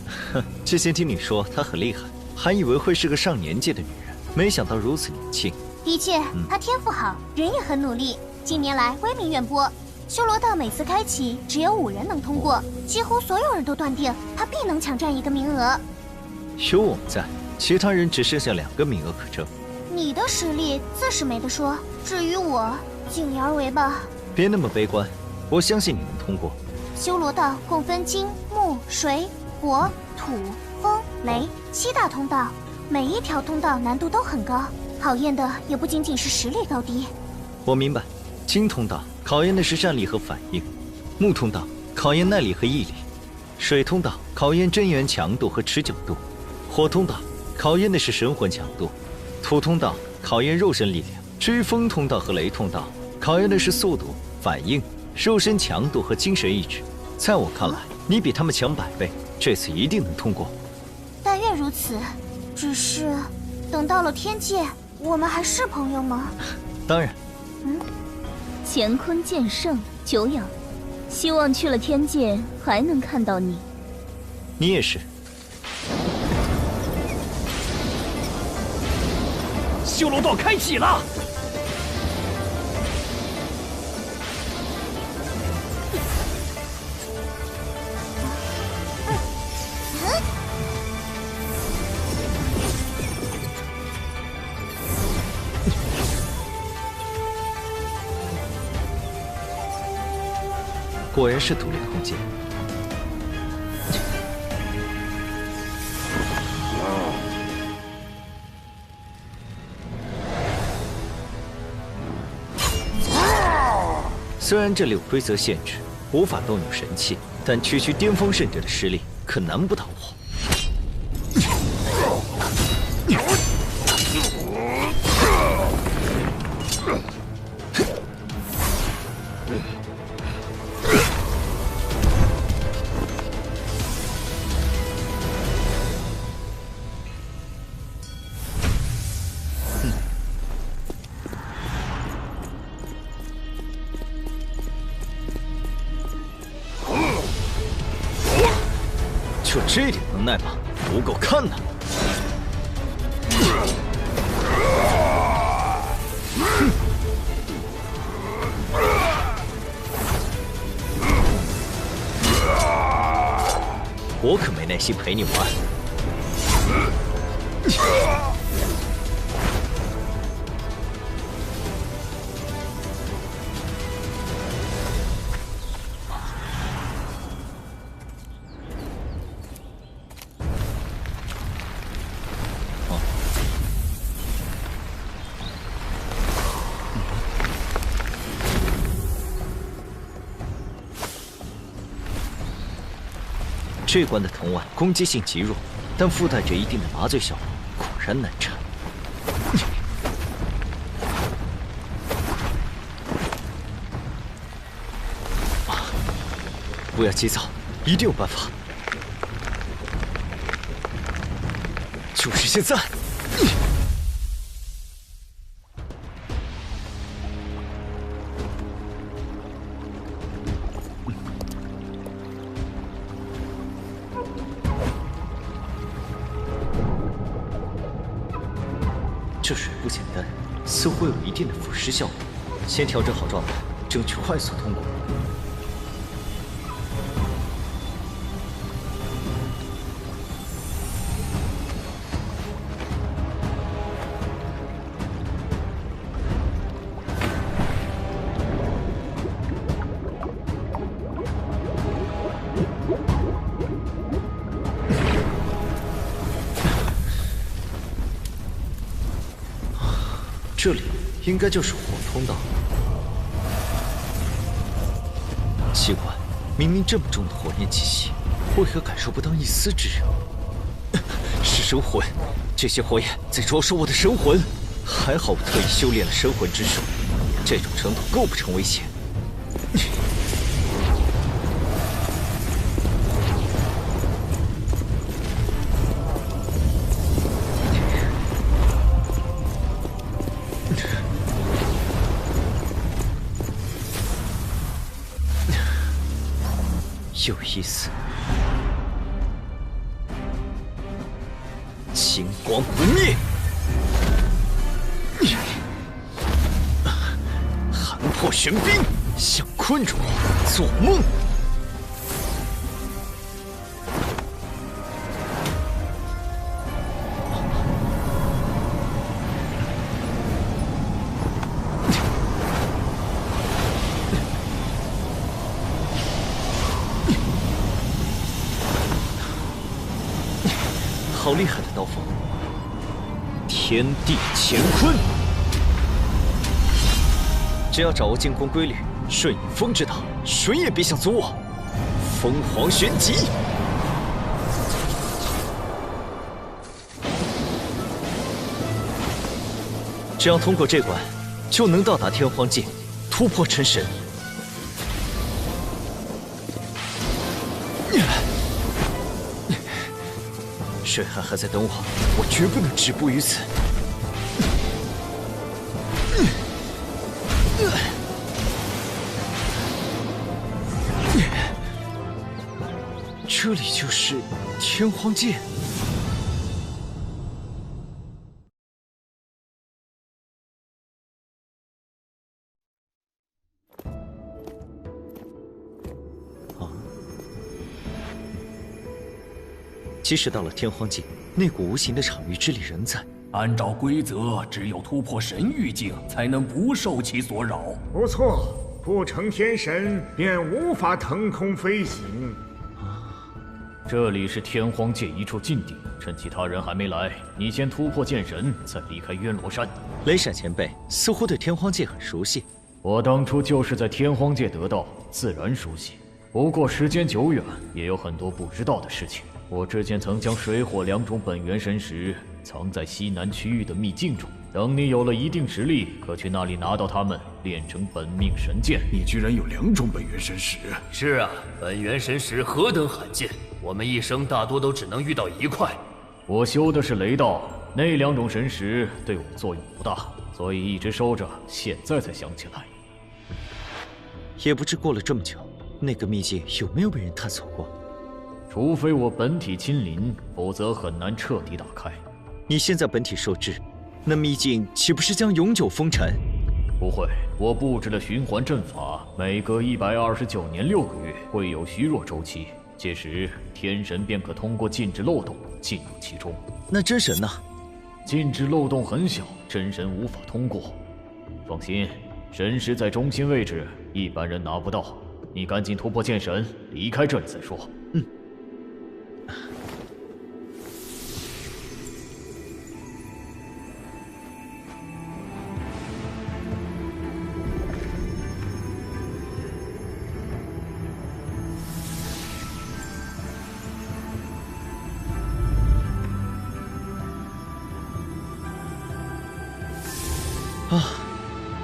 之前听你说她很厉害，还以为会是个上年纪的女人，没想到如此年轻。的确，她天赋好，人也很努力，近年来威名远播。修罗道每次开启只有5人能通过，几乎所有人都断定她必能抢占一个名额。有我们在，其他人只剩下2个名额可争。你的实力自是没得说，至于我，尽力而为吧。别那么悲观，我相信你能通过。修罗道共分金、木、水、火、土、风、雷7大通道，每一条通道难度都很高，考验的也不仅仅是实力高低。我明白，金通道考验的是战力和反应，木通道考验耐力和毅力，水通道考验真元强度和持久度，火通道考验的是神魂强度，土通道考验肉身力量，至于风通道和雷通道，考验的是速度、反应、肉身强度和精神意志。在我看来，你比他们强100倍，这次一定能通过。但愿如此，只是等到了天界，我们还是朋友吗？当然。乾坤剑圣久仰，希望去了天界还能看到你。你也是。修罗道开启了！果然是独立空间。虽然这里有规则限制，无法动用神器，但区区巅峰圣者的实力可难不倒我。就这点能耐吗？不够看呐！我可没耐心陪你玩。这关的藤丸攻击性极弱，但附带着一定的麻醉效果，果然难缠。不要急躁，一定有办法。就是现在！这水不简单，似乎有一定的腐蚀效果。先调整好状态，争取快速通过。这里应该就是火通道。奇怪，明明这么重的火焰气息，为何感受不到一丝炙热？是神魂，这些火焰在灼烧我的神魂。还好我特意修炼了神魂之术，这种程度构不成危险。有意思，金光不灭，寒破玄冰，想困住我，做梦！好厉害的刀锋！天地乾坤，只要掌握进攻规律，顺应风之道，谁也别想阻我！凤凰旋疾！只要通过这关，就能到达天荒界，突破成神。水寒还在等我，我绝不能止步于此。这里就是天荒界。即使到了天荒界，那股无形的场域之力仍在。按照规则，只有突破神域境，才能不受其所扰。不错，不成天神，便无法腾空飞行。这里是天荒界一处禁地，趁其他人还没来，你先突破剑神，再离开渊罗山。雷闪前辈似乎对天荒界很熟悉。我当初就是在天荒界得道，自然熟悉。不过时间久远，也有很多不知道的事情。我之前曾将水火两种本源神石藏在西南区域的秘境中，等你有了一定实力，可去那里拿到它们，炼成本命神剑。你居然有2种本源神石？是啊，本源神石何等罕见，我们一生大多都只能遇到1块。我修的是雷道，那2种神石对我作用不大，所以一直收着，现在才想起来。也不知过了这么久，那个秘境有没有被人探索过？除非我本体亲临，否则很难彻底打开。你现在本体受制，那秘境岂不是将永久封尘？不会，我布置了循环阵法，每隔129年6个月会有虚弱周期，届时天神便可通过禁制漏洞进入其中。那真神呢？禁制漏洞很小，真神无法通过。放心，神石在中心位置，一般人拿不到。你赶紧突破剑神，离开这里再说。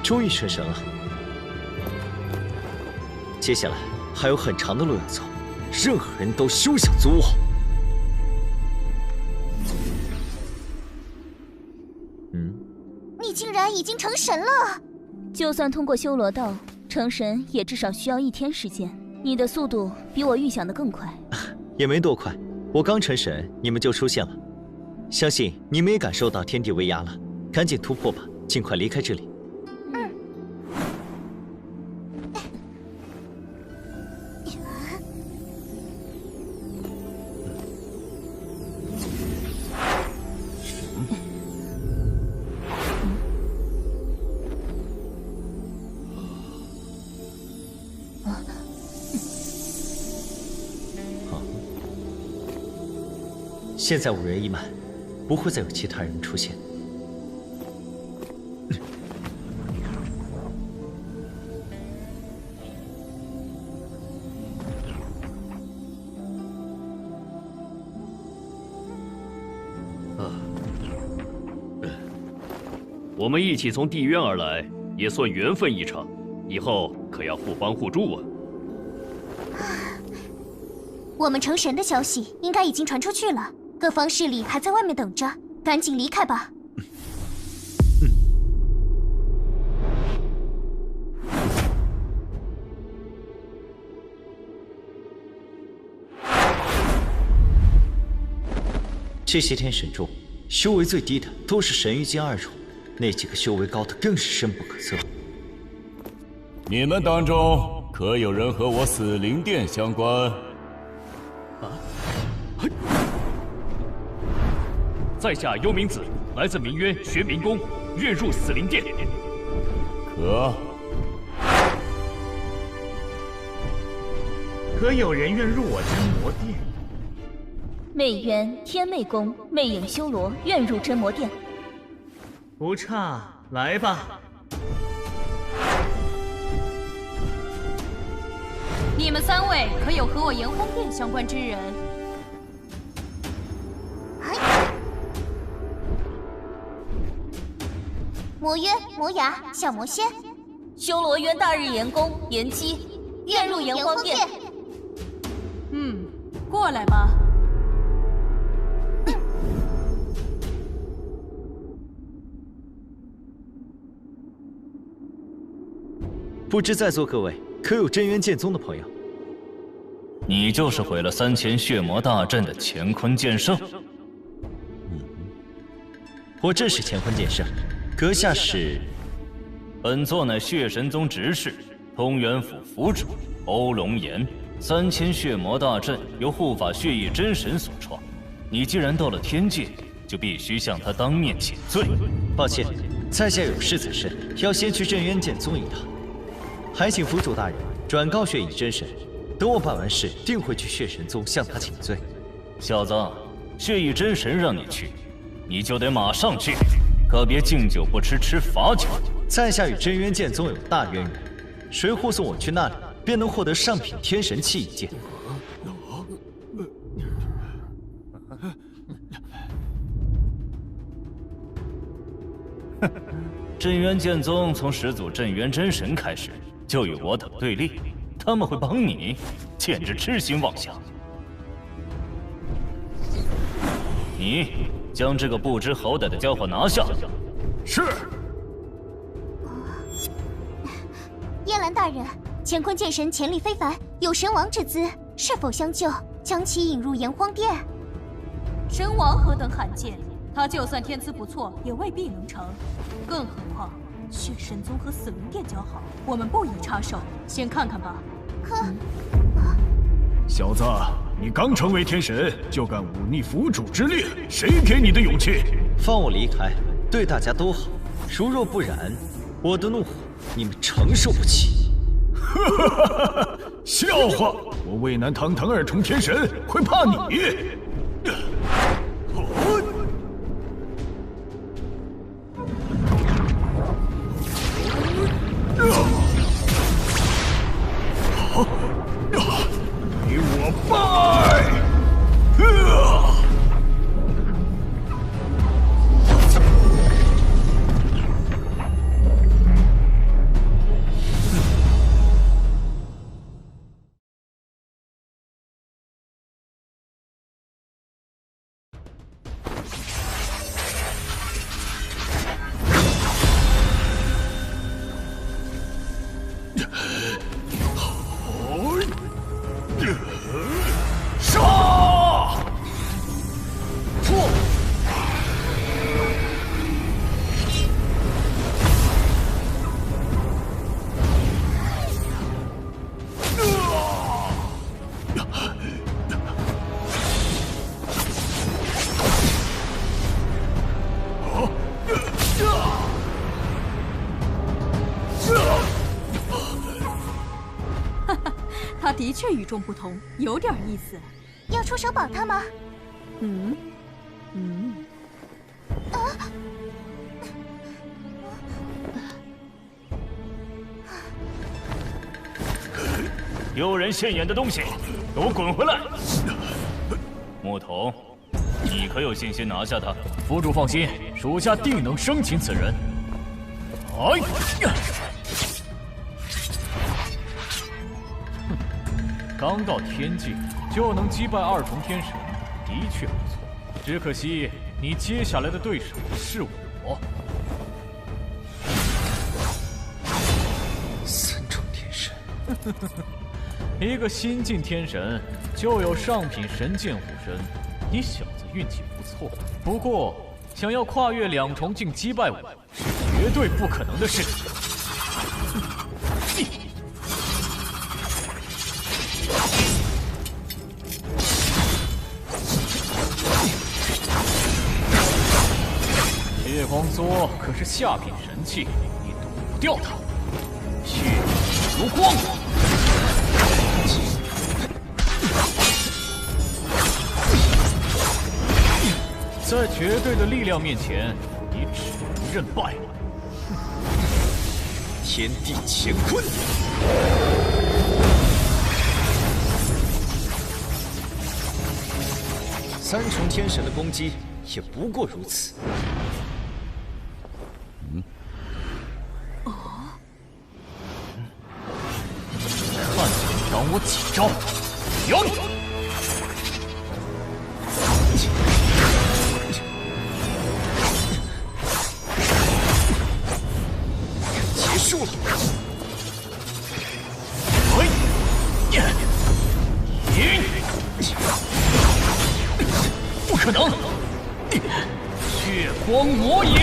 终于成神了。接下来还有很长的路要走，任何人都休想阻我。你竟然已经成神了！就算通过修罗道成神，也至少需要1天时间。你的速度比我预想的更快。也没多快，我刚成神，你们就出现了。相信你们也感受到天地威压了，赶紧突破吧，尽快离开这里。现在5人一满，不会再有其他人出现。我们一起从地渊而来，也算缘分一场，以后可要互帮互助啊。我们成神的消息应该已经传出去了。各方势力还在外面等着，赶紧离开吧。这些天神中，修为最低的都是神域境2种，那几个修为高的更是深不可测。你们当中可有人和我死灵殿相关？在下幽冥子，来自冥渊玄冥宫，愿入死灵殿。可有人愿入我真魔殿？魅渊天魅宫魅影修罗愿入真魔殿。不差，来吧。你们3位可有和我炎荒殿相关之人？魔渊、魔雅、小魔仙，修罗渊大日炎宫炎姬，愿入炎荒殿。过来吧。不知在座各位可有真元剑宗的朋友？你就是毁了3000血魔大阵的乾坤剑圣。我正是乾坤剑圣，阁下是？本座乃血神宗执事，通元府府主欧龙岩。3000血魔大阵由护法血翼真神所创，你既然到了天界，就必须向他当面请罪。抱歉，在下有事在身，要先去镇渊剑宗一趟，还请府主大人转告血翼真神，等我办完事，定会去血神宗向他请罪。小子，血翼真神让你去，你就得马上去，可别敬酒不吃吃罚酒。在下与镇渊剑宗有大渊源，谁护送我去那里，便能获得上品天神器一件。镇渊剑宗从始祖镇渊真神开始就与我等对立，他们会帮你，简直痴心妄想。你将这个不知好歹的家伙拿下。是。叶兰大人，乾坤剑神潜力非凡，有神王之姿，是否相救，将其引入炎荒殿？神王何等罕见，他就算天资不错，也未必能成。更何况血神宗和死灵殿交好，我们不宜插手，先看看吧。可，小子，你刚成为天神，就敢忤逆府主之令，谁给你的勇气？放我离开，对大家都好。如若不然，我的怒火你们承受不起。笑话！我渭南堂堂2重天神，会怕你？给我拜！他的确与众不同，有点意思。要出手保他吗？有人现眼的东西，给我滚回来！牧童，你可有信心拿下他？府主放心，属下定能生擒此人。哎呀！刚到天界就能击败2重天神，的确不错。只可惜你接下来的对手是我。3重天神，一个新晋天神就有上品神剑护身，你小子运气不错。不过想要跨越2重境击败我，是绝对不可能的事。血光梭可是下品神器，你躲不掉它。血如光。在绝对的力量面前，你只能认败。天地乾坤。三重天神的攻击也不过如此。看你挡我几招！有你！结束了。不可能！血光魔影！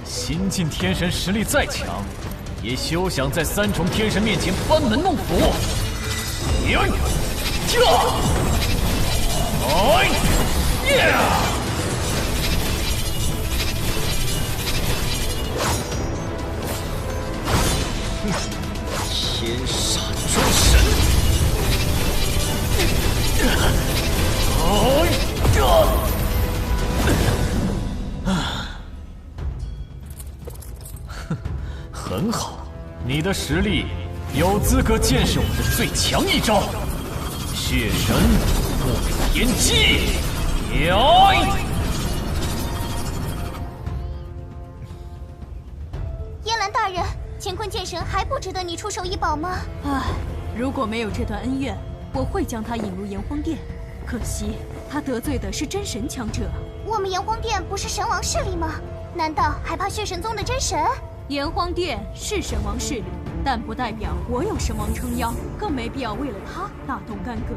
新晋天神实力再强，也休想在三重天神面前班门弄斧。天煞诸神！很好，你的实力有资格见识我的最强一招——血神不言击！燕兰大人，乾坤剑神还不值得你出手一宝吗？唉，如果没有这段恩怨，我会将他引入炎荒殿。可惜他得罪的是真神强者。我们炎荒殿不是神王势力吗？难道还怕血神宗的真神？炎荒殿是神王势力，但不代表我有神王撑腰，更没必要为了他大动干戈。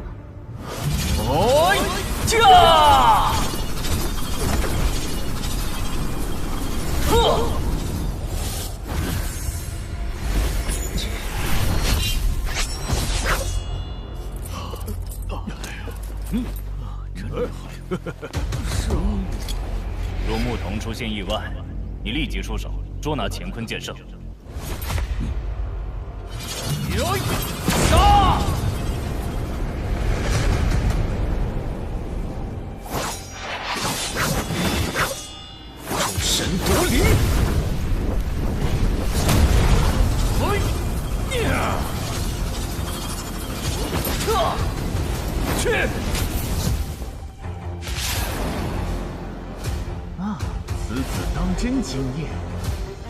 若牧童出现意外，你立即出手捉拿乾坤剑圣。杀！众神夺灵！去！此子当真惊艳。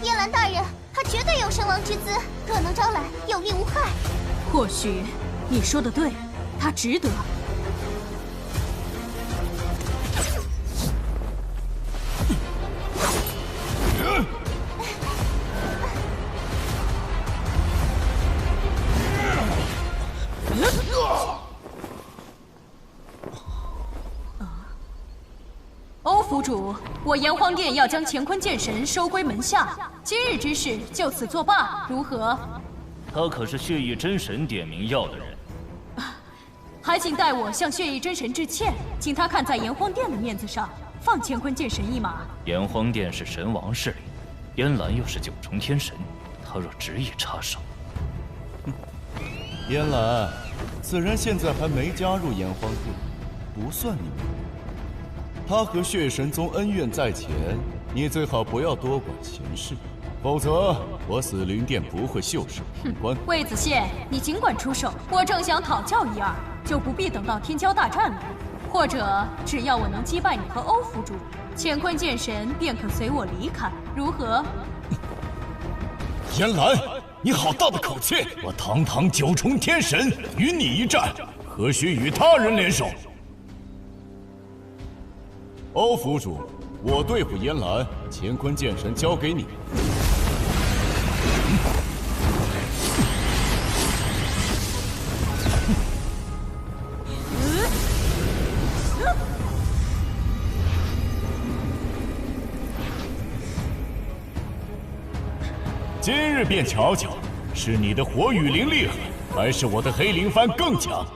燕兰大人，他绝对有神王之姿，若能招来，有利无害。或许你说的对，他值得。欧府主，我炎荒殿要将乾坤剑神收归门下，今日之事就此作罢，如何？他可是血翼真神点名要的人，还请代我向血翼真神致歉，请他看在炎荒殿的面子上，放乾坤剑神一马。炎荒殿是神王势力，燕兰又是九重天神，他若执意插手，燕兰，此人现在还没加入炎荒殿，不算你们。他和血神宗恩怨在前，你最好不要多管闲事，否则我死灵殿不会袖手旁观。魏子宪，你尽管出手，我正想讨教一二，就不必等到天骄大战了。或者，只要我能击败你和欧府主，乾坤剑神便可随我离开，如何？燕兰，你好大的口气！我堂堂九重天神与你一战，何须与他人联手？欧府主，我对付燕兰，乾坤剑神交给你。今日便瞧瞧，是你的火羽灵厉害，还是我的黑灵幡更强？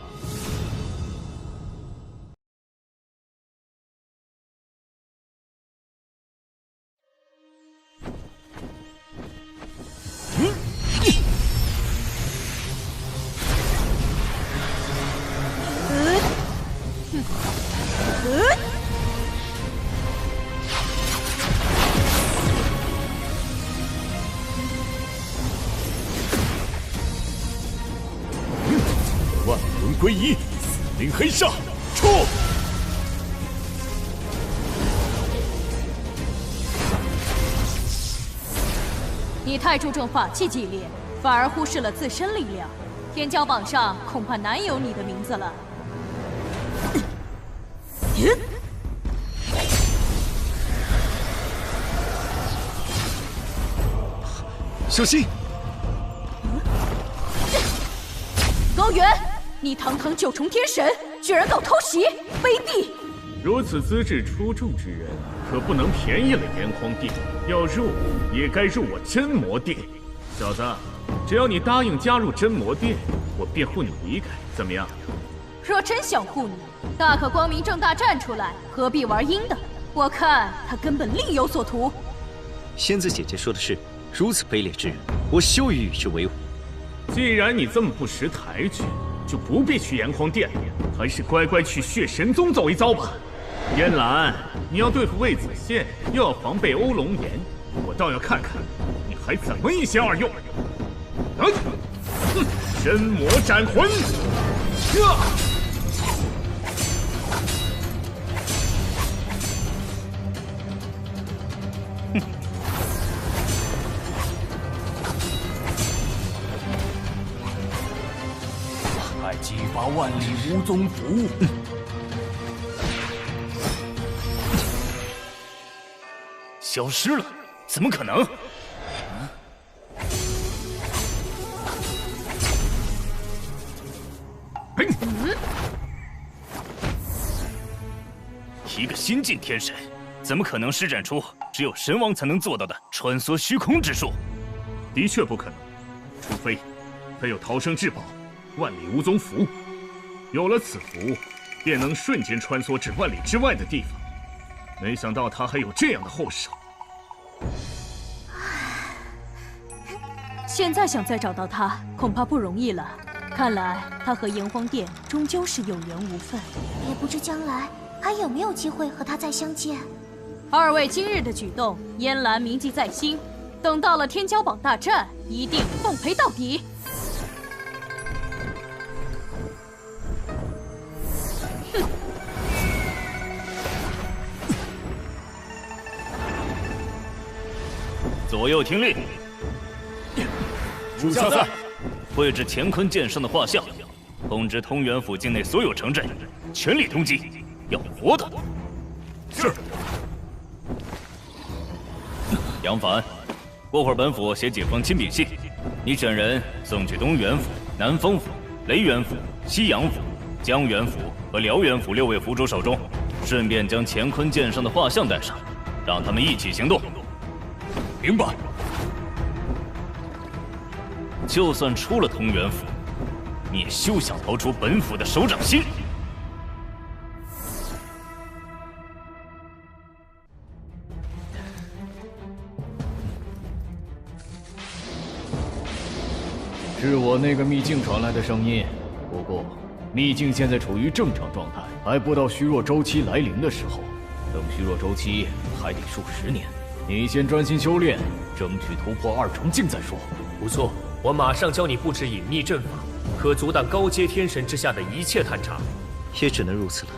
万魂归一，死灵黑煞，出！你太注重法器纪律，反而忽视了自身力量。天骄榜上恐怕难有你的名字了。小心！高原，你堂堂九重天神，居然搞偷袭，卑鄙！如此资质出众之人，可不能便宜了炎黄殿。要入，也该入我真魔殿。小子，只要你答应加入真魔殿，我便护你离开，怎么样？若真想护你，大可光明正大站出来，何必玩阴的？我看他根本另有所图。仙子姐姐说的是，如此卑劣之人，我休于与之为伍。既然你这么不识抬举，就不必去炎黄殿了，还是乖乖去血神宗走一遭吧。烟兰，你要对付魏子宪，又要防备欧龙岩，我倒要看看你还怎么一心二用。真魔斩魂！还激发万里无踪符。消失了？怎么可能？一个新晋天神，怎么可能施展出只有神王才能做到的穿梭虚空之术？的确不可能，除非他有逃生至宝万里无踪符，有了此符，便能瞬间穿梭至万里之外的地方。没想到他还有这样的后手。现在想再找到他，恐怕不容易了。看来他和炎黄殿终究是有缘无分，也不知将来还有没有机会和他再相见。二位今日的举动，燕兰铭记在心。等到了天骄榜大战，一定奉陪到底。哼！左右听令。属下在。绘制乾坤剑上的画像，通知通元府境内所有城镇，全力通缉，要活的。是。杨凡，过会儿本府写几封亲笔信，你选人送去东元府、南风府、雷元府、西阳府、江元府和辽元府6位府主手中，顺便将乾坤剑上的画像带上，让他们一起行动。明白。就算出了通元府，你也休想逃出本府的手掌心。是我那个秘境传来的声音，不过秘境现在处于正常状态，还不到虚弱周期来临的时候。等虚弱周期还得数10年，你先专心修炼，争取突破2重境再说。不错。我马上教你布置隐秘阵法，可阻挡高阶天神之下的一切探查。也只能如此了。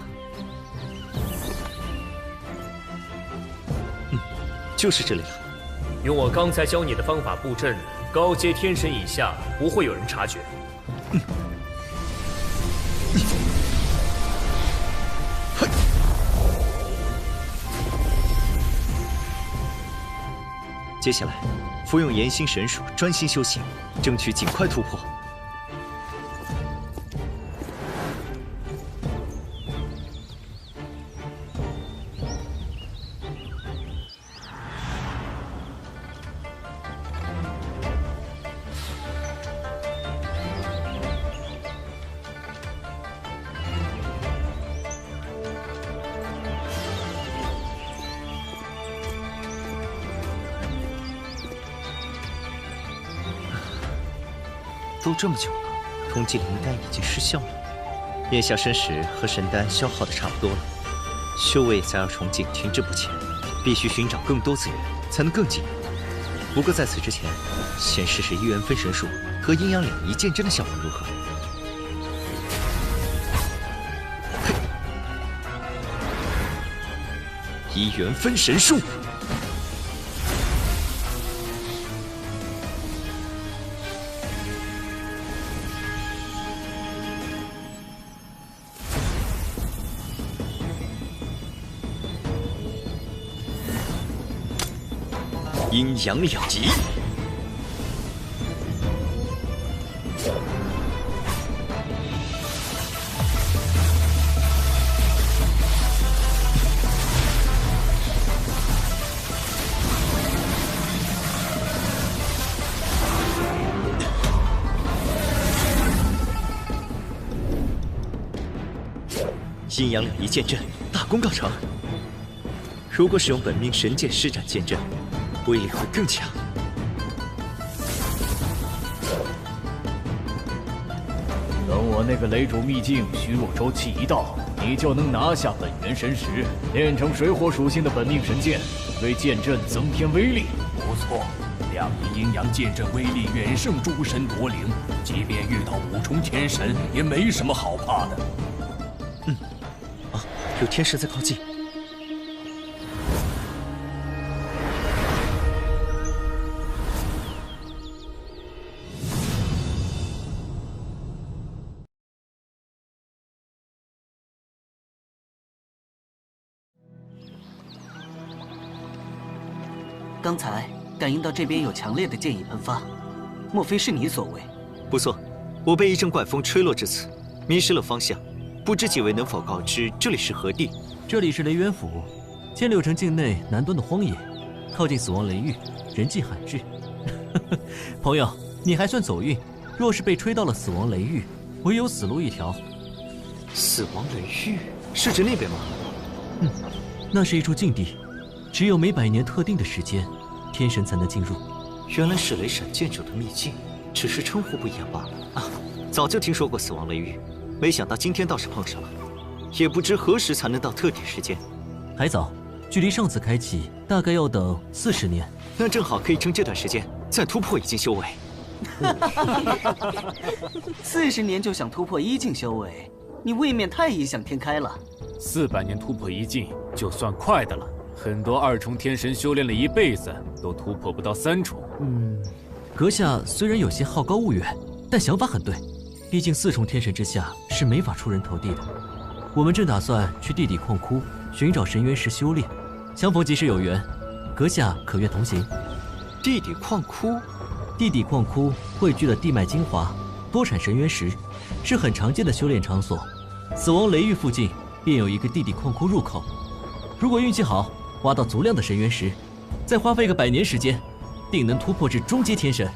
就是这里了。用我刚才教你的方法布阵，高阶天神以下不会有人察觉。接下来，服用炎星神术，专心修行，争取尽快突破。都这么久了，通缉令应该已经失效了。眼下神石和神丹消耗的差不多了，修为想要重进停滞不前，必须寻找更多资源才能更进一步。不过在此之前，先试试1元分神术和阴阳两仪剑阵的效果如何？1元分神术。阴阳两仪，阴阳两仪剑阵大功告成。如果使用本命神剑施展剑阵，威力会更强。等我那个雷主秘境虚弱周期一到，你就能拿下本源神石，炼成水火属性的本命神剑，为剑阵增添威力。不错，两仪阴阳剑阵威力远胜诸神夺灵，即便遇到5重天神，也没什么好怕的。有天神在靠近。刚才感应到这边有强烈的剑意喷发，莫非是你所为？不错，我被一阵怪风吹落至此，迷失了方向。不知几位能否告知这里是何地？这里是雷渊府，千柳城境内南端的荒野，靠近死亡雷域，人迹罕至。朋友，你还算走运，若是被吹到了死亡雷域，唯有死路一条。死亡雷域是指那边吗？那是一处禁地，只有每100年特定的时间，天神才能进入。原来是雷闪剑主的秘境，只是称呼不一样罢了啊！早就听说过死亡雷域，没想到今天倒是碰上了。也不知何时才能到特定时间。还早，距离上次开启大概要等40年。那正好可以趁这段时间再突破1境修为。40年就想突破1境修为，你未免太异想天开了。400年突破1境就算快的了，很多2重天神修炼了一辈子都突破不到3重。阁下虽然有些好高骛远，但想法很对。毕竟4重天神之下是没法出人头地的。我们正打算去地底矿窟寻找神元石修炼，相逢即是有缘，阁下可愿同行？地底矿窟，地底矿窟汇聚了地脉精华，多产神元石，是很常见的修炼场所。死亡雷域附近便有一个地底矿窟入口，如果运气好，挖到足量的神元石，再花费个100年时间，定能突破至中阶天神。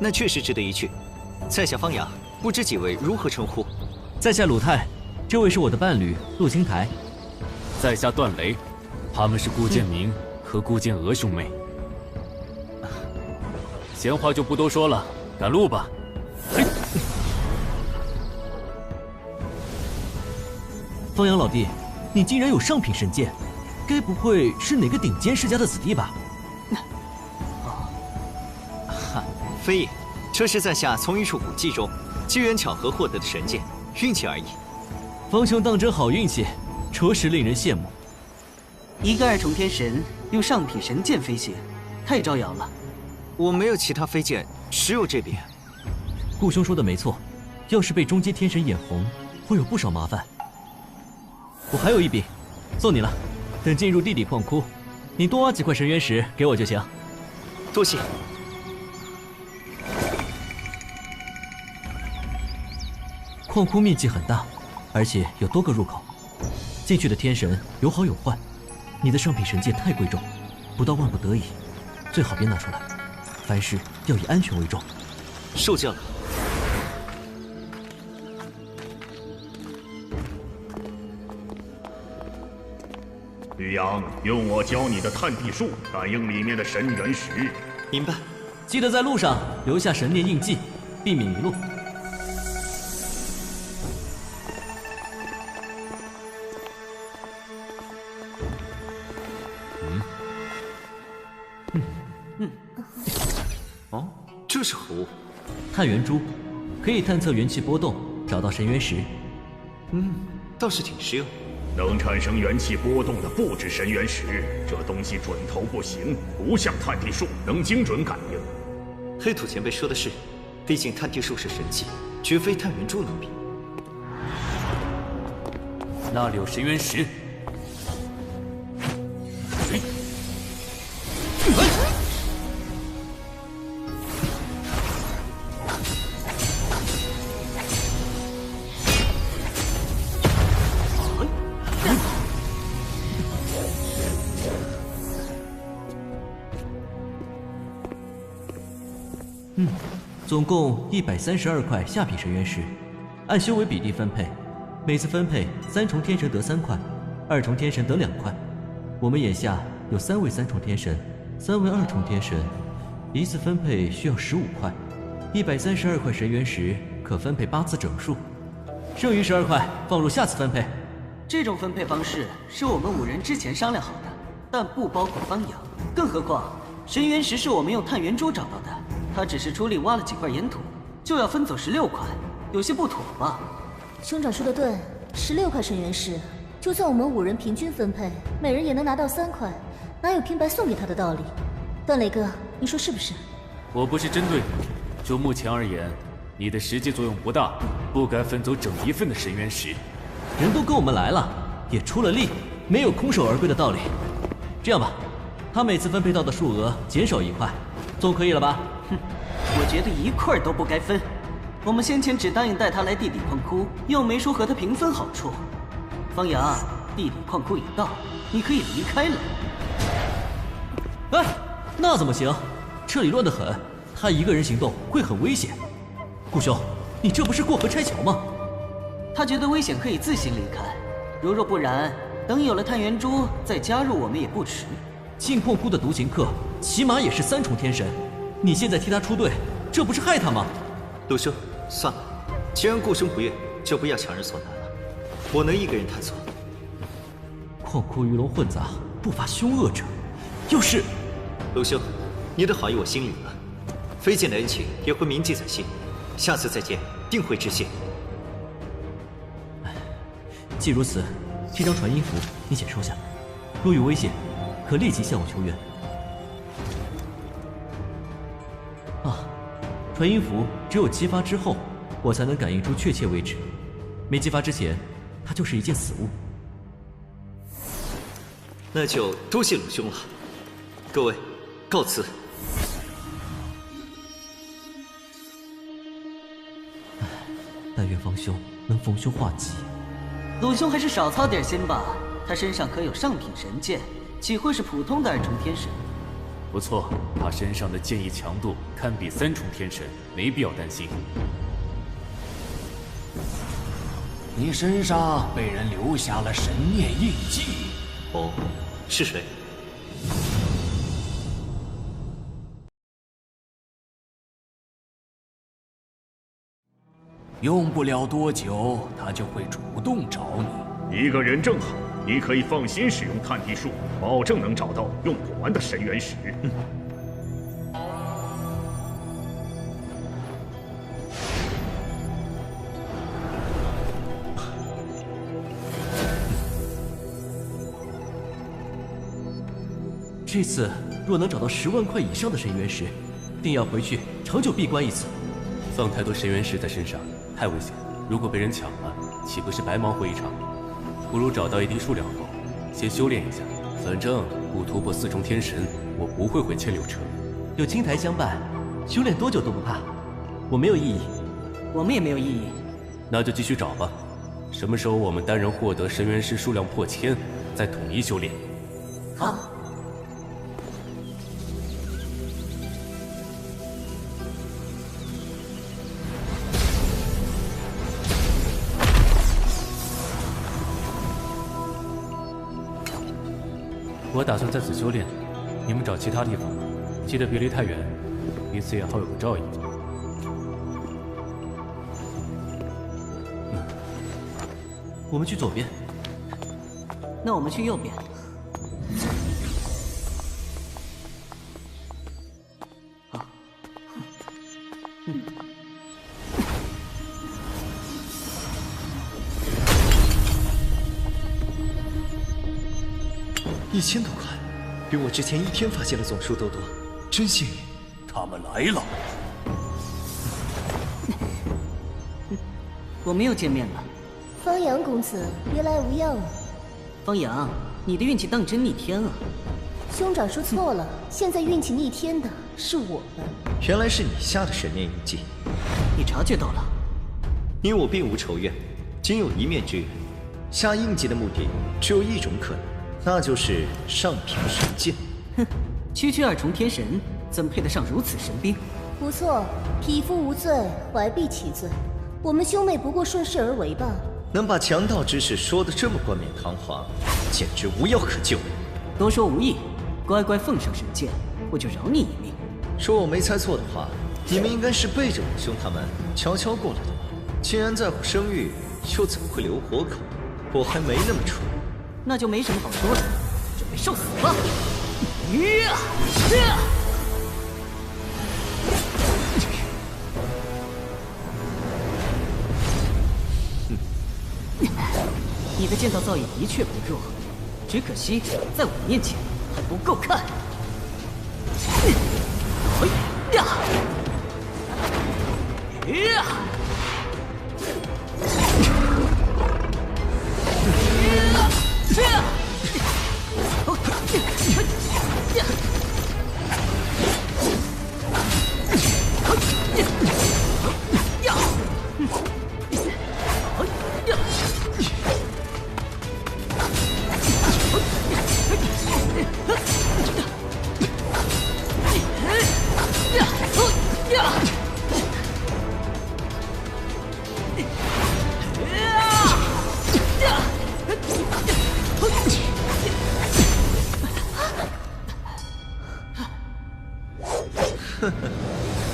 那确实值得一去。在下方雅，不知几位如何称呼？在下鲁泰，这位是我的伴侣陆青台。在下段雷，他们是顾建明和顾建娥兄妹。闲话就不多说了，赶路吧。方阳老弟，你竟然有上品神剑，该不会是哪个顶尖世家的子弟吧？非也，这是在下从一处古迹中机缘巧合获得的神剑，运气而已。方兄当真好运气，着实令人羡慕。一个2重天神用上品神剑飞行，太招摇了。我没有其他飞剑，只有这柄。顾兄说的没错，要是被中阶天神眼红，会有不少麻烦。我还有一柄，送你了。等进入地底矿窟，你多挖几块神元石给我就行。多谢。矿窟面积很大，而且有多个入口，进去的天神有好有坏。你的上品神剑太贵重，不到万不得已，最好别拿出来。凡事要以安全为重。受教了。吕阳，用我教你的探地术感应里面的神元石。明白。记得在路上留下神念印记，避免迷路。哦，这是何物？探元珠，可以探测元气波动，找到神元石。倒是挺实用。能产生元气波动的不止神元石，这东西准头不行，不像探地术能精准感应。黑土前辈说的是，毕竟探地术是神器，绝非探元珠能比。那里有神元石。总共132块下品神元石，按修为比例分配，每次分配3重天神得3块，2重天神得2块。我们眼下有3位3重天神，3位2重天神，一次分配需要15块，132块神元石可分配8次整数，剩余12块放入下次分配。这种分配方式是我们5人之前商量好的，但不包括方阳。更何况，神元石是我们用探元珠找到的。他只是出力挖了几块岩土，就要分走16块，有些不妥吧？兄长说的对，16块神元石，就算我们5人平均分配，每人也能拿到3块，哪有平白送给他的道理？段磊哥，你说是不是？我不是针对你，就目前而言，你的实际作用不大，不该分走整1份的神元石。人都跟我们来了，也出了力，没有空手而归的道理。这样吧，他每次分配到的数额减少1块，总可以了吧？我觉得1块都不该分。我们先前只答应带他来地底矿窟，又没说和他平分好处。方阳，地底矿窟已到，你可以离开了。哎，那怎么行？这里乱得很，他一个人行动会很危险。顾兄，你这不是过河拆桥吗？他觉得危险可以自行离开，如若不然，等有了探元珠再加入我们也不迟。进矿窟的独行客起码也是3重天神，你现在替他出队，这不是害他吗？陆兄，算了，既然顾兄不愿，就不要强人所难了。我能一个人探索。矿窟鱼龙混杂，不乏凶恶者。要是……陆兄，你的好意我心领了，飞剑的恩情也会铭记在心，下次再见定会致谢。既如此，这张传音符你且收下，若有危险，可立即向我求援。传音符只有激发之后，我才能感应出确切位置。没激发之前，它就是一件死物。那就多谢鲁兄了，各位，告辞。但愿方兄能逢凶化吉。鲁兄还是少操点心吧，他身上可有上品神剑，岂会是普通的2重天神？不错，他身上的剑意强度堪比3重天神，没必要担心。你身上被人留下了神念印记。哦，是谁？用不了多久，他就会主动找你。一个人正好，你可以放心使用探地术，保证能找到用不完的神元石。这次若能找到10万块以上的神元石，定要回去长久闭关一次。放太多神元石在身上太危险，如果被人抢了，岂不是白忙活一场？不如找到一定数量后，先修炼一下。反正不突破4重天神，我不会回千柳城。有青苔相伴，修炼多久都不怕。我没有异议，我们也没有异议。那就继续找吧。什么时候我们单人获得神元石数量破1000，再统一修炼。好。我打算在此修炼，你们找其他地方，记得别离太远，彼此也好有个照应。我们去左边。那我们去右边。1000多块，比我之前1天发现的总数都多，真幸运。他们来了。我们又见面了。方阳公子，别来无恙啊。方阳，你的运气当真逆天啊！兄长说错了，现在运气逆天的是我们。原来是你下的神念印记，你察觉到了？你我并无仇怨，仅有一面之缘。下印记的目的只有一种可能，那就是上品神剑。哼，区区2重天神，怎配得上如此神兵？不错，匹夫无罪，怀璧其罪。我们兄妹不过顺势而为罢了。能把强盗之事说得这么冠冕堂皇，简直无药可救。多说无益，乖乖奉上神剑，我就饶你一命。说我没猜错的话，你们应该是背着我兄他们悄悄过来的吧？既然在乎声誉，又怎么会留活口？我还没那么蠢。那就没什么好说的，准备受死吧！你的剑道造诣的确不弱，只可惜在我面前还不够看。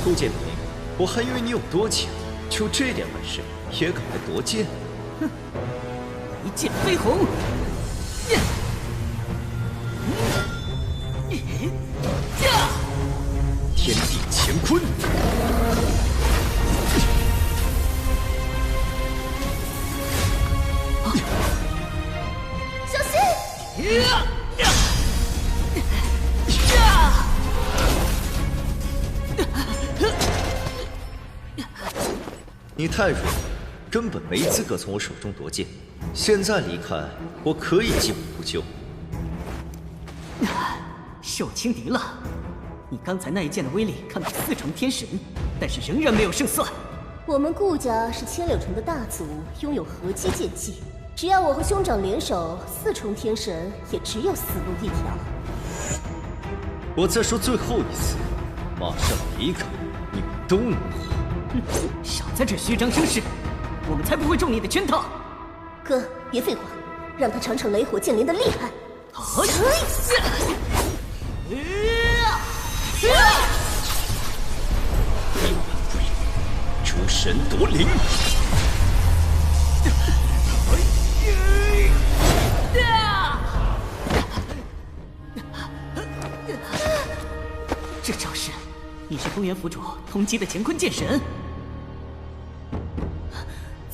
顾剑明，我还以为你有多强，就这点本事也敢来夺剑？哼，一剑飞鸿！天地乾坤！小心！你太弱了，根本没资格从我手中夺剑。现在离开，我可以既往不咎。受轻敌了。你刚才那一剑的威力堪比4重天神，但是仍然没有胜算。我们顾家是千柳城的大族，拥有合击剑技。只要我和兄长联手，4重天神也只有死路一条。我再说最后一次，马上离开，你们都能活。少在这虚张声势，我们才不会中你的圈套。哥，别废话，让他尝尝雷火剑灵的厉害。诸神夺灵！这招式，你是东元府主通缉的乾坤剑神？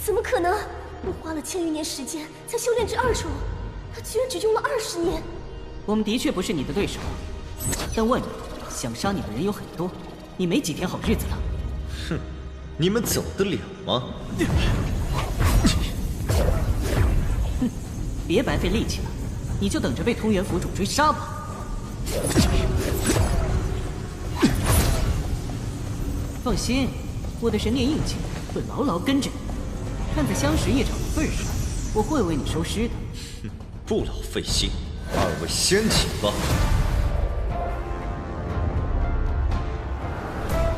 怎么可能？我花了1000余年时间才修炼至2重，他居然只用了20年。我们的确不是你的对手，但外面想杀你的人有很多，你没几天好日子了。哼，你们走得了吗？哼，别白费力气了，你就等着被通元府主追杀吧。放心，我的神念印记会牢牢跟着你。看在相识一场的份上，我会为你收尸的。不劳费心，2位先起吧。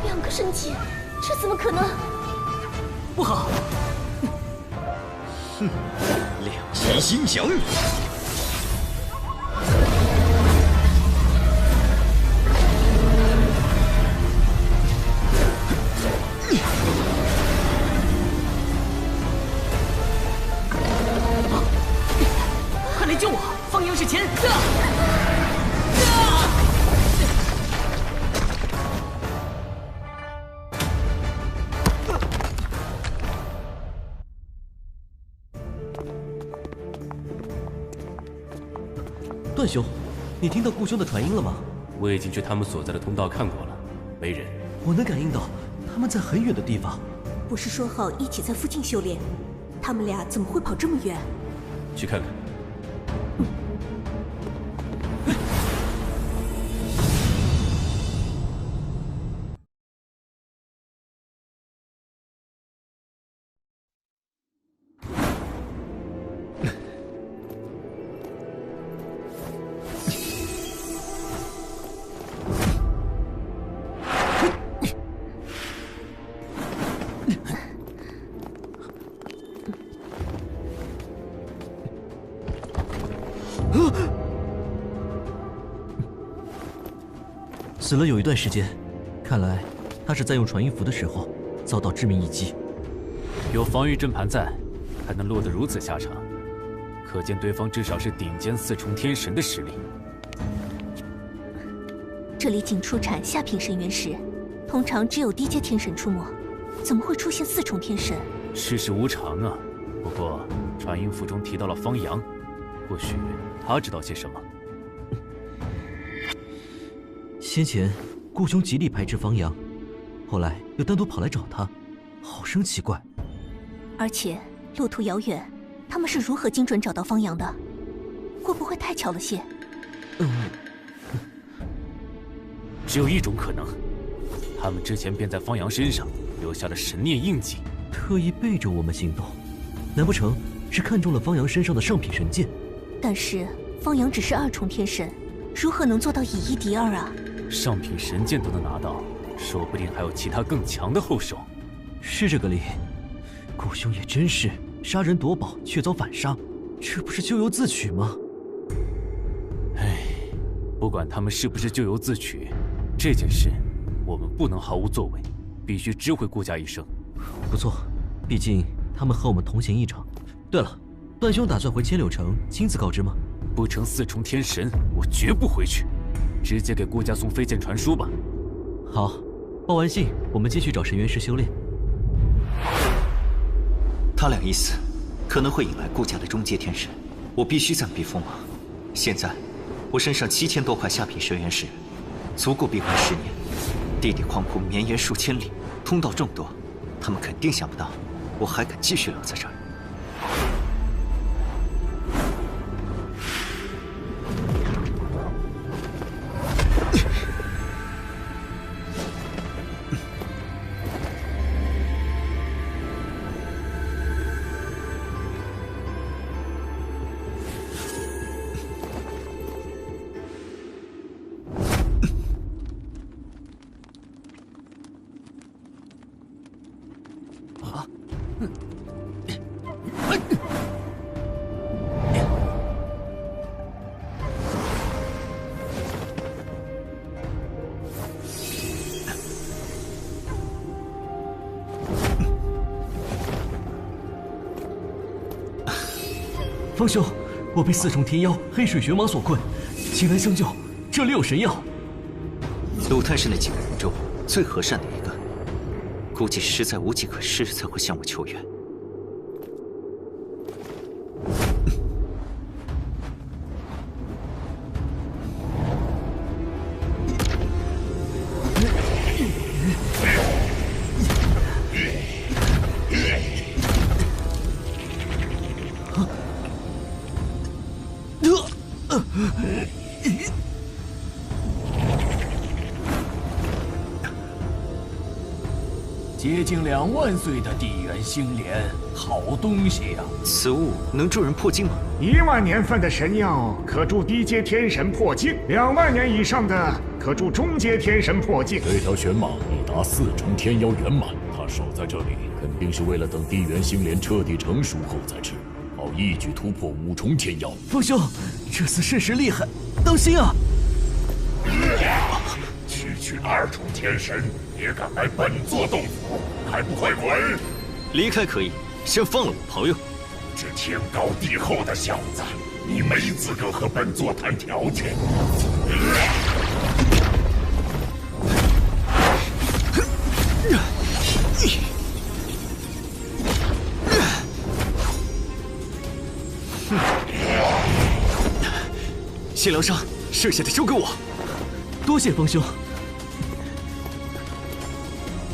2个神级，这怎么可能？不好！哼，两极阴阳。快来救我！方阳是前。段兄，你听到顾兄的传音了吗？我已经去他们所在的通道看过了，没人。我能感应到他们在很远的地方。不是说好一起在附近修炼？他们俩怎么会跑这么远？去看看。死了有一段时间，看来他是在用传音符的时候遭到致命一击。有防御阵盘在，还能落得如此下场，可见对方至少是顶尖四重天神的实力。这里仅出产下品神元石，通常只有低阶天神出没，怎么会出现四重天神？世事无常啊。不过传音符中提到了方阳，或许他知道些什么。先前顾兄极力排斥方阳，后来又单独跑来找他，好生奇怪。而且路途遥远，他们是如何精准找到方阳的？会不会太巧了些？只有一种可能，他们之前便在方阳身上留下了神念印记，特意背着我们行动，难不成是看中了方阳身上的上品神剑？但是方阳只是2重天神，如何能做到以1敌2啊？上品神剑都能拿到，说不定还有其他更强的后手。是这个理，顾兄也真是杀人夺宝却遭反杀，这不是咎由自取吗？唉，不管他们是不是咎由自取，这件事我们不能毫无作为，必须知会顾家一声。不错，毕竟他们和我们同行一场。对了，段兄打算回千柳城亲自告知吗？不成4重天神，我绝不回去。直接给顾家送飞剑传书吧。好，报完信，我们继续找神元石修炼。他俩一死，可能会引来顾家的中阶天神，我必须暂避锋芒。现在，我身上7000多块下品神元石，足够闭关10年。地底矿窟绵延数千里，通道众多，他们肯定想不到我还敢继续留在这儿。方兄，我被4重天妖黑水玄蟒所困，请来相救。这里有神药。鲁探是那几个人中最和善的一个，估计实在无计可施才会向我求援。接近2万岁的地元星莲，好东西呀！此物能助人破境吗？1万年份的神药可助低阶天神破境，2万年以上的可助中阶天神破境。这条玄蟒已达4重天妖圆满，它守在这里，肯定是为了等地元星莲彻底成熟后再吃，好一举突破5重天妖。方兄，这厮甚是厉害，当心啊！区2重天神也敢来本座洞府，还不快滚！离开可以，先放了我朋友。这天高地厚的小子，你没资格和本座谈条件。心疗伤，剩下的交给我。多谢风兄。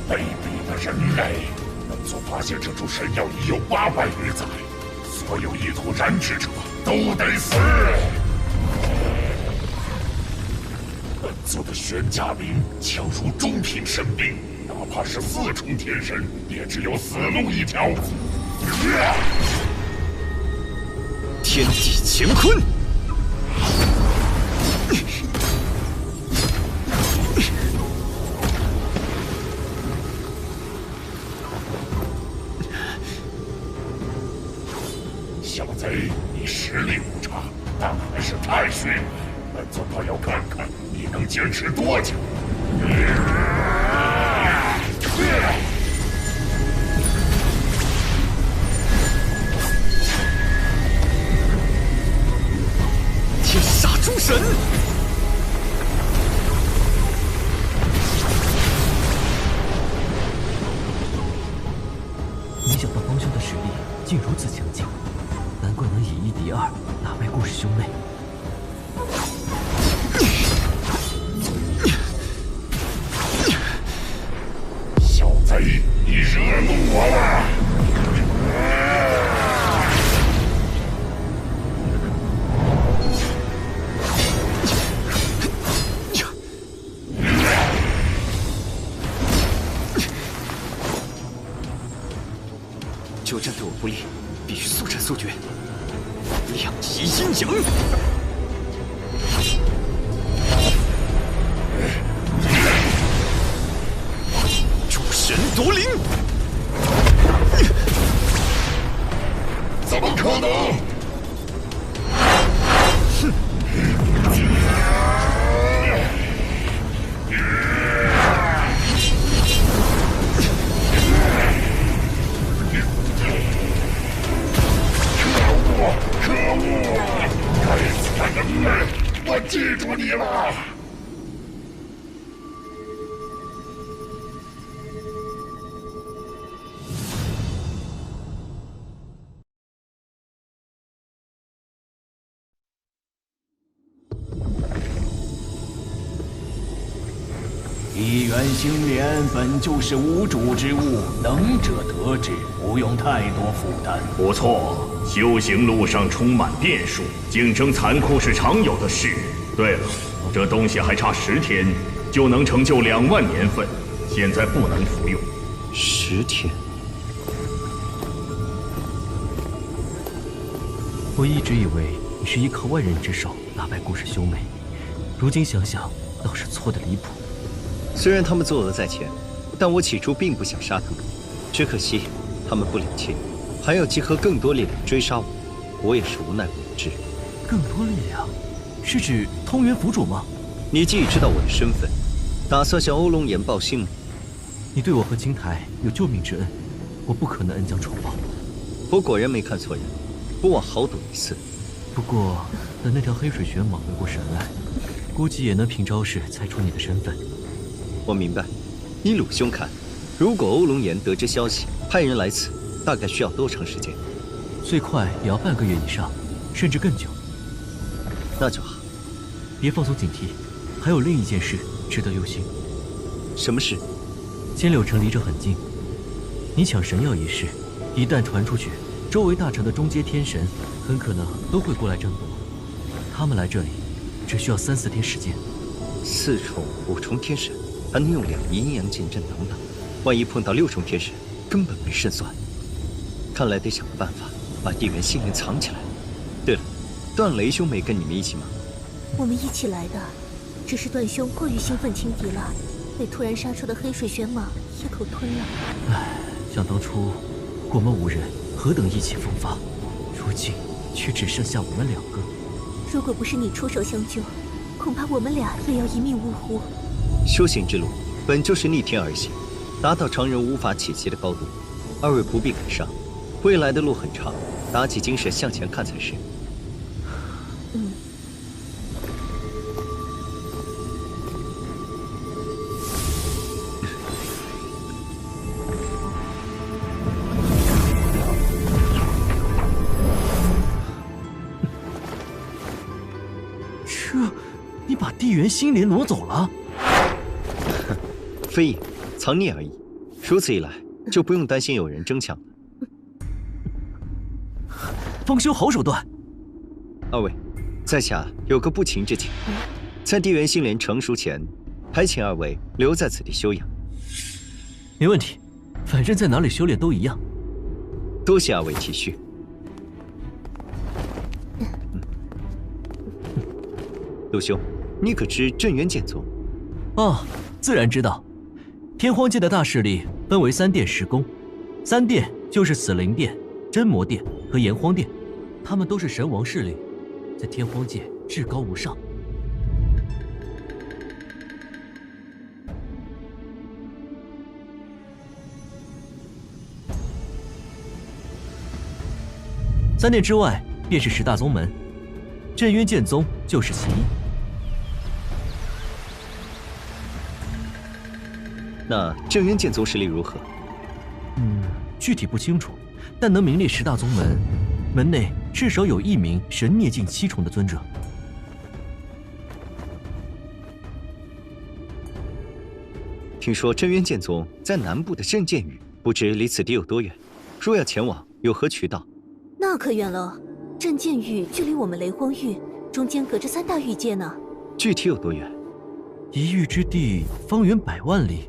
卑鄙的人类！本座发现这株神药已有800余载，所有意图染指者都得死。本座的玄嘉明强如中品神兵，哪怕是4重天神，也只有死路一条。天地乾坤！小贼，你实力不差，但还是太虚。本座倒要看看你能坚持多久。天杀诸神！没想到方兄的实力竟如此强劲，难怪能以1敌2，打败顾氏兄妹。小贼，你惹怒我了！久战对我不利，必须速战速决。两极阴阳，诸神夺灵，怎么可能？哼！可恶！该死的人类，我记住你了。地元星莲本就是无主之物，能者得之，不用太多负担。不错，修行路上充满变数，竞争残酷是常有的事。对了，这东西还差10天就能成就2万年份，现在不能服用。10天。我一直以为你是依靠外人之手打败顾氏兄妹，如今想想，倒是错得离谱。虽然他们作恶在前，但我起初并不想杀他们，只可惜他们不领情，还要集合更多力量追杀我，我也是无奈为之。更多力量，是指通元府主吗？你既已知道我的身份，打算向欧龙岩报信吗？你对我和青台有救命之恩，我不可能恩将仇报。我果然没看错人，不枉豪赌一次。不过，等那条黑水玄蟒回过神来，估计也能凭招式猜出你的身份。我明白，依鲁兄看，如果欧龙岩得知消息，派人来此，大概需要多长时间？最快也要半个月以上，甚至更久。那就好，别放松警惕。还有另一件事值得忧心。什么事？千柳城离这很近，你抢神药一事，一旦传出去，周围大城的中阶天神很可能都会过来争夺。他们来这里，只需要3、4天时间。4重、5重天神，还能用2阴阳剑阵等等。万一碰到6重天神，根本没胜算。看来得想个办法，把地元星莲藏起来。对了，段雷兄没跟你们一起吗？我们一起来的，只是段兄过于兴奋轻敌了，被突然杀出的黑水玄蟒一口吞了。唉，想当初我们5人何等意气风发，如今却只剩下我们2个。如果不是你出手相救，恐怕我们俩也要一命呜呼。修行之路本就是逆天而行，达到常人无法企及的高度。2位不必感伤，未来的路很长，打起精神向前看才是。你把地缘心莲挪走了？非也，藏匿而已。如此一来，就不用担心有人争抢了。方兄好手段。二位，在下有个不情之请，在地缘心莲成熟前，还请二位留在此地休养。没问题，反正在哪里修炼都一样。多谢二位体恤。陆兄，你可知镇元剑宗？哦，自然知道。天荒界的大势力分为3殿10宫，3殿就是死灵殿、真魔殿和炎荒殿，他们都是神王势力，在天荒界至高无上。3殿之外便是10大宗门，镇渊剑宗就是其一。那镇渊剑宗实力如何？具体不清楚，但能名列10大宗门，门内至少有1名神孽境7重的尊者。听说镇渊剑宗在南部的镇剑域，不知离此地有多远？若要前往，有何渠道？那可远了，镇剑域距离我们雷荒域中间隔着3大域界呢。具体有多远？1域之地，方圆100万里。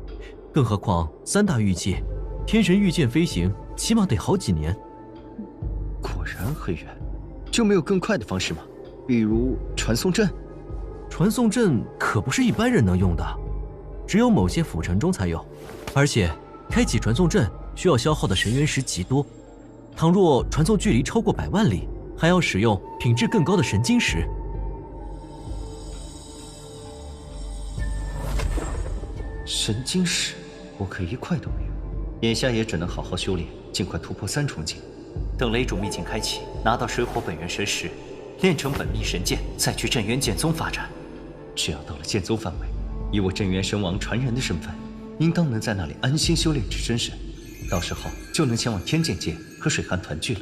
更何况3大域界，天神御剑飞行起码得好几年。果然很远，就没有更快的方式吗？比如传送阵？传送阵可不是一般人能用的，只有某些府城中才有，而且开启传送阵需要消耗的神元石极多。倘若传送距离超过100万里，还要使用品质更高的神晶石。神晶石，我可一块都没有。眼下也只能好好修炼，尽快突破3重境。等雷主秘境开启，拿到水火本源神石，练成本命神剑，再去镇渊剑宗发展。只要到了剑宗范围，以我镇渊神王传人的身份，应当能在那里安心修炼至真神。到时候就能前往天剑界和水寒团聚了。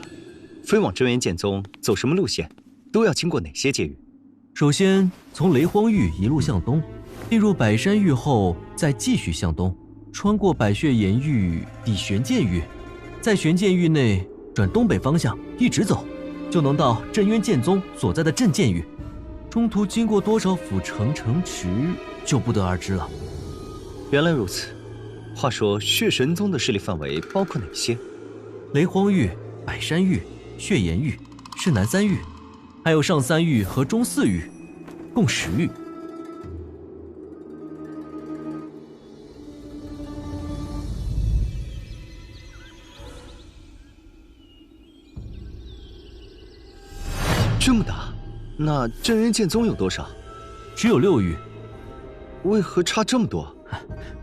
飞往镇渊剑宗走什么路线？都要经过哪些界域？首先从雷荒域一路向东，进入百山域后，再继续向东，穿过百穴岩域抵玄剑域，在玄剑域内转东北方向一直走，就能到镇渊剑宗所在的镇剑域。中途经过多少府城城池，就不得而知了。原来如此。话说血神宗的势力范围包括哪些？雷荒域、百山域、血岩域是南3域，还有上3域和中4域，共10域。这么大，那镇渊剑宗有多少？只有6域。为何差这么多？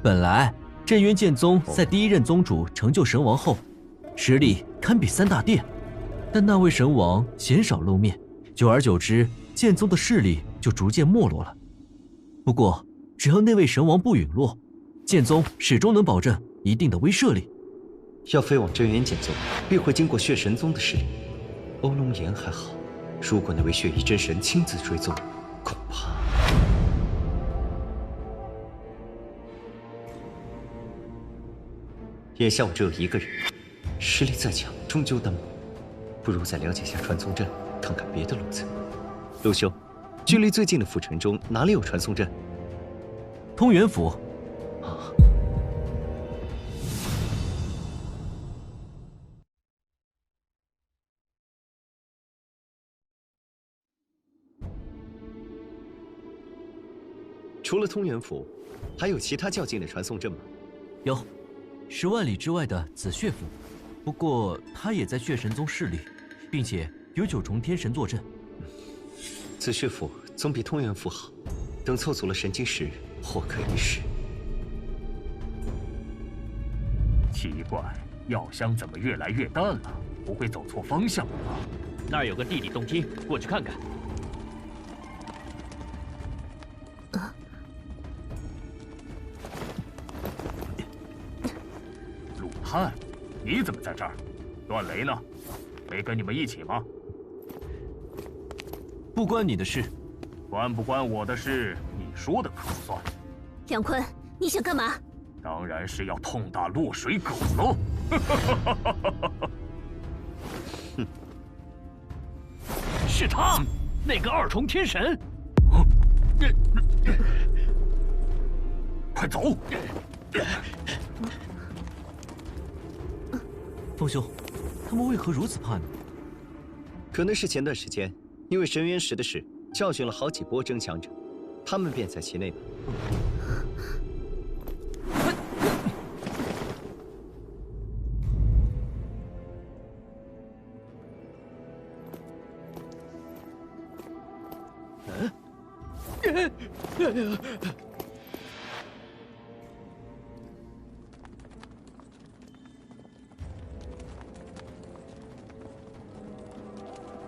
本来镇渊剑宗在第1任宗主成就神王后，实力堪比3大殿，但那位神王鲜少露面，久而久之，剑宗的势力就逐渐没落了。不过，只要那位神王不陨落，剑宗始终能保证一定的威慑力。要飞往镇渊剑宗，必会经过血神宗的势力。欧龙岩还好，如果那位血翼真神亲自追踪，恐怕……眼下我只有1个人，实力再强，终究单薄。不如再了解下传送阵，看看别的路子。陆兄，距离最近的府城中哪里有传送阵？通元府。啊。除了通元府，还有其他较近的传送阵吗？有，10万里之外的紫血府，不过他也在血神宗势力，并且有9重天神坐镇。紫血府总比通元府好，等凑足了神晶石，或可一试。奇怪，药香怎么越来越淡了？不会走错方向了吧？那儿有个地底洞厅，过去看看。鲁汉，你怎么在这儿？段雷呢？没跟你们一起吗？不关你的事。关不关我的事，你说的可算。梁坤，你想干嘛？当然是要痛打落水狗喽！哼，是他，那个二重天神。快走！凤兄，他们为何如此怕你？可能是前段时间因为神元石的事教训了好几波争强者，他们便在其内吧。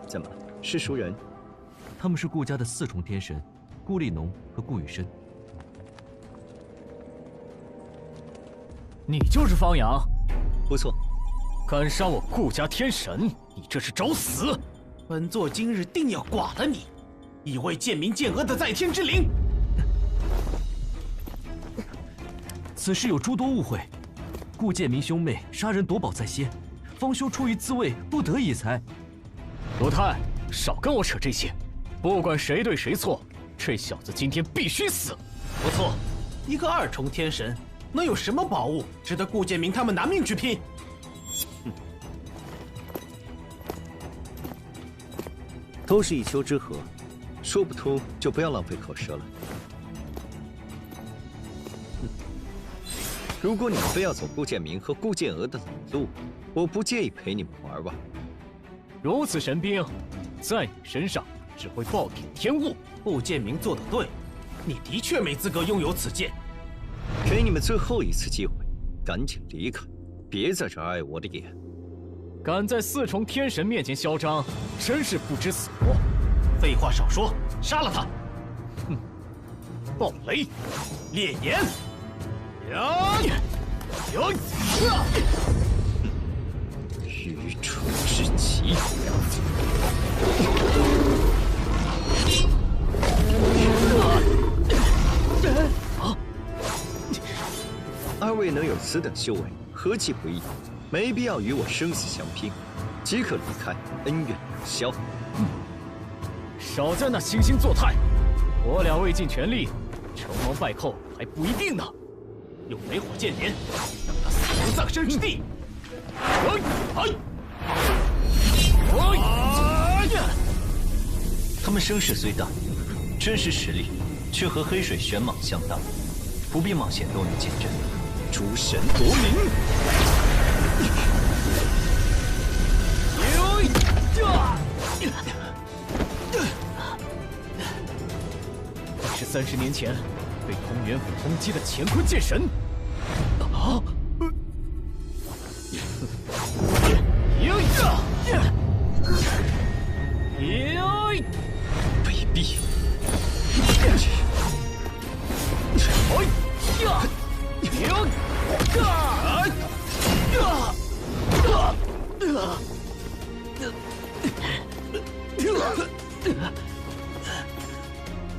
怎么了？是熟人？他们是顾家的4重天神，顾立农和顾雨生。你就是方阳？不错。敢杀我顾家天神，你这是找死！本座今日定要剐了你，以为贱民贱额的在天之灵。此事有诸多误会，顾建明兄妹杀人夺宝在先，方兄出于自卫，不得已才。罗泰，少跟我扯这些，不管谁对谁错，这小子今天必须死。不错，一个2重天神，能有什么宝物值得顾建明他们拿命去拼？都是一丘之貉，说不通就不要浪费口舌了。如果你们非要走顾建明和顾建娥的老路，我不介意陪你们玩玩。如此神兵，在你身上只会暴殄天物。顾建明做得对，你的确没资格拥有此剑。给你们最后一次机会，赶紧离开，别在这碍我的眼。敢在4重天神面前嚣张，真是不知死活！废话少说，杀了他！哼！暴雷，烈焰，愚蠢至极！二位能有此等修为，何其不易！没必要与我生死相拼，即可离开，恩怨两消。少在那惺惺作态！我俩未尽全力，成王败寇还不一定呢。用雷火剑连，让他死无葬身之地！他们声势虽大，真实实力却和黑水玄蟒相当，不必冒险多人见证。诸神夺灵！你是30年前被通元府攻击的乾坤剑神。啊！卑鄙！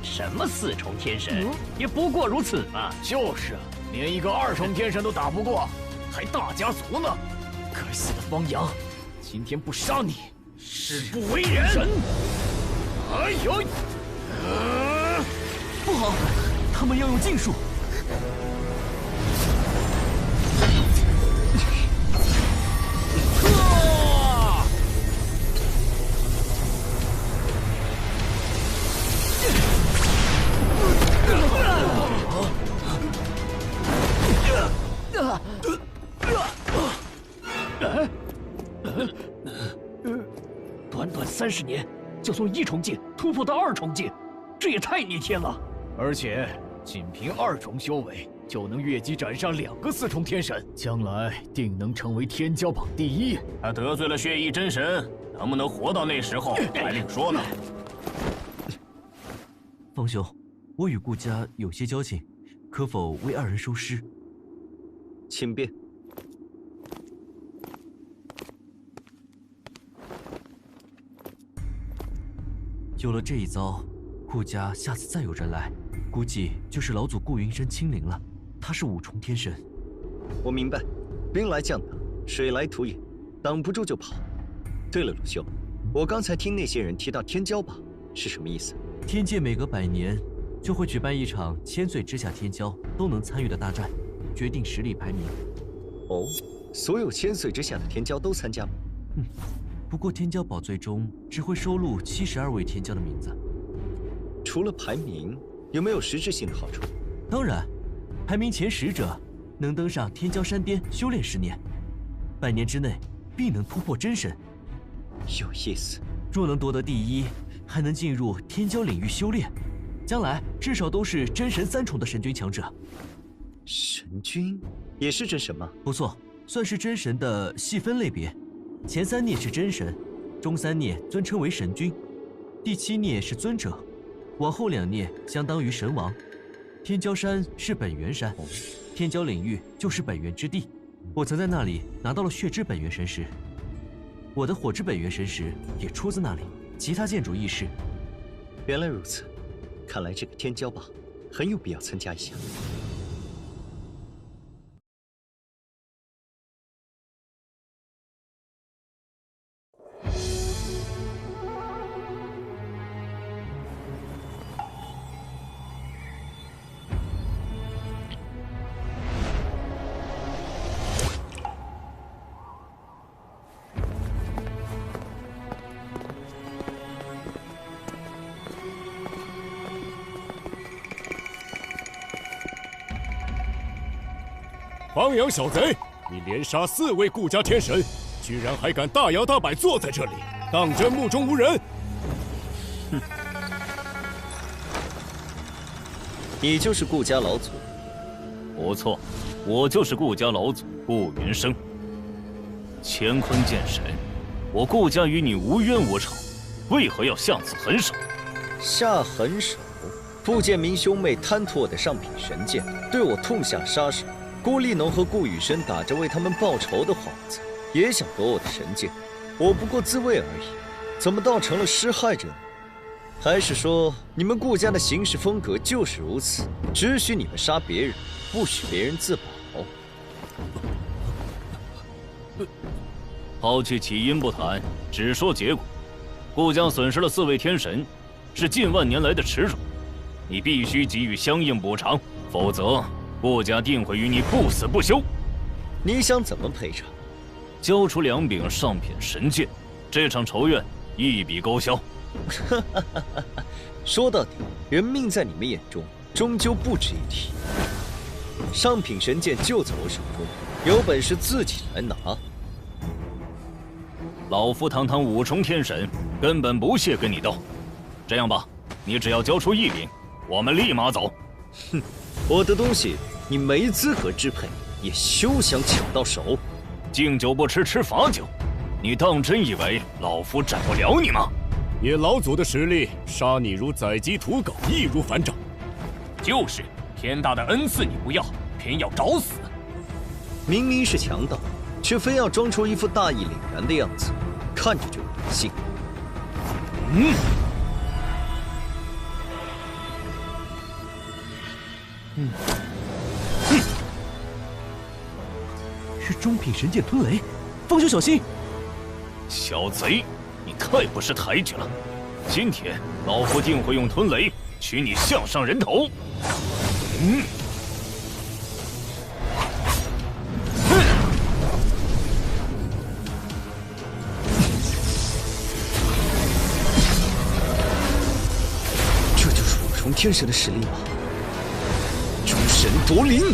什么4重天神，也不过如此嘛。就是啊，连一个2重天神都打不过，还大家族呢。该死的方阳，今天不杀你，誓不为人！哎呦！不好，他们要用禁术。短短30年，就从1重境突破到2重境，这也太逆天了！而且仅凭2重修为，就能越级斩杀2个4重天神，将来定能成为天骄榜第1。他得罪了血翼真神，能不能活到那时候还另说呢。方兄，我与顾家有些交情，可否为2人收尸？请便。有了这一遭，顾家下次再有人来，估计就是老祖顾云深亲临了。他是五重天神。我明白，兵来将挡，水来土掩，挡不住就跑。对了，鲁修，我刚才听那些人提到天骄榜，是什么意思？天界每隔100年就会举办一场1000岁之下天骄都能参与的大战，决定实力排名。哦，所有1000岁之下的天骄都参加吗？不过天骄宝最终只会收录72位天骄的名字。除了排名，有没有实质性的好处？当然，排名前10者能登上天骄山巅修炼10年，100年之内必能突破真神。有意思。若能夺得第1，还能进入天骄领域修炼，将来至少都是真神3重的神君强者。神君也是真神吗？不错，算是真神的细分类别。前3孽是真神，中3孽尊称为神君，第7孽是尊者，往后2孽相当于神王。天骄山是本源山，天骄领域就是本源之地。我曾在那里拿到了血之本源神石，我的火之本源神石也出自那里。其他建筑亦是。原来如此，看来这个天骄榜很有必要参加一下。方阳小贼，你连杀4位顾家天神，居然还敢大摇大摆坐在这里，当真目中无人？哼！你就是顾家老祖？不错，我就是顾家老祖顾云生。乾坤剑神，我顾家与你无冤无仇，为何要下此狠手？下狠手？顾建明兄妹贪图我的上品神剑，对我痛下杀手。顾立农和顾雨生打着为他们报仇的幌子，也想夺我的神剑，我不过自卫而已，怎么倒成了施害者呢？还是说你们顾家的行事风格就是如此，只许你们杀别人，不许别人自保？抛去起因不谈，只说结果。顾家损失了4位天神，是近万年来的耻辱，你必须给予相应补偿，否则顾家定会与你不死不休。你想怎么赔偿？交出2柄上品神剑，这场仇怨一笔勾销。说到底，人命在你们眼中终究不值一提。上品神剑就在我手中，有本事自己来拿。老夫堂堂5重天神，根本不屑跟你斗。这样吧，你只要交出1柄，我们立马走。哼，我的东西你没资格支配，也休想抢到手。敬酒不吃吃罚酒，你当真以为老夫斩不了你吗？以老祖的实力，杀你如宰鸡屠狗，易如反掌。就是，天大的恩赐你不要，偏要找死。明明是强盗，却非要装出一副大义凛然的样子，看着就恶心。是中品神剑吞雷，方兄小心！小贼，你太不识抬举了！今天老夫定会用吞雷取你项上人头！这就是5重天神的实力吗？诸神夺灵！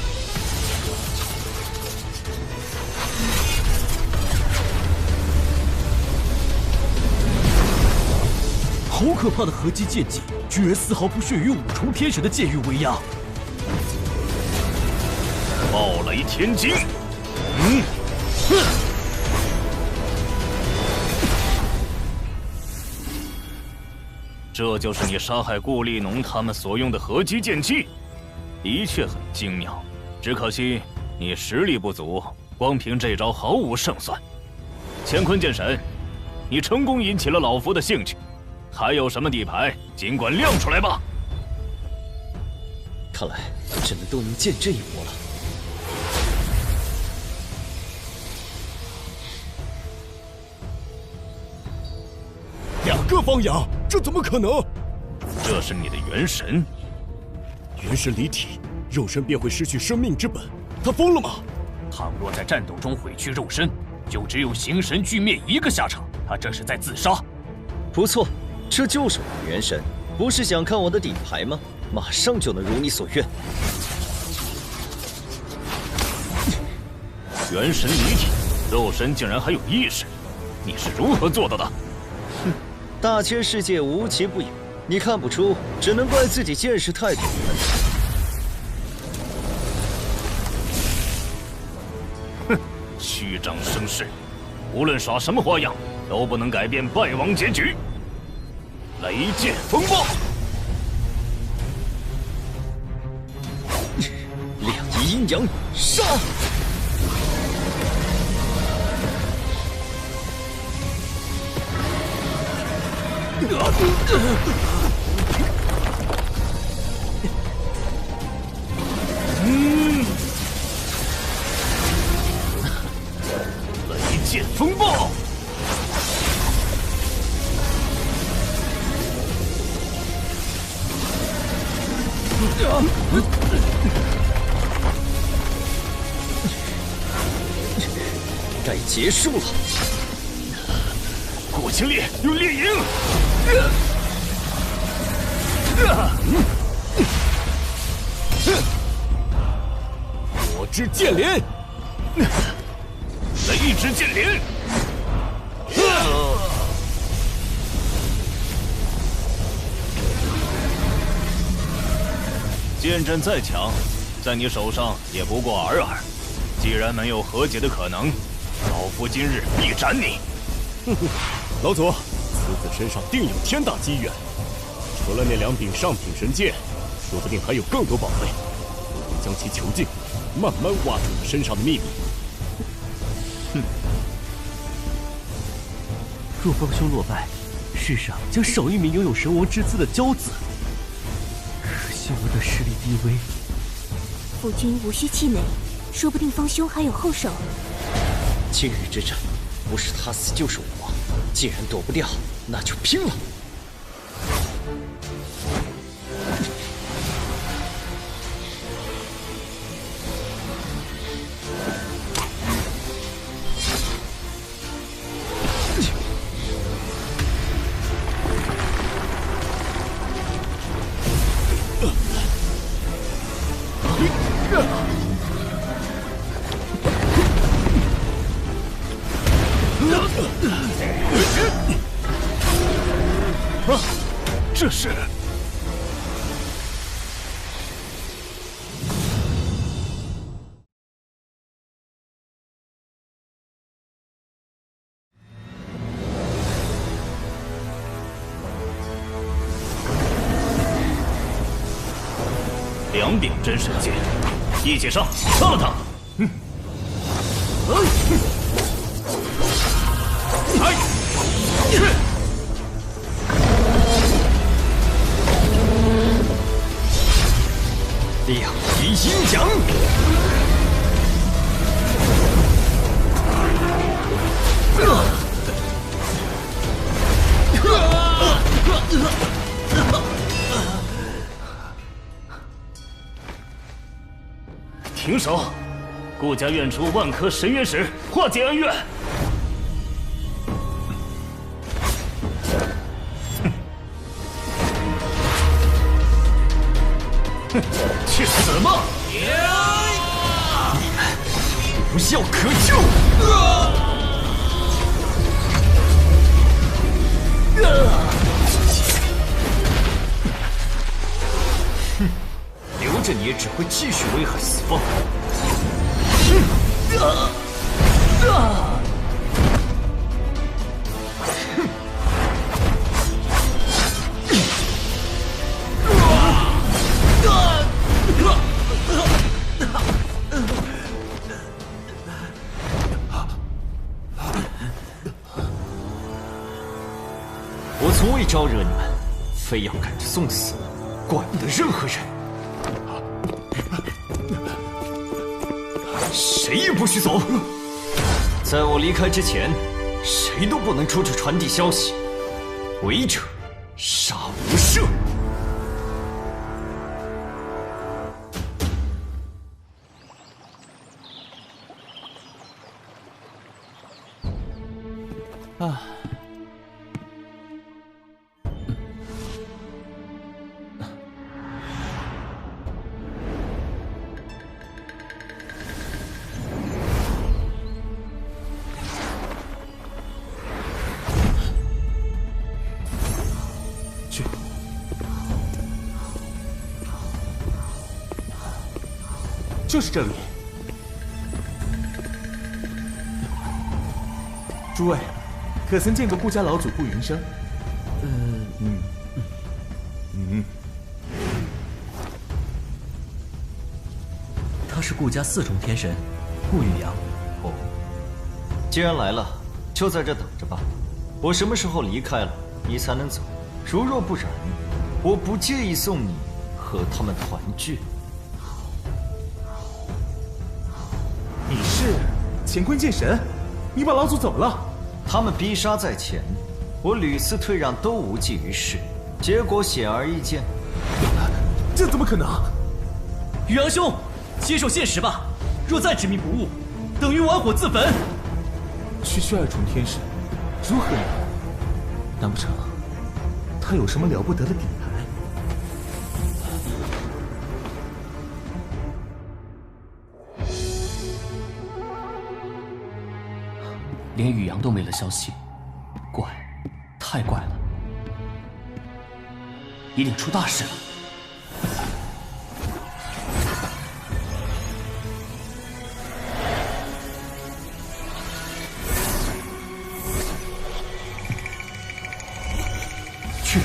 好可怕的合击剑技，居然丝毫不逊于5重天神的剑域威压！暴雷天惊！这就是你杀害顾立农他们所用的合击剑技，的确很精妙。只可惜你实力不足，光凭这招毫无胜算。乾坤剑神，你成功引起了老夫的兴趣。还有什么底牌，尽管亮出来吧。看来只能都能见这一波了。2个方阳，这怎么可能？这是你的元神，元神离体，肉身便会失去生命之本。他疯了吗？倘若在战斗中毁去肉身，就只有形神俱灭一个下场。他这是在自杀。不错，这就是我的元神。不是想看我的底牌吗？马上就能如你所愿。元神离体，肉身竟然还有意识，你是如何做到的？哼，大千世界无奇不有，你看不出，只能怪自己见识太短。哼，虚张声势，无论耍什么花样，都不能改变败亡结局。雷剑风暴，两仪阴阳，杀！雷剑风暴。该结束了。过清烈用烈影，火之剑莲，雷之剑莲。剑阵再强，在你手上也不过尔尔。既然没有和解的可能，老夫今日必斩你！哼哼，老祖，此子身上定有天大机缘。除了那2柄上品神剑，说不定还有更多宝贝。不如将其囚禁，慢慢挖出他身上的秘密。哼！若方兄落败，世上将少一名拥有神王之姿的骄子。可惜我的实力低微。夫君无需气馁，说不定方兄还有后手。今日之战，不是他死就是我亡。既然躲不掉，那就拼了！这是2柄真神剑，一起上，杀了他！两仪阴阳，停手！顾家愿出万颗神元石，化解恩怨。去死吧！你们无药可救！哼，留着你也只会继续危害四方。招惹你们，非要赶着送死，管不得任何人。谁也不许走！在我离开之前，谁都不能出去传递消息。违者，杀无赦！啊。就是这里。诸位，可曾见过顾家老主顾云生？他是顾家4重天神，顾宇阳。哦，既然来了，就在这等着吧。我什么时候离开了，你才能走。如若不然，我不介意送你和他们团聚。你是乾坤剑神？你把老祖怎么了？他们逼杀在前，我屡次退让都无济于事，结果显而易见。这怎么可能？宇阳兄，接受现实吧。若再执迷不悟，等于玩火自焚。区区2重天神，如何难？难不成他有什么了不得的底牌？连宇阳都没了消息，怪，太怪了，一定出大事了。去。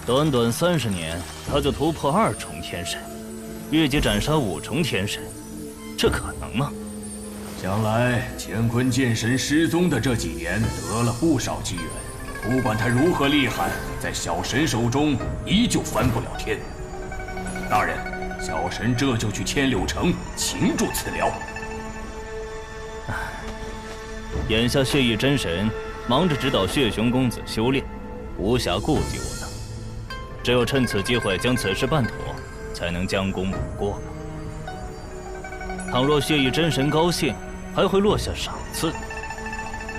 短短30年，他就突破2重天神，越级斩杀5重天神，这可能吗？想来乾坤剑神失踪的这几年，得了不少机缘。不管他如何厉害，在小神手中依旧翻不了天。大人，小神这就去千柳城擒住此僚。眼下血翼真神忙着指导血雄公子修炼，无暇顾及我等。只有趁此机会将此事办妥，才能将功补过。倘若血翼真神高兴，还会落下赏赐，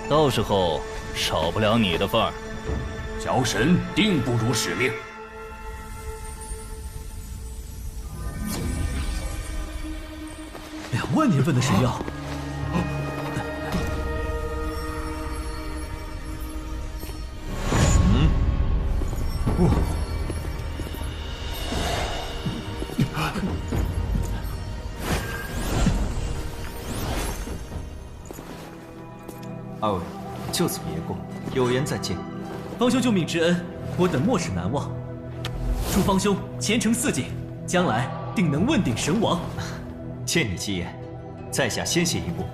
到时候少不了你的份儿。小神定不辱使命。2万年份的神药。2位，就此别过，有缘再见。方兄救命之恩，我等莫齿难忘。祝方兄前程似锦，将来定能问鼎神王。借你吉言，在下先行一步。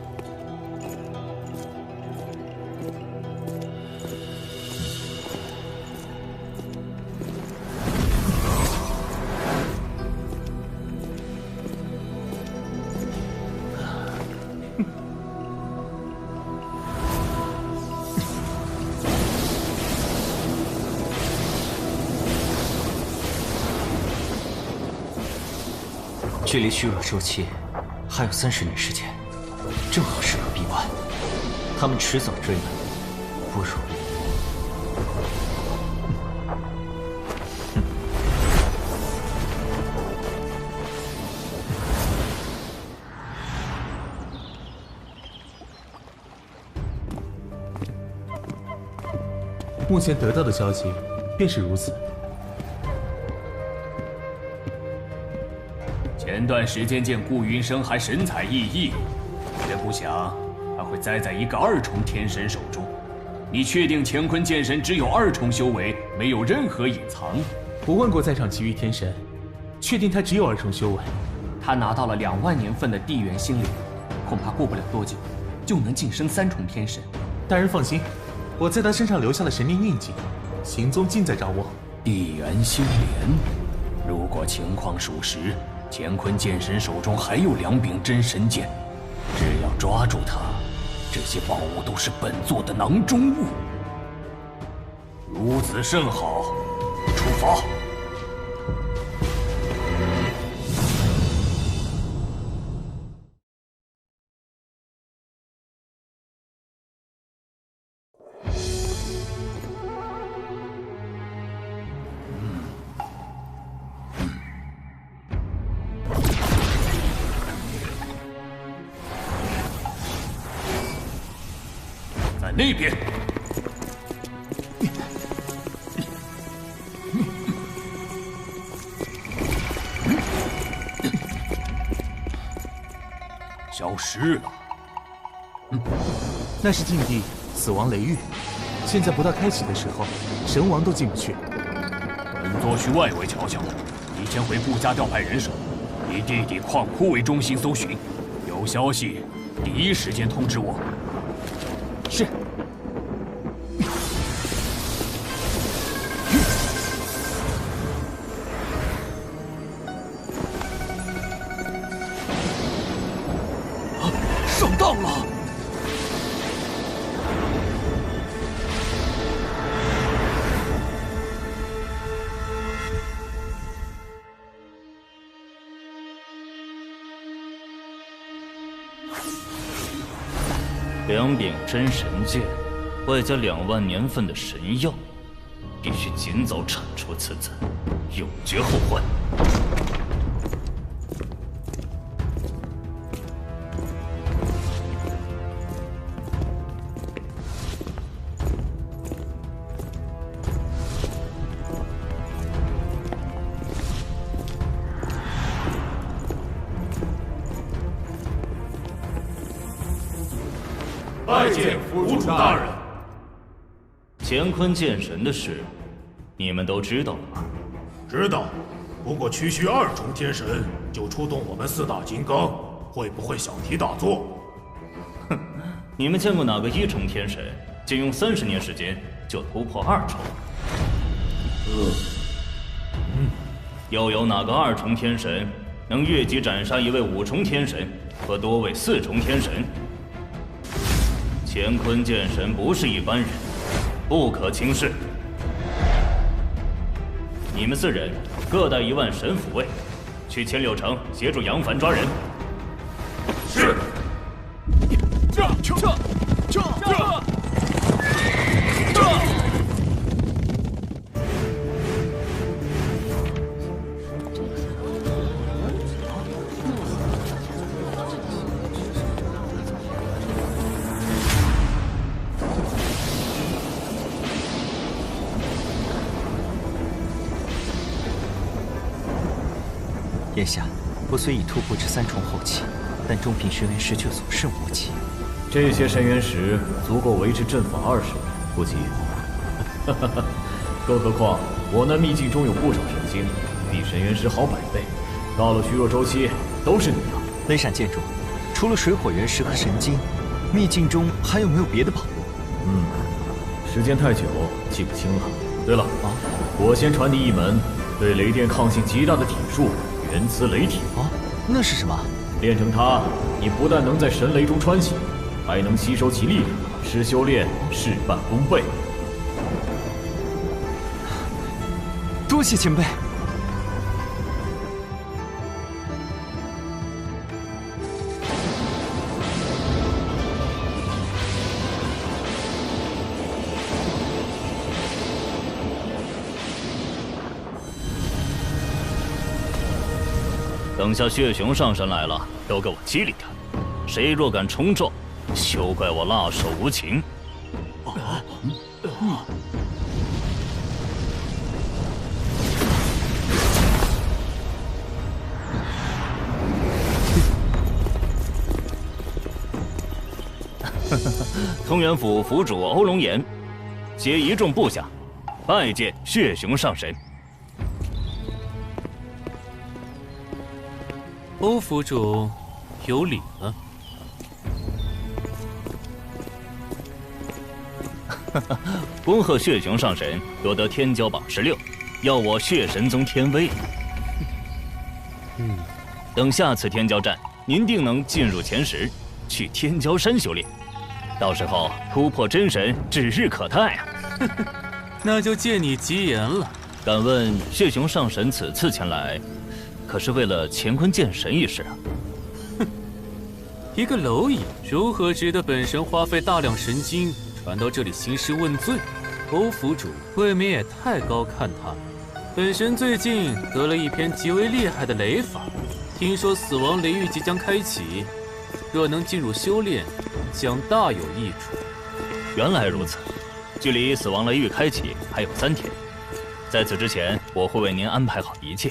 距离虚弱收气还有30年时间，正好适合闭关。他们迟早追来，不如……目前得到的消息便是如此。前段时间见顾云生还神采奕奕，却不想他会栽在一个2重天神手中。你确定乾坤剑神只有2重修为，没有任何隐藏？我问过在场其余天神，确定他只有2重修为。他拿到了2万年份的地元心灵，恐怕过不了多久，就能晋升3重天神。大人放心，我在他身上留下了神念印记，行踪尽在掌握。地元心莲，如果情况属实，乾坤剑神手中还有2柄真神剑，只要抓住他，这些宝物都是本座的囊中物。如此甚好，出发。在那边。消失了。那是禁地，死亡雷域。现在不到开启的时候，神王都进不去。本座去外围瞧瞧，你先回顾家调派人手，以地底矿窟为中心搜寻，有消息第一时间通知我。是。上当了！2柄真神剑，外加2万年份的神药，必须尽早铲除此子，永绝后患。拜见府主大人。乾坤剑神的事，你们都知道了吗？知道，不过区区2重天神就出动我们4大金刚，会不会小题大做？哼，你们见过哪个1重天神仅用30年时间就突破2重？又有哪个2重天神能越级斩杀一位5重天神和多位4重天神？乾坤剑神不是一般人，不可轻视。你们4人各带1万神符位，去千柳城协助杨凡抓人。是。眼下，我虽已突破至3重后期，但中品神元石却所剩无几。这些神元石足够维持阵法20年，不急。更何况我那秘境中有不少神晶，比神元石好100倍。到了虚弱周期，都是你的。雷闪剑主，除了水火元石和神晶，秘境中还有没有别的宝物？时间太久，记不清了。对了，我先传递一门对雷电抗性极大的体术。元磁雷体那是什么？练成它，你不但能在神雷中穿行，还能吸收其力量，使修炼事半功倍。多谢前辈。等下血熊上山来了，都给我机灵点！谁若敢冲撞，休怪我辣手无情！通元府府主欧龙岩，携1众部下，拜见血熊上神。欧府主有礼了。恭贺血熊上神夺得天骄榜16，要我血神宗天威。等下次天骄战，您定能进入前10，去天骄山修炼。到时候突破真神指日可待啊！那就借你吉言了。敢问血熊上神此次前来，可是为了乾坤剑神一事啊？一个蝼蚁如何值得本神花费大量神金传到这里兴师问罪？欧府主未免也太高看他了。本神最近得了一篇极为厉害的雷法，听说死亡雷域即将开启，若能进入修炼，将大有益处。原来如此，距离死亡雷域开启还有3天，在此之前，我会为您安排好一切。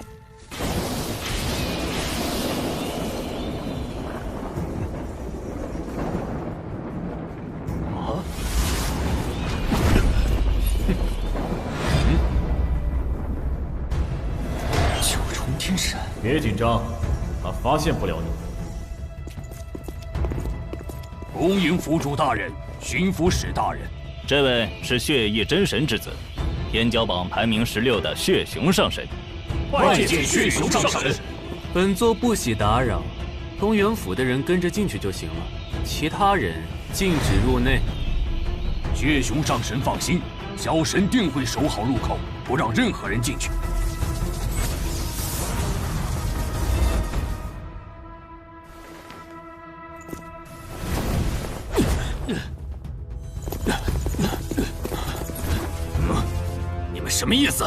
天神，别紧张，他发现不了你。恭迎府主大人、巡抚使大人。这位是血翼真神之子，天骄榜排名16的血熊上神。拜见血熊上神。本座不喜打扰，东元府的人跟着进去就行了，其他人禁止入内。血熊上神放心，小神定会守好入口，不让任何人进去。什么意思？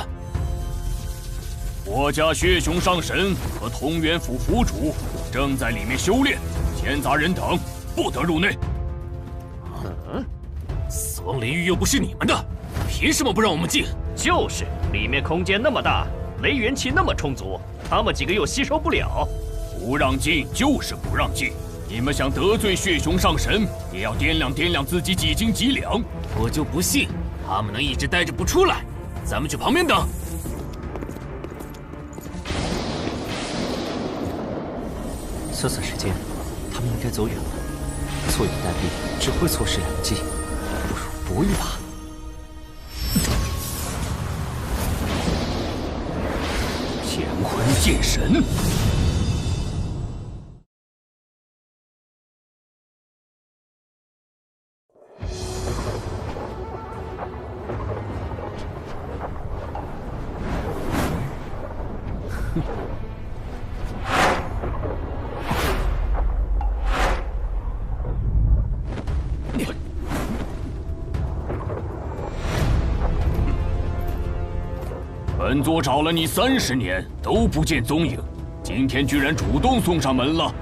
我家血熊上神和通元府府主正在里面修炼，闲杂人等不得入内。死亡雷域又不是你们的，凭什么不让我们进？就是，里面空间那么大，雷元气那么充足，他们几个又吸收不了。不让进就是不让进，你们想得罪血熊上神，也要掂量自己几斤几两。我就不信他们能一直待着不出来。咱们去旁边等。算算时间，他们应该走远了。坐以待毙只会错失良机，不如搏一把。乾坤剑神。本座找了你30年都不见踪影，今天居然主动送上门了。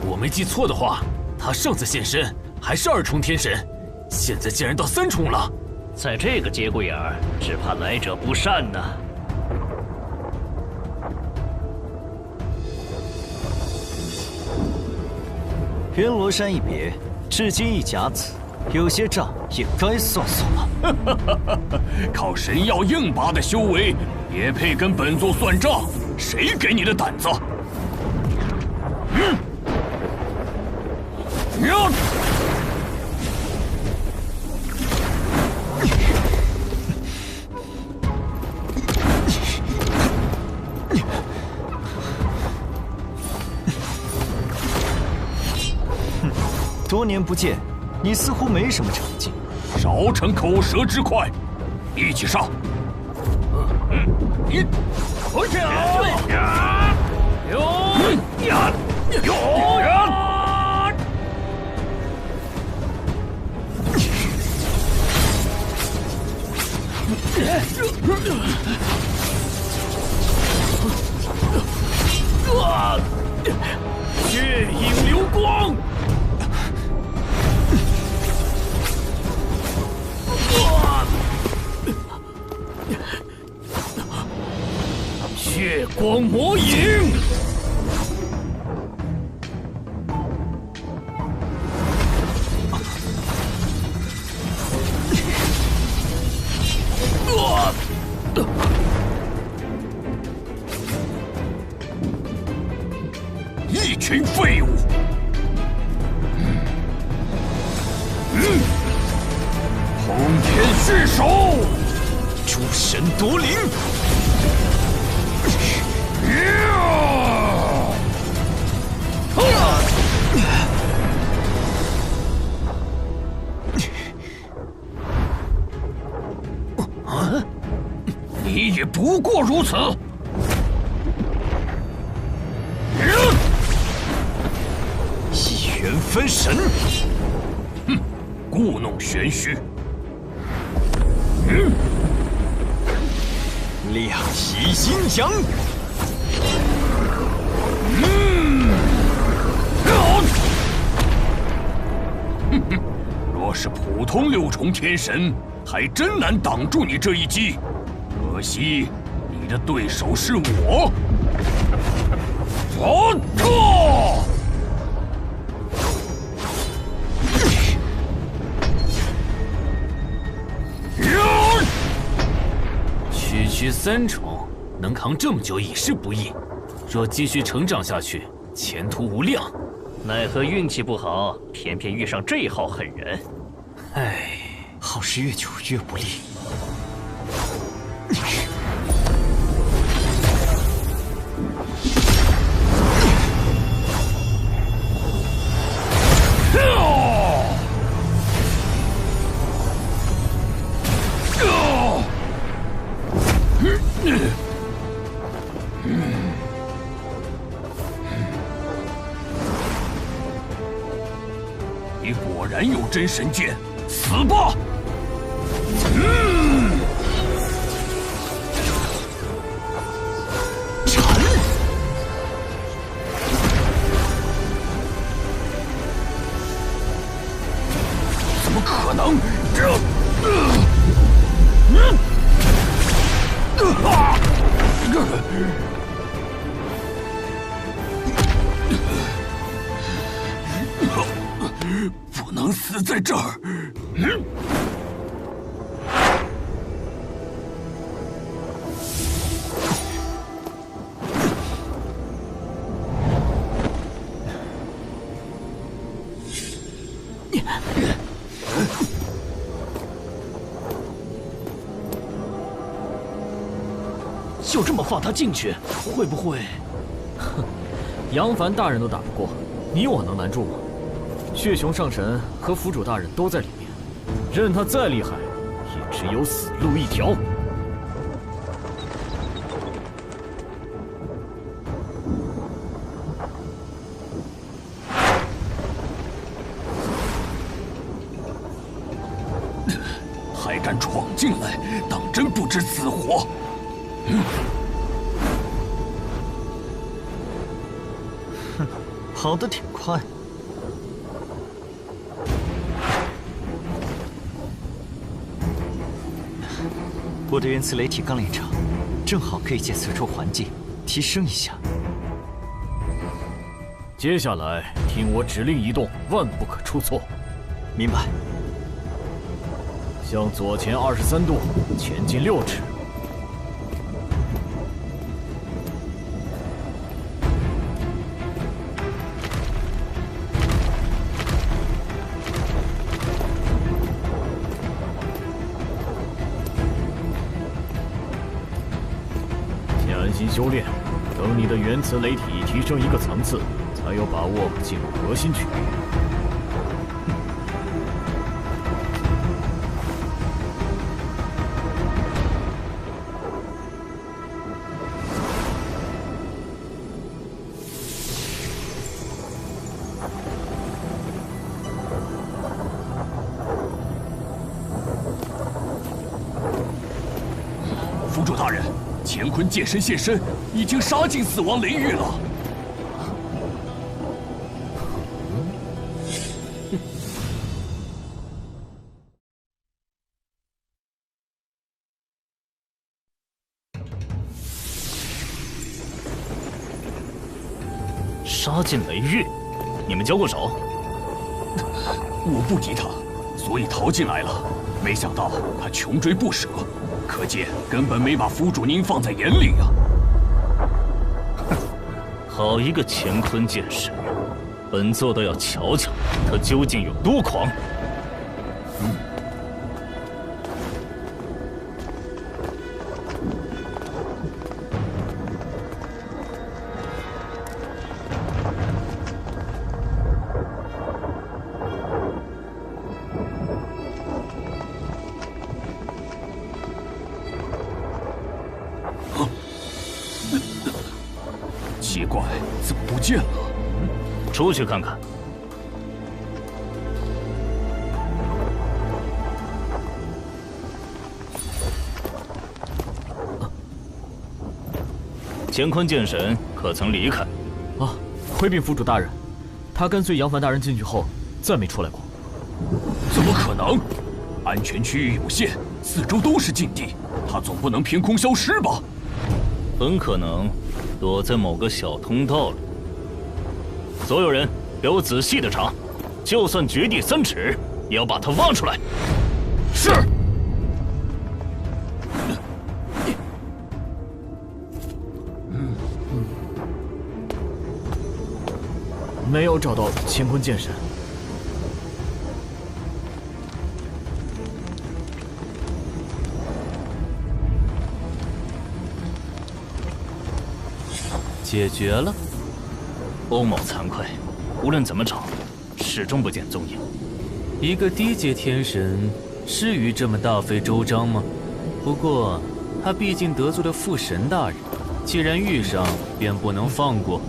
我没记错的话，他上次现身还是2重天神，现在竟然到3重了。在这个节骨眼儿，只怕来者不善呢。元罗山一别，至今一甲子，有些账也该算算了。靠神药硬拔的修为，也配跟本座算账？谁给你的胆子？多年不见，你似乎没什么成绩。少逞口舌之快，一起上！你，回去啊！血影流光！血光魔影！一群废物！通天血手，诸神夺灵！你也不过如此。一元分神，哼，故弄玄虚。亮起阴阳。若是普通六重天神，还真难挡住你这一击。可惜，你的对手是我。区3重，能扛这么久已是不易。若继续成长下去，前途无量。奈何运气不好，偏偏遇上这号狠人。唉，好事越久越不利。你果然有真神剑，死吧！怎么可能？不能死在这儿！就这么放他进去，会不会？哼，杨凡大人都打不过，你我能难住吗？血熊上神和府主大人都在里面，任他再厉害，也只有死路一条。还敢闯进来，当真不知死活！哼，跑得挺快。我的原磁雷体刚练成，正好可以借此处环境提升一下。接下来听我指令移动，万不可出错。明白。向左前23度，前进6尺。安心修炼，等你的原磁雷体提升一个层次，才有把握进入核心区。府主大人。乾坤剑神现身，已经杀进死亡雷域了。杀进雷域，你们交过手？我不敌他，所以逃进来了。没想到他穷追不舍。可见根本没把府主您放在眼里啊！好一个乾坤剑神，本座倒要瞧瞧他究竟有多狂。奇怪，怎么不见了？出去看看。乾坤剑神可曾离开？啊，回禀府主大人，他跟随杨凡大人进去后，再没出来过。怎么可能？安全区域有限，四周都是禁地，他总不能凭空消失吧？很可能躲在某个小通道里。所有人给我仔细的查，就算掘地3尺，也要把他挖出来。是。没有找到乾坤剑神。解决了。欧某惭愧，无论怎么找，始终不见踪影。一个低阶天神，至于这么大费周章吗？不过，他毕竟得罪了父神大人，既然遇上，便不能放过。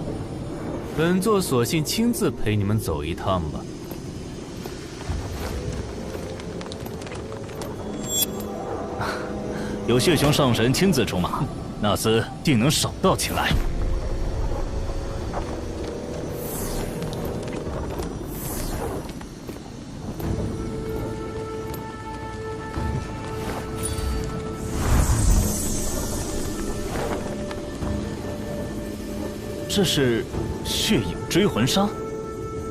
本座索性亲自陪你们走一趟吧。有血雄上神亲自出马，那厮定能手到擒来。这是血影追魂砂，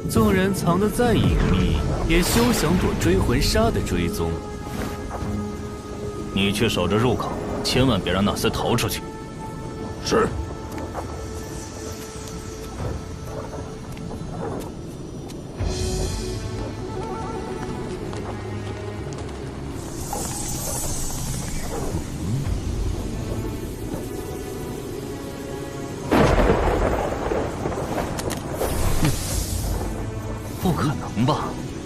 纵然藏得再隐秘，也休想躲追魂砂的追踪。你去守着入口，千万别让那厮逃出去。是。不可能吧？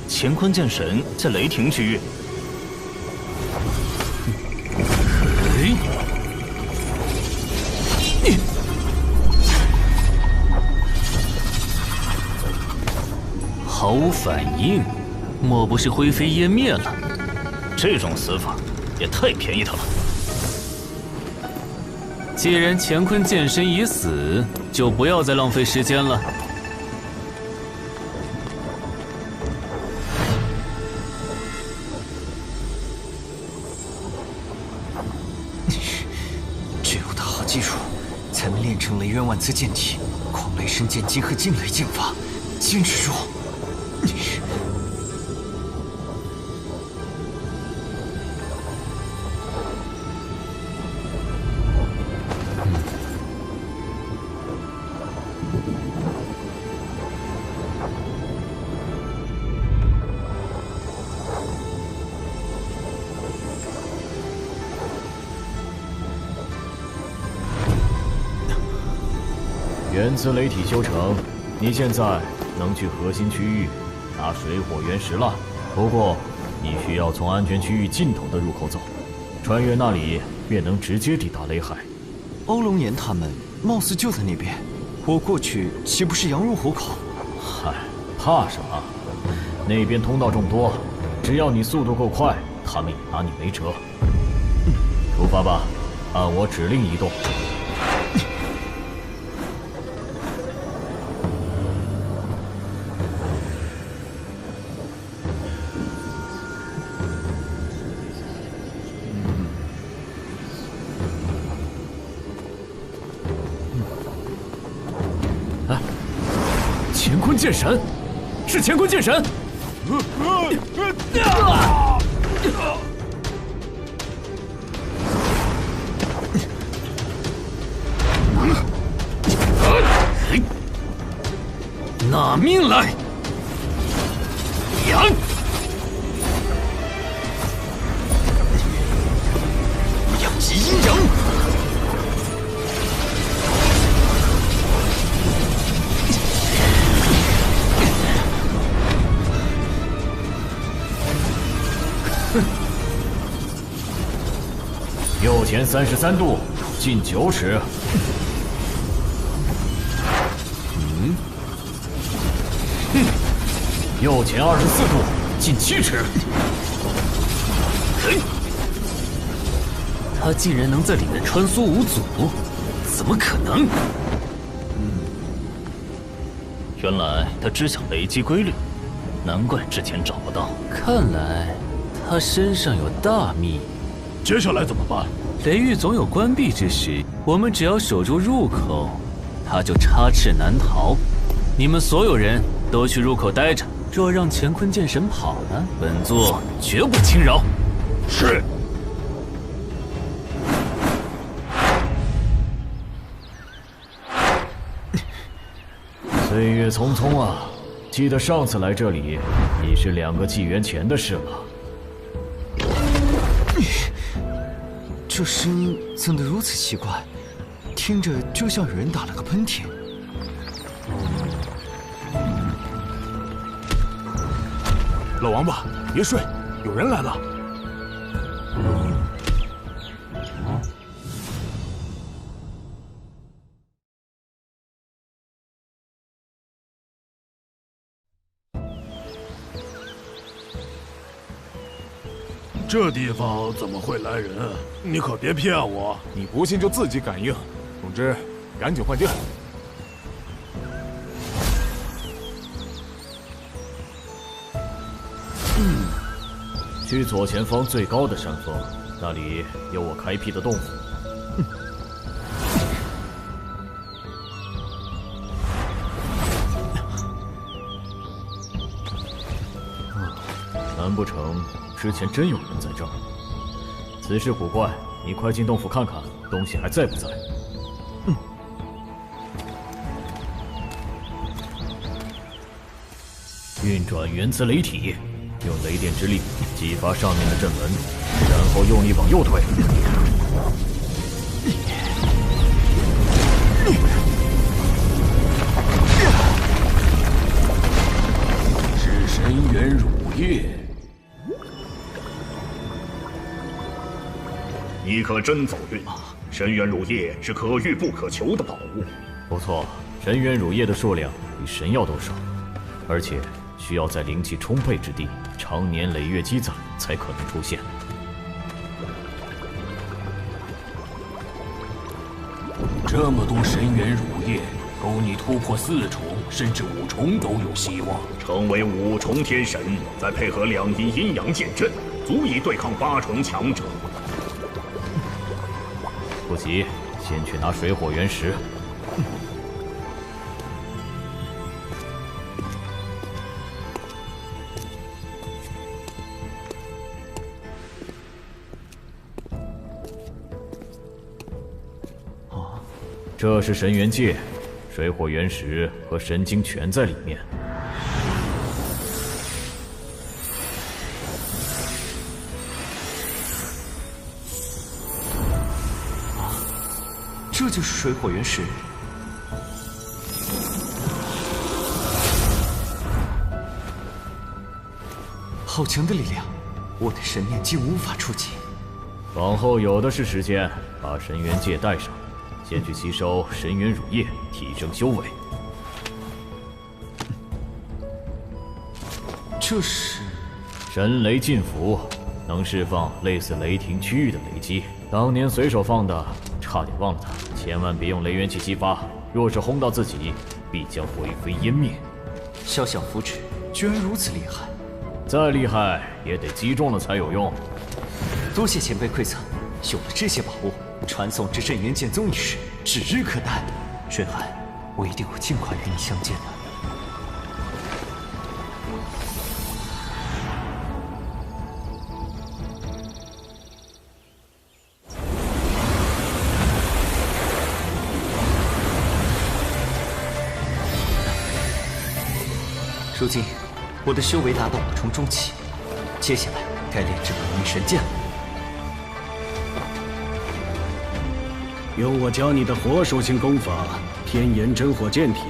乾坤剑神在雷霆区域。毫无反应，莫不是灰飞烟灭了？这种死法也太便宜他了。既然乾坤剑神已死，就不要再浪费时间了。只有他好技术，才能练成雷渊万磁剑体、狂雷神剑经和劲雷剑法。坚持住！原磁雷体修成，你现在能去核心区域拿水火原石了。不过，你需要从安全区域尽头的入口走，穿越那里便能直接抵达雷海。欧龙岩他们貌似就在那边，我过去岂不是羊入虎口？嗨，怕什么？那边通道众多，只要你速度够快，他们也拿你没辙。出发吧，按我指令移动。乾坤剑神，是乾坤剑神！拿命来！阳，阳极阴阳。右前33度，进9尺。右前24度，进7尺。他竟然能在里面穿梭无阻，怎么可能？原来他知晓雷击规律，难怪之前找不到。看来他身上有大秘。接下来怎么办？雷域总有关闭之时，我们只要守住入口，他就插翅难逃。你们所有人都去入口待着。若让乾坤剑神跑了，本座绝不轻饶。是。岁月匆匆啊，记得上次来这里已是2个纪元前的事了。这声音怎的如此奇怪？听着就像有人打了个喷嚏。老王八，别睡，有人来了。这地方怎么会来人？你可别骗我！你不信就自己感应。总之，赶紧换电。去左前方最高的山峰，那里有我开辟的洞府。难不成之前真有人在这儿？此事古怪，你快进洞府看看，东西还在不在？运转原子雷体。用雷电之力激发上面的阵纹，然后用力往右推。是神元乳液。你可真走运啊！神元乳液是可遇不可求的宝物。不错，神元乳液的数量比神药都少，而且需要在灵气充沛之地。常年累月积攒才可能出现。这么多神元乳液，够你突破4重甚至5重都有希望。成为5重天神，再配合2阴阴阳剑阵，足以对抗8重强者。不急，先去拿水火原石。这是神元界，水火原石和神经全在里面。这就是水火原石。好强的力量，我的神念竟无法触及。往后有的是时间，把神元界带上。先去吸收神元乳液，提升修为。这是神雷禁符，能释放类似雷霆区域的雷击。当年随手放的，差点忘了它。千万别用雷元气激发，若是轰到自己，必将灰飞烟灭。肖像符纸居然如此厉害，再厉害也得击中了才有用。多谢前辈馈赠，有了这些宝物。传送至镇元剑宗一事指日可待，玄寒，我一定会尽快与你相见的。如今，我的修为达到5重中期，接下来该炼制本命神剑了。用我教你的火属性功法——天炎真火剑体，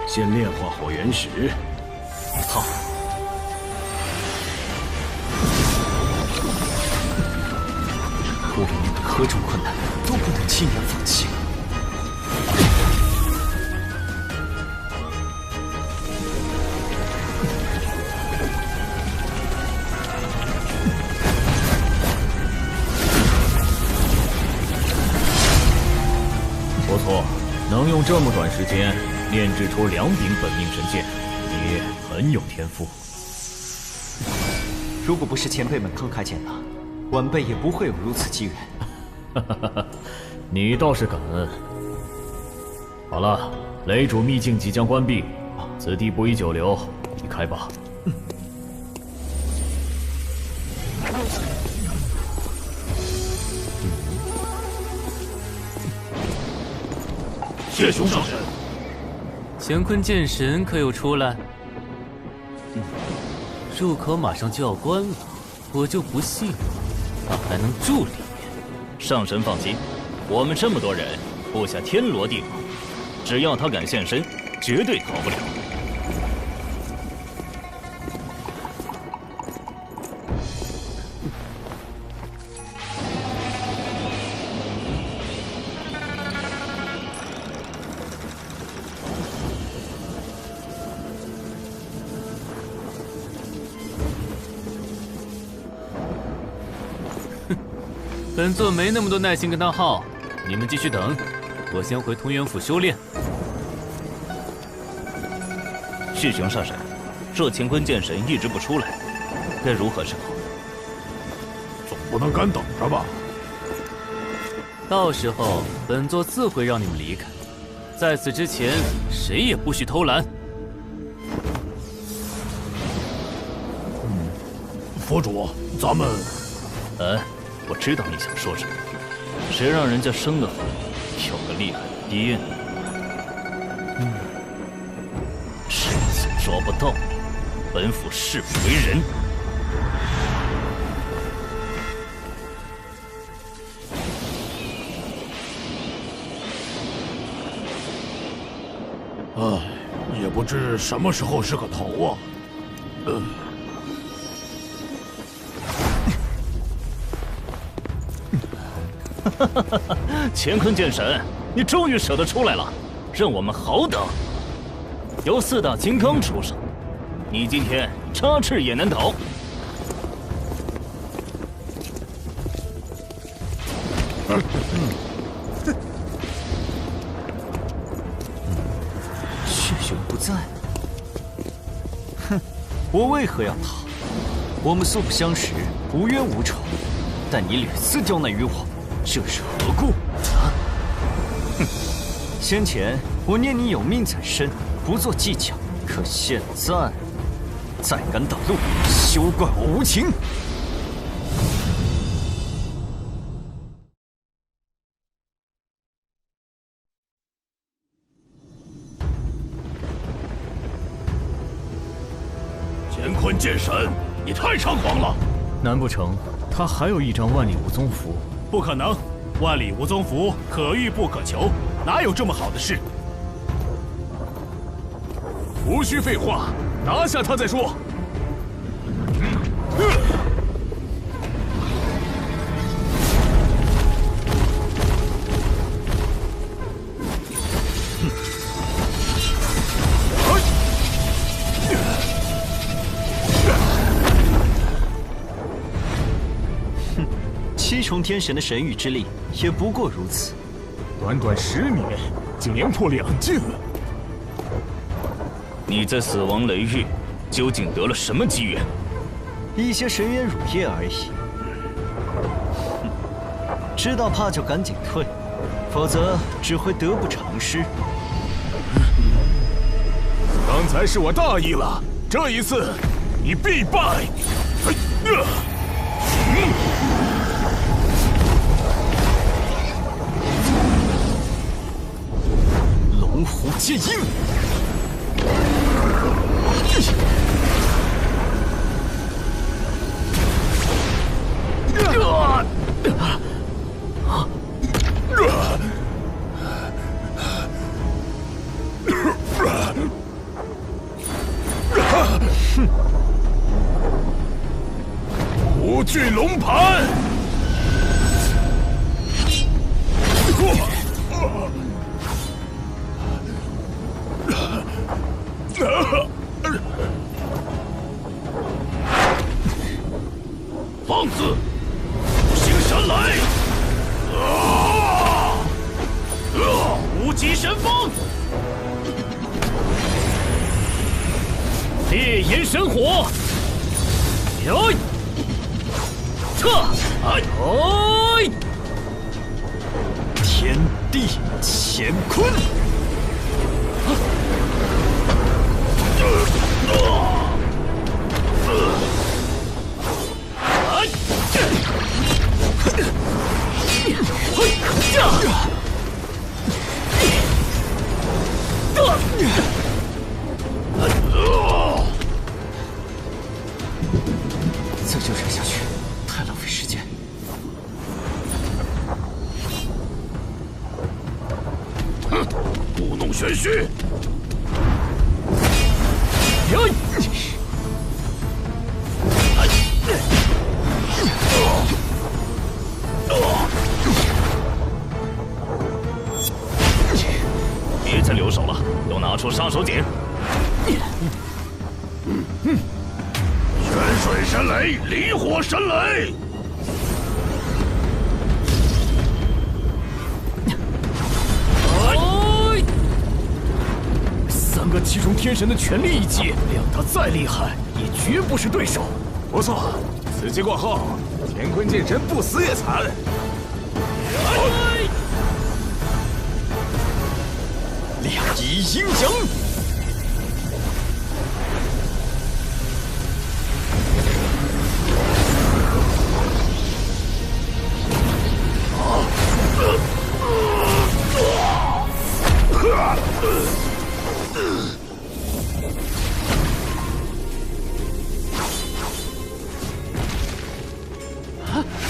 先炼化火原石。好。无论面对何种困难，都不能轻言放弃。不错，能用这么短时间炼制出2柄本命神剑，你很有天赋。如果不是前辈们慷慨解囊，晚辈也不会有如此机缘。你倒是感恩。好了，雷主秘境即将关闭，此地不宜久留，离开吧。谢兄上神，乾坤剑神可有出来？入口马上就要关了，我就不信他还能住里面。上神放心，我们这么多人布下天罗地网，只要他敢现身，绝对逃不了。本座没那么多耐心跟他耗，你们继续等，我先回同源府修炼。旭雄上神，这乾坤剑神一直不出来，该如何是好？总不能干等着吧？到时候本座自会让你们离开，在此之前，谁也不许偷懒。佛主，咱们……我知道你想说什么，谁让人家生得好，有个厉害的爹呢？这次抓不到你，本府誓不为人。也不知什么时候是个头啊！乾坤剑神，你终于舍得出来了，让我们好等。由4大金刚出手，你今天插翅也难逃。血雄不在，哼，我为何要逃？我们素不相识，无冤无仇，但你屡次刁难于我。这是何故？哼！先前我念你有命在身，不做计较，可现在再敢挡路，休怪我无情！乾坤剑神，你太猖狂了！难不成他还有一张万里无踪符？不可能，万里无踪符可遇不可求，哪有这么好的事？无需废话，拿下他再说。7重天神的神域之力也不过如此，短短10年，竟连破2境了。你在死亡雷域究竟得了什么机缘？一些神元乳液而已。知道怕就赶紧退，否则只会得不偿失。刚才是我大意了，这一次你必败。龙虎剑印。无巨龙盘。放肆！五行神雷！无极神风！烈焰神火！哟！撤！天地乾坤！再这样下去，太浪费时间。哼，故弄玄虚。别再留手了，都拿出杀手锏！泉水神雷，离火神雷！3个七重天神的全力一击，量他再厉害，也绝不是对手。不错，此击过后，乾坤剑神不死也惨。两仪阴阳。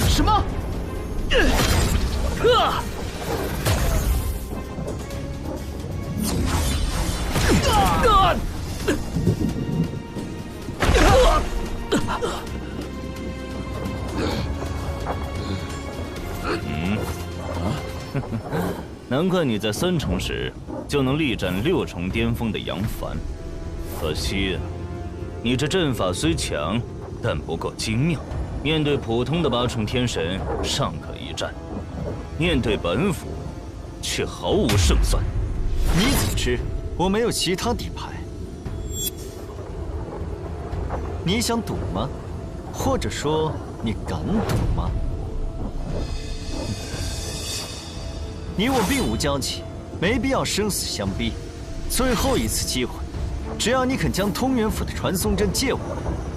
什么？难怪你在3重时就能力战6重巅峰的杨凡，可惜啊，你这阵法虽强，但不够精妙。面对普通的8重天神尚可一战，面对本府却毫无胜算。你怎么知我没有其他底牌？你想赌吗？或者说你敢赌吗？你我并无交集，没必要生死相逼。最后一次机会，只要你肯将通元府的传送阵借我，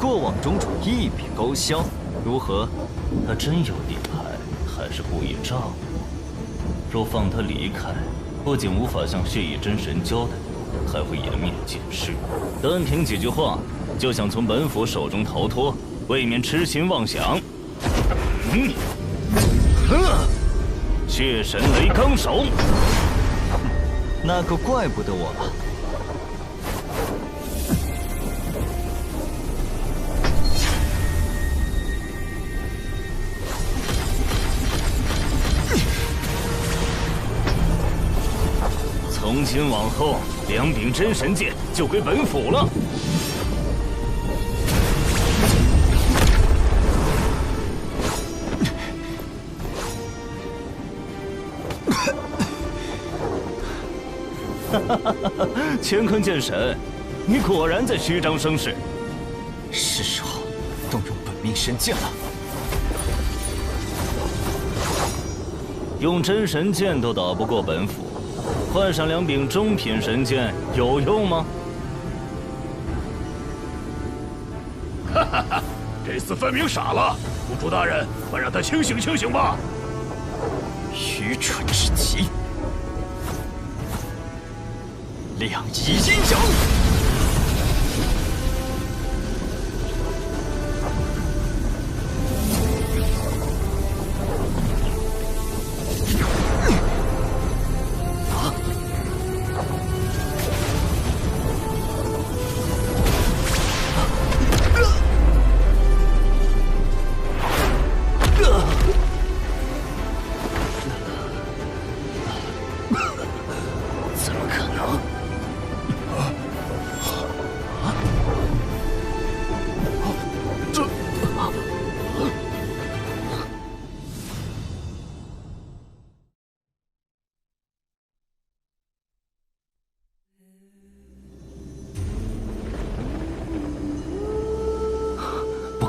过往种种一笔勾销，如何？他真有底牌，还是故意诈我？若放他离开，不仅无法向血翼真神交代，还会颜面尽失。单凭几句话就想从本府手中逃脱，未免痴心妄想。血神雷罡手，那可怪不得我了。从今往后，2柄真神剑就归本府了。乾坤剑神，你果然在虚张声势。是时候动用本命神剑了。用真神剑都打不过本府，换上2柄中品神剑有用吗？哈哈哈，这厮分明傻了。府主大人，快让他清醒清醒吧！愚蠢至极。2仪阴阳。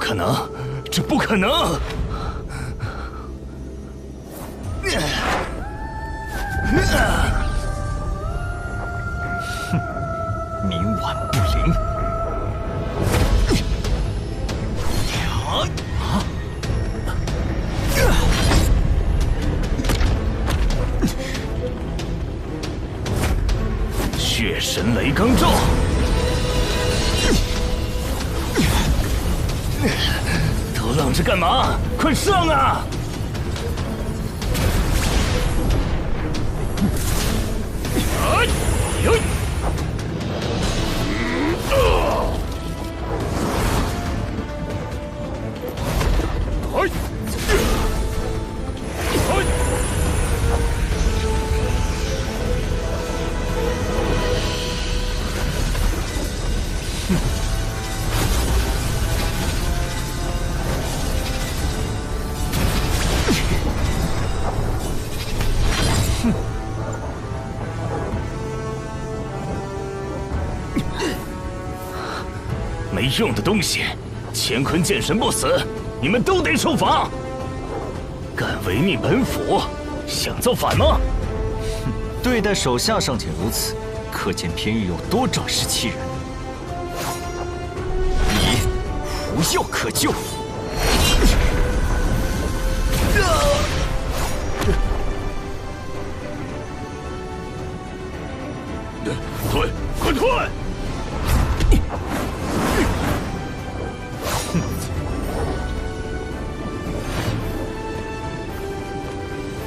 可能，这不可能！哼，冥顽不灵。血神雷罡咒！都愣着干嘛？快上啊！没用的东西，乾坤剑神不死，你们都得受罚！敢违逆本府，想造反吗？哼，对待手下尚且如此，可见偏玉有多仗势欺人。你无药可救！退，快退！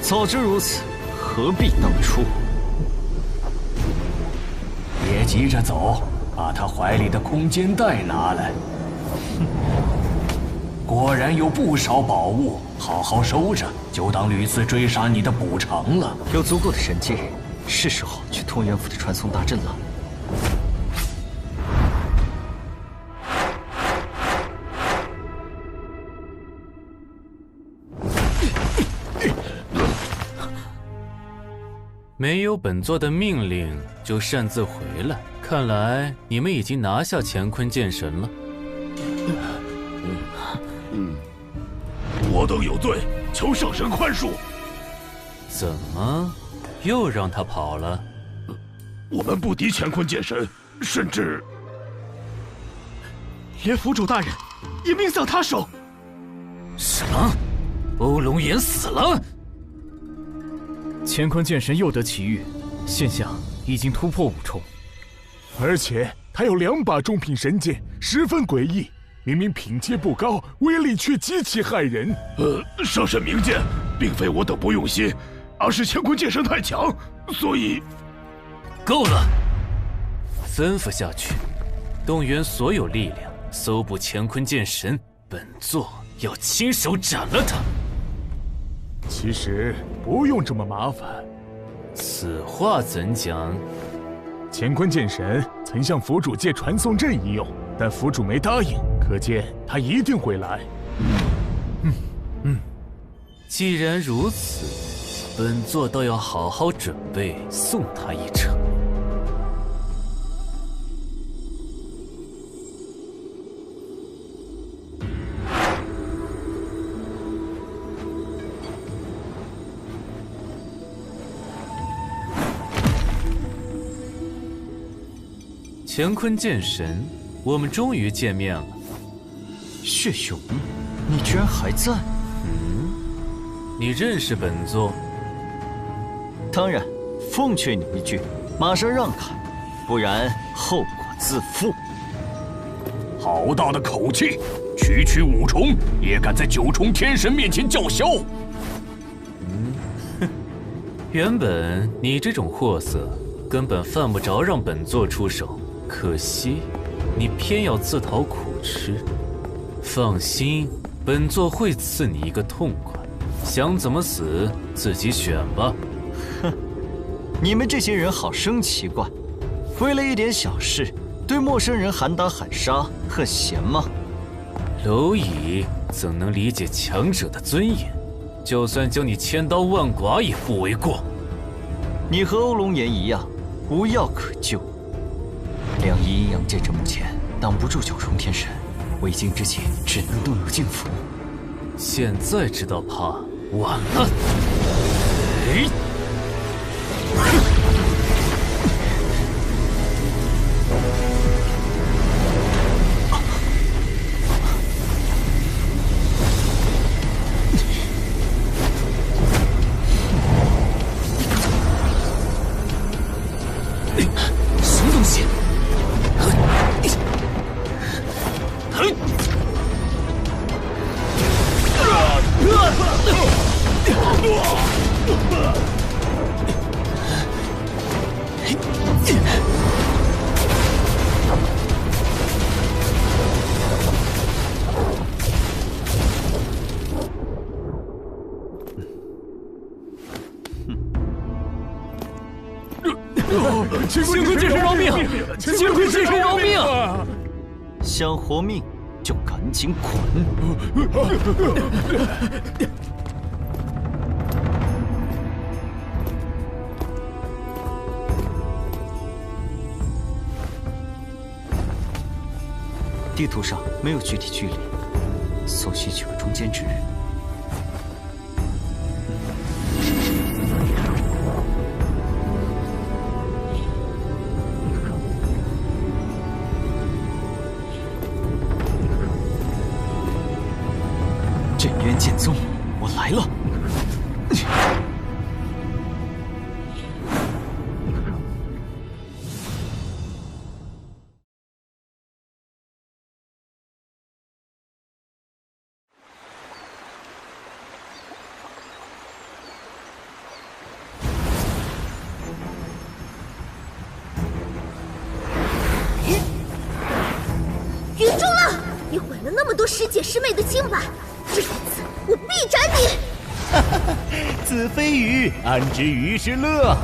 早知如此，何必当初？别急着走，把他怀里的空间袋拿来。果然有不少宝物，好好收着，就当屡次追杀你的补偿了。有足够的神界，是时候去通元府的传送大阵了。没有本座的命令就擅自回来，看来你们已经拿下乾坤剑神了。我等有罪，求上神宽恕。怎么，又让他跑了？我们不敌乾坤剑神，甚至连府主大人也命丧他手。什么？欧龙岩死了？乾坤剑神又得奇遇，现象已经突破5重，而且他有2把中品神剑，十分诡异。明明品阶不高，威力却极其骇人。上神明鉴，并非我等不用心，而是乾坤剑神太强，所以……够了！吩咐下去，动员所有力量搜捕乾坤剑神，本座要亲手斩了他。其实不用这么麻烦。此话怎讲？乾坤剑神曾向府主借传送阵一用，但府主没答应，可见他一定会来。既然如此，本座倒要好好准备送他一程。乾坤剑神，我们终于见面了。血雄，你居然还在？你认识本座？当然，奉劝你一句，马上让开，不然后果自负。好大的口气！区区5重也敢在9重天神面前叫嚣？原本你这种货色根本犯不着让本座出手。可惜，你偏要自讨苦吃。放心，本座会赐你一个痛快，想怎么死自己选吧。哼，你们这些人好生奇怪，为了一点小事，对陌生人喊打喊杀，很闲吗？蝼蚁怎能理解强者的尊严？就算将你千刀万剐也不为过。你和欧龙岩一样，无药可救。2仪阴阳剑阵目前挡不住9重天神，未经之计，只能动用净符。现在知道怕晚了。什么东西？幸亏这是饶命！幸亏这是饶命！想活命就赶紧滚！地图上没有具体距离，所需取个中间值。镇渊剑宗，我来了！云中了！你毁了那么多师姐师妹的清白，这一次我必斩你！子非鱼，安知鱼之乐？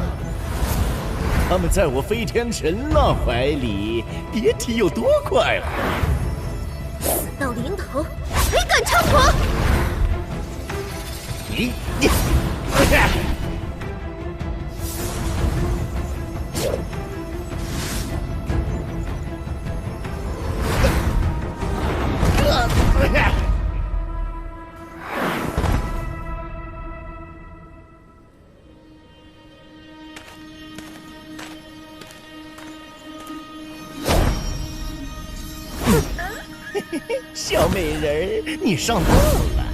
他们在我飞天神浪怀里，别提有多快了。死到临头还敢猖狂！你。小美人儿，你上当了！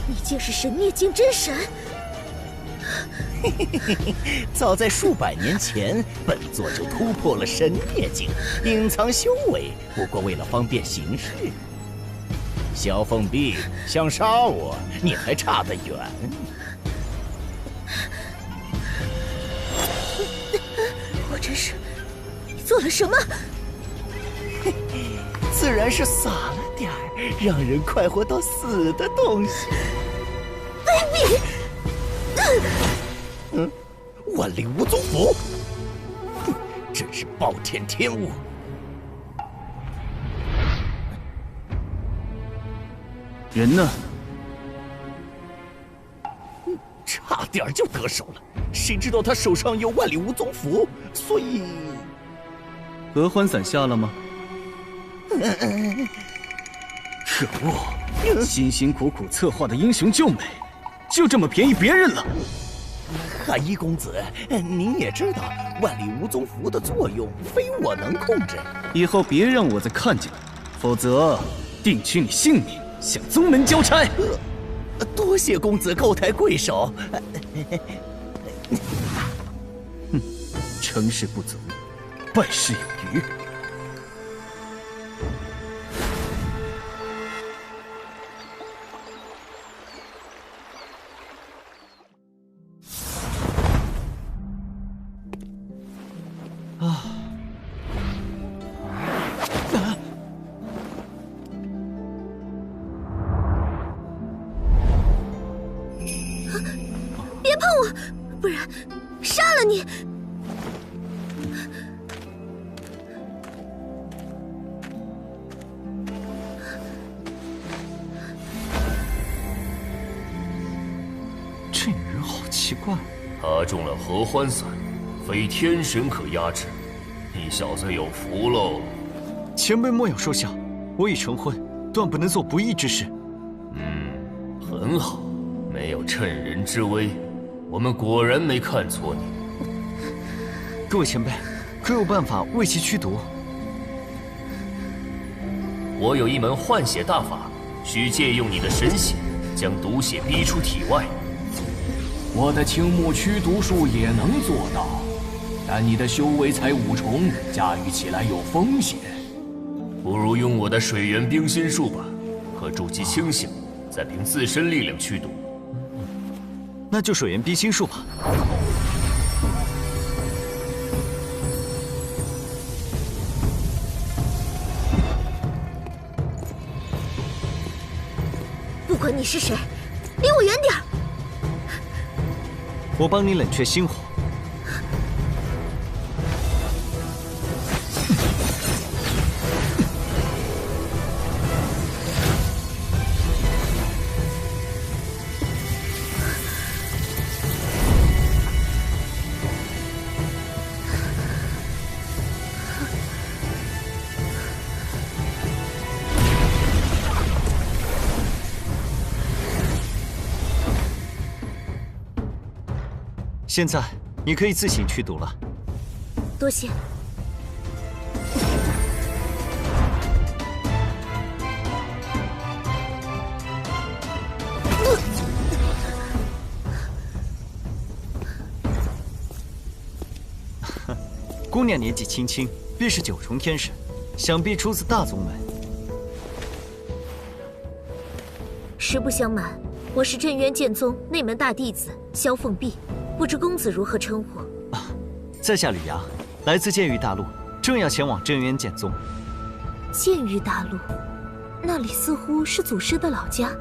你竟是神灭境真神！早在数百年前，本座就突破了神灭境，隐藏修为，不过为了方便行事。小凤碧想杀我，你还差得远。我真是做了什么？自然是撒了点儿让人快活到死的东西。卑鄙！万里无踪符，真是暴殄天物。人呢？差点就得手了，谁知道他手上有万里无踪符，所以合欢伞下了吗？可恶！辛辛苦苦策划的英雄救美，就这么便宜别人了。寒衣公子，您也知道万里无踪符的作用非我能控制，以后别让我再看见了，否则定取你性命，向宗门交差。多谢公子高抬贵手。成事不足，败事有余。别碰我，不然杀了你！这女人好奇怪。他中了合欢伞，非天神可压制，你小子有福喽！前辈莫要说笑，我已成婚，断不能做不义之事。很好，没有趁人之危，我们果然没看错你。各位前辈，可有办法为其驱毒？我有一门换血大法，需借用你的神血，将毒血逼出体外。我的青木驱毒术也能做到，但你的修为才5重，驾驭起来有风险。不如用我的水源冰心术吧，可筑基清醒，再凭自身力量驱毒。那就水源冰心术吧。不管你是谁，离我远点儿！我帮你冷却心火。现在你可以自行驱毒了。多谢。姑娘年纪轻轻，便是9重天神，想必出自大宗门。实不相瞒，我是镇渊剑宗内门大弟子萧凤碧。不知公子如何称呼？在下吕阳，来自剑域大陆，正要前往镇渊剑宗。剑域大陆，那里似乎是祖师的老家。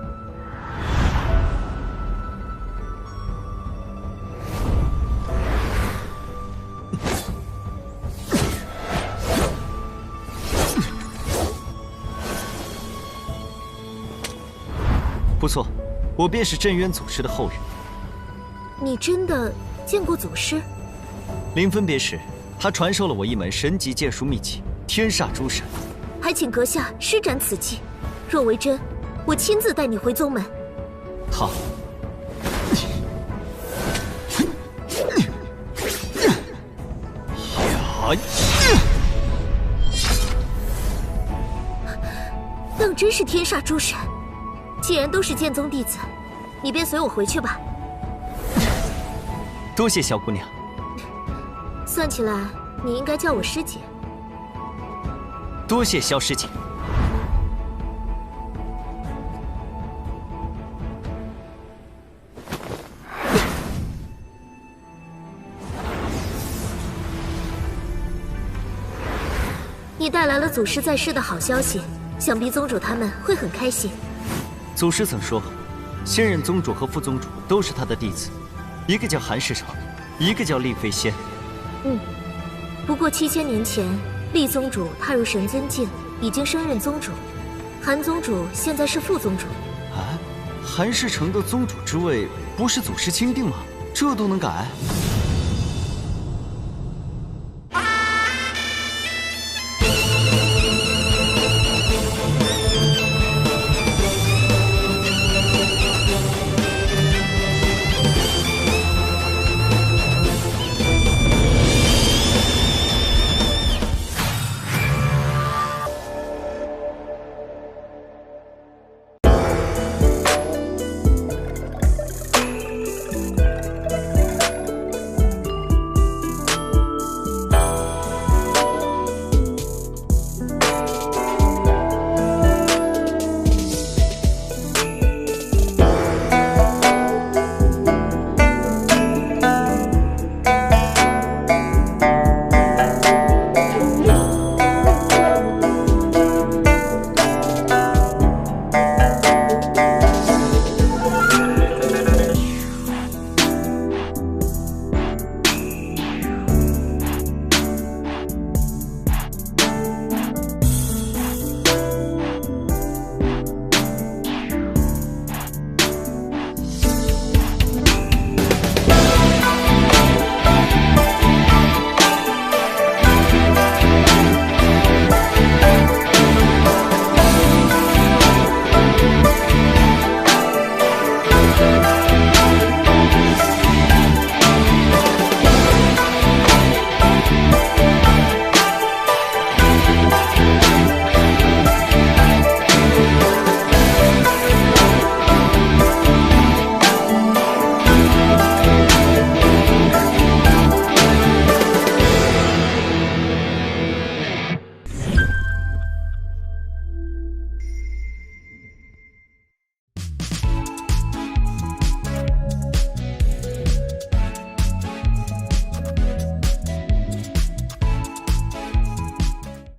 不错，我便是镇渊祖师的后人。你真的见过祖师？临分别时，他传授了我一门神级剑术秘籍——天煞诸神。还请阁下施展此技，若为真，我亲自带你回宗门。好。当真是天煞诸神。既然都是剑宗弟子，你便随我回去吧。多谢萧姑娘。算起来，你应该叫我师姐。多谢萧师姐。你带来了祖师在世的好消息，想必宗主他们会很开心。祖师曾说，现任宗主和副宗主都是他的弟子，一个叫韩世成，一个叫厉飞仙。不过7000年前，厉宗主踏入神尊境，已经升任宗主，韩宗主现在是副宗主。韩世成的宗主之位不是祖师钦定吗？这都能改？